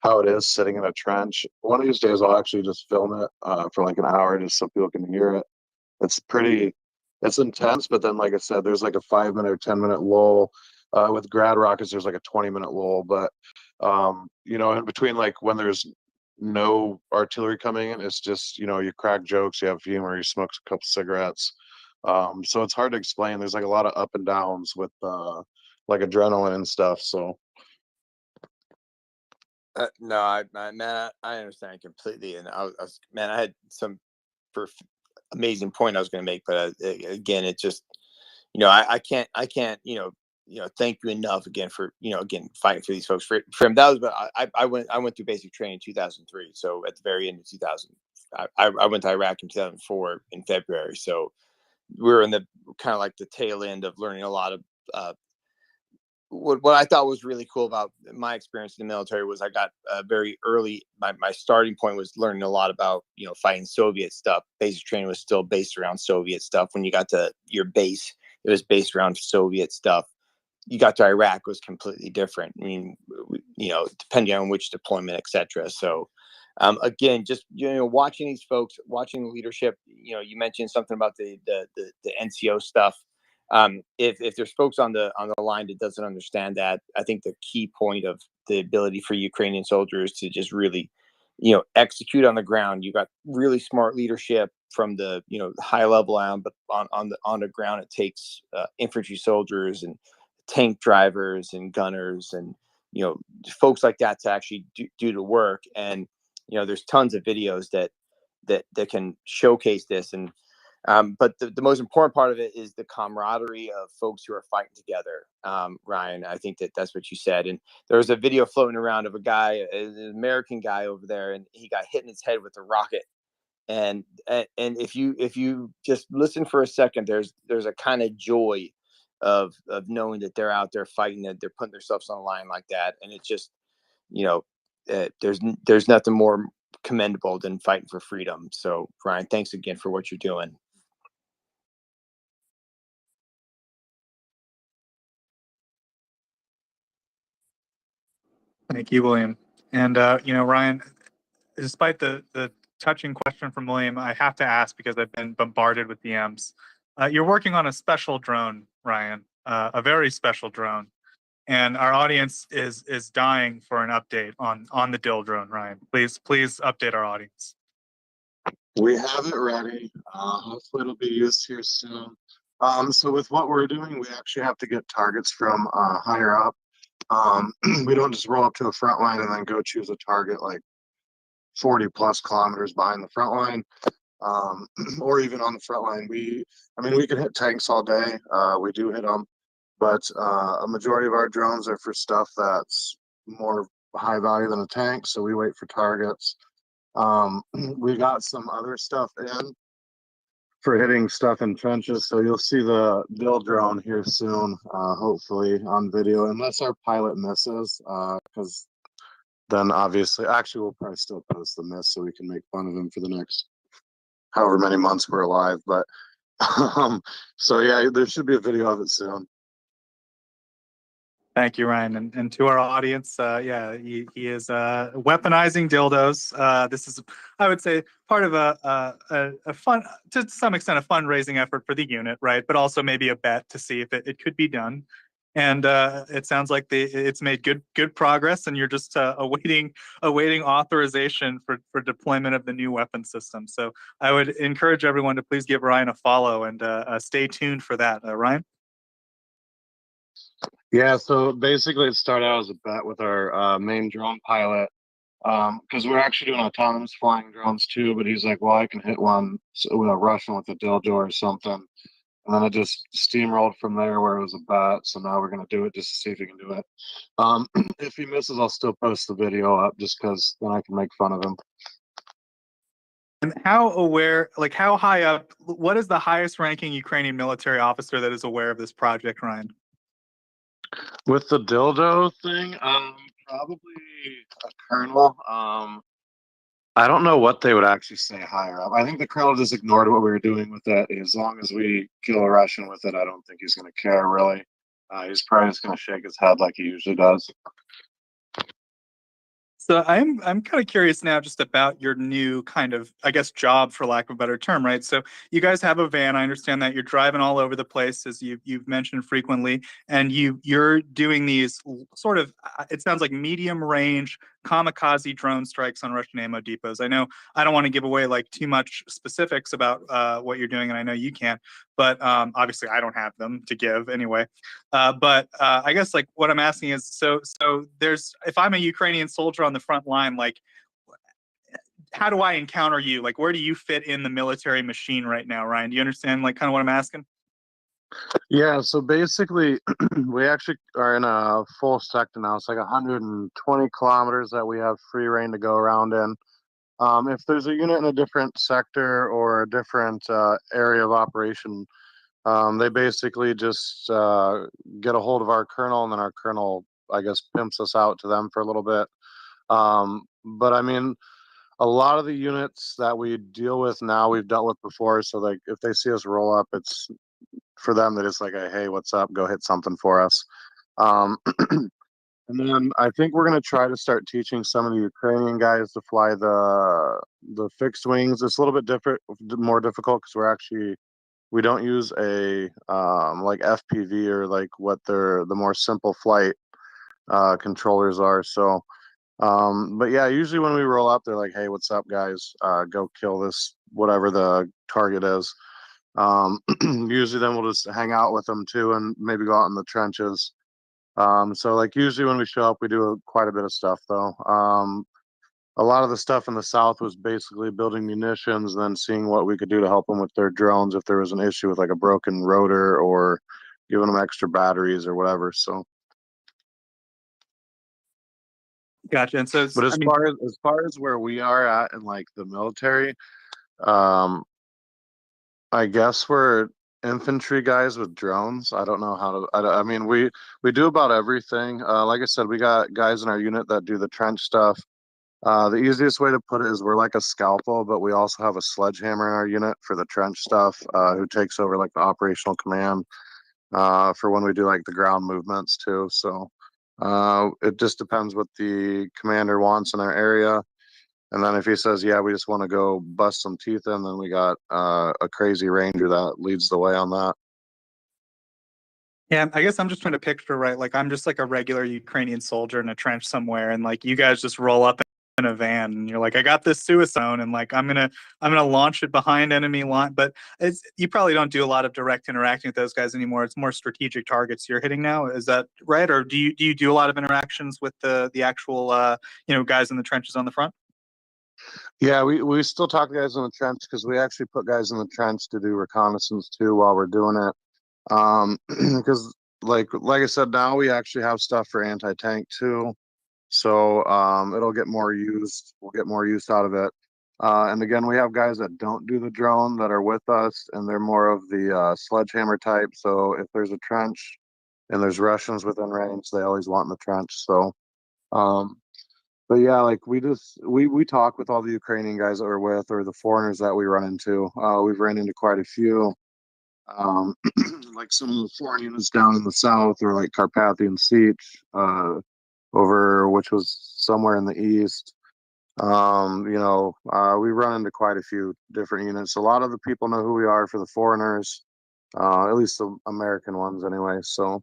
A: how it is sitting in a trench. One of these days, I'll actually just film it for like an hour just so people can hear it. It's intense, but then, like I said, there's like a 5 minute or 10 minute lull. With grad rockets, there's like a 20 minute lull. But, in between, like when there's no artillery coming in, it's just, you crack jokes, you have humor, you smoke a couple cigarettes. So it's hard to explain. There's like a lot of up and downs with like adrenaline and stuff. So.
E: No, man, I understand completely, and man, I had some amazing point I was going to make, but again, it just, I can't, thank you enough again for, again, fighting for these folks. For him, that was, but I went through basic training in 2003, so at the very end of 2000, I went to Iraq in 2004 in February, so we were in the kind of like the tail end of learning a lot of. What I thought was really cool about my experience in the military was I got very early. My starting point was learning a lot about, fighting Soviet stuff. Basic training was still based around Soviet stuff. When you got to your base, it was based around Soviet stuff. You got to Iraq, it was completely different. I mean, depending on which deployment, etc. So, again, just watching these folks, watching the leadership. You mentioned something about the NCO stuff. If there's folks on the line that doesn't understand that, I think the key point of the ability for Ukrainian soldiers to just really, execute on the ground. You got really smart leadership from the high level on, but on the ground it takes infantry soldiers and tank drivers and gunners and folks like that to actually do the work. And there's tons of videos that can showcase this. And but the most important part of it is the camaraderie of folks who are fighting together. Ryan, I think that's what you said. And there was a video floating around of a guy, an American guy over there, and he got hit in his head with a rocket. And if you just listen for a second, there's a kind of joy of knowing that they're out there fighting, that they're putting themselves on the line like that. And it's just, there's nothing more commendable than fighting for freedom. So Ryan, thanks again for what you're doing.
J: Thank you, William. And Ryan, despite the touching question from William, I have to ask because I've been bombarded with DMs. You're working on a special drone, Ryan, a very special drone. and our audience is dying for an update on the Dill drone. Ryan, please update our audience.
A: We have it ready. Hopefully it'll be used here soon. So with what we're doing, we actually have to get targets from higher up. We don't just roll up to the front line and then go choose a target like 40 plus kilometers behind the front line, or even on the front line. I mean, we can hit tanks all day. We do hit them, but a majority of our drones are for stuff that's more high value than a tank. So we wait for targets. We got some other stuff in for hitting stuff in trenches. So you'll see the Dill drone here soon, hopefully on video, unless our pilot misses, because then obviously, actually, we'll probably still post the miss so we can make fun of him for the next however many months we're alive. But so yeah, there should be a video of it soon.
J: Thank you, Ryan, and to our audience, yeah, he is weaponizing dildos. This is, I would say, part of a fun, to some extent, a fundraising effort for the unit, right? But also maybe a bet to see if it could be done. And it sounds like it's made good progress, and you're just awaiting authorization for deployment of the new weapon system. So I would encourage everyone to please give Ryan a follow and stay tuned for that. Ryan.
A: Yeah, so basically it started out as a bet with our main drone pilot, because we're actually doing autonomous flying drones too, but he's like, well, I can hit one with a Russian with a dildo or something. And then it just steamrolled from there where it was a bet. So now we're going to do it just to see if he can do it. If he misses, I'll still post the video up just because then I can make fun of him.
J: And how aware, like how high up, what is the highest ranking Ukrainian military officer that is aware of this project, Ryan?
A: With the dildo thing, probably a colonel. I don't know what they would actually say higher up. I think the colonel just ignored what we were doing with it. As long as we kill a Russian with it, I don't think he's going to care, really. He's probably just going to shake his head like he usually does.
J: So I'm kind of curious now just about your new kind of, I guess, job, for lack of a better term, right? So you guys have a van. I understand that you're driving all over the place, as you've mentioned frequently, and you're doing these sort of, it sounds like medium range kamikaze drone strikes on Russian ammo depots. I know I don't want to give away like too much specifics about what you're doing, and I know you can't, but obviously I don't have them to give anyway. But I guess like what I'm asking is, so there's, if I'm a Ukrainian soldier on the front line, like how do I encounter you? Like where do you fit in the military machine right now, Ryan? Do you understand like kind of what I'm asking?
A: Yeah, so basically, we actually are in a full sector now. It's like 120 kilometers that we have free reign to go around in. If there's a unit in a different sector or a different area of operation, they basically just get a hold of our colonel, and then our colonel, I guess, pimps us out to them for a little bit. But I mean, a lot of the units that we deal with now, we've dealt with before. So like, if they see us roll up, it's for them that it's like, hey, what's up? Go hit something for us. And then I think we're going to try to start teaching some of the Ukrainian guys to fly the fixed wings. It's a little bit different, more difficult, because we don't use a like FPV or like what the more simple flight controllers are. So, but yeah, usually when we roll up, they're like, hey, what's up, guys? Go kill this, whatever the target is. Usually then we'll just hang out with them too and maybe go out in the trenches. So like usually when we show up, we do quite a bit of stuff though. A lot of the stuff in the south was basically building munitions and then seeing what we could do to help them with their drones if there was an issue with like a broken rotor or giving them extra batteries or whatever. So
J: Gotcha. And so,
A: but as far as where we are at in like the military, I guess we're infantry guys with drones. I don't know how to. I mean, we do about everything. Like I said, we got guys in our unit that do the trench stuff. The easiest way to put it is we're like a scalpel, but we also have a sledgehammer in our unit for the trench stuff. Who takes over like the operational command for when we do like the ground movements too. So it just depends what the commander wants in our area. And then if he says, yeah, we just want to go bust some teeth in, then we got a crazy ranger that leads the way on that.
J: Yeah, I guess I'm just trying to picture, right? Like I'm just like a regular Ukrainian soldier in a trench somewhere, and like you guys just roll up in a van, and you're like, I got this suicide zone, and like I'm gonna launch it behind enemy line. But it's you probably don't do a lot of direct interacting with those guys anymore. It's more strategic targets you're hitting now. Is that right? Or do you do a lot of interactions with the actual guys in the trenches on the front?
A: Yeah, we still talk to guys in the trench because we actually put guys in the trench to do reconnaissance too while we're doing it. Because like I said, now we actually have stuff for anti-tank too, so it'll get more used. We'll get more use out of it. And again, we have guys that don't do the drone that are with us, and they're more of the sledgehammer type. So if there's a trench and there's Russians within range, they always want in the trench. So, um, but yeah, like we talk with all the Ukrainian guys that we're with, or the foreigners that we run into. We've ran into quite a few. Like some of the foreign units down in the south, or like Carpathian Siege, over which was somewhere in the east. We run into quite a few different units. A lot of the people know who we are for the foreigners, at least the American ones anyway. So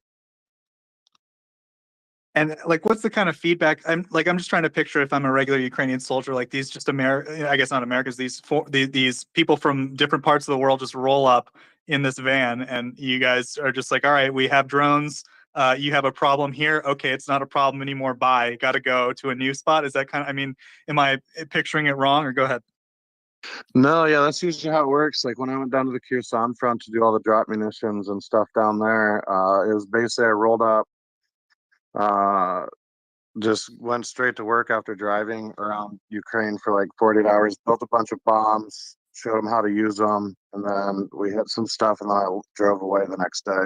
J: And like, what's the kind of feedback? I'm just trying to picture if I'm a regular Ukrainian soldier, like these just I guess not Americans, these people from different parts of the world just roll up in this van, and you guys are just like, all right, we have drones. You have a problem here. Okay, it's not a problem anymore. Bye. Got to go to a new spot. Is that kind of? I mean, am I picturing it wrong? Or go ahead.
A: no, yeah, that's usually how it works. Like when I went down to the Kherson front to do all the drop munitions and stuff down there, it was basically I rolled up, uh, just went straight to work after driving around Ukraine for like 48 hours, built a bunch of bombs, showed them how to use them, and then we hit some stuff, and then I drove away the next day.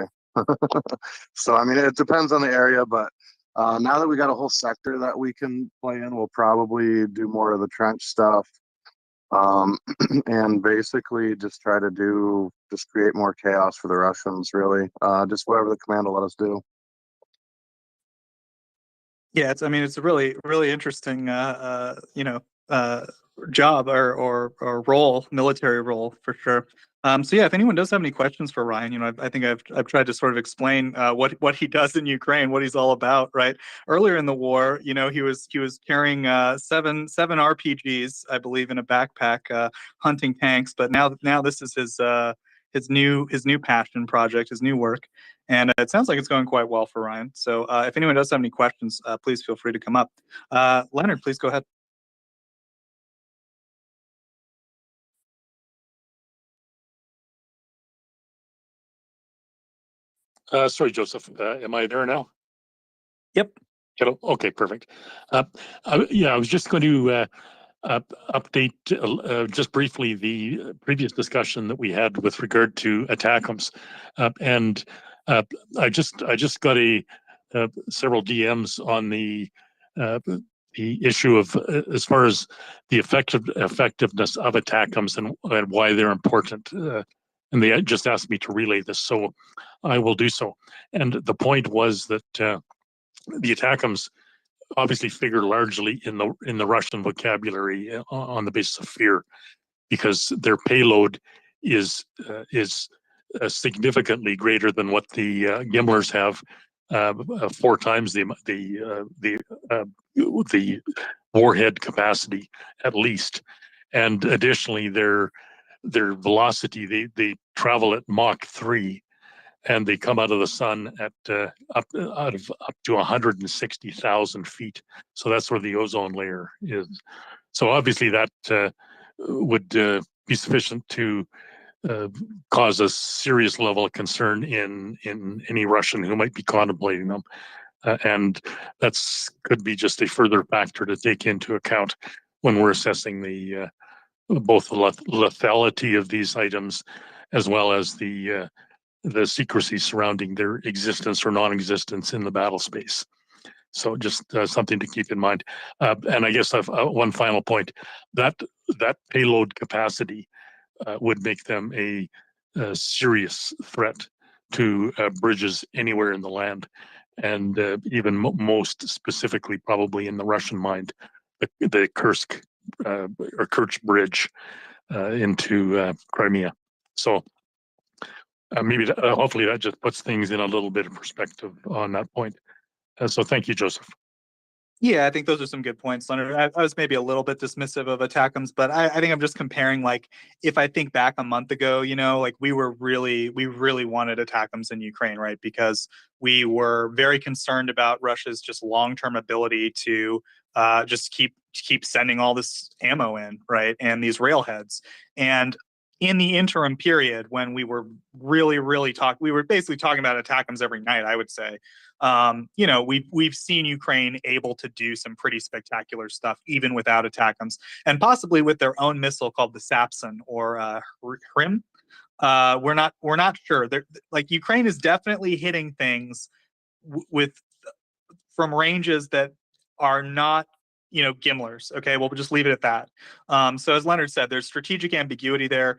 A: So, I mean, it depends on the area, but now that we got a whole sector that we can play in, we'll probably do more of the trench stuff, and basically just try to just create more chaos for the Russians, really. Just whatever the command will let us do.
J: Yeah, it's a really, really interesting, job or role, military role for sure. So yeah, if anyone does have any questions for Ryan, I think I've tried to sort of explain what he does in Ukraine, what he's all about, right? Earlier in the war, he was carrying seven RPGs, I believe, in a backpack, hunting tanks. But now this is his new passion project, his new work. And it sounds like it's going quite well for Ryan. So if anyone does have any questions, please feel free to come up. Leonard, please go ahead.
I: Sorry, Joseph. Am I there now?
J: Yep.
I: Hello. Okay, perfect. I was just going to update just briefly the previous discussion that we had with regard to ATACMS, and I just got several DMs on the issue of as far as the effectiveness of ATACMS and why they're important. And they just asked me to relay this, so I will do so. And the point was that the ATACMS obviously figure largely in the Russian vocabulary on the basis of fear, because their payload is significantly greater than what the Gimlers have, 4 times the warhead capacity at least, and additionally their velocity, they travel at Mach 3, and they come out of the sun at up to 160,000 feet. So that's where the ozone layer is. So obviously that would be sufficient to cause a serious level of concern in any Russian who might be contemplating them. And that's could be just a further factor to take into account when we're assessing the both the lethality of these items, as well as the secrecy surrounding their existence or non-existence in the battle space. So just something to keep in mind. And I guess I've one final point, that payload capacity would make them a serious threat to bridges anywhere in the land, and even most specifically probably in the Russian mind, the Kursk or Kerch bridge into Crimea. So Hopefully that just puts things in a little bit of perspective on that point. So thank you, Joseph.
J: Yeah, I think those are some good points, Leonard. I was maybe a little bit dismissive of attackums, but I think I'm just comparing, like, if I think back a month ago, like we really wanted attackums in Ukraine, right? Because we were very concerned about Russia's just long-term ability to just keep sending all this ammo in, right? And these railheads. And in the interim period when we were we were basically talking about attackums every night, I would say. We've seen Ukraine able to do some pretty spectacular stuff even without attackums, and possibly with their own missile called the Sapson or Hrim. We're not sure. Like, Ukraine is definitely hitting things with from ranges that are not Gimlers. Okay, we'll just leave it at that. So as Leonard said, there's strategic ambiguity there,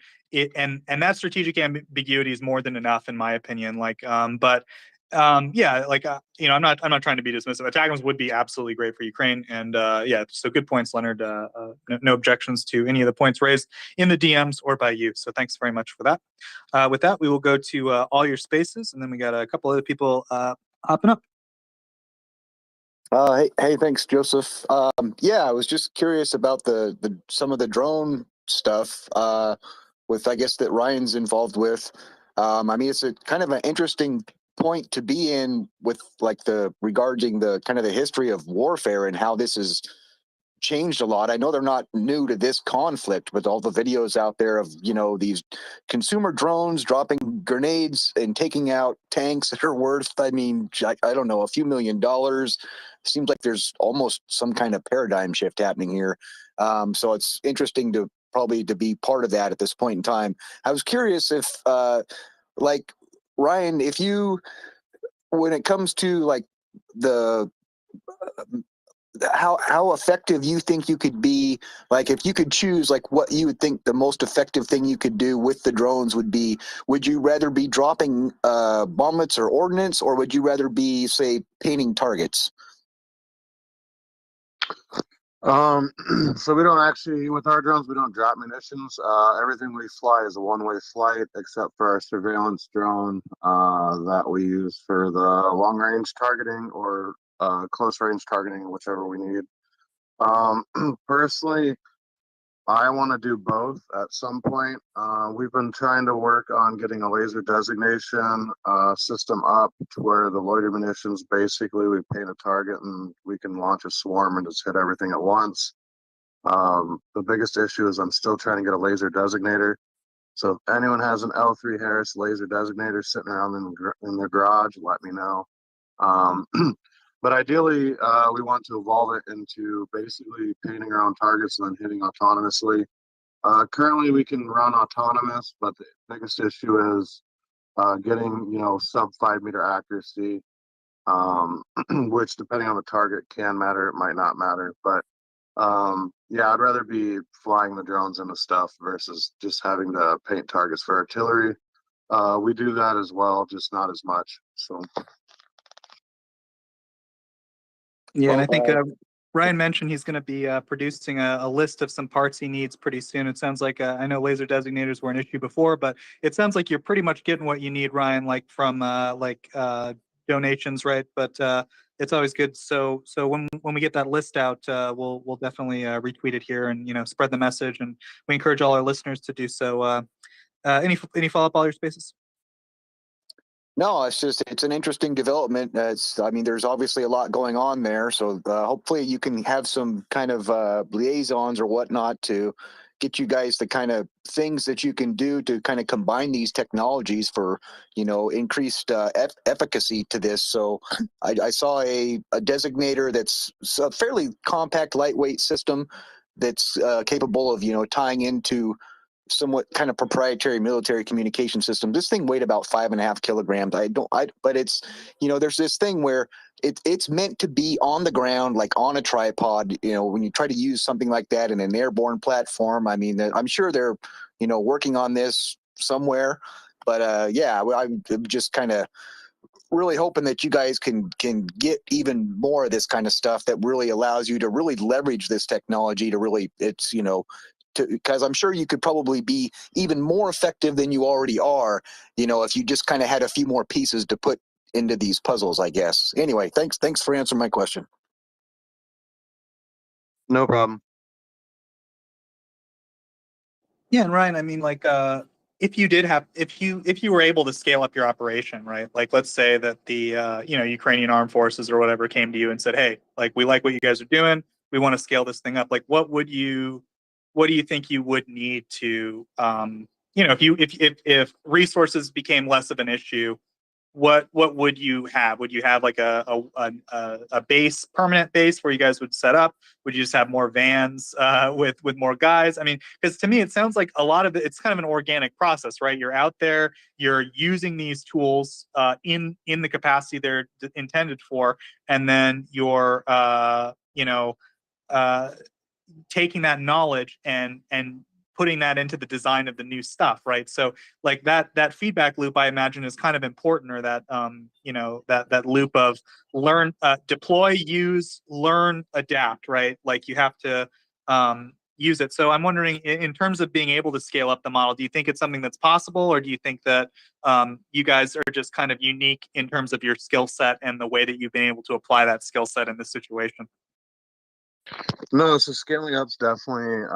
J: and that strategic ambiguity is more than enough in my opinion. I'm not trying to be dismissive. Attackums would be absolutely great for Ukraine, and so good points, Leonard. No objections to any of the points raised in the DMs or by you. So thanks very much for that. With that, we will go to all your spaces, and then we got a couple other people hopping up.
O: Hey, thanks, Joseph. I was just curious about the some of the drone stuff with, I guess, that Ryan's involved with. It's a kind of an interesting point to be in with, like, regarding the kind of the history of warfare and how this has changed a lot. I know they're not new to this conflict, but all the videos out there of these consumer drones dropping grenades and taking out tanks that are worth, I don't know, a few $1 million. Seems like there's almost some kind of paradigm shift happening here. So it's interesting to be part of that at this point in time. I was curious if like, Ryan, if you, when it comes to, like, the how effective you think you could be, like, if you could choose, like, what you would think the most effective thing you could do with the drones would be, would you rather be dropping bomblets or ordnance, or would you rather be, say, painting targets?
A: So we don't actually, with our drones, we don't drop munitions. Everything we fly is a one-way flight, except for our surveillance drone that we use for the long-range targeting or close-range targeting, whichever we need. Personally, I want to do both at some point. We've been trying to work on getting a laser designation system up to where the loiter munitions, basically we paint a target and we can launch a swarm and just hit everything at once. The biggest issue is I'm still trying to get a laser designator. So if anyone has an L3 Harris laser designator sitting around in their garage, let me know. But ideally, we want to evolve it into basically painting our own targets and then hitting autonomously. Currently, we can run autonomous, but the biggest issue is getting, sub 5 meter accuracy, which, depending on the target, can matter. It might not matter. But I'd rather be flying the drones into stuff versus just having to paint targets for artillery. We do that as well, just not as much. So.
J: Yeah, and I think Ryan mentioned he's going to be producing a list of some parts he needs pretty soon. It sounds like, I know laser designators were an issue before, but it sounds like you're pretty much getting what you need, Ryan, like from donations, right? But it's always good. So when we get that list out, we'll definitely retweet it here and spread the message, and we encourage all our listeners to do so. Any follow up, all your spaces?
O: No, it's an interesting development. There's obviously a lot going on there. So hopefully you can have some kind of liaisons or whatnot to get you guys the kind of things that you can do to kind of combine these technologies for, increased efficacy to this. So I saw a designator that's a fairly compact, lightweight system that's capable of, tying into somewhat kind of proprietary military communication system. This thing weighed about 5.5 kilograms. But it's, there's this thing where it's meant to be on the ground, like on a tripod. When you try to use something like that in an airborne platform, I'm sure they're, working on this somewhere. But I'm just kind of really hoping that you guys can get even more of this kind of stuff that really allows you to really leverage this technology to really, because I'm sure you could probably be even more effective than you already are, if you just kind of had a few more pieces to put into these puzzles, I guess. Anyway, thanks for answering my question.
A: No problem.
J: Yeah, and Ryan, I mean, like, if you were able to scale up your operation, right? Like, let's say that the Ukrainian armed forces or whatever came to you and said, "Hey, like, we like what you guys are doing. We want to scale this thing up." Like, what do you think you would need to, if resources became less of an issue, what would you have? Would you have like a base, permanent base where you guys would set up? Would you just have more vans with more guys? I mean, because to me it sounds like a lot of it's kind of an organic process, right? You're out there, you're using these tools in the capacity they're intended for, and then you're taking that knowledge and putting that into the design of the new stuff, right? So like that feedback loop, I imagine, is kind of important, or that that loop of learn, deploy, use, learn, adapt, right? Like you have to use it. So I'm wondering, in terms of being able to scale up the model, do you think it's something that's possible, or do you think that you guys are just kind of unique in terms of your skill set and the way that you've been able to apply that skill set in this situation?
A: No, so scaling up's definitely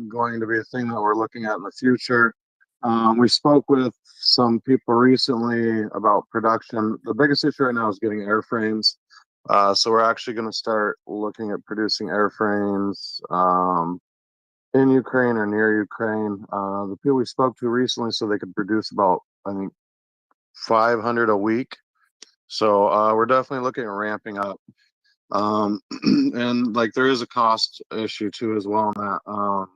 A: going to be a thing that we're looking at in the future. We spoke with some people recently about production. The biggest issue right now is getting airframes. So we're actually going to start looking at producing airframes in Ukraine or near Ukraine. The people we spoke to recently said they could produce about, I think, 500 a week. So we're definitely looking at ramping up. And like there is a cost issue too as well on that.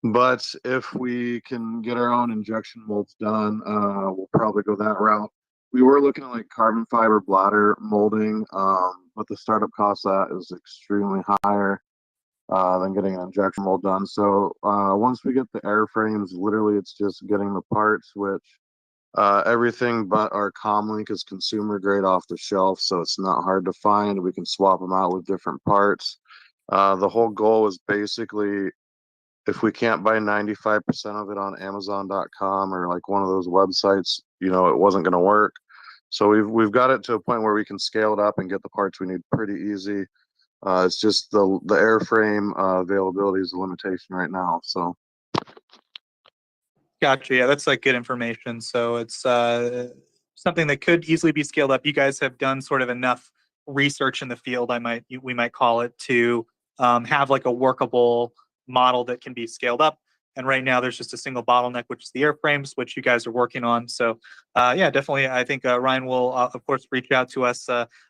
A: But if we can get our own injection molds done, we'll probably go that route. We were looking at like carbon fiber bladder molding, but the startup cost of that is extremely higher than getting an injection mold done. So once we get the airframes, literally it's just getting the parts, which everything but our comlink is consumer grade off the shelf, so it's not hard to find. We can swap them out with different parts. The whole goal is basically, if we can't buy 95% of it on Amazon.com or like one of those websites, it wasn't going to work. So we've got it to a point where we can scale it up and get the parts we need pretty easy. It's just the airframe availability is a limitation right now. So.
J: Gotcha. Yeah, that's like good information. So it's something that could easily be scaled up. You guys have done sort of enough research in the field, we might call it, to have like a workable model that can be scaled up. And right now there's just a single bottleneck, which is the airframes, which you guys are working on. So yeah, definitely. I think Ryan will, of course, reach out to us.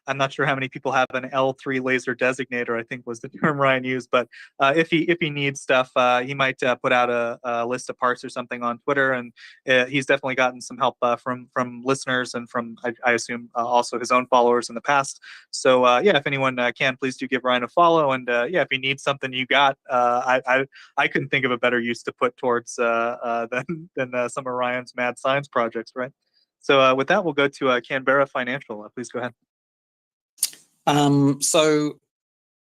J: I'm not sure how many people have an L3 laser designator, I think was the term Ryan used. But if he needs stuff, he might put out a list of parts or something on Twitter. And he's definitely gotten some help from listeners and from, I assume, also his own followers in the past. So yeah, if anyone can, please do give Ryan a follow. And yeah, if he needs something you got, I couldn't think of a better use to put towards than some of Ryan's mad science projects, right? So with that, we'll go to Canberra Financial. Please go ahead.
R: So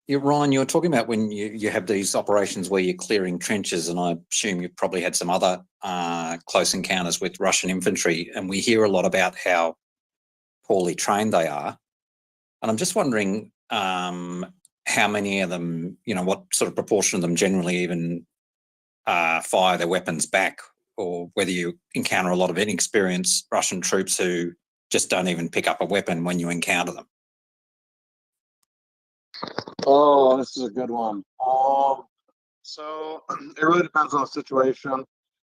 R: Ryan, you were talking about when you have these operations where you're clearing trenches, and I assume you've probably had some other close encounters with Russian infantry, and we hear a lot about how poorly trained they are. And I'm just wondering how many of them, what sort of proportion of them generally even fire their weapons back, or whether you encounter a lot of inexperienced Russian troops who just don't even pick up a weapon when you encounter them.
A: Oh, this is a good one. So it really depends on the situation.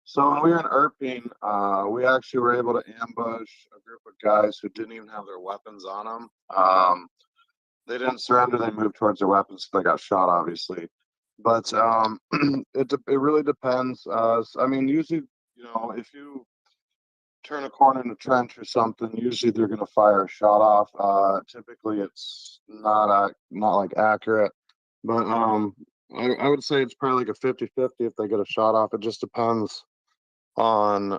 A: So when we were in Irpin, we actually were able to ambush a group of guys who didn't even have their weapons on them. They didn't surrender; they moved towards their weapons. So they got shot, obviously. But it really depends. I mean, usually, if you turn a corner in a trench or something, usually they're going to fire a shot off. Typically, it's not like accurate, but I would say it's probably like a 50-50 if they get a shot off. It just depends on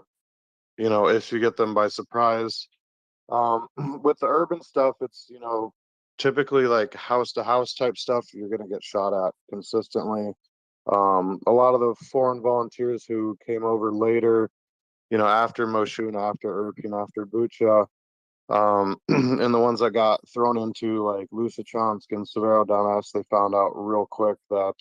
A: if you get them by surprise. With the urban stuff, it's typically like house to house type stuff. You're going to get shot at consistently. A lot of the foreign volunteers who came over later, after Moshun, after Irpin, after Bucha, and the ones that got thrown into like Lusachansk and Severodonetsk, they found out real quick that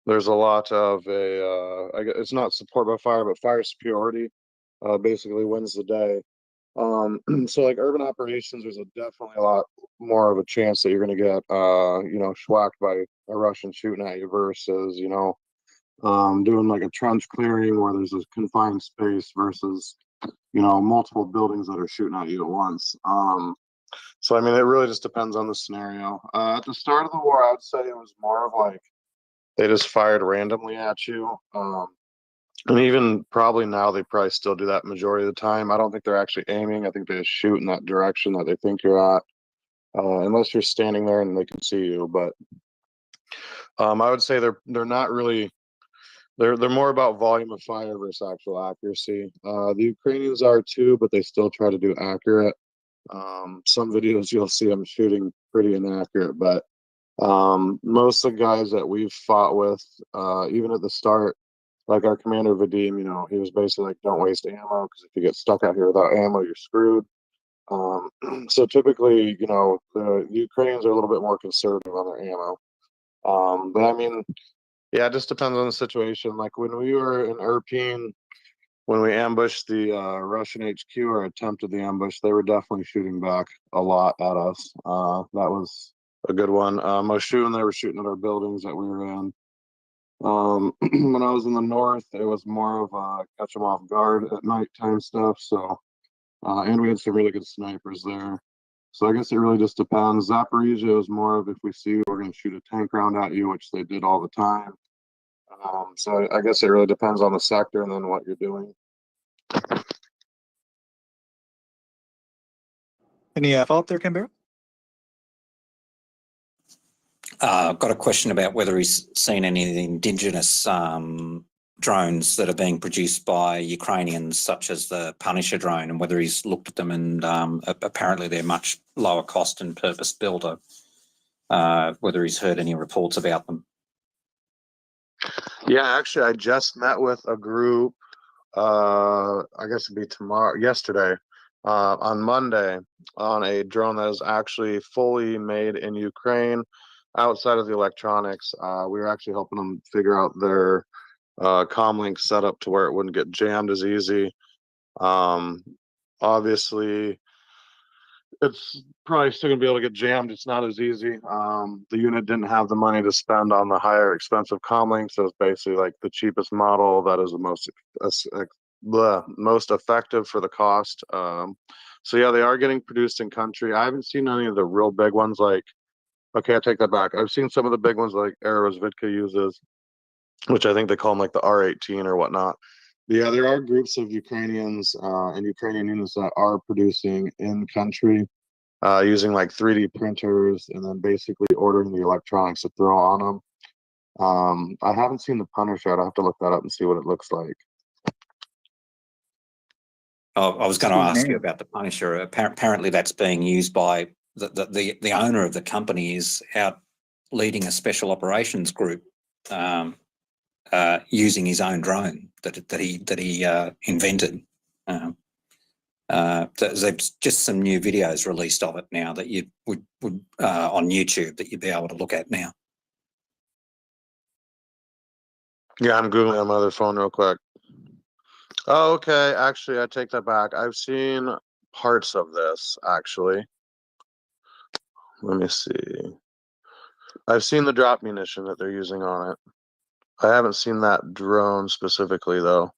A: there's a lot of it's not support by fire, but fire superiority basically wins the day. So like urban operations, there's definitely a lot more of a chance that you're going to get, schwacked by a Russian shooting at you versus, doing like a trench clearing where there's a confined space versus, multiple buildings that are shooting at you at once. So, I mean, it really just depends on the scenario. At the start of the war, I would say it was more of like they just fired randomly at you. And even probably now, they probably still do that majority of the time. I don't think they're actually aiming. I think they just shoot in that direction that they think you're at, unless you're standing there and they can see you. But I would say they're not really. They're more about volume of fire versus actual accuracy. The Ukrainians are too, but they still try to do accurate. Some videos you'll see them shooting pretty inaccurate, but most of the guys that we've fought with, even at the start, like our commander Vadim, he was basically like, don't waste ammo, because if you get stuck out here without ammo, you're screwed. So typically, the Ukrainians are a little bit more conservative on their ammo. But I mean, yeah, it just depends on the situation. Like when we were in Irpin, when we ambushed the Russian HQ or attempted the ambush, they were definitely shooting back a lot at us. That was a good one. Moshun, they were shooting at our buildings that we were in. When I was in the north, it was more of a catch them off guard at nighttime stuff. So, and we had some really good snipers there. So I guess it really just depends. Zaporizhia was more of if we see you, we're going to shoot a tank round at you, which they did all the time. So I guess it really depends on the sector and then what you're doing.
J: Any follow-up there, Canberra?
R: I've got a question about whether he's seen any of the indigenous drones that are being produced by Ukrainians, such as the Punisher drone, and whether he's looked at them, and apparently they're much lower cost and purpose-built. Whether he's heard any reports about them.
A: Yeah, actually, I just met with a group. I guess it'd be yesterday, on Monday, on a drone that is actually fully made in Ukraine, outside of the electronics. We were actually helping them figure out their comlink setup to where it wouldn't get jammed as easy. Obviously, it's probably still gonna be able to get jammed. It's not as easy. The unit didn't have the money to spend on the higher expensive comlink, so it's basically like the cheapest model that is the most effective for the cost. So yeah, they are getting produced in country. I haven't seen any of the real big ones. Like, okay, I take that back. I've seen some of the big ones like Aerosvitka uses, which I think they call them like the R18 or whatnot. But yeah, there are groups of Ukrainians and Ukrainian units that are producing in country, using like 3D printers and then basically ordering the electronics to throw on them. I haven't seen the Punisher yet. I'll have to look that up and see what it looks like.
R: Oh, I was going to ask you about the Punisher. Apparently, that's being used by the owner of the company is out leading a special operations group, using his own drone that he invented. There's just some new videos released of it now that you would on YouTube that you'd be able to look at now.
A: Yeah, I'm googling on my other phone real quick. Oh, okay. Actually, I take that back. I've seen parts of this, actually. Let me see. I've seen the drop munition that they're using on it. I haven't seen that drone specifically, though.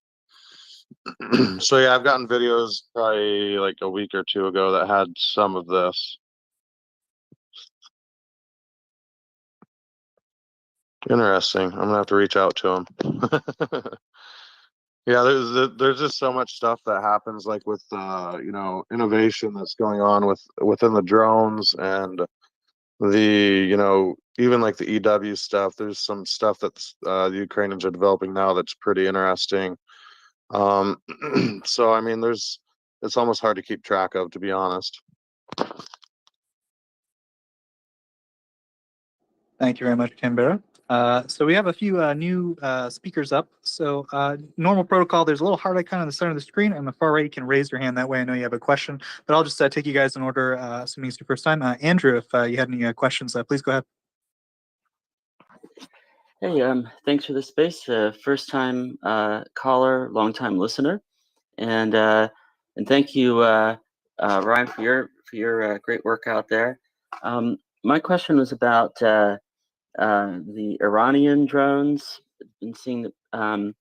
A: So yeah, I've gotten videos probably like a week or two ago that had some of this. Interesting. I'm gonna have to reach out to him. Yeah, there's just so much stuff that happens, like with innovation that's going on within the drones and the even like the EW stuff. There's some stuff that the Ukrainians are developing now that's pretty interesting. So I mean, it's almost hard to keep track of, to be honest.
J: Thank you very much, Canberra. So we have a few new speakers up. So normal protocol, there's a little heart icon on the center of the screen. On the far right, you can raise your hand. That way I know you have a question. But I'll just take you guys in order, assuming it's your first time. Andrew, if you had any questions, please go ahead.
H: Hey, thanks for the space. First time caller, long time listener, and thank you, Ryan, for your great work out there. My question was about the Iranian drones. Been seeing that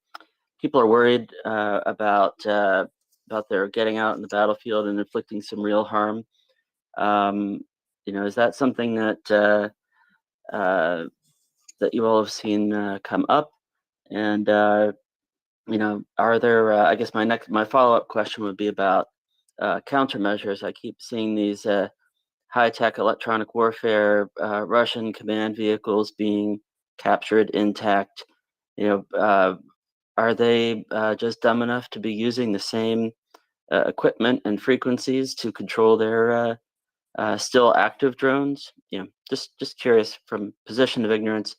H: people are worried about their getting out in the battlefield and inflicting some real harm. Is that something that that you all have seen come up? And are there? I guess my follow-up question would be about countermeasures. I keep seeing these high-tech electronic warfare Russian command vehicles being captured intact. Are they just dumb enough to be using the same equipment and frequencies to control their still active drones? Just curious from position of ignorance.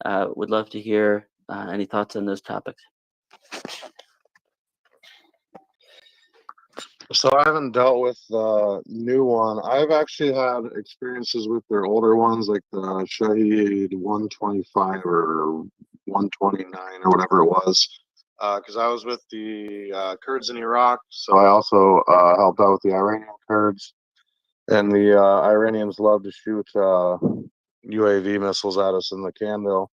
H: Would love to hear any thoughts on those topics.
A: So I haven't dealt with the new one. I've actually had experiences with their older ones, like the Shahid 125 or 129 or whatever it was. Because I was with the Kurds in Iraq, so I also helped out with the Iranian Kurds. And the Iranians love to shoot UAV missiles at us in the Camdale.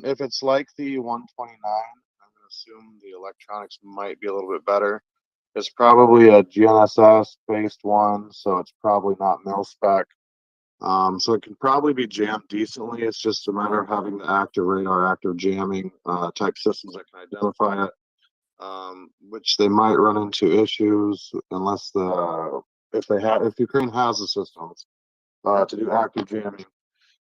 A: If it's like the 129, I'm going to assume the electronics might be a little bit better. It's probably a GNSS based one, so it's probably not mil spec. So it can probably be jammed decently. It's just a matter of having the active radar, active jamming type systems that can identify it, which they might run into issues unless if Ukraine has the systems to do active jamming.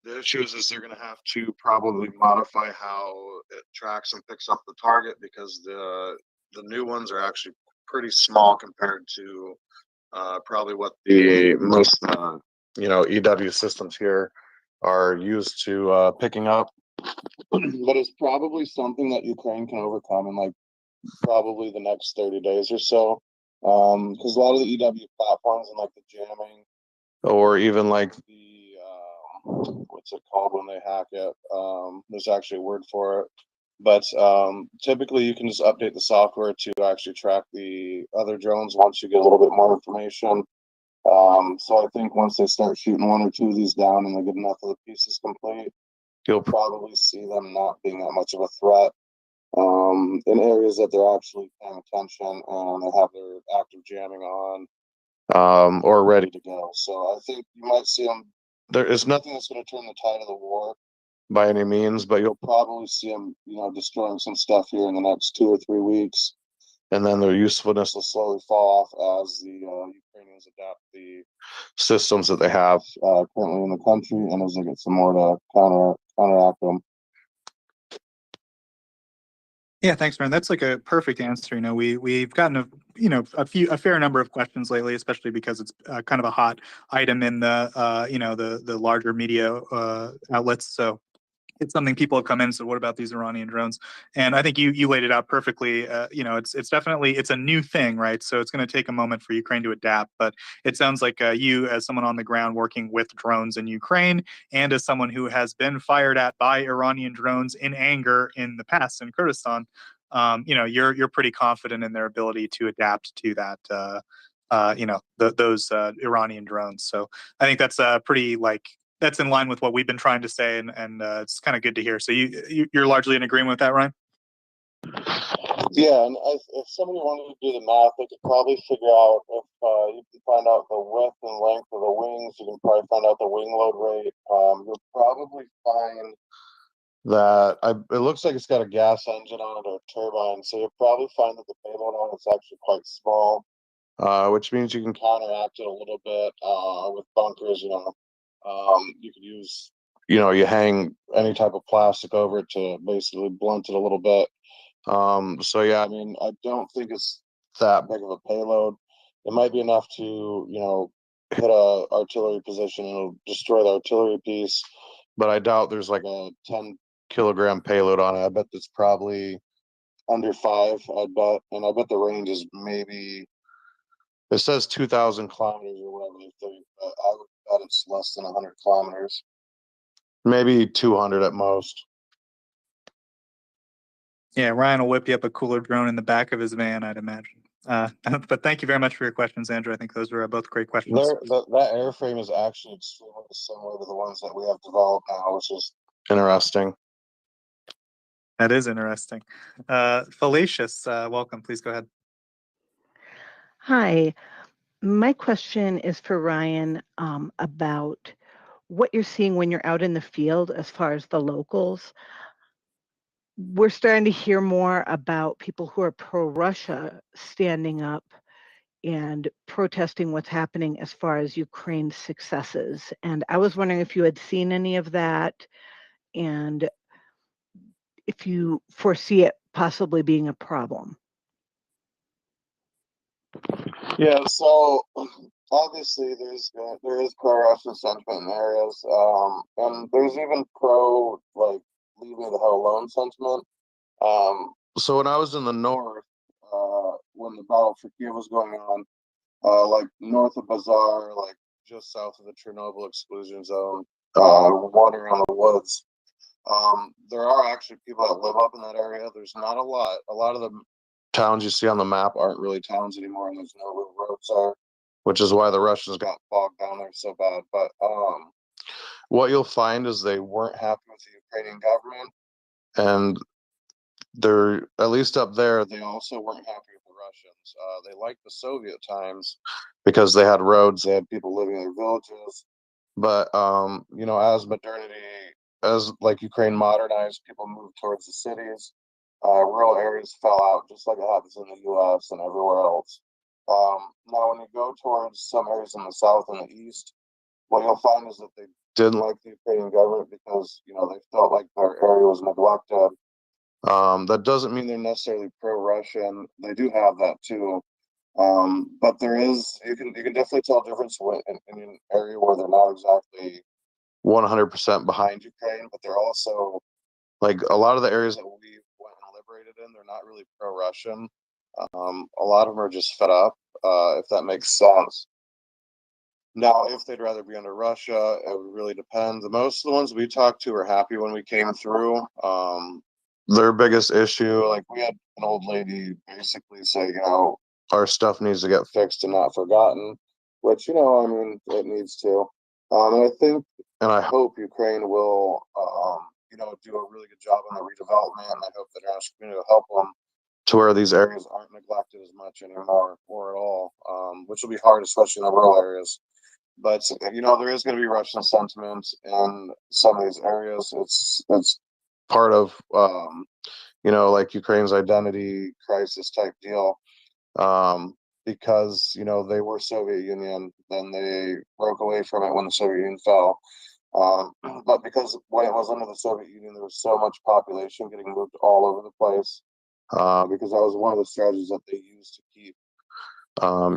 A: The issue is they're going to have to probably modify how it tracks and picks up the target, because the new ones are actually pretty small compared to probably what the most EW systems here are used to picking up. But it's probably something that Ukraine can overcome in like probably the next 30 days or so, because a lot of the EW platforms and like the jamming, or even like the what's it called when they hack it, there's actually a word for it. But typically you can just update the software to actually track the other drones once you get a little bit more information. So I think once they start shooting one or two of these down and they get enough of the pieces complete, you'll probably see them not being that much of a threat in areas that they're actually paying attention and they have their active jamming on or ready to go. So I think you might see them. There is nothing that's going to turn the tide of the war by any means, but you'll probably see them, destroying some stuff here in the next 2 or 3 weeks, and then their usefulness will slowly fall off as the Ukrainians adapt the systems that they have currently in the country, and as they get some more to counteract them.
J: Yeah, thanks, man. That's like a perfect answer. We've gotten a fair number of questions lately, especially because it's kind of a hot item in the the larger media outlets. So it's something people have come in and said, what about these Iranian drones? And I think you laid it out perfectly. It's definitely, it's a new thing, right? So it's going to take a moment for Ukraine to adapt, but it sounds like you, as someone on the ground working with drones in Ukraine, and as someone who has been fired at by Iranian drones in anger in the past in Kurdistan, you're pretty confident in their ability to adapt to that, those Iranian drones. So I think that's pretty that's in line with what we've been trying to say, and it's kind of good to hear. So you're largely in agreement with that, Ryan?
A: Yeah, and if somebody wanted to do the math, they could probably figure out if you can find out the width and length of the wings. You can probably find out the wing load rate. You'll probably find that it looks like it's got a gas engine on it or a turbine, so you'll probably find that the payload on it's actually quite small, which means you can counteract it a little bit with bunkers. You could use, you hang any type of plastic over it to basically blunt it a little bit. So yeah, I mean, I don't think it's that big of a payload. It might be enough to, hit a artillery position and it'll destroy the artillery piece. but I doubt there's like a 10 kilogram payload on it. I bet it's probably under 5. I bet, and I bet the range is maybe, it says 2,000 kilometers or whatever they think, but I would bet it's less than 100 kilometers, maybe 200 at most.
J: Yeah, Ryan will whip you up a cooler drone in the back of his van, I'd imagine. But thank you very much for your questions, Andrew. I think those were both great questions.
A: That airframe is actually extremely similar to the ones that we have developed now, which is interesting.
J: That is interesting. Fallacious, welcome. Please go ahead.
S: Hi, my question is for Ryan about what you're seeing when you're out in the field as far as the locals. We're starting to hear more about people who are pro-Russia standing up and protesting what's happening as far as Ukraine's successes. And I was wondering if you had seen any of that and if you foresee it possibly being a problem.
A: Yeah, so obviously there is pro-Russian sentiment in areas, and there's even pro like leave me the hell alone sentiment. So when I was in the north, when the battle for Kiev was going on, like north of Bazaar, like just south of the Chernobyl exclusion zone, wandering around the woods. There are actually people that live up in that area. There's not a lot. A lot of the towns you see on the map aren't really towns anymore, and there's no real roads there, which is why the Russians got bogged down there so bad. But what you'll find is they weren't happy with the Ukrainian government, and they're, at least up there, they also weren't happy with the Russians. They liked the Soviet times because they had roads, they had people living in their villages. But you know, as modernity, as like Ukraine modernized, people moved towards the cities. Rural areas fell out, just like it happens in the U.S. and everywhere else. Now, when you go towards some areas in the south and the east, what you'll find is that they didn't like the Ukrainian government because, you know, they felt like their area was neglected. That doesn't mean they're necessarily pro-Russian. They do have that too. But there is, you can definitely tell a difference in an area where they're not exactly 100% behind Ukraine, but they're also, like, a lot of the areas that we went and liberated in, they're not really pro-Russian. A lot of them are just fed up, if that makes sense. Now, if they'd rather be under Russia, it would really depend. Most of the ones we talked to were happy when we came through. Their biggest issue, like, we had an old lady basically say, you know, our stuff needs to get fixed and not forgotten, which, you know, I mean, it needs to. And I think, and I hope Ukraine will, you know, do a really good job on the redevelopment, and I hope that our community will help them to where these areas aren't neglected as much anymore or at all, which will be hard, especially in the rural areas. But, you know, there is going to be Russian sentiment in some of these areas. It's part of, you know, like Ukraine's identity crisis type deal, because, you know, they were Soviet Union, then they broke away from it when the Soviet Union fell. But because when it was under the Soviet Union, there was so much population getting moved all over the place, because that was one of the strategies that they used to keep,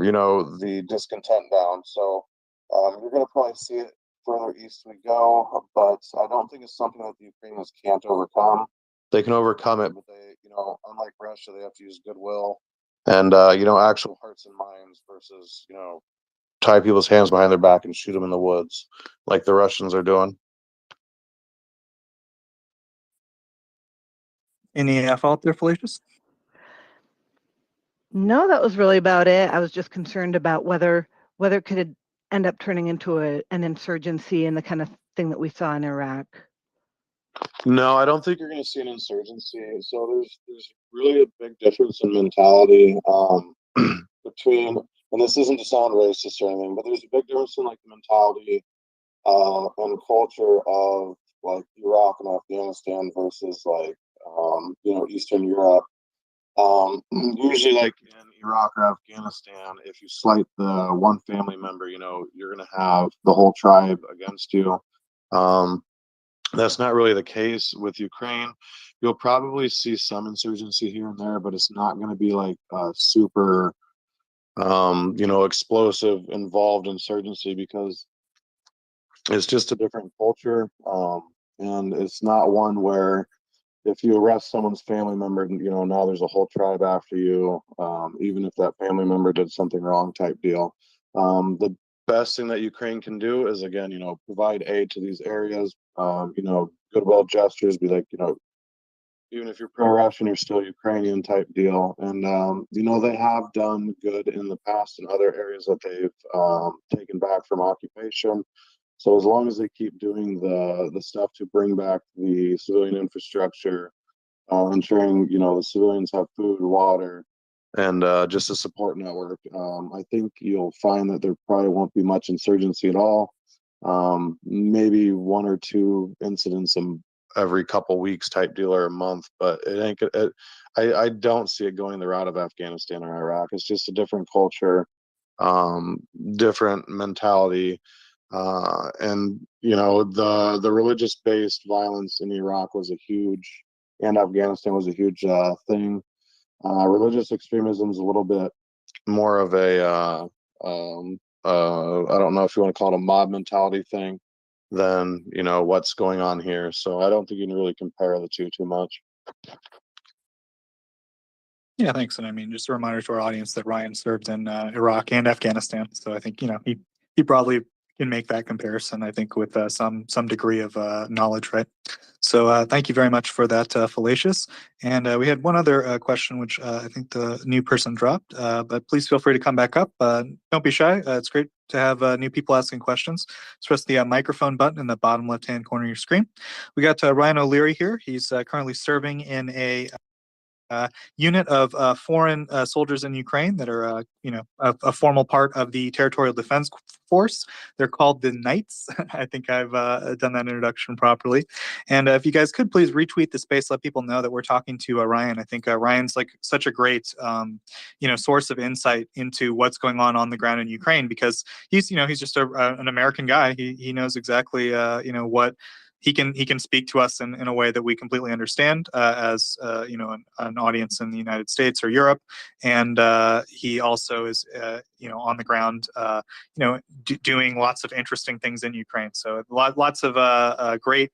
A: you know, the discontent down. So you're going to probably see it further east we go, but I don't think it's something that the Ukrainians can't overcome. They can overcome it, but they, you know, unlike Russia, they have to use goodwill and, you know, actual hearts and minds versus, you know, tie people's hands behind their back and shoot them in the woods like the Russians are doing.
J: Any follow-up there, Fallacious?
S: No, that was really about it. I was just concerned about whether it could end up turning into an insurgency and the kind of thing that we saw in Iraq.
A: No, I don't think you're going to see an insurgency. So there's really a big difference in mentality, between, and this isn't to sound racist or anything, but there's a big difference in like the mentality and culture of like Iraq and Afghanistan versus like you know, Eastern Europe. Usually, like in Iraq or Afghanistan, if you slight the one family member, you know, you're going to have the whole tribe against you. That's not really the case with Ukraine. You'll probably see some insurgency here and there, but it's not going to be like a super, you know, explosive, involved insurgency, because it's just a different culture, and it's not one where if you arrest someone's family member, now there's a whole tribe after you, even if that family member did something wrong type deal. The best thing that Ukraine can do is, again, provide aid to these areas, goodwill gestures, be like, even if you're pro-Russian, you're still Ukrainian type deal. And, they have done good in the past in other areas that they've taken back from occupation. So as long as they keep doing the stuff to bring back the civilian infrastructure, ensuring the civilians have food, water, and just a support network, I think you'll find that there probably won't be much insurgency at all. Maybe one or two incidents every couple weeks type deal or a month, but it ain't. I don't see it going the route of Afghanistan or Iraq. It's just a different culture, different mentality. And the religious based violence in Iraq was a huge, and Afghanistan was a huge thing. Religious extremism is a little bit more of a I don't know if you want to call it a mob mentality thing than what's going on here. So I don't think you can really compare the two too much.
J: Yeah, thanks. And I mean, just a reminder to our audience that Ryan served in Iraq and Afghanistan, so I think he probably can make that comparison. I think with some degree of knowledge, right? So thank you very much for that, Fallacious. And we had one other question, which I think the new person dropped. But please feel free to come back up. Don't be shy. It's great to have new people asking questions. Just press the microphone button in the bottom left-hand corner of your screen. We got Ryan O'Leary here. He's currently serving in a unit of foreign soldiers in Ukraine that are, a formal part of the Territorial Defense Force. They're called the Knights. I think I've done that introduction properly. And if you guys could please retweet the space, let people know that we're talking to Ryan. I think Ryan's like such a great, source of insight into what's going on the ground in Ukraine, because he's just an American guy. He knows exactly, what he can speak to us in a way that we completely understand as an audience in the United States or Europe, and he also is on the ground doing lots of interesting things in Ukraine. So lots of great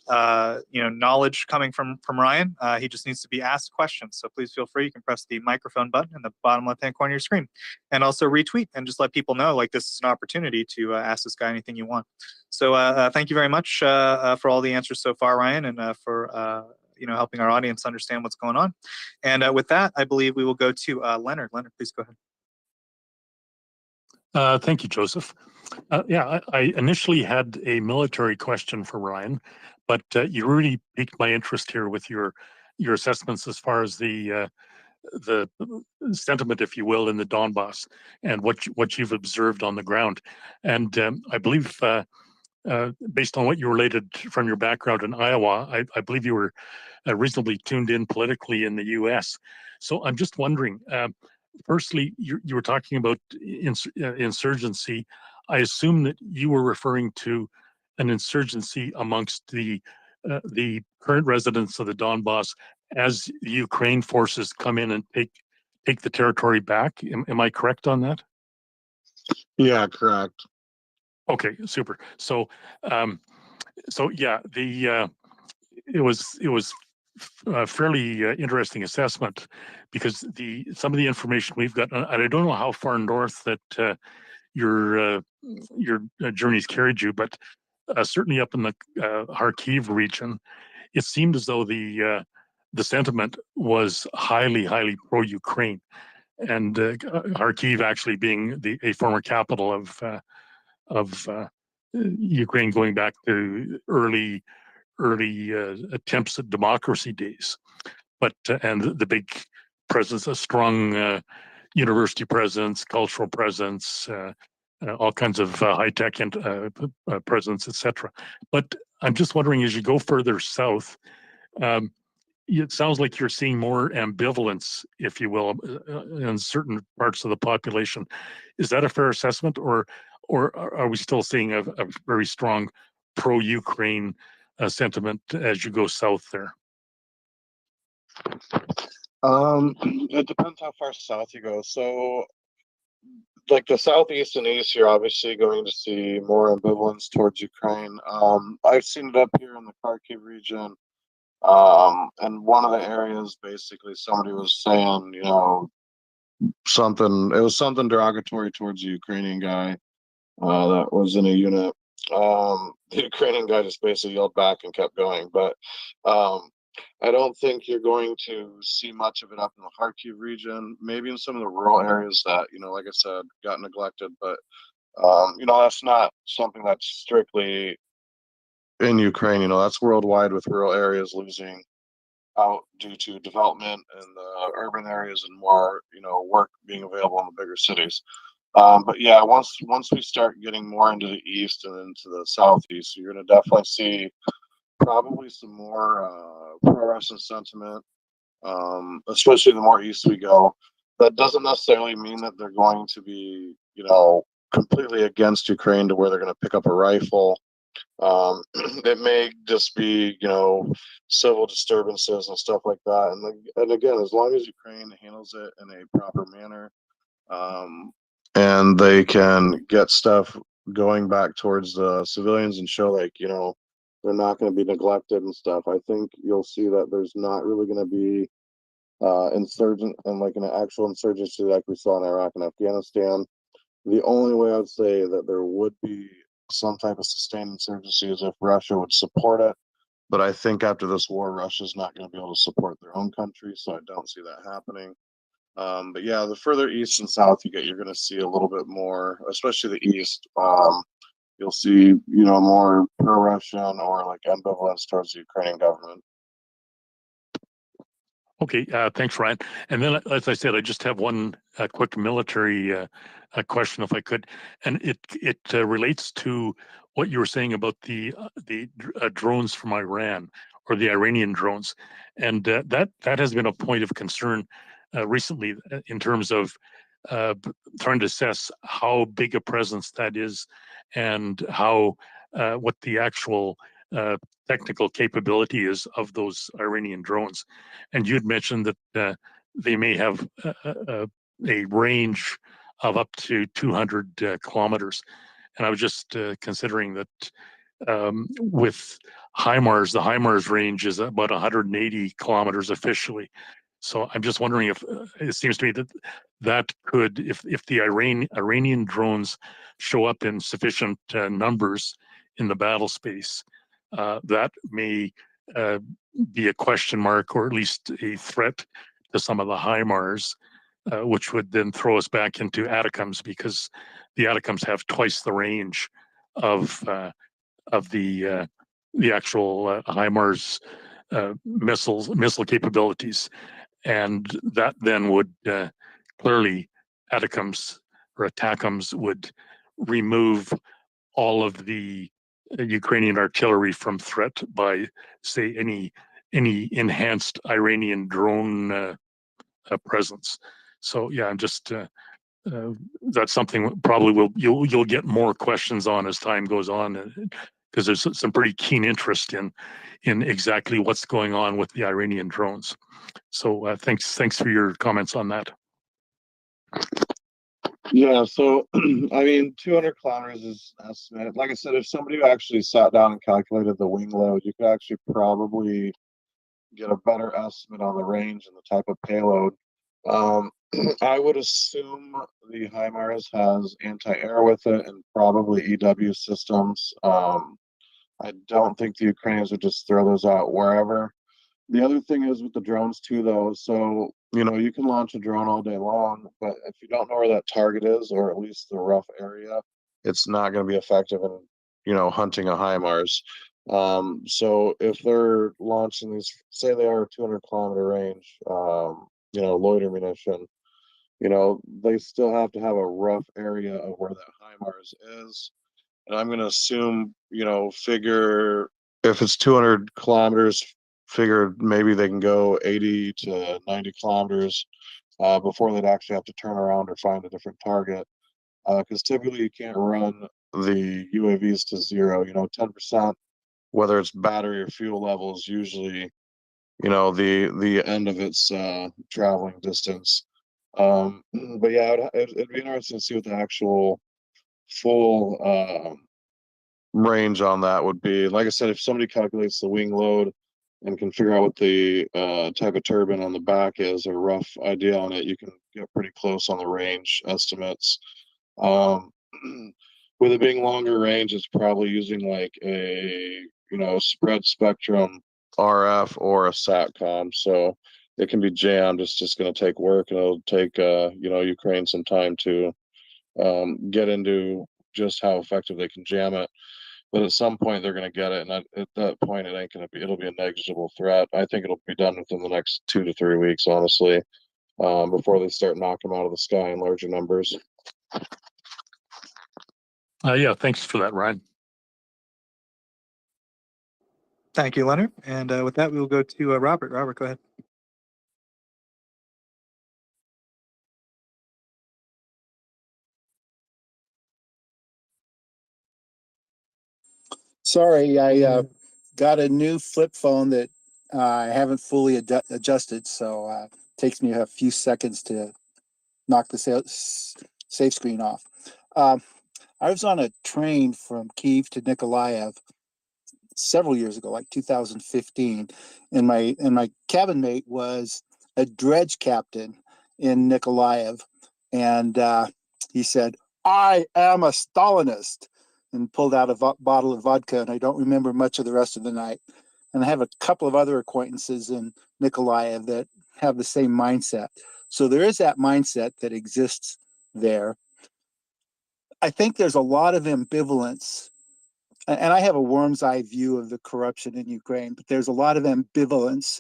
J: knowledge coming from Ryan. He just needs to be asked questions. So please feel free. You can press the microphone button in the bottom left-hand corner of your screen, and also retweet and just let people know like this is an opportunity to ask this guy anything you want. So thank you very much for all the answers so far, Ryan, and for helping our audience understand what's going on. And with that, I believe we will go to Leonard. Leonard, please go ahead.
I: Thank you, Joseph. I initially had a military question for Ryan, but you really piqued my interest here with your assessments as far as the sentiment, if you will, in the Donbass and what you've observed on the ground. And I believe, based on what you related from your background in Iowa, I believe you were reasonably tuned in politically in the U.S. So I'm just wondering. Firstly, you were talking about insurgency. I assume that you were referring to an insurgency amongst the current residents of the Donbass as Ukraine forces come in and take the territory back. Am I correct on that?
A: Yeah, correct.
I: Okay, super. So, yeah, it was a fairly interesting assessment, because some of the information we've got, and I don't know how far north that your journeys carried you, but certainly up in the Kharkiv region, it seemed as though the sentiment was highly pro-Ukraine, and Kharkiv actually being a former capital of Ukraine, going back to early attempts at democracy days, but and the big presence, a strong university presence, cultural presence, all kinds of high tech presence, etc. But I'm just wondering, as you go further south, it sounds like you're seeing more ambivalence, if you will, in certain parts of the population. Is that a fair assessment, or are we still seeing a very strong pro-Ukraine sentiment as you go south there?
A: It depends how far south you go. So like the southeast and east, you're obviously going to see more ambivalence towards Ukraine. I've seen it up here in the Kharkiv region. And one of the areas, basically, somebody was saying, something. It was something derogatory towards the Ukrainian guy that was in a unit. The Ukrainian guy just basically yelled back and kept going. But I don't think you're going to see much of it up in the Kharkiv region. Maybe in some of the rural areas that, like I said, got neglected. But that's not something that's strictly in Ukraine. That's worldwide, with rural areas losing out due to development in the urban areas and more, work being available in the bigger cities. But yeah, once we start getting more into the east and into the southeast, you're going to definitely see probably some more pro-Russian sentiment, especially the more east we go. That doesn't necessarily mean that they're going to be, completely against Ukraine to where they're going to pick up a rifle. It may just be, civil disturbances and stuff like that. And again, as long as Ukraine handles it in a proper manner, and they can get stuff going back towards the civilians and show, like, they're not going to be neglected and stuff, I think you'll see that there's not really going to be insurgent and like an actual insurgency like we saw in Iraq and Afghanistan. The only way I would say that there would be some type of sustained insurgency is if Russia would support it. But I think after this war, Russia's not going to be able to support their own country, so I don't see that happening. But yeah, the further east and south you get, you're going to see a little bit more, especially the east. You'll see, more pro-Russian or like ambivalence towards the Ukrainian government.
I: Okay, thanks, Ryan. And then, as I said, I just have one quick military question, if I could, and it relates to what you were saying about the drones from Iran, or the Iranian drones, and that has been a point of concern recently in terms of trying to assess how big a presence that is, and how what the actual technical capability is of those Iranian drones. And you'd mentioned that they may have a range of up to 200 kilometers. And I was just considering that with HIMARS, the HIMARS range is about 180 kilometers officially. So I'm just wondering if it seems to me that could, if the Iranian drones show up in sufficient numbers in the battle space, that may be a question mark, or at least a threat to some of the HIMARS, which would then throw us back into ATACMS, because the ATACMS have twice the range of the actual HIMARS missile capabilities, and that then would clearly ATACMS or ATACMS would remove all of the Ukrainian artillery from threat by, say, any enhanced Iranian drone presence. So yeah, I'm just that's something probably you'll get more questions on as time goes on, because there's some pretty keen interest in exactly what's going on with the Iranian drones. So thanks for your comments on that.
A: Yeah, so I mean, 200 kilometers is estimated. Like I said, if somebody actually sat down and calculated the wing load, you could actually probably get a better estimate on the range and the type of payload. I would assume the HIMARS has anti-air with it and probably EW systems. I don't think the Ukrainians would just throw those out wherever. The other thing is with the drones too, though. So, you can launch a drone all day long, but if you don't know where that target is, or at least the rough area, it's not going to be effective in, hunting a HIMARS. So if they're launching these, say they are a 200-kilometer range, loiter munition, they still have to have a rough area of where that HIMARS is. And I'm going to assume, figure if it's 200 kilometers, figure maybe they can go 80 to 90 kilometers before they'd actually have to turn around or find a different target. Because typically you can't run the UAVs to zero. 10%, whether it's battery or fuel levels, usually, the end of its traveling distance. But yeah, it'd be interesting to see what the actual full range on that would be. Like I said, if somebody calculates the wing load and can figure out what the type of turbine on the back is, or a rough idea on it, you can get pretty close on the range estimates. Um, with it being longer range, it's probably using like a spread spectrum RF or a SATCOM, so it can be jammed. It's just going to take work, and it'll take Ukraine some time to get into just how effective they can jam it. But at some point they're going to get it, and at that point it ain't going to be. It'll be a negligible threat. I think it'll be done within the next 2 to 3 weeks, honestly, before they start knocking them out of the sky in larger numbers.
I: Yeah, thanks for that, Ryan.
J: Thank you, Leonard. And with that, we will go to Robert. Robert, go ahead.
M: Sorry, I got a new flip phone that I haven't fully adjusted, so it takes me a few seconds to knock the safe screen off. I was on a train from Kiev to Nikolaev several years ago, like 2015, and my cabin mate was a dredge captain in Nikolaev, and he said, "I am a Stalinist," and pulled out a bottle of vodka, and I don't remember much of the rest of the night. And I have a couple of other acquaintances in Nikolaev that have the same mindset. So there is that mindset that exists there. I think there's a lot of ambivalence, and I have a worm's eye view of the corruption in Ukraine, but there's a lot of ambivalence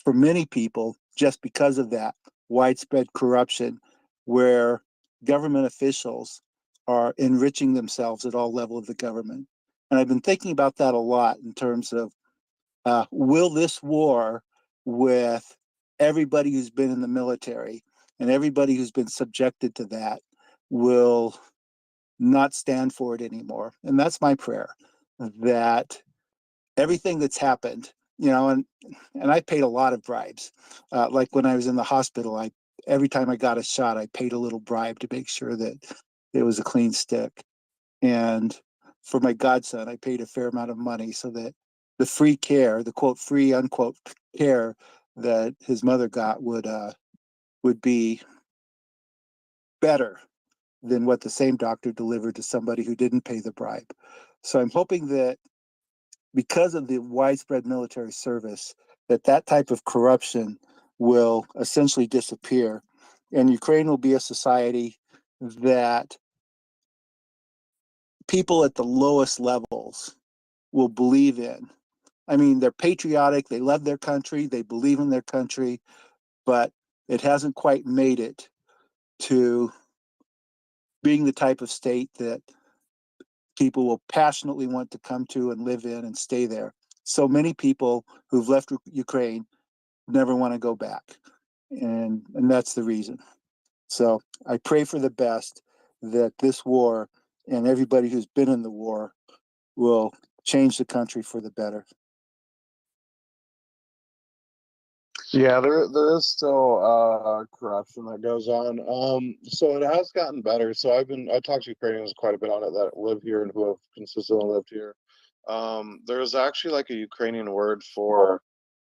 M: for many people just because of that widespread corruption, where government officials are enriching themselves at all levels of the government. And I've been thinking about that a lot in terms of will this war, with everybody who's been in the military and everybody who's been subjected to that, will not stand for it anymore. And that's my prayer, that everything that's happened, and I paid a lot of bribes. Like when I was in the hospital, every time I got a shot, I paid a little bribe to make sure that it was a clean stick. And for my godson, I paid a fair amount of money so that the free care, the quote free unquote care that his mother got would be better than what the same doctor delivered to somebody who didn't pay the bribe. So I'm hoping that because of the widespread military service, that type of corruption will essentially disappear, and Ukraine will be a society that people at the lowest levels will believe in. I mean, they're patriotic, they love their country, they believe in their country, but it hasn't quite made it to being the type of state that people will passionately want to come to and live in and stay there. So many people who've left Ukraine never want to go back. And that's the reason. So I pray for the best, that this war and everybody who's been in the war will change the country for the better.
A: Yeah, there is still corruption that goes on. So it has gotten better. So I talked to Ukrainians quite a bit on it that live here and who have consistently lived here. There's actually like a Ukrainian word for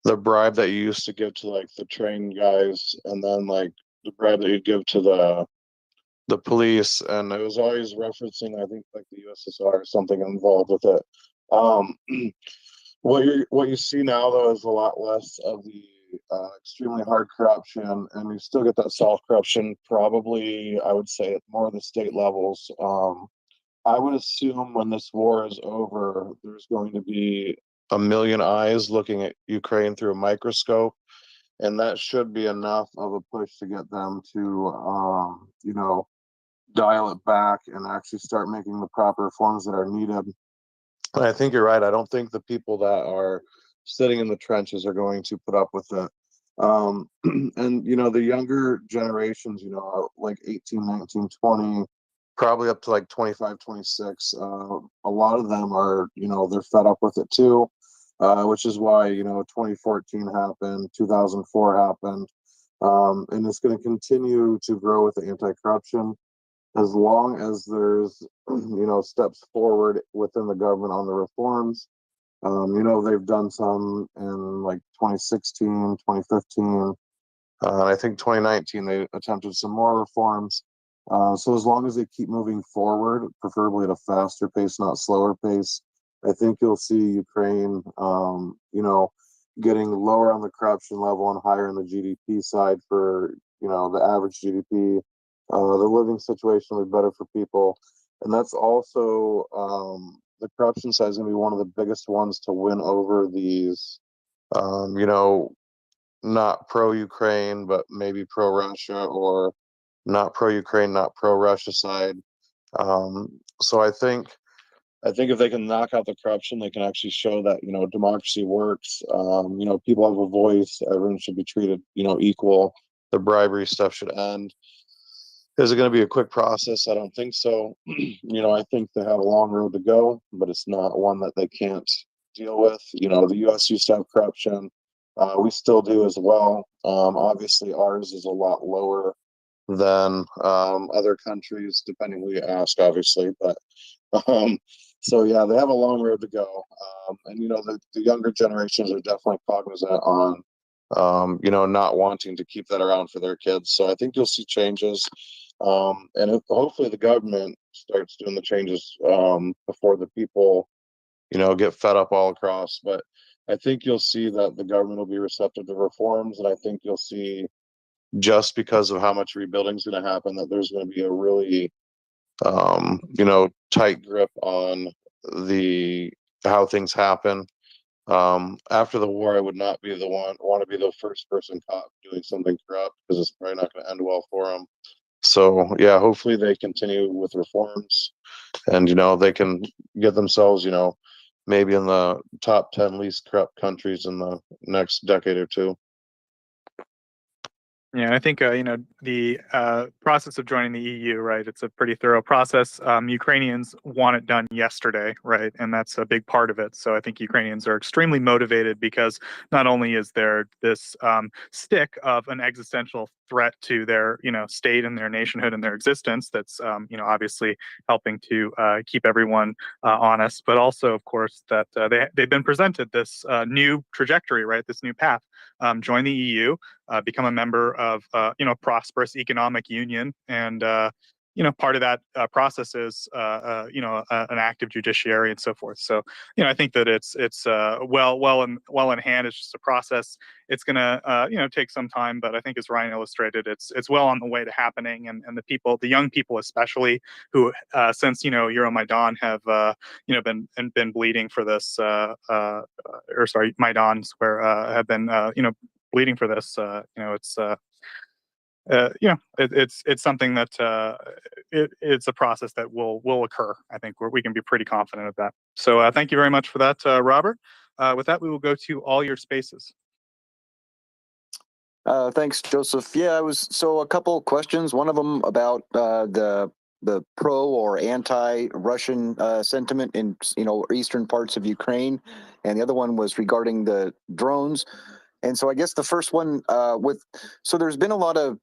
A: the bribe that you used to give to like the train guys, and then like the bribe that you'd give to the police, and it was always referencing, I think, like the USSR or something involved with it. Um, what you see now though is a lot less of the extremely hard corruption, and you still get that soft corruption. Probably, I would say at more of the state levels. I would assume when this war is over, there's going to be a million eyes looking at Ukraine through a microscope, and that should be enough of a push to get them to, dial it back and actually start making the proper reforms that are needed. And I think you're right. I don't think the people that are sitting in the trenches are going to put up with it. And, the younger generations, like 18, 19, 20, probably up to like 25, 26, a lot of them are, they're fed up with it too, which is why, 2014 happened, 2004 happened. And it's going to continue to grow with the anti-corruption as long as there's steps forward within the government on the reforms. They've done some in like 2016, 2015, and I think 2019 they attempted some more reforms. So as long as they keep moving forward, preferably at a faster pace, not slower pace, I think you'll see Ukraine, getting lower on the corruption level and higher on the GDP side for, the average GDP. The living situation will be better for people. And that's also, the corruption side is going to be one of the biggest ones to win over these, not pro-Ukraine, but maybe pro-Russia, or not pro-Ukraine, not pro-Russia side. So I think if they can knock out the corruption, they can actually show that democracy works. People have a voice. Everyone should be treated equal. The bribery stuff should end. Is it going to be a quick process? I don't think so. I think they have a long road to go, but it's not one that they can't deal with. The U.S. used to have corruption. We still do as well. Obviously, ours is a lot lower than other countries, depending who you ask, obviously. But so yeah, they have a long road to go. And the younger generations are definitely cognizant on not wanting to keep that around for their kids. So I think you'll see changes. And hopefully the government starts doing the changes before the people, get fed up all across. But I think you'll see that the government will be receptive to reforms, and I think you'll see, just because of how much rebuilding is going to happen, that there's going to be a really, tight grip on how things happen. After the war, I would not be want to be the first person caught doing something corrupt, because it's probably not going to end well for them. So yeah, hopefully they continue with reforms, and they can get themselves, maybe in the top 10 least corrupt countries in the next decade or two.
J: Yeah, I think the process of joining the EU, right? It's a pretty thorough process. Ukrainians want it done yesterday, right? And that's a big part of it. So I think Ukrainians are extremely motivated, because not only is there this stick of an existential threat to their state and their nationhood and their existence that's obviously helping to keep everyone honest, but also, of course, that they've been presented this new trajectory, right? This new path. Join the EU. Become a member of prosperous economic union, and part of that process is an active judiciary and so forth. So I think that it's well in hand. It's just a process. It's gonna take some time, but I think, as Ryan illustrated, it's well on the way to happening. And the young people especially, who since Euromaidan have been bleeding for this, or sorry, Maidans, where have been bleeding for this. It's something that it's a process that will occur. I think we can be pretty confident of that. So thank you very much for that, Robert. With that, we will go to all your spaces.
O: Thanks, Joseph. Yeah, a couple questions. One of them about the pro or anti-Russian sentiment in eastern parts of Ukraine, and the other one was regarding the drones. And so I guess the first one so there's been a lot of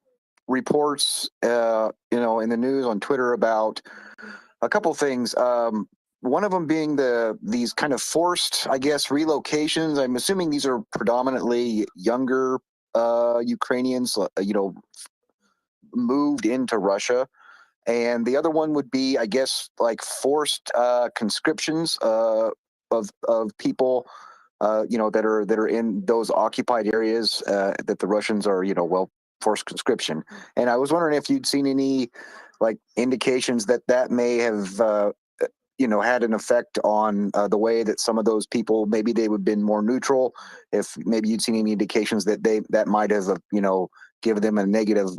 O: reports, in the news, on Twitter, about a couple things. One of them being these kind of forced, I guess, relocations. I'm assuming these are predominantly younger Ukrainians, moved into Russia. And the other one would be, I guess, like forced conscriptions of people that are in those occupied areas that the Russians are, forced conscription. And I was wondering if you'd seen any indications that may have, had an effect on the way that some of those people, maybe they would have been more neutral. If maybe you'd seen any indications that might have, given them a negative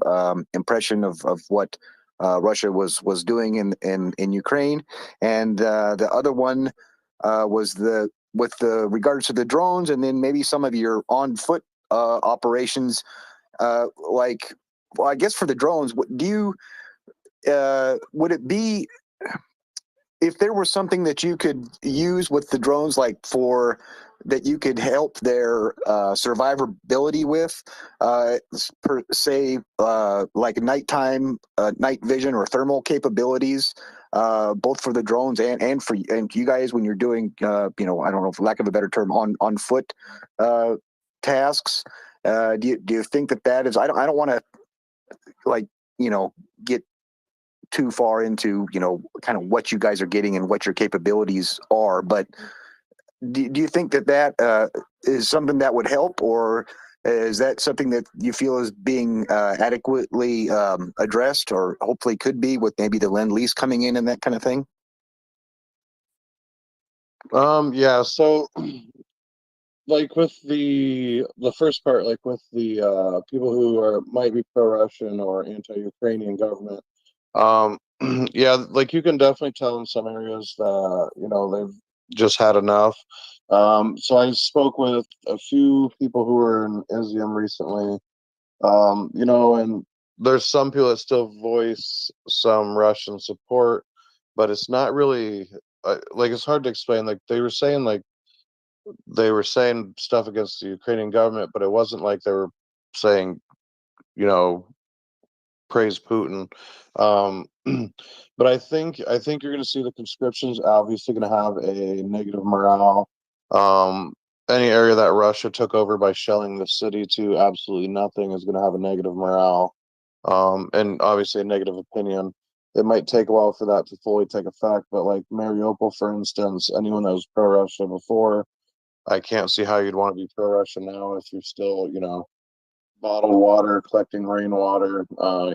O: impression of what Russia was doing in Ukraine. And the other one was with regards to the drones, and then maybe some of your on foot operations. I guess for the drones, would it be, if there was something that you could use with the drones, like for that you could help their survivability with, say like nighttime night vision or thermal capabilities, both for the drones and for you guys when you're doing I don't know, for lack of a better term, on foot tasks. Do you think that is, I don't want to like get too far into kind of what you guys are getting and what your capabilities are, but do you think that is something that would help, or is that something that you feel is being adequately addressed, or hopefully could be with maybe the Lend-Lease coming in and that kind of thing?
A: Yeah, so like with the first part, like with the people who might be pro-Russian or anti-Ukrainian government, yeah, like you can definitely tell in some areas that they've just had enough. So I spoke with a few people who were in Izium recently, and there's some people that still voice some Russian support, but it's not really like, it's hard to explain. Like they were saying stuff against the Ukrainian government, but it wasn't like they were saying, you know, praise Putin. But I think you're going to see the conscriptions obviously going to have a negative morale. Any area that Russia took over by shelling the city to absolutely nothing is going to have a negative morale, and obviously a negative opinion. It might take a while for that to fully take effect, but like Mariupol, for instance, anyone that was pro-Russia before, I can't see how you'd want to be pro-Russia now if you're still, bottled water, collecting rainwater.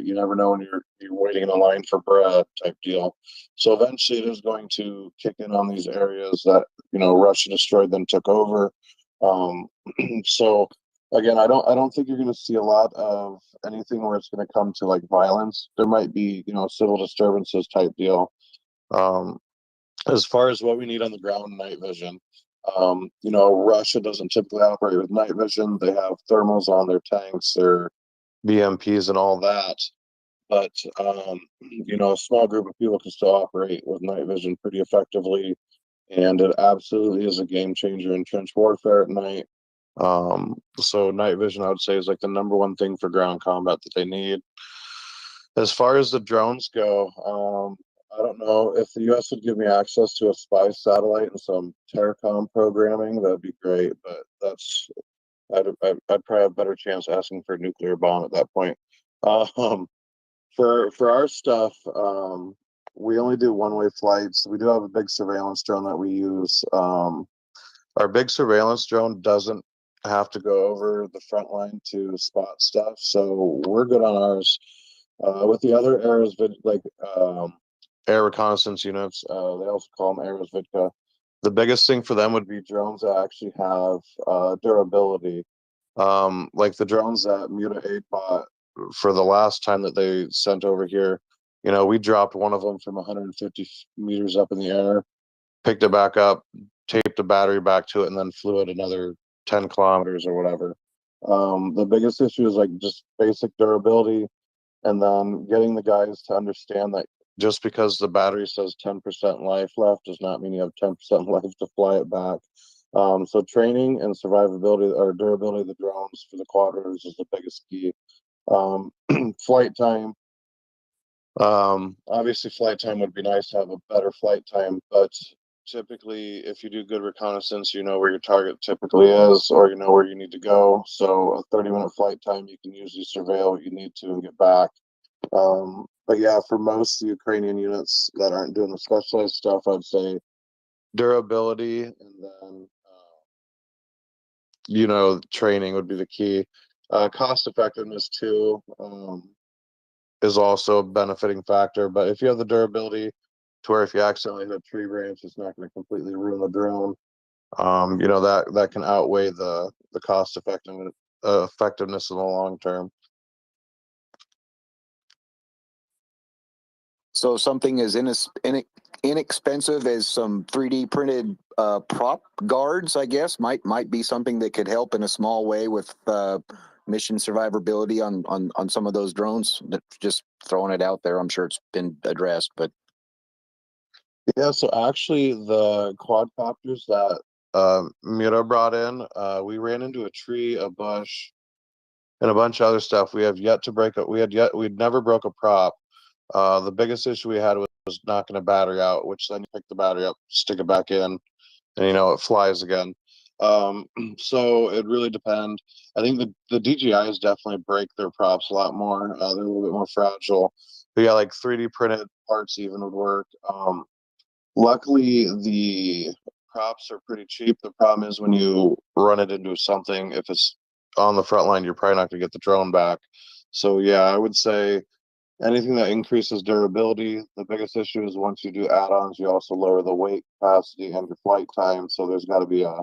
A: You never know when you're waiting in a line for bread type deal. So eventually, it is going to kick in on these areas that Russia destroyed, then took over. Um, so again, I don't think you're going to see a lot of anything where it's going to come to like violence. There might be civil disturbances type deal. Um, as far as what we need on the ground, night vision. Russia doesn't typically operate with night vision. They have thermals on their tanks, their BMPs, and all that. But a small group of people can still operate with night vision pretty effectively, and it absolutely is a game changer in trench warfare at night. So night vision, I would say, is like the number one thing for ground combat that they need. As far as the drones go, I don't know if the U.S. would give me access to a spy satellite and some Terracom programming. That'd be great, but I'd probably have a better chance asking for a nuclear bomb at that point. Um, for our stuff, we only do one-way flights. We do have a big surveillance drone that we use. Our big surveillance drone doesn't have to go over the front line to spot stuff, so we're good on ours. With the other areas, like air reconnaissance units, they also call them Aeros Vidka. The biggest thing for them would be drones that actually have durability. Like the drones that Muta 8 bought for the last time that they sent over here, we dropped one of them from 150 meters up in the air, picked it back up, taped the battery back to it, and then flew it another 10 kilometers or whatever. The biggest issue is like just basic durability, and then getting the guys to understand that just because the battery says 10% life left does not mean you have 10% life to fly it back. So training and survivability or durability of the drones for the quadrants is the biggest key. Flight time. Obviously, flight time would be nice to have a better flight time, but typically, if you do good reconnaissance, you know where your target typically is, or you know where you need to go. So a 30-minute flight time, you can usually surveil what you need to and get back. But yeah, for most Ukrainian units that aren't doing the specialized stuff, I'd say durability, and then training would be the key. Cost effectiveness too is also a benefiting factor. But if you have the durability to where if you accidentally hit a tree branch, it's not going to completely ruin the drone. That can outweigh the cost effectiveness in the long term.
O: So something as inexpensive as some 3D printed prop guards, I guess, might be something that could help in a small way with mission survivability on some of those drones. Just throwing it out there. I'm sure it's been addressed, but
A: yeah. So actually, the quadcopters that Mira brought in. We ran into a tree, a bush, and a bunch of other stuff. We have yet to break it. We'd never broke a prop. The biggest issue we had was knocking a battery out, which then you pick the battery up, stick it back in, and it flies again. So it really depends. I think the DJIs definitely break their props a lot more. They're a little bit more fragile. But yeah, like 3D printed parts even would work. Luckily, the props are pretty cheap. The problem is when you run it into something, if it's on the front line, you're probably not going to get the drone back. So yeah, I would say anything that increases durability. The biggest issue is once you do add-ons, you also lower the weight capacity and your flight time. So there's got to be a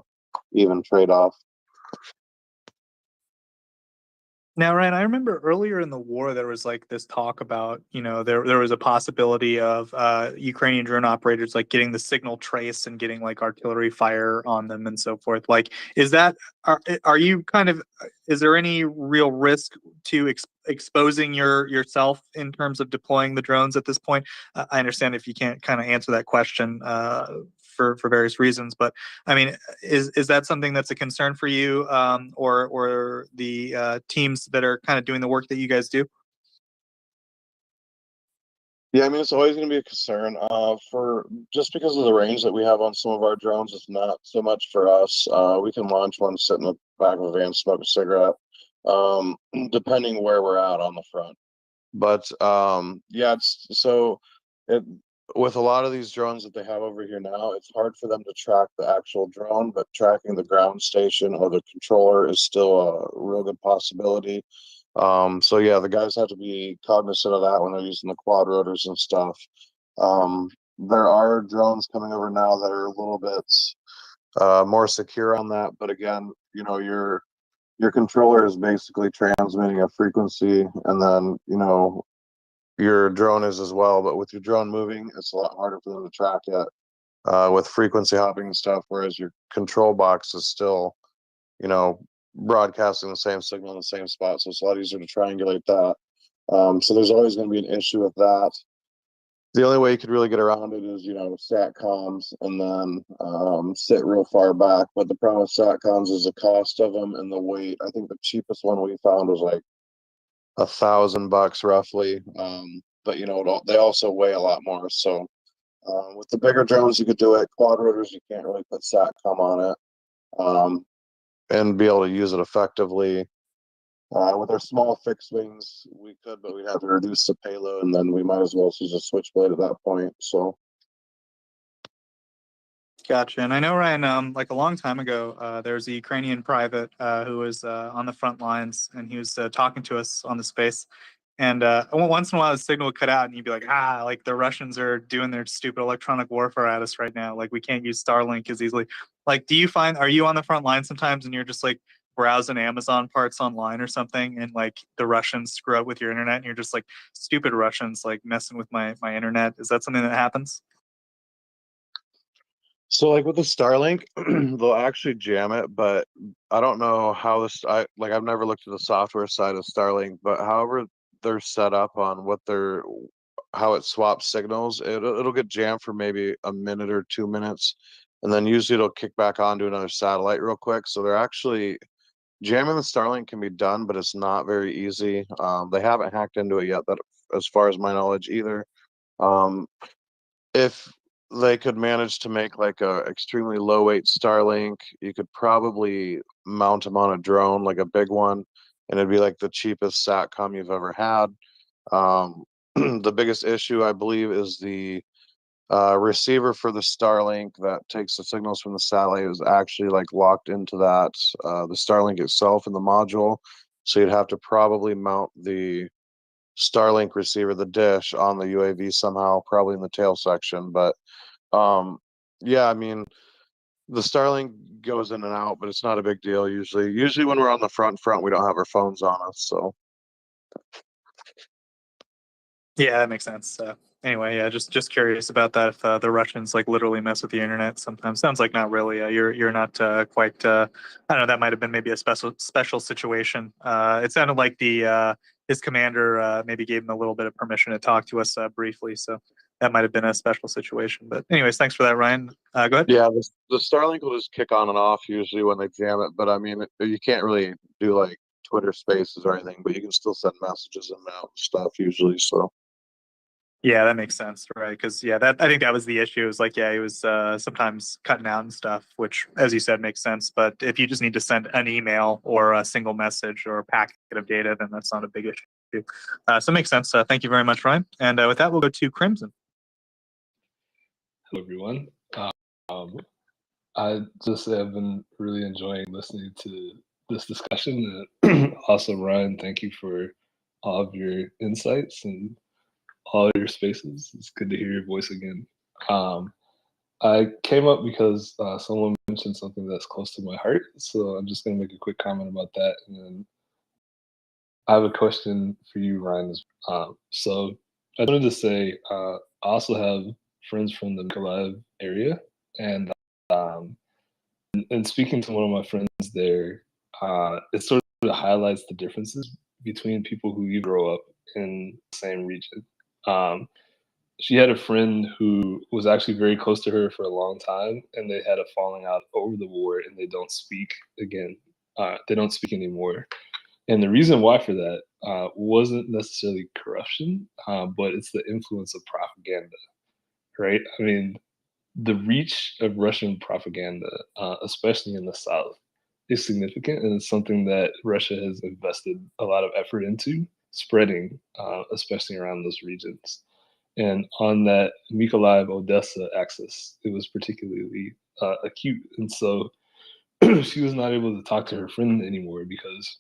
A: even trade-off.
J: Now, Ryan, I remember earlier in the war there was like this talk about, there was a possibility of Ukrainian drone operators like getting the signal trace and getting like artillery fire on them and so forth. Like, is there any real risk to exposing yourself in terms of deploying the drones at this point? I understand if you can't kind of answer that question for various reasons, but I mean, is that something that's a concern for you, or the teams that are kind of doing the work that you guys do?
A: Yeah, I mean, it's always going to be a concern. For just because of the range that we have on some of our drones, it's not so much for us. We can launch one, sit in the back of a van, smoke a cigarette, depending where we're at on the front. But yeah, with a lot of these drones that they have over here now, it's hard for them to track the actual drone, but tracking the ground station or the controller is still a real good possibility. So yeah, the guys have to be cognizant of that when they're using the quad rotors and stuff. There are drones coming over now that are a little bit more secure on that, but again, your controller is basically transmitting a frequency, and then your drone is as well. But with your drone moving, it's a lot harder for them to track it with frequency hopping and stuff. Whereas your control box is still, broadcasting the same signal in the same spot, so it's a lot easier to triangulate that. So there's always going to be an issue with that. The only way you could really get around it is, sat comms and then sit real far back. But the problem with sat comms is the cost of them and the weight. I think the cheapest one we found was like $1,000 roughly. But they also weigh a lot more. So with the bigger drones, you could do it. Quad rotors, you can't really put satcom on it and be able to use it effectively. With our small fixed wings, we could, but we'd have to reduce the payload, and then we might as well use a switchblade at that point. So.
J: Gotcha. And I know, Ryan, like a long time ago, there was a Ukrainian private who was on the front lines, and he was talking to us on the space. And once in a while, the signal would cut out, and you'd be like, like the Russians are doing their stupid electronic warfare at us right now. Like, we can't use Starlink as easily. Like, are you on the front line sometimes and you're just like browsing Amazon parts online or something, and like the Russians screw up with your internet, and you're just like, stupid Russians, like messing with my internet? Is that something that happens?
A: So like with the Starlink, they'll actually jam it, but I don't know how I've never looked at the software side of Starlink, but however they're set up on how it swaps signals, it'll get jammed for maybe a minute or 2 minutes, and then usually it'll kick back onto another satellite real quick. So they're actually jamming the Starlink can be done, but it's not very easy. They haven't hacked into it yet, that as far as my knowledge either. If they could manage to make like a extremely low weight Starlink, you could probably mount them on a drone, like a big one, and it'd be like the cheapest satcom you've ever had. The biggest issue, I believe, is the receiver for the Starlink that takes the signals from the satellite is actually like locked into the Starlink itself in the module. So you'd have to probably mount the Starlink receiver, the dish, on the UAV somehow, probably in the tail section. But yeah, I mean, the Starlink goes in and out, but it's not a big deal usually. Usually when we're on the front, we don't have our phones on us. So
J: Yeah, that makes sense. Anyway, yeah, just curious about that. If the Russians like literally mess with the internet sometimes, sounds like not really. You're not quite. I don't know. That might have been maybe a special situation. It sounded like his commander maybe gave him a little bit of permission to talk to us briefly. So that might have been a special situation. But anyways, thanks for that, Ryan. Go ahead.
G: Yeah, the Starlink will just kick on and off usually when they jam it, but I mean, you can't really do like Twitter Spaces or anything, but you can still send messages and out and stuff usually. So
J: Yeah, that makes sense, right? Because that I think that was the issue. It was like, it was sometimes cutting out and stuff, which, as you said, makes sense. But if you just need to send an email or a single message or a packet of data, then that's not a big issue. So it makes sense. Thank you very much, Ryan. And with that, we'll go to Crimson.
Q: Hello, everyone. I just have been really enjoying listening to this discussion. And also, Ryan, thank you for all of your insights and all your spaces. It's good to hear your voice again. I came up because someone mentioned something that's close to my heart, so I'm just going to make a quick comment about that, and then I have a question for you, Ryan. So I wanted to say I also have friends from the Mykolaiv area, and speaking to one of my friends there, it sort of highlights the differences between people who grow up in the same region. She had a friend who was actually very close to her for a long time, and they had a falling out over the war, and they don't speak again. They don't speak anymore. And the reason why for that wasn't necessarily corruption, but it's the influence of propaganda, right? I mean, the reach of Russian propaganda, especially in the South, is significant, and it's something that Russia has invested a lot of effort into spreading, especially around those regions. And on that Mykolaiv Odessa axis, it was particularly acute. And so she was not able to talk to her friend anymore because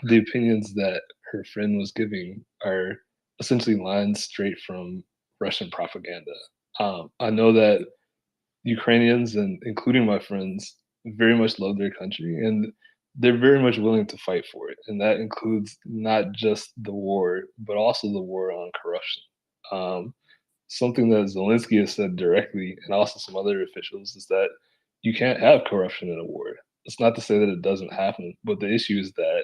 Q: the opinions that her friend was giving are essentially lines straight from Russian propaganda. I know that Ukrainians, and including my friends, very much love their country, and they're very much willing to fight for it. And that includes not just the war, but also the war on corruption. Something that Zelensky has said directly, and also some other officials, is that you can't have corruption in a war. It's not to say that it doesn't happen, but the issue is that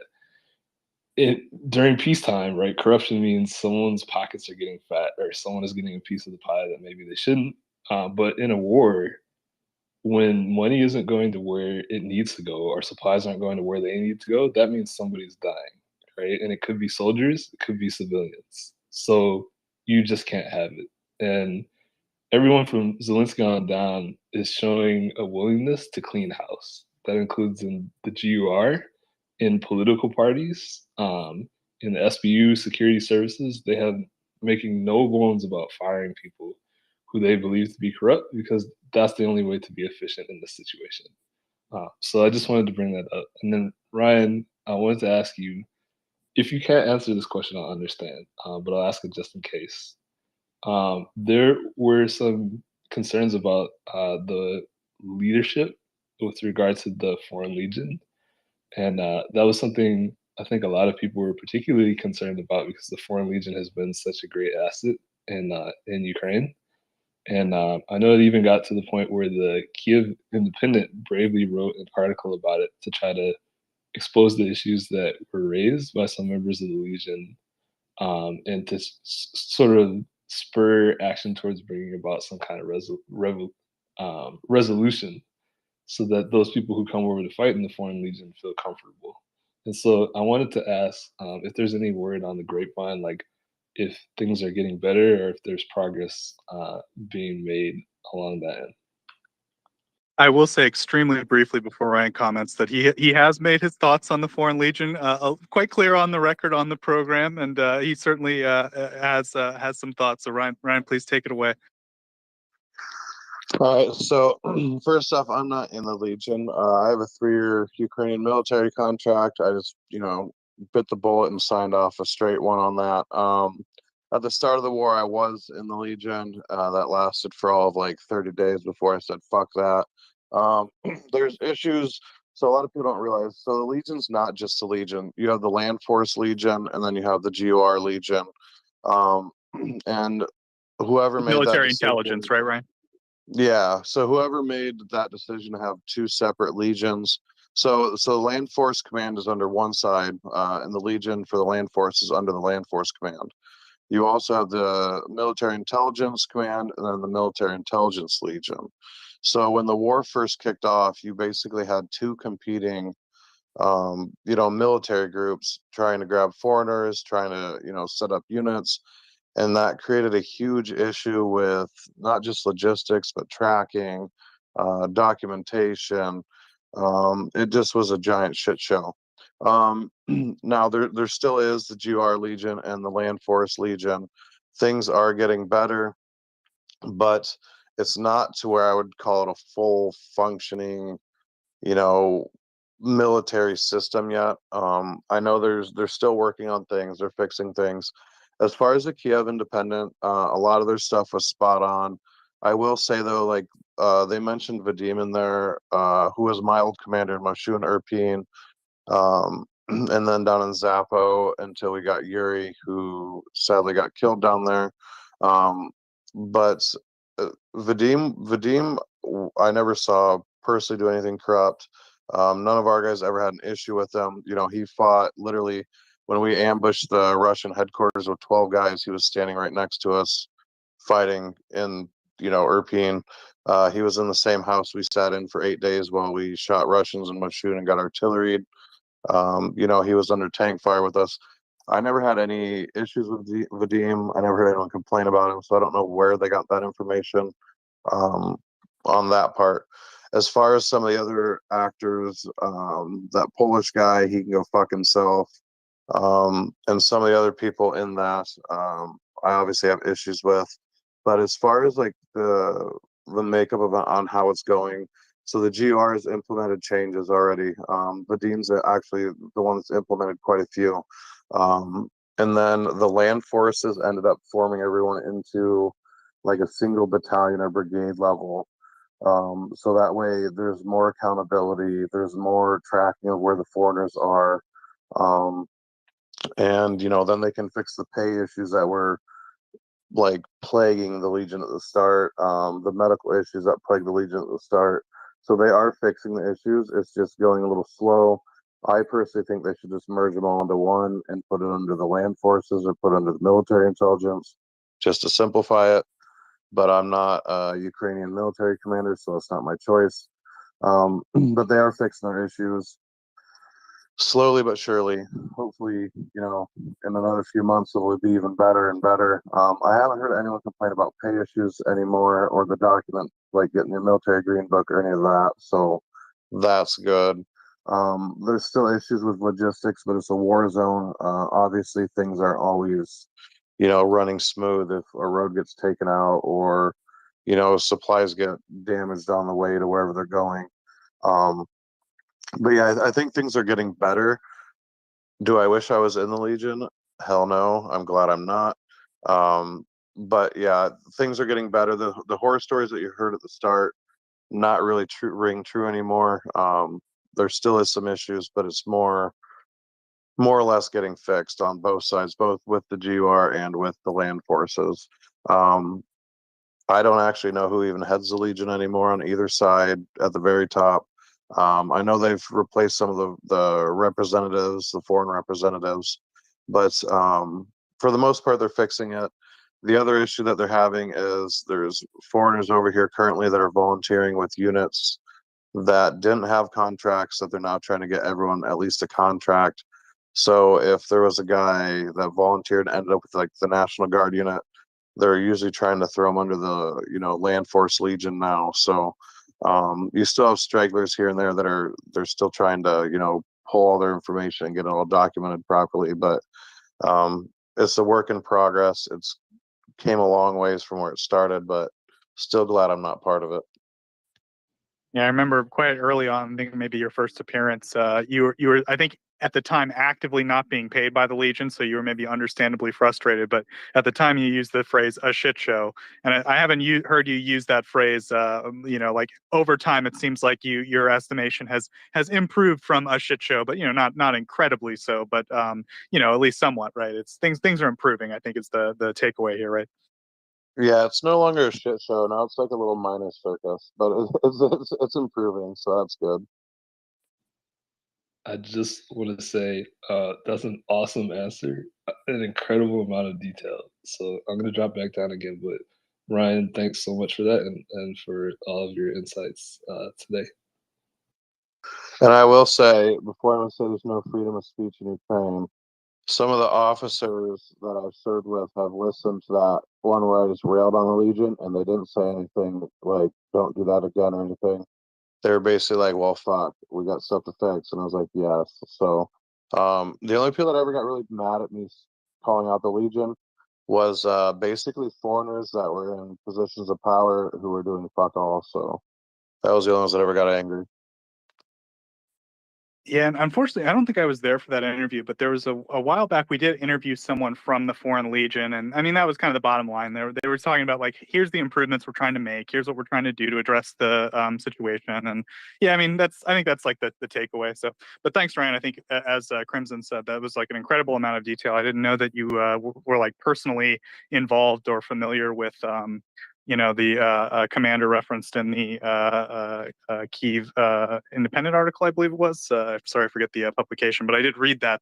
Q: during peacetime, right, corruption means someone's pockets are getting fat or someone is getting a piece of the pie that maybe they shouldn't. But in a war, when money isn't going to where it needs to go or supplies aren't going to where they need to go, that means somebody's dying, right? And it could be soldiers, it could be civilians. So you just can't have it. And everyone from Zelensky on down is showing a willingness to clean house. That includes in the GUR, in political parties, in the SBU security services. They have making no bones about firing people who they believe to be corrupt because that's the only way to be efficient in this situation. So I just wanted to bring that up. And then Ryan, I wanted to ask you, if you can't answer this question, I'll understand, but I'll ask it just in case. There were some concerns about the leadership with regard to the Foreign Legion. And that was something I think a lot of people were particularly concerned about because the Foreign Legion has been such a great asset in Ukraine. And I know it even got to the point where the Kiev Independent bravely wrote an article about it to try to expose the issues that were raised by some members of the Legion, and to sort of spur action towards bringing about some kind of resolution so that those people who come over to fight in the Foreign Legion feel comfortable. And so I wanted to ask if there's any word on the grapevine, like if things are getting better or if there's progress being made along that end.
J: I will say extremely briefly before Ryan comments that he has made his thoughts on the Foreign Legion quite clear on the record on the program, and he certainly has some thoughts. So Ryan, please take it away.
G: all right, so first off, I'm not in the Legion. I have a 3-year Ukrainian military contract. I just, bit the bullet and signed off a straight one on that. At the start of the war, I was in the Legion. That lasted for all of like 30 days before I said, fuck that. There's issues. So a lot of people don't realize. So the Legion's not just the Legion. You have the Land Force Legion, and then you have the GOR Legion. And whoever made that
J: Military
G: decision,
J: intelligence, right, Ryan?
G: yeah. So whoever made that decision to have 2 separate legions. So the Land Force Command is under one side, and the Legion for the Land Force is under the Land Force Command. You also have the Military Intelligence Command and then the Military Intelligence Legion. So when the war first kicked off, you basically had two competing, military groups trying to grab foreigners, trying to, set up units. And that created a huge issue with not just logistics, but tracking, documentation. It just was a giant shit show. Now there still is the GR Legion and the Land Force Legion. Things are getting better, but it's not to where I would call it a full functioning, you know, military system yet. I know they're still working on things, they're fixing things. As far as the Kiev Independent, a lot of their stuff was spot on. I will say though, like they mentioned Vadim in there, who was my old commander in Moshu and Irpin, and then down in Zappo until we got Yuri, who sadly got killed down there. But Vadim, I never saw personally do anything corrupt. None of our guys ever had an issue with him. He fought literally when we ambushed the Russian headquarters with 12 guys. He was standing right next to us, fighting in Irpin. He was in the same house we sat in for 8 days while we shot Russians and Moshoon and got artillery. He was under tank fire with us. I never had any issues with Vadim. I never heard anyone complain about him, so I don't know where they got that information on that part. As far as some of the other actors, that Polish guy, he can go fuck himself. And some of the other people in that, I obviously have issues with. But as far as like the makeup of on how it's going, so the GR has implemented changes already. Vadim's actually the one that's implemented quite a few. And then the land forces ended up forming everyone into like a single battalion or brigade level. So that way there's more accountability, there's more tracking of where the foreigners are. And then they can fix the pay issues that were like plaguing the Legion at the start, the medical issues that plagued the Legion at the start. So they are fixing the issues. It's just going a little slow. I personally think they should just merge them all into one and put it under the land forces or put it under the military intelligence just to simplify it. But I'm not a Ukrainian military commander, so it's not my choice. But they are fixing their issues slowly but surely. Hopefully, in another few months it'll be even better and better. I haven't heard anyone complain about pay issues anymore or the document, like getting the military green book or any of that. So that's good. There's still issues with logistics, but it's a war zone. Obviously things aren't always, running smooth if a road gets taken out or, supplies get damaged on the way to wherever they're going. But yeah, I think things are getting better. Do I wish I was in the Legion? Hell no. I'm glad I'm not. But yeah, things are getting better. The horror stories that you heard at the start, not really ring true anymore. There still is some issues, but it's more or less getting fixed on both sides, both with the GUR and with the land forces. I don't actually know who even heads the Legion anymore on either side at the very top. I know they've replaced some of the representatives, the foreign representatives, but for the most part, they're fixing it. The other issue that they're having is there's foreigners over here currently that are volunteering with units that didn't have contracts that they're now trying to get everyone at least a contract. So if there was a guy that volunteered and ended up with like the National Guard unit, they're usually trying to throw them under the land force Legion now. So you still have stragglers here and there that they're still trying to pull all their information and get it all documented properly, but it's a work in progress. It's came a long ways from where it started, but still glad I'm not part of it.
J: Yeah, I remember quite early on, I think maybe your first appearance, you were, I think at the time actively not being paid by the Legion, so you were maybe understandably frustrated, but at the time you used the phrase "a shit show," and I haven't heard you use that phrase, like over time. It seems like your estimation has improved from a shit show, but not incredibly so, but at least somewhat, right? It's things are improving. I think is the takeaway here, right?
G: Yeah, it's no longer a shit show now. It's like a little minor circus, but it's improving, so that's good.
Q: I just want to say that's an awesome answer, an incredible amount of detail. So I'm going to drop back down again. But Ryan, thanks so much for that and for all of your insights today.
G: And I will say, before I'm going to say there's no freedom of speech in Ukraine, some of the officers that I've served with have listened to that one where I just railed on the Legion, and they didn't say anything like, don't do that again or anything. They were basically like, well, fuck, we got stuff to fix. And I was like, yes. So the only people that ever got really mad at me calling out the Legion was basically foreigners that were in positions of power who were doing fuck all. So that was the only ones that ever got angry.
J: Yeah, and unfortunately, I don't think I was there for that interview, but there was a while back we did interview someone from the Foreign Legion, and I mean that was kind of the bottom line. They were talking about like, here's the improvements we're trying to make, here's what we're trying to do to address the situation, and yeah, I mean I think that's like the takeaway. So, but thanks, Ryan. I think as Crimson said, that was like an incredible amount of detail. I didn't know that you were like personally involved or familiar with the commander referenced in the Kyiv Independent article, I believe it was. Sorry, I forget the publication, but I did read that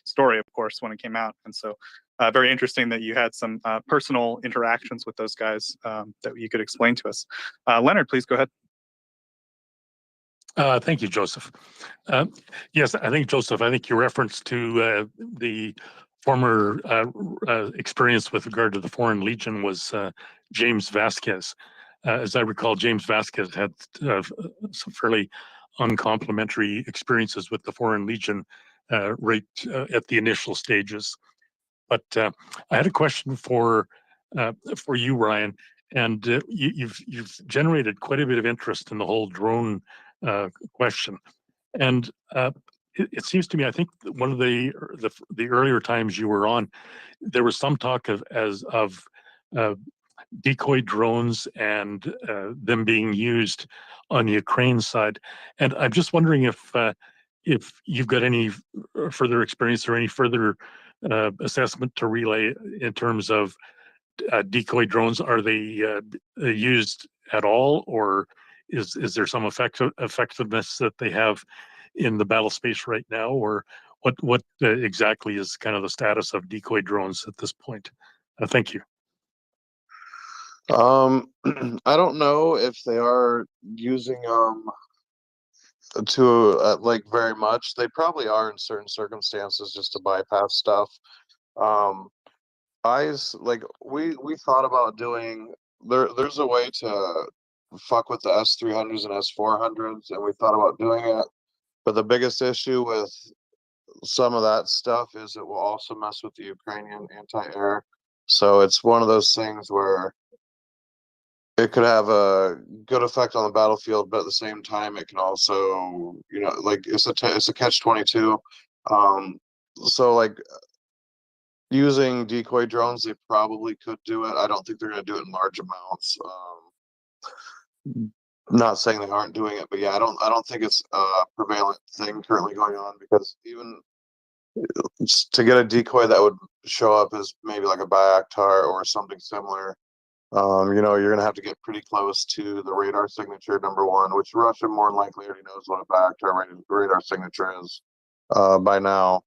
J: story, of course, when it came out. And so very interesting that you had some personal interactions with those guys that you could explain to us. Leonard, please go ahead.
I: Thank you, Joseph. Yes, I think, Joseph, I think your reference to the former experience with regard to the Foreign Legion was James Vasquez. As I recall, James Vasquez had some fairly uncomplimentary experiences with the Foreign Legion right at the initial stages. But I had a question for you, Ryan, and you've generated quite a bit of interest in the whole drone question, and it seems to me, I think one of the earlier times you were on, there was some talk of decoy drones and them being used on the Ukraine side, and I'm just wondering if you've got any further experience or any further assessment to relay in terms of decoy drones. Are they used at all, or is there some effectiveness that they have in the battle space right now, or what exactly is kind of the status of decoy drones at this point? Thank you.
G: I don't know if they are using to like very much. They probably are in certain circumstances just to bypass stuff. Like we thought about doing there's a way to fuck with the S300s and S400s, and we thought about doing it. But the biggest issue with some of that stuff is it will also mess with the Ukrainian anti-air. So it's one of those things where it could have a good effect on the battlefield, but at the same time, it can also, like it's a catch-22. So like using decoy drones, they probably could do it. I don't think they're going to do it in large amounts. Not saying they aren't doing it, but yeah, I don't think it's a prevalent thing currently going on, because even to get a decoy that would show up as maybe like a Bayaktar or something similar, you're gonna have to get pretty close to the radar signature, number one, which Russia more than likely already knows what a Bayaktar radar signature is by now.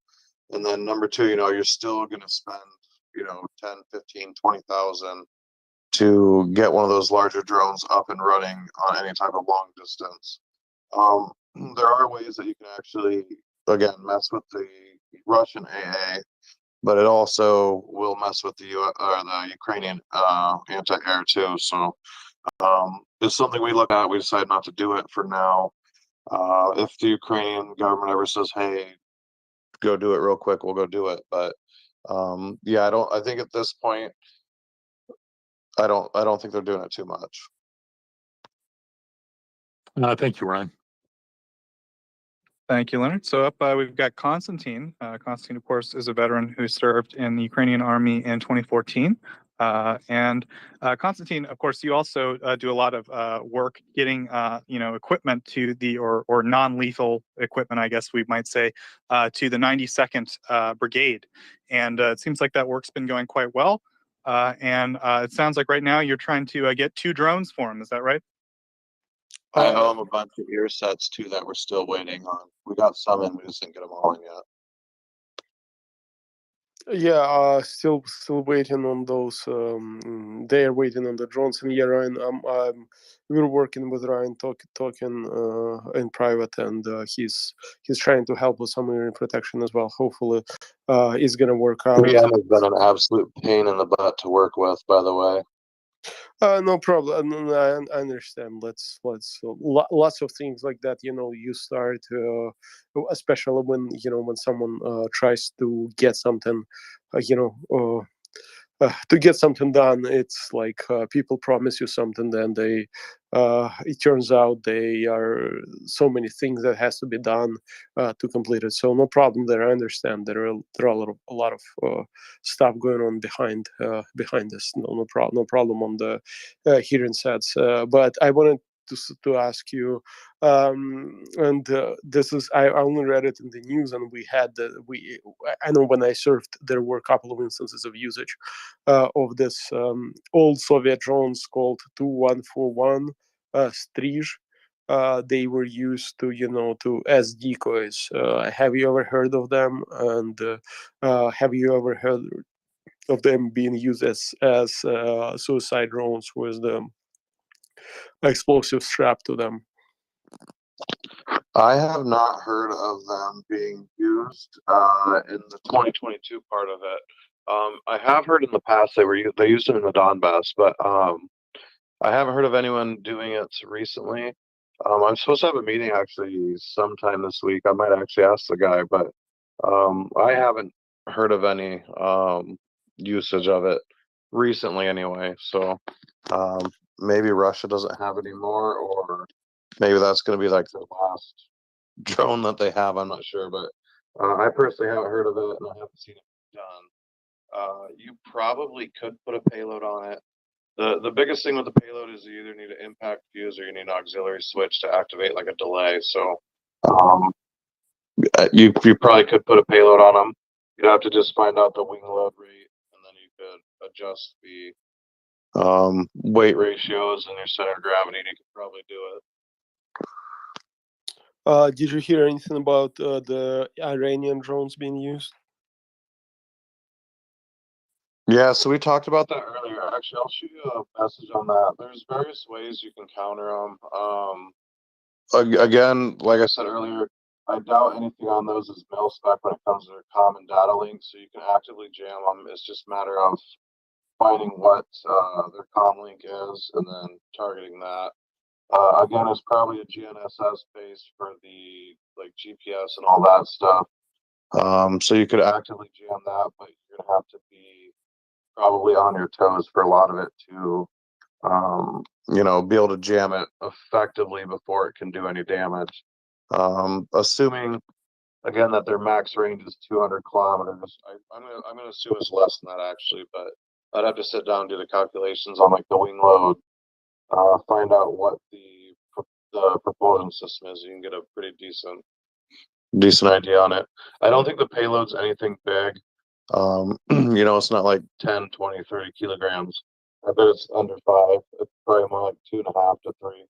G: And then number two, you're still gonna spend 10, 15, 20,000 to get one of those larger drones up and running on any type of long distance. There are ways that you can actually, again, mess with the Russian AA, but it also will mess with the Ukrainian anti-air too. So it's something we look at. We decide not to do it for now. If the Ukrainian government ever says, "Hey, go do it real quick," we'll go do it. But yeah, I think at this point, I don't think they're doing it too much.
I: Thank you, Ryan.
J: Thank you, Leonard. So up we've got Konstantin. Konstantin, of course, is a veteran who served in the Ukrainian army in 2014. And Konstantin, of course, you also do a lot of work getting, equipment to the or non-lethal equipment, I guess we might say, to the 92nd Brigade. And it seems like that work's been going quite well. And it sounds like right now you're trying to get 2 drones for them. Is that right?
G: I owe him a bunch of ear sets too that we're still waiting on. We got some in, we just didn't get them all in yet.
N: Yeah, still waiting on those. They are waiting on the drones. And yeah, Ryan, we're working with Ryan, talking in private, and he's trying to help with some hearing protection as well. Hopefully, it's gonna work out.
G: 3M has been an absolute pain in the butt to work with, by the way.
N: No problem. I understand. Lots of things like that. You start, especially when someone tries to get something, to get something done. It's like people promise you something, then it turns out they are so many things that has to be done to complete it. So no problem there. I understand there are a lot of stuff going on behind this. No problem on the hearing sets. But I wanted to ask you, and this is I only read it in the news, and I know when I served there were a couple of instances of usage of this old Soviet drones called 2141 Strij. They were used to as decoys. Have you ever heard of them? And have you ever heard of them being used as suicide drones with the explosive strapped to them?
G: I have not heard of them being used in the 2022 part of it. I have heard in the past they used them in the Donbass, but I haven't heard of anyone doing it recently. I'm supposed to have a meeting actually sometime this week. I might actually ask the guy, but I haven't heard of any usage of it recently anyway. So maybe Russia doesn't have any more, or maybe that's going to be like the last drone that they have. I'm not sure, but I personally haven't heard of it, and I haven't seen it done. You probably could put a payload on it. The biggest thing with the payload is you either need an impact fuse or you need an auxiliary switch to activate like a delay. So you probably could put a payload on them. You'd have to just find out the wing load rate, and then you could adjust the weight ratios and your center of gravity, and you could probably do it.
N: Did you hear anything about the Iranian drones being used?
G: Yeah, so we talked about that earlier. Actually, I'll shoot you a message on that. There's various ways you can counter them. Again, like I said earlier, I doubt anything on those is mil spec when it comes to their common data links, so you can actively jam them. It's just a matter of finding what their comm link is and then targeting that. Again, it's probably a GNSS base for the like GPS and all that stuff. So you could actively jam that, but you're gonna have to be probably on your toes for a lot of it to be able to jam it effectively before it can do any damage. Assuming again that their max range is 200 kilometers, I'm gonna assume it's less than that actually, but I'd have to sit down and do the calculations on like the wing load, find out what the propulsion system is. You can get a pretty decent idea on it. I don't think the payload's anything big. It's not like 10, 20, 30 kilograms. I bet it's under 5. It's probably more like 2.5 to 3.